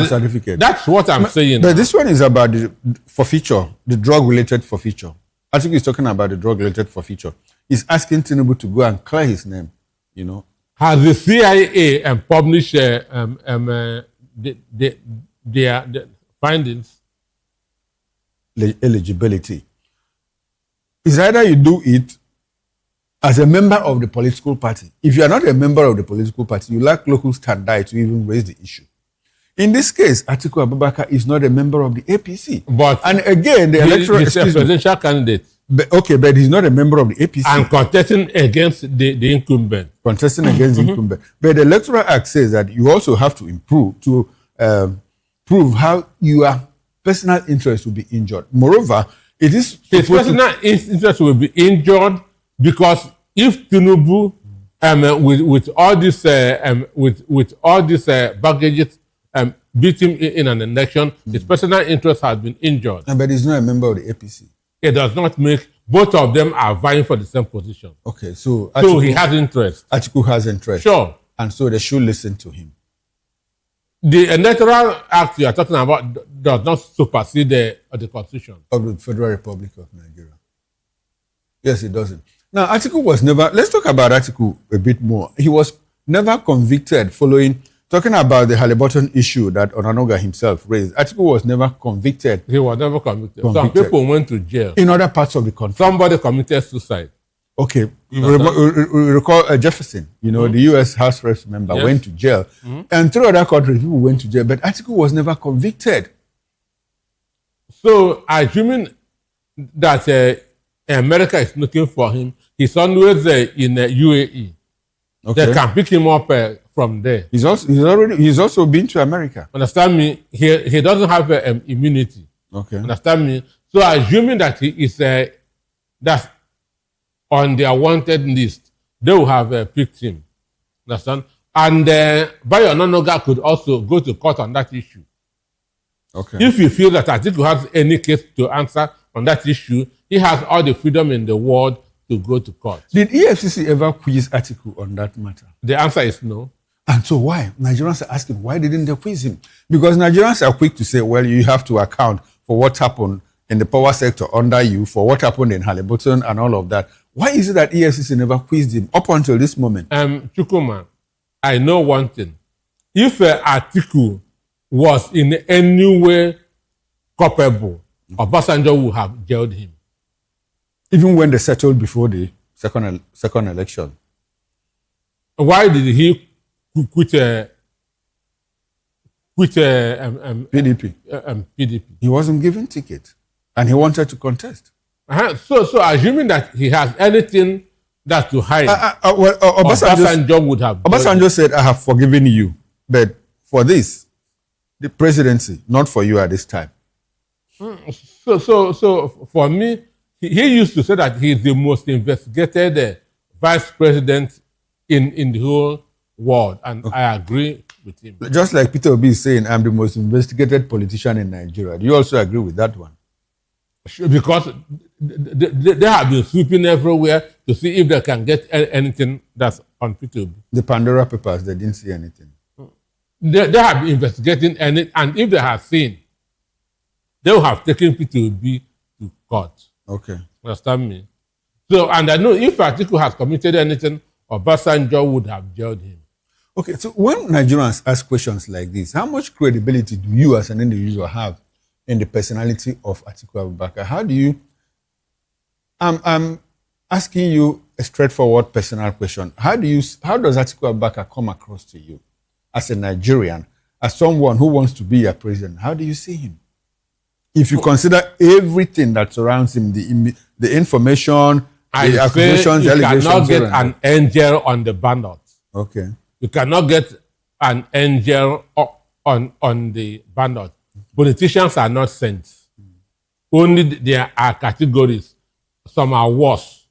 certificate. That's what I'm saying. But this one is about the forfeiture, the drug-related forfeiture. I think he's talking about the drug-related forfeiture. He's asking Tinubu to go and clear his name, you know. Has the CIA published their findings? Eligibility. It's either you do it as a member of the political party. If you are not a member of the political party, you lack local standard to even raise the issue. In this case, Atiku Abubakar is not a member of the APC. And again, the electoral... He's a presidential candidate. But he's not a member of the APC. And contesting against the incumbent. Contesting against the incumbent. But the Electoral Act says that you also have to prove how your personal interest will be injured. Moreover, it is... His personal interest will be injured because if Tinubu, with all this baggages, beat him in an election. His personal interest has been injured. But he's not a member of the APC. It does not make both of them are vying for the same position. Okay, so he has interest. Atiku has interest. Sure. And so they should listen to him. The electoral act you are talking about does not supersede the constitution of the Federal Republic of Nigeria. Yes, it doesn't. Now, Atiku was never, let's talk about Atiku a bit more. He was never convicted following, talking about the Halliburton issue that Onanoga himself raised. Atiku was never convicted. He was never convicted. Some people went to jail. In other parts of the country. Somebody committed suicide. Okay. We recall Jefferson, the U.S. House Reps member, went to jail. And 3 other countries, people went to jail. But Atiku was never convicted. So, assuming that America is looking for him, he's always in UAE. Okay. They can pick him up from there. He's also been to America. Understand me? He doesn't have immunity. Okay. Understand me? So, assuming that he is that's on their wanted list, they will have picked him. Understand? And Bayo Onanoga could also go to court on that issue. Okay. If you feel that Atiku has any case to answer on that issue, he has all the freedom in the world to go to court. Did EFCC ever quiz Atiku on that matter? The answer is no. And so why? Nigerians are asking, why didn't they quiz him? Because Nigerians are quick to say, well, you have to account for what happened in the power sector under you, for what happened in Halliburton and all of that. Why is it that EFCC never quizzed him up until this moment? Chukuma, I know one thing. If Atiku was in any way culpable, Obasanjo would have jailed him. Even when they settled before the second election. Why did he quit PDP? PDP. He wasn't given ticket, and he wanted to contest. So assuming that he has anything that's to hide, Obasanjo would have. Obasanjo said, "I have forgiven you, but for this, the presidency, not for you at this time." So for me, he used to say that he is the most investigated vice president in the whole world, and okay. I agree with him. Just like Peter Obi is saying, I'm the most investigated politician in Nigeria. Do you also agree with that one? Sure, because they have been sweeping everywhere to see if they can get anything that's on Peter Obi. The Pandora Papers, they didn't see anything. They have been investigating, and if they have seen, they will have taken Peter Obi to court. Okay. Understand me? So, and I know if Atiku has committed anything, Obasanjo would have jailed him. Okay, so when Nigerians ask questions like this, how much credibility do you as an individual have in the personality of Atiku Abubakar? How do you... I'm asking you a straightforward personal question. How does Atiku Abubakar come across to you as a Nigerian, as someone who wants to be a president? How do you see him? If you consider everything that surrounds him, the information, the accusations, the allegations... You cannot get an angel on the ballot. Okay. You cannot get an angel on the ballot. Politicians are not saints. Only there are categories. Some are worse.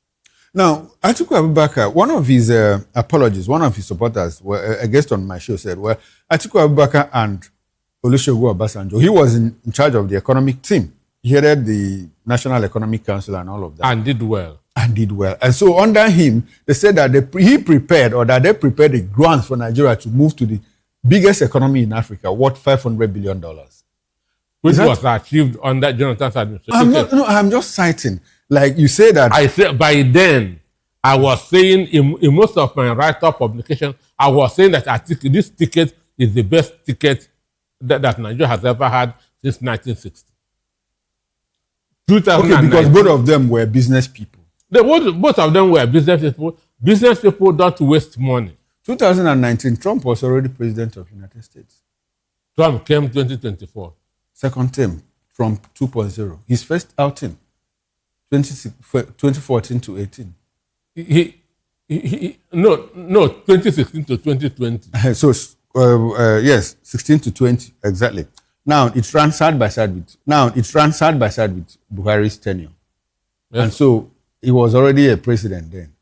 Now, Atiku Abubakar, one of his apologies, one of his supporters, a guest on my show said, well, Atiku Abubakar and Olusegun Obasanjo, he was in charge of the economic team. He headed the National Economic Council and all of that. And did well. And so under him, they said that they prepared the grants for Nigeria to move to the biggest economy in Africa, worth $500 billion. Which was achieved under Jonathan's administration. I'm just citing. Like you say that. I said by then, I was saying in most of my write-up publication, I was saying that this ticket is the best ticket that Nigeria has ever had since 1960. Okay, because both of them were business people. Both of them were business people. Business people don't waste money. 2019, Trump was already president of the United States. Trump came 2024. Second term, Trump 2.0. His first outing, 2014 to 18. No, 2016 to 2020. So, yes, 16 to 20, exactly. Now, it ran side by side with Buhari's tenure. Yes. And so, he was already a president then.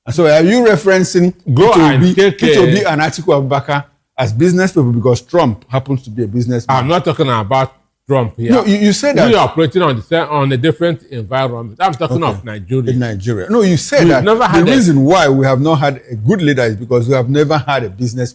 And so, are you referencing Peter Obi and Atiku Abubakar as business people because Trump happens to be a businessman. I'm not talking about Trump here. No, you said that we are operating on a different environment. I'm talking of Nigeria. In Nigeria. No, you said We've that never had the reason why we have not had a good leader is because we have never had a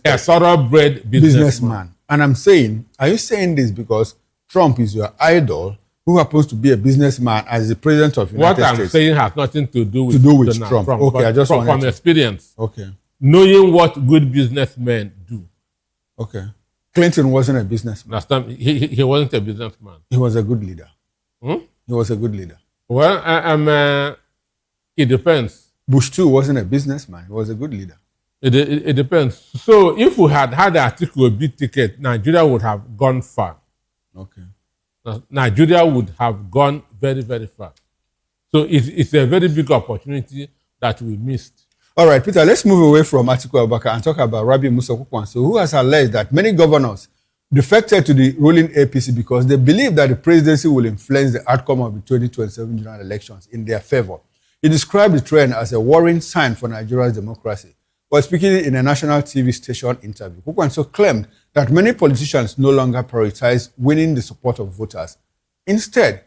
a thoroughbred businessman. And I'm saying, are you saying this because Trump is your idol who happens to be a businessman as the president of the United States? What I'm saying has nothing to do with Trump. Okay, but I just wanted from experience. Okay. Knowing what good businessmen do. Okay. Clinton wasn't a businessman. Last time, he wasn't a businessman. He was a good leader. Hmm? He was a good leader. Well, it depends. Bush too wasn't a businessman. He was a good leader. It depends. So if we had had the Atiku a big ticket, Nigeria would have gone far. Okay. Nigeria would have gone very, very far. So it's a very big opportunity that we missed. All right, Peter, let's move away from Atiku Abubakar and talk about Rabi Musa Kwankwaso, who has alleged that many governors defected to the ruling APC because they believe that the presidency will influence the outcome of the 2027 general elections in their favor. He described the trend as a worrying sign for Nigeria's democracy. While speaking in a national TV station interview, Kwankwaso claimed that many politicians no longer prioritize winning the support of voters. Instead,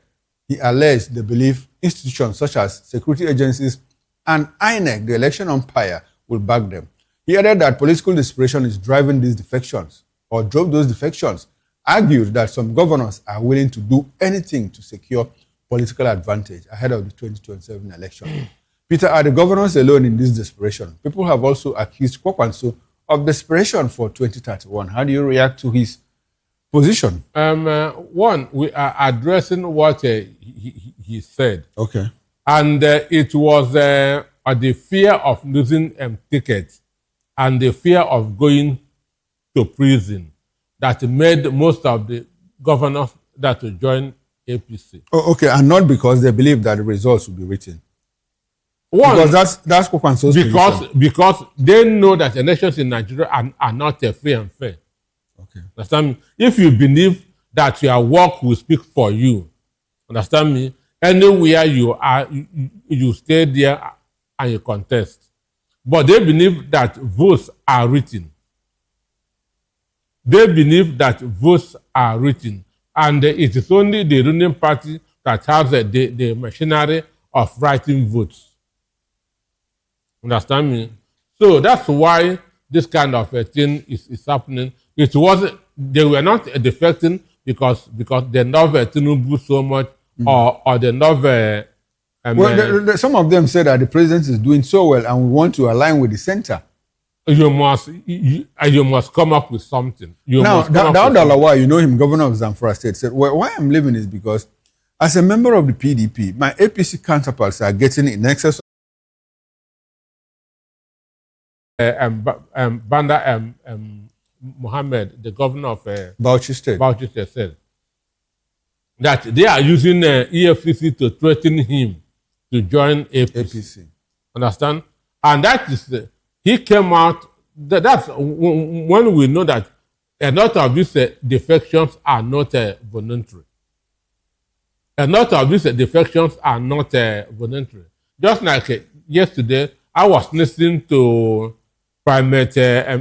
he alleged they believe institutions such as security agencies and INEC, the election umpire, will back them. He added that political desperation is driving these defections, or drove those defections, argued that some governors are willing to do anything to secure political advantage ahead of the 2027 election. Peter, are the governors alone in this desperation? People have also accused Kwankwaso of desperation for 2031. How do you react to his position? One, we are addressing what he said. Okay. And it was the fear of losing tickets and the fear of going to prison that made most of the governors that to join APC. Oh, okay, and not because they believe that the results will be written. One, because that's Kwankwaso's position. Because they know that elections in Nigeria are not free and fair. Okay. Understand me? If you believe that your work will speak for you, understand me? Anywhere you are, you stay there and you contest. But they believe that votes are written. They believe that votes are written. And it is only the ruling party that has the machinery of writing votes. Understand me? So that's why this kind of a thing is happening. It wasn't, they were not defecting because they love Tinubu so much, or they love. Some of them said that the president is doing so well and we want to align with the center. You must come up with something. Daud Lawal, you know him, governor of Zamfara State, said, well, why I'm leaving is because as a member of the PDP, my APC counterparts are getting in excess Banda Mohammed, the governor of Bauchi State, said that they are using EFCC to threaten him to join APC. Understand? And that is, he came out, that's when we know that a lot of these defections are not voluntary. A lot of these defections are not voluntary. Just like yesterday, I was listening to Primate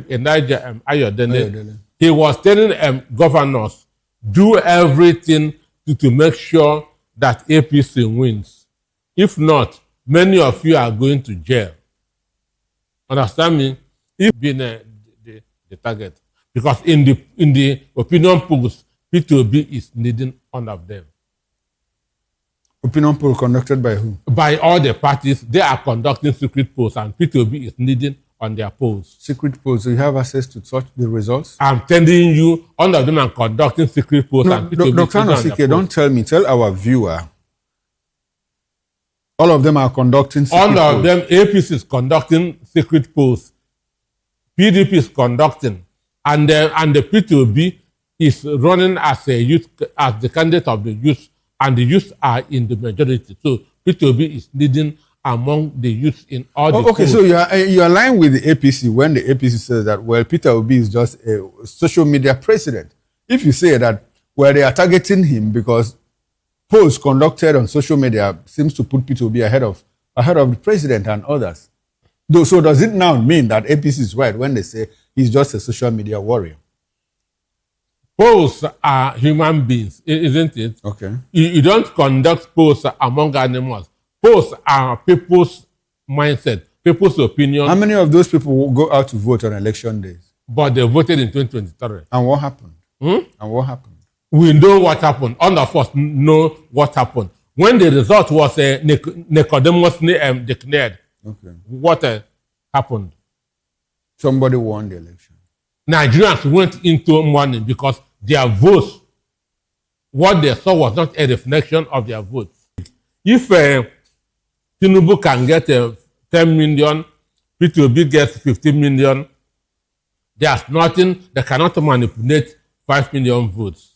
Elijah Ayodele. He was telling governors, do everything to make sure that APC wins. If not, many of you are going to jail. Understand me? If being the target. Because in the opinion polls, P2B is leading one of them. Opinion poll conducted by who? By all the parties. They are conducting secret polls and P2B is leading on their polls. Secret polls. So you have access to such the results? I'm telling you, all of them are conducting secret polls and P2B Dr. Nosike, don't tell me. Tell our viewer. All of them are conducting secret polls. All of them, APC is conducting secret polls. PDP is conducting. And the P2B is running as as the candidate of the youth, and the youth are in the majority. So P2B is leading among the youth in all the okay, polls. So you align with the APC when the APC says that, well, Peter Obi is just a social media president. If you say that, well, they are targeting him because polls conducted on social media seems to put P2B ahead of the president and others. So does it now mean that APC is right when they say He's just a social media warrior. Polls are human beings, isn't it? Okay. You don't conduct polls among animals. Polls are people's mindset, people's opinion. How many of those people will go out to vote on election days? But they voted in 2023. And what happened? And what happened? We know what happened. All of us know what happened. When the result was Nicodemously declared, what happened? Somebody won the election. Nigerians went into mourning because their votes, what they saw was not a reflection of their votes. If Tinubu can get 10 million, P2B gets 15 million, there's nothing, they cannot manipulate 5 million votes.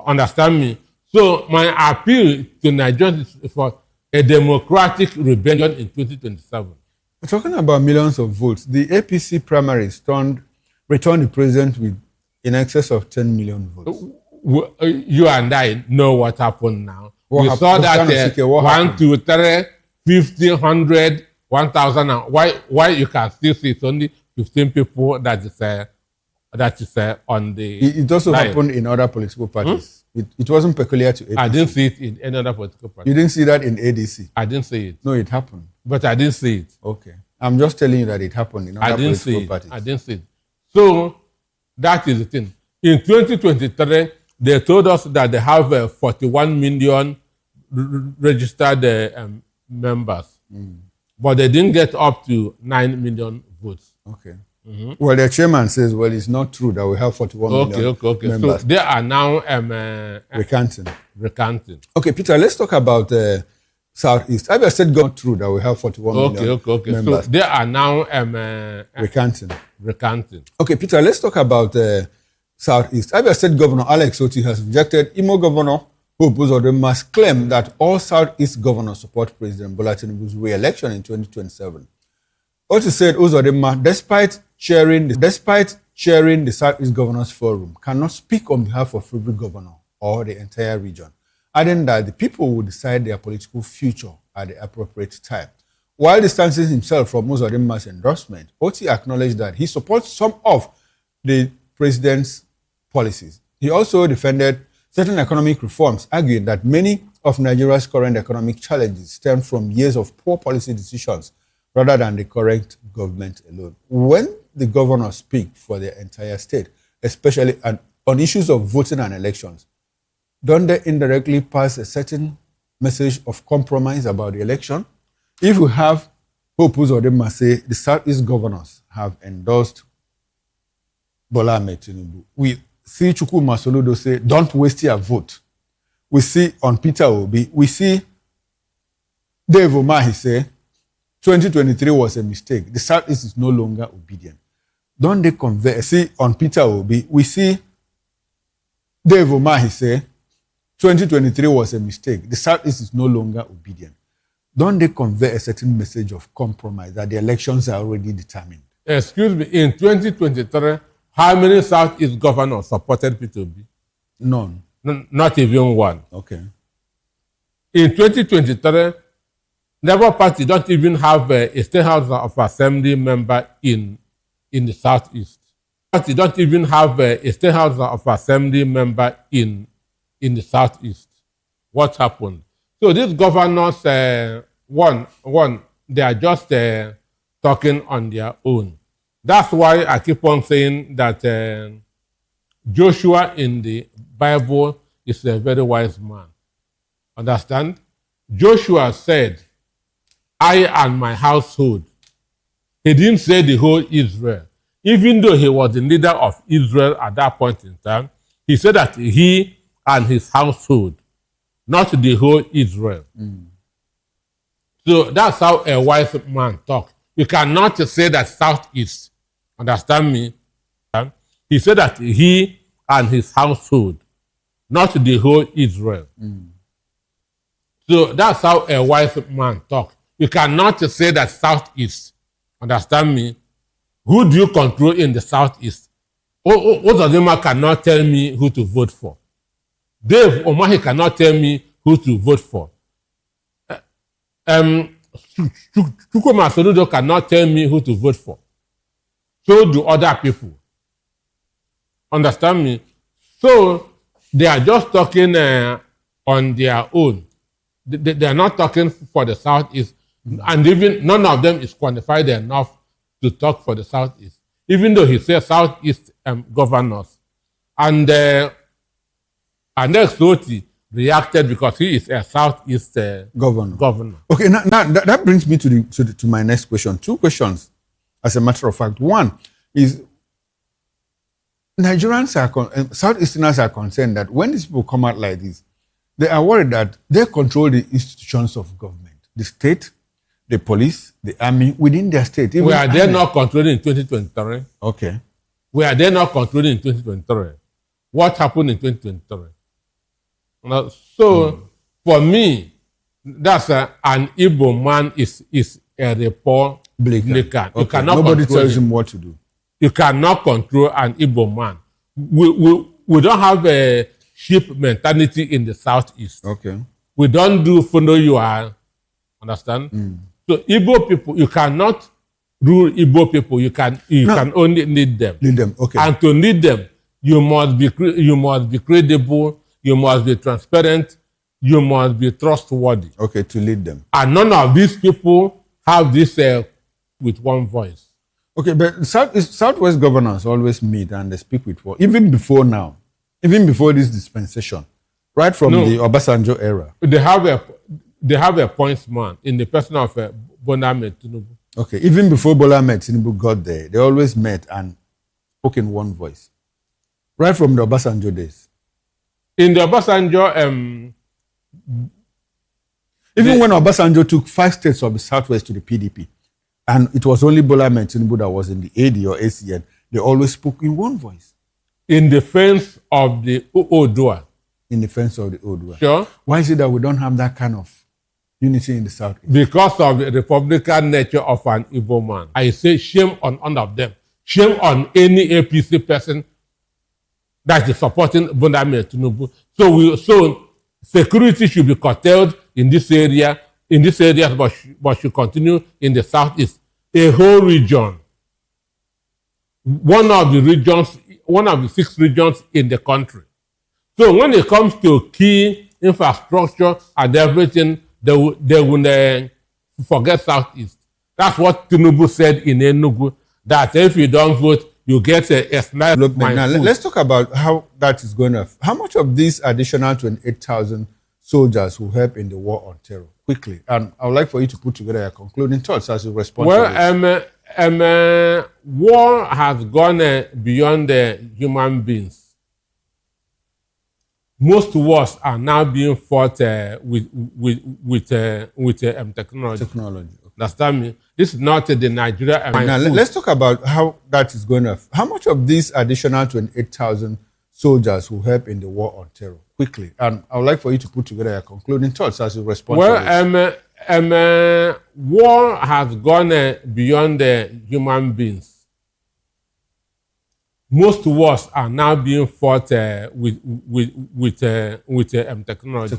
Understand me? So my appeal to Nigerians is for a democratic rebellion in 2027. We're talking about millions of votes. The APC primaries returned the president with in excess of 10 million votes. You and I know what happened now. We saw that 1, 2, 3, 50, 100, 1,000. Why you can still see it's only 15 people that is on the. It also happened in other political parties. It wasn't peculiar to APC. I didn't see it in any other political party. You didn't see that in ADC? I didn't see it. No, it happened. But I didn't see it. Okay. I'm just telling you that it happened in other political parties. I didn't see it. So that is the thing. In 2023, they told us that they have 41 million registered members. But they didn't get up to 9 million votes. Okay. Well, the chairman says, well, it's not true that we have 41 million members. So they are now recanting. Okay, Peter, let's talk about Southeast. Abia State got true that we have 41 million members. So they are now recanting. Okay, Peter, let's talk about Southeast. Abia State Governor Alex Oti has rejected Imo Governor Hope Uzodimma's claim that all Southeast governors support President Bola Tinubu's re-election in 2027. Oti said Uzodimma, despite chairing the Southeast Governors Forum, cannot speak on behalf of every governor or the entire region, adding that the people will decide their political future at the appropriate time. While distancing himself from Uzodimma's endorsement, Oti acknowledged that he supports some of the president's policies. He also defended certain economic reforms, arguing that many of Nigeria's current economic challenges stem from years of poor policy decisions rather than the current government alone. When the governors speak for the entire state, especially on issues of voting and elections, don't they indirectly pass a certain message of compromise about the election? If we have Hope Uzodimma say the Southeast governors have endorsed Bola Ahmed Tinubu, we see Chukwuma Soludo say, don't waste your vote. We see on Peter Obi, we see Dave Umahi say, 2023 was a mistake. The Southeast is no longer obedient. Don't they convey? See, on Peter Obi, we see Dave Umahi say, 2023 was a mistake. The Southeast is no longer obedient. Don't they convey a certain message of compromise that the elections are already determined? Excuse me, in 2023, how many Southeast governors supported P2B? None. Not even one. Okay. In 2023, Labour Party don't even have a State House of Assembly member in the Southeast. Party don't even have a State House of Assembly member in the Southeast. What happened? So these governors, they are just talking on their own. That's why I keep on saying that Joshua in the Bible is a very wise man. Understand? Joshua said, I and my household. He didn't say the whole Israel. Even though he was the leader of Israel at that point in time, he said that he and his household, not the whole Israel. So that's how a wise man talks. You cannot say that Southeast. Understand me? He said that he and his household, not the whole Israel. So that's how a wise man talks. You cannot say that Southeast. Understand me? Who do you control in the Southeast? Uzodimma cannot tell me who to vote for. Dave Umahi cannot tell me who to vote for. Chukwuma Soludo cannot tell me who to vote for. so do other people. Understand me? So they are just talking on their own. They are not talking for the Southeast. And even none of them is qualified enough to talk for the Southeast. Even though he says Southeast governors. And Soti reacted because he is a Southeast governor. Okay, now that brings me to my next question. Two questions, as a matter of fact. One is, Nigerians Southeasterners are concerned that when these people come out like this, they are worried that they control the institutions of government, the state, the police, the army, within their state. We are they not controlling in 2023? Okay. We are they not controlling in 2023? What happened in 2023? For me, that's an Igbo man is a Republican. Okay. You cannot Nobody tells him what to do. You cannot control an Igbo man. We don't have a sheep mentality in the Southeast. Okay. We don't do follow you are. Understand? So Igbo people, you cannot rule Igbo people. You can only lead them. Lead them. Okay. And to lead them, you must be credible. You must be transparent. You must be trustworthy. Okay, to lead them. And none of these people have this with one voice. Okay, but Southwest governors always meet and they speak with one. Even before now, even before this dispensation, right from the Obasanjo era. They have a pointsman in the person of Bola Ahmed Tinubu. Okay, even before Bola Ahmed Tinubu got there, they always met and spoke in one voice. Right from the Obasanjo days. In the Obasanjo... even when Obasanjo took 5 states of the Southwest to the PDP, and it was only Bola Ahmed Tinubu that was in the AD or ACN, they always spoke in one voice. In defense of the Oodua. In defense of the Oodua. Sure. Why is it that we don't have that kind of unity in the South? Because of the Republican nature of an Igbo man. I say shame on all of them. Shame on any APC person that is supporting Bola Ahmed Tinubu. So security should be curtailed in this area, but should continue in the Southeast. A whole region. One of the 6 regions in the country. So when it comes to key infrastructure and everything, they will forget Southeast. That's what Tinubu said in Enugu, that if you don't vote, you get a slide. Look, now, let's talk about how that is going to... How much of these additional 28,000 soldiers will help in the war on terror? Quickly. And I would like for you to put together your concluding thoughts as you respond to this. War has gone beyond human beings. Most wars are now being fought with technology. Understand me? This is not the Nigeria. Now, let's talk about how that is going to... How much of these additional 28,000 soldiers will help in the war on terror? Quickly. And I would like for you to put together your concluding thoughts as you respond to this. War has gone beyond human beings. Most wars are now being fought with technology.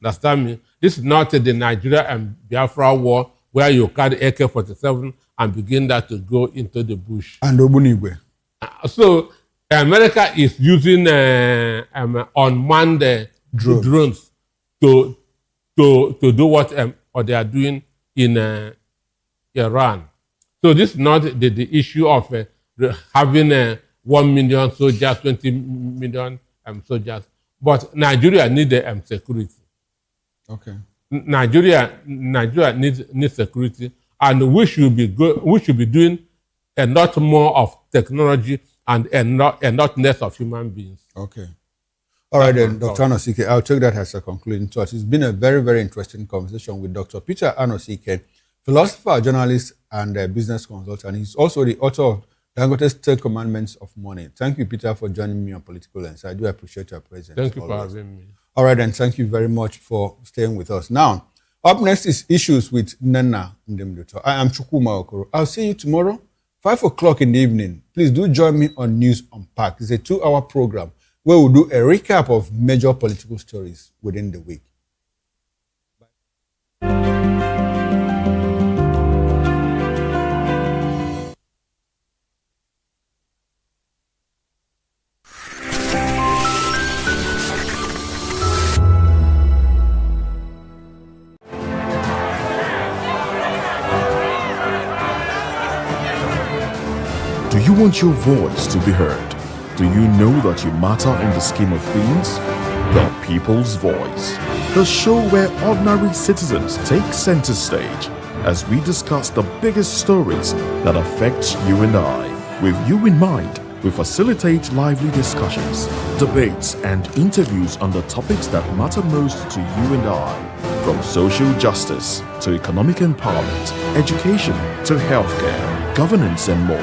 Understand me? This is not the Nigeria and Biafra war where you carry AK-47 and begin that to go into the bush. And Obunigwe. So America is using unmanned drones to do what they are doing in Iran. So this is not the issue of having 1 million soldiers, 20 million soldiers, but Nigeria needs security. Okay. Nigeria needs security, and we should be doing a lot more of technology and not less of human beings. Okay. All right then, Dr. Anosike, I'll take that as a concluding thought. It's been a very, very interesting conversation with Dr. Peter Anosike, philosopher, journalist, and business consultant. He's also the author of Dangote's 10 Commandments of Money. Thank you, Peter, for joining me on Political Lens. I do appreciate your presence. Thank you for having me. All right, and thank you very much for staying with us. Now, up next is Issues with Nana Ndemduto. I am Chukuma Okoro. I'll see you tomorrow, 5 o'clock in the evening. Please do join me on News Unpacked. It's a 2-hour program where we'll do a recap of major political stories within the week. you want your voice to be heard? Do you know that you matter in the scheme of things? The People's Voice, the show where ordinary citizens take center stage as we discuss the biggest stories that affect you and I. With you in mind, we facilitate lively discussions, debates, and interviews on the topics that matter most to you and I, from social justice to economic empowerment, education to healthcare, governance, and more,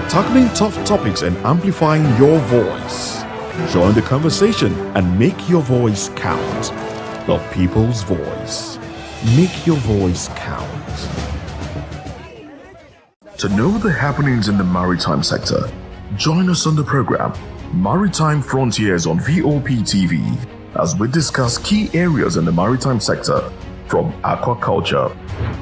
tackling tough topics and amplifying your voice. Join the conversation and make your voice count. The People's Voice. Make your voice count. To know the happenings in the maritime sector, join us on the program Maritime Frontiers on VOP TV as we discuss key areas in the maritime sector, from aquaculture,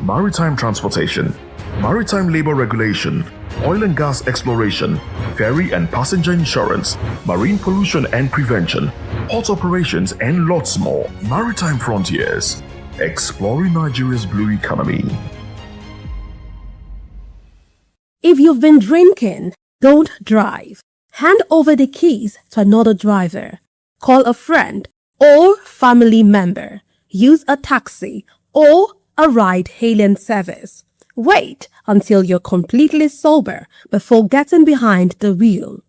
maritime transportation, maritime labor regulation, oil and gas exploration, ferry and passenger insurance, marine pollution and prevention, port operations, and lots more. Maritime Frontiers, exploring Nigeria's blue economy. If you've been drinking, don't drive. Hand over the keys to another driver. Call a friend or family member. Use a taxi or a ride-hailing service. Wait until you're completely sober before getting behind the wheel.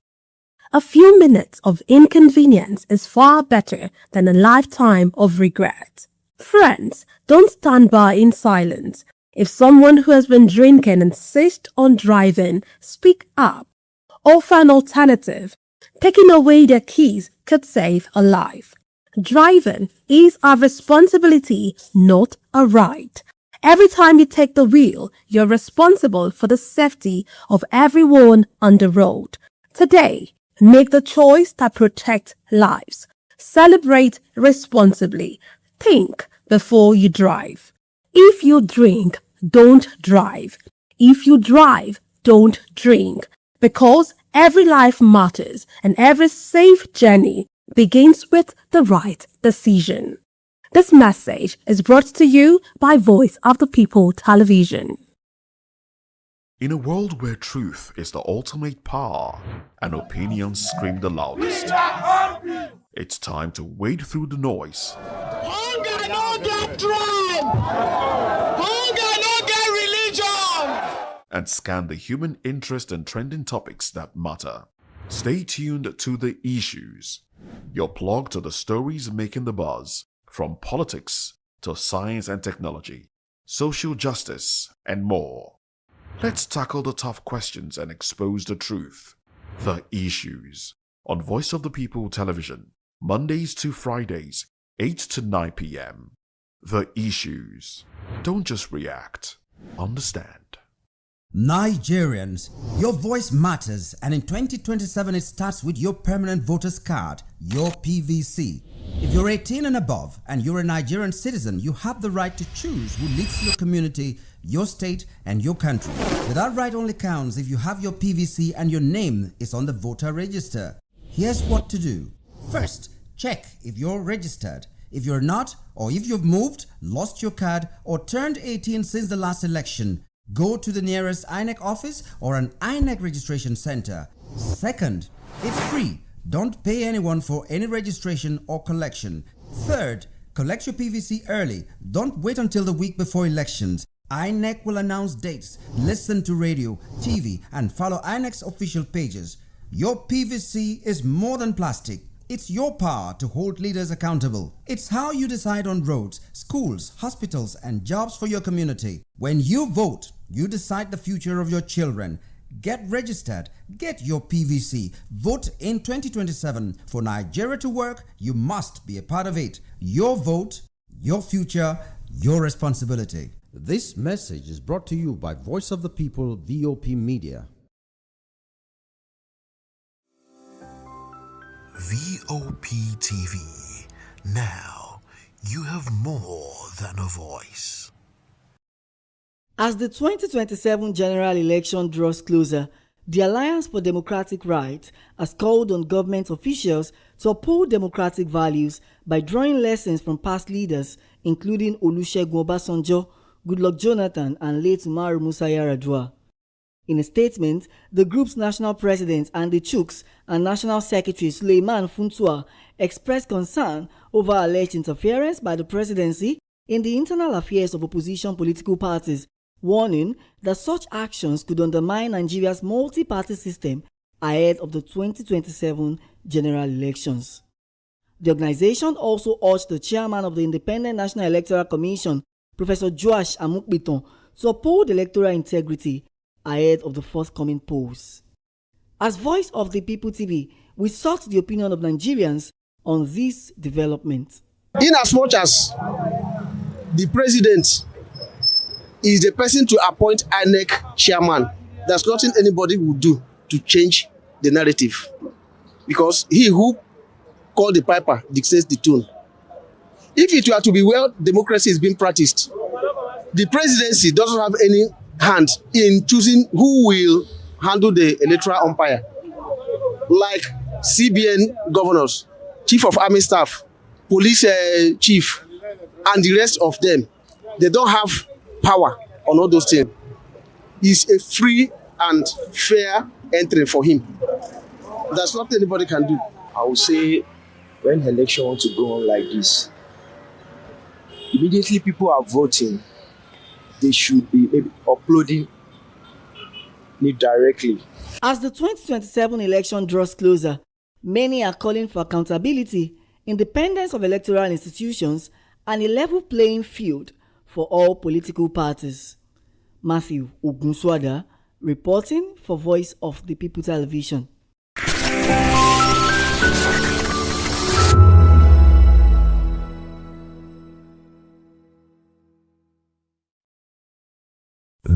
A few minutes of inconvenience is far better than a lifetime of regret. Friends, don't stand by in silence. If someone who has been drinking insists on driving, speak up. Offer an alternative. Taking away their keys could save a life. Driving is our responsibility, not a right. Every time you take the wheel, you're responsible for the safety of everyone on the road. Today, make the choice that protects lives. Celebrate responsibly. Think before you drive. If you drink, don't drive. If you drive, don't drink. Because every life matters and every safe journey begins with the right decision. This message is brought to you by Voice of the People Television. In a world where truth is the ultimate power and opinions scream the loudest, it's time to wade through the noise. Hunger no get tribe. Hunger no get religion. And scan the human interest and trending topics that matter. Stay tuned to The Issues, your plug to the stories making the buzz, from politics to science and technology, social justice, and more. Let's tackle the tough questions and expose the truth. The Issues, on Voice of the People Television, Mondays to Fridays, 8 to 9 p.m. The Issues. Don't just react, understand. Nigerians, your voice matters, and in 2027 it starts with your permanent voter's card, your PVC. If you're 18 and above and you're a Nigerian citizen, you have the right to choose who leads your community, your state, and your country. But that right only counts if you have your PVC and your name is on the voter register. Here's what to do. First, check if you're registered. If you're not, or if you've moved, lost your card, or turned 18 since the last election, go to the nearest INEC office or an INEC registration center. Second, it's free. Don't pay anyone for any registration or collection. Third, collect your PVC early. Don't wait until the week before elections. INEC will announce dates. Listen to radio, TV, and follow INEC's official pages. Your PVC is more than plastic. It's your power to hold leaders accountable. It's how you decide on roads, schools, hospitals, and jobs for your community. When you vote, you decide the future of your children. Get registered. Get your PVC. Vote in 2027. For Nigeria to work, you must be a part of it. Your vote, your future, your responsibility. This message is brought to you by Voice of the People, VOP Media. VOP TV. Now, you have more than a voice. As the 2027 general election draws closer, the Alliance for Democratic Rights has called on government officials to uphold democratic values by drawing lessons from past leaders, including Olusegun Obasanjo, Goodluck Jonathan, and late Umaru Musa Yar'Adua. In a statement, the group's national president Andy Chooks and national secretary Suleiman Funtua expressed concern over alleged interference by the presidency in the internal affairs of opposition political parties, warning that such actions could undermine Nigeria's multi-party system ahead of the 2027 general elections. The organization also urged the chairman of the Independent National Electoral Commission, Professor Joash Amukbiton, to uphold electoral integrity ahead of the forthcoming polls. As Voice of the People TV, we sought the opinion of Nigerians on this development. In as much as the president is the person to appoint INEC chairman, there's nothing anybody will do to change the narrative, because he who called the piper dictates the tune. If it were to be well democracy is being practiced, the presidency doesn't have any hand in choosing who will handle the electoral umpire, like CBN governors, chief of army staff, police chief, and the rest of them. They don't have power on all those things. It's a free and fair entry for him. That's what anybody can do. I would say when election want to go on like this, immediately people are voting, they should be maybe uploading it directly. As the 2027 election draws closer, many are calling for accountability, independence of electoral institutions, and a level playing field for all political parties. Matthew Ogunswada, reporting for Voice of the People Television.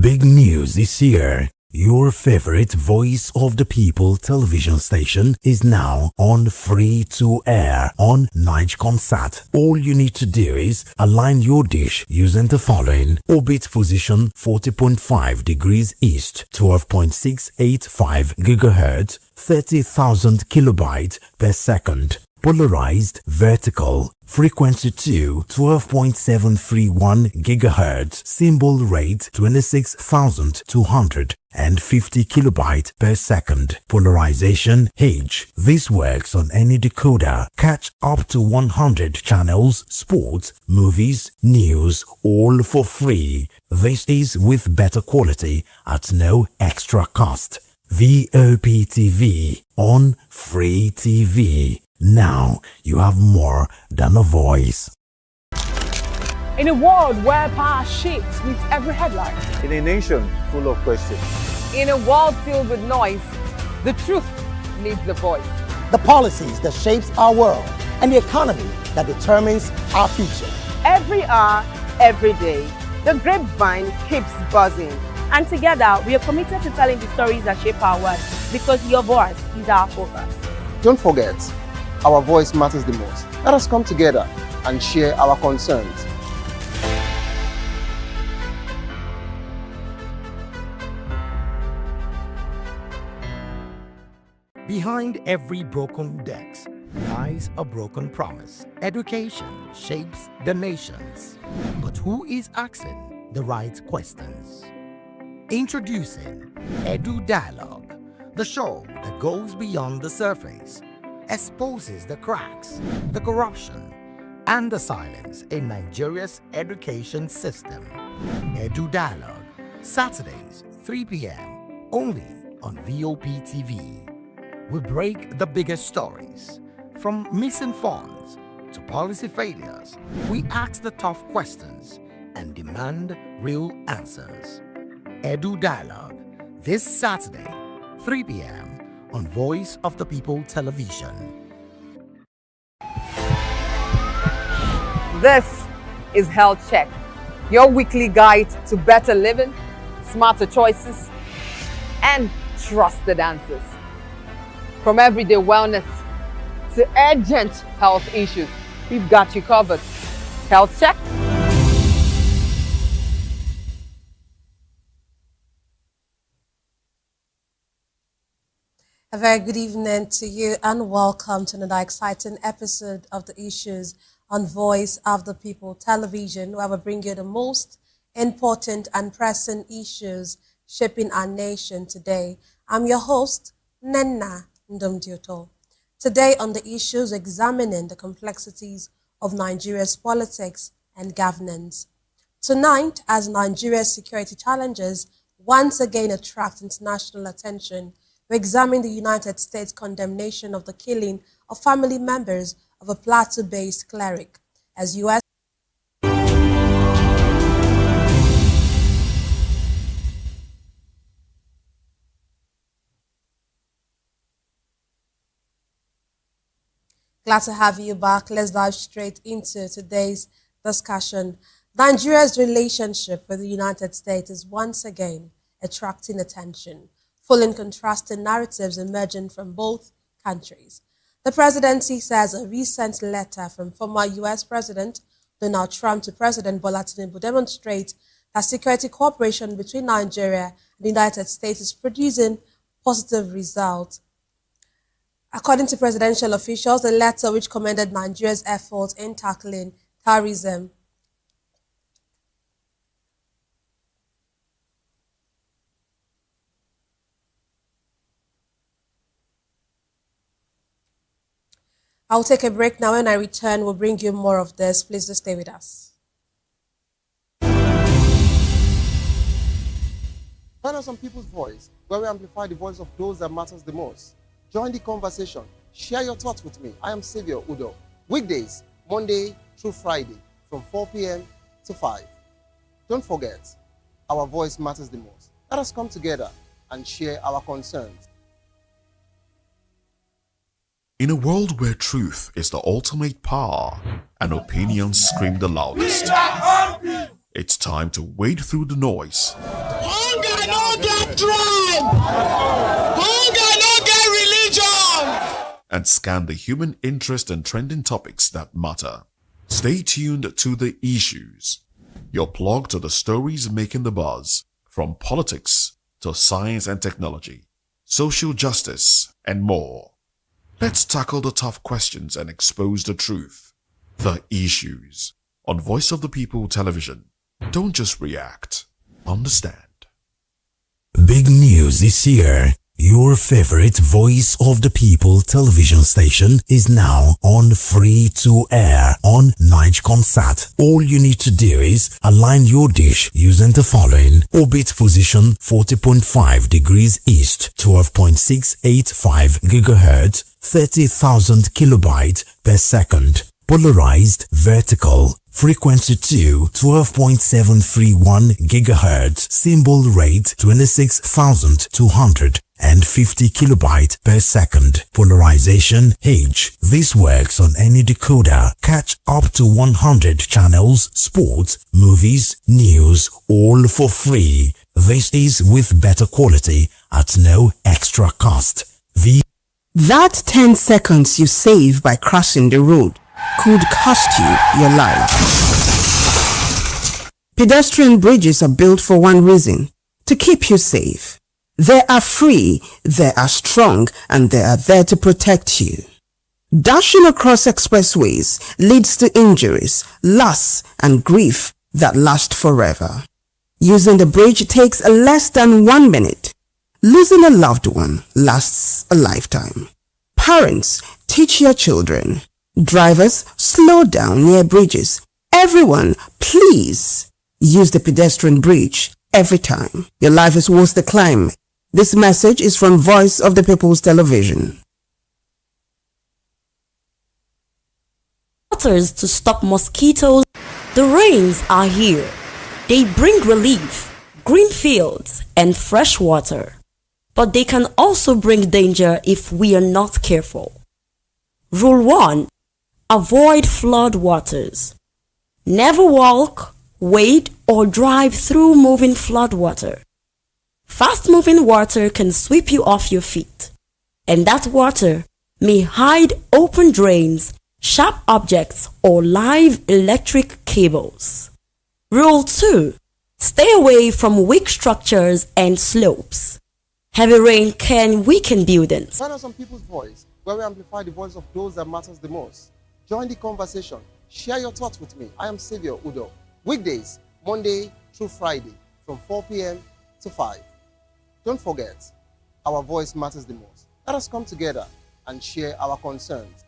Big news this year. Your favorite Voice of the People television station is now on free to air on Nigecomsat. All you need to do is align your dish using the following: orbit position 40.5 degrees east, 12.685 gigahertz, 30,000 kilobytes per second. Polarized vertical, frequency 2, 12.731 gigahertz, symbol rate 26,250 kilobytes per second. Polarization H. This works on any decoder. Catch up to 100 channels, sports, movies, news, all for free. This is with better quality at no extra cost. VOP TV on Free TV. Now you have more than a voice. In a world where power shapes with every headline. In a nation full of questions. In a world filled with noise, the truth needs a voice. The policies that shapes our world and the economy that determines our future. Every hour, every day, the grapevine keeps buzzing. And together, we are committed to telling the stories that shape our world, because your voice is our focus. Don't forget, our voice matters the most. Let us come together and share our concerns. Behind every broken desk lies a broken promise. Education shapes the nations. But who is asking the right questions? Introducing Edu Dialogue, the show that goes beyond the surface, exposes the cracks, the corruption, and the silence in Nigeria's education system. Edu Dialogue, Saturdays, 3 p.m., only on VOP TV. We break the biggest stories, from missing funds to policy failures. We ask the tough questions and demand real answers. Edu Dialogue, this Saturday, 3 p.m. on Voice of the People Television. This is Health Check, your weekly guide to better living, smarter choices, and trusted answers. From everyday wellness to urgent health issues, we've got you covered. Health Check. A very good evening to you and welcome to another exciting episode of the Issues on Voice of the People Television, where we bring you the most important and pressing issues shaping our nation today. I'm your host, Nenna Ndomdioto. Today on the issues examining the complexities of Nigeria's politics and governance. Tonight, as Nigeria's security challenges once again attract international attention, we examine the United States condemnation of the killing of family members of a Plateau-based cleric, as U.S. Glad to have you back. Let's dive straight into today's discussion. Nigeria's relationship with the United States is once again attracting attention, full in contrasting narratives emerging from both countries. The presidency says a recent letter from former U.S. President Donald Trump to President Bola Tinubu demonstrates that security cooperation between Nigeria and the United States is producing positive results. According to presidential officials, the letter, which commended Nigeria's efforts in tackling terrorism, I'll take a break now. When I return, we'll bring you more of this. Please do stay with us. Find us on People's Voice, where we amplify the voice of those that matters the most. Join the conversation. Share your thoughts with me. I am Xavier Udo. Weekdays, Monday through Friday, from 4 p.m. to 5. Don't forget, our voice matters the most. Let us come together and share our concerns. In a world where truth is the ultimate power and opinions scream the loudest, it's time to wade through the noise. Hunger no get tribe! Hunger no get religion! And scan the human interest and trending topics that matter. Stay tuned to The Issues, your plug to the stories making the buzz, from politics to science and technology, social justice, and more. Let's tackle the tough questions and expose the truth. The Issues on Voice of the People Television. Don't just react, understand. Big news is here. Your favorite Voice of the People television station is now on free to air on NigeComSat. All you need to do is align your dish using the following: orbit position 40.5 degrees east, 12.685 gigahertz, 30,000 kilobytes per second. Polarized vertical, frequency 2, 12.731 gigahertz, symbol rate 26,250 kilobytes per second. Polarization H. This works on any decoder. Catch up to 100 channels, sports, movies, news, all for free. This is with better quality at no extra cost. That 10 seconds you save by crossing the road could cost you your life. Pedestrian bridges are built for one reason: to keep you safe. They are free, they are strong, and they are there to protect you. Dashing across expressways leads to injuries, loss, and grief that last forever. Using the bridge takes less than 1 minute. Losing a loved one lasts a lifetime. Parents, teach your children. Drivers, slow down near bridges. Everyone, please use the pedestrian bridge every time. Your life is worth the climb. This message is from Voice of the People's Television. Waters to stop mosquitoes. The rains are here. They bring relief, green fields, and fresh water. But they can also bring danger if we are not careful. Rule 1. Avoid flood waters. Never walk, wade, or drive through moving flood water. Fast-moving water can sweep you off your feet, and that water may hide open drains, sharp objects, or live electric cables. Rule 2. Stay away from weak structures and slopes. Heavy rain can weaken buildings. Find us on People's Voice, where we amplify the voice of those that matters the most. Join the conversation. Share your thoughts with me. I am Xavier Udo. Weekdays, Monday through Friday, from 4 p.m. to 5. Don't forget, our voice matters the most. Let us come together and share our concerns.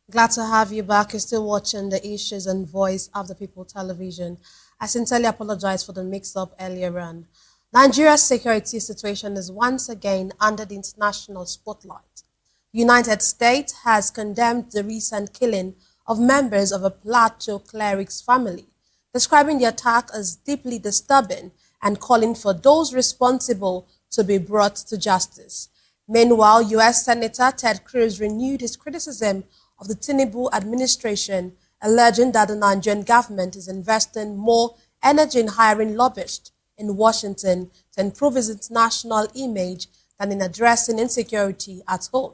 Glad to have you back. You're still watching the Issues and Voice of the People television. I sincerely apologize for the mix-up earlier on. Nigeria's security situation is once again under the international spotlight. The United States has condemned the recent killing of members of a Plateau cleric's family, describing the attack as deeply disturbing and calling for those responsible to be brought to justice. Meanwhile, U.S. Senator Ted Cruz renewed his criticism of the Tinubu administration, alleging that the Nigerian government is investing more energy in hiring lobbyists in Washington to improve its international image than in addressing insecurity at home.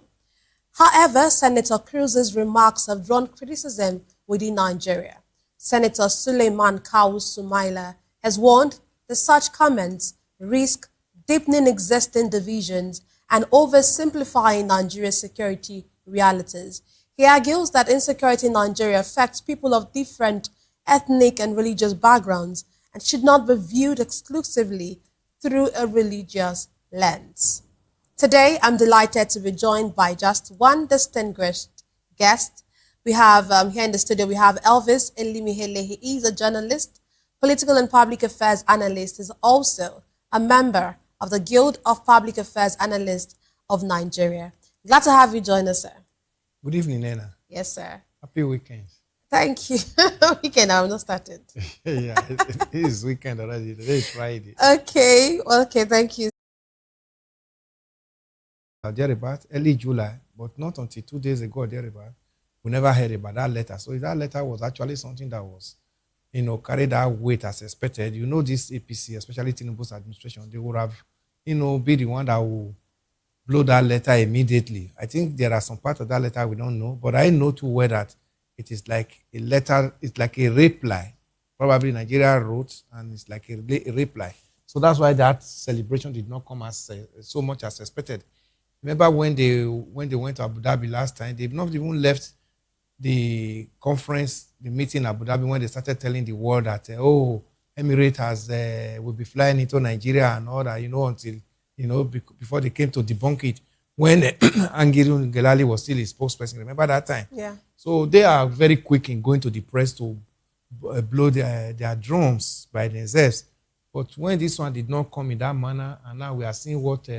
However, Senator Cruz's remarks have drawn criticism within Nigeria. Senator Suleiman Kawu Sumaila has warned that such comments risk deepening existing divisions and oversimplifying Nigeria's security realities. He argues that insecurity in Nigeria affects people of different ethnic and religious backgrounds and should not be viewed exclusively through a religious lens. Today, I'm delighted to be joined by just one distinguished guest. We have here in the studio, we have Elvis Elimihele. He is a journalist, political and public affairs analyst. He's also a member of the Guild of Public Affairs Analysts of Nigeria. Glad to have you join us, sir. Good evening, Nena. Yes, sir. Happy weekend. Thank you. Weekend, I'm not started. Yeah, it is weekend already. Today is Friday. Okay, thank you. Thereabout, early July, but not until 2 days ago, thereabout, we never heard about that letter. So that letter was actually something that was, carried that weight as expected. This APC, especially Tinubu's administration, they would have, be the one that will blow that letter immediately. I think there are some parts of that letter we don't know, but I know too well that it is like a letter, it's like a reply. Probably Nigeria wrote, and it's like a reply. So that's why that celebration did not come as so much as expected. Remember when they went to Abu Dhabi last time, they've not even left the conference, the meeting in Abu Dhabi, when they started telling the world that, Emirates will be flying into Nigeria and all that, until before they came to debunk it, when Angiru Ngelali was still his spokesperson. Remember that time? Yeah. So they are very quick in going to the press to blow their drums by themselves. But when this one did not come in that manner, and now we are seeing what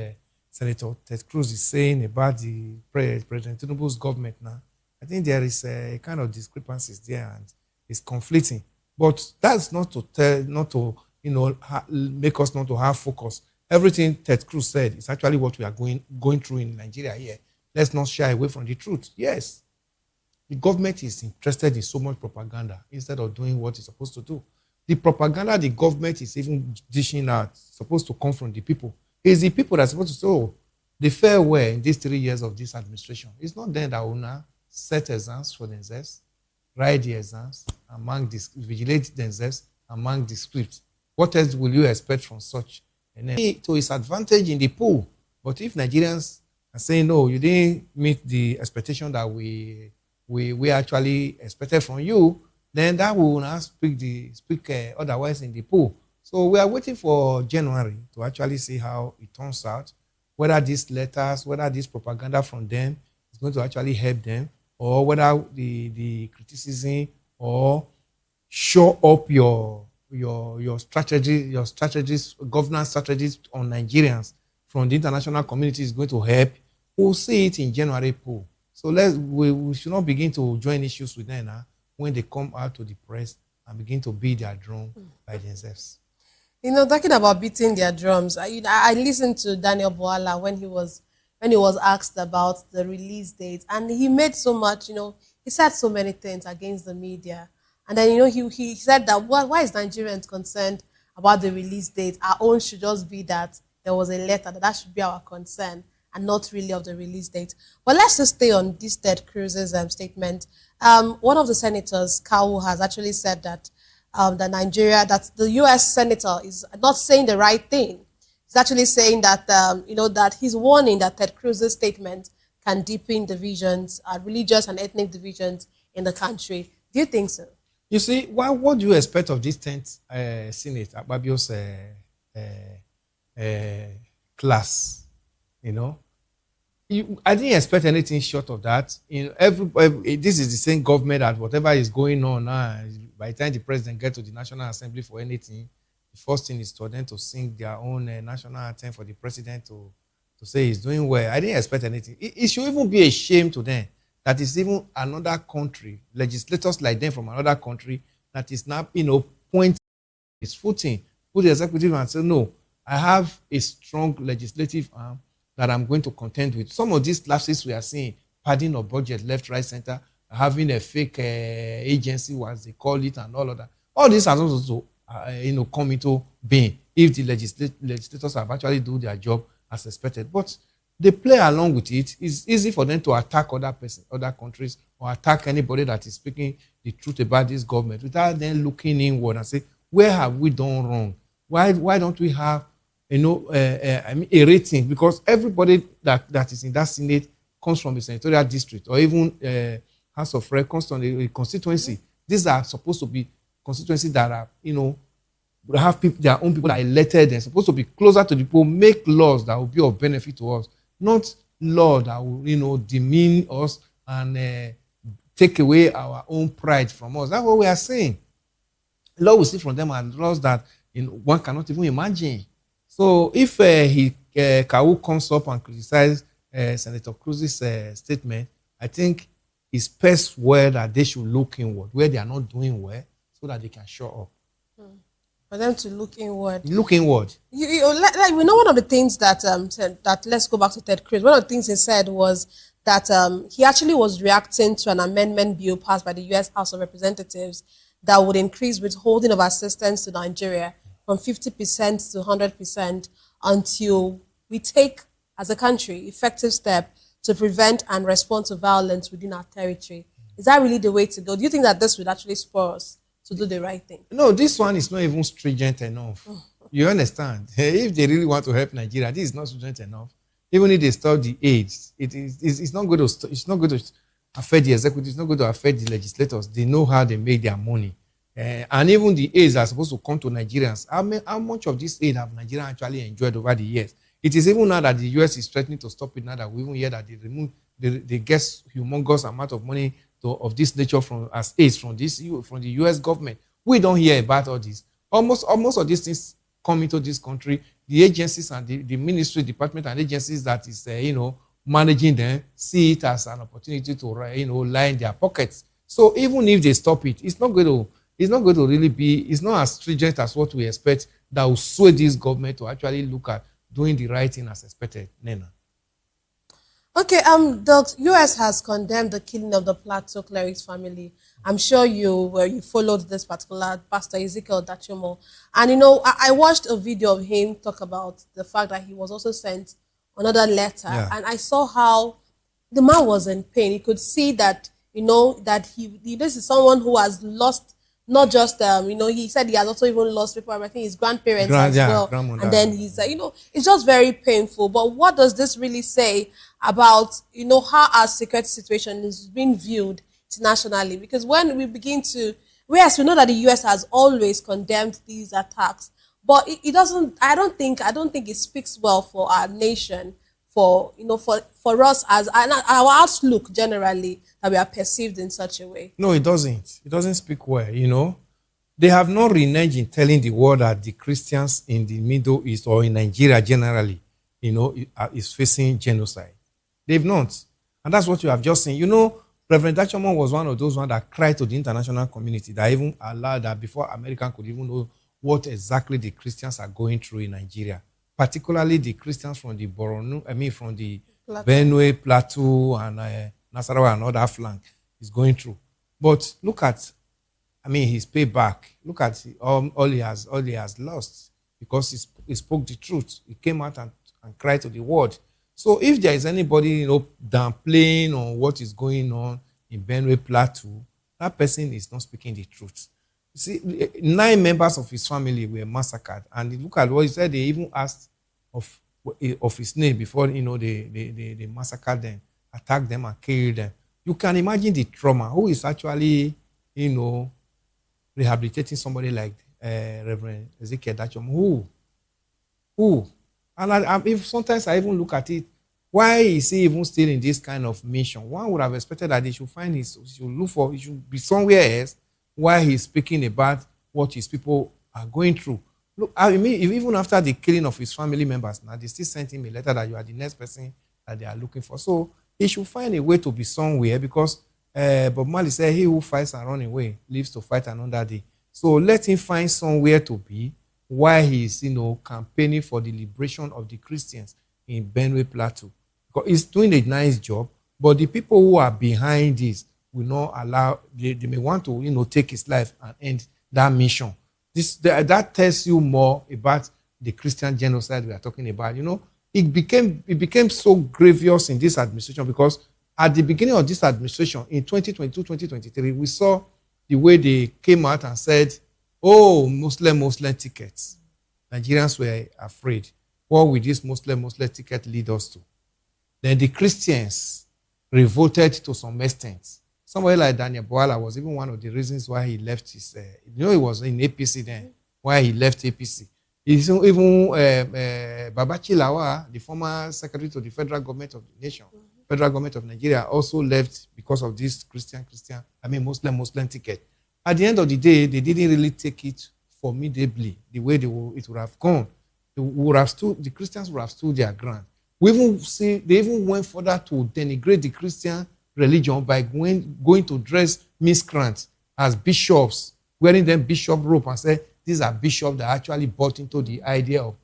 Senator Ted Cruz is saying about the President Tinubu's government now, I think there is a kind of discrepancies there, and it's conflicting. But that's not to make us not to have focus. Everything Ted Cruz said is actually what we are going through in Nigeria here. Let's not shy away from the truth. Yes, the government is interested in so much propaganda instead of doing what it's supposed to do. The propaganda the government is even dishing out is supposed to come from the people. It's the people that are supposed to say, oh, the fair way in these 3 years of this administration. It's not them that will now set exams for themselves, write the exams, vigilate themselves among the scripts. What else will you expect from such? And then to its advantage in the pool. But if Nigerians are saying, no, you didn't meet the expectation that we actually expected from you, then that will now speak otherwise in the pool. So we are waiting for January to actually see how it turns out, whether these letters, whether this propaganda from them is going to actually help them, or whether the criticism or show up your strategies, governance strategies on Nigerians from the international community is going to help. We'll see it in January pool. So we should not begin to join issues with them now when they come out to the press and begin to beat their drum by themselves. Talking about beating their drums, I listened to Daniel Boala when he was asked about the release date, and he made so much, he said so many things against the media. And then, he said that why is Nigerians concerned about the release date? Our own should just be that there was a letter, that should be our concern, and not really of the release date. But let's just stay on this Ted Cruz's statement. One of the senators, Kawu, has actually said that that the U.S. senator is not saying the right thing. He's actually saying that, that he's warning that Ted Cruz's statement can deepen divisions, religious and ethnic divisions in the country. Do you think so? You see, what do you expect of this 10th Senate, Akpabio's class? You know, I didn't expect anything short of that. This is the same government that whatever is going on now, by the time the president gets to the National Assembly for anything, the first thing is for them to sing their own national anthem for the president to say he's doing well. I didn't expect anything. It should even be a shame to them that is even another country, legislators like them from another country, that is now, pointing his footing, put the executive and say, no, I have a strong legislative arm that I'm going to contend with. Some of these lapses we are seeing, padding of budget, left, right, center, having a fake agency, as they call it, and all of that. All this has also, come into being if the legislators have actually do their job as expected. But they play along with it. It's easy for them to attack other countries, or attack anybody that is speaking the truth about this government without them looking inward and say, where have we done wrong? Why don't we have a rating? Because everybody that is in that Senate comes from a senatorial district, or even House of Rep comes from a constituency. These are supposed to be constituencies that are, have people, their own people that are elected and supposed to be closer to the people, make laws that will be of benefit to us, not law that will, demean us and take away our own pride from us. That's what we are saying. Law we see from them are laws that one cannot even imagine. So if Kawu comes up and criticizes Senator Cruz's statement, I think it's best where that they should look inward, where they are not doing well, so that they can show up. For them to look inward. Look inward. We know one of the things that said that, let's go back to Ted Cruz. One of the things he said was that he actually was reacting to an amendment bill passed by the U.S. House of Representatives that would increase withholding of assistance to Nigeria from 50% to 100% until we take, as a country, effective step to prevent and respond to violence within our territory. Is that really the way to go? Do you think that this would actually spur us to do the right thing? No, this one is not even stringent enough. You understand? If they really want to help Nigeria, this is not stringent enough. Even if they stop the aids, it's not going to affect the executive. It's not going to affect the legislators. They know how they make their money. And even the aids are supposed to come to Nigerians. How much of this aid have Nigerians actually enjoyed over the years? It is even now that the US is threatening to stop it, now that we even hear that they get humongous amount of money of this nature as aids from the US government. We don't hear about all this. Almost of these things come into this country. The agencies and the ministry, department and agencies that is managing them see it as an opportunity to line their pockets. So even if they stop it, it's not going to really be, it's not as stringent as what we expect that will sway this government to actually look at doing the right thing as expected. Nena. Okay, the U.S. has condemned the killing of the Plateau cleric's family. I'm sure you followed this particular Pastor Ezekiel Dachomo. And, I watched a video of him talk about the fact that he was also sent another letter. Yeah. And I saw how the man was in pain. You could see that, that this is someone who has lost, not just, he said he has also even lost people. I think his grandparents as well. And then he's, it's just very painful. But what does this really say about, how our security situation is being viewed internationally? Because when we begin to, yes, we know that the US has always condemned these attacks, but it doesn't, I don't think it speaks well for our nation, for us as our outlook generally, that we are perceived in such a way. No, it doesn't. It doesn't speak well, They have no reneged in telling the world that the Christians in the Middle East or in Nigeria generally, is facing genocide. They've not. And that's what you have just seen. Reverend Dachomo was one of those ones that cried to the international community that even allowed that before America could even know what exactly the Christians are going through in Nigeria, particularly the Christians from the from the Benue, Plateau, and Nasarawa and other flank is going through. But look at, his payback. Look at all he has lost because he spoke the truth. He came out and cried to the world. So if there is anybody, downplaying on what is going on in Benue Plateau, that person is not speaking the truth. You see, 9 members of his family were massacred, and look at what he said. They even asked of his name before they massacred them, attacked them, and killed them. You can imagine the trauma. Who is actually rehabilitating somebody like Reverend Ezekiel Dachom? Who? And if sometimes I even look at it, why is he even still in this kind of mission? One would have expected that he should he should be somewhere else while he's speaking about what his people are going through. Look, I mean, even after the killing of his family members, now they still sent him a letter that you are the next person that they are looking for. So he should find a way to be somewhere, because Bob Marley said, he who fights and runs away lives to fight another day. So let him find somewhere to be while he's, campaigning for the liberation of the Christians in Benue Plateau. Because he's doing a nice job, but the people who are behind this will not allow, they may want to, take his life and end that mission. That tells you more about the Christian genocide we are talking about. It became so grievous in this administration, because at the beginning of this administration, in 2022, 2023, we saw the way they came out and said, oh, Muslim tickets. Nigerians were afraid. What will this Muslim ticket lead us to? Then the Christians revolted to some extent. Somebody like Daniel Boala was even one of the reasons why he left his, he was in APC then, why he left APC. Even Babachi Lawa, the former secretary to the federal government of the nation, federal government of Nigeria, also left because of this Muslim ticket. At the end of the day, they didn't really take it formidably the way it would have gone. The Christians would have stood their ground. They even went further to denigrate the Christian religion by going to dress miscreants as bishops, wearing them bishop robe, and say these are bishops that actually bought into the idea of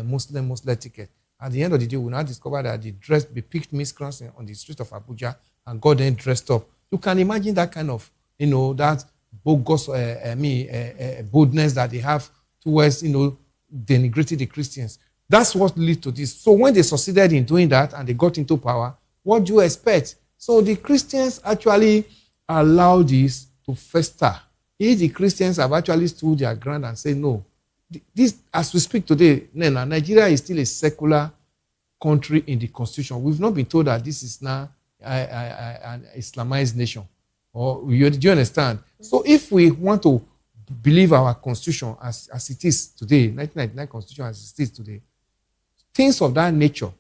Muslim ticket. At the end of the day, we now discover that they picked miscreants on the street of Abuja and got them dressed up. You can imagine that kind of, that bogus, boldness that they have towards, denigrating the Christians. That's what leads to this. So when they succeeded in doing that and they got into power, what do you expect? So the Christians actually allowed this to fester. If the Christians have actually stood their ground and said, no, this, as we speak today, Nigeria is still a secular country in the constitution. We've not been told that this is now an Islamized nation. Do you understand? So if we want to believe our constitution as it is today, 1999 constitution as it is today, things of that nature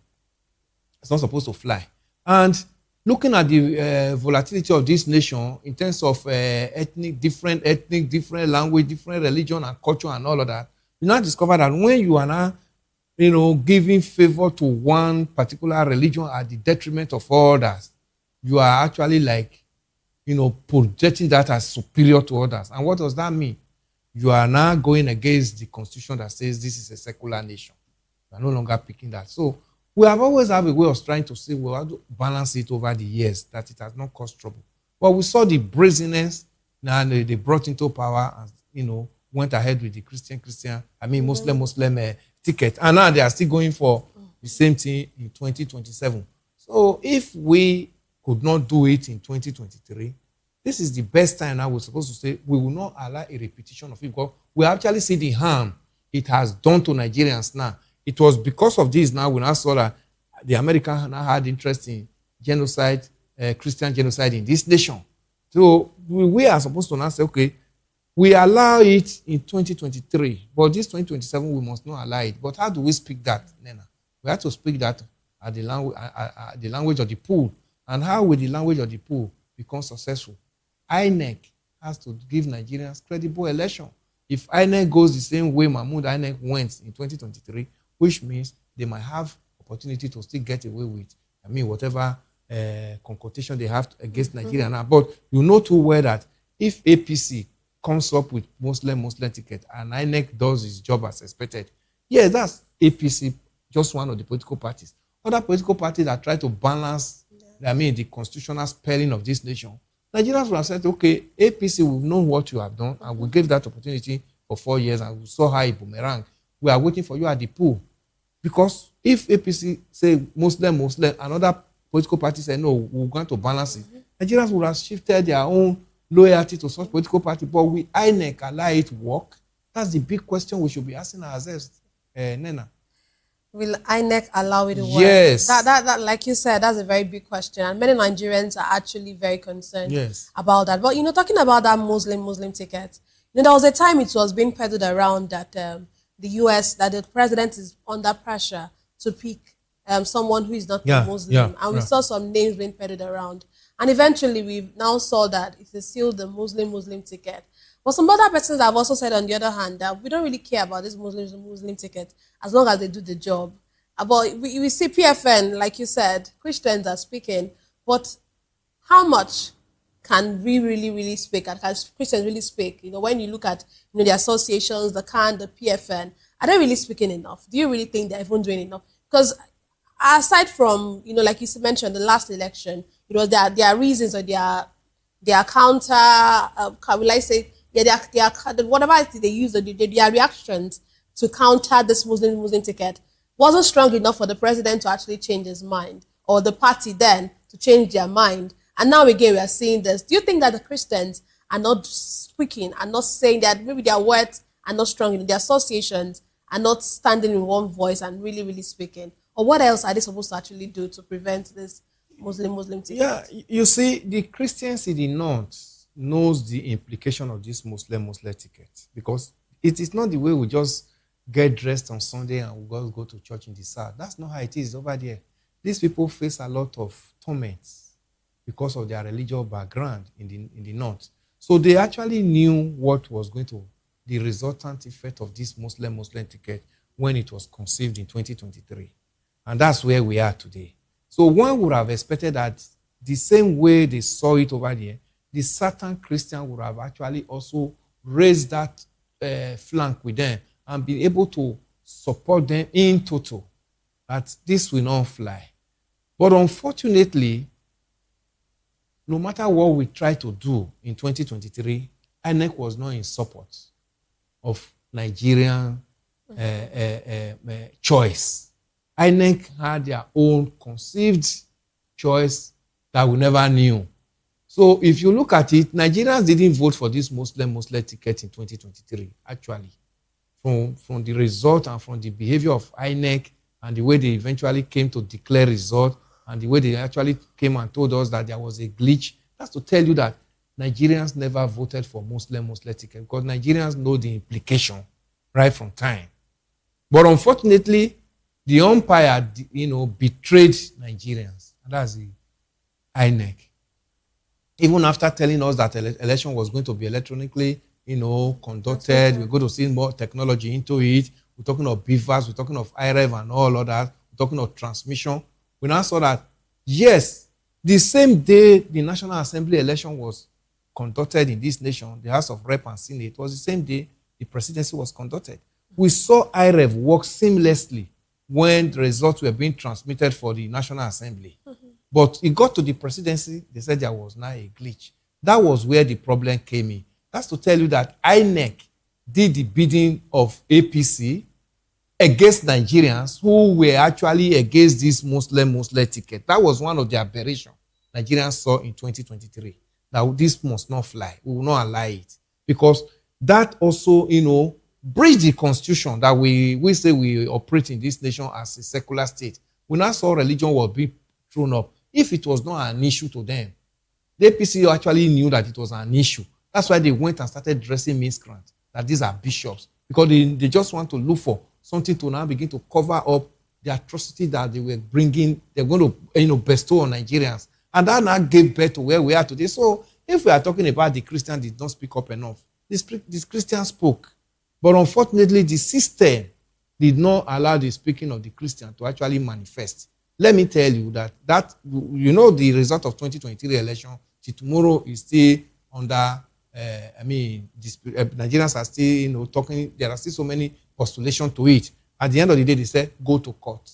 is not supposed to fly. And looking at the volatility of this nation in terms of different language, different religion and culture and all of that, you now discover that when you are now, giving favor to one particular religion at the detriment of others, you are actually projecting that as superior to others. And what does that mean? You are now going against the constitution that says this is a secular nation. You are no longer picking that. So we have always had a way of trying to say, well, how to balance it over the years, that it has not caused trouble. But we saw the brazenness now they brought into power and, went ahead with the Muslim ticket. And now they are still going for the same thing in 2027. So if we could not do it in 2023, this is the best time now we're supposed to say we will not allow a repetition of it, because we actually see the harm it has done to Nigerians now. It was because of this now we now saw that the Americans now had interest in genocide, Christian genocide in this nation. So we are supposed to now say, okay, we allow it in 2023, but this 2027 we must not allow it. But how do we speak that, Nena? We have to speak that at the language of the pool. And how will the language of the pool become successful? INEC has to give Nigerians credible election. If INEC goes the same way Mahmoud INEC went in 2023, which means they might have opportunity to still get away with, whatever consultation they have against Nigeria now. But you know too well that if APC comes up with Muslim ticket and INEC does its job as expected, yes, that's APC, just one of the political parties. Other political parties that try to balance, the constitutional spelling of this nation, Nigerians will have said, okay, APC will know what you have done, and we gave that opportunity for 4 years, and we saw how it boomerang. We are waiting for you at the pool. Because if APC say Muslim, another political party say, no, we're going to balance it, Nigerians would have shifted their own loyalty to such political party. But we INEC allow it work? That's the big question we should be asking ourselves, Nena. Will INEC allow it to work? Yes. That, like you said, that's a very big question, and many Nigerians are actually very concerned Yes. about that. But talking about that Muslim ticket, there was a time it was being peddled around that the U.S. that the president is under pressure to pick someone who is not a Muslim, and we saw some names being peddled around, and eventually we now saw that it is still the Muslim ticket. But some other persons have also said, on the other hand, that we don't really care about this Muslim ticket as long as they do the job. But we see PFN, like you said, Christians are speaking, but how much can we really speak? And can Christians really speak? When you look at the associations, the CAN, the PFN, are they really speaking enough? Do you really think they're even doing enough? Because aside from like you mentioned, the last election, there are reasons, or their counter. Will I say? Whatever they use, their reactions to counter this Muslim ticket wasn't strong enough for the president to actually change his mind, or the party then to change their mind. And now again, we are seeing this. Do you think that the Christians are not speaking, and not saying that maybe their words are not strong enough, their associations are not standing in one voice and really speaking? Or what else are they supposed to actually do to prevent this Muslim ticket? Yeah, you see, the Christians in the north knows the implication of this Muslim ticket, because it is not the way we just get dressed on Sunday and we just go to church in the south. That's not how it is over there. These people face a lot of torments because of their religious background in the north. So they actually knew what was going to the resultant effect of this Muslim ticket when it was conceived in 2023. And that's where we are today. So one would have expected that the same way they saw it over there, the certain Christian would have actually also raised that flank with them and been able to support them in total, that this will not fly. But unfortunately, no matter what we try to do in 2023, INEC was not in support of Nigerian choice. INEC had their own conceived choice that we never knew. So if you look at it, Nigerians didn't vote for this Muslim ticket in 2023, actually. From the result and from the behavior of INEC and the way they eventually came to declare result and the way they actually came and told us that there was a glitch, that's to tell you that Nigerians never voted for Muslim ticket, because Nigerians know the implication right from time. But unfortunately, the umpire, betrayed Nigerians. And that's the INEC. Even after telling us that election was going to be electronically, conducted, we're going to see more technology into it. We're talking of beavers, we're talking of IREV and all of that. We're talking of transmission. We now saw that, yes, the same day the National Assembly election was conducted in this nation, the House of Rep and Senate, it was the same day the presidency was conducted. We saw IREV work seamlessly when the results were being transmitted for the National Assembly. But it got to the presidency, they said there was now a glitch. That was where the problem came in. That's to tell you that INEC did the bidding of APC against Nigerians who were actually against this Muslim ticket. That was one of the aberrations Nigerians saw in 2023. That this must not fly. We will not allow it. Because that also, breached the constitution that we say we operate in this nation as a secular state. We now saw religion was being thrown up. If it was not an issue to them, the APC actually knew that it was an issue. That's why they went and started dressing miscreants, that these are bishops, because they just want to look for something to now begin to cover up the atrocity that they were bringing, they're going to bestow on Nigerians. And that now gave birth to where we are today. So if we are talking about the Christians did not speak up enough, this Christian spoke. But unfortunately, the system did not allow the speaking of the Christian to actually manifest. Let me tell you that the result of 2023 election till tomorrow is still under, Nigerians are still, talking, there are still so many postulations to it. At the end of the day, they said, go to court.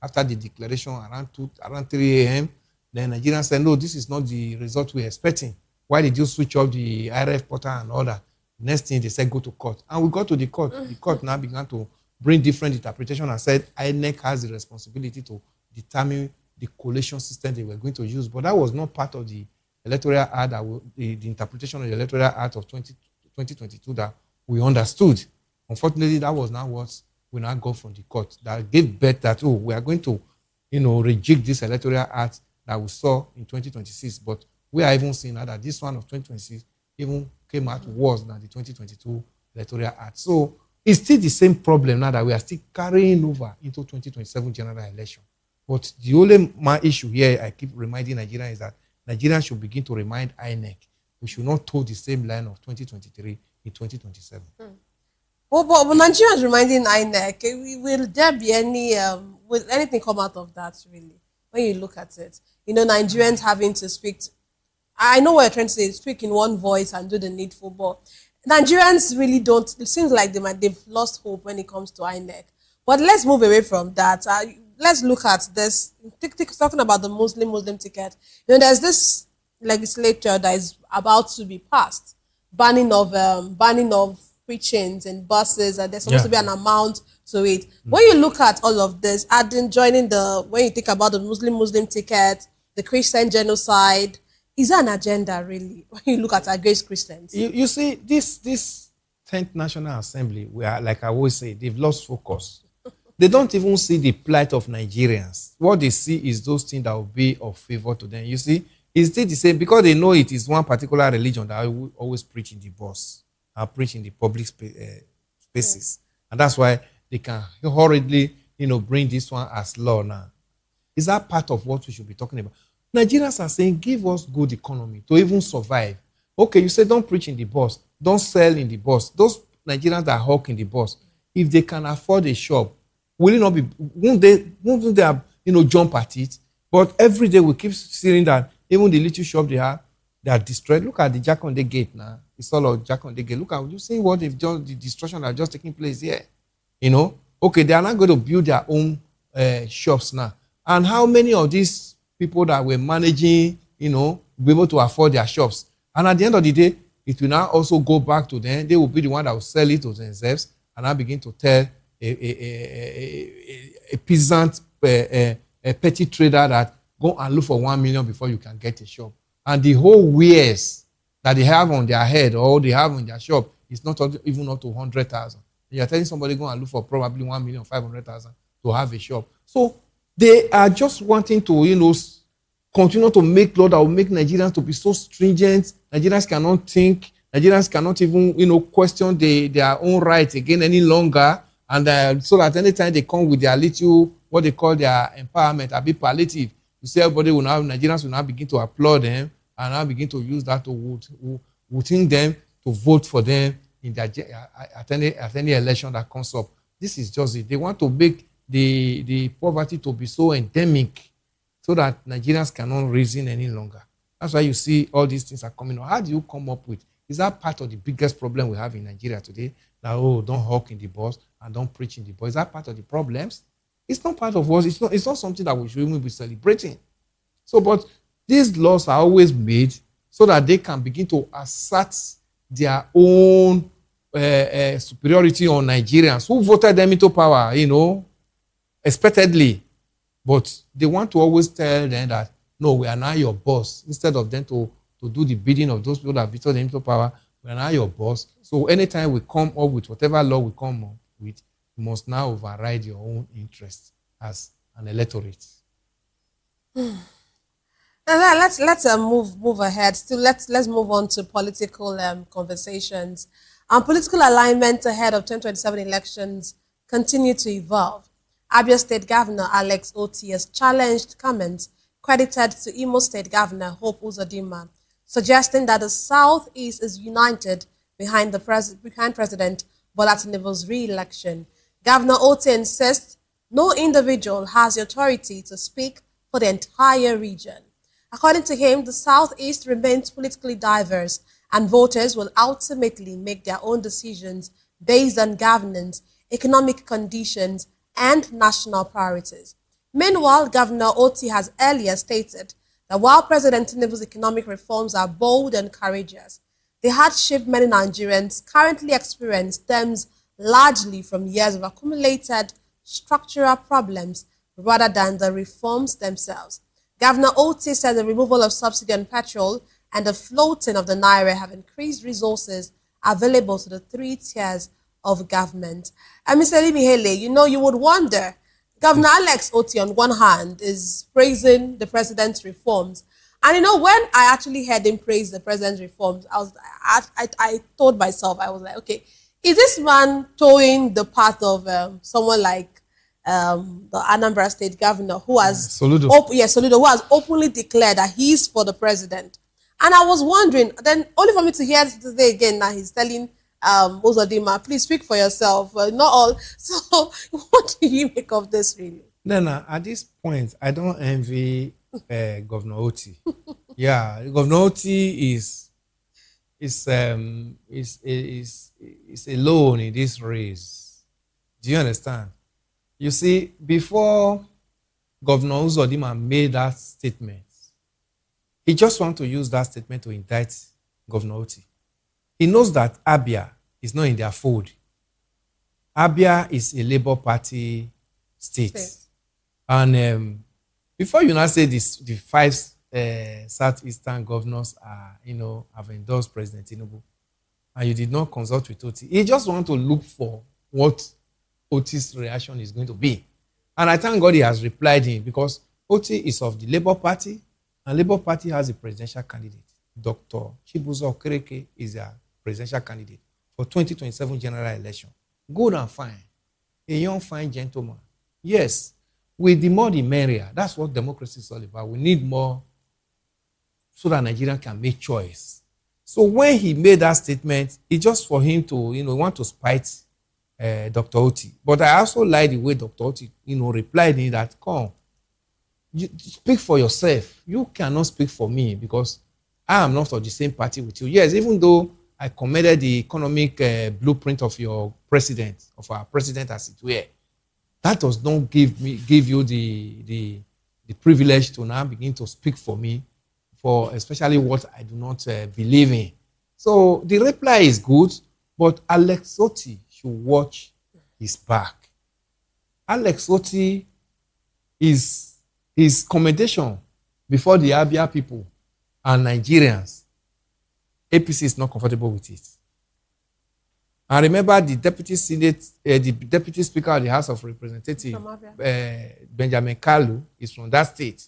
After the declaration around 3 a.m., then Nigerians said, no, this is not the result we're expecting. Why did you switch off the IRF portal and all that? Next thing, they said, go to court. And we got to the court. The court now began to bring different interpretation and said, INEC has the responsibility to determine the collation system they were going to use. But that was not part of the electoral act, the interpretation of the electoral act of 2022 that we understood. Unfortunately, that was not what will now go from the court that gave birth that, oh, we are going to, reject this electoral act that we saw in 2026. But we are even seeing now that this one of 2026 even came out worse than the 2022 electoral act. So it's still the same problem now that we are still carrying over into 2027 general election. But the only issue here I keep reminding Nigerians is that Nigerians should begin to remind INEC we should not toe the same line of 2023 in 2027. Well, but Nigerians reminding INEC, will there be any, will anything come out of that, really, when you look at it? Nigerians having to speak, I know what you're trying to say, speak in one voice and do the needful, but Nigerians really don't, it seems like they've lost hope when it comes to INEC. But let's move away from that. Let's look at this, talking about the Muslim ticket. There's this legislature that is about to be passed, banning of preachings in buses, and there's supposed to be an amount to it. When you look at all of this, adding, joining when you think about the Muslim ticket, the Christian genocide, is there an agenda really when you look at against Christians? You see, this 10th National Assembly, we are, like I always say, they've lost focus. They don't even see the plight of Nigerians. What they see is those things that will be of favor to them. You see, it's still the same because they know it is one particular religion that will always preach in the bus and preach in the public spaces. And that's why they can hurriedly, bring this one as law now. Is that part of what we should be talking about? Nigerians are saying, give us good economy to even survive. Okay, you say don't preach in the bus, don't sell in the bus. Those Nigerians that hawk in the bus, if they can afford a shop, will it not be, won't they jump at it? But every day we keep seeing that even the little shop they have, they are destroyed. Look at the Jack on the Gate now. It's all of Jack on the Gate. Look at, you see what they've done, the destruction that just taking place here. Okay, they are not going to build their own shops now. And how many of these people that were managing, be able to afford their shops? And at the end of the day, it will now also go back to them. They will be the one that will sell it to themselves and now begin to tell a peasant, a petty trader that go and look for 1 million before you can get a shop. And the whole wares that they have on their head or they have in their shop is not even up to 100,000. You're telling somebody go and look for probably 1,500,000 to have a shop. So they are just wanting to, continue to make law that will make Nigerians to be so stringent. Nigerians cannot think. Nigerians cannot even, question their own rights again any longer. And so that anytime they come with their little, what they call their empowerment, a bit palliative, you see everybody will now, Nigerians will now begin to applaud them and now begin to use that to voting them to vote for them in their, at any election that comes up. This is just it. They want to make the poverty to be so endemic so that Nigerians cannot reason any longer. That's why you see all these things are coming up. How do you come up with? Is that part of the biggest problem we have in Nigeria today? That, don't hawk in the bus and don't preach in the bus. Is that part of the problems? It's not part of us. It's not something that we should even be celebrating. So, but these laws are always made so that they can begin to assert their own superiority on Nigerians who voted them into power, expectedly. But they want to always tell them that, no, we are now your boss. Instead of them to do the bidding of those people that voted them into power, we are now your boss. So anytime we come up with whatever law we come up with, you must now override your own interests as an electorate. Let's move ahead. Still, let's move on to political conversations. Political alignment ahead of 2027 elections continue to evolve. Abia State Governor Alex Oti has challenged comments credited to Imo State Governor Hope Uzodinma, suggesting that the Southeast is united behind President Bola Tinubu's re-election. Governor Oti insists no individual has the authority to speak for the entire region. According to him, the Southeast remains politically diverse and voters will ultimately make their own decisions based on governance, economic conditions, and national priorities. Meanwhile, Governor Oti has earlier stated that while President Tinubu's economic reforms are bold and courageous, the hardship many Nigerians currently experience stems largely from years of accumulated structural problems rather than the reforms themselves. Governor Oti said the removal of subsidy on petrol and the floating of the naira have increased resources available to the three tiers of government. And Mr. Libihele, you would wonder, Governor Alex Oti on one hand is praising the president's reforms. And when I actually heard him praise the president's reforms, I told myself, I was like, okay, is this man towing the path of someone like the Anambra State governor who has Soludo. Soludo, who has openly declared that he's for the president? And I was wondering, then only for me to hear today again now he's telling Uzodimma, please speak for yourself. Not all. So what do you make of this really? No, at this point, I don't envy Governor Oti. Yeah, Governor Oti is alone in this race. Do you understand? You see, before Governor Uzodimma made that statement, he just wants to use that statement to indict Governor Oti. He knows that Abia is not in their fold. Abia is a Labour Party state. And before you now say this, the 5 southeastern governors have endorsed President Tinubu, and you did not consult with Oti, he just want to look for what Oti's reaction is going to be. And I thank God he has replied in, because Oti is of the Labour Party, and Labour Party has a presidential candidate. Dr. Chibuzo Okereke is a presidential candidate for 2027 general election. Good and fine. A young, fine gentleman. Yes, with the more the merrier. That's what democracy is all about. We need more so that Nigeria can make choice. So when he made that statement, it's just for him to, want to spite Dr. Oti. But I also like the way Dr. Oti, replied in that, come, you speak for yourself. You cannot speak for me because I am not of the same party with you. Yes, even though I commended the economic blueprint of your president, of our president as it were, that does not give you the privilege to now begin to speak for me, for especially what I do not believe in. So the reply is good, but Alex Oti should watch his back. Alex Oti is his commendation before the Abia people and Nigerians. APC is not comfortable with it. And remember the deputy speaker of the House of Representatives, Benjamin Kalu, is from that state.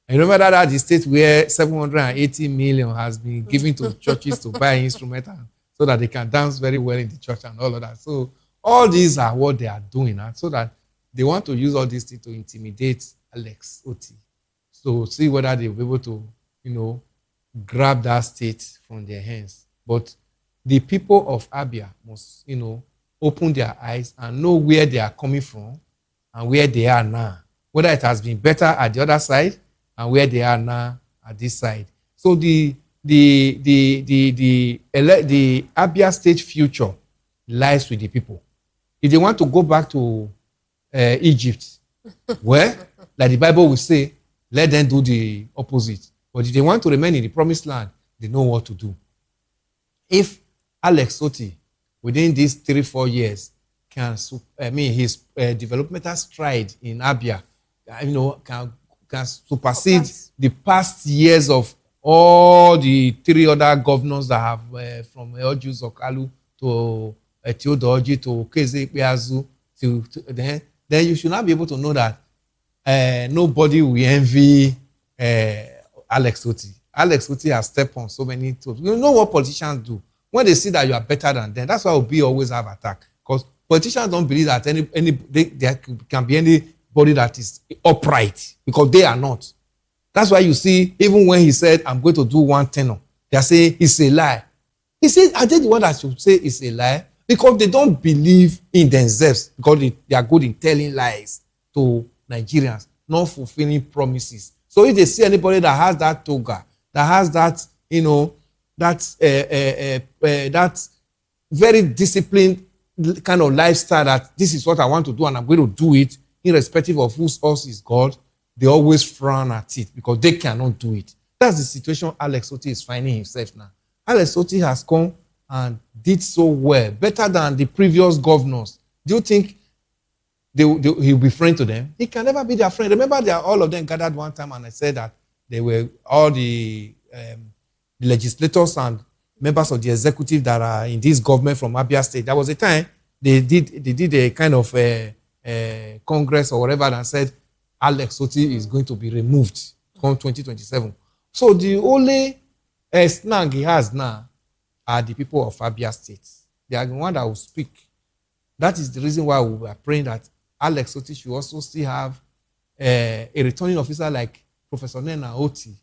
And remember that the state where 780 million has been given to churches to buy instruments so that they can dance very well in the church and all of that. So all these are what they are doing, so that they want to use all these things to intimidate Alex Oti. So see whether they'll be able to, grab that state from their hands. But the people of Abia must, open their eyes and know where they are coming from and where they are now. Whether it has been better at the other side and where they are now at this side. So the Abia state future lies with the people. If they want to go back to Egypt, well, like the Bible will say, let them do the opposite. But if they want to remain in the promised land, they know what to do. If Alex Oti, within these 3-4 years, his developmental stride in Abia, can supersede the past years of all the 3 other governors that have, from Eoju Zokalu to Teodoji to Keze Ikpeazu, then you should not be able to know that nobody will envy Alex Oti. Alex Oti has stepped on so many toes. You know what politicians do? When they see that you are better than them, that's why Obi always have attack. Because politicians don't believe that there can be anybody that is upright, because they are not. That's why you see, even when he said, I'm going to do 1 tenor, they are saying it's a lie. He said, are they the one that should say it's a lie? Because they don't believe in themselves, because they are good in telling lies to Nigerians, not fulfilling promises. So if they see anybody that has that toga, that has that, that very disciplined kind of lifestyle, that this is what I want to do and I'm going to do it, irrespective of whose horse is God, they always frown at it because they cannot do it. That's the situation Alex Oti is finding himself now. Alex Oti has come and did so well, better than the previous governors. Do you think he'll be friend to them? He can never be their friend. Remember, all of them gathered one time and I said that they were all the legislators and members of the executive that are in this government from Abia State. There was a time they did a kind of congress or whatever and said Alex Otti is going to be removed from 2027. So the only snag he has now are the people of Abia State. They are the one that will speak. That is the reason why we are praying that Alex Otti should also still have a returning officer like Professor Nena Oti,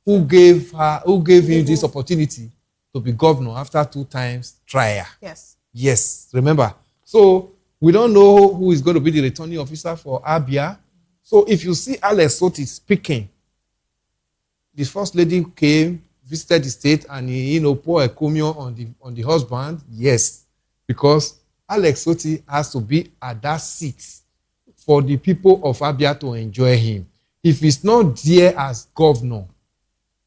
who gave him this opportunity to be governor after 2 times trial. Yes. Yes, remember. So we don't know who is going to be the returning officer for Abia. So if you see Alex Otti speaking, the first lady came, visited the state, and he, pour a communion on the husband. Yes, because Alex Otti has to be at that seat for the people of Abia to enjoy him. If he's not there as governor,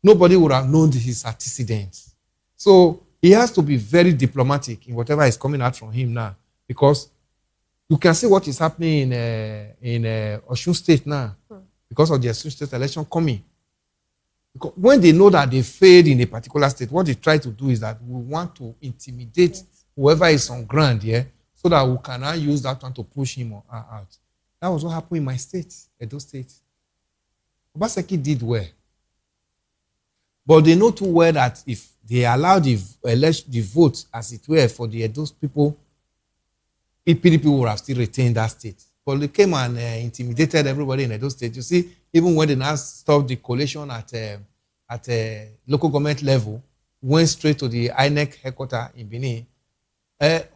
nobody would have known his antecedents. So he has to be very diplomatic in whatever is coming out from him now, because you can see what is happening in Osun State now because of the Osun State election coming. Because when they know that they failed in a particular state, what they try to do is that we want to intimidate whoever is on ground here, so that we can now use that one to push him out. That was what happened in my state, Edo State. Obaseki did well. But they know too well that if they allow the vote, as it were, for the Edo people, PDP would have still retained that state. But they came and intimidated everybody in Edo State. You see, even when they now stopped the coalition at local government level, went straight to the INEC headquarters in Benin,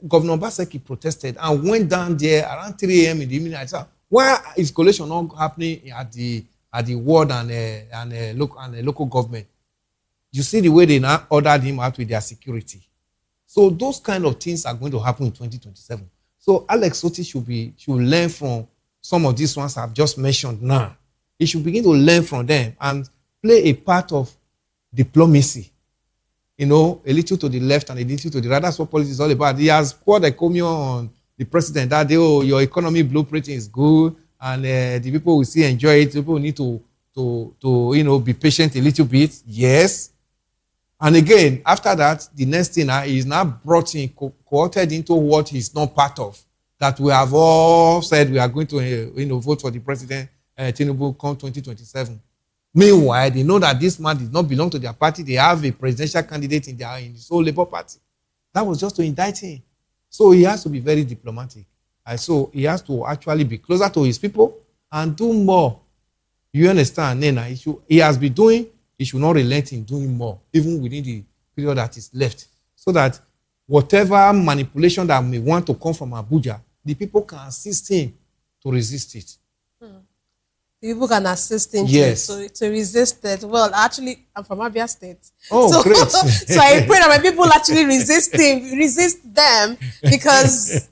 Governor Obaseki protested and went down there around 3 a.m. in the evening. I said, why is coalition not happening at the ward and local government? You see the way they now ordered him out with their security. So those kind of things are going to happen in 2027. So Alex Otti should learn from some of these ones I've just mentioned now. He should begin to learn from them and play a part of diplomacy. A little to the left and a little to the right. That's what politics is all about. He has poured a communion on the president that day, your economy blueprint is good, and the people will still enjoy it. People need to be patient a little bit. Yes. And again, after that, the next thing is now brought in, cohorted into what he's not part of. That we have all said we are going to vote for the president, Tinubu, come 2027. Meanwhile, they know that this man did not belong to their party. They have a presidential candidate in his own Labour Party. That was just to indict him. So he has to be very diplomatic. And so he has to actually be closer to his people and do more. You understand, Nena? He has been doing, he should not relent in doing more, even within the period that is left. So that whatever manipulation that may want to come from Abuja, the people can assist him to resist it. People can assist him to resist it. Well, actually, I'm from Abia State. Oh, great. So I pray that my people actually resist them, because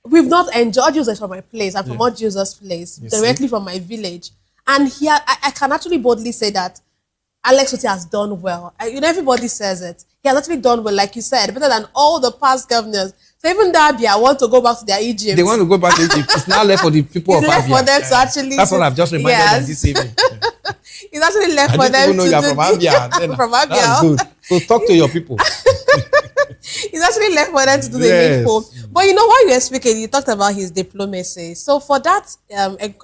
we've not enjoyed Jesus from my place. I'm from Mount Jesus place, directly from my village. And here, I can actually boldly say that Alex Otti has done well. Everybody says it. He has actually done well, like you said, better than all the past governors. So even Abia want to go back to their Egypt. They want to go back to Egypt. It's now left for the people of Abia. It's left for them to actually... That's what I've just reminded them this evening. It's actually left for them to do... from Abia. From Abia. That's good. So talk to your people. It's actually left for them to do the needful. But while you were speaking, you talked about his diplomacy. So for that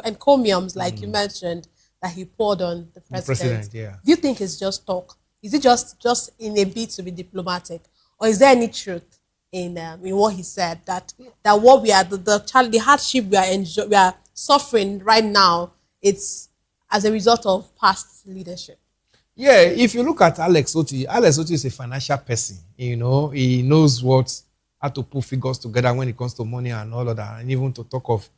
encomiums, like you mentioned, that he poured on the president, do you think it's just talk? Is it just in a bid to be diplomatic? Or is there any truth in what he said, that what we are, the hardship we are suffering right now, it's as a result of past leadership? Yeah, if you look at Alex Otti is a financial person. He knows how to put figures together when it comes to money and all of that, and even to talk of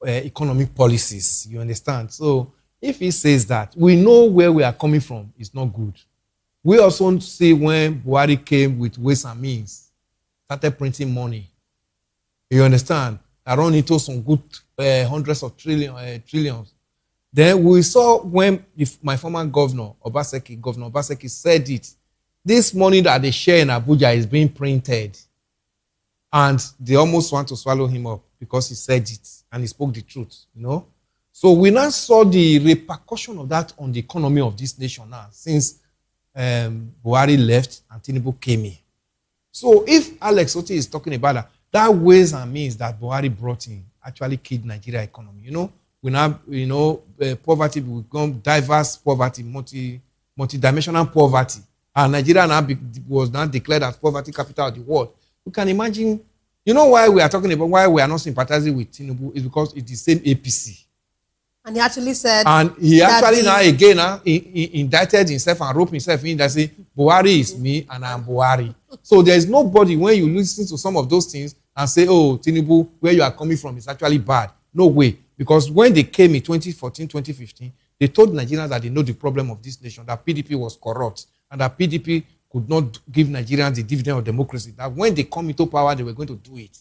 economic policies. You understand? So if he says that, we know where we are coming from is not good. We also see when Buhari came with ways and means, started printing money. You understand? I run into some good hundreds of trillions. Then we saw when my former Governor Obaseki said it. This money that they share in Abuja is being printed. And they almost want to swallow him up because he said it and he spoke the truth, So we now saw the repercussion of that on the economy of this nation now, since Buhari left and Tinubu came in. So if Alex Otti is talking about that, that ways and means that Buhari brought in actually killed Nigeria economy. You know, we now, poverty will become diverse poverty, multi-dimensional poverty. And Nigeria was now declared as poverty capital of the world. You can imagine, you know why we are talking about, why we are not sympathizing with Tinubu is because it's the same APC. And he actually said... And he actually now again indicted himself and roped himself in that say, Buhari is me and I'm Buhari. So there is nobody when you listen to some of those things and say, oh, Tinubu, where you are coming from is actually bad. No way. Because when they came in 2014, 2015, they told Nigerians that they know the problem of this nation, that PDP was corrupt, and that PDP could not give Nigerians the dividend of democracy. That when they come into power, they were going to do it.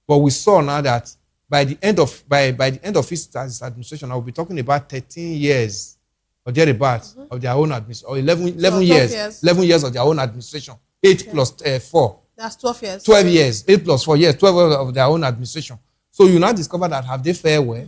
But we saw now that by the end of his administration, I will be talking about 13 years or thereabouts of their own administration, or 11 years. 11 years of their own administration. 8 plus 4. That's 12 years. 12 years. 8 plus 4 years. 12 years of their own administration. So you now discover that have they fared well?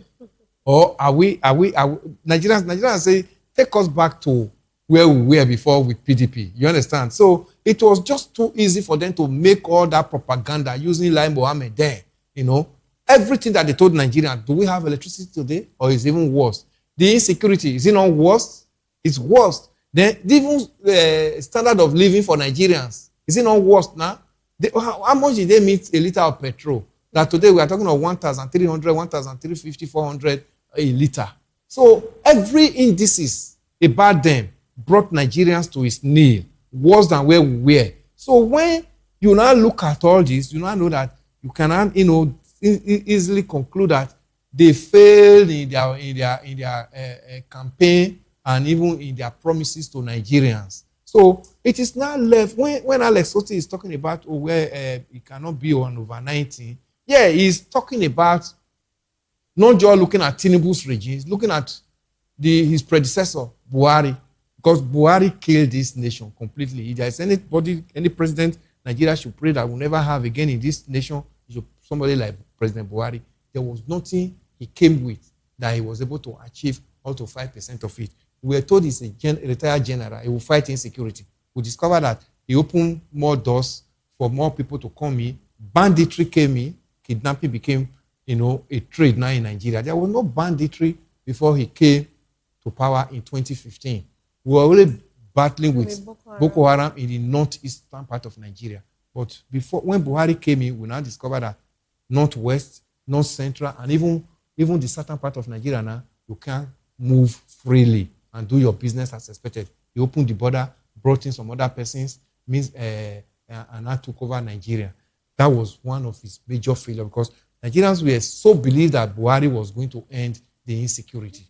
Or are we Nigerians say, take us back to where we were before with PDP. You understand? So it was just too easy for them to make all that propaganda using Lai Mohammed there. You know, everything that they told Nigerians, do we have electricity today? Or is it even worse? The insecurity, is it not worse? It's worse. Then even standard of living for Nigerians, is it not worse now? How much did they meet a liter of petrol? That today we are talking of 1,300, 1,350, 400 a liter. So every indices about them brought Nigerians to its knee, worse than where we were. So when you now look at all this, you now know that you cannot, easily conclude that they failed in their campaign and even in their promises to Nigerians. So it is now left when Alex Otti is talking about where it cannot be on over 90. Yeah, he's talking about not just looking at Tinubu's regime, he's looking at his predecessor, Buhari, because Buhari killed this nation completely. If there is any president Nigeria should pray that will never have again in this nation, somebody like President Buhari, there was nothing he came with that he was able to achieve up to 5% of it. We were told he's a retired general, he will fight insecurity. We discovered that he opened more doors for more people to come in. Banditry came in, kidnapping became, a trade now in Nigeria. There was no banditry before he came to power in 2015. We were already battling with Boko Haram in the northeastern part of Nigeria. But when Buhari came in, we now discovered that northwest, north central, and even the southern part of Nigeria now, you can move freely and do your business as expected. He opened the border, brought in some other persons, and now took over Nigeria. That was one of his major failures because Nigerians were so believed that Buhari was going to end the insecurity.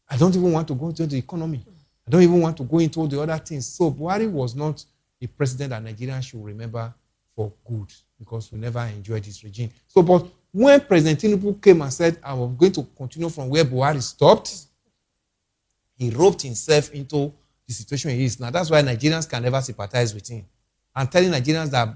I don't even want to go into the economy. I don't even want to go into the other things. So Buhari was not a president that Nigerians should remember for good because we never enjoyed this regime. So, but when President Tinubu came and said, I was going to continue from where Buhari stopped, he roped himself into the situation he is now. That's why Nigerians can never sympathize with him. I'm telling Nigerians that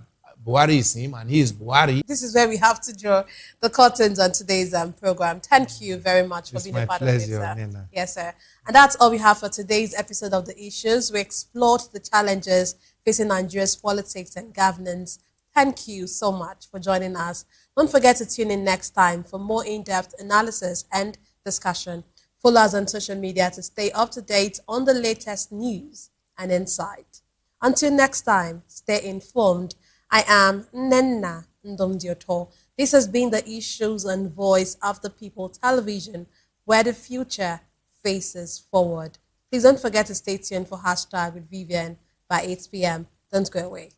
Buhari is him and he is Buhari. This is where we have to draw the curtains on today's program. Thank you very much for being a part of it, sir. Nena. Yes, sir. And that's all we have for today's episode of The Issues. We explored the challenges facing Nigeria's politics and governance. Thank you so much for joining us. Don't forget to tune in next time for more in-depth analysis and discussion. Follow us on social media to stay up to date on the latest news and insight. Until next time, stay informed. I am Nenna Ndomdioto. This has been The Issues and Voice of the People television, where the future faces forward. Please don't forget to stay tuned for Hashtag with Vivian by 8 p.m. Don't go away.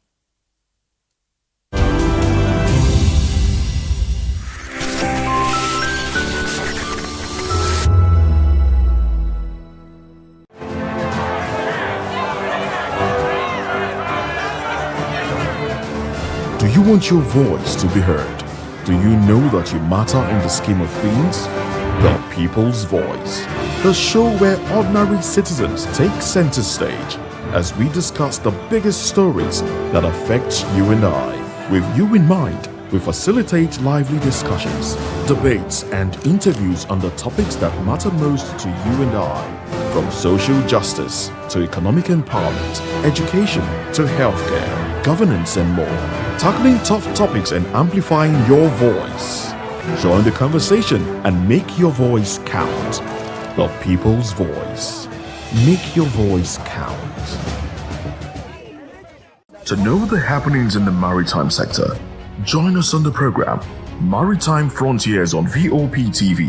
Do you want your voice to be heard? Do you know that you matter in the scheme of things? The People's Voice, the show where ordinary citizens take center stage as we discuss the biggest stories that affect you and I. With you in mind, we facilitate lively discussions, debates, and interviews on the topics that matter most to you and I. From social justice to economic empowerment, education to healthcare. governance, and more. Tackling tough topics and amplifying your voice. Join the conversation and make your voice count. The people's voice. Make your voice count. To know the happenings in the maritime sector, join us on the program Maritime Frontiers on VOP TV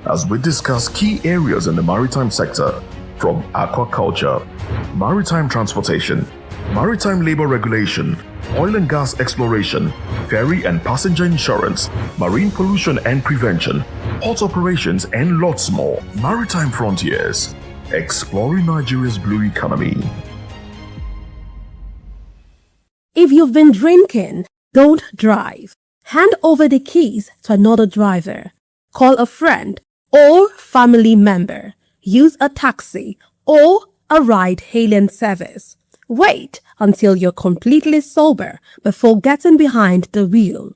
as we discuss key areas in the maritime sector from aquaculture, maritime transportation, maritime labor regulation, oil and gas exploration, ferry and passenger insurance, marine pollution and prevention, port operations, and lots more. Maritime Frontiers, exploring Nigeria's blue economy. If you've been drinking, don't drive. Hand over the keys to another driver. Call a friend or family member. Use a taxi or a ride-hailing service. Wait until you're completely sober before getting behind the wheel.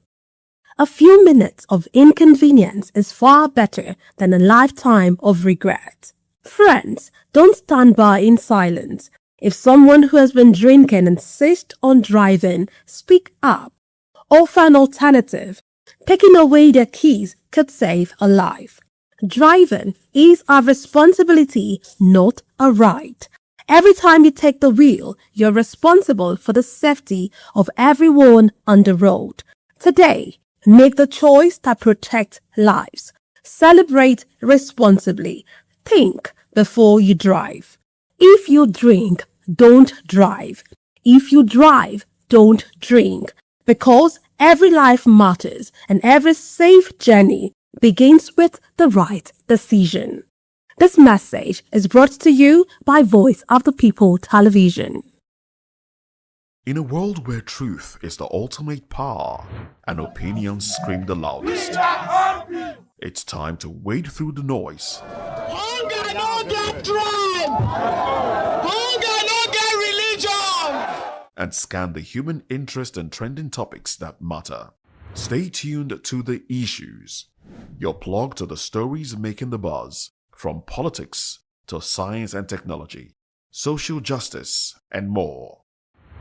A few minutes of inconvenience is far better than a lifetime of regret. Friends, don't stand by in silence. If someone who has been drinking insists on driving, speak up. Offer an alternative. Taking away their keys could save a life. Driving is our responsibility, not a right. Every time you take the wheel, you're responsible for the safety of everyone on the road. Today, make the choice that protects lives. Celebrate responsibly. Think before you drive. If you drink, don't drive. If you drive, don't drink. Because every life matters and every safe journey begins with the right decision. This message is brought to you by Voice of the People Television. In a world where truth is the ultimate power and opinions scream the loudest, it's time to wade through the noise. Hunger no get tribe. Hunger no get religion. And scan the human interest and trending topics that matter. Stay tuned to The Issues, your plug to the stories making the buzz, from politics to science and technology, social justice, and more.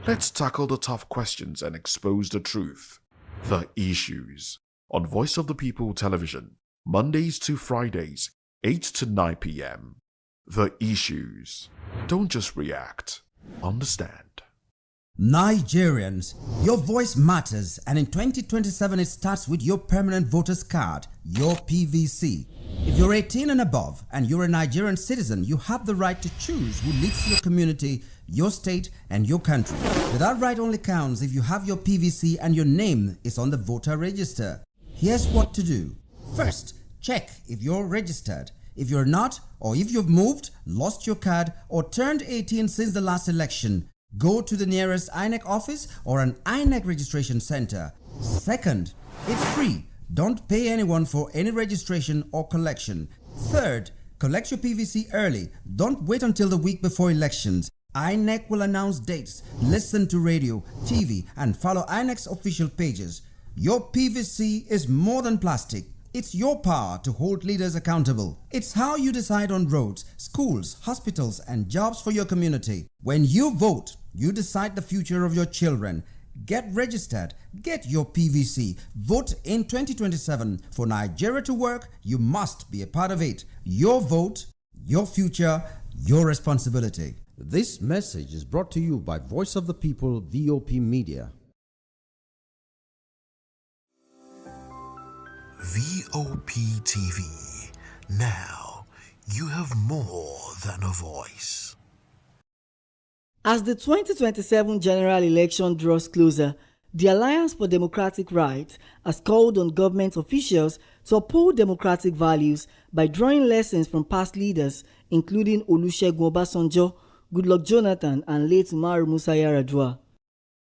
Let's tackle the tough questions and expose the truth. The Issues, on Voice of the People Television, Mondays to Fridays, 8 to 9 p.m. The Issues. Don't just react, understand. Nigerians, your voice matters, and in 2027 it starts with your permanent voter's card, your PVC. If you're 18 and above and you're a Nigerian citizen, you have the right to choose who leads your community, your state, and your country. But that right only counts if you have your PVC and your name is on the voter register. Here's what to do. First, check if you're registered. If you're not, or if you've moved, lost your card, or turned 18 since the last election, go to the nearest INEC office or an INEC registration center. Second, it's free. Don't pay anyone for any registration or collection. Third, collect your PVC early. Don't wait until the week before elections. INEC will announce dates. Listen to radio, TV, and follow INEC's official pages. Your PVC is more than plastic. It's your power to hold leaders accountable. It's how you decide on roads, schools, hospitals, and jobs for your community. When you vote, you decide the future of your children. Get registered. Get your PVC. Vote in 2027. For Nigeria to work, you must be a part of it. Your vote, your future, your responsibility. This message is brought to you by Voice of the People, VOP Media. VOP TV. Now, you have more than a voice. As the 2027 general election draws closer, the Alliance for Democratic Rights has called on government officials to uphold democratic values by drawing lessons from past leaders, including Olusegun Obasanjo, Goodluck Jonathan, and late Umaru Musa Yar'Adua.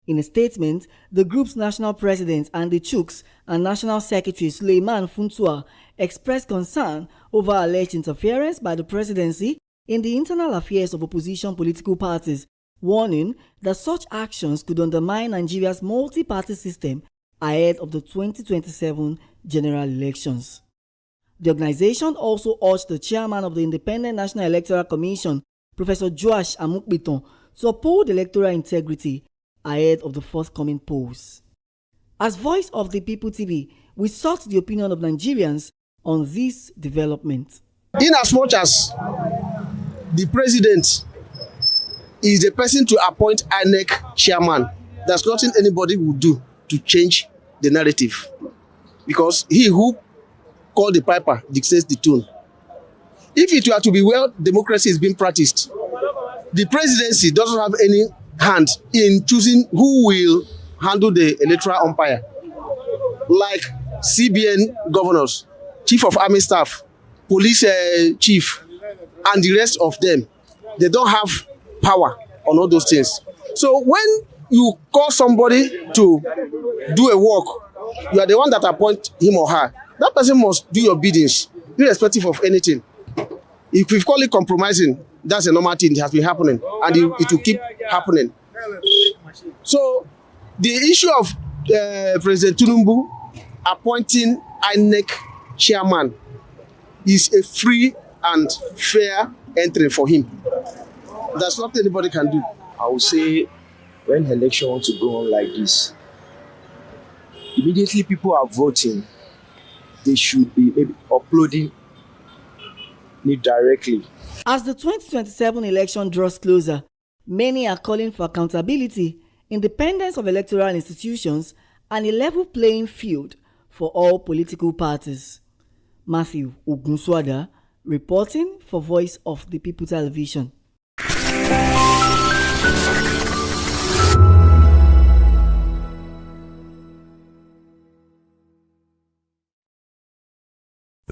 In a statement, the group's national president Andy Chooks and national secretary Suleiman Funtua expressed concern over alleged interference by the presidency in the internal affairs of opposition political parties, warning that such actions could undermine Nigeria's multi-party system ahead of the 2027 general elections. The organization also urged the chairman of the Independent National Electoral Commission, Professor Joash Amukbiton, to uphold electoral integrity ahead of the forthcoming polls. As Voice of the People TV, we sought the opinion of Nigerians on this development. In as much as the president is the person to appoint INEC chairman, there's nothing anybody will do to change the narrative, because he who called the piper dictates the tune. If it were to be well democracy is being practiced, the presidency doesn't have any hand in choosing who will handle the electoral umpire, like CBN governors, chief of army staff, police chief, and the rest of them. They don't have power on all those things. So when you call somebody to do a work, you are the one that appoint him or her. That person must do your biddings, irrespective of anything. If we call it compromising, that's a normal thing. It has been happening, and it will keep happening. So the issue of President Tinubu appointing INEC chairman is a free and fair entry for him. That's not anybody can do. I would say when election want to go on like this, immediately people are voting, they should be maybe uploading it directly. As the 2027 election draws closer, many are calling for accountability, independence of electoral institutions, and a level playing field for all political parties. Matthew Ogunswada, reporting for Voice of the People Television.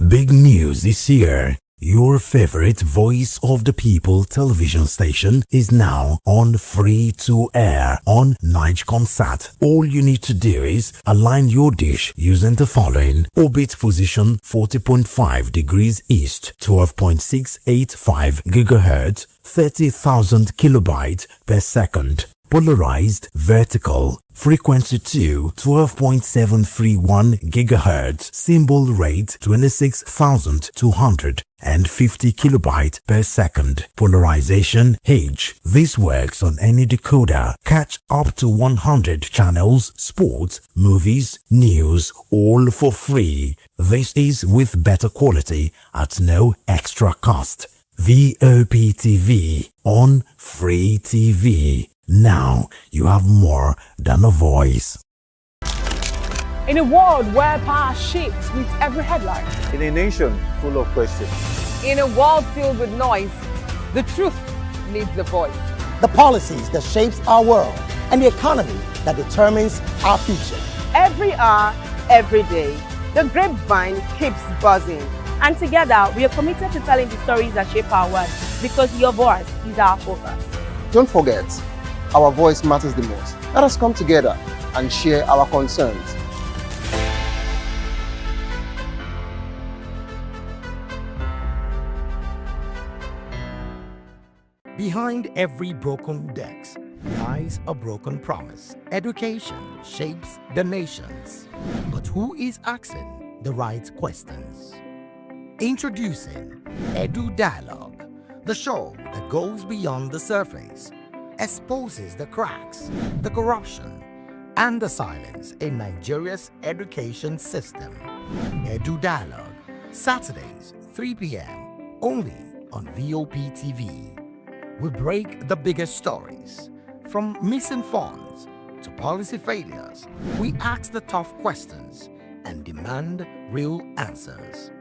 Big news is here. Your favorite Voice of the People television station is now on free to air on NigeComSat. All you need to do is align your dish using the following: orbit position 40.5 degrees east, 12.685 GHz, 30,000 kilobytes per second. Polarized vertical, frequency 2, 12.731 GHz, symbol rate 26,250 kilobytes per second. Polarization H. This works on any decoder. Catch up to 100 channels, sports, movies, news, all for free. This is with better quality at no extra cost. VOP TV on Free TV. Now you have more than a voice. In a world where power shakes with every headline. In a nation full of questions. In a world filled with noise, the truth needs the voice. The policies that shapes our world and the economy that determines our future. Every hour, every day, the grapevine keeps buzzing. And together, we are committed to telling the stories that shape our world, because your voice is our focus. Don't forget, our voice matters the most. Let us come together and share our concerns. Behind every broken desk lies a broken promise. Education shapes the nations. But who is asking the right questions? Introducing Edu Dialogue, the show that goes beyond the surface, exposes the cracks, the corruption, and the silence in Nigeria's education system. Edu Dialogue, Saturdays, 3 p.m., only on VOP TV. We break the biggest stories, from missing funds to policy failures. We ask the tough questions and demand real answers.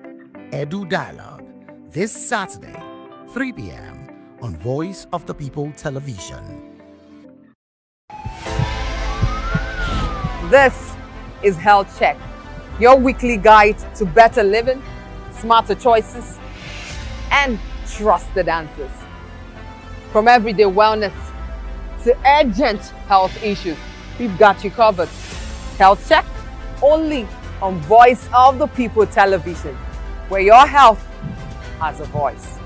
Edu Dialogue, this Saturday, 3 p.m. on Voice of the People Television. This is Health Check, your weekly guide to better living, smarter choices, and trusted answers. From everyday wellness to urgent health issues, we've got you covered. Health Check, only on Voice of the People Television, where your health has a voice.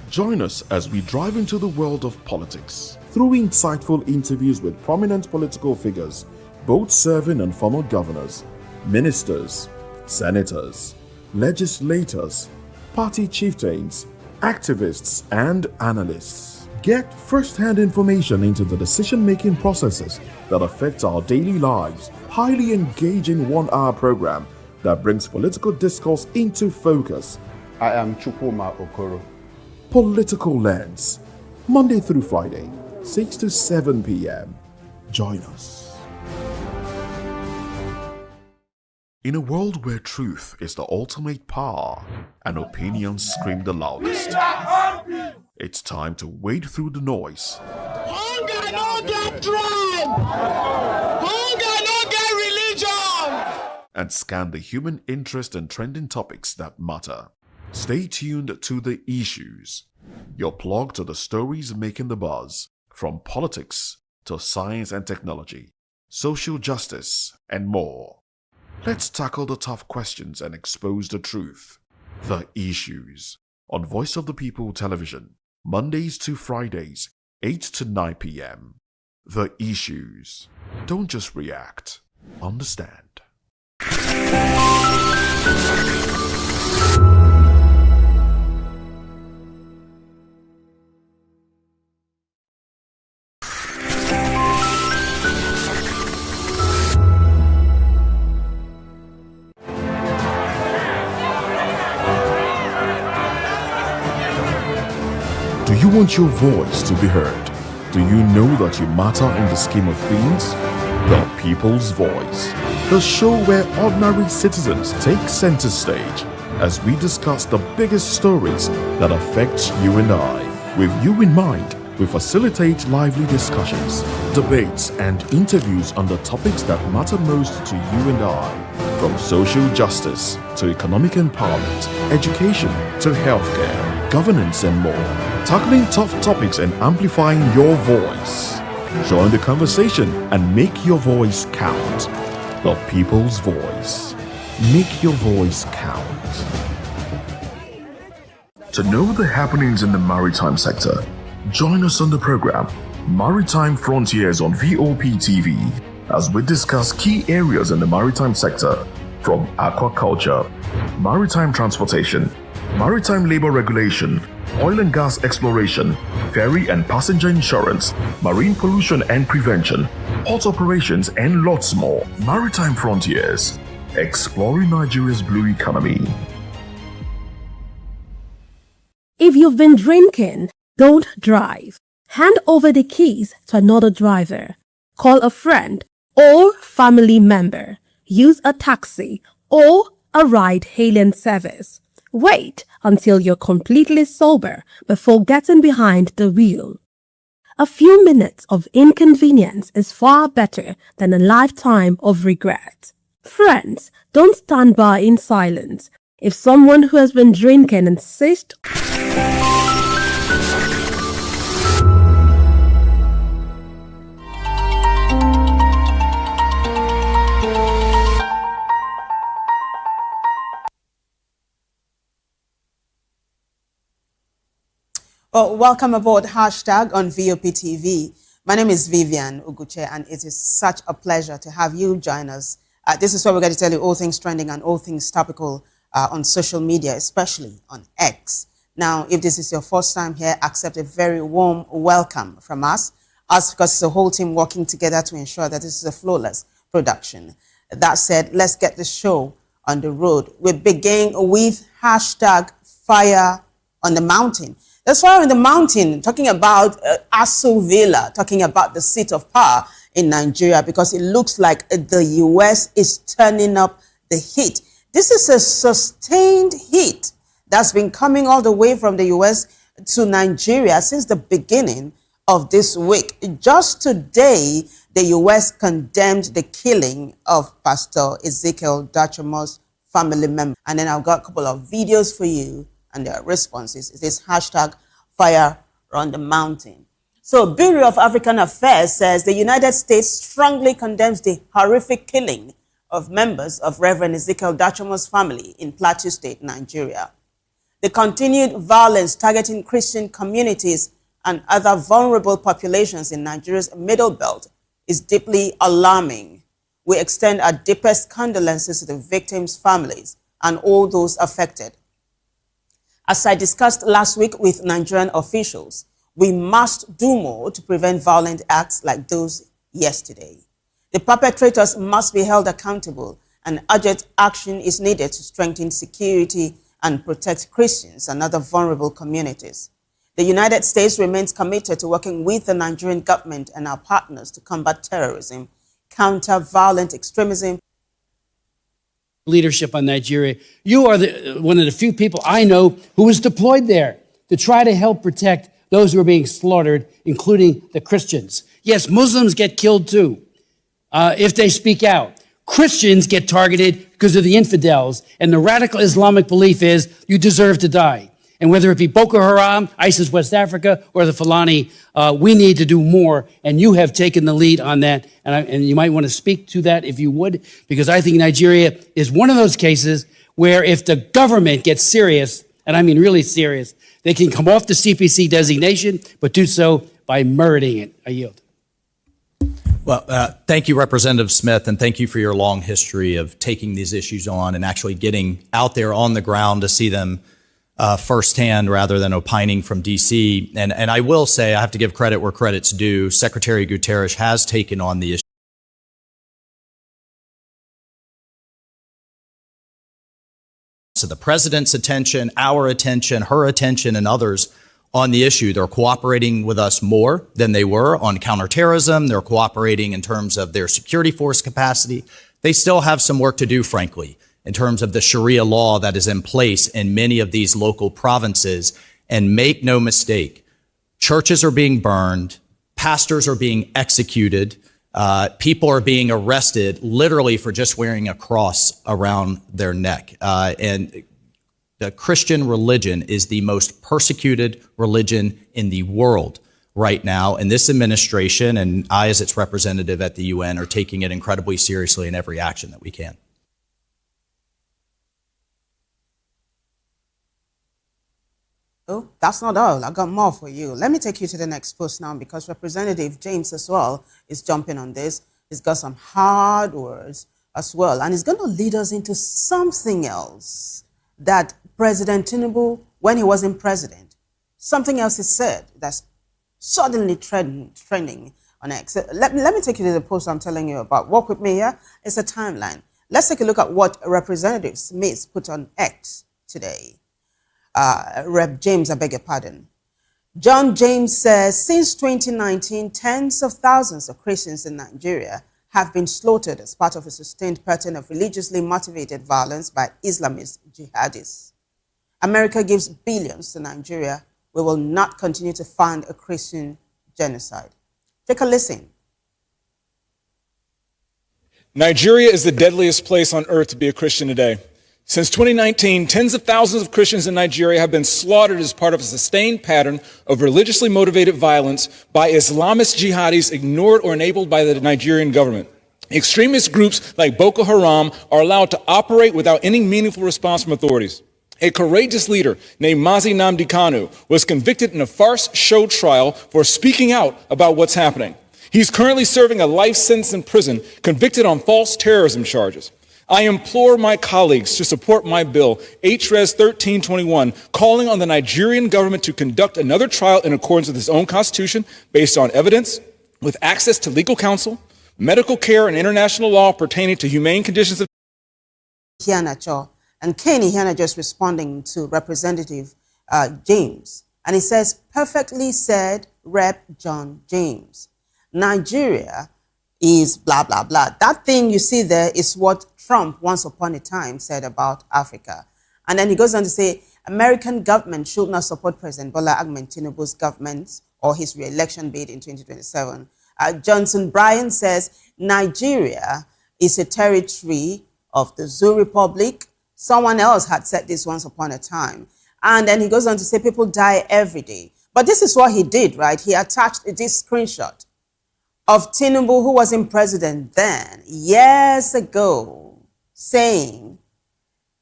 Join us as we drive into the world of politics through insightful interviews with prominent political figures, both serving and former governors, ministers, senators, legislators, party chieftains, activists, and analysts. Get first-hand information into the decision-making processes that affect our daily lives. Highly engaging one-hour program that brings political discourse into focus. I am Chukwuma Okoro. Political Lens, Monday through Friday, 6 to 7 p.m. Join us. In a world where truth is the ultimate power and opinions scream the loudest, it's time to wade through the noise. Hunger no get tribe! Hunger no get religion! And scan the human interest and trending topics that matter. Stay tuned to The Issues, your plug to the stories making the buzz, from politics to science and technology, social justice, and more. Let's tackle the tough questions and expose the truth. The Issues, on Voice of the People Television, Mondays to Fridays, 8 to 9 p.m. The Issues. Don't just react, understand. Do you want your voice to be heard? Do you know that you matter in the scheme of things? The People's Voice, the show where ordinary citizens take center stage as we discuss the biggest stories that affect you and I. With you in mind, we facilitate lively discussions, debates, and interviews on the topics that matter most to you and I. From social justice to economic empowerment, education to healthcare, governance, and more. Tackling tough topics and amplifying your voice. Join the conversation and make your voice count. The People's Voice. Make your voice count. To know the happenings in the maritime sector, join us on the program Maritime Frontiers on VOP TV as we discuss key areas in the maritime sector, from aquaculture, maritime transportation, maritime labor regulation, oil and gas exploration, ferry and passenger insurance, marine pollution and prevention, port operations, and lots more. Maritime Frontiers, exploring Nigeria's blue economy. If you've been drinking, don't drive. Hand over the keys to another driver. Call a friend or family member. Use a taxi or a ride-hailing service. Wait until you're completely sober before getting behind the wheel. A few minutes of inconvenience is far better than a lifetime of regret. Friends, don't stand by in silence. If someone who has been drinking insists, Well, welcome aboard hashtag on VOP TV. My name is Vivian Uguche, and it is such a pleasure to have you join us. This is where we're going to tell you all things trending and all things topical on social media, especially on X. Now, if this is your first time here, accept a very warm welcome from us because it's a whole team working together to ensure that this is a flawless production. That said, let's get the show on the road. We begin with hashtag Fire on the Mountain. There's fire on the mountain, talking about Aso Villa, talking about the seat of power in Nigeria, because it looks like the U.S. is turning up the heat. This is a sustained heat that's been coming all the way from the U.S. to Nigeria since the beginning of this week. Just today, the U.S. condemned the killing of Pastor Ezekiel Dachomo's family member. And then I've got a couple of videos for you and their responses. It is hashtag Fire on the Mountain. So Bureau of African Affairs says the United States strongly condemns the horrific killing of members of Reverend Ezekiel Dachomo's family in Plateau State, Nigeria. The continued violence targeting Christian communities and other vulnerable populations in Nigeria's Middle Belt is deeply alarming. We extend our deepest condolences to the victims' families and all those affected. As I discussed last week with Nigerian officials, we must do more to prevent violent acts like those yesterday. The perpetrators must be held accountable, and urgent action is needed to strengthen security and protect Christians and other vulnerable communities. The United States remains committed to working with the Nigerian government and our partners to combat terrorism, counter violent extremism. Leadership on Nigeria. You are one of the few people I know who was deployed there to try to help protect those who are being slaughtered, including the Christians. Yes, Muslims get killed too if they speak out. Christians get targeted because of the infidels, and the radical Islamic belief is you deserve to die. And whether it be Boko Haram, ISIS West Africa, or the Fulani, we need to do more. And you have taken the lead on that. And you might want to speak to that if you would, because I think Nigeria is one of those cases where if the government gets serious, and I mean really serious, they can come off the CPC designation, but do so by murdering it. I yield. Well, thank you, Representative Smith, and thank you for your long history of taking these issues on and actually getting out there on the ground to see them firsthand rather than opining from D.C. And I will say, I have to give credit where credit's due. Secretary Guterres has taken on the issue. So the president's attention, our attention, her attention, and others on the issue. They're cooperating with us more than they were on counterterrorism. They're cooperating in terms of their security force capacity. They still have some work to do, frankly, in terms of the Sharia law that is in place in many of these local provinces. And make no mistake, churches are being burned, pastors are being executed, people are being arrested literally for just wearing a cross around their neck. And the Christian religion is the most persecuted religion in the world right now. And this administration, and I as its representative at the UN, are taking it incredibly seriously in every action that we can. Oh, that's not all. I got more for you. Let me take you to the next post now, because Representative James as well is jumping on this. He's got some hard words as well, and he's going to lead us into something else that President Tinubu, when he wasn't president, something else he said that's suddenly trending on X. Let me take you to the post I'm telling you about. Walk with me here. It's a timeline. Let's take a look at what Representative Smith put on X today. Rep. James, I beg your pardon. John James says, since 2019, tens of thousands of Christians in Nigeria have been slaughtered as part of a sustained pattern of religiously motivated violence by Islamist jihadists. America gives billions to Nigeria. We will not continue to fund a Christian genocide. Take a listen. Nigeria is the deadliest place on earth to be a Christian today. Since 2019, tens of thousands of Christians in Nigeria have been slaughtered as part of a sustained pattern of religiously motivated violence by Islamist jihadis ignored or enabled by the Nigerian government. Extremist groups like Boko Haram are allowed to operate without any meaningful response from authorities. A courageous leader named Mazi Nnamdi Kanu was convicted in a farce show trial for speaking out about what's happening. He's currently serving a life sentence in prison, convicted on false terrorism charges. I implore my colleagues to support my bill, HRES 1321, calling on the Nigerian government to conduct another trial in accordance with its own constitution, based on evidence, with access to legal counsel, medical care, and international law pertaining to humane conditions of... And Kenny Hiana just responding to Representative James. And he says, perfectly said, Rep. John James. Nigeria is blah, blah, blah. That thing you see there is what Trump once upon a time said about Africa. And then he goes on to say, American government should not support President Bola Ahmed Tinubu's government or his re-election bid in 2027. Johnson Bryan says, Nigeria is a territory of the Zoo Republic. Someone else had said this once upon a time. And then he goes on to say people die every day. But this is what he did, right? He attached this screenshot of Tinubu, who was in president then, years ago, saying,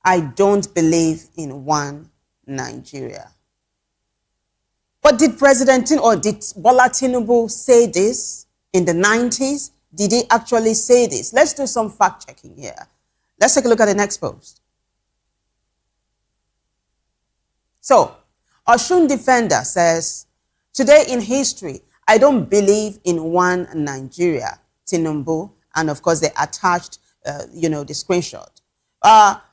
I don't believe in one Nigeria. But did did Bola Tinubu say this in the 90s? Did he actually say this? Let's do some fact checking here. Let's take a look at the next post. So, Oshun Defender says, today in history, I don't believe in one Nigeria, Tinubu, and of course they attached, the screenshot.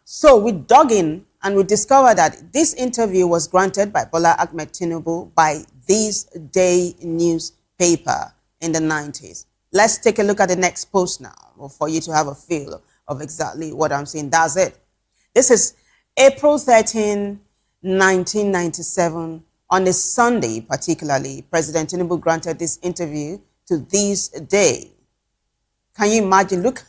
So we dug in and we discovered that this interview was granted by Bola Ahmed Tinubu by This Day newspaper in the 90s. Let's take a look at the next post now for you to have a feel of exactly what I'm saying. That's it. This is April 13, 1997. On a Sunday, particularly, President Tinubu granted this interview to This Day. Can you imagine? Look,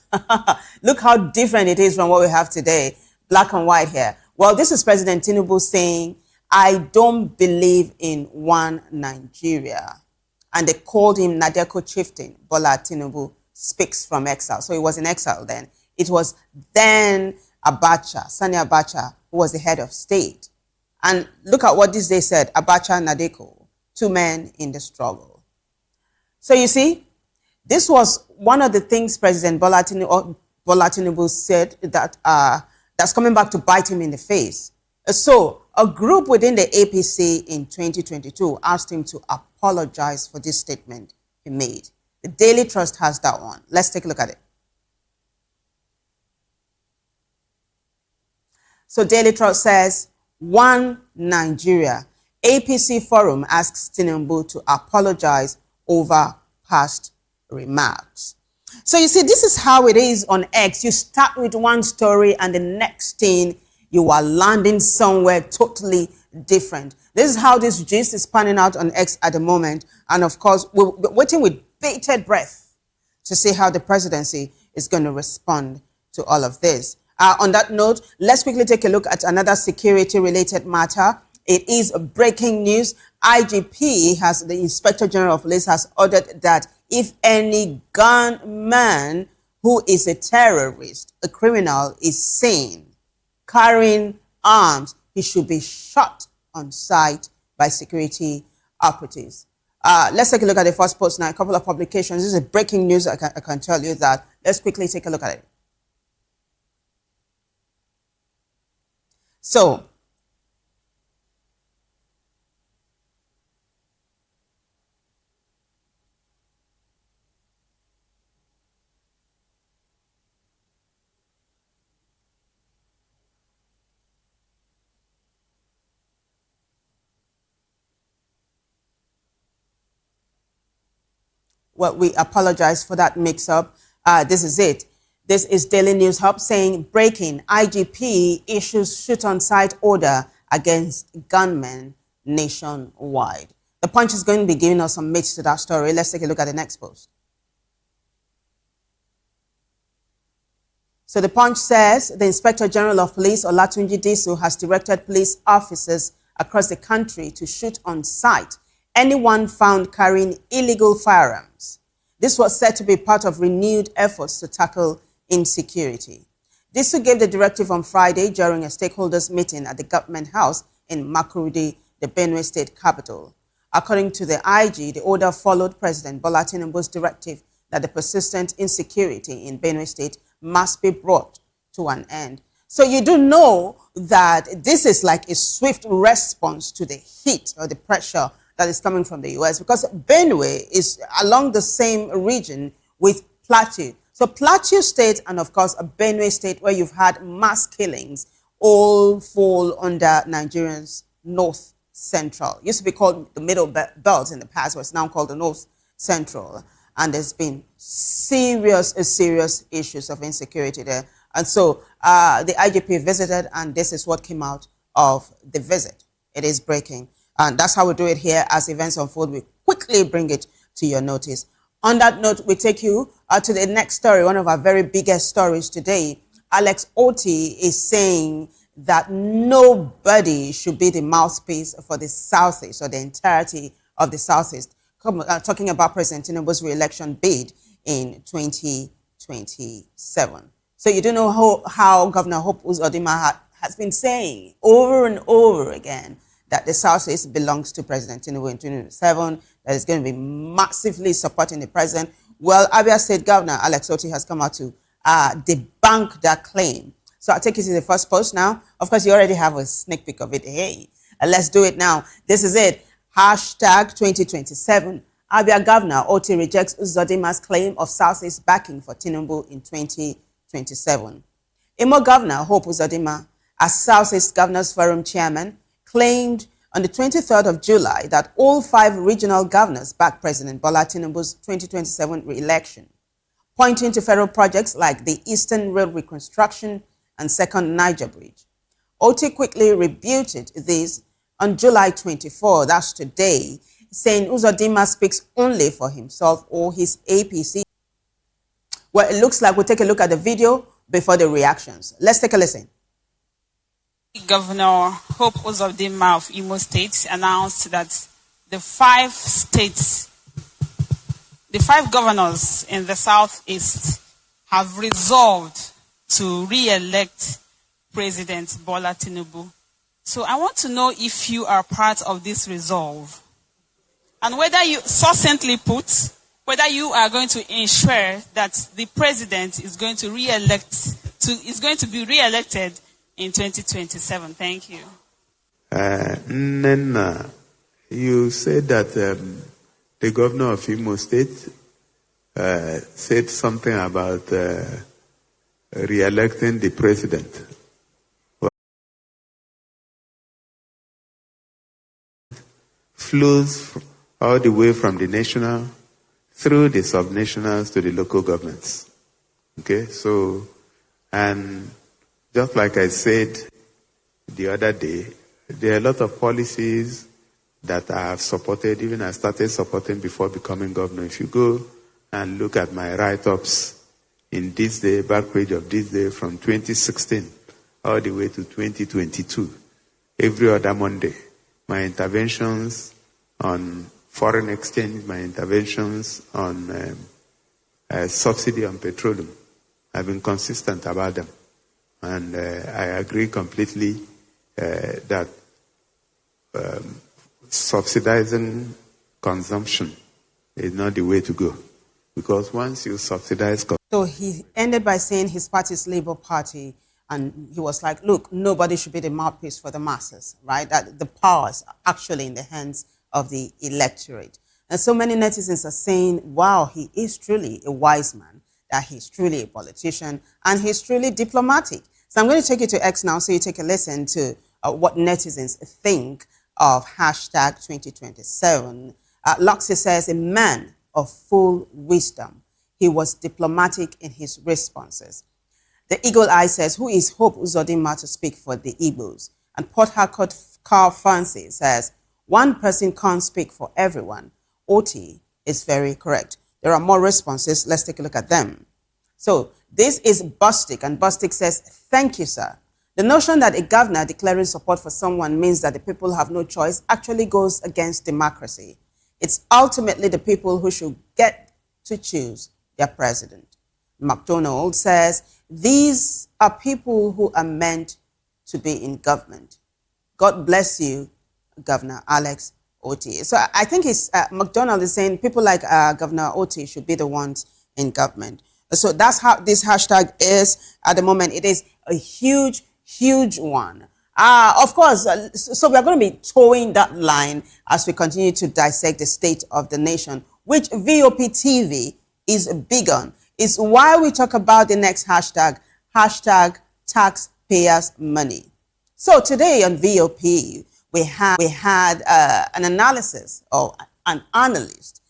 look how different it is from what we have today. Black and white here. Well, this is President Tinubu saying, I don't believe in one Nigeria. And they called him Nadeko chieftain. Bola Tinubu speaks from exile. So he was in exile then. It was then Abacha, Sani Abacha, who was the head of state. And look at what this day said, Abacha and Nadeko, two men in the struggle. So you see, this was one of the things President Bola Tinubu said that that's coming back to bite him in the face. So a group within the APC in 2022 asked him to apologize for this statement he made. The Daily Trust has that one. Let's take a look at it. So Daily Trust says, one Nigeria. APC Forum asks Tinubu to apologize over past remarks. So you see, this is how it is on X. You start with one story and the next thing you are landing somewhere totally different. This is how this gist is panning out on X at the moment. And of course, we're waiting with bated breath to see how the presidency is going to respond to all of this. On that note, let's quickly take a look at another security-related matter. It is breaking news. IGP, the Inspector General of Police, has ordered that if any gunman who is a terrorist, a criminal, is seen carrying arms, he should be shot on sight by security operatives. Let's take a look at the first post now. A couple of publications. This is breaking news. I can tell you that. Let's quickly take a look at it. So, well, we apologize for that mix-up. This is it. This is Daily News Hub saying, breaking, IGP issues shoot-on-sight order against gunmen nationwide. The Punch is going to be giving us some meat to that story. Let's take a look at the next post. So the Punch says, the Inspector General of Police, Olatunji Disu, has directed police officers across the country to shoot on sight anyone found carrying illegal firearms. This was said to be part of renewed efforts to tackle insecurity. Disu gave the directive on Friday during a stakeholders meeting at the government house in Makurdi, the Benue state capital. According to the IG, the order followed President Bola Tinubu's directive that the persistent insecurity in Benue state must be brought to an end. So you do know that this is like a swift response to the heat or the pressure that is coming from the US, because Benue is along the same region with Plateau. So Plateau State and, of course, Benue State, where you've had mass killings, all fall under Nigeria's North Central. It used to be called the Middle Belt in the past, but it's now called the North Central. And there's been serious issues of insecurity there. And so the IGP visited, and this is what came out of the visit. It is breaking. And that's how we do it here. As events unfold, we quickly bring it to your notice. On that note, we take you to the next story, one of our very biggest stories today. Alex Oti is saying that nobody should be the mouthpiece for the Southeast or the entirety of the Southeast. Talking about President Tinubu's re-election bid in 2027. So you do know how Governor Hope Uzodinma has been saying over and over again that the Southeast belongs to President Tinubu in 2027, that is going to be massively supporting the president. Well, Abia State Governor Alex Oti has come out to debunk that claim. So I'll take you to the first post now. Of course, you already have a sneak peek of it. Hey, Let's do it now. This is it. Hashtag 2027. Abia Governor Oti rejects Uzodima's claim of Southeast backing for Tinubu in 2027. Imo Governor Hope Uzodima, as Southeast Governors Forum chairman, claimed on the 23rd of July that all 5 regional governors backed President Bola Tinubu's 2027 re-election, pointing to federal projects like the Eastern Rail Reconstruction and Second Niger Bridge. Oti quickly rebutted this on July 24, that's today, saying Uzodima speaks only for himself or his APC. Well, it looks like we'll take a look at the video before the reactions. Let's take a listen. Governor Hope Uzodima of Imo State announced that the 5 governors in the Southeast have resolved to re-elect President Bola Tinubu. So I want to know if you are part of this resolve, and whether you, succinctly put, whether you are going to ensure that the president is going to be re-elected in 2027. Thank you. Nena, you said that the governor of Imo State said something about re-electing the president. Flows all the way from the national through the subnationals to the local governments. Okay, so, and just like I said the other day, there are a lot of policies that I have supported, even I started supporting before becoming governor. If you go and look at my write-ups in this day, back page of this day, from 2016 all the way to 2022, every other Monday, my interventions on foreign exchange, my interventions on subsidy on petroleum, I've been consistent about them. And I agree completely that subsidizing consumption is not the way to go. Because once you subsidize... So he ended by saying his party's Labour Party, and he was like, look, nobody should be the mouthpiece for the masses, right? That the power is actually in the hands of the electorate. And so many netizens are saying, wow, he is truly a wise man, that he's truly a politician, and he's truly diplomatic. So I'm going to take you to X now so you take a listen to what netizens think of hashtag 2027. Loxy says, a man of full wisdom. He was diplomatic in his responses. The Eagle Eye says, who is Hope Uzodima to speak for the Igbos? And Port Harcourt Carl Fancy says, one person can't speak for everyone. Oti is very correct. There are more responses. Let's take a look at them. So this is Bustic, and Bustic says, thank you, sir. The notion that a governor declaring support for someone means that the people have no choice actually goes against democracy. It's ultimately the people who should get to choose their president. McDonald says, these are people who are meant to be in government. God bless you, Governor Alex Oti. So I think McDonald is saying people like Governor Oti should be the ones in government. So that's how this hashtag is at the moment. It is a huge, huge one. Of course, so we're going to be towing that line as we continue to dissect the state of the nation, which VOP TV is big on. It's why we talk about the next hashtag, hashtag taxpayers money. So today on VOP, we had an analysis, or an analyst.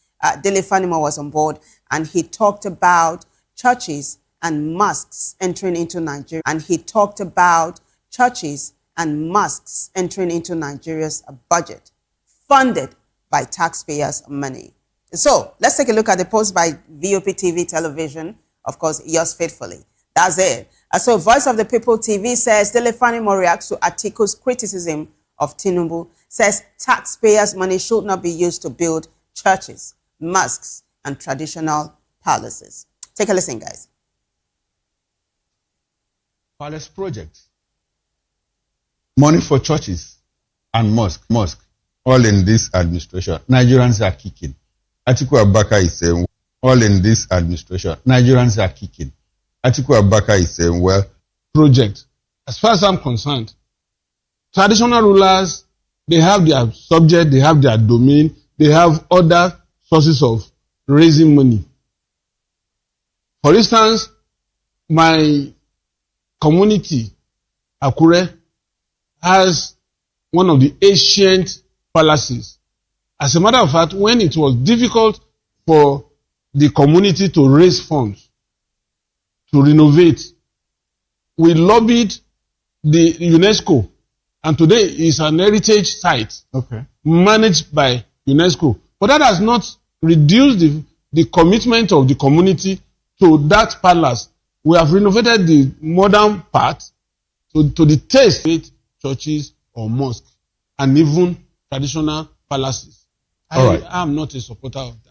Dele Fanimo was on board, and he talked about churches and mosques entering into Nigeria. And he talked about churches and mosques entering into Nigeria's budget, funded by taxpayers' money. So let's take a look at the post by VOP TV television, of course, yours faithfully. That's it. So Voice of the People TV says, Dele Fanimo reacts to Atiku's criticism of Tinubu, says taxpayers' money should not be used to build churches, mosques, and traditional palaces. Take a listen, guys. Palace projects, money for churches and mosque, all in this administration. Nigerians are kicking. Atiku Abubakar is saying, all in this administration. Nigerians are kicking. Atiku Abubakar is saying, well, project, as far as I'm concerned, traditional rulers They have their subject, they have their domain, they have other sources of raising money. For instance, my community, Akure, has one of the ancient palaces. As a matter of fact, when it was difficult for the community to raise funds to renovate, we lobbied the UNESCO, and today is an heritage site managed by UNESCO. But that has not reduced the commitment of the community to that palace. We have renovated the modern part to the taste of churches or mosques and even traditional palaces. I am not a supporter of that.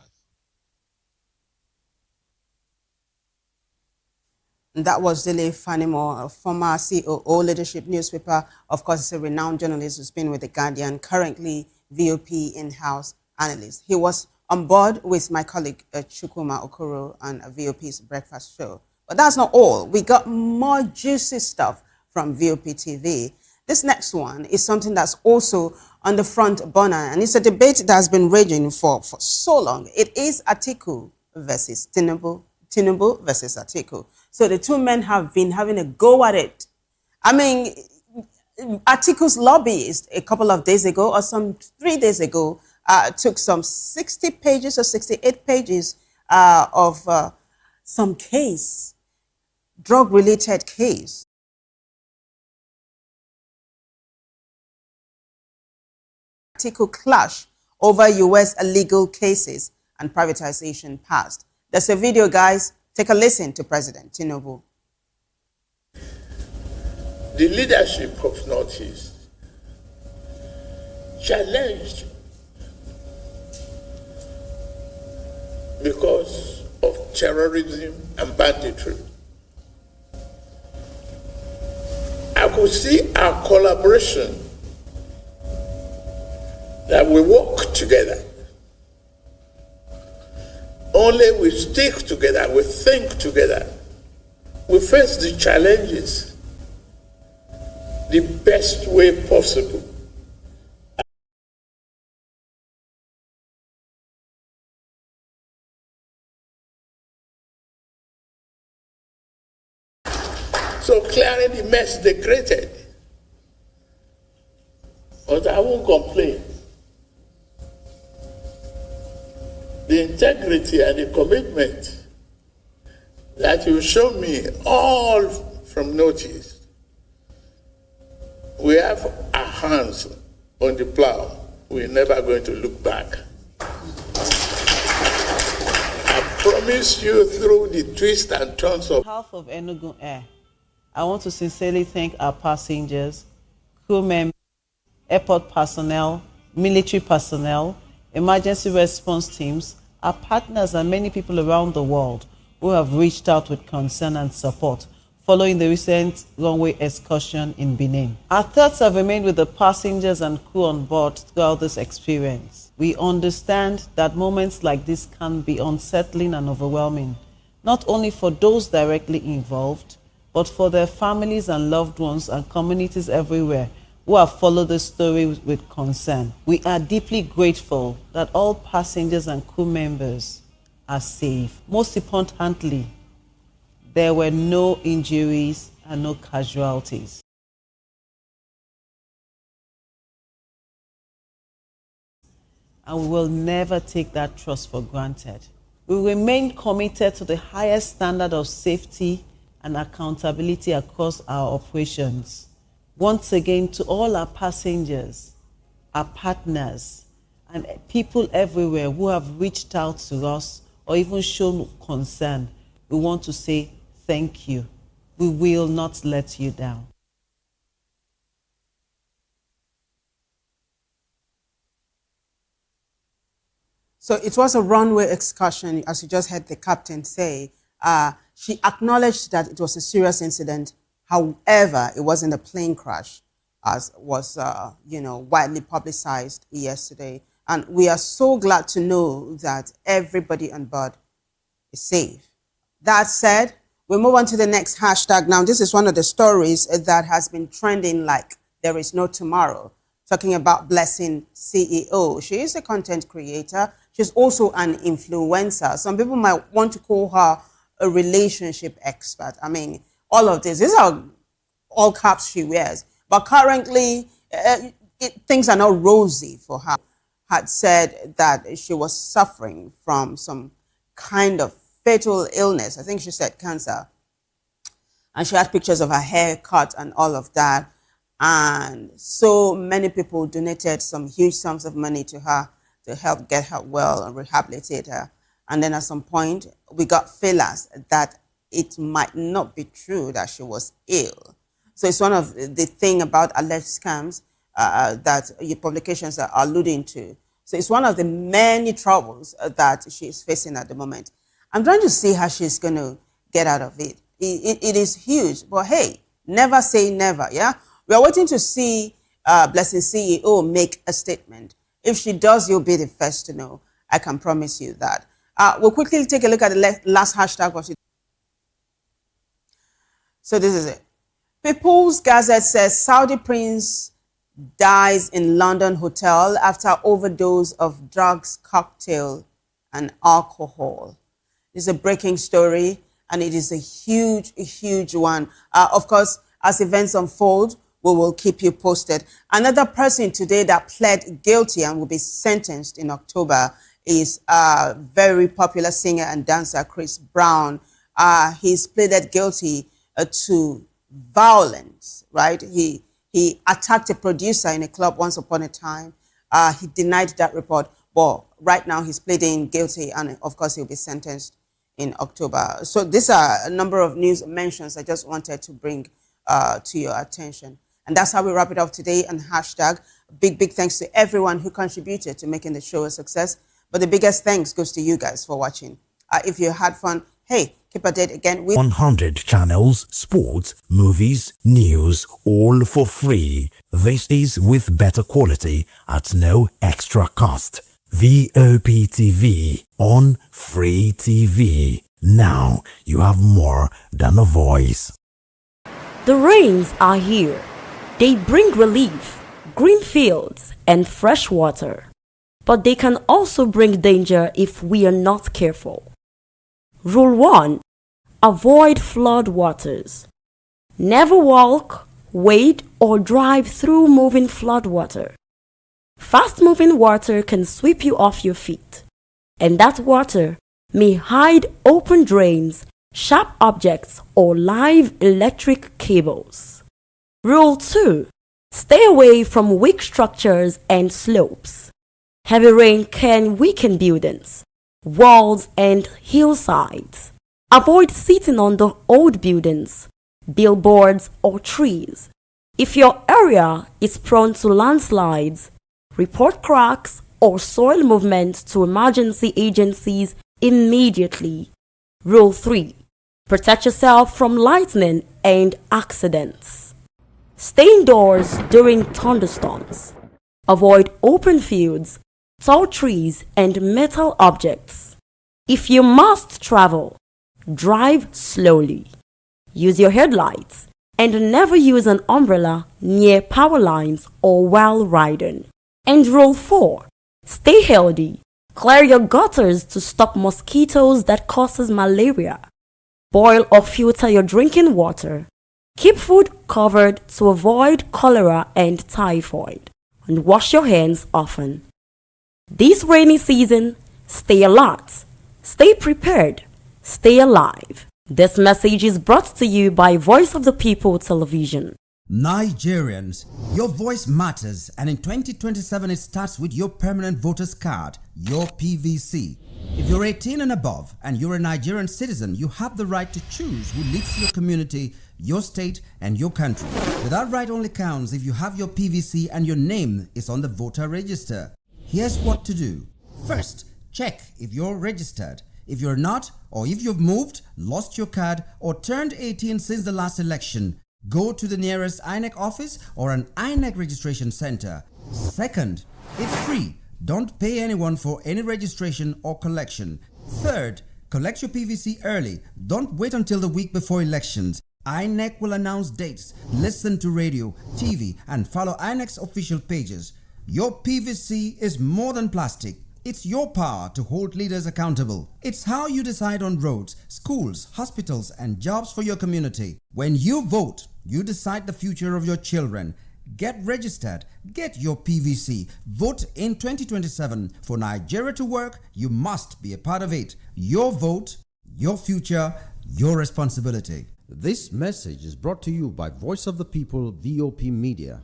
That was Dele Fanimo, former COO, Leadership newspaper. Of course, he's a renowned journalist who's been with The Guardian, currently VOP in-house analyst. He was on board with my colleague Chukwuma Okoro on VOP's breakfast show. But that's not all. We got more juicy stuff from VOP TV. This next one is something that's also on the front burner, and it's a debate that has been raging for so long. It is Atiku versus Tinubu. Tinubu versus Atiku. So the two men have been having a go at it. I mean, Atiku's lobbyist a couple of days ago, or some 3 days ago, took some 60 pages or 68 pages of some case, drug-related case. Atiku clash over U.S. illegal cases and privatization passed. There's a video, guys. Take a listen to President Tinubu. The leadership of Northeast challenged because of terrorism and banditry. I could see our collaboration, that we work together. Only we stick together, we think together, we face the challenges the best way possible. So clearing the mess they created. But I won't complain. The integrity and the commitment that you show me all from notice. We have our hands on the plow. We're never going to look back. I promise you, through the twists and turns of... On behalf of Enugu Air, I want to sincerely thank our passengers, crew members, airport personnel, military personnel, emergency response teams, our partners, and many people around the world who have reached out with concern and support following the recent runway excursion in Benin. Our thoughts have remained with the passengers and crew on board throughout this experience. We understand that moments like this can be unsettling and overwhelming, not only for those directly involved, but for their families and loved ones and communities everywhere who have followed the story with concern. We are deeply grateful that all passengers and crew members are safe. Most importantly, there were no injuries and no casualties. And we will never take that trust for granted. We remain committed to the highest standard of safety and accountability across our operations. Once again, to all our passengers, our partners, and people everywhere who have reached out to us or even shown concern, we want to say thank you. We will not let you down. So it was a runway excursion, as you just heard the captain say. She acknowledged that it was a serious incident. However, it wasn't a plane crash, as was widely publicized yesterday. And we are so glad to know that everybody on board is safe. That said, we move on to the next hashtag. Now, this is one of the stories that has been trending like there is no tomorrow. talking about Blessing CEO. She is a content creator. She's also an influencer. Some people might want to call her a relationship expert. I mean, all of this. These are all caps she wears. But currently, things are not rosy for her. Had said that she was suffering from some kind of fatal illness. I think she said cancer. And she had pictures of her hair cut and all of that. And so many people donated some huge sums of money to her to help get her well and rehabilitate her. And then at some point, we got feelers that it might not be true that she was ill. So it's one of the thing about alleged scams that your publications are alluding to. So it's one of the many troubles that she is facing at the moment. I'm trying to see how she's going to get out of it. It is huge, but hey, never say never, yeah? We are waiting to see Blessing CEO make a statement. If she does, you'll be the first to know. I can promise you that. We'll quickly take a look at the last hashtag of it. So this is it. People's Gazette says Saudi prince dies in London hotel after overdose of drugs, cocktail, and alcohol. This is a breaking story, and it is a huge one. Of course, as events unfold, we will keep you posted. Another person today that pled guilty and will be sentenced in October is very popular singer and dancer Chris Brown. He's pleaded guilty to violence, right? He attacked a producer in a club once upon a time. He denied that report, but right now he's pleading guilty, and of course he'll be sentenced in October. So these are a number of news mentions I just wanted to bring to your attention. And that's how we wrap it up today on hashtag. Big thanks to everyone who contributed to making the show a success. But the biggest thanks goes to you guys for watching. If you had fun, hey, keep a date again with 100 channels, sports, movies, news, all for free. This is with better quality at no extra cost. VOP TV on Free TV. Now you have more than a voice. The rains are here. They bring relief, green fields, and fresh water. But they can also bring danger if we are not careful. Rule 1. Avoid flood waters. Never walk, wade, or drive through moving flood water. Fast-moving water can sweep you off your feet, and that water may hide open drains, sharp objects, or live electric cables. Rule 2. Stay away from weak structures and slopes. Heavy rain can weaken buildings, walls, and hillsides. Avoid sitting on the old buildings, billboards, or trees. If your area is prone to landslides, report cracks or soil movement to emergency agencies immediately. Rule 3. Protect yourself from lightning and accidents. Stay indoors during thunderstorms. Avoid open fields, tall trees, and metal objects. If you must travel, drive slowly. Use your headlights and never use an umbrella near power lines or while riding. And Rule 4. Stay healthy. Clear your gutters to stop mosquitoes that causes malaria. Boil or filter your drinking water. Keep food covered to avoid cholera and typhoid. And wash your hands often. This rainy season, stay alert, stay prepared, stay alive. This message is brought to you by Voice of the People Television. Nigerians, your voice matters, and in 2027 it starts with your permanent voters card, your PVC. If you're 18 and above and you're a Nigerian citizen, you have the right to choose who leads your community, your state, and your country. But that right only counts if you have your PVC and your name is on the voter register. Here's what to do. First, check if you're registered. If you're not, or if you've moved, lost your card, or turned 18 since the last election, go to the nearest INEC office or an INEC registration center. Second, it's free. Don't pay anyone for any registration or collection. Third, collect your PVC early. Don't wait until the week before elections. INEC will announce dates. Listen to radio, TV, and follow INEC's official pages. Your PVC is more than plastic. It's your power to hold leaders accountable. It's how you decide on roads, schools, hospitals, and jobs for your community. When you vote, you decide the future of your children. Get registered. Get your PVC. Vote in 2027. For Nigeria to work, you must be a part of it. Your vote, your future, your responsibility. This message is brought to you by Voice of the People, VOP Media.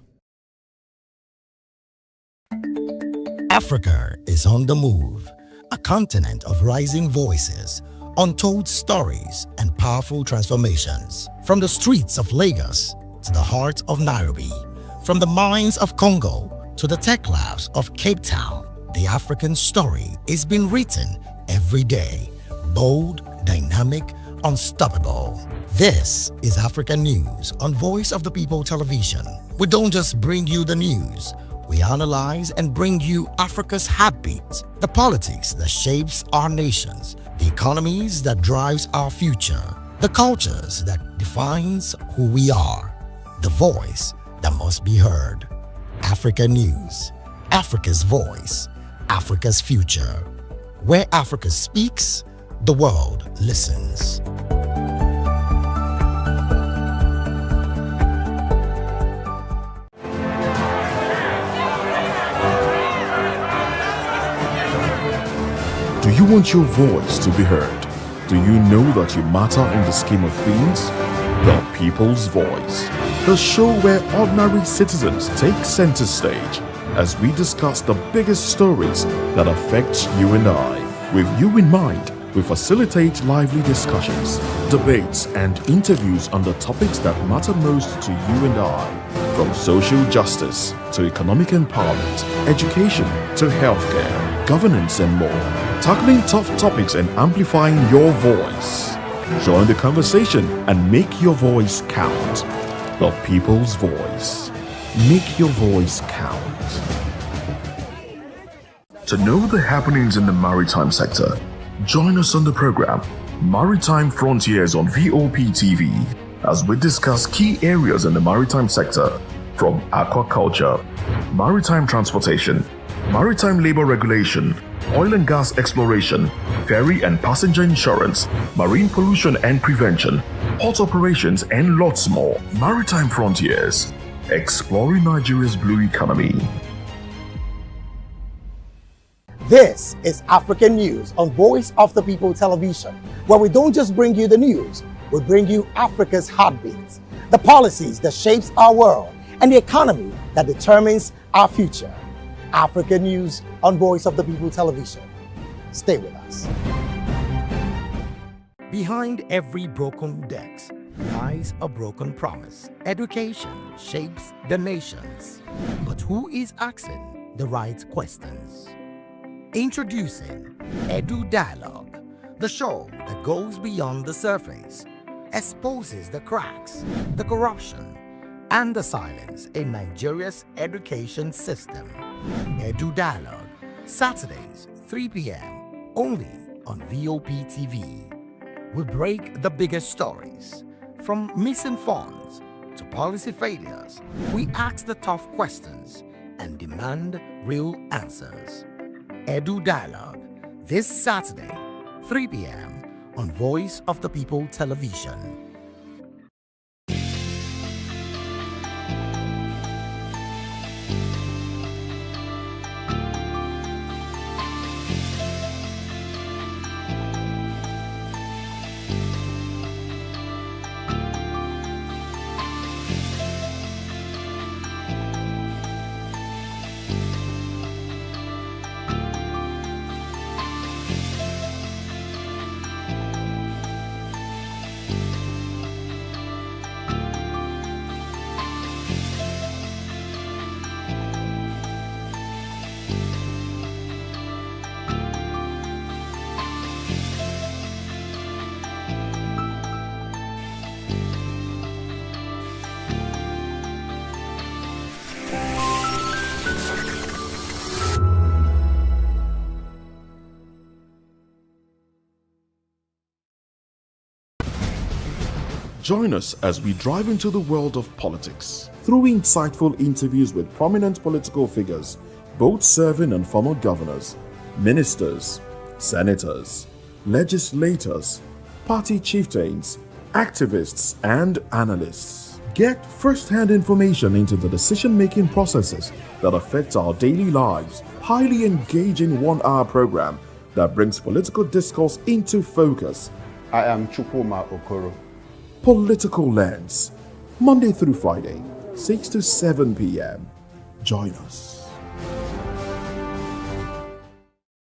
Africa is on the move, a continent of rising voices, untold stories, and powerful transformations. From the streets of Lagos to the heart of Nairobi, from the mines of Congo to the tech labs of Cape Town, the African story is being written every day. Bold, dynamic, unstoppable. This is African News on Voice of the People Television. We don't just bring you the news. We analyze and bring you Africa's heartbeat, the politics that shapes our nations, the economies that drives our future, the cultures that defines who we are, the voice that must be heard. Africa News, Africa's voice, Africa's future. Where Africa speaks, the world listens. Do you want your voice to be heard? Do you know that you matter in the scheme of things? The People's Voice, the show where ordinary citizens take center stage as we discuss the biggest stories that affect you and I. With you in mind, we facilitate lively discussions, debates, and interviews on the topics that matter most to you and I. From social justice to economic empowerment, education to healthcare, governance, and more. Tackling tough topics and amplifying your voice. Join the conversation and make your voice count. The People's Voice. Make your voice count. To know the happenings in the maritime sector, join us on the program Maritime Frontiers on VOP TV as we discuss key areas in the maritime sector, from aquaculture, maritime transportation, maritime labor regulation, oil and gas exploration, ferry and passenger insurance, marine pollution and prevention, port operations, and lots more. Maritime Frontiers, exploring Nigeria's blue economy. This is African News on Voice of the People Television, where we don't just bring you the news, we bring you Africa's heartbeat, the policies that shapes our world, and the economy that determines our future. African News on Voice of the People Television. Stay with us. Behind every broken desk lies a broken promise. Education shapes the nations. But who is asking the right questions? Introducing Edu Dialogue, the show that goes beyond the surface, exposes the cracks, the corruption, and the silence in Nigeria's education system. Edu Dialogue, Saturdays, 3 p.m., only on VOP TV. We break the biggest stories, from missing funds to policy failures. We ask the tough questions and demand real answers. Edu Dialogue, this Saturday, 3 p.m. on Voice of the People Television. Join us as we drive into the world of politics through insightful interviews with prominent political figures, both serving and former governors, ministers, senators, legislators, party chieftains, activists, and analysts. Get first-hand information into the decision-making processes that affect our daily lives. Highly engaging one-hour program that brings political discourse into focus. I am Chukwuma Okoro. Political Lens, Monday through Friday, 6 to 7 p.m. Join us.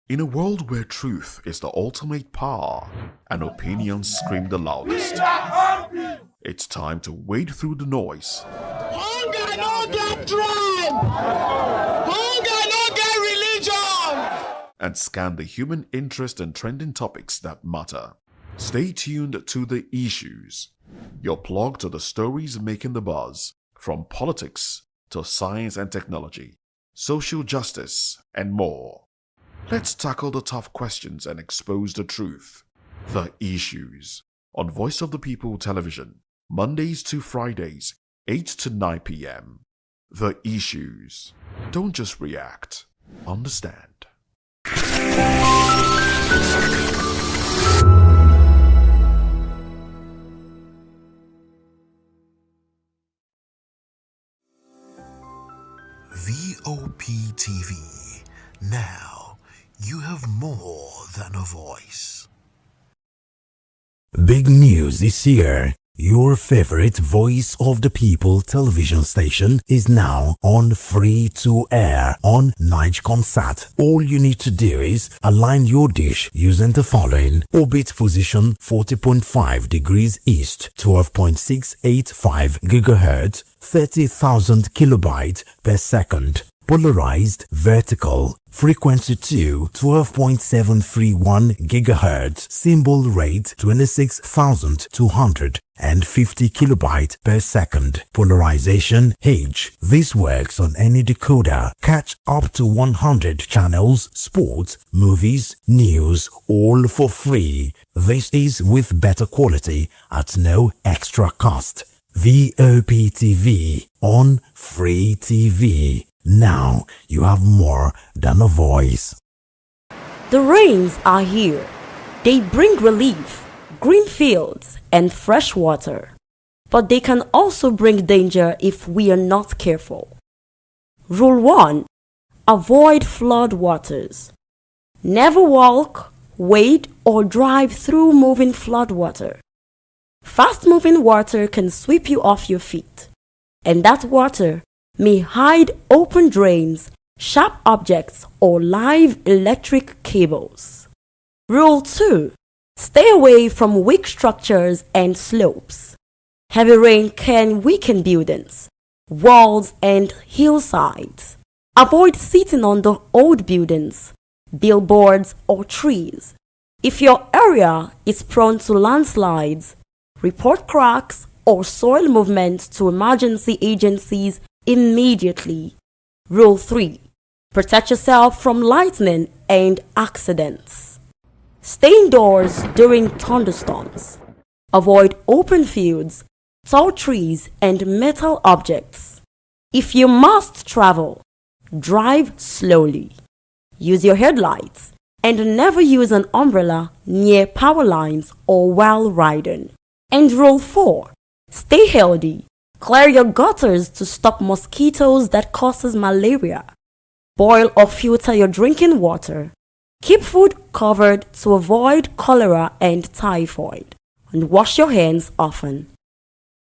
In a world where truth is the ultimate power and opinions scream the loudest, it's time to wade through the noise. Hunger no get tribe! Hunger no get religion! And scan the human interest and trending topics that matter. Stay tuned to The Issues, your plug to the stories making the buzz, from politics to science and technology, social justice, and more. Let's tackle the tough questions and expose the truth. The Issues, on Voice of the People Television, Mondays to Fridays, 8 to 9 p.m. The Issues. Don't just react, understand. VOP TV. Now, you have more than a voice. Big news is here. Your favorite Voice of the People television station is now on free to air on NigeComSat. All you need to do is align your dish using the following: orbit position 40.5 degrees east, 12.685 GHz, 30,000 kilobytes per second. Polarized vertical, frequency 2, 12.731 GHz, symbol rate 26,250 kilobytes per second. Polarization H. This works on any decoder. Catch up to 100 channels, sports, movies, news, all for free. This is with better quality at no extra cost. VOP TV on Free TV. Now you have more than a voice. The rains are here. They bring relief, green fields, and fresh water. But they can also bring danger if we are not careful. Rule 1. Avoid flood waters. Never walk, wade, or drive through moving flood water. Fast-moving water can sweep you off your feet, and that water may hide open drains, sharp objects, or live electric cables. Rule 2. Stay away from weak structures and slopes. Heavy rain can weaken buildings, walls, and hillsides. Avoid sitting on the old buildings, billboards, or trees. If your area is prone to landslides, report cracks or soil movement to emergency agencies immediately. Rule 3. Protect yourself from lightning and accidents. Stay indoors during thunderstorms. Avoid open fields, tall trees, and metal objects. If you must travel, drive slowly. Use your headlights and never use an umbrella near power lines or while riding. And Rule 4. Stay healthy. Clear your gutters to stop mosquitoes that causes malaria. Boil or filter your drinking water. Keep food covered to avoid cholera and typhoid. And wash your hands often.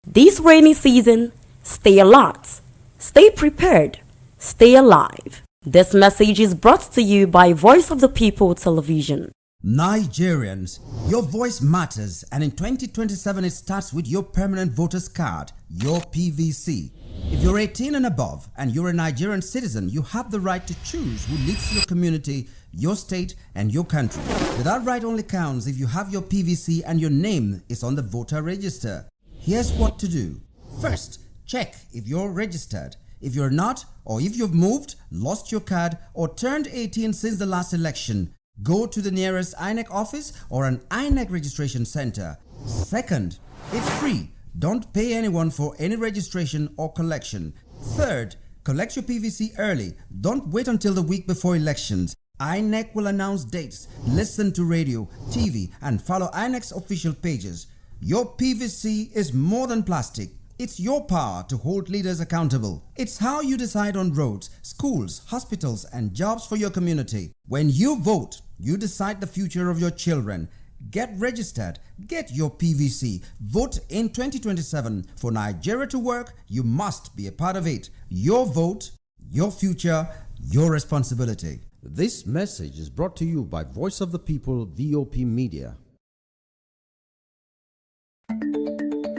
This rainy season, stay alert, stay prepared, stay alive. This message is brought to you by Voice of the People Television. Nigerians, your voice matters, and in 2027 it starts with your permanent voters card, your PVC. If you're 18 and above and you're a Nigerian citizen, you have the right to choose who leads your community, your state, and your country. But that right only counts if you have your PVC and your name is on the voter register. Here's what to do. First, check if you're registered. If you're not, or if you've moved, lost your card, or turned 18 since the last election, go to the nearest INEC office or an INEC registration center. Second, It's free. Don't pay anyone for any registration or collection. Third, collect your PVC early. Don't wait until the week before elections. INEC will announce dates. Listen to radio, TV, and follow INEC's official pages. Your PVC is more than plastic. It's your power to hold leaders accountable. It's how you decide on roads, schools, hospitals, and jobs for your community. When you vote, you decide the future of your children. Get registered. Get your PVC. Vote in 2027. For Nigeria to work, you must be a part of it. Your vote, your future, your responsibility. This message is brought to you by Voice of the People, VOP Media.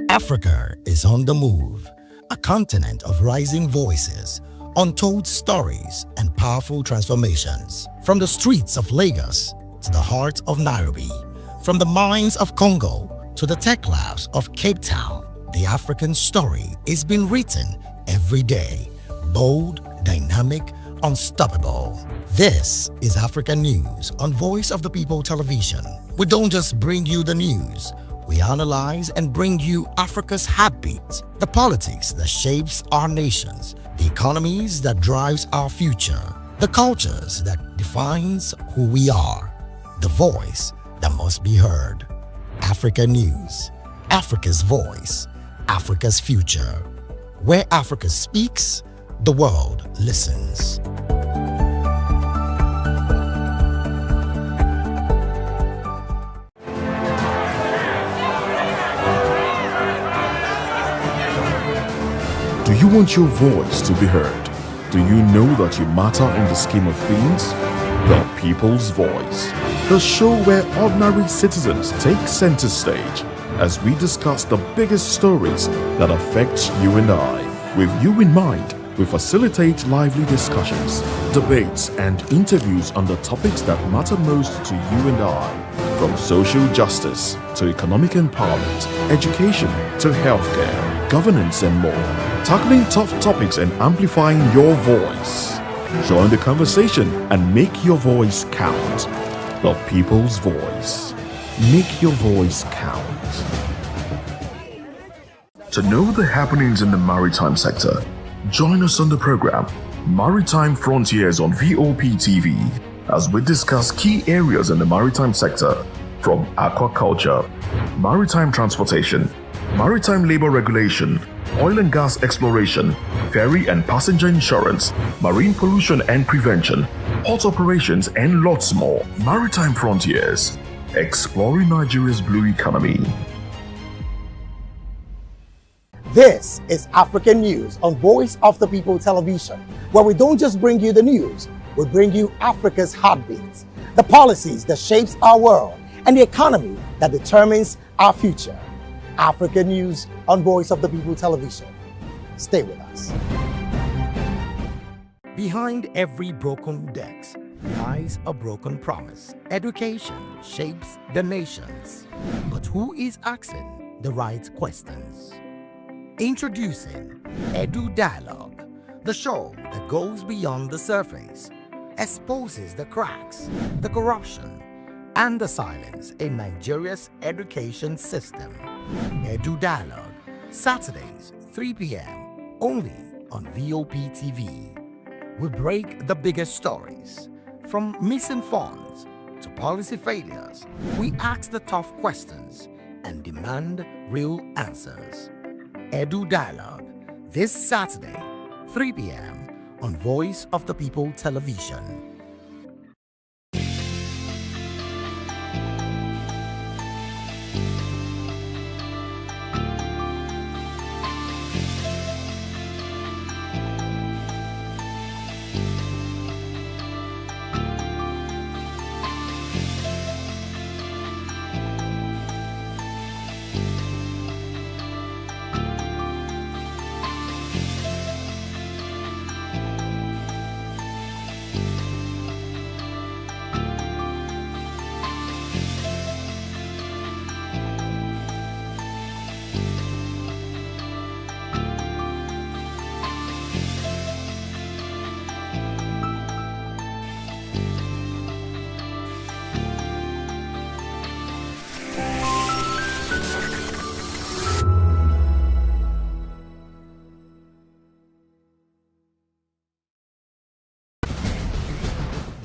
Africa is on the move, a continent of rising voices, untold stories, and powerful transformations. From the streets of Lagos to the heart of Nairobi, from the mines of Congo to the tech labs of Cape Town, the African story is being written every day. Bold, dynamic, unstoppable. This is African News on Voice of the People Television. We don't just bring you the news. We analyze and bring you Africa's heartbeat, the politics that shapes our nations, the economies that drives our future, the cultures that defines who we are, the voice that must be heard. Africa News, Africa's voice, Africa's future. Where Africa speaks, the world listens. Do you want your voice to be heard? Do you know that you matter in the scheme of things? The People's Voice, the show where ordinary citizens take center stage as we discuss the biggest stories that affect you and I. With you in mind, we facilitate lively discussions, debates, and interviews on the topics that matter most to you and I, from social justice to economic empowerment, education to healthcare, governance, and more, tackling tough topics and amplifying your voice. Join the conversation and make your voice count. The People's Voice. Make your voice count. To know the happenings in the maritime sector, join us on the program Maritime Frontiers on VOP TV as we discuss key areas in the maritime sector, from aquaculture, maritime transportation, maritime labor regulation, oil and gas exploration, ferry and passenger insurance, marine pollution and prevention, port operations, and lots more. Maritime Frontiers, exploring Nigeria's blue economy. This is African News on Voice of the People Television, where we don't just bring you the news, we bring you Africa's heartbeat, the policies that shapes our world, and the economy that determines our future. African News on Voice of the People Television. Stay with us. Behind every broken deck lies a broken promise. Education shapes the nations. But who is asking the right questions? Introducing Edu Dialogue, the show that goes beyond the surface, exposes the cracks, the corruption, and the silence in Nigeria's education system. Edu Dialogue, Saturdays, 3 p.m., only on VOP TV. We break the biggest stories, from missing funds to policy failures. We ask the tough questions and demand real answers. Edu Dialogue, this Saturday, 3 p.m. on Voice of the People Television.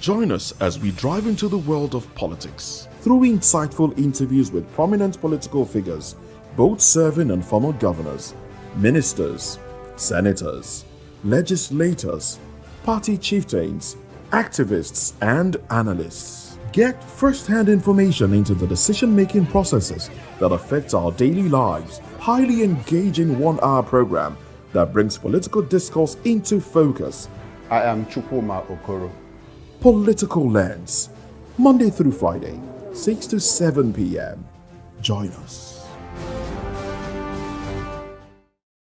Join us as we drive into the world of politics through insightful interviews with prominent political figures, both serving and former governors, ministers, senators, legislators, party chieftains, activists, and analysts. Get first-hand information into the decision-making processes that affect our daily lives. Highly engaging one-hour program that brings political discourse into focus. I am Chukwuma Okoro. Political Lens, Monday through Friday, 6 to 7 p.m. Join us.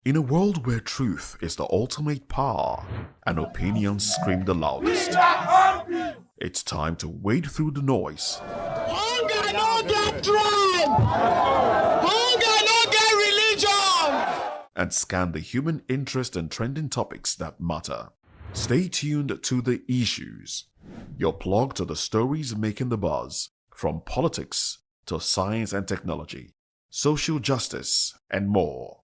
In a world where truth is the ultimate power and opinions scream the loudest, it's time to wade through the noise. Hunger no get tribe. Hunger no get religion. And scan the human interest and trending topics that matter. Stay tuned to The Issues, your plug to the stories making the buzz, from politics to science and technology, social justice, and more.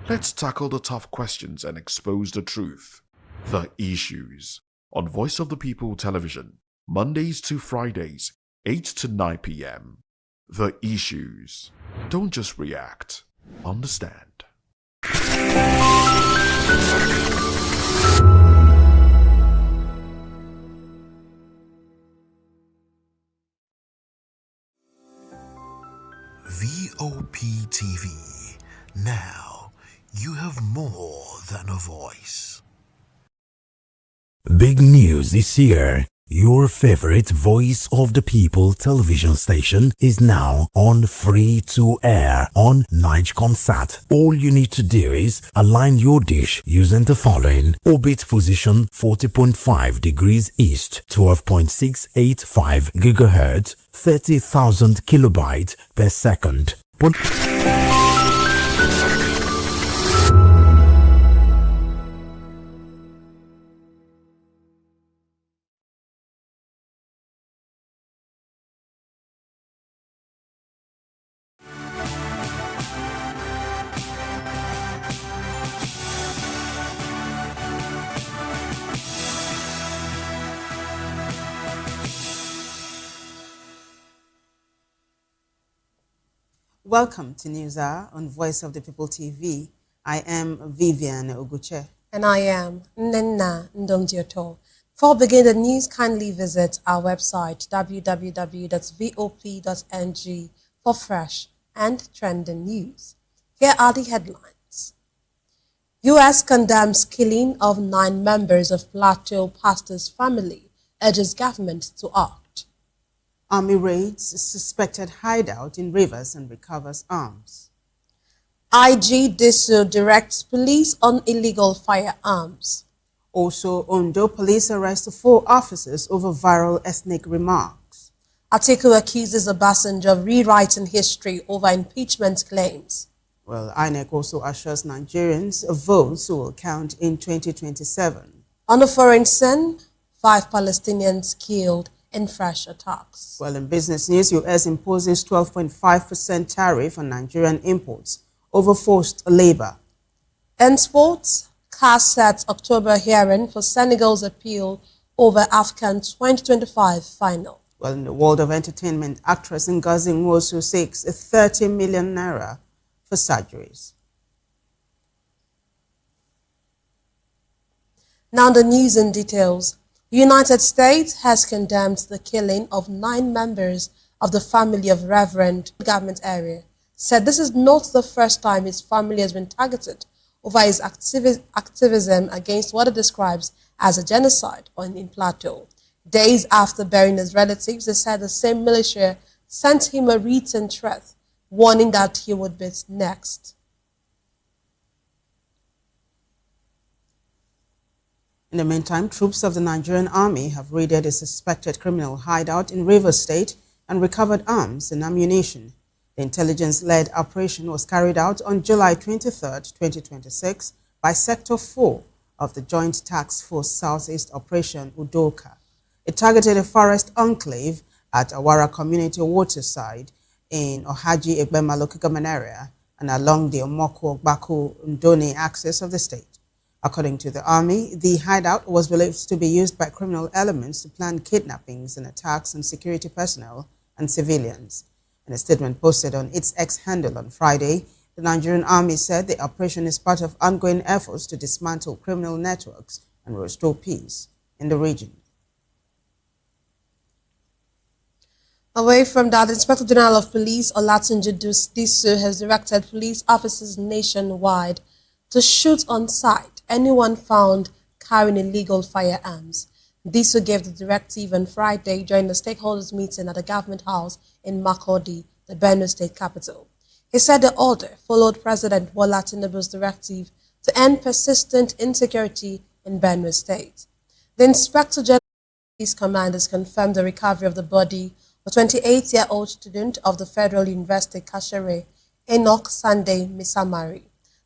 Let's tackle the tough questions and expose the truth. The Issues, on Voice of the People Television, Mondays to Fridays, 8 to 9 p.m. The Issues. Don't just react, understand. VOP TV. Now, you have more than a voice. Big news is here. Your favorite Voice of the People television station is now on free to air on NigeComSat. All you need to do is align your dish using the following: orbit position 40.5 degrees east, 12.685 gigahertz, 30,000 kilobytes per second. Welcome to News Hour on Voice of the People TV. I am Vivian Oguche. And I am Nnenna Ndongdioto. Before beginning the news, kindly visit our website www.vop.ng for fresh and trending news. Here are the headlines. U.S. condemns killing of 9 members of Plateau pastor's family, urges government to act. Army raids suspected hideout in Rivers and recovers arms. IG Disu directs police on illegal firearms. Also, Ondo police arrest 4 officers over viral ethnic remarks. Atiku accuses Obasanjo of rewriting history over impeachment claims. Well, INEC also assures Nigerians votes will count in 2027. On the foreign scene, 5 Palestinians killed in fresh attacks. Well, in business news, U.S. imposes 12.5% tariff on Nigerian imports over forced labor. In sports, CAS sets October hearing for Senegal's appeal over AFCON 2025 final. Well, in the world of entertainment, actress Ngozi Nwosu seeks 30 million naira for surgeries. Now the news in details. The United States has condemned the killing of 9 members of the family of Reverend government area. Said this is not the first time his family has been targeted over his activism against what it describes as a genocide in Plateau. Days after burying his relatives, they said the same militia sent him a written threat, warning that he would be next. In the meantime, troops of the Nigerian army have raided a suspected criminal hideout in Rivers State and recovered arms and ammunition. The intelligence-led operation was carried out on July 23, 2026 by Sector 4 of the Joint Task Force Southeast Operation Udoka. It targeted a forest enclave at Awara Community Waterside in Ohaji Egbema local government area and along the Omoko-Ogbaku-Ndoni axis of the state. According to the army, the hideout was believed to be used by criminal elements to plan kidnappings and attacks on security personnel and civilians. In a statement posted on its X handle on Friday, the Nigerian army said the operation is part of ongoing efforts to dismantle criminal networks and restore peace in the region. Away from that, Inspector General of Police Olatunji Disu has directed police officers nationwide to shoot on sight anyone found carrying illegal firearms. Disu gave the directive on Friday during the stakeholders meeting at the government house in Makurdi, the Benue state capital. He said the order followed President Bola Tinubu's directive to end persistent insecurity in Benue state. The Inspector General of Police Command has confirmed the recovery of the body of a 28-year-old student of the Federal University Treasury, Enoch Sunday Misamari.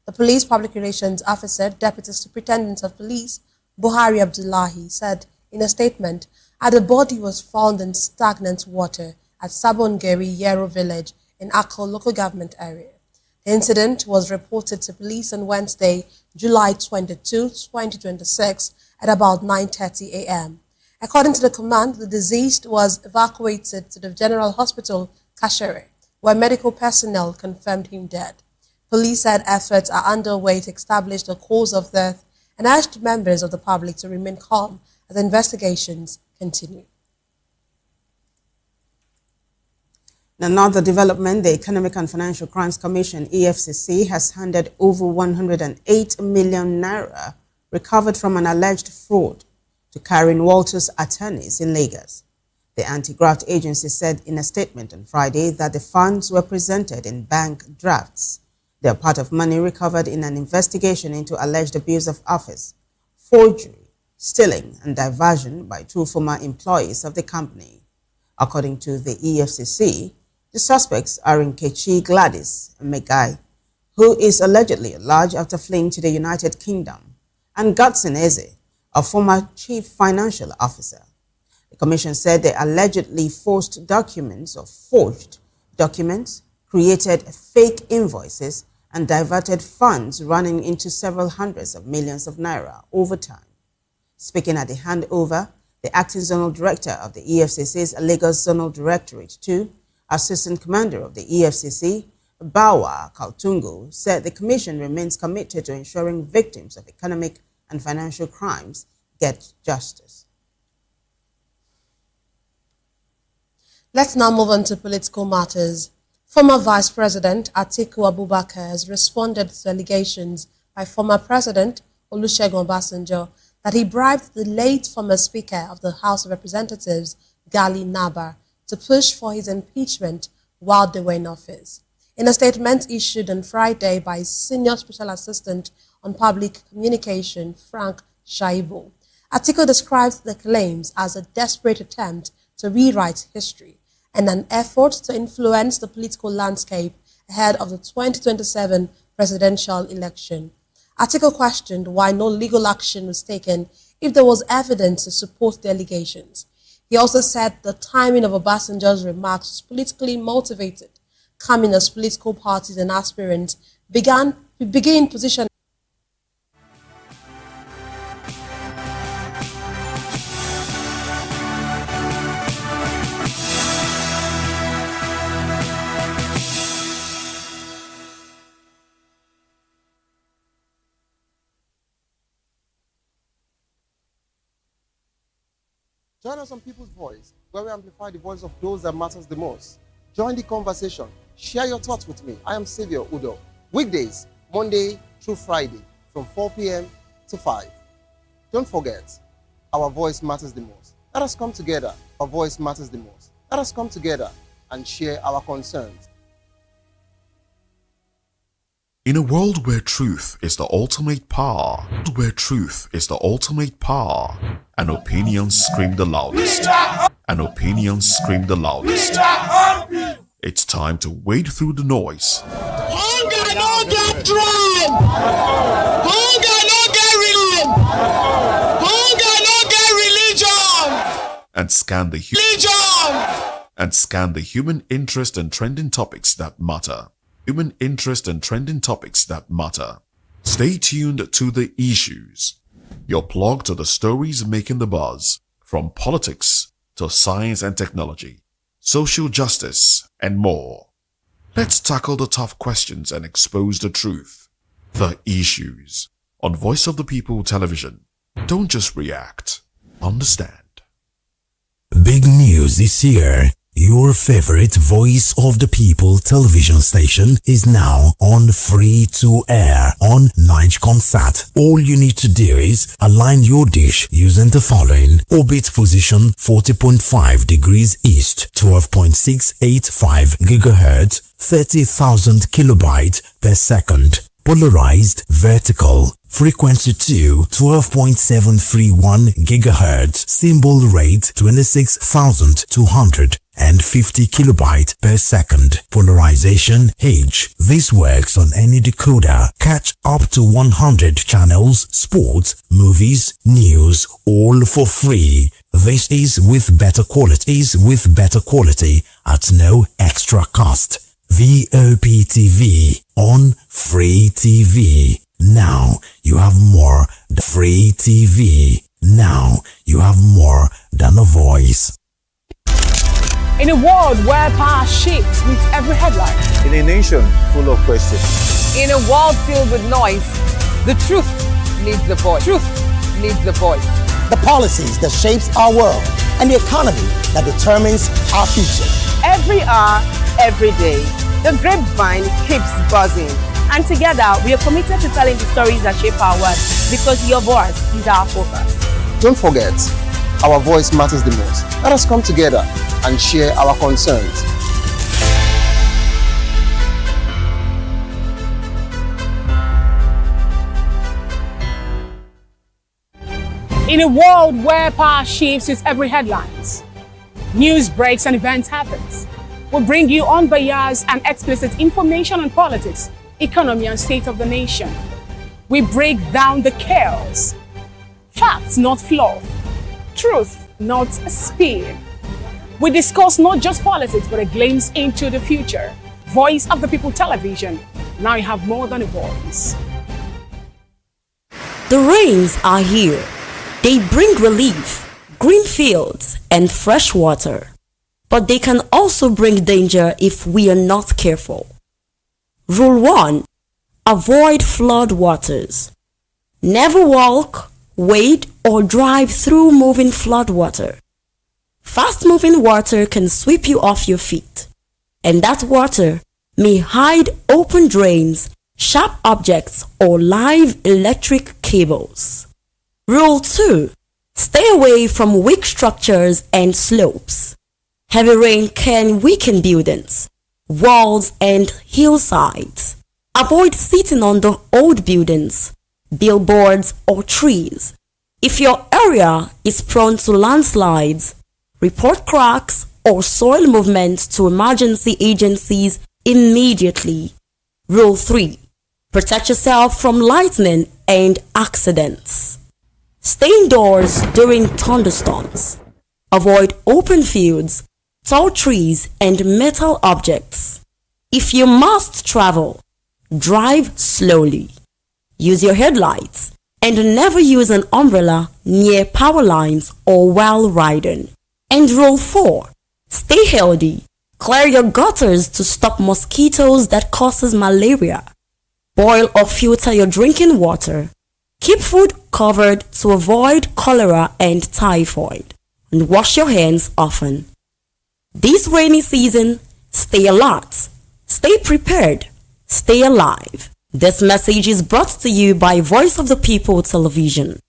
The Police Public Relations Officer, Deputy Superintendent of Police, Buhari Abdullahi, said in a statement that the body was found in stagnant water at Sabongeri Yero village in Akko local government area. The incident was reported to police on Wednesday, July 22, 2026 at about 9:30 a.m. According to the command, the deceased was evacuated to the General Hospital, Kashere, where medical personnel confirmed him dead. Police said efforts are underway to establish the cause of death and urged members of the public to remain calm as investigations continue. In another development, the Economic and Financial Crimes Commission, EFCC, has handed over 108 million naira recovered from an alleged fraud to Karen Walters' attorneys in Lagos. The anti-graft agency said in a statement on Friday that the funds were presented in bank drafts. They are part of money recovered in an investigation into alleged abuse of office, forgery, stealing, and diversion by two former employees of the company. According to the EFCC, the suspects are Nkechi Gladys Megai, who is allegedly at large after fleeing to the United Kingdom, and Godson Eze, a former chief financial officer. The commission said they allegedly forged documents or forged documents, created fake invoices, and diverted funds running into several hundreds of millions of naira over time. Speaking at the handover, the acting zonal director of the EFCC's Lagos Zonal Directorate 2, Assistant Commander of the EFCC, Bawa Kaltungo, said the commission remains committed to ensuring victims of economic and financial crimes get justice. Let's now move on to political matters. Former Vice President Atiku Abubakar has responded to allegations by former President Olusegun Obasanjo that he bribed the late former Speaker of the House of Representatives, Gali Naba, to push for his impeachment while they were in office. In a statement issued on Friday by Senior Special Assistant on Public Communication, Frank Shaibu, Atiku describes the claims as a desperate attempt to rewrite history and an effort to influence the political landscape ahead of the 2027 presidential election. Atiku questioned why no legal action was taken if there was evidence to support the allegations. He also said the timing of Obasanjo's remarks was politically motivated, coming as political parties and aspirants begin positioning. Join us on People's Voice, where we amplify the voice of those that matters the most. Join the conversation. Share your thoughts with me. I am Xavier Udo. Weekdays, Monday through Friday, from 4 p.m. to 5. Don't forget, our voice matters the most. Let us come together. Our voice matters the most. Let us come together and share our concerns. In a world where truth is the ultimate power, and opinions scream the loudest, it's time to wade through the noise. Hunger no get dry. Hunger no get religion. Hunger no get religion. And scan the human interest and trending topics that matter. Stay tuned to The Issues, your plug to the stories making the buzz, from politics to science and technology, social justice, and more. Let's tackle the tough questions and expose the truth. The Issues on Voice of the People Television. Don't just react, understand. Big news this year. Your favorite Voice of the People television station is now on free to air on NigeComSat. All you need to do is align your dish using the following: orbit position 40.5 degrees east, 12.685 gigahertz, 30,000 kilobytes per second. Polarized vertical, frequency 2, 12.731 gigahertz, symbol rate 26,250 kilobytes per second. Polarization H. This works on any decoder. Catch up to 100 channels, sports, movies, news, all for free. This is with better quality at no extra cost. VOP TV on Free TV. Now you have more than Free TV. Now you have more than a voice. In a world where power shakes with every headline. In a nation full of questions. In a world filled with noise, the truth needs the voice. Truth needs the voice. The policies that shapes our world and the economy that determines our future. Every hour, every day, the grapevine keeps buzzing. And together, we are committed to telling the stories that shape our world, because your voice is our focus. Don't forget, our voice matters the most. Let us come together and share our concerns. In a world where power shifts with every headlines, news breaks and events happens, we bring you unbiased and explicit information on politics, economy, and state of the nation. We break down the chaos. Facts, not fluff. Truth, not spin. We discuss not just politics, but a glimpse into the future. Voice of the People Television. Now you have more than a voice. The rains are here. They bring relief, green fields, and fresh water. But they can also bring danger if we are not careful. Rule 1. Avoid flood waters. Never walk, wade, or drive through moving flood water. Fast-moving water can sweep you off your feet, and that water may hide open drains, sharp objects, or live electric cables. Rule 2. Stay away from weak structures and slopes. Heavy rain can weaken buildings, walls, and hillsides. Avoid sitting on the old buildings, billboards, or trees. If your area is prone to landslides, report cracks or soil movement to emergency agencies immediately. Rule 3. Protect yourself from lightning and accidents. Stay indoors during thunderstorms. Avoid open fields, tall trees, and metal objects. If you must travel, drive slowly. Use your headlights and never use an umbrella near power lines or while riding. And rule 4. Stay healthy. Clear your gutters to stop mosquitoes that causes malaria. Boil or filter your drinking water. Keep food covered to avoid cholera and typhoid. And wash your hands often. This rainy season, stay alert, stay prepared, stay alive. This message is brought to you by Voice of the People Television.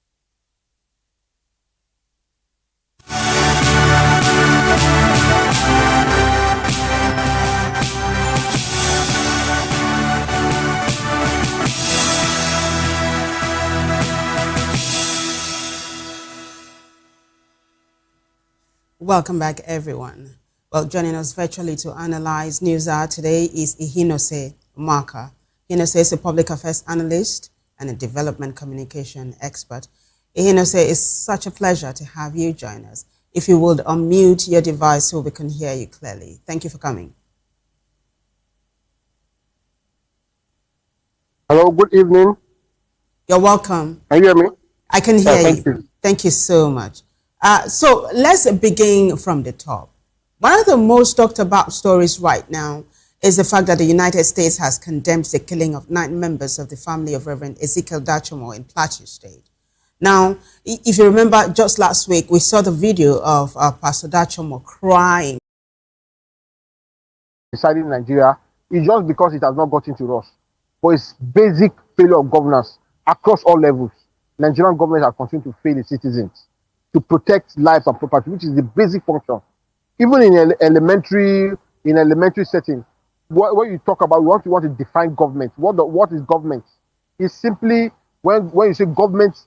Welcome back, everyone. Well, joining us virtually to analyze news hour today is Ihinose Marka. Ihinose is a public affairs analyst and a development communication expert. Ihinose, it's such a pleasure to have you join us. If you would unmute your device so we can hear you clearly. Thank you for coming. Hello, good evening. You're welcome. Can you hear me? I can hear Thank you. Thank you so much. So let's begin from the top. One of the most talked about stories right now is the fact that the United States has condemned the killing of 9 members of the family of Reverend Ezekiel Dachomo in Plateau State. Now, if you remember, just last week, we saw the video of Pastor Dachomo crying. Decided in Nigeria is just because it has not gotten to us. But it's basic failure of governance across all levels. Nigerian government has continued to fail its citizens to protect lives and property, which is the basic function. Even in elementary setting, what you talk about, you want to define government. What is government? It's simply when you say government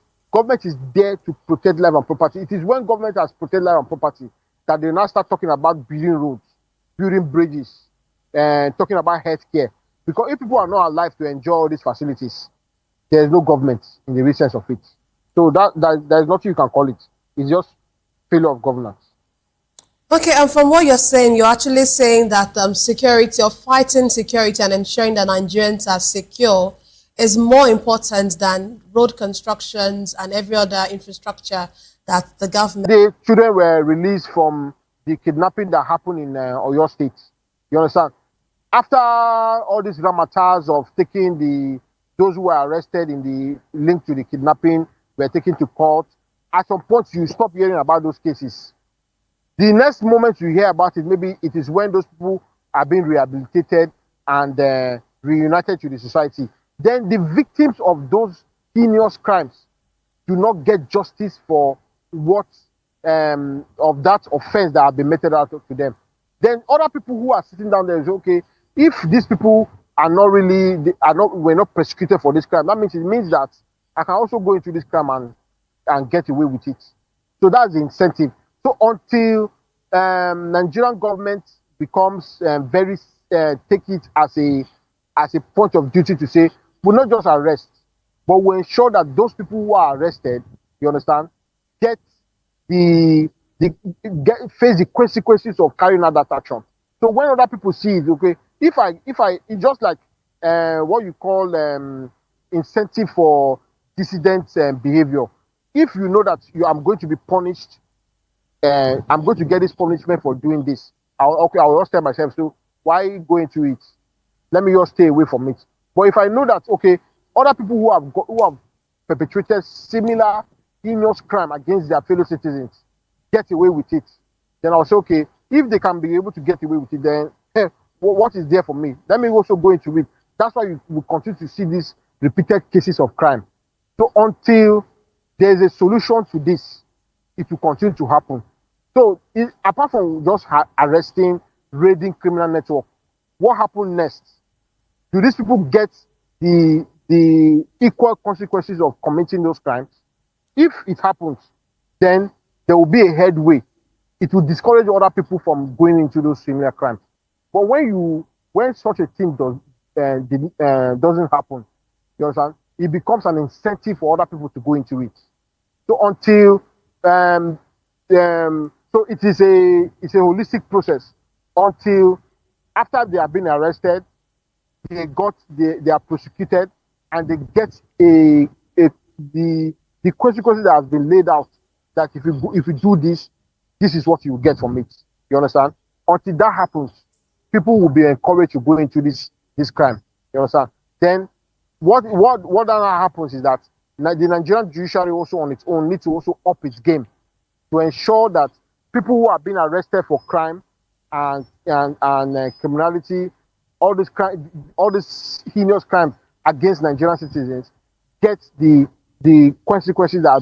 is there to protect life and property. It is when government has protected life and property that they now start talking about building roads, building bridges, and talking about healthcare. Because if people are not alive to enjoy all these facilities, there is no government in the real sense of it. So there is nothing you can call it. It's just failure of governance. Okay, and from what you're saying, you're actually saying that security or fighting security and ensuring that Nigerians are secure is more important than road constructions and every other infrastructure that the government... The children were released from the kidnapping that happened in Oyo State. You understand? After all these ramattas of taking those who were arrested in the link to the kidnapping were taken to court, at some point you stop hearing about those cases. The next moment you hear about it, maybe it is when those people are being rehabilitated and reunited to the society. Then the victims of those heinous crimes do not get justice for what of that offense that have been meted out to them. Then other people who are sitting down there say, okay, if these people are not really, were not prosecuted for this crime, it means that I can also go into this crime and get away with it. So that's the incentive. So until Nigerian government becomes take it as a point of duty to say, we'll not just arrest, but we'll ensure that those people who are arrested, you understand, face the consequences of carrying out that action. So when other people see it, okay, it's just like what you call incentive for dissident behavior. If you know that I'm going to be punished, I'm going to get this punishment for doing this, I will just tell myself, so why go into it? Let me just stay away from it. But if I know that, okay, other people who have perpetrated similar heinous crime against their fellow citizens get away with it, then I'll say, okay, if they can be able to get away with it, then what is there for me? Let me also go into it. That's why you will continue to see these repeated cases of crime. So until there is a solution to this, it will continue to happen. So apart from just arresting, raiding criminal network, what happened next? Do these people get the equal consequences of committing those crimes? If it happens, then there will be a headway. It will discourage other people from going into those similar crimes. But when such a thing doesn't happen, you understand, it becomes an incentive for other people to go into it. So until so it's a holistic process until after they have been arrested, they are prosecuted, and they get the consequences that have been laid out, that if you do this, this is what you will get from it. You understand? Until that happens, people will be encouraged to go into this crime. You understand? Then what now happens is that the Nigerian judiciary also on its own needs to also up its game to ensure that people who have been arrested for crime and criminality, all this heinous crime against Nigerian citizens, get the consequences that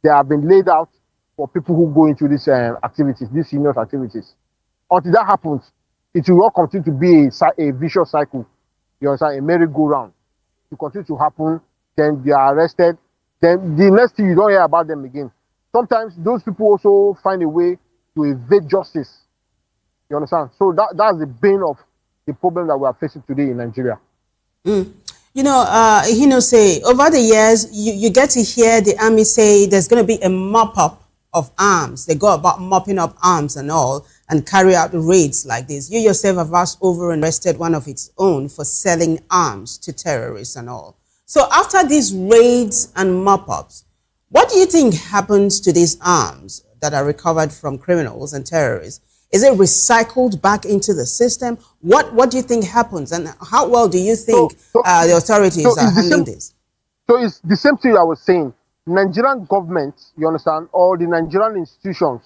have been laid out for people who go into these activities, these heinous activities. Until that happens, it will all continue to be a vicious cycle. You understand? A merry-go-round. It will continue to happen. Then they are arrested. Then the next thing, you don't hear about them again. Sometimes those people also find a way to evade justice. You understand? So that's the bane of the problem that we are facing today in Nigeria. You know, say over the years, you get to hear the army say there's going to be a mop-up of arms. They go about mopping up arms and all and carry out raids like this. You yourself have asked over and arrested one of its own for selling arms to terrorists and all. So after these raids and mop-ups, what do you think happens to these arms that are recovered from criminals and terrorists? Is it recycled back into the system? What do you think happens, and how well do you think the authorities are handling this? So it's the same thing I was saying. Nigerian government, you understand, or the Nigerian institutions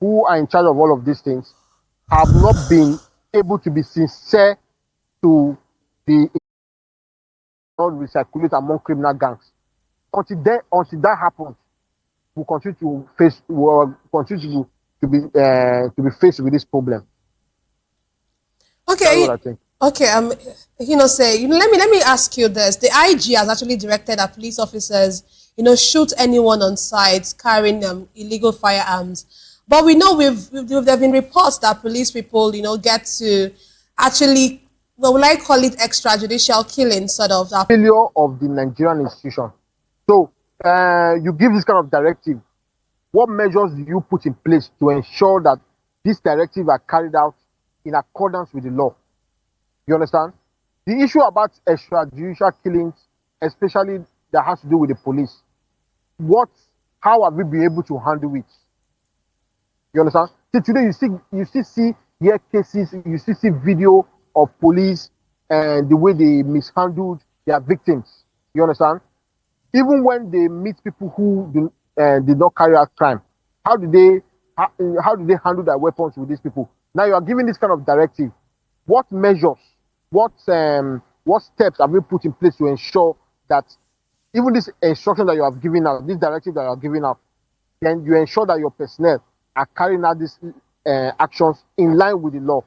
who are in charge of all of these things have not been able to be sincere to the recirculate among criminal gangs. Until that happens, we'll continue to face, to be faced with this problem. Okay. That's what I think. Okay, let me ask you this. The IG has actually directed that police officers, shoot anyone on sites carrying illegal firearms. But we know there have been reports that police people, get to actually, what will I call it, extrajudicial killing, sort of. Failure of the Nigerian institution. So you give this kind of directive. What measures do you put in place to ensure that these directives are carried out in accordance with the law? You understand? The issue about extrajudicial killings, especially that has to do with the police, how have we been able to handle it? You understand? See, today you still see cases, you still see video of police and the way they mishandled their victims. You understand? Even when they meet people who did not carry out crime, how do they handle their weapons with these people? Now you are giving this kind of directive. What measures, what steps have we put in place to ensure that even this instruction that you have given out, this directive that you are giving out, then you ensure that your personnel are carrying out these actions in line with the law?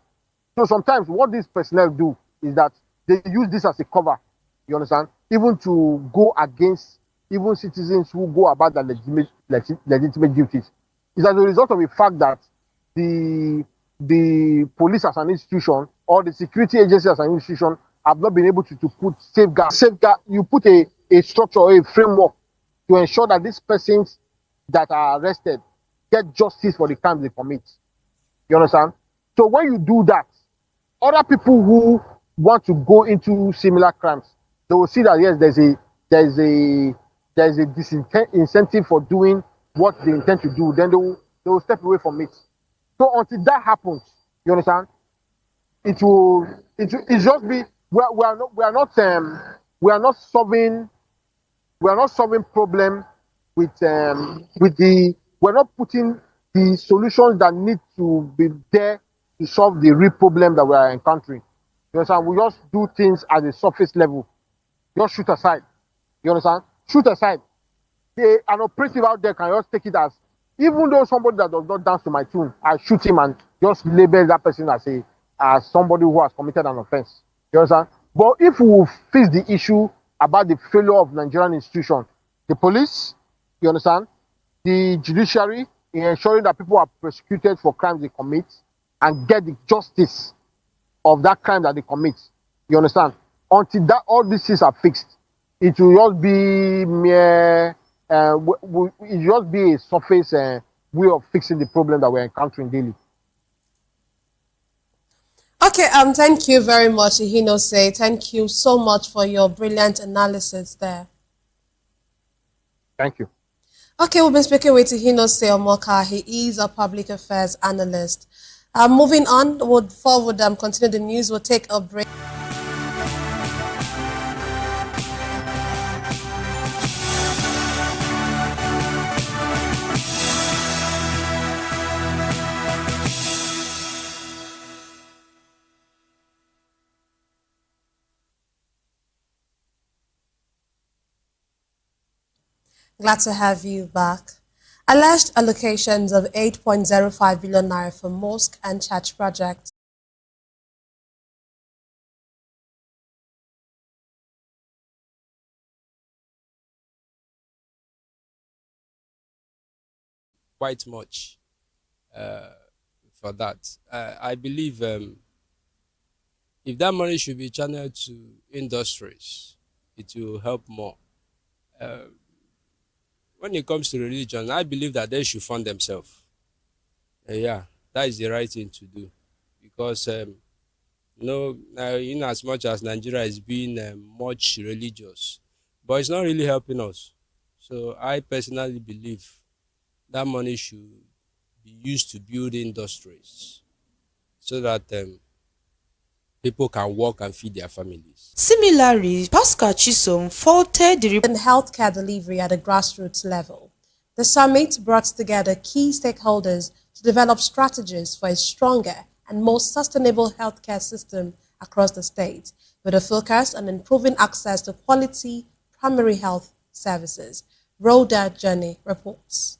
So sometimes what these personnel do is that they use this as a cover, you understand, even to go against even citizens who go about their legitimate duties. It's as a result of the fact that the police as an institution or the security agency as an institution have not been able to put safeguard. You put a structure or a framework to ensure that these persons that are arrested get justice for the crimes they commit. You understand? So when you do that, other people who want to go into similar crimes, they will see that yes, there's a disincentive for doing what they intend to do. Then they will step away from it. So until that happens, you understand, it just be we are not solving problem with we're not putting the solutions that need to be there to solve the real problem that we are encountering. You understand? We just do things at the surface level. Just shoot aside. You understand? Shoot aside. An operative out there can just take it as, even though somebody that does not dance to my tune, I shoot him and just label that person as somebody who has committed an offense. You understand? But if we fix the issue about the failure of Nigerian institutions, the police, you understand, the judiciary, in ensuring that people are prosecuted for crimes they commit and get the justice of that crime that they commit. You understand? Until all these things are fixed, it will just be mere, it just be a surface way of fixing the problem that we're encountering daily. Okay, thank you very much, Ihinose. Thank you so much for your brilliant analysis there. Thank you. Okay, we've been speaking with Ihinose Omoka. He is a public affairs analyst. Moving on, before we continue the news, we'll take a break. Glad to have you back. Alleged allocations of 8.05 billion naira for mosque and church projects. Quite much for that. I believe if that money should be channeled to industries, it will help more. When it comes to religion, I believe that they should fund themselves. Yeah, that is the right thing to do, because in as much as Nigeria is being much religious, but it's not really helping us. So I personally believe that money should be used to build industries so that people can work and feed their families. Similarly, Pascal Chisom faulted the in healthcare delivery at the grassroots level. The summit brought together key stakeholders to develop strategies for a stronger and more sustainable healthcare system across the state, with a focus on improving access to quality primary health services. Rhoda Journey reports.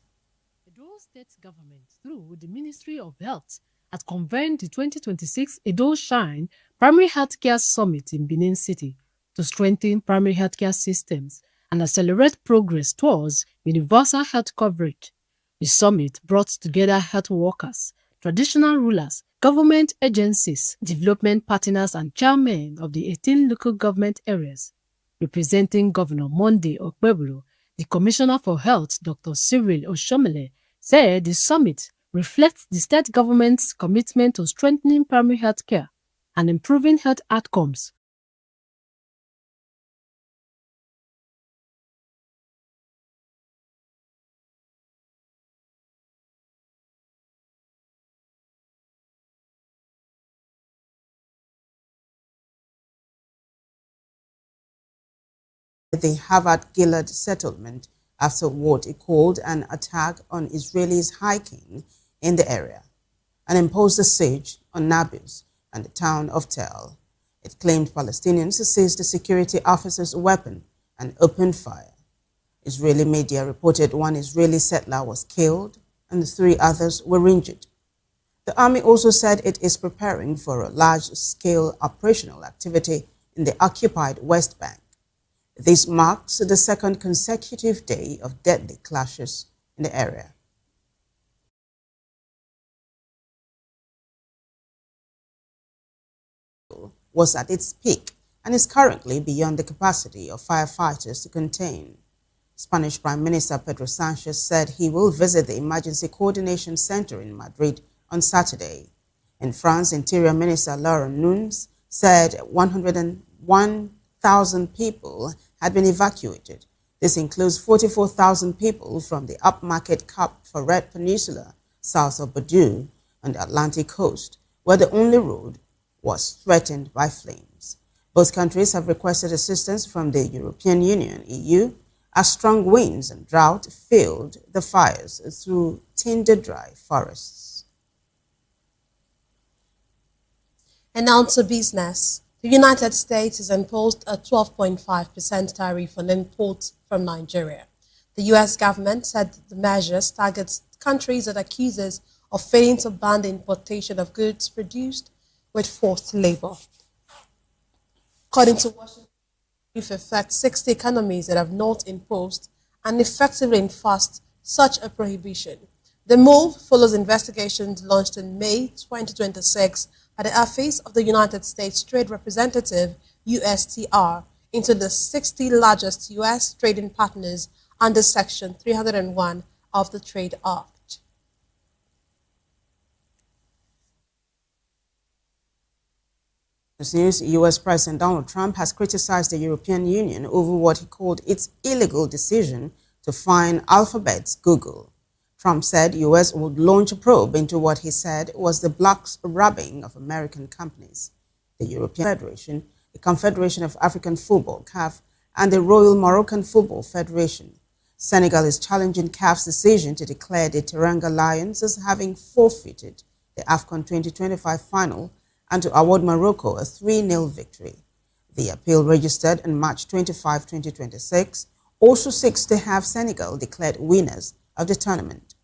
Edo State Government, through the Ministry of Health, has convened the 2026 Edo Shine Primary Healthcare Summit in Benin City to strengthen primary healthcare systems and accelerate progress towards universal health coverage. The summit brought together health workers, traditional rulers, government agencies, development partners and chairmen of the 18 local government areas. Representing Governor Monday Okpebolo, the Commissioner for Health, Dr. Cyril Oshomele, said the summit reflects the state government's commitment to strengthening primary health care and improving health outcomes. The Harvard-Gillard settlement after what it called an attack on Israelis hiking in the area and imposed a siege on Nablus and the town of Tel. It claimed Palestinians seized the security officer's weapon and opened fire. Israeli media reported one Israeli settler was killed and 3 others were injured. The army also said it is preparing for a large-scale operational activity in the occupied West Bank. This marks the second consecutive day of deadly clashes in the area. Was at its peak and is currently beyond the capacity of firefighters to contain. Spanish Prime Minister Pedro Sanchez said he will visit the Emergency Coordination Center in Madrid on Saturday. In France, Interior Minister Laurent Nunez said 101,000 people had been evacuated. This includes 44,000 people from the upmarket Cap Ferret Peninsula, south of Bordeaux, on the Atlantic coast, where the only road was threatened by flames. Both countries have requested assistance from the European Union, EU, as strong winds and drought fueled the fires through tinder-dry forests. And now to business. The United States has imposed a 12.5% tariff on imports from Nigeria. The U.S. government said the measures targets countries that accuse us of failing to ban the importation of goods produced with forced labor. According to Washington, it affects 60 economies that have not imposed and effectively enforced such a prohibition. The move follows investigations launched in May 2026 by the Office of the United States Trade Representative, USTR, into the 60 largest U.S. trading partners under Section 301 of the Trade Act. This news, U.S. President Donald Trump has criticized the European Union over what he called its illegal decision to fine Alphabet's Google. Trump said the U.S. would launch a probe into what he said was the bloc's robbing of American companies. The European Federation, the Confederation of African Football, CAF, and the Royal Moroccan Football Federation. Senegal is challenging CAF's decision to declare the Teranga Lions as having forfeited the AFCON 2025 final and to award Morocco a 3-0 victory. The appeal registered on March 25, 2026 also seeks to have Senegal declared winners of the tournament.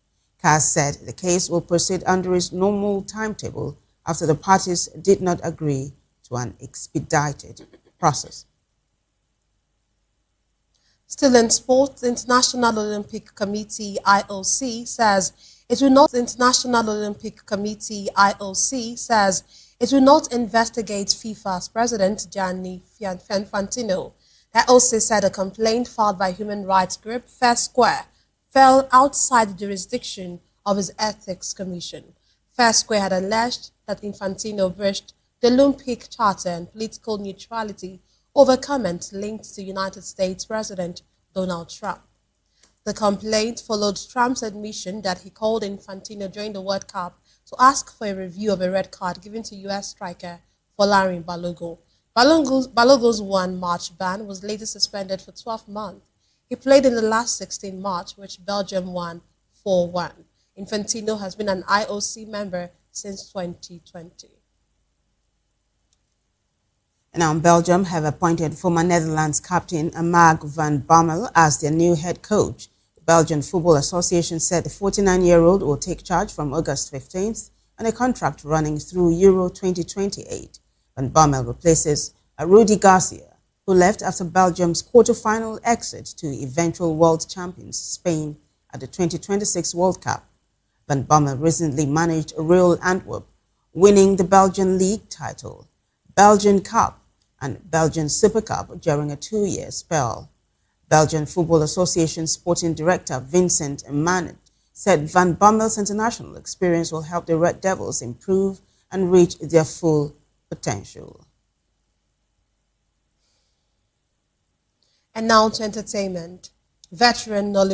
CAS said the case will proceed under its normal timetable after the parties did not agree to an expedited process. Still in sports, the International Olympic Committee (IOC) says it will not investigate FIFA's president Gianni Infantino. The IOC said a complaint filed by human rights group Fair Square fell outside the jurisdiction of his ethics commission. Fair Square had alleged that Infantino breached the Olympic Charter and political neutrality over comments linked to United States President Donald Trump. The complaint followed Trump's admission that he called Infantino during the World Cup to ask for a review of a red card given to U.S. striker Folarin Balogun. Balogun's one-match ban was later suspended for 12 months. He played in the last 16 matches, which Belgium won 4-1. Infantino has been an IOC member since 2020. Now, Belgium have appointed former Netherlands captain Mark van Bommel as their new head coach. The Belgian Football Association said the 49-year-old will take charge from August 15th on a contract running through Euro 2028. Van Bommel replaces Rudi Garcia, who left after Belgium's quarter-final exit to eventual world champions Spain at the 2026 World Cup. Van Bommel recently managed Real Antwerp, winning the Belgian League title, Belgian Cup, and Belgian Super Cup during a 2-year spell. Belgian Football Association Sporting Director Vincent Emanet said Van Bommel's international experience will help the Red Devils improve and reach their full potential. And now to entertainment. Veteran Nollywood